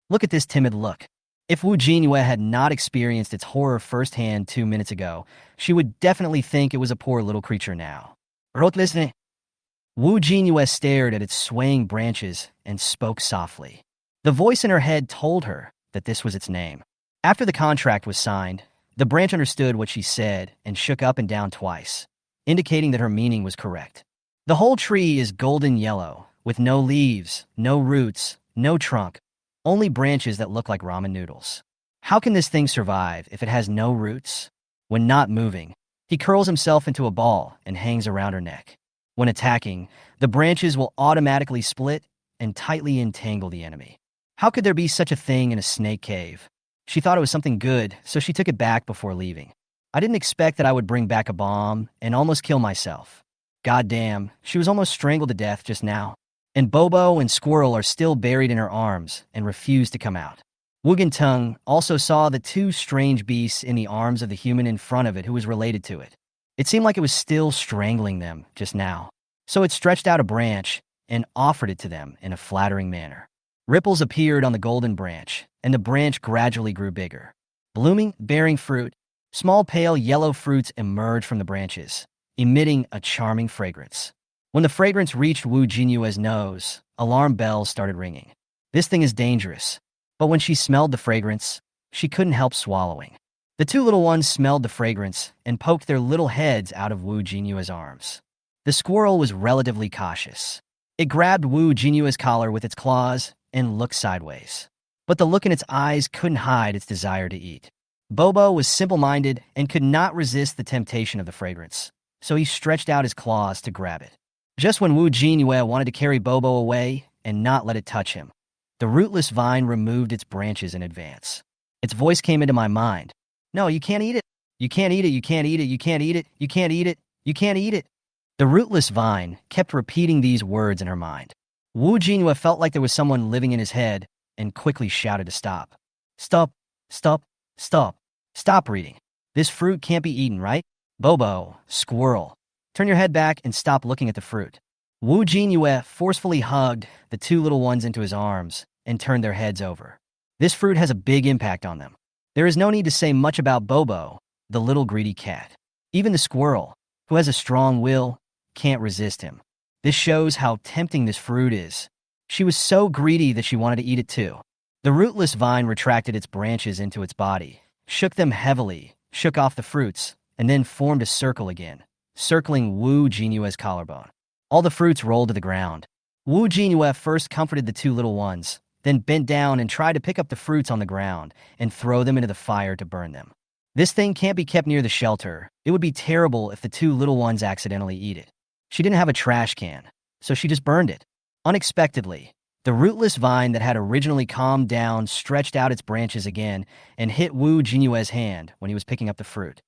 Look at this timid look. If Wu Jinyue had not experienced its horror firsthand 2 minutes ago, she would definitely think it was a poor little creature now. Rotlisne. Wu Jinyue stared at its swaying branches and spoke softly. The voice in her head told her that this was its name. After the contract was signed, the branch understood what she said and shook up and down twice, indicating that her meaning was correct. The whole tree is golden yellow, with no leaves, no roots, no trunk, only branches that look like ramen noodles. How can this thing survive if it has no roots? When not moving, he curls himself into a ball and hangs around her neck. When attacking, the branches will automatically split and tightly entangle the enemy. How could there be such a thing in a snake cave? She thought it was something good, so she took it back before leaving. I didn't expect that I would bring back a bomb and almost kill myself. Goddamn, she was almost strangled to death just now. And Bobo and Squirrel are still buried in her arms and refuse to come out. Wugentung also saw the 2 strange beasts in the arms of the human in front of it who was related to it. It seemed like it was still strangling them just now. So it stretched out a branch and offered it to them in a flattering manner. Ripples appeared on the golden branch, and the branch gradually grew bigger. Blooming, bearing fruit, small pale yellow fruits emerged from the branches, emitting a charming fragrance. When the fragrance reached Wu Jinyue's nose, alarm bells started ringing. This thing is dangerous. But when she smelled the fragrance, she couldn't help swallowing. The 2 little ones smelled the fragrance and poked their little heads out of Wu Jinyue's arms. The squirrel was relatively cautious. It grabbed Wu Jinyue's collar with its claws and looked sideways. But the look in its eyes couldn't hide its desire to eat. Bobo was simple-minded and could not resist the temptation of the fragrance, so he stretched out his claws to grab it. Just when Wu Jinyue wanted to carry Bobo away and not let it touch him, the rootless vine removed its branches in advance. Its voice came into my mind. No, you can't eat it. You can't eat it. You can't eat it. You can't eat it. You can't eat it. You can't eat it. The rootless vine kept repeating these words in her mind. Wu Jinyue felt like there was someone living in his head and quickly shouted to stop. Stop, stop, stop. Stop reading. This fruit can't be eaten, right? Bobo, Squirrel, turn your head back and stop looking at the fruit. Wu Jinyue forcefully hugged the 2 little ones into his arms and turned their heads over. This fruit has a big impact on them. There is no need to say much about Bobo, the little greedy cat. Even the squirrel, who has a strong will, can't resist him. This shows how tempting this fruit is. She was so greedy that she wanted to eat it too. The rootless vine retracted its branches into its body, shook them heavily, shook off the fruits, and then formed a circle again, circling Wu Jinyue's collarbone. All the fruits rolled to the ground. Wu Jinyue first comforted the two little ones, then bent down and tried to pick up the fruits on the ground and throw them into the fire to burn them. This thing can't be kept near the shelter. It would be terrible if the two little ones accidentally eat it. She didn't have a trash can, so she just burned it. Unexpectedly, the rootless vine that had originally calmed down stretched out its branches again and hit Wu Jinyue's hand when he was picking up the fruit.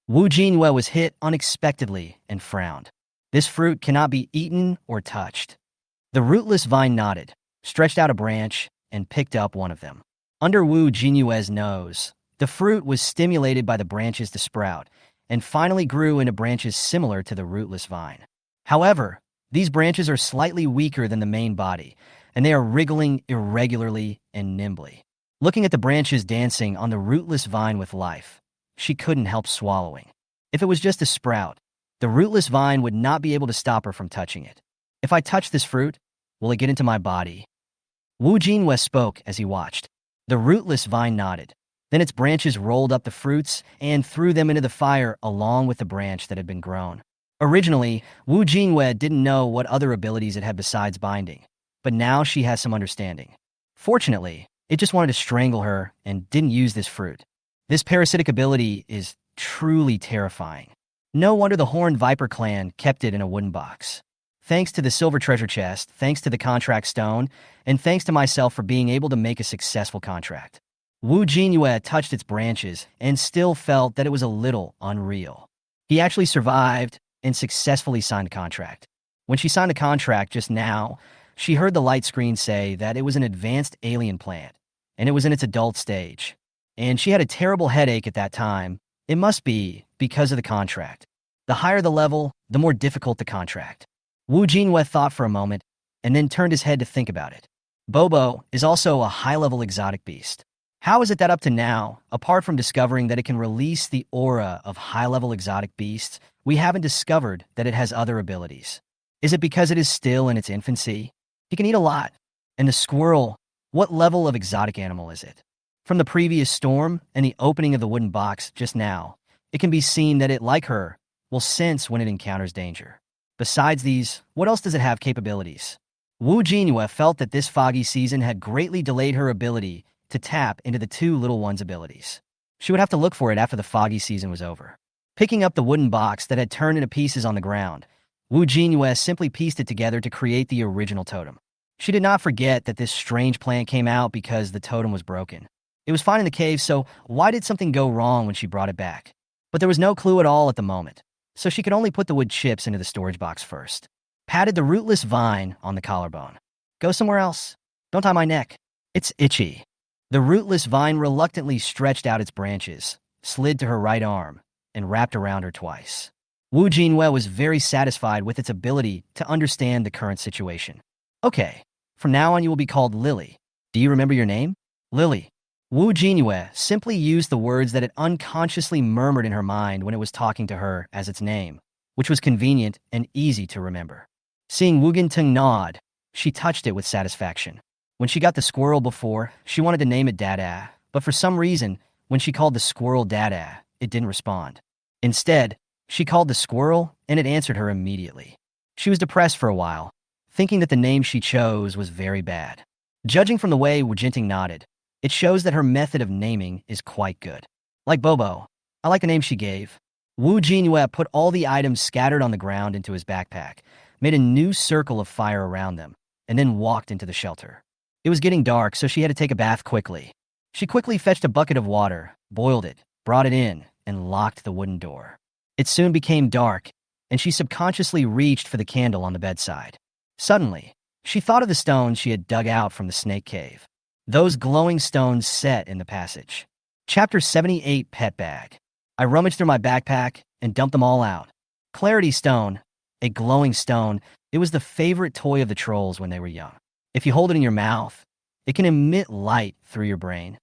Wu Jinyue was hit unexpectedly and frowned. This fruit cannot be eaten or touched. The rootless vine nodded, stretched out a branch, and picked up one of them. Under Wu Jinyue's nose, the fruit was stimulated by the branches to sprout, and finally grew into branches similar to the rootless vine. However, these branches are slightly weaker than the main body, and they are wriggling irregularly and nimbly. Looking at the branches dancing on the rootless vine with life, she couldn't help swallowing. If it was just a sprout, the rootless vine would not be able to stop her from touching it. If I touch this fruit, will it get into my body? Wu Jinyue spoke as he watched. The rootless vine nodded. Then its branches rolled up the fruits and threw them into the fire along with the branch that had been grown. Originally, Wu Jinyue didn't know what other abilities it had besides binding, but now she has some understanding. Fortunately, it just wanted to strangle her and didn't use this fruit. This parasitic ability is truly terrifying. No wonder the Horned Viper clan kept it in a wooden box. Thanks to the silver treasure chest, thanks to the contract stone, and thanks to myself for being able to make a successful contract. Wu Jinyue touched its branches and still felt that it was a little unreal. He actually survived and successfully signed a contract. When she signed a contract just now, she heard the light screen say that it was an advanced alien plant, and it was in its adult stage. And she had a terrible headache at that time. It must be because of the contract. The higher the level, the more difficult the contract. Wu Jinyue thought for a moment, and then turned his head to think about it. Bobo is also a high-level exotic beast. How is it that up to now, apart from discovering that it can release the aura of high-level exotic beasts, we haven't discovered that it has other abilities? Is it because it is still in its infancy? He can eat a lot. And the squirrel, what level of exotic animal is it? From the previous storm and the opening of the wooden box just now, it can be seen that it, like her, will sense when it encounters danger. Besides these, what else does it have capabilities? Wu Jinyue felt that this foggy season had greatly delayed her ability to tap into the two little ones' abilities. She would have to look for it after the foggy season was over. Picking up the wooden box that had turned into pieces on the ground, Wu Jinyue simply pieced it together to create the original totem. She did not forget that this strange plant came out because the totem was broken. It was fine in the cave, so why did something go wrong when she brought it back? But there was no clue at all at the moment, so she could only put the wood chips into the storage box first. Patted the rootless vine on the collarbone. Go somewhere else. Don't tie my neck. It's itchy. The rootless vine reluctantly stretched out its branches, slid to her right arm, and wrapped around her twice. Wu Jinyue was very satisfied with its ability to understand the current situation. Okay, from now on you will be called Lily. Do you remember your name? Lily. Wu Jinyue simply used the words that it unconsciously murmured in her mind when it was talking to her as its name, which was convenient and easy to remember. Seeing Wu Gintung nod, she touched it with satisfaction. When she got the squirrel before, she wanted to name it Dada, but for some reason, when she called the squirrel Dada, it didn't respond. Instead, she called the squirrel, and it answered her immediately. She was depressed for a while, thinking that the name she chose was very bad. Judging from the way Wu Jinting nodded, it shows that her method of naming is quite good. Like Bobo, I like the name she gave. Wu Jinyue put all the items scattered on the ground into his backpack, made a new circle of fire around them, and then walked into the shelter. It was getting dark, so she had to take a bath quickly. She quickly fetched a bucket of water, boiled it, brought it in, and locked the wooden door. It soon became dark, and she subconsciously reached for the candle on the bedside. Suddenly, she thought of the stones she had dug out from the snake cave. Those glowing stones set in the passage. Chapter 78, Pet Bag. I rummaged through my backpack and dumped them all out. Clarity Stone, a glowing stone, it was the favorite toy of the trolls when they were young. If you hold it in your mouth, it can emit light through your brain.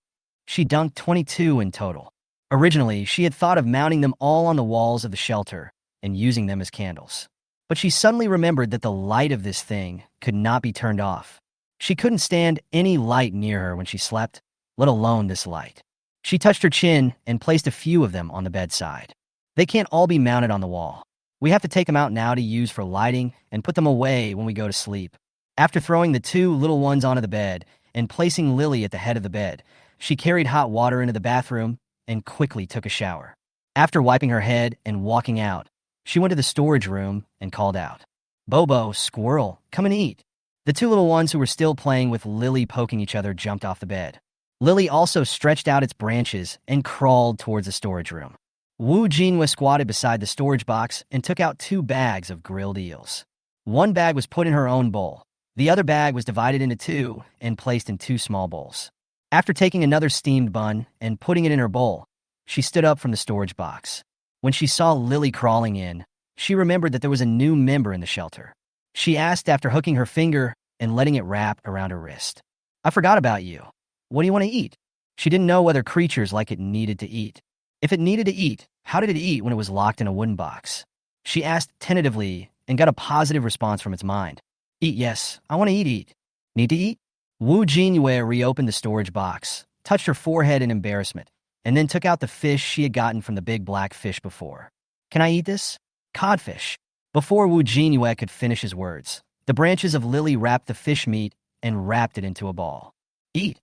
She dunked 22 in total. Originally, she had thought of mounting them all on the walls of the shelter and using them as candles. But she suddenly remembered that the light of this thing could not be turned off. She couldn't stand any light near her when she slept, let alone this light. She touched her chin and placed a few of them on the bedside. They can't all be mounted on the wall. We have to take them out now to use for lighting and put them away when we go to sleep. After throwing the two little ones onto the bed and placing Lily at the head of the bed, she carried hot water into the bathroom and quickly took a shower. After wiping her head and walking out, she went to the storage room and called out, "Bobo, squirrel, come and eat." The two little ones who were still playing with Lily poking each other jumped off the bed. Lily also stretched out its branches and crawled towards the storage room. Jinyue squatted beside the storage box and took out 2 bags of grilled eels. One bag was put in her own bowl. The other bag was divided into 2 and placed in 2 small bowls. After taking another steamed bun and putting it in her bowl, she stood up from the storage box. When she saw Lily crawling in, she remembered that there was a new member in the shelter. She asked after hooking her finger and letting it wrap around her wrist, "I forgot about you. What do you want to eat?" She didn't know whether creatures like it needed to eat. If it needed to eat, how did it eat when it was locked in a wooden box? She asked tentatively and got a positive response from its mind. "Eat, yes. I want to eat. Need to eat?" Jinyue reopened the storage box, touched her forehead in embarrassment, and then took out the fish she had gotten from the big black fish before. "Can I eat this?" "Codfish." Before Jinyue could finish his words, the branches of Lily wrapped the fish meat and wrapped it into a ball. "Eat.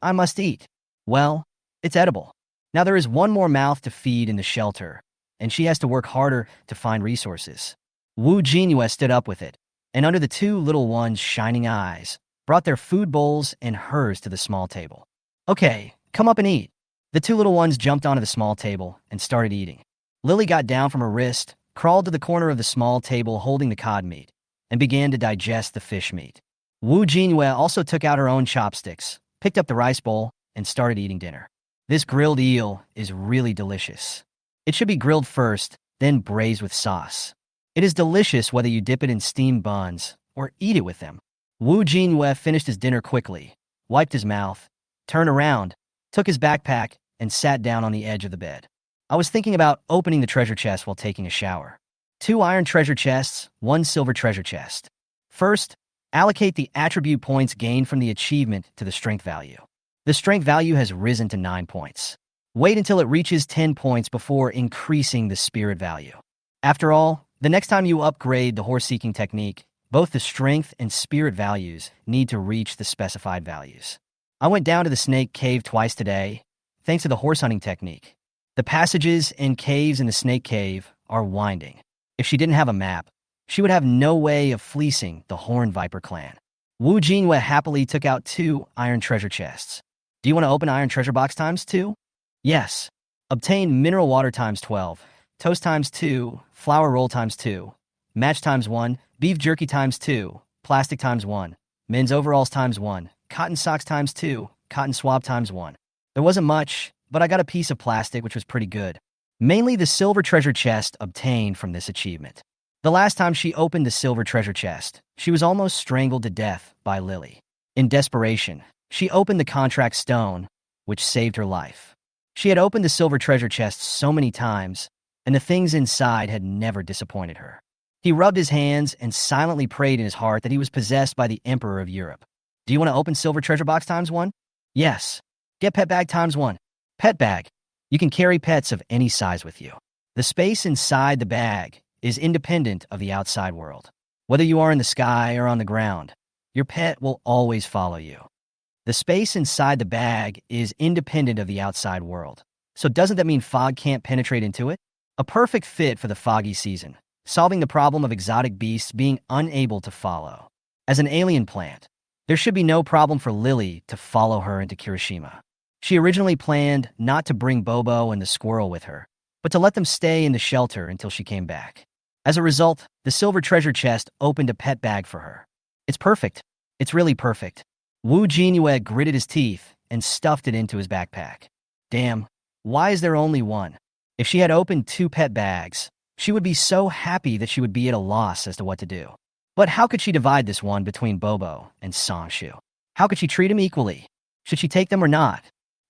I must eat." "Well, it's edible. Now there is one more mouth to feed in the shelter, and she has to work harder to find resources." Jinyue stood up with it, and under the two little ones' shining eyes, brought their food bowls and hers to the small table. "Okay, come up and eat." The two little ones jumped onto the small table and started eating. Lily got down from her wrist, crawled to the corner of the small table holding the cod meat, and began to digest the fish meat. Jinyue also took out her own chopsticks, picked up the rice bowl, and started eating dinner. This grilled eel is really delicious. It should be grilled first, then braised with sauce. It is delicious whether you dip it in steamed buns or eat it with them. Jinyue finished his dinner quickly, wiped his mouth, turned around, took his backpack, and sat down on the edge of the bed. "I was thinking about opening the treasure chest while taking a shower. 2 iron treasure chests, 1 silver treasure chest. First, allocate the attribute points gained from the achievement to the strength value. The strength value has risen to 9 points. Wait until it reaches 10 points before increasing the spirit value. After all, the next time you upgrade the horse-seeking technique, both the strength and spirit values need to reach the specified values. I went down to the snake cave twice today, thanks to the horse hunting technique. The passages and caves in the snake cave are winding. If she didn't have a map, she would have no way of fleecing the Horned Viper clan." Jinyue happily took out 2 iron treasure chests. "Do you want to open iron treasure box times 2? "Yes." Obtain mineral water times 12, toast times 2, flour roll times 2, match times 1, beef jerky times 2, plastic times 1, men's overalls times 1, cotton socks times 2, cotton swab times 1. There wasn't much, but I got a piece of plastic which was pretty good. Mainly the silver treasure chest obtained from this achievement. The last time she opened the silver treasure chest, she was almost strangled to death by Lily. In desperation, she opened the contract stone, which saved her life. She had opened the silver treasure chest so many times, and the things inside had never disappointed her. He rubbed his hands and silently prayed in his heart that he was possessed by the Emperor of Europe. "Do you want to open silver treasure box times 1? "Yes." "Get pet bag times 1. Pet bag. You can carry pets of any size with you. The space inside the bag is independent of the outside world. Whether you are in the sky or on the ground, your pet will always follow you. The space inside the bag is independent of the outside world. So doesn't that mean fog can't penetrate into it? A perfect fit for the foggy season, solving the problem of exotic beasts being unable to follow. As an alien plant, there should be no problem for Lily to follow her into Kirishima. She originally planned not to bring Bobo and the squirrel with her, but to let them stay in the shelter until she came back. As a result, the silver treasure chest opened a pet bag for her. It's perfect. It's really perfect. Jinyue gritted his teeth and stuffed it into his backpack. Damn, why is there only one? If she had opened 2 pet bags, she would be so happy that she would be at a loss as to what to do. But how could she divide this one between Bobo and Sangshu? How could she treat him equally? Should she take them or not?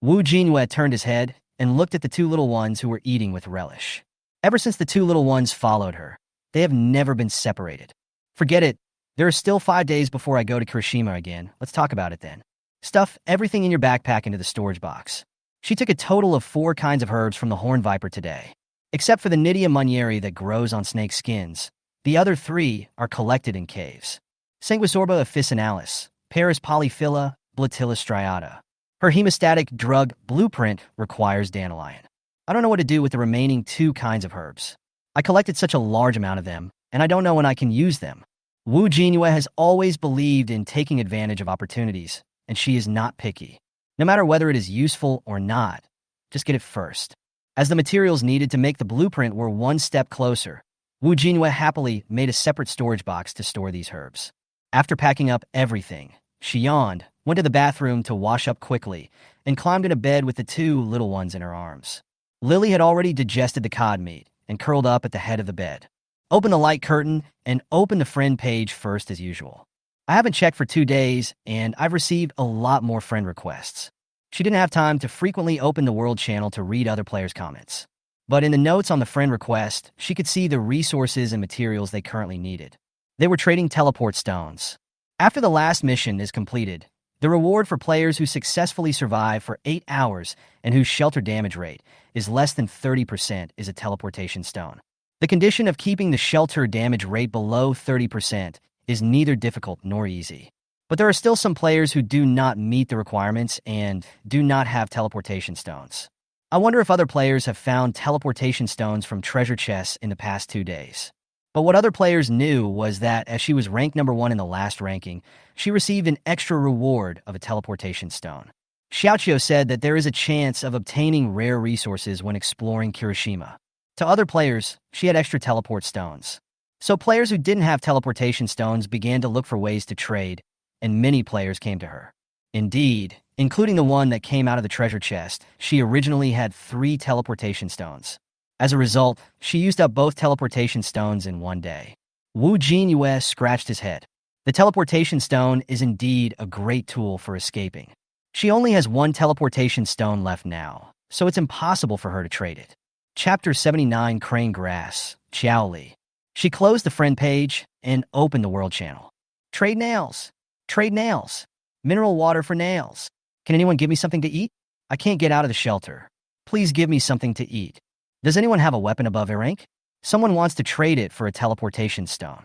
Jinyue turned his head and looked at the 2 little ones who were eating with relish. Ever since the 2 little ones followed her, They have never been separated. Forget it. There are still 5 days before I go to Kirishima again. Let's talk about it then. Stuff everything in your backpack into the storage box. She took a total of 4 kinds of herbs from the horn viper today. Except for the Nydia munieri that grows on snake skins, the other 3 are collected in caves. Sanguisorba officinalis, Paris polyphylla, Blatilla striata. Her hemostatic drug blueprint requires dandelion. I don't know what to do with the remaining 2 kinds of herbs. I collected such a large amount of them, and I don't know when I can use them. Jinyue has always believed in taking advantage of opportunities, and she is not picky. No matter whether it is useful or not, just get it first. As the materials needed to make the blueprint were one step closer, Jinyue happily made a separate storage box to store these herbs. After packing up everything, she yawned, went to the bathroom to wash up quickly, and climbed into bed with the 2 little ones in her arms. Lily had already digested the cod meat and curled up at the head of the bed. Open the light curtain and open the friend page first as usual. I haven't checked for 2 days, and I've received a lot more friend requests. She didn't have time to frequently open the World channel to read other players' comments. But in the notes on the friend request, she could see the resources and materials they currently needed. They were trading teleport stones. After the last mission is completed, the reward for players who successfully survive for 8 hours and whose shelter damage rate is less than 30% is a teleportation stone. The condition of keeping the shelter damage rate below 30% is neither difficult nor easy. But there are still some players who do not meet the requirements and do not have teleportation stones. I wonder if other players have found teleportation stones from treasure chests in the past 2 days. But what other players knew was that as she was ranked number 1 in the last ranking, she received an extra reward of a teleportation stone. Xiaoqiu said that there is a chance of obtaining rare resources when exploring Kirishima. To other players, she had extra teleport stones. So players who didn't have teleportation stones began to look for ways to trade, and many players came to her. Indeed, including the one that came out of the treasure chest, she originally had 3 teleportation stones. As a result, she used up both teleportation stones in 1 day. Jinyue scratched his head. The teleportation stone is indeed a great tool for escaping. She only has 1 teleportation stone left now, so it's impossible for her to trade it. Chapter 79 Crane Grass, Xiaoli. She closed the friend page and opened the World channel. Trade nails. Trade nails. Mineral water for nails. Can anyone give me something to eat? I can't get out of the shelter. Please give me something to eat. Does anyone have a weapon above a rank? Someone wants to trade it for a teleportation stone.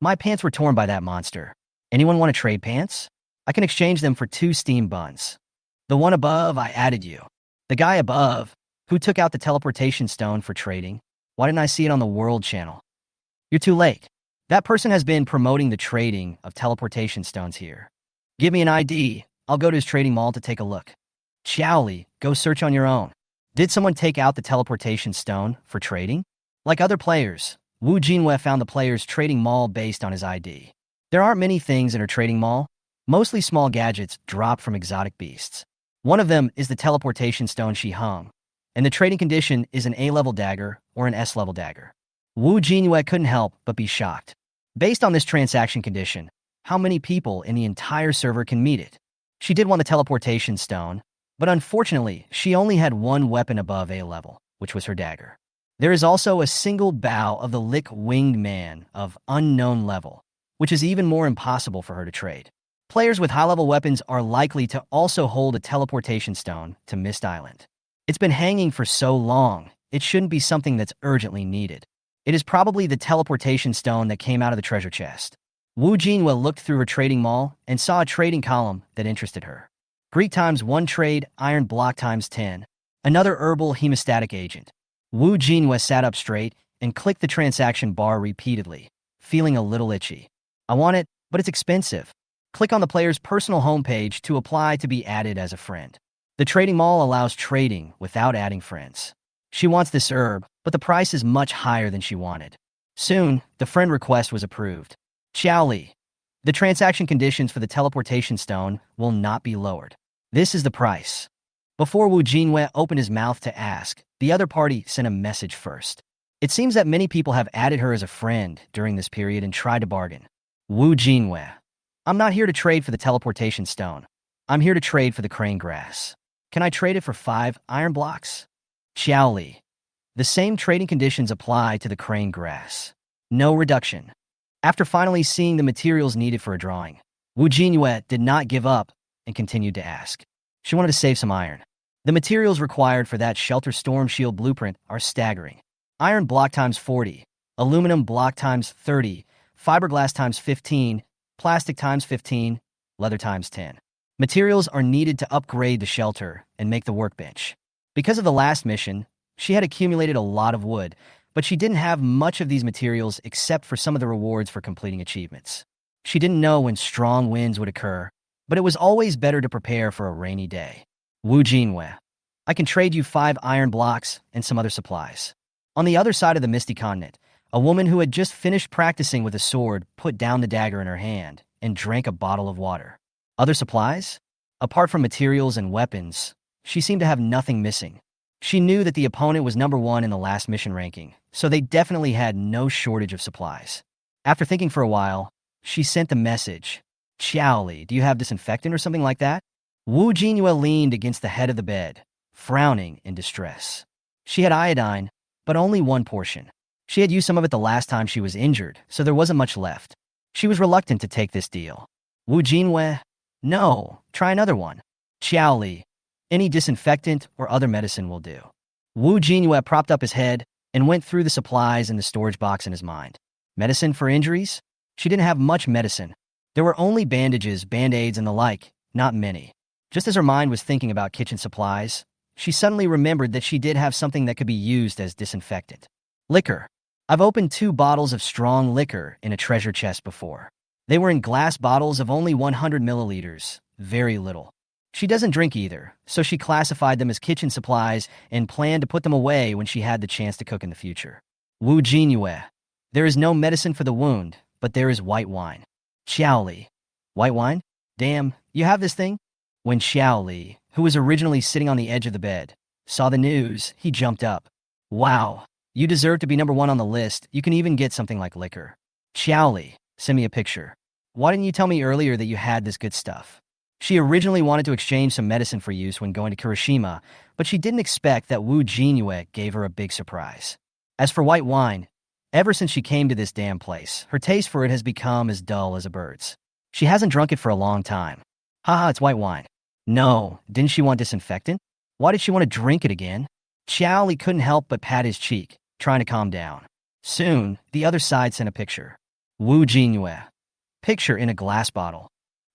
My pants were torn by that monster. Anyone want to trade pants? I can exchange them for 2 steam buns. The one above, I added you. The guy above, who took out the teleportation stone for trading. Why didn't I see it on the World channel? You're too late. That person has been promoting the trading of teleportation stones here. Give me an ID. I'll go to his trading mall to take a look. Xiaoli, go search on your own. Did someone take out the teleportation stone for trading? Like other players, Jinyue found the player's trading mall based on his ID. There aren't many things in her trading mall, mostly small gadgets dropped from exotic beasts. One of them is the teleportation stone she hung, and the trading condition is an A-level dagger or an S-level dagger. Jinyue couldn't help but be shocked. Based on this transaction condition, how many people in the entire server can meet it? She did want the teleportation stone, but unfortunately, she only had 1 weapon above A level, which was her dagger. There is also a single bow of the Lick-winged man of unknown level, which is even more impossible for her to trade. Players with high-level weapons are likely to also hold a teleportation stone to Mist Island. It's been hanging for so long, it shouldn't be something that's urgently needed. It is probably the teleportation stone that came out of the treasure chest. Jinyue looked through her trading mall and saw a trading column that interested her. Greek times 1 trade, iron block times 10. Another herbal hemostatic agent. Jinyue sat up straight and clicked the transaction bar repeatedly, feeling a little itchy. I want it, but it's expensive. Click on the player's personal homepage to apply to be added as a friend. The trading mall allows trading without adding friends. She wants this herb, but the price is much higher than she wanted. Soon, the friend request was approved. Xiaoli. The transaction conditions for the teleportation stone will not be lowered. This is the price. Before Jinyue opened his mouth to ask, the other party sent a message first. It seems that many people have added her as a friend during this period and tried to bargain. Jinyue. I'm not here to trade for the teleportation stone. I'm here to trade for the crane grass. Can I trade it for 5 iron blocks? Xiaoli. The same trading conditions apply to the crane grass. No reduction. After finally seeing the materials needed for a drawing, Jinyue did not give up and continued to ask. She wanted to save some iron. The materials required for that shelter storm shield blueprint are staggering. Iron block times 40, aluminum block times 30, fiberglass times 15, plastic times 15, leather times 10. Materials are needed to upgrade the shelter and make the workbench. Because of the last mission, she had accumulated a lot of wood, but she didn't have much of these materials except for some of the rewards for completing achievements. She didn't know when strong winds would occur, but it was always better to prepare for a rainy day. Jinyue, I can trade you 5 iron blocks and some other supplies. On the other side of the misty continent, a woman who had just finished practicing with a sword put down the dagger in her hand and drank a bottle of water. Other supplies? Apart from materials and weapons, she seemed to have nothing missing. She knew that the opponent was number 1 in the last mission ranking, so they definitely had no shortage of supplies. After thinking for a while, she sent the message. Xiaoli, do you have disinfectant or something like that? Jinyue leaned against the head of the bed, frowning in distress. She had iodine, but only 1 portion. She had used some of it the last time she was injured, so there wasn't much left. She was reluctant to take this deal. Jinyue, no, try another one. Xiaoli, any disinfectant or other medicine will do. Jinyue propped up his head and went through the supplies in the storage box in his mind. Medicine for injuries? She didn't have much medicine. There were only bandages, band-aids, and the like, not many. Just as her mind was thinking about kitchen supplies, she suddenly remembered that she did have something that could be used as disinfectant. Liquor. I've opened 2 bottles of strong liquor in a treasure chest before. They were in glass bottles of only 100 milliliters, very little. She doesn't drink either, so she classified them as kitchen supplies and planned to put them away when she had the chance to cook in the future. Jinyue, there is no medicine for the wound, but there is white wine. Xiaoli, white wine? Damn, you have this thing? When Xiaoli, who was originally sitting on the edge of the bed, saw the news, he jumped up. Wow, you deserve to be number 1 on the list. You can even get something like liquor. Xiaoli, send me a picture. Why didn't you tell me earlier that you had this good stuff? She originally wanted to exchange some medicine for use when going to Kirishima, but she didn't expect that Jinyue gave her a big surprise. As for white wine, ever since she came to this damn place, her taste for it has become as dull as a bird's. She hasn't drunk it for a long time. Haha, it's white wine. No, didn't she want disinfectant? Why did she want to drink it again? Xiaoli couldn't help but pat his cheek, trying to calm down. Soon, the other side sent a picture. Jinyue. Picture in a glass bottle.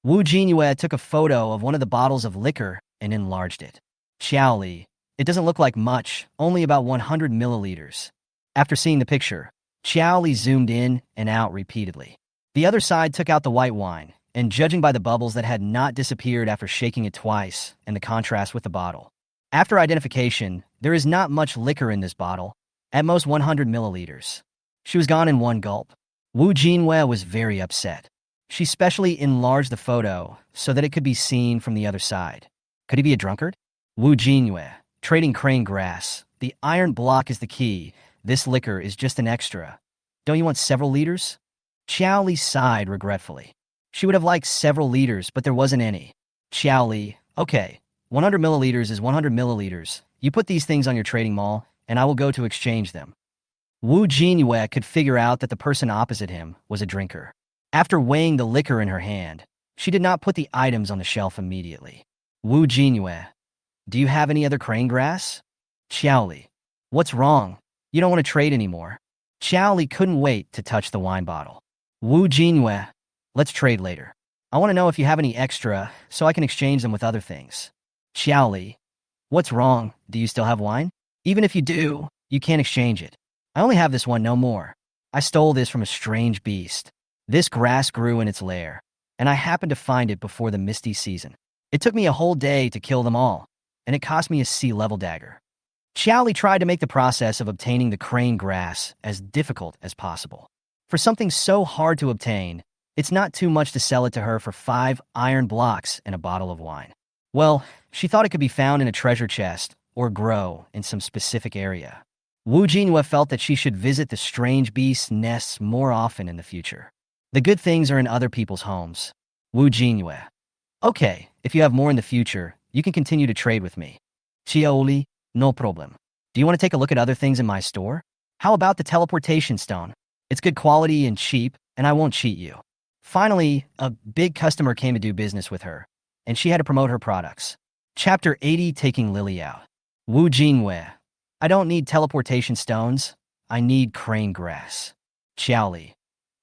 Jinyue took a photo of one of the bottles of liquor and enlarged it. Xiaoli, it doesn't look like much, only about 100 milliliters. After seeing the picture, Xiaoli zoomed in and out repeatedly. The other side took out the white wine, and judging by the bubbles that had not disappeared after shaking it twice and the contrast with the bottle. After identification, there is not much liquor in this bottle, at most 100 milliliters. She was gone in 1 gulp. Jinyue was very upset. She specially enlarged the photo so that it could be seen from the other side. Could he be a drunkard? Jinyue, trading crane grass. The iron block is the key. This liquor is just an extra. Don't you want several liters? Xiaoli sighed regretfully. She would have liked several liters, but there wasn't any. Xiaoli, okay, 100 milliliters is 100 milliliters. You put these things on your trading mall, and I will go to exchange them. Jinyue could figure out that the person opposite him was a drinker. After weighing the liquor in her hand, she did not put the items on the shelf immediately. Jinyue, do you have any other crane grass? Xiaoli, what's wrong? You don't want to trade anymore. Xiaoli couldn't wait to touch the wine bottle. Jinyue, let's trade later. I want to know if you have any extra so I can exchange them with other things. Xiaoli, what's wrong? Do you still have wine? Even if you do, you can't exchange it. I only have this one, no more. I stole this from a strange beast. This grass grew in its lair, and I happened to find it before the misty season. It took me a whole day to kill them all, and it cost me a sea-level dagger. Xiaoli tried to make the process of obtaining the crane grass as difficult as possible. For something so hard to obtain, it's not too much to sell it to her for 5 iron blocks and a bottle of wine. Well, she thought it could be found in a treasure chest or grow in some specific area. Jinyue felt that she should visit the strange beast's nests more often in the future. The good things are in other people's homes. Jinyue. Okay, if you have more in the future, you can continue to trade with me. Xiaoli, no problem. Do you want to take a look at other things in my store? How about the teleportation stone? It's good quality and cheap, and I won't cheat you. Finally, a big customer came to do business with her, and she had to promote her products. Chapter 80, Taking Lily Out. Wu Jinyue. I don't need teleportation stones. I need crane grass. Xiao Li.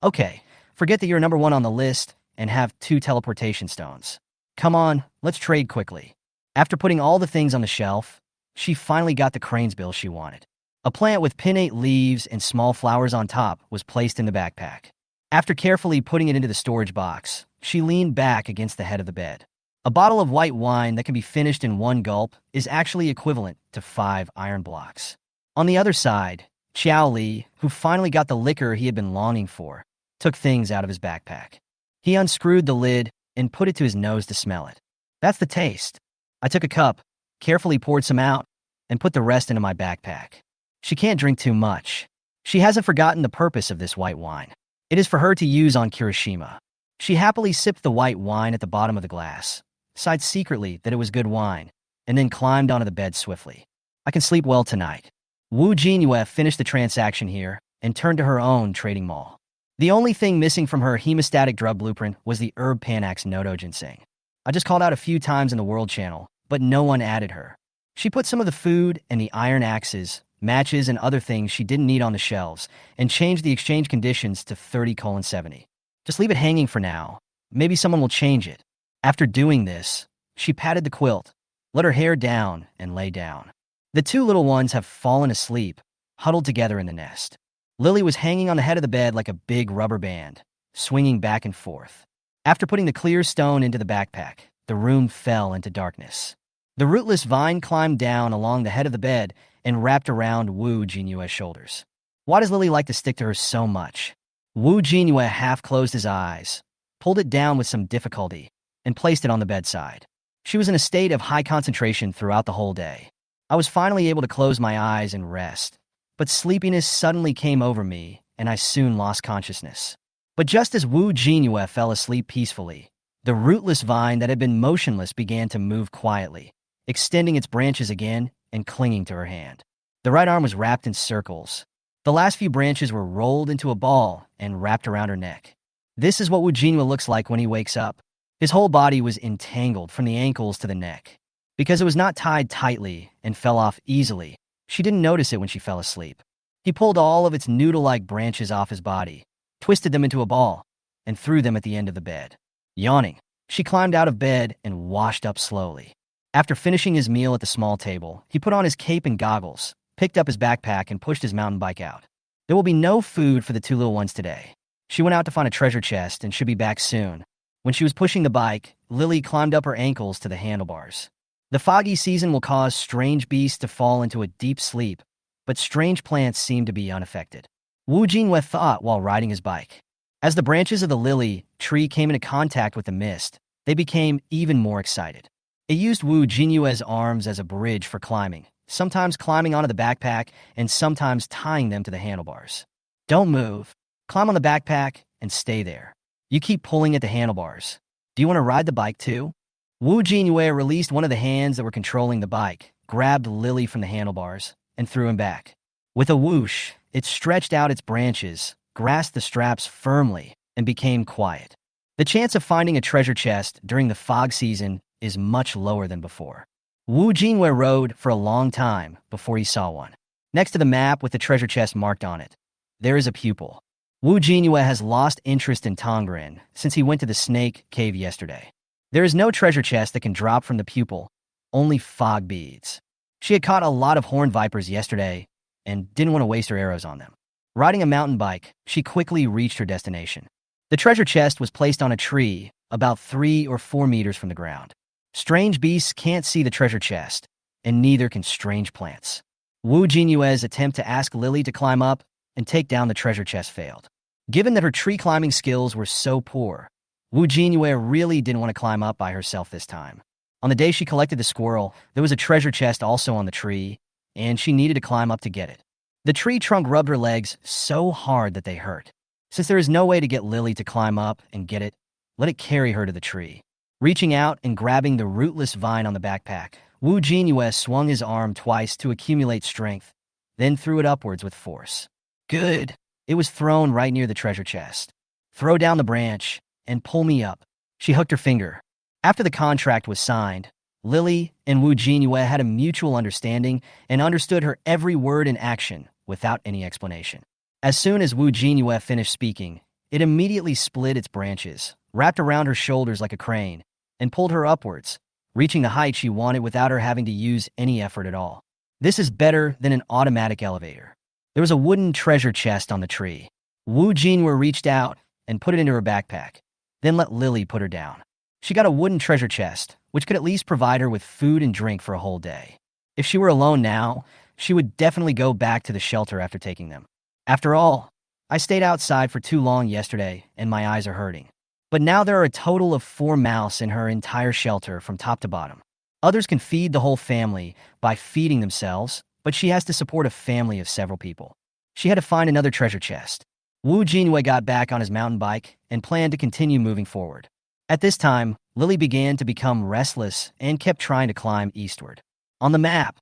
Okay, forget that you're number one on the list and have 2 teleportation stones. Come on, let's trade quickly. After putting all the things on the shelf, she finally got the crane's bill she wanted. A plant with pinnate leaves and small flowers on top was placed in the backpack. After carefully putting it into the storage box, she leaned back against the head of the bed. A bottle of white wine that can be finished in 1 gulp is actually equivalent to 5 iron blocks. On the other side, Xiao Li, who finally got the liquor he had been longing for, took things out of his backpack. He unscrewed the lid and put it to his nose to smell it. That's the taste. I took a cup, carefully poured some out, and put the rest into my backpack. She can't drink too much. She hasn't forgotten the purpose of this white wine. It is for her to use on Kirishima. She happily sipped the white wine at the bottom of the glass, sighed secretly that it was good wine, and then climbed onto the bed swiftly. I can sleep well tonight. Wu Jinyue finished the transaction here and turned to her own trading mall. The only thing missing from her hemostatic drug blueprint was the herb Panax Nodo Ginseng. I just called out a few times in the World Channel, but no one added her. She put some of the food and the iron axes, matches, and other things she didn't need on the shelves and changed the exchange conditions to 30:70. Just leave it hanging for now. Maybe someone will change it. After doing this, she patted the quilt, let her hair down, and lay down. The 2 little ones have fallen asleep, huddled together in the nest. Lily was hanging on the head of the bed like a big rubber band, swinging back and forth. After putting the clear stone into the backpack, the room fell into darkness. The rootless vine climbed down along the head of the bed and wrapped around Wu Jinyue's shoulders. Why does Lily like to stick to her so much? Wu Jinyue half closed his eyes, pulled it down with some difficulty, and placed it on the bedside. She was in a state of high concentration throughout the whole day. I was finally able to close my eyes and rest, but sleepiness suddenly came over me, and I soon lost consciousness. But just as Wu Jinyue fell asleep peacefully, the rootless vine that had been motionless began to move quietly, extending its branches again and clinging to her hand. The right arm was wrapped in circles. The last few branches were rolled into a ball and wrapped around her neck. This is what Wu Jinyue looks like when he wakes up. His whole body was entangled from the ankles to the neck. Because it was not tied tightly and fell off easily, she didn't notice it when she fell asleep. He pulled all of its noodle-like branches off his body, twisted them into a ball, and threw them at the end of the bed. Yawning, she climbed out of bed and washed up slowly. After finishing his meal at the small table, he put on his cape and goggles, picked up his backpack, and pushed his mountain bike out. There will be no food for the 2 little ones today. She went out to find a treasure chest and should be back soon. When she was pushing the bike, Lily climbed up her ankles to the handlebars. The foggy season will cause strange beasts to fall into a deep sleep, but strange plants seem to be unaffected. Wu Jinyue thought while riding his bike. As the branches of the lily tree came into contact with the mist, they became even more excited. It used Wu Jinyue's arms as a bridge for climbing, sometimes climbing onto the backpack and sometimes tying them to the handlebars. Don't move. Climb on the backpack and stay there. You keep pulling at the handlebars. Do you want to ride the bike too? Wu Jinyue released one of the hands that were controlling the bike, grabbed Lily from the handlebars, and threw him back. With a whoosh, it stretched out its branches, grasped the straps firmly, and became quiet. The chance of finding a treasure chest during the fog season is much lower than before. Wu Jinyue rode for a long time before he saw one. Next to the map with the treasure chest marked on it, there is a pupil. Wu Jinyue has lost interest in Tongren since he went to the snake cave yesterday. There is no treasure chest that can drop from the pupil, only fog beads. She had caught a lot of horned vipers yesterday and didn't want to waste her arrows on them. Riding a mountain bike, she quickly reached her destination. The treasure chest was placed on a tree about 3 or 4 meters from the ground. Strange beasts can't see the treasure chest, and neither can strange plants. Wu Jinyue's attempt to ask Lily to climb up and take down the treasure chest failed. Given that her tree climbing skills were so poor, Wu Jinyue really didn't want to climb up by herself this time. On the day she collected the squirrel, there was a treasure chest also on the tree, and she needed to climb up to get it. The tree trunk rubbed her legs so hard that they hurt. Since there is no way to get Lily to climb up and get it, let it carry her to the tree. Reaching out and grabbing the rootless vine on the backpack, Wu Jinyue swung his arm twice to accumulate strength, then threw it upwards with force. Good. It was thrown right near the treasure chest. Throw down the branch and pull me up. She hooked her finger. After the contract was signed, Lily and Wu Jinyue had a mutual understanding and understood her every word and action without any explanation. As soon as Wu Jinyue finished speaking, it immediately split its branches, wrapped around her shoulders like a crane, and pulled her upwards, reaching the height she wanted without her having to use any effort at all. This is better than an automatic elevator. There was a wooden treasure chest on the tree. Wu Jinyue reached out and put it into her backpack, then let Lily put her down. She got a wooden treasure chest, which could at least provide her with food and drink for a whole day. If she were alone now, she would definitely go back to the shelter after taking them. After all, I stayed outside for too long yesterday and my eyes are hurting. But now there are a total of 4 mouse in her entire shelter from top to bottom. Others can feed the whole family by feeding themselves, but she has to support a family of several people. She had to find another treasure chest. Wu Jinyue got back on his mountain bike and planned to continue moving forward. At this time, Lily began to become restless and kept trying to climb eastward. On the map,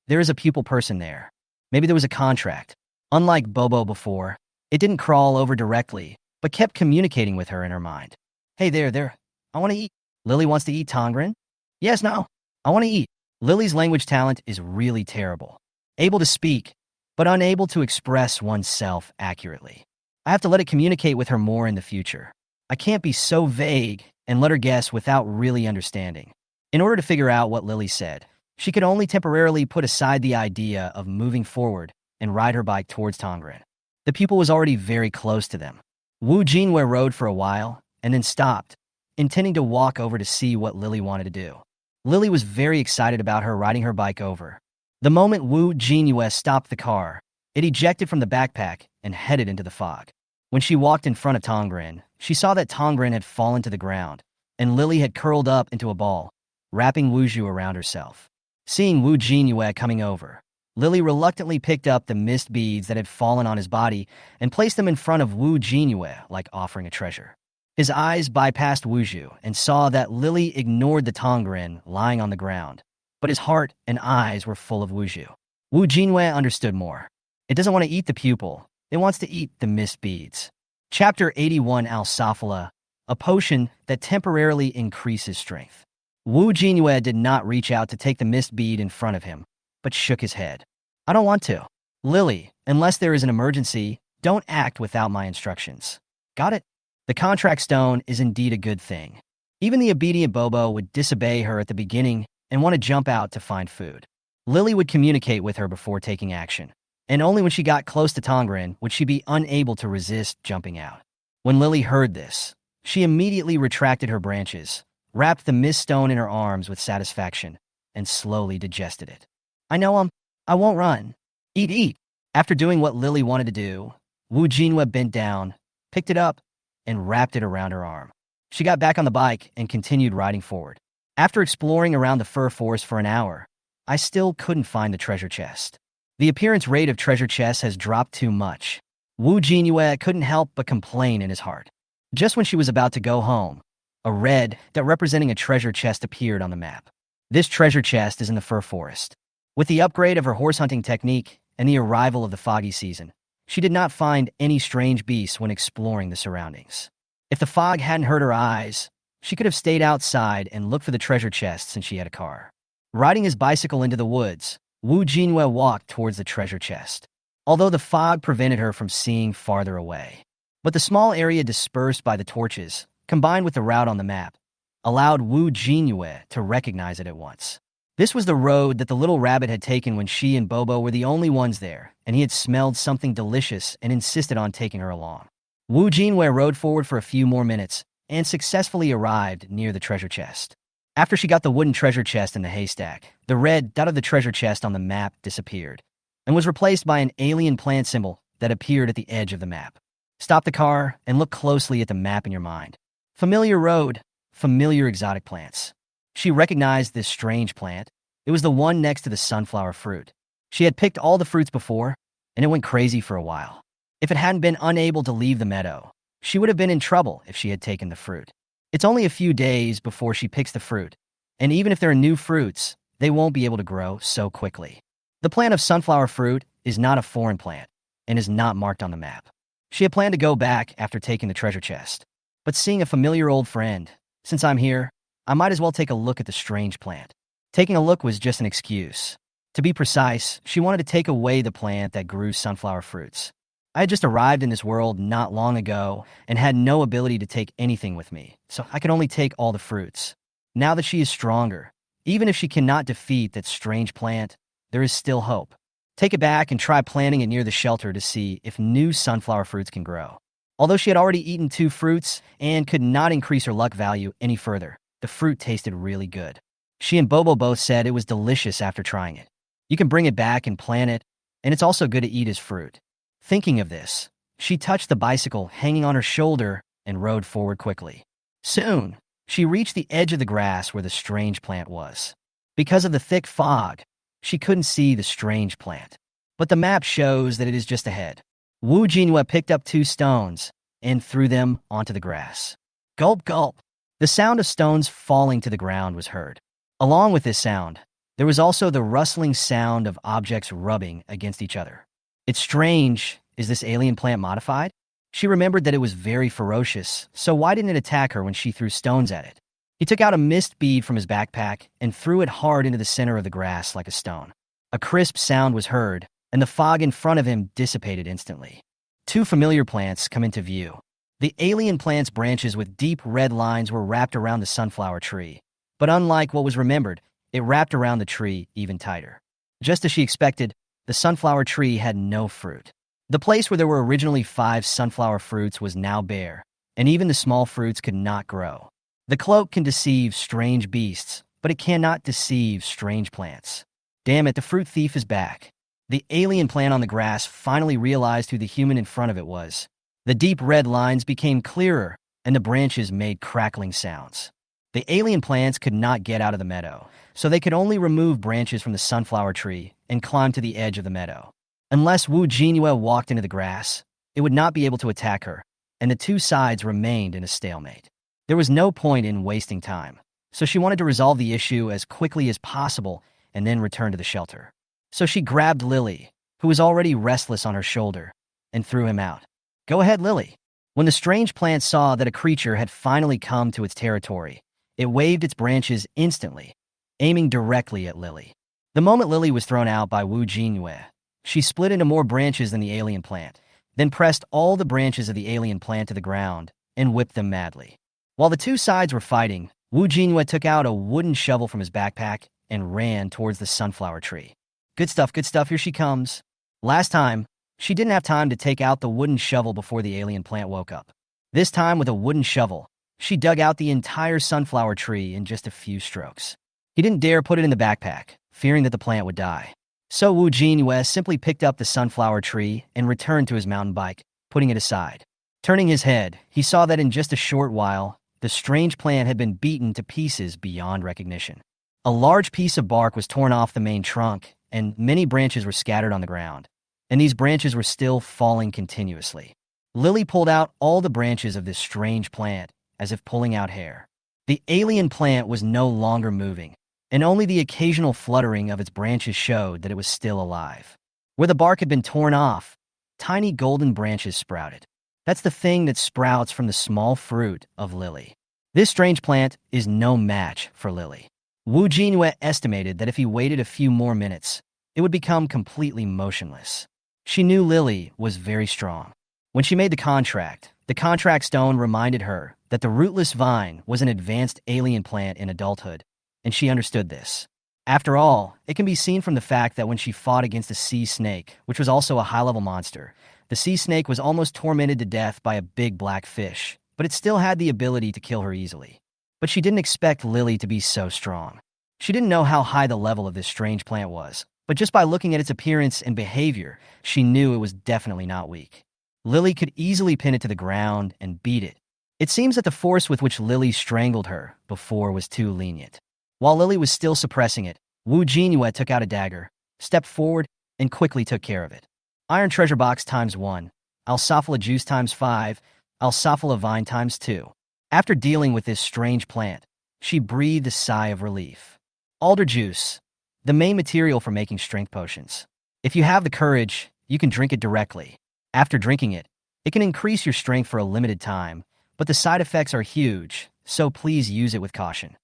there is a pupil person there. Maybe there was a contract. Unlike Bobo before, it didn't crawl over directly, but kept communicating with her in her mind. Hey there, I want to eat. Lily wants to eat Tongren? Yes, no, I want to eat. Lily's language talent is really terrible. Able to speak, but unable to express oneself accurately. I have to let it communicate with her more in the future. I can't be so vague and let her guess without really understanding. In order to figure out what Lily said, she could only temporarily put aside the idea of moving forward and ride her bike towards Tongren. The pupil was already very close to them. Wu Jinyue rode for a while and then stopped, intending to walk over to see what Lily wanted to do. Lily was very excited about her riding her bike over. The moment Wu Jinyue stopped the car, it ejected from the backpack and headed into the fog. When she walked in front of Tongren, she saw that Tongren had fallen to the ground, and Lily had curled up into a ball, wrapping Wuju around herself. Seeing Wu Jinyue coming over, Lily reluctantly picked up the mist beads that had fallen on his body and placed them in front of Wu Jinyue like offering a treasure. His eyes bypassed Wuju and saw that Lily ignored the Tongren lying on the ground, but his heart and eyes were full of Wuju. Wu Jinyue understood more. It doesn't want to eat the pupil. It wants to eat the mist beads. Chapter 81 Alsophala, a potion that temporarily increases strength. Wu Jinyue did not reach out to take the mist bead in front of him, but shook his head. I don't want to. Lily, unless there is an emergency, don't act without my instructions. Got it? The contract stone is indeed a good thing. Even the obedient Bobo would disobey her at the beginning and want to jump out to find food. Lily would communicate with her before taking action, and only when she got close to Tongren would she be unable to resist jumping out. When Lily heard this, she immediately retracted her branches, wrapped the mist stone in her arms with satisfaction, and slowly digested it. I know I won't run. Eat. After doing what Lily wanted to do, Wu Jinyue bent down, picked it up, and wrapped it around her arm. She got back on the bike and continued riding forward. After exploring around the fir forest for an hour, I still couldn't find the treasure chest. The appearance rate of treasure chests has dropped too much. Wu Jinyue couldn't help but complain in his heart. Just when she was about to go home, a red dot representing a treasure chest appeared on the map. This treasure chest is in the fir forest. With the upgrade of her horse hunting technique and the arrival of the foggy season, she did not find any strange beasts when exploring the surroundings. If the fog hadn't hurt her eyes, she could have stayed outside and looked for the treasure chest since she had a car. Riding his bicycle into the woods, Wu Jinyue walked towards the treasure chest, although the fog prevented her from seeing farther away. But the small area dispersed by the torches, combined with the route on the map, allowed Wu Jinyue to recognize it at once. This was the road that the little rabbit had taken when she and Bobo were the only ones there, and he had smelled something delicious and insisted on taking her along. Wu Jinyue rode forward for a few more minutes and successfully arrived near the treasure chest. After she got the wooden treasure chest in the haystack, the red dot of the treasure chest on the map disappeared and was replaced by an alien plant symbol that appeared at the edge of the map. Stop the car and look closely at the map in your mind. Familiar road, familiar exotic plants. She recognized this strange plant. It was the one next to the sunflower fruit. She had picked all the fruits before, and it went crazy for a while. If it hadn't been unable to leave the meadow, she would have been in trouble if she had taken the fruit. It's only a few days before she picks the fruit, and even if there are new fruits, they won't be able to grow so quickly. The plant of sunflower fruit is not a foreign plant and is not marked on the map. She had planned to go back after taking the treasure chest. But seeing a familiar old friend, since I'm here, I might as well take a look at the strange plant. Taking a look was just an excuse. To be precise, she wanted to take away the plant that grew sunflower fruits. I had just arrived in this world not long ago and had no ability to take anything with me, so I could only take all the fruits. Now that she is stronger, even if she cannot defeat that strange plant, there is still hope. Take it back and try planting it near the shelter to see if new sunflower fruits can grow. Although she had already eaten 2 fruits and could not increase her luck value any further, the fruit tasted really good. She and Bobo both said it was delicious after trying it. You can bring it back and plant it, and it's also good to eat as fruit. Thinking of this, she touched the bicycle hanging on her shoulder and rode forward quickly. Soon, she reached the edge of the grass where the strange plant was. Because of the thick fog, she couldn't see the strange plant. But the map shows that it is just ahead. Jinyue picked up 2 stones and threw them onto the grass. Gulp, gulp. The sound of stones falling to the ground was heard. Along with this sound, there was also the rustling sound of objects rubbing against each other. It's strange. Is this alien plant modified? She remembered that it was very ferocious, so why didn't it attack her when she threw stones at it? He took out a mist bead from his backpack and threw it hard into the center of the grass like a stone. A crisp sound was heard, and the fog in front of him dissipated instantly. 2 familiar plants come into view. The alien plant's branches with deep red lines were wrapped around the sunflower tree, but unlike what was remembered, it wrapped around the tree even tighter. Just as she expected, the sunflower tree had no fruit. The place where there were originally 5 sunflower fruits was now bare, and even the small fruits could not grow. The cloak can deceive strange beasts, but it cannot deceive strange plants. Damn it, the fruit thief is back. The alien plant on the grass finally realized who the human in front of it was. The deep red lines became clearer, and the branches made crackling sounds. The alien plants could not get out of the meadow, so they could only remove branches from the sunflower tree and climb to the edge of the meadow. Unless Jinyue walked into the grass, it would not be able to attack her, and the 2 sides remained in a stalemate. There was no point in wasting time, so she wanted to resolve the issue as quickly as possible and then return to the shelter. So she grabbed Lily, who was already restless on her shoulder, and threw him out. Go ahead, Lily. When the strange plant saw that a creature had finally come to its territory, it waved its branches instantly, aiming directly at Lily. The moment Lily was thrown out by Jinyue, she split into more branches than the alien plant, then pressed all the branches of the alien plant to the ground and whipped them madly. While the 2 sides were fighting, Jinyue took out a wooden shovel from his backpack and ran towards the sunflower tree. Good stuff, here she comes. Last time, she didn't have time to take out the wooden shovel before the alien plant woke up. This time, with a wooden shovel, she dug out the entire sunflower tree in just a few strokes. He didn't dare put it in the backpack, fearing that the plant would die. So Jinyue simply picked up the sunflower tree and returned to his mountain bike, putting it aside. Turning his head, he saw that in just a short while, the strange plant had been beaten to pieces beyond recognition. A large piece of bark was torn off the main trunk, and many branches were scattered on the ground, and these branches were still falling continuously. Lily pulled out all the branches of this strange plant, as if pulling out hair. The alien plant was no longer moving, and only the occasional fluttering of its branches showed that it was still alive. Where the bark had been torn off, tiny golden branches sprouted. That's the thing that sprouts from the small fruit of Lily. This strange plant is no match for Lily. Jinyue estimated that if he waited a few more minutes, it would become completely motionless. She knew Lily was very strong. When she made the contract stone reminded her that the rootless vine was an advanced alien plant in adulthood, and she understood this. After all, it can be seen from the fact that when she fought against a sea snake, which was also a high-level monster, the sea snake was almost tormented to death by a big black fish, but it still had the ability to kill her easily. But she didn't expect Lily to be so strong. She didn't know how high the level of this strange plant was, but just by looking at its appearance and behavior, she knew it was definitely not weak. Lily could easily pin it to the ground and beat it. It seems that the force with which Lily strangled her before was too lenient. While Lily was still suppressing it, Jinyue took out a dagger, stepped forward, and quickly took care of it. Iron treasure box ×1, alsophala juice ×5, alsophala vine ×2. After dealing with this strange plant, she breathed a sigh of relief. Alder juice, the main material for making strength potions. If you have the courage, you can drink it directly. After drinking it, It can increase your strength for a limited time, but the side effects are huge, so please use it with caution.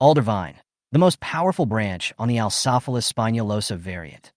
Aldervine, the most powerful branch on the Alsophilis spinulosa variant.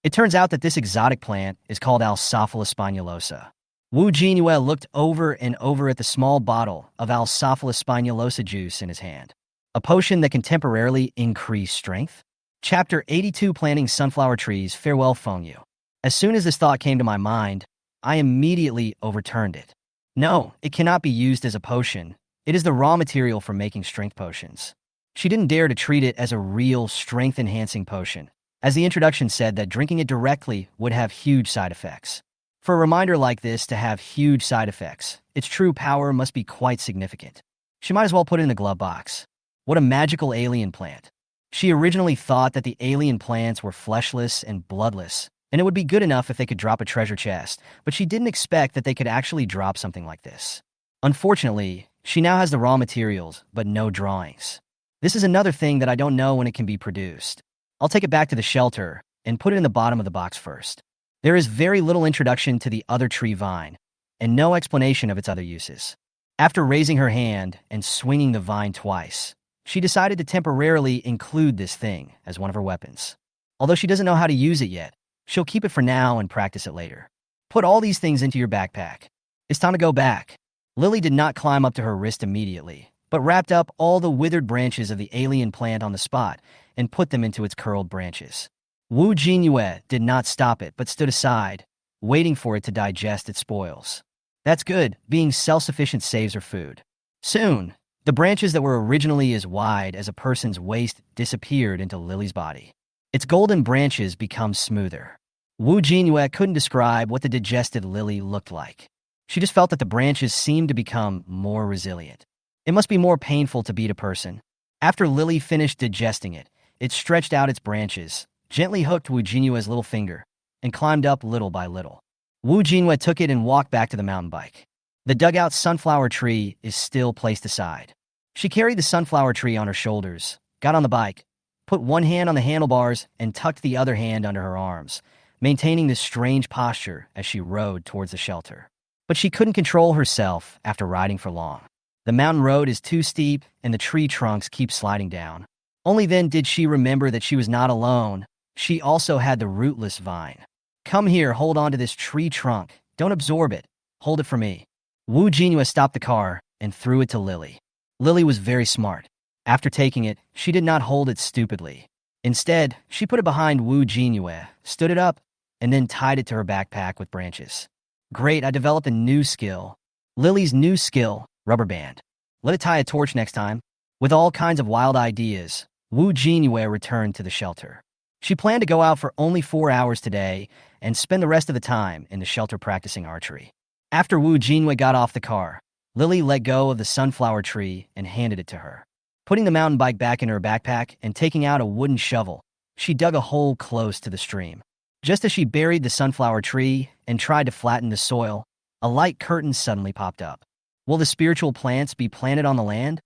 It turns out that this exotic plant is called Alsophilis spinulosa. Jinyue looked over and over at the small bottle of Alsophilis spinulosa juice in his hand. A potion that can temporarily increase strength? Chapter 82, Planting Sunflower Trees. Farewell, Fengyu. As soon as this thought came to my mind, I immediately overturned it. No, it cannot be used as a potion. It is the raw material for making strength potions. She didn't dare to treat it as a real strength-enhancing potion, as the introduction said that drinking it directly would have huge side effects. For a reminder like this to have huge side effects, its true power must be quite significant. She might as well put it in the glove box. What a magical alien plant. She originally thought that the alien plants were fleshless and bloodless, and it would be good enough if they could drop a treasure chest, but she didn't expect that they could actually drop something like this. Unfortunately, she now has the raw materials, but no drawings. This is another thing that I don't know when it can be produced. I'll take it back to the shelter and put it in the bottom of the box first. There is very little introduction to the other tree vine, and no explanation of its other uses. After raising her hand and swinging the vine twice, she decided to temporarily include this thing as one of her weapons. Although she doesn't know how to use it yet, she'll keep it for now and practice it later. Put all these things into your backpack. It's time to go back. Lily did not climb up to her wrist immediately, but wrapped up all the withered branches of the alien plant on the spot and put them into its curled branches. Jinyue did not stop it but stood aside, waiting for it to digest its spoils. That's good, being self-sufficient saves her food. Soon, the branches that were originally as wide as a person's waist disappeared into Lily's body. Its golden branches become smoother. Jinyue couldn't describe what the digested Lily looked like. She just felt that the branches seemed to become more resilient. It must be more painful to beat a person. After Lily finished digesting it, it stretched out its branches, gently hooked Jinyue's little finger, and climbed up little by little. Jinyue took it and walked back to the mountain bike. The dugout sunflower tree is still placed aside. She carried the sunflower tree on her shoulders, got on the bike, put one hand on the handlebars, and tucked the other hand under her arms, maintaining this strange posture as she rode towards the shelter. But she couldn't control herself after riding for long. The mountain road is too steep, and the tree trunks keep sliding down. Only then did she remember that she was not alone. She also had the rootless vine. Come here, hold on to this tree trunk. Don't absorb it. Hold it for me. Jinyue stopped the car and threw it to Lily. Lily was very smart. After taking it, she did not hold it stupidly. Instead, she put it behind Jinyue, stood it up, and then tied it to her backpack with branches. Great, I developed a new skill. Lily's new skill, rubber band. Let it tie a torch next time. With all kinds of wild ideas, Jinyue returned to the shelter. She planned to go out for only 4 hours today and spend the rest of the time in the shelter practicing archery. After Jinyue got off the car, Lily let go of the sunflower tree and handed it to her. Putting the mountain bike back in her backpack and taking out a wooden shovel, she dug a hole close to the stream. Just as she buried the sunflower tree and tried to flatten the soil, a light curtain suddenly popped up. Will the spiritual plants be planted on the land?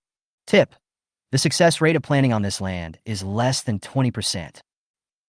Tip: the success rate of planting on this land is less than 20%.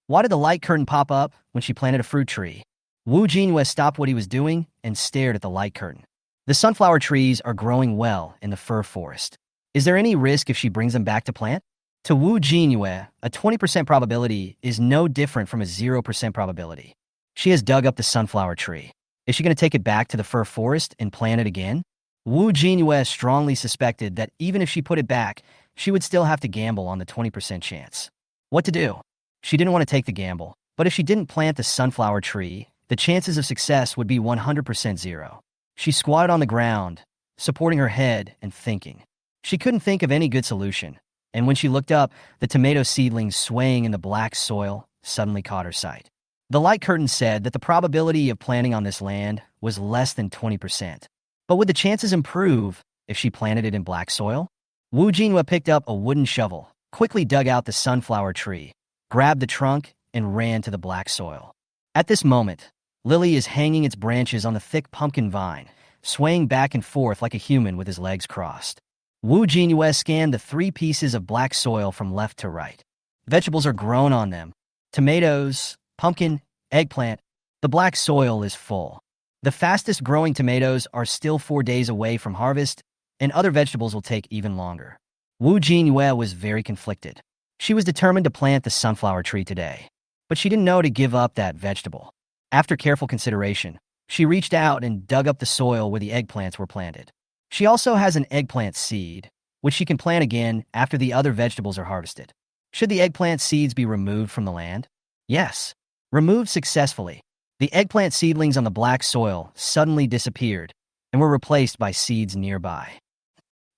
Why did the light curtain pop up when she planted a fruit tree? Jinyue stopped what he was doing and stared at the light curtain. The sunflower trees are growing well in the fir forest. Is there any risk if she brings them back to plant? To Jinyue, a 20% probability is no different from a 0% probability. She has dug up the sunflower tree. Is she going to take it back to the fir forest and plant it again? Jinyue strongly suspected that even if she put it back, she would still have to gamble on the 20% chance. What to do? She didn't want to take the gamble, but if she didn't plant the sunflower tree, the chances of success would be 100% zero. She squatted on the ground, supporting her head and thinking. She couldn't think of any good solution, and when she looked up, the tomato seedlings swaying in the black soil suddenly caught her sight. The light curtain said that the probability of planting on this land was less than 20%. But would the chances improve if she planted it in black soil? Jinyue picked up a wooden shovel, quickly dug out the sunflower tree, grabbed the trunk, and ran to the black soil. At this moment, Lily is hanging its branches on the thick pumpkin vine, swaying back and forth like a human with his legs crossed. Jinyue scanned the 3 pieces of black soil from left to right. Vegetables are grown on them. Tomatoes, pumpkin, eggplant. The black soil is full. The fastest growing tomatoes are still 4 days away from harvest, and other vegetables will take even longer. Wu Jinyue was very conflicted. She was determined to plant the sunflower tree today, but she didn't know to give up that vegetable. After careful consideration, she reached out and dug up the soil where the eggplants were planted. She also has an eggplant seed, which she can plant again after the other vegetables are harvested. Should the eggplant seeds be removed from the land? Yes. Removed successfully. The eggplant seedlings on the black soil suddenly disappeared and were replaced by seeds nearby.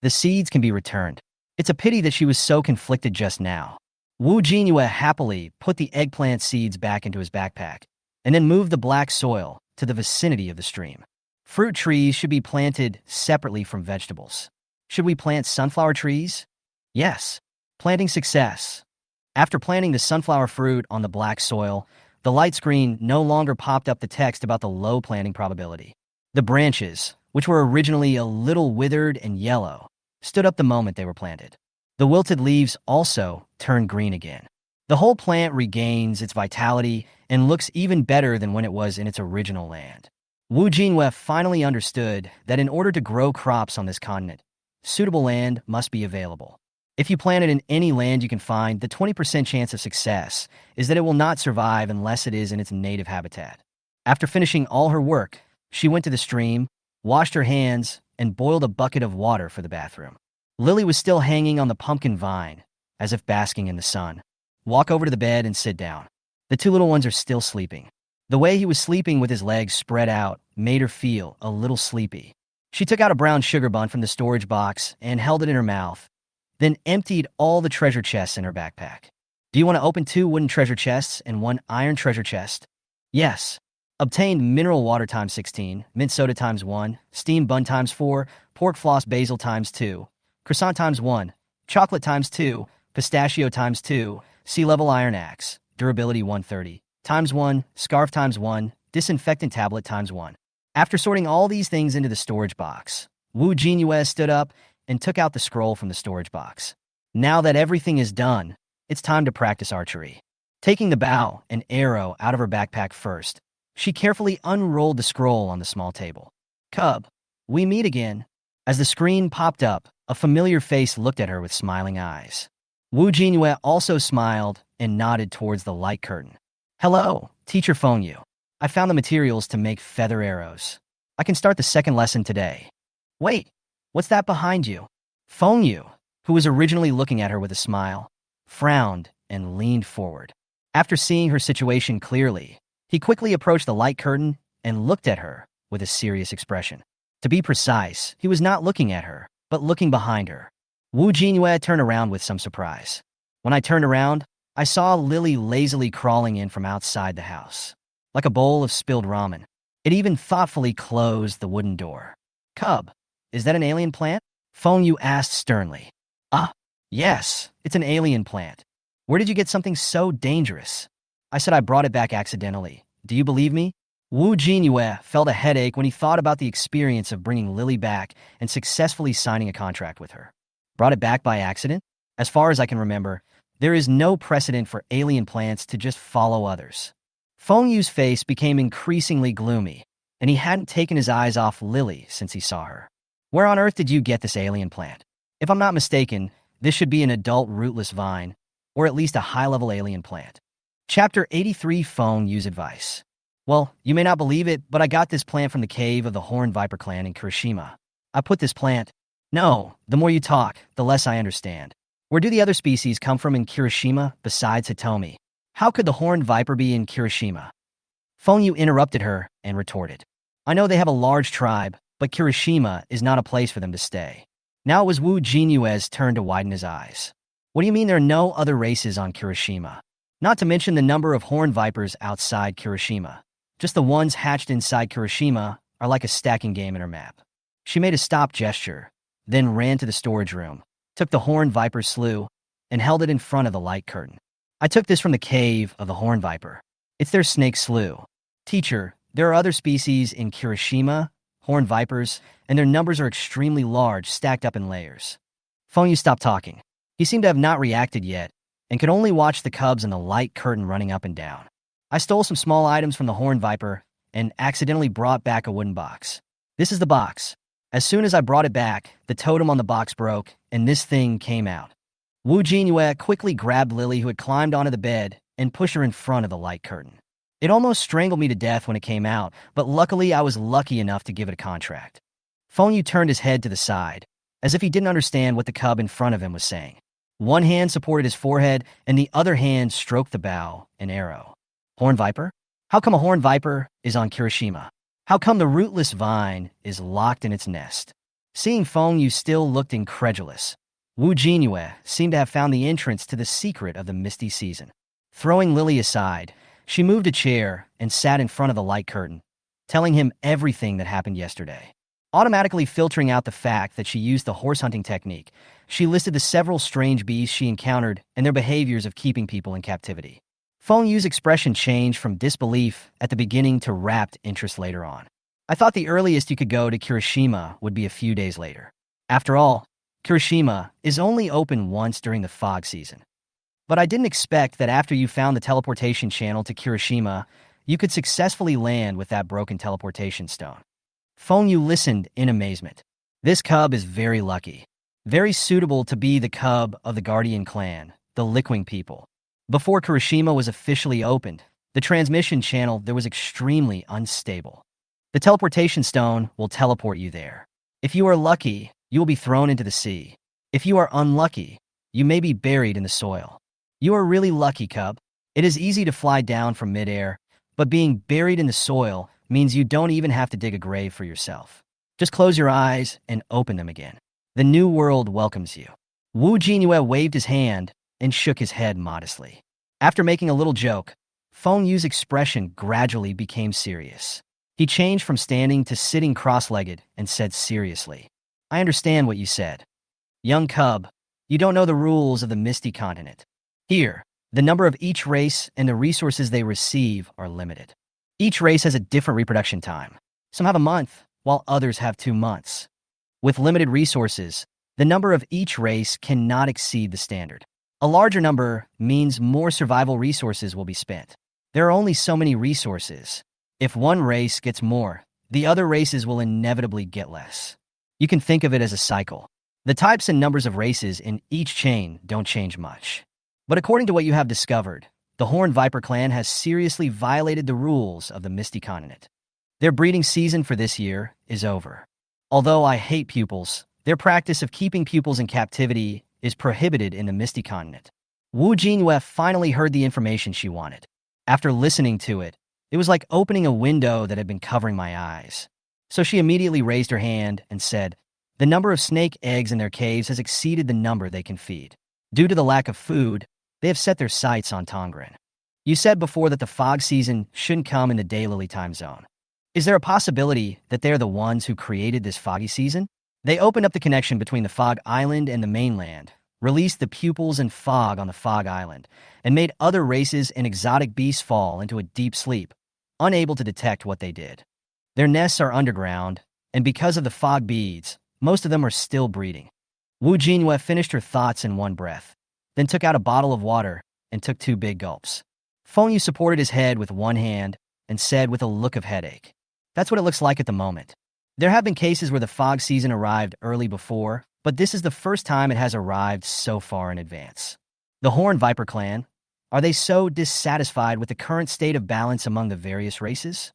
The seeds can be returned. It's a pity that she was so conflicted just now. Wu Jinyue happily put the eggplant seeds back into his backpack and then moved the black soil to the vicinity of the stream. Fruit trees should be planted separately from vegetables. Should we plant sunflower trees? Yes. Planting success. After planting the sunflower fruit on the black soil, the light screen no longer popped up the text about the low planting probability. The branches, which were originally a little withered and yellow, stood up the moment they were planted. The wilted leaves also turned green again. The whole plant regains its vitality and looks even better than when it was in its original land. Wu Jinyue finally understood that in order to grow crops on this continent, suitable land must be available. If you plant it in any land you can find, the 20% chance of success is that it will not survive unless it is in its native habitat. After finishing all her work, she went to the stream, washed her hands, and boiled a bucket of water for the bathroom. Lily was still hanging on the pumpkin vine, as if basking in the sun. Walk over to the bed and sit down. The two little ones are still sleeping. The way he was sleeping with his legs spread out made her feel a little sleepy. She took out a brown sugar bun from the storage box and held it in her mouth, then emptied all the treasure chests in her backpack. Do you want to open 2 wooden treasure chests and 1 iron treasure chest? Yes. Obtained mineral water times 16, mint soda times 1, steamed bun times 4, pork floss basil times 2, croissant times 1, chocolate times 2, pistachio times 2, sea level iron axe, durability 130, times 1, scarf times 1, disinfectant tablet times 1. After sorting all these things into the storage box, Wu Jinyue stood up and took out the scroll from the storage box. Now that everything is done, it's time to practice archery. Taking the bow and arrow out of her backpack first, she carefully unrolled the scroll on the small table. Cub, we meet again. As the screen popped up, a familiar face looked at her with smiling eyes. Wu Jinyue also smiled and nodded towards the light curtain. Hello, Teacher Fengyu. I found the materials to make feather arrows. I can start the second lesson today. Wait, what's that behind you? Fengyu, who was originally looking at her with a smile, frowned and leaned forward. After seeing her situation clearly, he quickly approached the light curtain and looked at her with a serious expression. To be precise, he was not looking at her, but looking behind her. Wu Jinyue turned around with some surprise. When I turned around, I saw Lily lazily crawling in from outside the house, like a bowl of spilled ramen. It even thoughtfully closed the wooden door. Cub, is that an alien plant? Fengyu asked sternly. Ah, yes, it's an alien plant. Where did you get something so dangerous? I said I brought it back accidentally. Do you believe me? Wu Jinyue felt a headache when he thought about the experience of bringing Lily back and successfully signing a contract with her. Brought it back by accident? As far as I can remember, there is no precedent for alien plants to just follow others. Fengyu's face became increasingly gloomy, and he hadn't taken his eyes off Lily since he saw her. Where on earth did you get this alien plant? If I'm not mistaken, this should be an adult rootless vine, or at least a high-level alien plant. Chapter 83, Fengyu's advice. Well, you may not believe it, but I got this plant from the cave of the Horned Viper clan in Kirishima. I put this plant... No, the more you talk, the less I understand. Where do the other species come from in Kirishima besides Hitomi? How could the Horned Viper be in Kirishima? Fengyu interrupted her and retorted. I know they have a large tribe, but Kirishima is not a place for them to stay. Now it was Wu Jinyue's turn to widen his eyes. What do you mean there are no other races on Kirishima? Not to mention the number of Horned Vipers outside Kirishima. Just the ones hatched inside Kirishima are like a stacking game in her map. She made a stop gesture, then ran to the storage room, took the Horned Viper slough, and held it in front of the light curtain. I took this from the cave of the Horned Viper. It's their snake slough. Teacher, there are other species in Kirishima, Horned Vipers, and their numbers are extremely large, stacked up in layers. Fengyu stopped talking. He seemed to have not reacted yet, and could only watch the cubs and the light curtain running up and down. I stole some small items from the Horned Viper and accidentally brought back a wooden box. This is the box. As soon as I brought it back, the totem on the box broke, and this thing came out. Jinyue quickly grabbed Lily, who had climbed onto the bed, and pushed her in front of the light curtain. It almost strangled me to death when it came out, but luckily I was lucky enough to give it a contract. Fengyu turned his head to the side, as if he didn't understand what the cub in front of him was saying. One hand supported his forehead, and the other hand stroked the bow, an arrow. Horn viper? How come a horn viper is on Kirishima? How come the rootless vine is locked in its nest? Seeing Fengyu still looked incredulous, Jinyue seemed to have found the entrance to the secret of the misty season. Throwing Lily aside, she moved a chair and sat in front of the light curtain, telling him everything that happened yesterday. Automatically filtering out the fact that she used the horse hunting technique, she listed the several strange beasts she encountered and their behaviors of keeping people in captivity. Fengyu's expression changed from disbelief at the beginning to rapt interest later on. I thought the earliest you could go to Kirishima would be a few days later. After all, Kirishima is only open once during the fog season. But I didn't expect that after you found the teleportation channel to Kirishima, you could successfully land with that broken teleportation stone. Fengyu listened in amazement. This cub is very lucky. Very suitable to be the cub of the Guardian clan, the Lickwing people. Before Kirishima was officially opened, the transmission channel there was extremely unstable. The teleportation stone will teleport you there. If you are lucky, you will be thrown into the sea. If you are unlucky, you may be buried in the soil. You are really lucky, cub. It is easy to fly down from midair, but being buried in the soil means you don't even have to dig a grave for yourself. Just close your eyes and open them again. The new world welcomes you. Jinyue waved his hand and shook his head modestly. After making a little joke, Fengyu's expression gradually became serious. He changed from standing to sitting cross-legged and said seriously, I understand what you said. Young cub, you don't know the rules of the Misty Continent. Here, the number of each race and the resources they receive are limited. Each race has a different reproduction time. Some have a month, while others have 2 months. With limited resources, the number of each race cannot exceed the standard. A larger number means more survival resources will be spent. There are only so many resources. If one race gets more, the other races will inevitably get less. You can think of it as a cycle. The types and numbers of races in each chain don't change much. But according to what you have discovered, the Horned Viper clan has seriously violated the rules of the Misty Continent. Their breeding season for this year is over. Although I hate pupils, their practice of keeping pupils in captivity is prohibited in the Misty Continent. Jinyue finally heard the information she wanted. After listening to it, it was like opening a window that had been covering my eyes. So she immediately raised her hand and said, the number of snake eggs in their caves has exceeded the number they can feed. Due to the lack of food, they have set their sights on Tongren. You said before that the fog season shouldn't come in the daylily time zone. Is there a possibility that they're the ones who created this foggy season? They opened up the connection between the fog island and the mainland, released the pupils and fog on the fog island, and made other races and exotic beasts fall into a deep sleep, unable to detect what they did. Their nests are underground, and because of the fog beads, most of them are still breeding. Jinyue finished her thoughts in one breath, then took out a bottle of water and took 2 big gulps. Fengyu supported his head with one hand and said with a look of headache, that's what it looks like at the moment. There have been cases where the fog season arrived early before, but this is the first time it has arrived so far in advance. The Horned Viper clan, are they so dissatisfied with the current state of balance among the various races?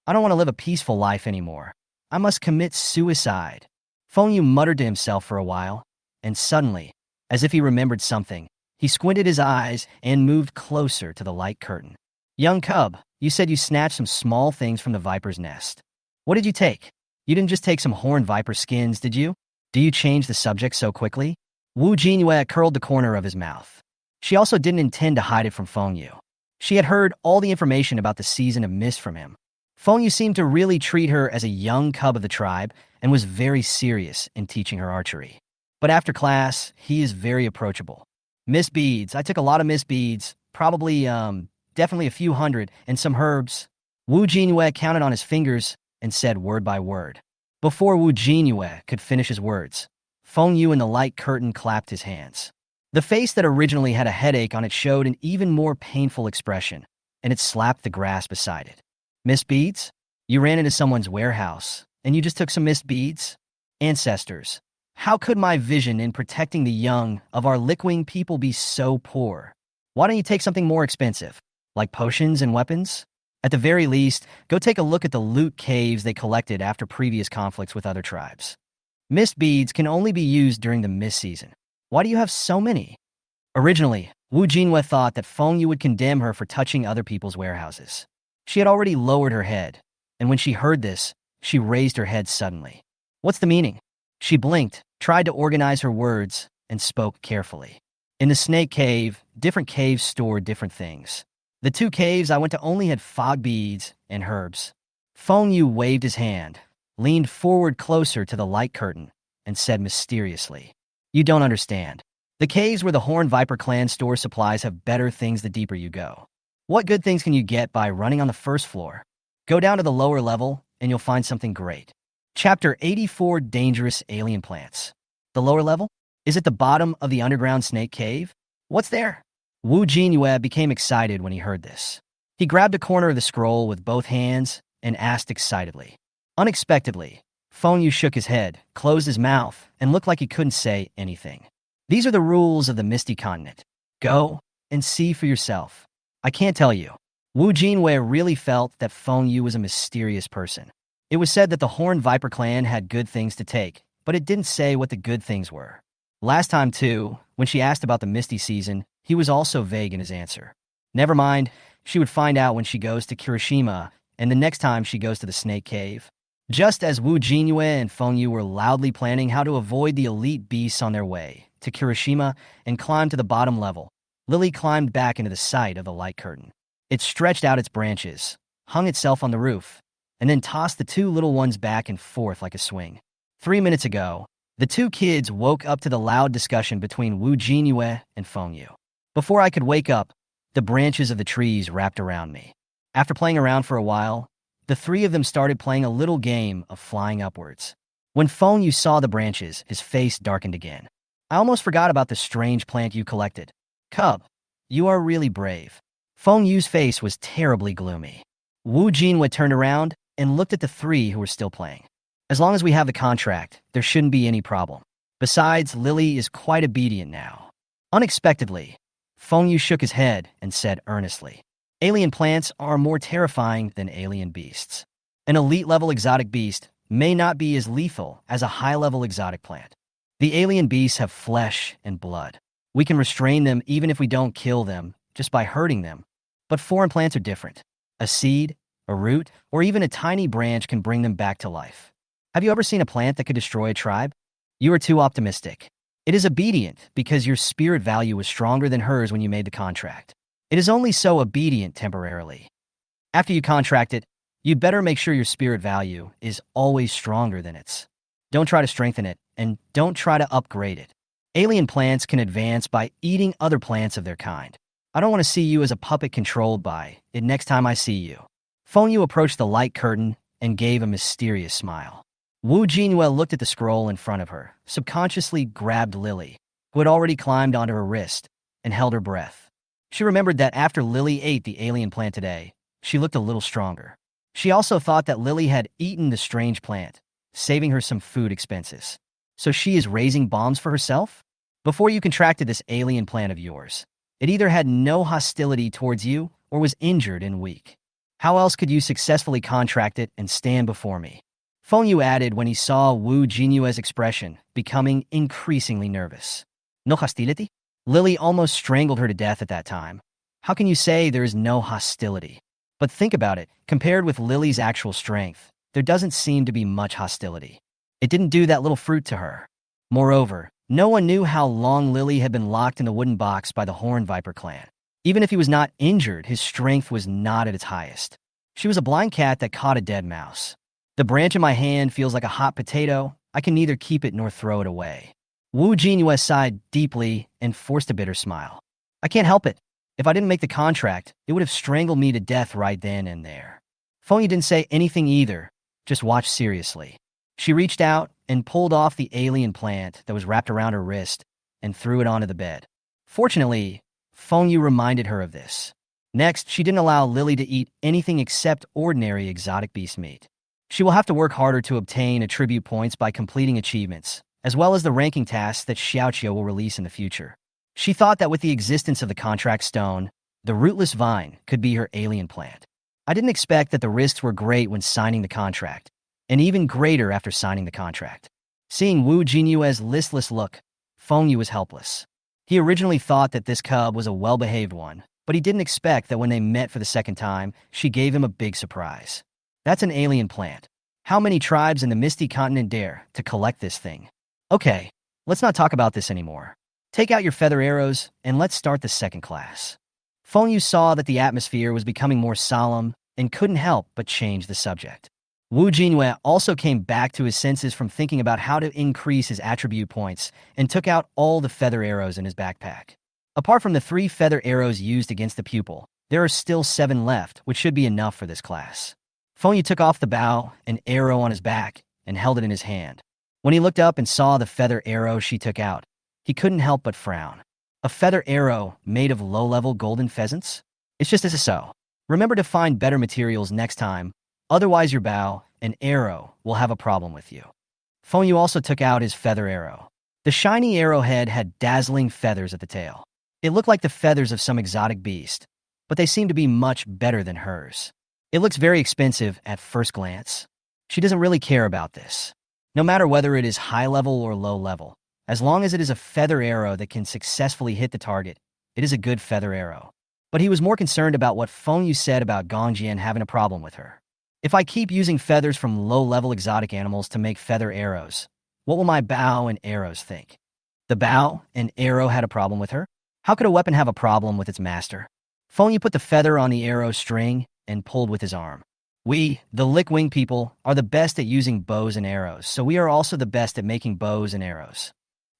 I don't want to live a peaceful life anymore. I must commit suicide. Fengyu muttered to himself for a while, and suddenly, as if he remembered something, he squinted his eyes and moved closer to the light curtain. Young cub, you said you snatched some small things from the viper's nest. What did you take? You didn't just take some horned viper skins, did you? Do you change the subject so quickly? Jinyue curled the corner of his mouth. She also didn't intend to hide it from Fengyu. She had heard all the information about the season of mist from him. Fengyu seemed to really treat her as a young cub of the tribe and was very serious in teaching her archery. But after class, he is very approachable. Mist beads. I took a lot of mist beads, probably, definitely a few hundred, and some herbs. Jinyue counted on his fingers and said word by word. Before Jinyue could finish his words, Fengyu in the light curtain clapped his hands. The face that originally had a headache on it showed an even more painful expression, and it slapped the grass beside it. Miss Beads? You ran into someone's warehouse, and you just took some missed beads? Ancestors. How could my vision in protecting the young of our Lickwing people be so poor? Why don't you take something more expensive, like potions and weapons? At the very least, go take a look at the loot caves they collected after previous conflicts with other tribes. Mist beads can only be used during the mist season. Why do you have so many? Originally, Jinyue thought that Fengyu would condemn her for touching other people's warehouses. She had already lowered her head, and when she heard this, she raised her head suddenly. What's the meaning? She blinked, tried to organize her words, and spoke carefully. In the snake cave, different caves stored different things. The 2 caves I went to only had fog beads and herbs. Fengyu waved his hand, leaned forward closer to the light curtain, and said mysteriously, "You don't understand. The caves where the Horned Viper clan stores supplies have better things the deeper you go. What good things can you get by running on the first floor? Go down to the lower level, and you'll find something great." Chapter 84, Dangerous Alien Plants. The lower level? Is it the bottom of the underground snake cave? What's there? Jinyue became excited when he heard this. He grabbed a corner of the scroll with both hands and asked excitedly. Unexpectedly, Fengyu shook his head, closed his mouth, and looked like he couldn't say anything. These are the rules of the Misty Continent. Go and see for yourself. I can't tell you. Jinyue really felt that Fengyu was a mysterious person. It was said that the Horned Viper clan had good things to take, but it didn't say what the good things were. Last time, too, when she asked about the Misty season, he was also vague in his answer. Never mind, she would find out when she goes to Kirishima and the next time she goes to the Snake Cave. Just as Jinyue and Fengyu were loudly planning how to avoid the elite beasts on their way to Kirishima and climb to the bottom level, Lily climbed back into the sight of the light curtain. It stretched out its branches, hung itself on the roof, and then tossed the 2 little ones back and forth like a swing. 3 minutes ago, the 2 kids woke up to the loud discussion between Jinyue and Fengyu. Before I could wake up, the branches of the trees wrapped around me. After playing around for a while, the 3 of them started playing a little game of flying upwards. When Fengyu saw the branches, his face darkened again. I almost forgot about the strange plant you collected. Cub, you are really brave. Fengyu's face was terribly gloomy. Jinyue turned around and looked at the 3 who were still playing. As long as we have the contract, there shouldn't be any problem. Besides, Lily is quite obedient now. Unexpectedly, Fengyu shook his head and said earnestly, "Alien plants are more terrifying than alien beasts. An elite-level exotic beast may not be as lethal as a high-level exotic plant. The alien beasts have flesh and blood. We can restrain them even if we don't kill them, just by hurting them. But foreign plants are different. A seed, a root, or even a tiny branch can bring them back to life. Have you ever seen a plant that could destroy a tribe? You are too optimistic. It is obedient because your spirit value was stronger than hers when you made the contract. It is only so obedient temporarily. After you contract it, you'd better make sure your spirit value is always stronger than its. Don't try to strengthen it, and don't try to upgrade it. Alien plants can advance by eating other plants of their kind. I don't want to see you as a puppet controlled by it next time I see you." Fengyu approached the light curtain and gave a mysterious smile. Jinyue looked at the scroll in front of her, subconsciously grabbed Lily, who had already climbed onto her wrist, and held her breath. She remembered that after Lily ate the alien plant today, she looked a little stronger. She also thought that Lily had eaten the strange plant, saving her some food expenses. So she is raising bombs for herself? Before you contracted this alien plant of yours, it either had no hostility towards you or was injured and weak. How else could you successfully contract it and stand before me? Fengyu added when he saw Jinyue's expression becoming increasingly nervous. No hostility? Lily almost strangled her to death at that time. How can you say there is no hostility? But think about it, compared with Lily's actual strength, there doesn't seem to be much hostility. It didn't do that little fruit to her. Moreover, no one knew how long Lily had been locked in the wooden box by the Horned Viper clan. Even if he was not injured, his strength was not at its highest. She was a blind cat that caught a dead mouse. The branch in my hand feels like a hot potato. I can neither keep it nor throw it away. Jinyue sighed deeply and forced a bitter smile. I can't help it. If I didn't make the contract, it would have strangled me to death right then and there. Fengyu didn't say anything either, just watched seriously. She reached out and pulled off the alien plant that was wrapped around her wrist and threw it onto the bed. Fortunately, Fengyu reminded her of this. Next, she didn't allow Lily to eat anything except ordinary exotic beast meat. She will have to work harder to obtain attribute points by completing achievements, as well as the ranking tasks that Xiaoqiu will release in the future. She thought that with the existence of the contract stone, the rootless vine could be her alien plant. I didn't expect that the risks were great when signing the contract, and even greater after signing the contract. Seeing Wu Jinyue's listless look, Fengyu was helpless. He originally thought that this cub was a well-behaved one, but he didn't expect that when they met for the second time, she gave him a big surprise. That's an alien plant. How many tribes in the Misty Continent dare to collect this thing? Okay, let's not talk about this anymore. Take out your feather arrows, and let's start the second class. Fengyu saw that the atmosphere was becoming more solemn and couldn't help but change the subject. Wu Jinyue also came back to his senses from thinking about how to increase his attribute points and took out all the feather arrows in his backpack. Apart from the 3 feather arrows used against the pupil, there are still 7 left, which should be enough for this class. Fengyu took off the bow and arrow on his back and held it in his hand. When he looked up and saw the feather arrow she took out, he couldn't help but frown. A feather arrow made of low-level golden pheasants? It's just as so. Remember to find better materials next time, otherwise your bow and arrow will have a problem with you. Fengyu also took out his feather arrow. The shiny arrowhead had dazzling feathers at the tail. It looked like the feathers of some exotic beast, but they seemed to be much better than hers. It looks very expensive at first glance. She doesn't really care about this. No matter whether it is high level or low level, as long as it is a feather arrow that can successfully hit the target, it is a good feather arrow. But he was more concerned about what Fengyu said about Gongjian having a problem with her. If I keep using feathers from low-level exotic animals to make feather arrows, what will my bow and arrows think? The bow and arrow had a problem with her? How could a weapon have a problem with its master? Fengyu put the feather on the arrow string and pulled with his arm. We, the Lickwing people, are the best at using bows and arrows, so we are also the best at making bows and arrows.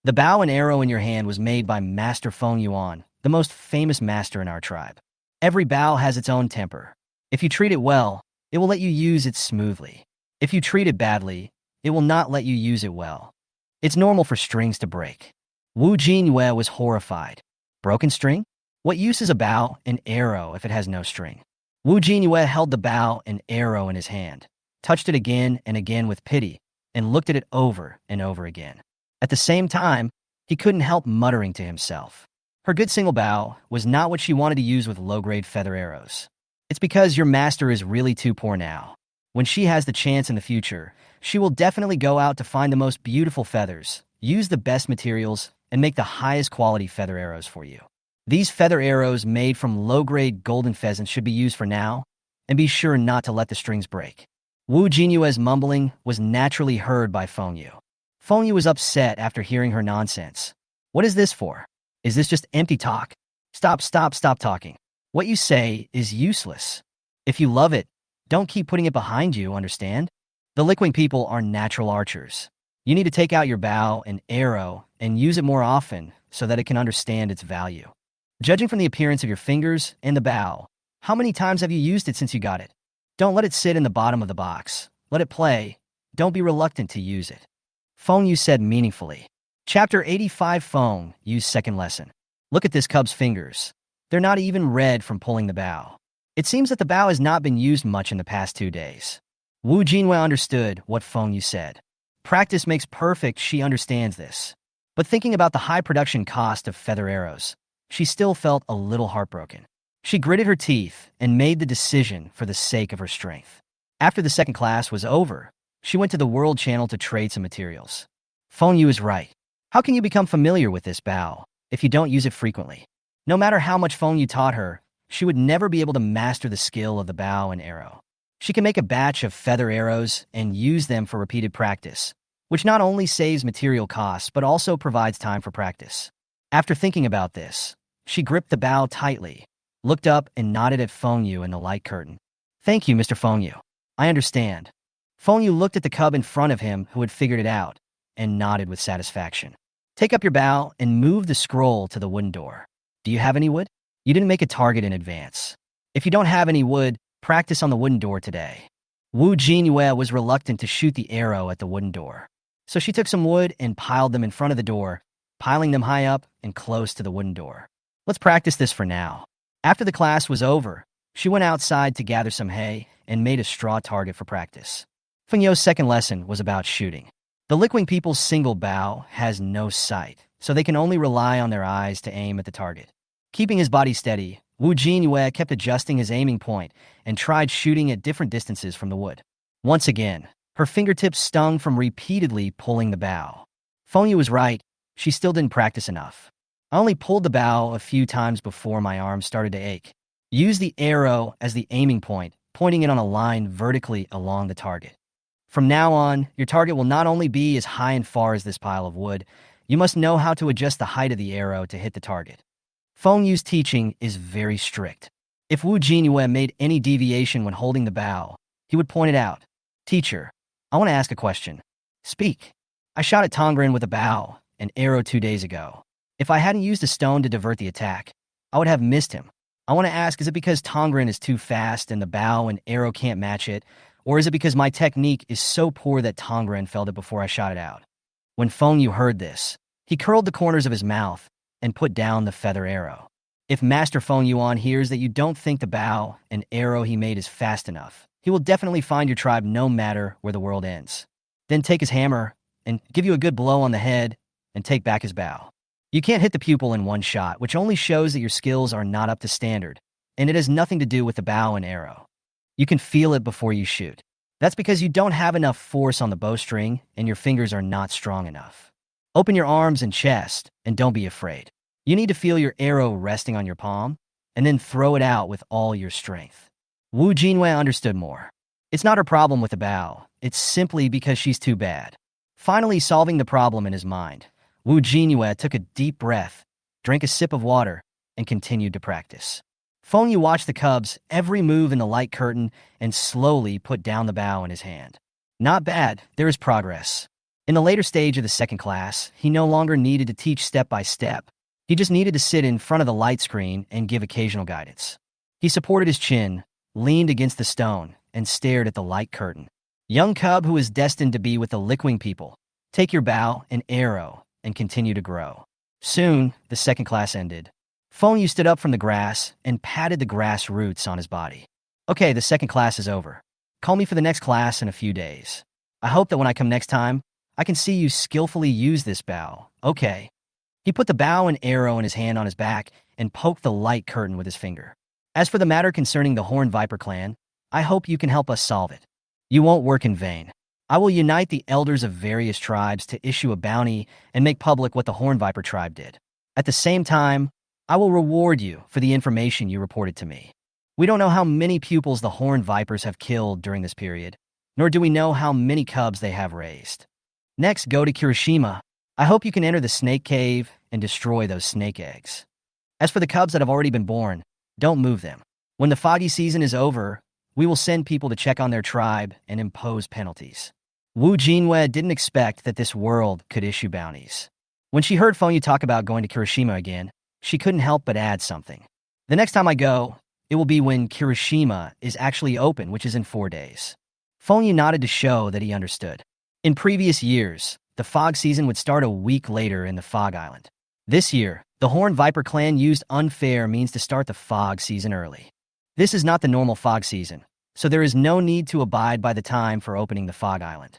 The bow and arrow in your hand was made by Master Fengyuan, the most famous master in our tribe. Every bow has its own temper. If you treat it well, it will let you use it smoothly. If you treat it badly, it will not let you use it well. It's normal for strings to break. Wu Jinyue was horrified. Broken string? What use is a bow and arrow if it has no string? Wu Jinyue held the bow and arrow in his hand, touched it again and again with pity, and looked at it over and over again. At the same time, he couldn't help muttering to himself. Her good single bow was not what she wanted to use with low-grade feather arrows. It's because your master is really too poor now. When she has the chance in the future, she will definitely go out to find the most beautiful feathers, use the best materials, and make the highest quality feather arrows for you. These feather arrows made from low-grade golden pheasants should be used for now, and be sure not to let the strings break. Wu Jinyue's mumbling was naturally heard by Fengyu. Fengyu was upset after hearing her nonsense. What is this for? Is this just empty talk? Stop talking. What you say is useless. If you love it, don't keep putting it behind you, understand? The Lickwing people are natural archers. You need to take out your bow and arrow and use it more often so that it can understand its value. Judging from the appearance of your fingers and the bow, how many times have you used it since you got it? Don't let it sit in the bottom of the box. Let it play. Don't be reluctant to use it. Fengyu said meaningfully. Chapter 85 Fengyu's second lesson. Look at this cub's fingers. They're not even red from pulling the bow. It seems that the bow has not been used much in the past 2 days. Wu Jinyue understood what Fengyu said. Practice makes perfect, she understands this. But thinking about the high production cost of feather arrows, she still felt a little heartbroken. She gritted her teeth and made the decision for the sake of her strength. After the second class was over, she went to the World Channel to trade some materials. Fengyu is right. How can you become familiar with this bow if you don't use it frequently? No matter how much Fengyu taught her, she would never be able to master the skill of the bow and arrow. She can make a batch of feather arrows and use them for repeated practice, which not only saves material costs but also provides time for practice. After thinking about this, she gripped the bow tightly, looked up and nodded at Fengyu in the light curtain. Thank you, Mr. Fengyu. I understand. Fengyu looked at the cub in front of him who had figured it out and nodded with satisfaction. Take up your bow and move the scroll to the wooden door. Do you have any wood? You didn't make a target in advance. If you don't have any wood, practice on the wooden door today. Wu Jinyue was reluctant to shoot the arrow at the wooden door. So she took some wood and piled them in front of the door, piling them high up and close to the wooden door. Let's practice this for now. After the class was over, she went outside to gather some hay and made a straw target for practice. Fengyo's second lesson was about shooting. The Lickwing people's single bow has no sight, so they can only rely on their eyes to aim at the target. Keeping his body steady, Wu Jinyue kept adjusting his aiming point and tried shooting at different distances from the wood. Once again, her fingertips stung from repeatedly pulling the bow. Fengyu was right, she still didn't practice enough. I only pulled the bow a few times before my arms started to ache. Use the arrow as the aiming point, pointing it on a line vertically along the target. From now on, your target will not only be as high and far as this pile of wood, you must know how to adjust the height of the arrow to hit the target. Fengyu's teaching is very strict. If Wu Jinyue made any deviation when holding the bow, he would point it out. Teacher, I want to ask a question. Speak. I shot at Tongren with a bow, an arrow 2 days ago. If I hadn't used a stone to divert the attack, I would have missed him. I want to ask, is it because Tongren is too fast and the bow and arrow can't match it, or is it because my technique is so poor that Tongren felt it before I shot it out? When Fengyu heard this, he curled the corners of his mouth and put down the feather arrow. If Master Fengyuan hears that you don't think the bow and arrow he made is fast enough, he will definitely find your tribe no matter where the world ends. Then take his hammer and give you a good blow on the head and take back his bow. You can't hit the pupil in one shot, which only shows that your skills are not up to standard, and it has nothing to do with the bow and arrow. You can feel it before you shoot. That's because you don't have enough force on the bowstring and your fingers are not strong enough. Open your arms and chest, and don't be afraid. You need to feel your arrow resting on your palm, and then throw it out with all your strength. Wu Jinyue understood more. It's not her problem with the bow, it's simply because she's too bad. Finally solving the problem in his mind, Wu Jinyue took a deep breath, drank a sip of water, and continued to practice. Fengyu watched the cub's every move in the light curtain and slowly put down the bow in his hand. Not bad, there is progress. In the later stage of the second class, he no longer needed to teach step by step. He just needed to sit in front of the light screen and give occasional guidance. He supported his chin, leaned against the stone, and stared at the light curtain. Young cub who is destined to be with the Lickwing people, take your bow and arrow and continue to grow. Soon, the second class ended. Fengyu stood up from the grass and patted the grass roots on his body. Okay, the second class is over. Call me for the next class in a few days. I hope that when I come next time, I can see you skillfully use this bow. Okay. He put the bow and arrow in his hand on his back and poked the light curtain with his finger. As for the matter concerning the Horned Viper clan, I hope you can help us solve it. You won't work in vain. I will unite the elders of various tribes to issue a bounty and make public what the Horned Viper tribe did. At the same time, I will reward you for the information you reported to me. We don't know how many pupils the Horned Vipers have killed during this period, nor do we know how many cubs they have raised. Next, go to Kirishima. I hope you can enter the snake cave and destroy those snake eggs. As for the cubs that have already been born, don't move them. When the foggy season is over, we will send people to check on their tribe and impose penalties. Wu Jinyue didn't expect that this world could issue bounties. When she heard Fengyu talk about going to Kirishima again, she couldn't help but add something. The next time I go, it will be when Kirishima is actually open, which is in 4 days. Fengyu nodded to show that he understood. In previous years, the fog season would start a week later in the Fog Island. This year, the Horned Viper clan used unfair means to start the fog season early. This is not the normal fog season, so there is no need to abide by the time for opening the Fog Island.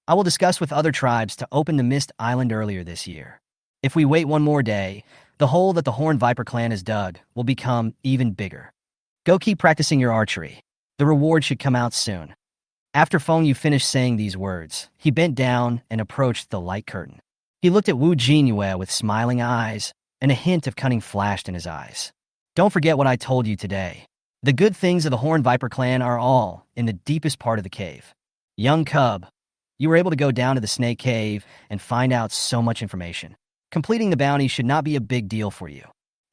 I will discuss with other tribes to open the Mist Island earlier this year. If we wait one more day, the hole that the Horned Viper clan has dug will become even bigger. Go keep practicing your archery. The reward should come out soon. After Fengyu finished saying these words, he bent down and approached the light curtain. He looked at Wu Jinyue with smiling eyes, and a hint of cunning flashed in his eyes. Don't forget what I told you today. The good things of the Horned Viper clan are all in the deepest part of the cave. Young cub, you were able to go down to the snake cave and find out so much information. Completing the bounty should not be a big deal for you.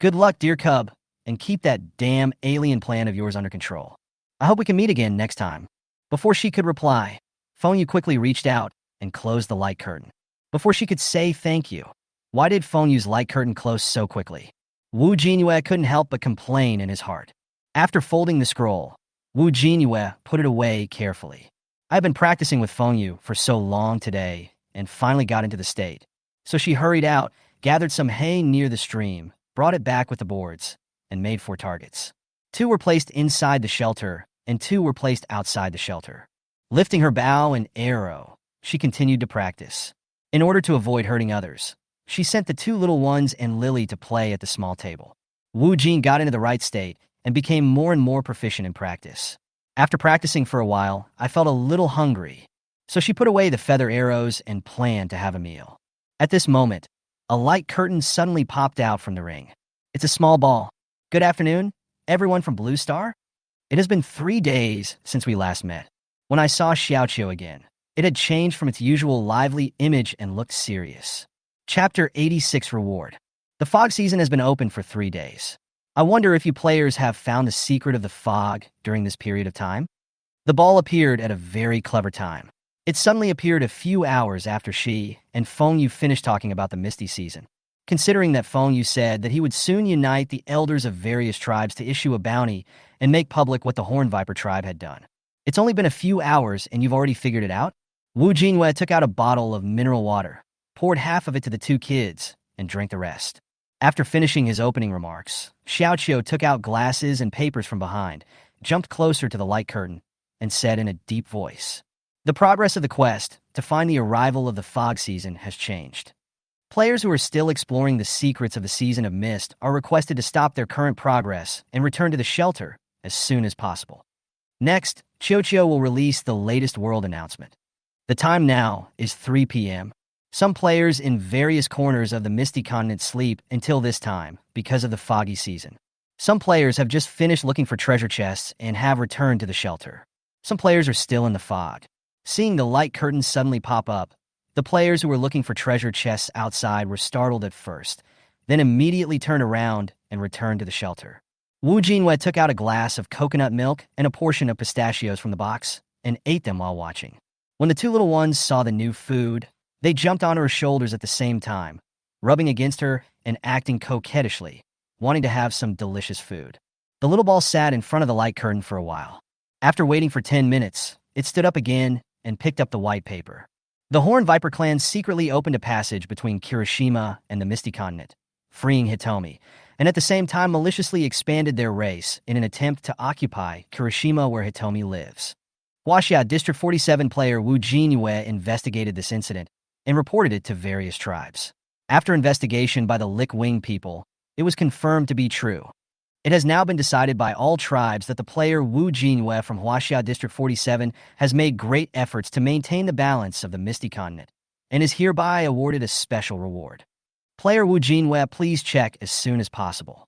Good luck, dear cub, and keep that damn alien plan of yours under control. I hope we can meet again next time. Before she could reply, Fengyu quickly reached out and closed the light curtain. Before she could say thank you, why did Fengyu's light curtain close so quickly? Wu Jinyue couldn't help but complain in his heart. After folding the scroll, Wu Jinyue put it away carefully. I've been practicing with Fengyu for so long today and finally got into the state. So she hurried out, gathered some hay near the stream, brought it back with the boards, and made 4 targets. 2 were placed inside the shelter, and 2 were placed outside the shelter. Lifting her bow and arrow, she continued to practice. In order to avoid hurting others, she sent the 2 little ones and Lily to play at the small table. Wu Jin got into the right state and became more and more proficient in practice. After practicing for a while, I felt a little hungry, so she put away the feather arrows and planned to have a meal. At this moment, a light curtain suddenly popped out from the ring. It's a small ball. Good afternoon, everyone from Blue Star? It has been 3 days since we last met. When I saw Xiaoqiu again, it had changed from its usual lively image and looked serious. Chapter 86 Reward. The fog season has been open for 3 days. I wonder if you players have found the secret of the fog during this period of time? The ball appeared at a very clever time. It suddenly appeared a few hours after she and Feng Yu finished talking about the misty season. Considering that Feng Yu said that he would soon unite the elders of various tribes to issue a bounty and make public what the Horn Viper tribe had done. It's only been a few hours and you've already figured it out? Wu Jinyue took out a bottle of mineral water, poured half of it to the 2 kids, and drank the rest. After finishing his opening remarks, Xiaoqiu took out glasses and papers from behind, jumped closer to the light curtain, and said in a deep voice, "The progress of the quest to find the arrival of the fog season has changed. Players who are still exploring the secrets of the Season of Mist are requested to stop their current progress and return to the shelter as soon as possible. Next, Xiaoqiu will release the latest world announcement. The time now is 3 p.m. Some players in various corners of the Misty Continent sleep until this time because of the foggy season. Some players have just finished looking for treasure chests and have returned to the shelter. Some players are still in the fog. Seeing the light curtains suddenly pop up, the players who were looking for treasure chests outside were startled at first, then immediately turned around and returned to the shelter. Wu Jinyue took out a glass of coconut milk and a portion of pistachios from the box and ate them while watching. When the 2 little ones saw the new food, they jumped onto her shoulders at the same time, rubbing against her and acting coquettishly, wanting to have some delicious food. The little ball sat in front of the light curtain for a while. After waiting for 10 minutes, it stood up again and picked up the white paper. The Horn Viper clan secretly opened a passage between Kirishima and the Misty Continent, freeing Hitomi, and at the same time maliciously expanded their race in an attempt to occupy Kirishima where Hitomi lives. Huaxia District 47 player Wu Jinyue investigated this incident and reported it to various tribes. After investigation by the Lick Wing people, it was confirmed to be true. It has now been decided by all tribes that the player Wu Jinyue from Huaxia District 47 has made great efforts to maintain the balance of the Misty Continent and is hereby awarded a special reward. Player Wu Jinyue, please check as soon as possible.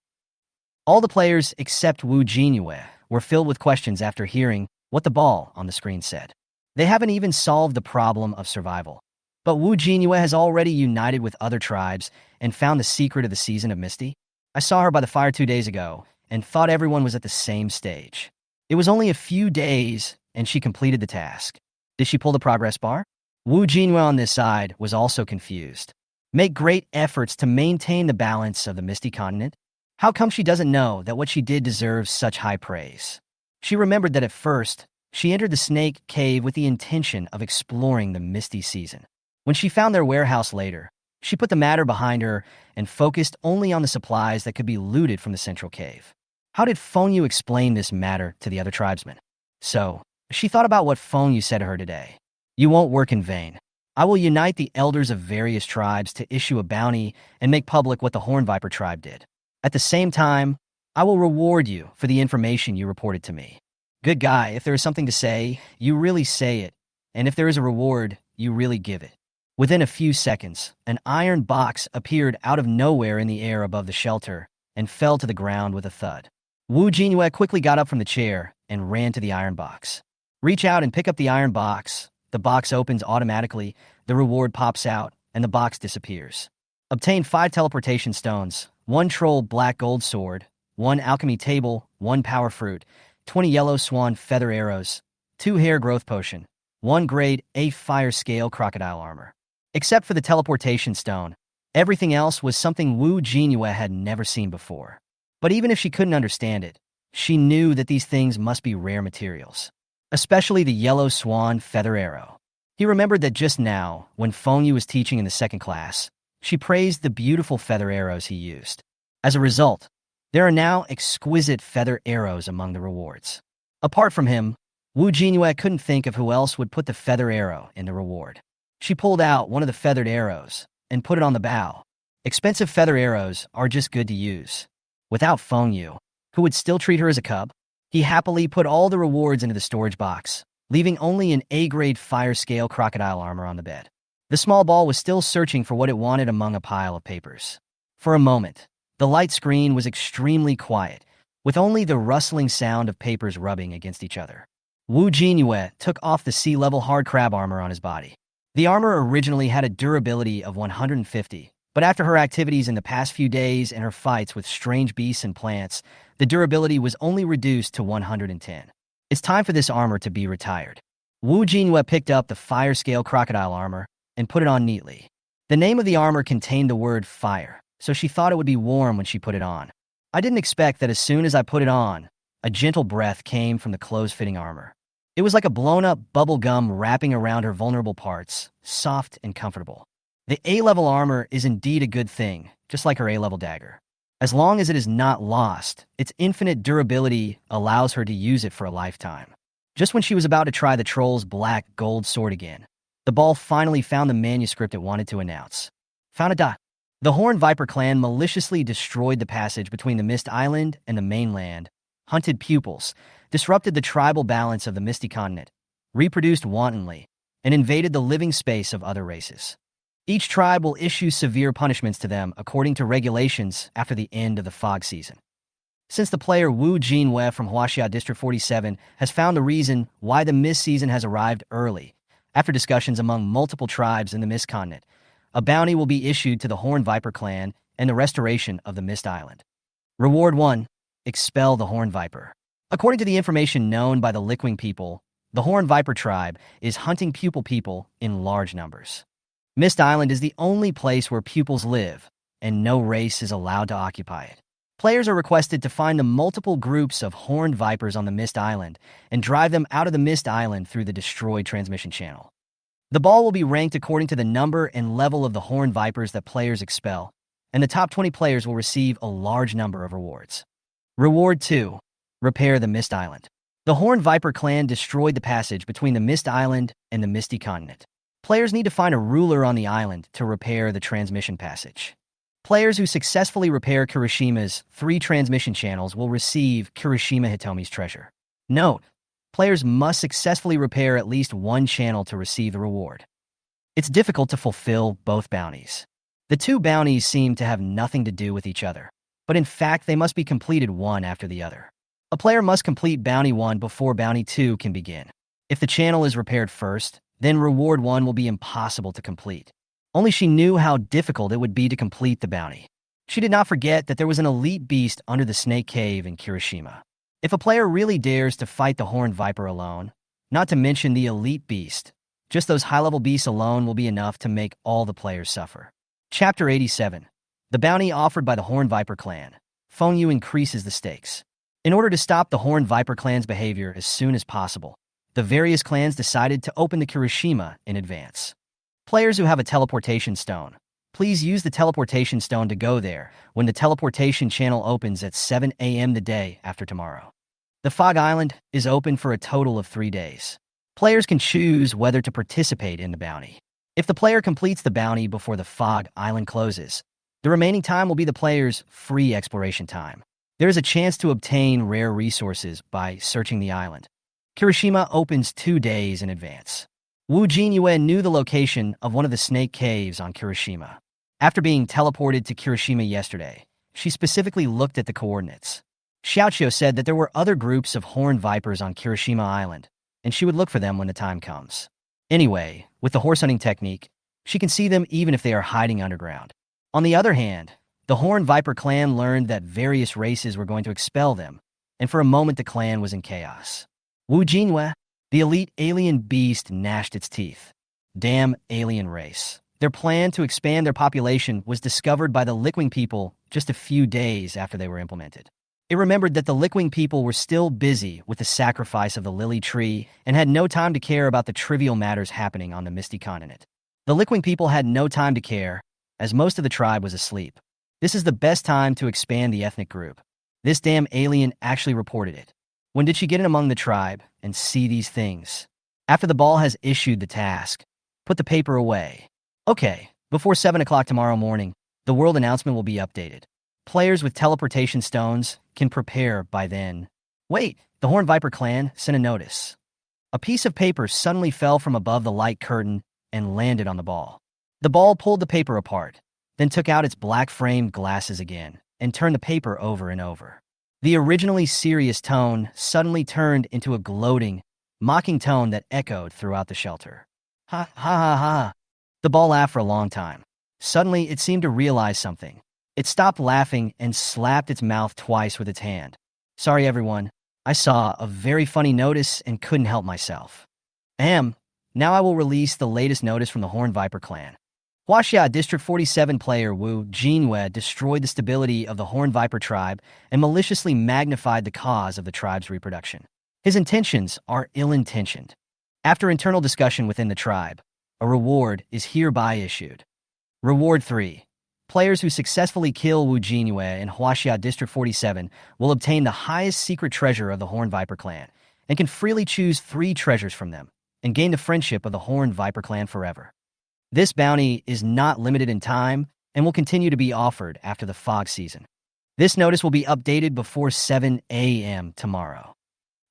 All the players except Wu Jinyue were filled with questions after hearing what the ball on the screen said. They haven't even solved the problem of survival. But Wu Jinyue has already united with other tribes and found the secret of the Season of Misty. I saw her by the fire 2 days ago and thought everyone was at the same stage. It was only a few days and she completed the task. Did she pull the progress bar? Wu Jinyue on this side was also confused. Make great efforts to maintain the balance of the Misty Continent? How come she doesn't know that what she did deserves such high praise? She remembered that at first, she entered the snake cave with the intention of exploring the misty season. When she found their warehouse later, she put the matter behind her and focused only on the supplies that could be looted from the central cave. How did Feng Yu explain this matter to the other tribesmen? So, she thought about what Feng Yu said to her today. You won't work in vain. I will unite the elders of various tribes to issue a bounty and make public what the Horn Viper tribe did. At the same time, I will reward you for the information you reported to me. Good guy, if there is something to say, you really say it, and if there is a reward, you really give it. Within a few seconds, an iron box appeared out of nowhere in the air above the shelter and fell to the ground with a thud. Wu Jinyue quickly got up from the chair and ran to the iron box. Reach out and pick up the iron box. The box opens automatically, the reward pops out, and the box disappears. Obtain 5 teleportation stones, 1 troll black gold sword, 1 alchemy table, 1 power fruit, 20 yellow swan feather arrows, 2 hair growth potion, 1 grade A fire scale crocodile armor. Except for the teleportation stone, everything else was something Wu Jinyue had never seen before. But even if she couldn't understand it, she knew that these things must be rare materials, especially the yellow swan feather arrow. He remembered that just now, when Feng Yu was teaching in the second class, she praised the beautiful feather arrows he used. As a result, There are now exquisite feather arrows among the rewards. Apart from him, Jinyue couldn't think of who else would put the feather arrow in the reward. She pulled out one of the feathered arrows and put it on the bow. Expensive feather arrows are just good to use. Without Fengyu, who would still treat her as a cub, he happily put all the rewards into the storage box, leaving only an A-grade fire scale crocodile armor on the bed. The small ball was still searching for what it wanted among a pile of papers. For a moment, the light screen was extremely quiet, with only the rustling sound of papers rubbing against each other. Jinyue took off the sea-level hard crab armor on his body. The armor originally had a durability of 150, but after her activities in the past few days and her fights with strange beasts and plants, the durability was only reduced to 110. It's time for this armor to be retired. Jinyue picked up the fire scale crocodile armor and put it on neatly. The name of the armor contained the word fire, so she thought it would be warm when she put it on. I didn't expect that as soon as I put it on, a gentle breath came from the close-fitting armor. It was like a blown-up bubble gum wrapping around her vulnerable parts, soft and comfortable. The A-level armor is indeed a good thing, just like her A-level dagger. As long as it is not lost, its infinite durability allows her to use it for a lifetime. Just when she was about to try the troll's black gold sword again, the ball finally found the manuscript it wanted to announce. Found a. The Horned Viper clan maliciously destroyed the passage between the Mist Island and the mainland, hunted pupils, disrupted the tribal balance of the Misty Continent, reproduced wantonly, and invaded the living space of other races. Each tribe will issue severe punishments to them according to regulations after the end of the fog season. Since the player Jinyue from Huaxia District 47 has found the reason why the mist season has arrived early, after discussions among multiple tribes in the Mist Continent, a bounty will be issued to the Horned Viper clan and the restoration of the Mist Island. Reward 1. Expel the Horned Viper. According to the information known by the Lickwing people, the Horned Viper tribe is hunting pupil people in large numbers. Mist Island is the only place where pupils live, and no race is allowed to occupy it. Players are requested to find the multiple groups of Horned Vipers on the Mist Island and drive them out of the Mist Island through the destroyed transmission channel. The ball will be ranked according to the number and level of the Horned Vipers that players expel, and the top 20 players will receive a large number of rewards. Reward 2. Repair the Mist Island. The Horned Viper clan destroyed the passage between the Mist Island and the Misty Continent. Players need to find a ruler on the island to repair the transmission passage. Players who successfully repair Kirishima's 3 transmission channels will receive Kirishima Hitomi's treasure. Note, players must successfully repair at least one channel to receive the reward. It's difficult to fulfill both bounties. The 2 bounties seem to have nothing to do with each other, but in fact they must be completed one after the other. A player must complete Bounty 1 before Bounty 2 can begin. If the channel is repaired first, then Reward 1 will be impossible to complete. Only she knew how difficult it would be to complete the bounty. She did not forget that there was an elite beast under the Snake Cave in Kirishima. If a player really dares to fight the Horned Viper alone, not to mention the elite beast, just those high-level beasts alone will be enough to make all the players suffer. Chapter 87. The bounty offered by the Horned Viper clan. Fengyu increases the stakes. In order to stop the Horned Viper clan's behavior as soon as possible, the various clans decided to open the Kirishima in advance. Players who have a teleportation stone, please use the teleportation stone to go there when the teleportation channel opens at 7 a.m. the day after tomorrow. The Fog Island is open for a total of 3 days. Players can choose whether to participate in the bounty. If the player completes the bounty before the Fog Island closes, the remaining time will be the player's free exploration time. There is a chance to obtain rare resources by searching the island. Kirishima opens 2 days in advance. Jinyue knew the location of one of the snake caves on Kirishima. After being teleported to Kirishima yesterday, she specifically looked at the coordinates. Xiaoqiu said that there were other groups of horned vipers on Kirishima Island, and she would look for them when the time comes. Anyway, with the horse hunting technique, she can see them even if they are hiding underground. On the other hand, the Horned Viper clan learned that various races were going to expel them, and for a moment the clan was in chaos. Jinyue, the elite alien beast, gnashed its teeth. Damn alien race. Their plan to expand their population was discovered by the Lickwing people just a few days after they were implemented. It remembered that the Lickwing people were still busy with the sacrifice of the lily tree and had no time to care about the trivial matters happening on the Misty Continent. The Lickwing people had no time to care, as most of the tribe was asleep. This is the best time to expand the ethnic group. This damn alien actually reported it. When did she get in among the tribe and see these things? After the ball has issued the task, put the paper away. Okay, before 7 o'clock tomorrow morning, the world announcement will be updated. Players with teleportation stones can prepare by then. Wait, the Horn Viper clan sent a notice. A piece of paper suddenly fell from above the light curtain and landed on the ball. The ball pulled the paper apart, then took out its black-framed glasses again and turned the paper over and over. The originally serious tone suddenly turned into a gloating, mocking tone that echoed throughout the shelter. Ha ha ha ha. The ball laughed for a long time. Suddenly, it seemed to realize something. It stopped laughing and slapped its mouth twice with its hand. Sorry, everyone. I saw a very funny notice and couldn't help myself. Now I will release the latest notice from the Horn Viper clan. Huaxia District 47 player Wu Jinyue destroyed the stability of the Horn Viper tribe and maliciously magnified the cause of the tribe's reproduction. His intentions are ill-intentioned. After internal discussion within the tribe, a reward is hereby issued. Reward 3. Players who successfully kill Wu Jinyue in Huaxia District 47 will obtain the highest secret treasure of the Horn Viper clan and can freely choose 3 treasures from them and gain the friendship of the Horn Viper clan forever. This bounty is not limited in time and will continue to be offered after the fog season. This notice will be updated before 7 a.m. tomorrow.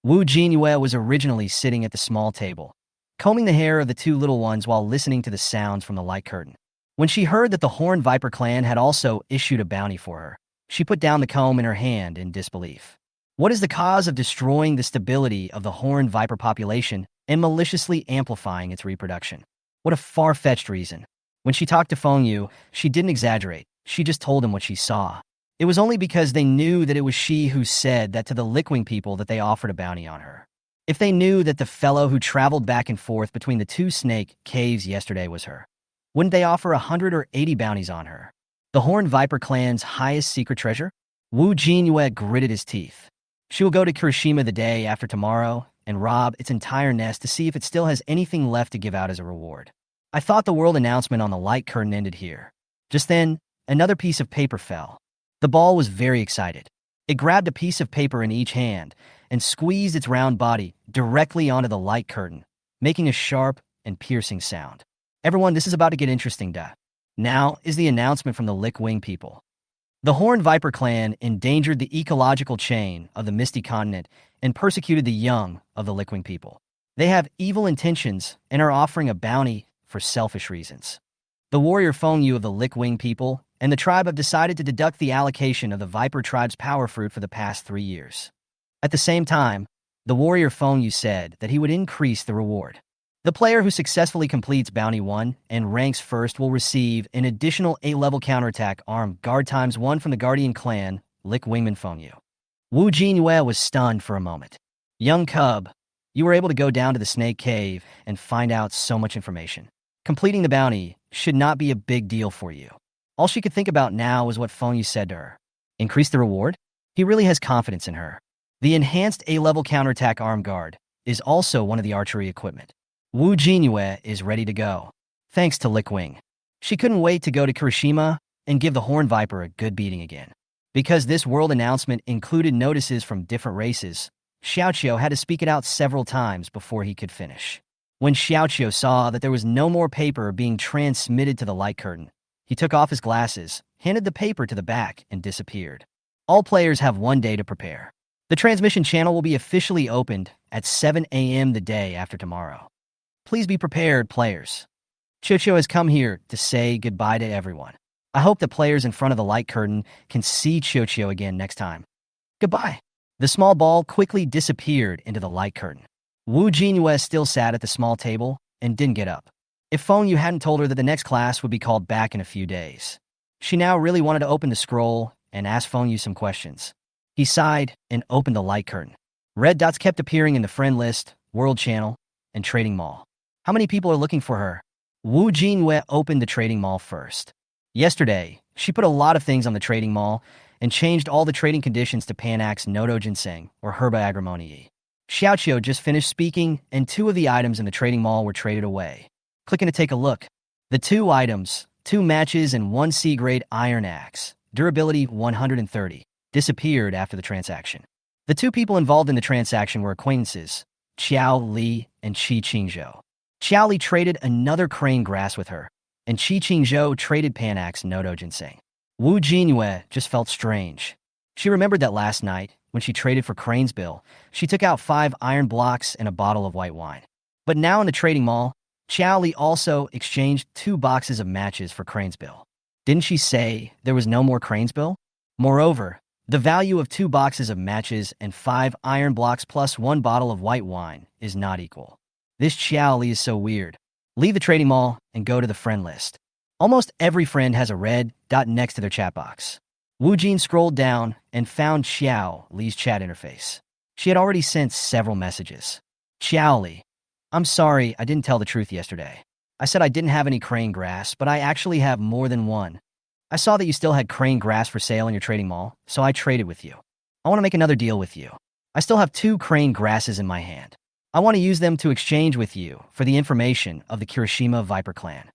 Wu Jinyue was originally sitting at the small table, combing the hair of the 2 little ones while listening to the sounds from the light curtain. When she heard that the Horn Viper clan had also issued a bounty for her, she put down the comb in her hand in disbelief. What is the cause of destroying the stability of the Horn Viper population and maliciously amplifying its reproduction? What a far-fetched reason. When she talked to Feng Yu, she didn't exaggerate. She just told him what she saw. It was only because they knew that it was she who said that to the Lickwing people that they offered a bounty on her. If they knew that the fellow who traveled back and forth between the 2 snake caves yesterday was her, wouldn't they offer 100 or 80 bounties on her? The Horn Viper clan's highest secret treasure? Wu Jinyue gritted his teeth. She will go to Kirishima the day after tomorrow and rob its entire nest to see if it still has anything left to give out as a reward. I thought the world announcement on the light curtain ended here. Just then, another piece of paper fell. The ball was very excited. It grabbed a piece of paper in each hand and squeezed its round body directly onto the light curtain, making a sharp and piercing sound. Everyone, this is about to get interesting, duh. Now is the announcement from the Lickwing people. The Horn Viper clan endangered the ecological chain of the Misty Continent and persecuted the young of the Lickwing people. They have evil intentions and are offering a bounty for selfish reasons. The warrior Feng Yu of the Lickwing people and the tribe have decided to deduct the allocation of the Viper tribe's power fruit for the past 3 years. At the same time, the warrior Feng Yu said that he would increase the reward. The player who successfully completes Bounty 1 and ranks first will receive an additional 8-level counterattack arm guard ×1 from the Guardian clan, Lick Wingman Feng Yu. Wu Jinyue was stunned for a moment. Young cub, you were able to go down to the Snake Cave and find out so much information. Completing the bounty should not be a big deal for you. All she could think about now was what Feng Yu said to her. Increase the reward? He really has confidence in her. The enhanced A-level counterattack arm guard is also one of the archery equipment. Wu Jinyue is ready to go, thanks to Lickwing. She couldn't wait to go to Kirishima and give the Horn Viper a good beating again. Because this world announcement included notices from different races, Xiaoqiu had to speak it out several times before he could finish. When Xiaoqiu saw that there was no more paper being transmitted to the light curtain, he took off his glasses, handed the paper to the back, and disappeared. All players have 1 day to prepare. The transmission channel will be officially opened at 7 a.m. the day after tomorrow. Please be prepared, players. Xiaoqiu has come here to say goodbye to everyone. I hope that players in front of the light curtain can see Xiaoqiu again next time. Goodbye. The small ball quickly disappeared into the light curtain. Wu Jinyue still sat at the small table and didn't get up. If Feng Yu hadn't told her that the next class would be called back in a few days, she now really wanted to open the scroll and ask Feng Yu some questions. He sighed and opened the light curtain. Red dots kept appearing in the friend list, world channel, and trading mall. How many people are looking for her? Wu Jinyue opened the trading mall first. Yesterday, she put a lot of things on the trading mall and changed all the trading conditions to Panax Nodo Ginseng or Herba Agrimoniae. Xiaoqiu just finished speaking and 2 of the items in the trading mall were traded away. Clicking to take a look. The 2 items, 2 matches and 1 C-grade iron axe, durability 130, disappeared after the transaction. The two people involved in the transaction were acquaintances, Qiao Li and Qi Qingzhou. Qiao Li traded another crane grass with her, and Qi Qingzhou traded Panax Nodo Ginseng. Wu Jinyue just felt strange. She remembered that last night, when she traded for Crane's bill, she took out 5 iron blocks and a bottle of white wine. But now in the trading mall, Qiao Li also exchanged 2 boxes of matches for Crane's bill. Didn't she say there was no more Crane's bill? Moreover, the value of 2 boxes of matches and 5 iron blocks plus 1 bottle of white wine is not equal. This Qiao Li is so weird. Leave the trading mall and go to the friend list. Almost every friend has a red dot next to their chat box. Wu Jin scrolled down and found Qiao Li's chat interface. She had already sent several messages. Qiao Li, I'm sorry I didn't tell the truth yesterday. I said I didn't have any crane grass, but I actually have more than one. I saw that you still had crane grass for sale in your trading mall, so I traded with you. I want to make another deal with you. I still have 2 crane grasses in my hand. I want to use them to exchange with you for the information of the Kirishima Viper clan.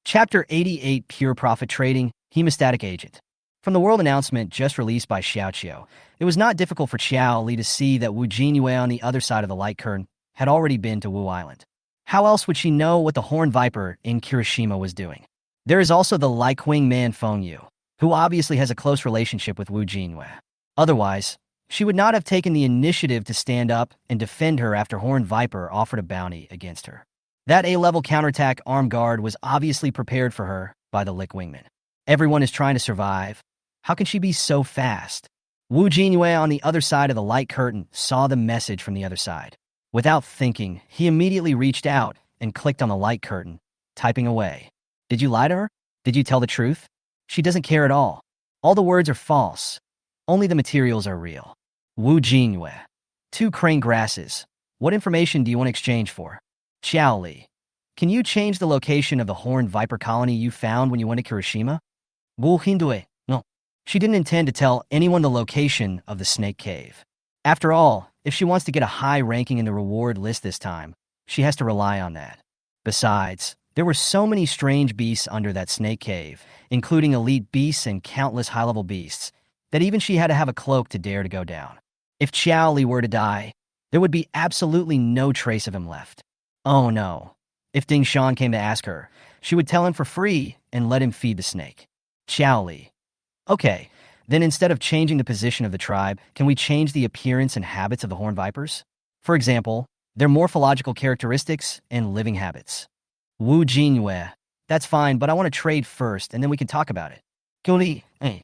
Chapter 88 Pure Profit Trading, Hemostatic Agent. From the world announcement just released by Xiaoqiu, it was not difficult for Qiao Li to see that Wu Jinyue on the other side of the light curtain had already been to Wu Island. How else would she know what the Horn Viper in Kirishima was doing? There is also the Liquing man Feng Yu, who obviously has a close relationship with Wu Jinyue. Otherwise, she would not have taken the initiative to stand up and defend her after Horn Viper offered a bounty against her. That A-level counterattack armed guard was obviously prepared for her by the Lick Wingman. Everyone is trying to survive. How can she be so fast? Wu Jinyue on the other side of the light curtain saw the message from the other side. Without thinking, he immediately reached out and clicked on the light curtain, typing away. Did you lie to her? Did you tell the truth? She doesn't care at all. All the words are false. Only the materials are real. Wu Jinyue. 2 crane grasses. What information do you want to exchange for? Qiao Li. Can you change the location of the Horned Viper colony you found when you went to Kirishima? Wu Hindue. No. She didn't intend to tell anyone the location of the Snake Cave. After all, if she wants to get a high ranking in the reward list this time, she has to rely on that. Besides, there were so many strange beasts under that Snake Cave, including elite beasts and countless high-level beasts, that even she had to have a cloak to dare to go down. If Qiao Li were to die, there would be absolutely no trace of him left. Oh no. If Ding Shan came to ask her, she would tell him for free and let him feed the snake. Qiao Li. Okay, then instead of changing the position of the tribe, can we change the appearance and habits of the horned vipers? For example, their morphological characteristics and living habits. Wu Jinyue. That's fine, but I want to trade first, and then we can talk about it. Li, hey.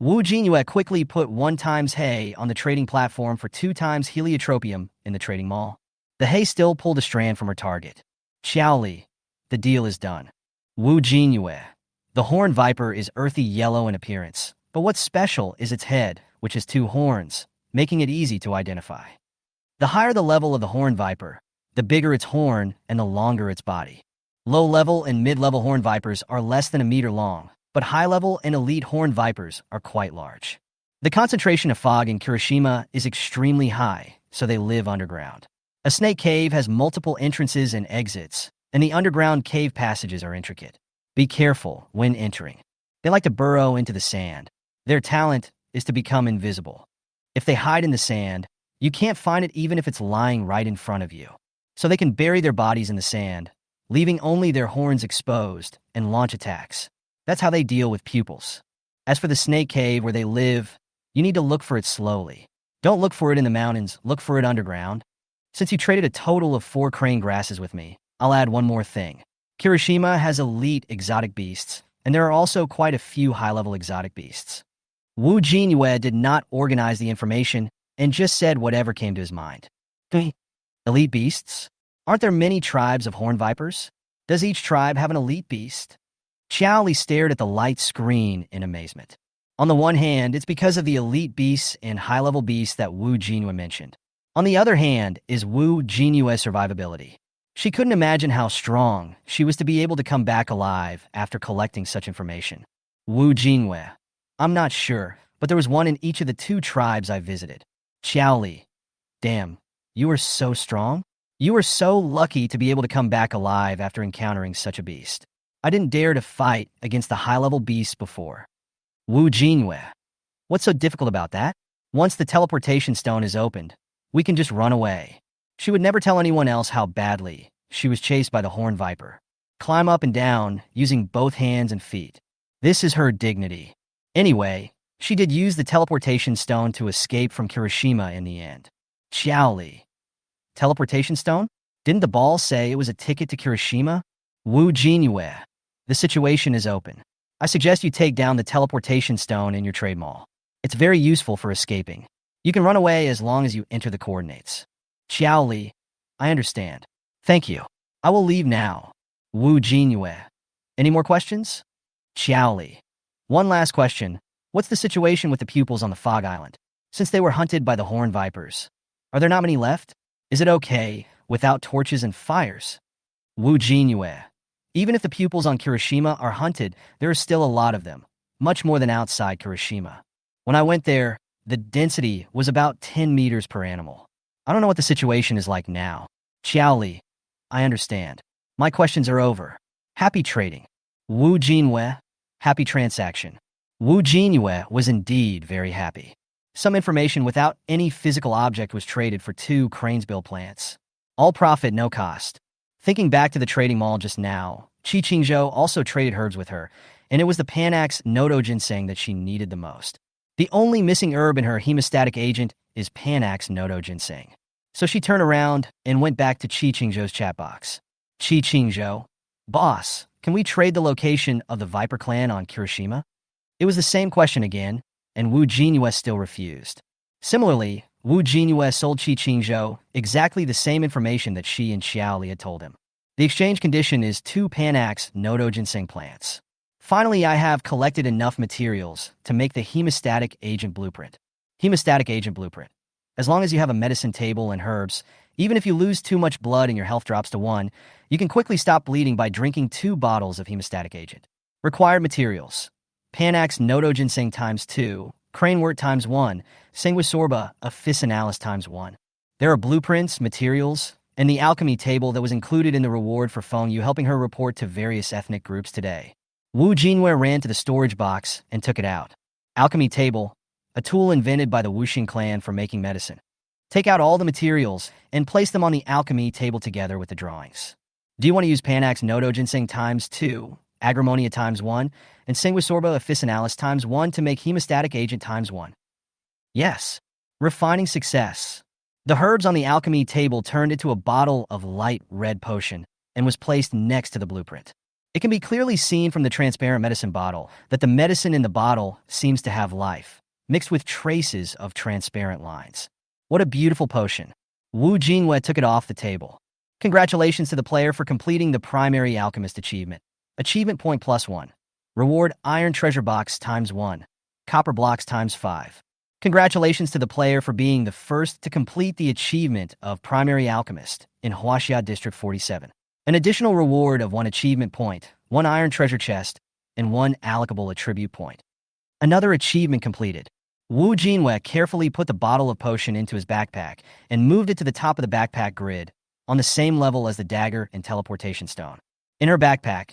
Wu Jinyue quickly put 1 times hay on the trading platform for 2 times heliotropium in the trading mall. The hay still pulled a strand from her target. Qiao Li. The deal is done. Wu Jinyue. The horned viper is earthy yellow in appearance, but what's special is its head, which has 2 horns, making it easy to identify. The higher the level of the horned viper, the bigger its horn and the longer its body. Low-level and mid-level horned vipers are less than a meter long, but high-level and elite horned vipers are quite large. The concentration of fog in Kirishima is extremely high, so they live underground. A snake cave has multiple entrances and exits, and the underground cave passages are intricate. Be careful when entering. They like to burrow into the sand. Their talent is to become invisible. If they hide in the sand, you can't find it even if it's lying right in front of you. So they can bury their bodies in the sand, leaving only their horns exposed, and launch attacks. That's how they deal with pupils. As for the snake cave where they live, you need to look for it slowly. Don't look for it in the mountains, look for it underground. Since you traded a total of 4 crane grasses with me, I'll add one more thing. Kirishima has elite exotic beasts, and there are also quite a few high-level exotic beasts. Wu Jinyue did not organize the information and just said whatever came to his mind. Elite beasts? Aren't there many tribes of horned vipers? Does each tribe have an elite beast? Qiao Li stared at the light screen in amazement. On the one hand, it's because of the elite beasts and high-level beasts that Wu Jinyue mentioned. On the other hand is Wu Jinyue's survivability. She couldn't imagine how strong she was to be able to come back alive after collecting such information. Wu Jinyue. I'm not sure, but there was one in each of the 2 tribes I visited. Qiao Li. Damn, you are so strong? You were so lucky to be able to come back alive after encountering such a beast. I didn't dare to fight against the high-level beasts before. Wu Jinyue. What's so difficult about that? Once the teleportation stone is opened, we can just run away. She would never tell anyone else how badly she was chased by the horned viper. Climb up and down using both hands and feet. This is her dignity. Anyway, she did use the teleportation stone to escape from Kirishima in the end. Xiaoli. Teleportation stone? Didn't the ball say it was a ticket to Kirishima? Wu Jinyue. The situation is open. I suggest you take down the teleportation stone in your trade mall. It's very useful for escaping. You can run away as long as you enter the coordinates. Xiaoli. I understand. Thank you. I will leave now. Wu Jinyue. Any more questions? Xiaoli. One last question. What's the situation with the pupils on the Fog Island? Since they were hunted by the horned vipers, are there not many left? Is it okay without torches and fires? Wu Jinyue. Even if the pupils on Kirishima are hunted, there are still a lot of them, much more than outside Kirishima. When I went there, the density was about 10 meters per animal. I don't know what the situation is like now. Xiaoli. I understand. My questions are over. Happy trading. Wu Jinyue. Happy transaction. Wu Jinyue was indeed very happy. Some information without any physical object was traded for 2 cranesbill plants. All profit, no cost. Thinking back to the trading mall just now, Qingzhou also traded herbs with her, and it was the Panax Nodo Ginseng that she needed the most. The only missing herb in her hemostatic agent is Panax Nodo Ginseng. So she turned around and went back to Qingzhou's chat box. Qingzhou. Boss, can we trade the location of the Viper clan on Kirishima? It was the same question again, and Wu Jinyue still refused. Similarly, Wu Jinyue sold Qingzhou exactly the same information that she and Xiaoli had told him. The exchange condition is 2 Panax Nodo Ginseng plants. Finally, I have collected enough materials to make the hemostatic agent blueprint. Hemostatic agent blueprint. As long as you have a medicine table and herbs, even if you lose too much blood and your health drops to 1, you can quickly stop bleeding by drinking 2 bottles of hemostatic agent. Required materials. Panax Nodo Ginseng times 2, cranewort times 1, sanguisorba officinalis times 1. There are blueprints, materials, and the alchemy table that was included in the reward for Feng Yu helping her report to various ethnic groups today. Wu Jinyue ran to the storage box and took it out. Alchemy table, a tool invented by the Wuxing clan for making medicine. Take out all the materials and place them on the alchemy table together with the drawings. Do you want to use Panax Nodo Ginseng times 2, Agramonia times 1, and Sanguisorba officinalis times 1 to make hemostatic agent times 1? Yes. Refining success. The herbs on the alchemy table turned into a bottle of light red potion and was placed next to the blueprint. It can be clearly seen from the transparent medicine bottle that the medicine in the bottle seems to have life, mixed with traces of transparent lines. What a beautiful potion. Wu Jinyue took it off the table. Congratulations to the player for completing the primary alchemist achievement. Achievement point +1. Reward iron treasure box times 1. Copper blocks times 5. Congratulations to the player for being the first to complete the achievement of primary alchemist in Huaxia District 47. An additional reward of 1 achievement point, 1 iron treasure chest, and 1 allocable attribute point. Another achievement completed. Wu Jinyue carefully put the bottle of potion into his backpack and moved it to the top of the backpack grid, on the same level as the dagger and teleportation stone. In her backpack,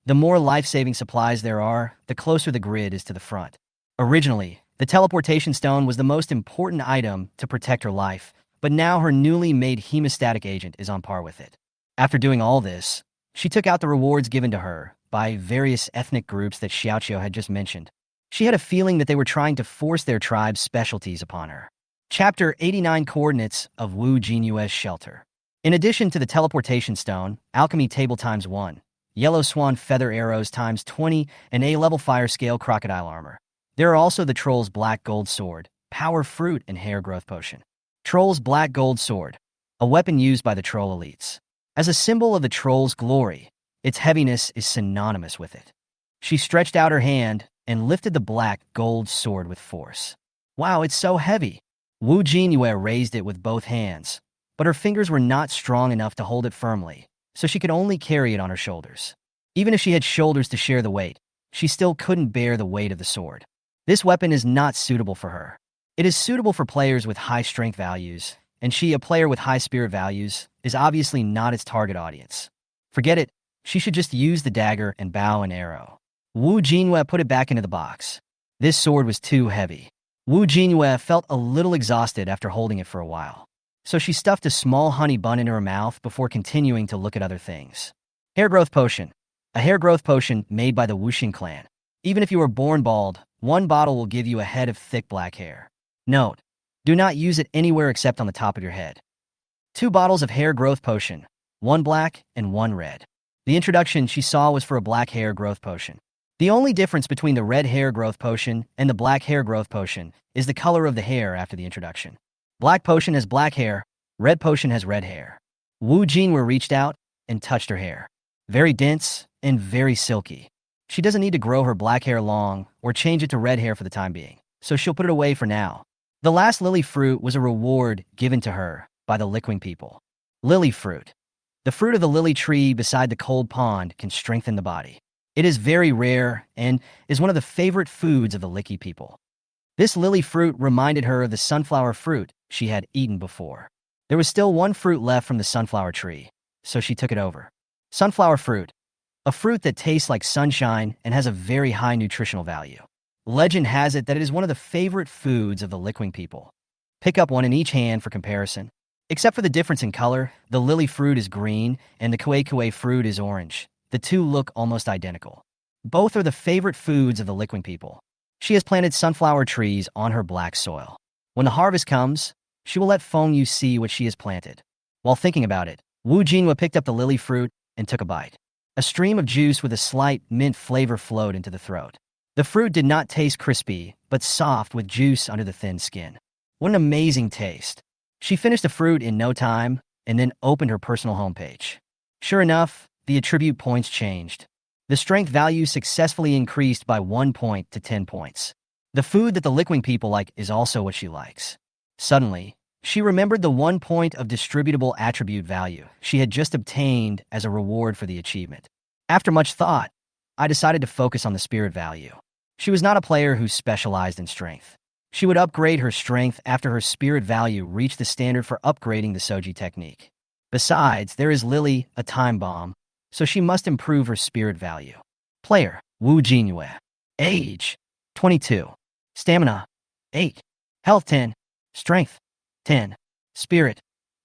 the more life-saving supplies there are, the closer the grid is to the front. Originally, the teleportation stone was the most important item to protect her life, but now her newly made hemostatic agent is on par with it. After doing all this, she took out the rewards given to her by various ethnic groups that Xiaoqiu had just mentioned. She had a feeling that they were trying to force their tribe's specialties upon her. Chapter 89 Coordinates of Wu Jinyue's Shelter. In addition to the teleportation stone, alchemy table times 1, yellow swan feather arrows times 20, and A-level fire scale crocodile armor. There are also the troll's black gold sword, power fruit, and hair growth potion. Troll's black gold sword, a weapon used by the troll elites. As a symbol of the troll's glory, its heaviness is synonymous with it. She stretched out her hand and lifted the black gold sword with force. Wow, it's so heavy. Wu Jinyue raised it with both hands, but her fingers were not strong enough to hold it firmly, so she could only carry it on her shoulders. Even if she had shoulders to share the weight, she still couldn't bear the weight of the sword. This weapon is not suitable for her. It is suitable for players with high strength values, and she, a player with high spirit values, is obviously not its target audience. Forget it. She should just use the dagger and bow and arrow. Wu Jinyue put it back into the box. This sword was too heavy. Wu Jinyue felt a little exhausted after holding it for a while. So she stuffed a small honey bun into her mouth before continuing to look at other things. Hair growth potion. A hair growth potion made by the Wuxing clan. Even if you were born bald, one bottle will give you a head of thick black hair. Note: do not use it anywhere except on the top of your head. 2 bottles of hair growth potion, 1 black and 1 red. The introduction she saw was for a black hair growth potion. The only difference between the red hair growth potion and the black hair growth potion is the color of the hair after the introduction. Black potion has black hair, red potion has red hair. Wu Jinyue reached out and touched her hair. Very dense and very silky. She doesn't need to grow her black hair long or change it to red hair for the time being, so she'll put it away for now. The last lily fruit was a reward given to her by the Liquing people. Lily fruit. The fruit of the lily tree beside the cold pond can strengthen the body. It is very rare and is one of the favorite foods of the Licky people. This lily fruit reminded her of the sunflower fruit she had eaten before. There was still 1 fruit left from the sunflower tree, so she took it over. Sunflower fruit. A fruit that tastes like sunshine and has a very high nutritional value. Legend has it that it is one of the favorite foods of the Liquing people. Pick up one in each hand for comparison. Except for the difference in color, the lily fruit is green and the kue fruit is orange. The two look almost identical. Both are the favorite foods of the Liquing people. She has planted sunflower trees on her black soil. When the harvest comes, she will let Feng Yu see what she has planted. While thinking about it, Wu Jinyue picked up the lily fruit and took a bite. A stream of juice with a slight mint flavor flowed into the throat. The fruit did not taste crispy, but soft with juice under the thin skin. What an amazing taste. She finished the fruit in no time and then opened her personal homepage. Sure enough, the attribute points changed. The strength value successfully increased by 1 point to 10 points. The food that the Liquing people like is also what she likes. Suddenly, she remembered the 1 point of distributable attribute value she had just obtained as a reward for the achievement. After much thought, I decided to focus on the spirit value. She was not a player who specialized in strength. She would upgrade her strength after her spirit value reached the standard for upgrading the Soji technique. Besides, there is Lily, a time bomb, so she must improve her spirit value. Player: Wu Jinyue. Age: 22. Stamina: 8. Health: 10. Strength: 10. Spirit: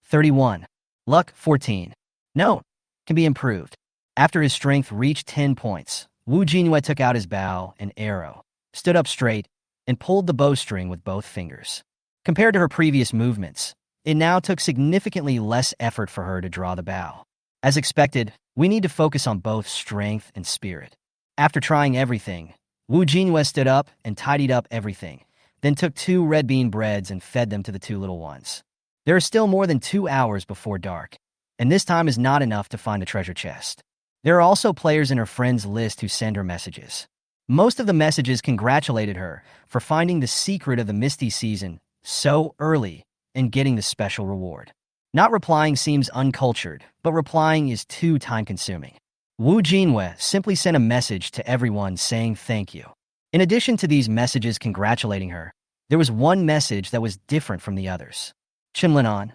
31. Luck: 14. Note: can be improved. After his strength reached 10 points, Wu Jinyue took out his bow and arrow, stood up straight, and pulled the bowstring with both fingers. Compared to her previous movements, it now took significantly less effort for her to draw the bow. As expected, we need to focus on both strength and spirit. After trying everything, Wu Jinyue stood up and tidied up everything, then took 2 red bean breads and fed them to the 2 little ones. There are still more than 2 hours before dark, and this time is not enough to find a treasure chest. There are also players in her friends list who send her messages. Most of the messages congratulated her for finding the secret of the Misty season so early and getting the special reward. Not replying seems uncultured, but replying is too time-consuming. Wu Jinyue simply sent a message to everyone saying thank you. In addition to these messages congratulating her, there was one message that was different from the others. Chinlinan,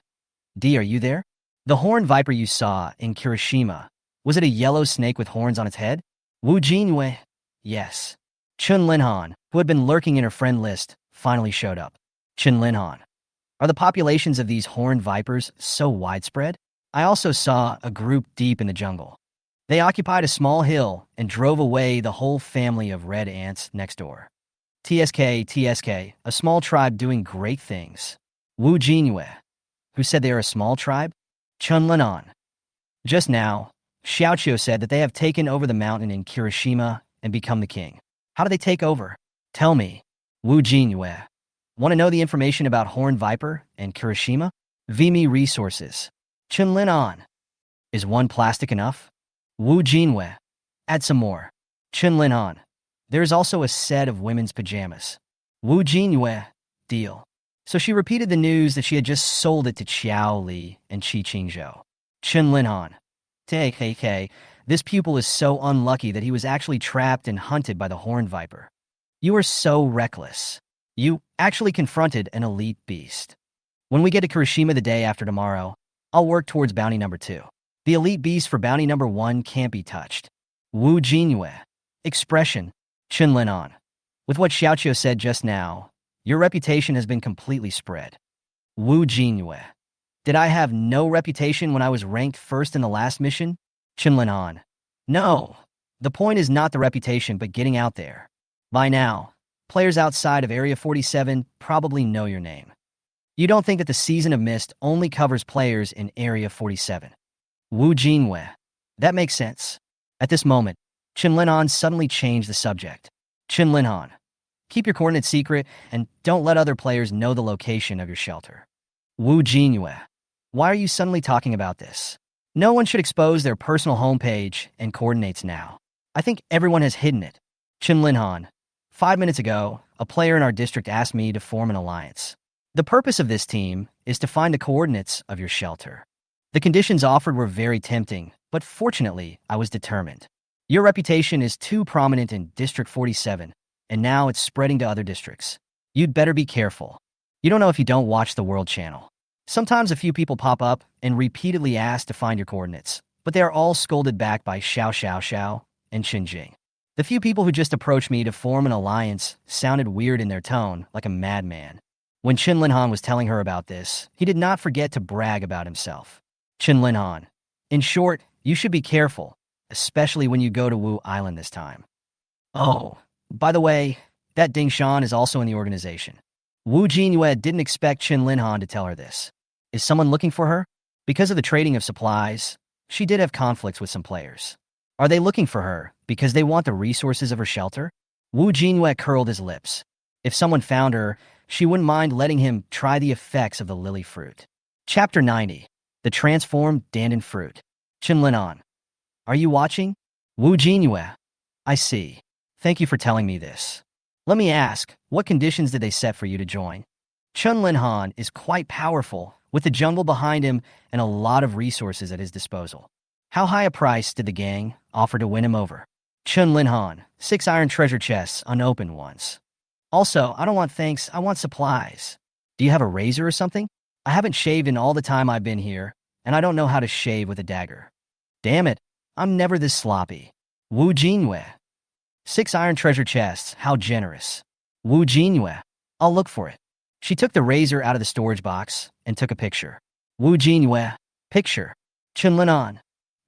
D, are you there? The horned viper you saw in Kirishima, was it a yellow snake with horns on its head? Wu Jinyue, yes. Chun Linhan, who had been lurking in her friend list, finally showed up. Chun Linhan. Are the populations of these horned vipers so widespread? I also saw a group deep in the jungle. They occupied a small hill and drove away the whole family of red ants next door. TSK, a small tribe doing great things. Wu Jinyue, who said they are a small tribe? Chun Linhan. Just now, Xiaoqiu said that they have taken over the mountain in Kirishima and become the king. How do they take over? Tell me. Wu Jinyue. Want to know the information about Horned Viper and Kirishima? Vimi resources. Chun Linhan. Is 1 plastic enough? Wu Jinyue. Add some more. Chun Linhan. There is also a set of women's pajamas. Wu Jinyue. Deal. So she repeated the news that she had just sold it to Qiao Li and Qi Qingzhou. Chun Linhan. Hey, this pupil is so unlucky that he was actually trapped and hunted by the Horned Viper. You are so reckless. You actually confronted an elite beast. When we get to Kirishima the day after tomorrow, I'll work towards bounty number 2. The elite beast for bounty number 1 can't be touched. Wu Jinyue. Expression. Chun Linhan. With what Xiaoqiu said just now, Your reputation has been completely spread. Wu Jinyue. Did I have no reputation when I was ranked first in the last mission? Chinlinhan. No. The point is not the reputation, but getting out there. By now, players outside of Area 47 probably know your name. You don't think that the Season of Mist only covers players in Area 47. Wu Jinyue. That makes sense. At this moment, Chinlinhan suddenly changed the subject. Chinlinhan. Keep your coordinates secret and don't let other players know the location of your shelter. Wu Jinyue. Why are you suddenly talking about this? No one should expose their personal homepage and coordinates now. I think everyone has hidden it. Chinlinhan. 5 minutes ago, a player in our district asked me to form an alliance. The purpose of this team is to find the coordinates of your shelter. The conditions offered were very tempting, but fortunately, I was determined. Your reputation is too prominent in District 47, and now it's spreading to other districts. You'd better be careful. You don't know if you don't watch the World Channel. Sometimes a few people pop up and repeatedly ask to find your coordinates, but they are all scolded back by Xiao and Xinjing. The few people who just approached me to form an alliance sounded weird in their tone, like a madman. When Chinlinhan was telling her about this, he did not forget to brag about himself. Chinlinhan. In short, you should be careful, especially when you go to Wu Island this time. Oh, by the way, that Ding Shan is also in the organization. Wu Jinyue didn't expect Chinlinhan to tell her this. Is someone looking for her? Because of the trading of supplies, she did have conflicts with some players. Are they looking for her because they want the resources of her shelter? Wu Jinyue curled his lips. If someone found her, she wouldn't mind letting him try the effects of the lily fruit. Chapter 90. The Transformed Dandan Fruit. Chinlinhan. Are you watching? Wu Jinyue. I see. Thank you for telling me this. Let me ask, what conditions did they set for you to join? Chinlinhan is quite powerful, with the jungle behind him and a lot of resources at his disposal. How high a price did the gang offer to win him over? Chinlinhan. 6 iron treasure chests, unopened ones. Also, I don't want thanks, I want supplies. Do you have a razor or something? I haven't shaved in all the time I've been here, and I don't know how to shave with a dagger. Damn it, I'm never this sloppy. Wu Jinyue. 6 iron treasure chests, how generous. Wu Jinyue. I'll look for it. She took the razor out of the storage box and took a picture. Wu Jinyue. Picture. Chinlinhan.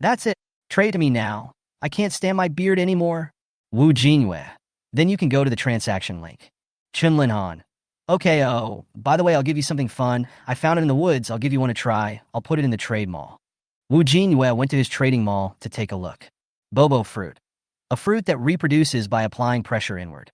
That's it. Trade to me now. I can't stand my beard anymore. Wu Jinyue. Then you can go to the transaction link. Chinlinhan. Okay, oh, by the way, I'll give you something fun. I found it in the woods. I'll give you one to try. I'll put it in the trade mall. Wu Jinyue went to his trading mall to take a look. Bobo fruit. A fruit that reproduces by applying pressure inward.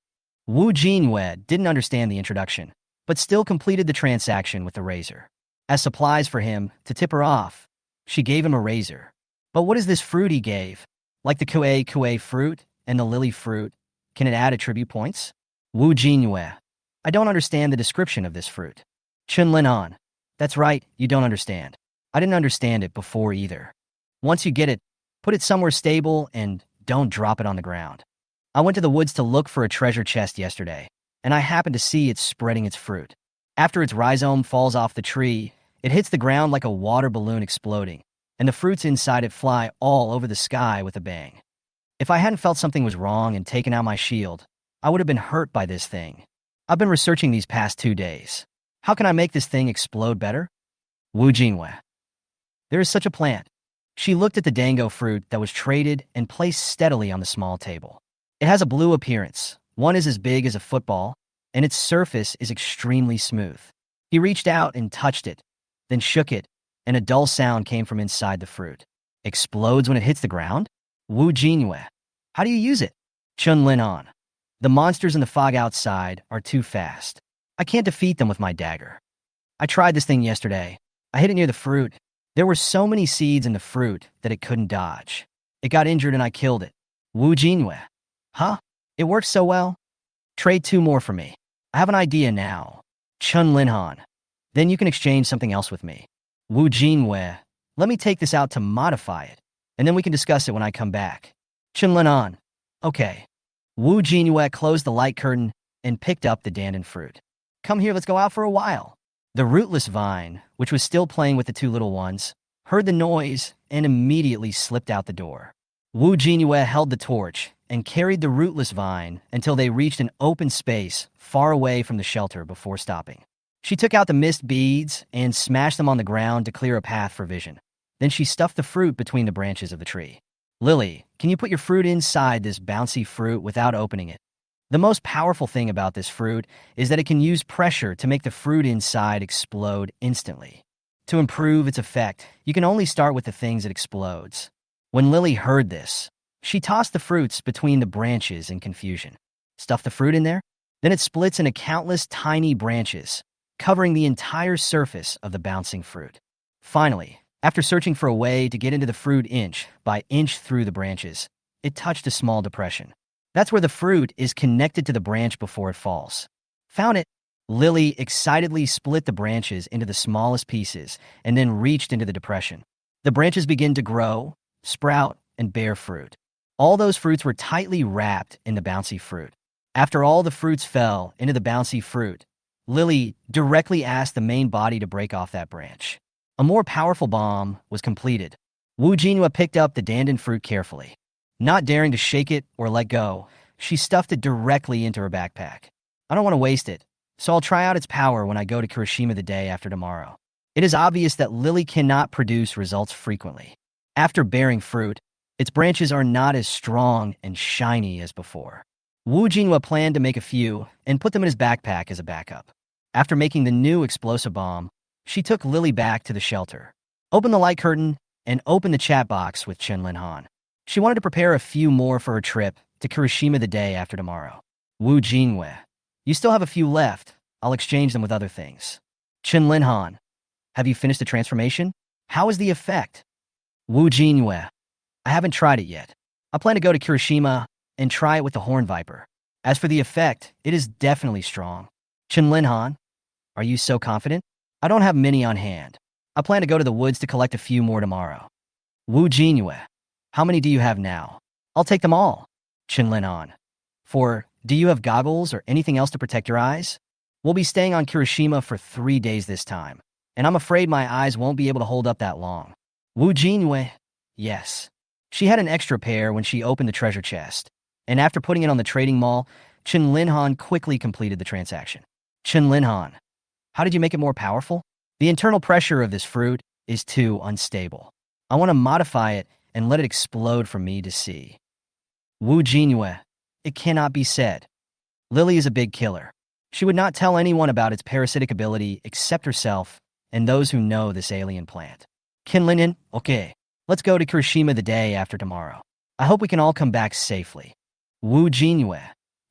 Wu Jinyue didn't understand the introduction, but still completed the transaction with the razor. As supplies for him to tip her off, she gave him a razor. But what is this fruit he gave? Like the kue fruit and the lily fruit, can it add attribute points? Wu Jinyue. I don't understand the description of this fruit. Chinlinhan. That's right, you don't understand. I didn't understand it before either. Once you get it, put it somewhere stable and don't drop it on the ground. I went to the woods to look for a treasure chest yesterday, and I happened to see it spreading its fruit. After its rhizome falls off the tree, it hits the ground like a water balloon exploding, and the fruits inside it fly all over the sky with a bang. If I hadn't felt something was wrong and taken out my shield, I would have been hurt by this thing. I've been researching these past 2 days. How can I make this thing explode better? Wu Jinyue. There is such a plant. She looked at the dango fruit that was traded and placed steadily on the small table. It has a blue appearance. One is as big as a football, and its surface is extremely smooth. He reached out and touched it, then shook it, and a dull sound came from inside the fruit. Explodes when it hits the ground? Wu Jinyue. How do you use it? Chinlinhan. The monsters in the fog outside are too fast. I can't defeat them with my dagger. I tried this thing yesterday. I hit it near the fruit. There were so many seeds in the fruit that it couldn't dodge. It got injured and I killed it. Wu Jinyue. Huh? It works so well? Trade 2 more for me. I have an idea now. Chinlinhan. Then you can exchange something else with me. Wu Jinyue. Let me take this out to modify it, and then we can discuss it when I come back. Chinlinhan. Okay. Wu Jinyue closed the light curtain and picked up the dandan fruit. Come here, let's go out for a while. The rootless vine, which was still playing with the 2 little ones, heard the noise and immediately slipped out the door. Wu Jinyue held the torch and carried the rootless vine until they reached an open space far away from the shelter before stopping. She took out the mist beads and smashed them on the ground to clear a path for vision. Then she stuffed the fruit between the branches of the tree. Lily, can you put your fruit inside this bouncy fruit without opening it? The most powerful thing about this fruit is that it can use pressure to make the fruit inside explode instantly. To improve its effect, you can only start with the things it explodes. When Lily heard this, she tossed the fruits between the branches in confusion. Stuff the fruit in there? Then it splits into countless tiny branches, covering the entire surface of the bouncing fruit. Finally, after searching for a way to get into the fruit inch by inch through the branches, it touched a small depression. That's where the fruit is connected to the branch before it falls. Found it. Lily excitedly split the branches into the smallest pieces and then reached into the depression. The branches began to grow, sprout, and bear fruit. All those fruits were tightly wrapped in the bouncy fruit. After all the fruits fell into the bouncy fruit, Lily directly asked the main body to break off that branch. A more powerful bomb was completed. Jinyue picked up the dandan fruit carefully. Not daring to shake it or let go, she stuffed it directly into her backpack. I don't want to waste it, so I'll try out its power when I go to Kirishima the day after tomorrow. It is obvious that Lily cannot produce results frequently. After bearing fruit, its branches are not as strong and shiny as before. Jinyue planned to make a few and put them in his backpack as a backup. After making the new explosive bomb, she took Lily back to the shelter, opened the light curtain, and opened the chat box with Jinyue. She wanted to prepare a few more for her trip to Kirishima the day after tomorrow. Jinyue, you still have a few left. I'll exchange them with other things. Jinyue, have you finished the transformation? How is the effect? Jinyue, I haven't tried it yet. I plan to go to Kirishima and try it with the horn viper. As for the effect, it is definitely strong. Jinyue, are you so confident? I don't have many on hand. I plan to go to the woods to collect a few more tomorrow. Jinyue, how many do you have now? I'll take them all. Jinyue, do you have goggles or anything else to protect your eyes? We'll be staying on Kirishima for 3 days this time, and I'm afraid my eyes won't be able to hold up that long. Jinyue, yes. She had an extra pair when she opened the treasure chest, and after putting it on the trading mall, Jinyue quickly completed the transaction. Jinyue, how did you make it more powerful? The internal pressure of this fruit is too unstable. I want to modify it and let it explode for me to see. Jinyue, it cannot be said. Lily is a big killer. She would not tell anyone about its parasitic ability except herself and those who know this alien plant. Jinyue, okay, let's go to Kirishima the day after tomorrow. I hope we can all come back safely. Jinyue,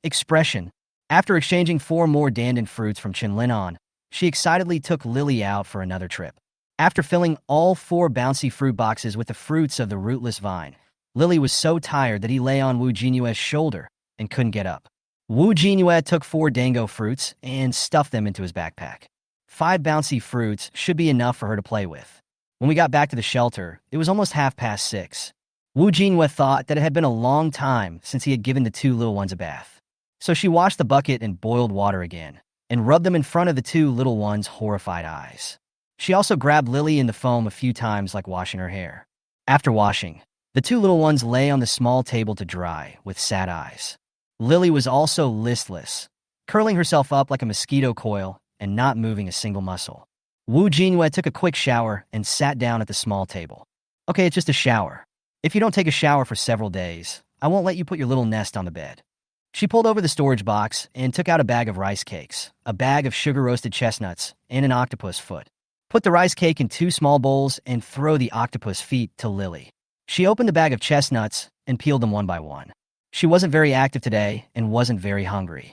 expression. After exchanging 4 more dandan fruits from Jinyue, she excitedly took Lily out for another trip. After filling all 4 bouncy fruit boxes with the fruits of the rootless vine, Lily was so tired that he lay on Jinyue's shoulder and couldn't get up. Jinyue took 4 dango fruits and stuffed them into his backpack. 5 bouncy fruits should be enough for her to play with. When we got back to the shelter, it was almost 6:30. Jinyue thought that it had been a long time since he had given the 2 little ones a bath. So she washed the bucket in boiled water again and rubbed them in front of the 2 little ones' horrified eyes. She also grabbed Lily in the foam a few times like washing her hair. After washing, the 2 little ones lay on the small table to dry with sad eyes. Lily was also listless, curling herself up like a mosquito coil and not moving a single muscle. Jinyue took a quick shower and sat down at the small table. Okay, it's just a shower. If you don't take a shower for several days, I won't let you put your little nest on the bed. She pulled over the storage box and took out a bag of rice cakes, a bag of sugar-roasted chestnuts, and an octopus foot. Put the rice cake in 2 small bowls and throw the octopus feet to Lily. She opened the bag of chestnuts and peeled them one by one. She wasn't very active today and wasn't very hungry.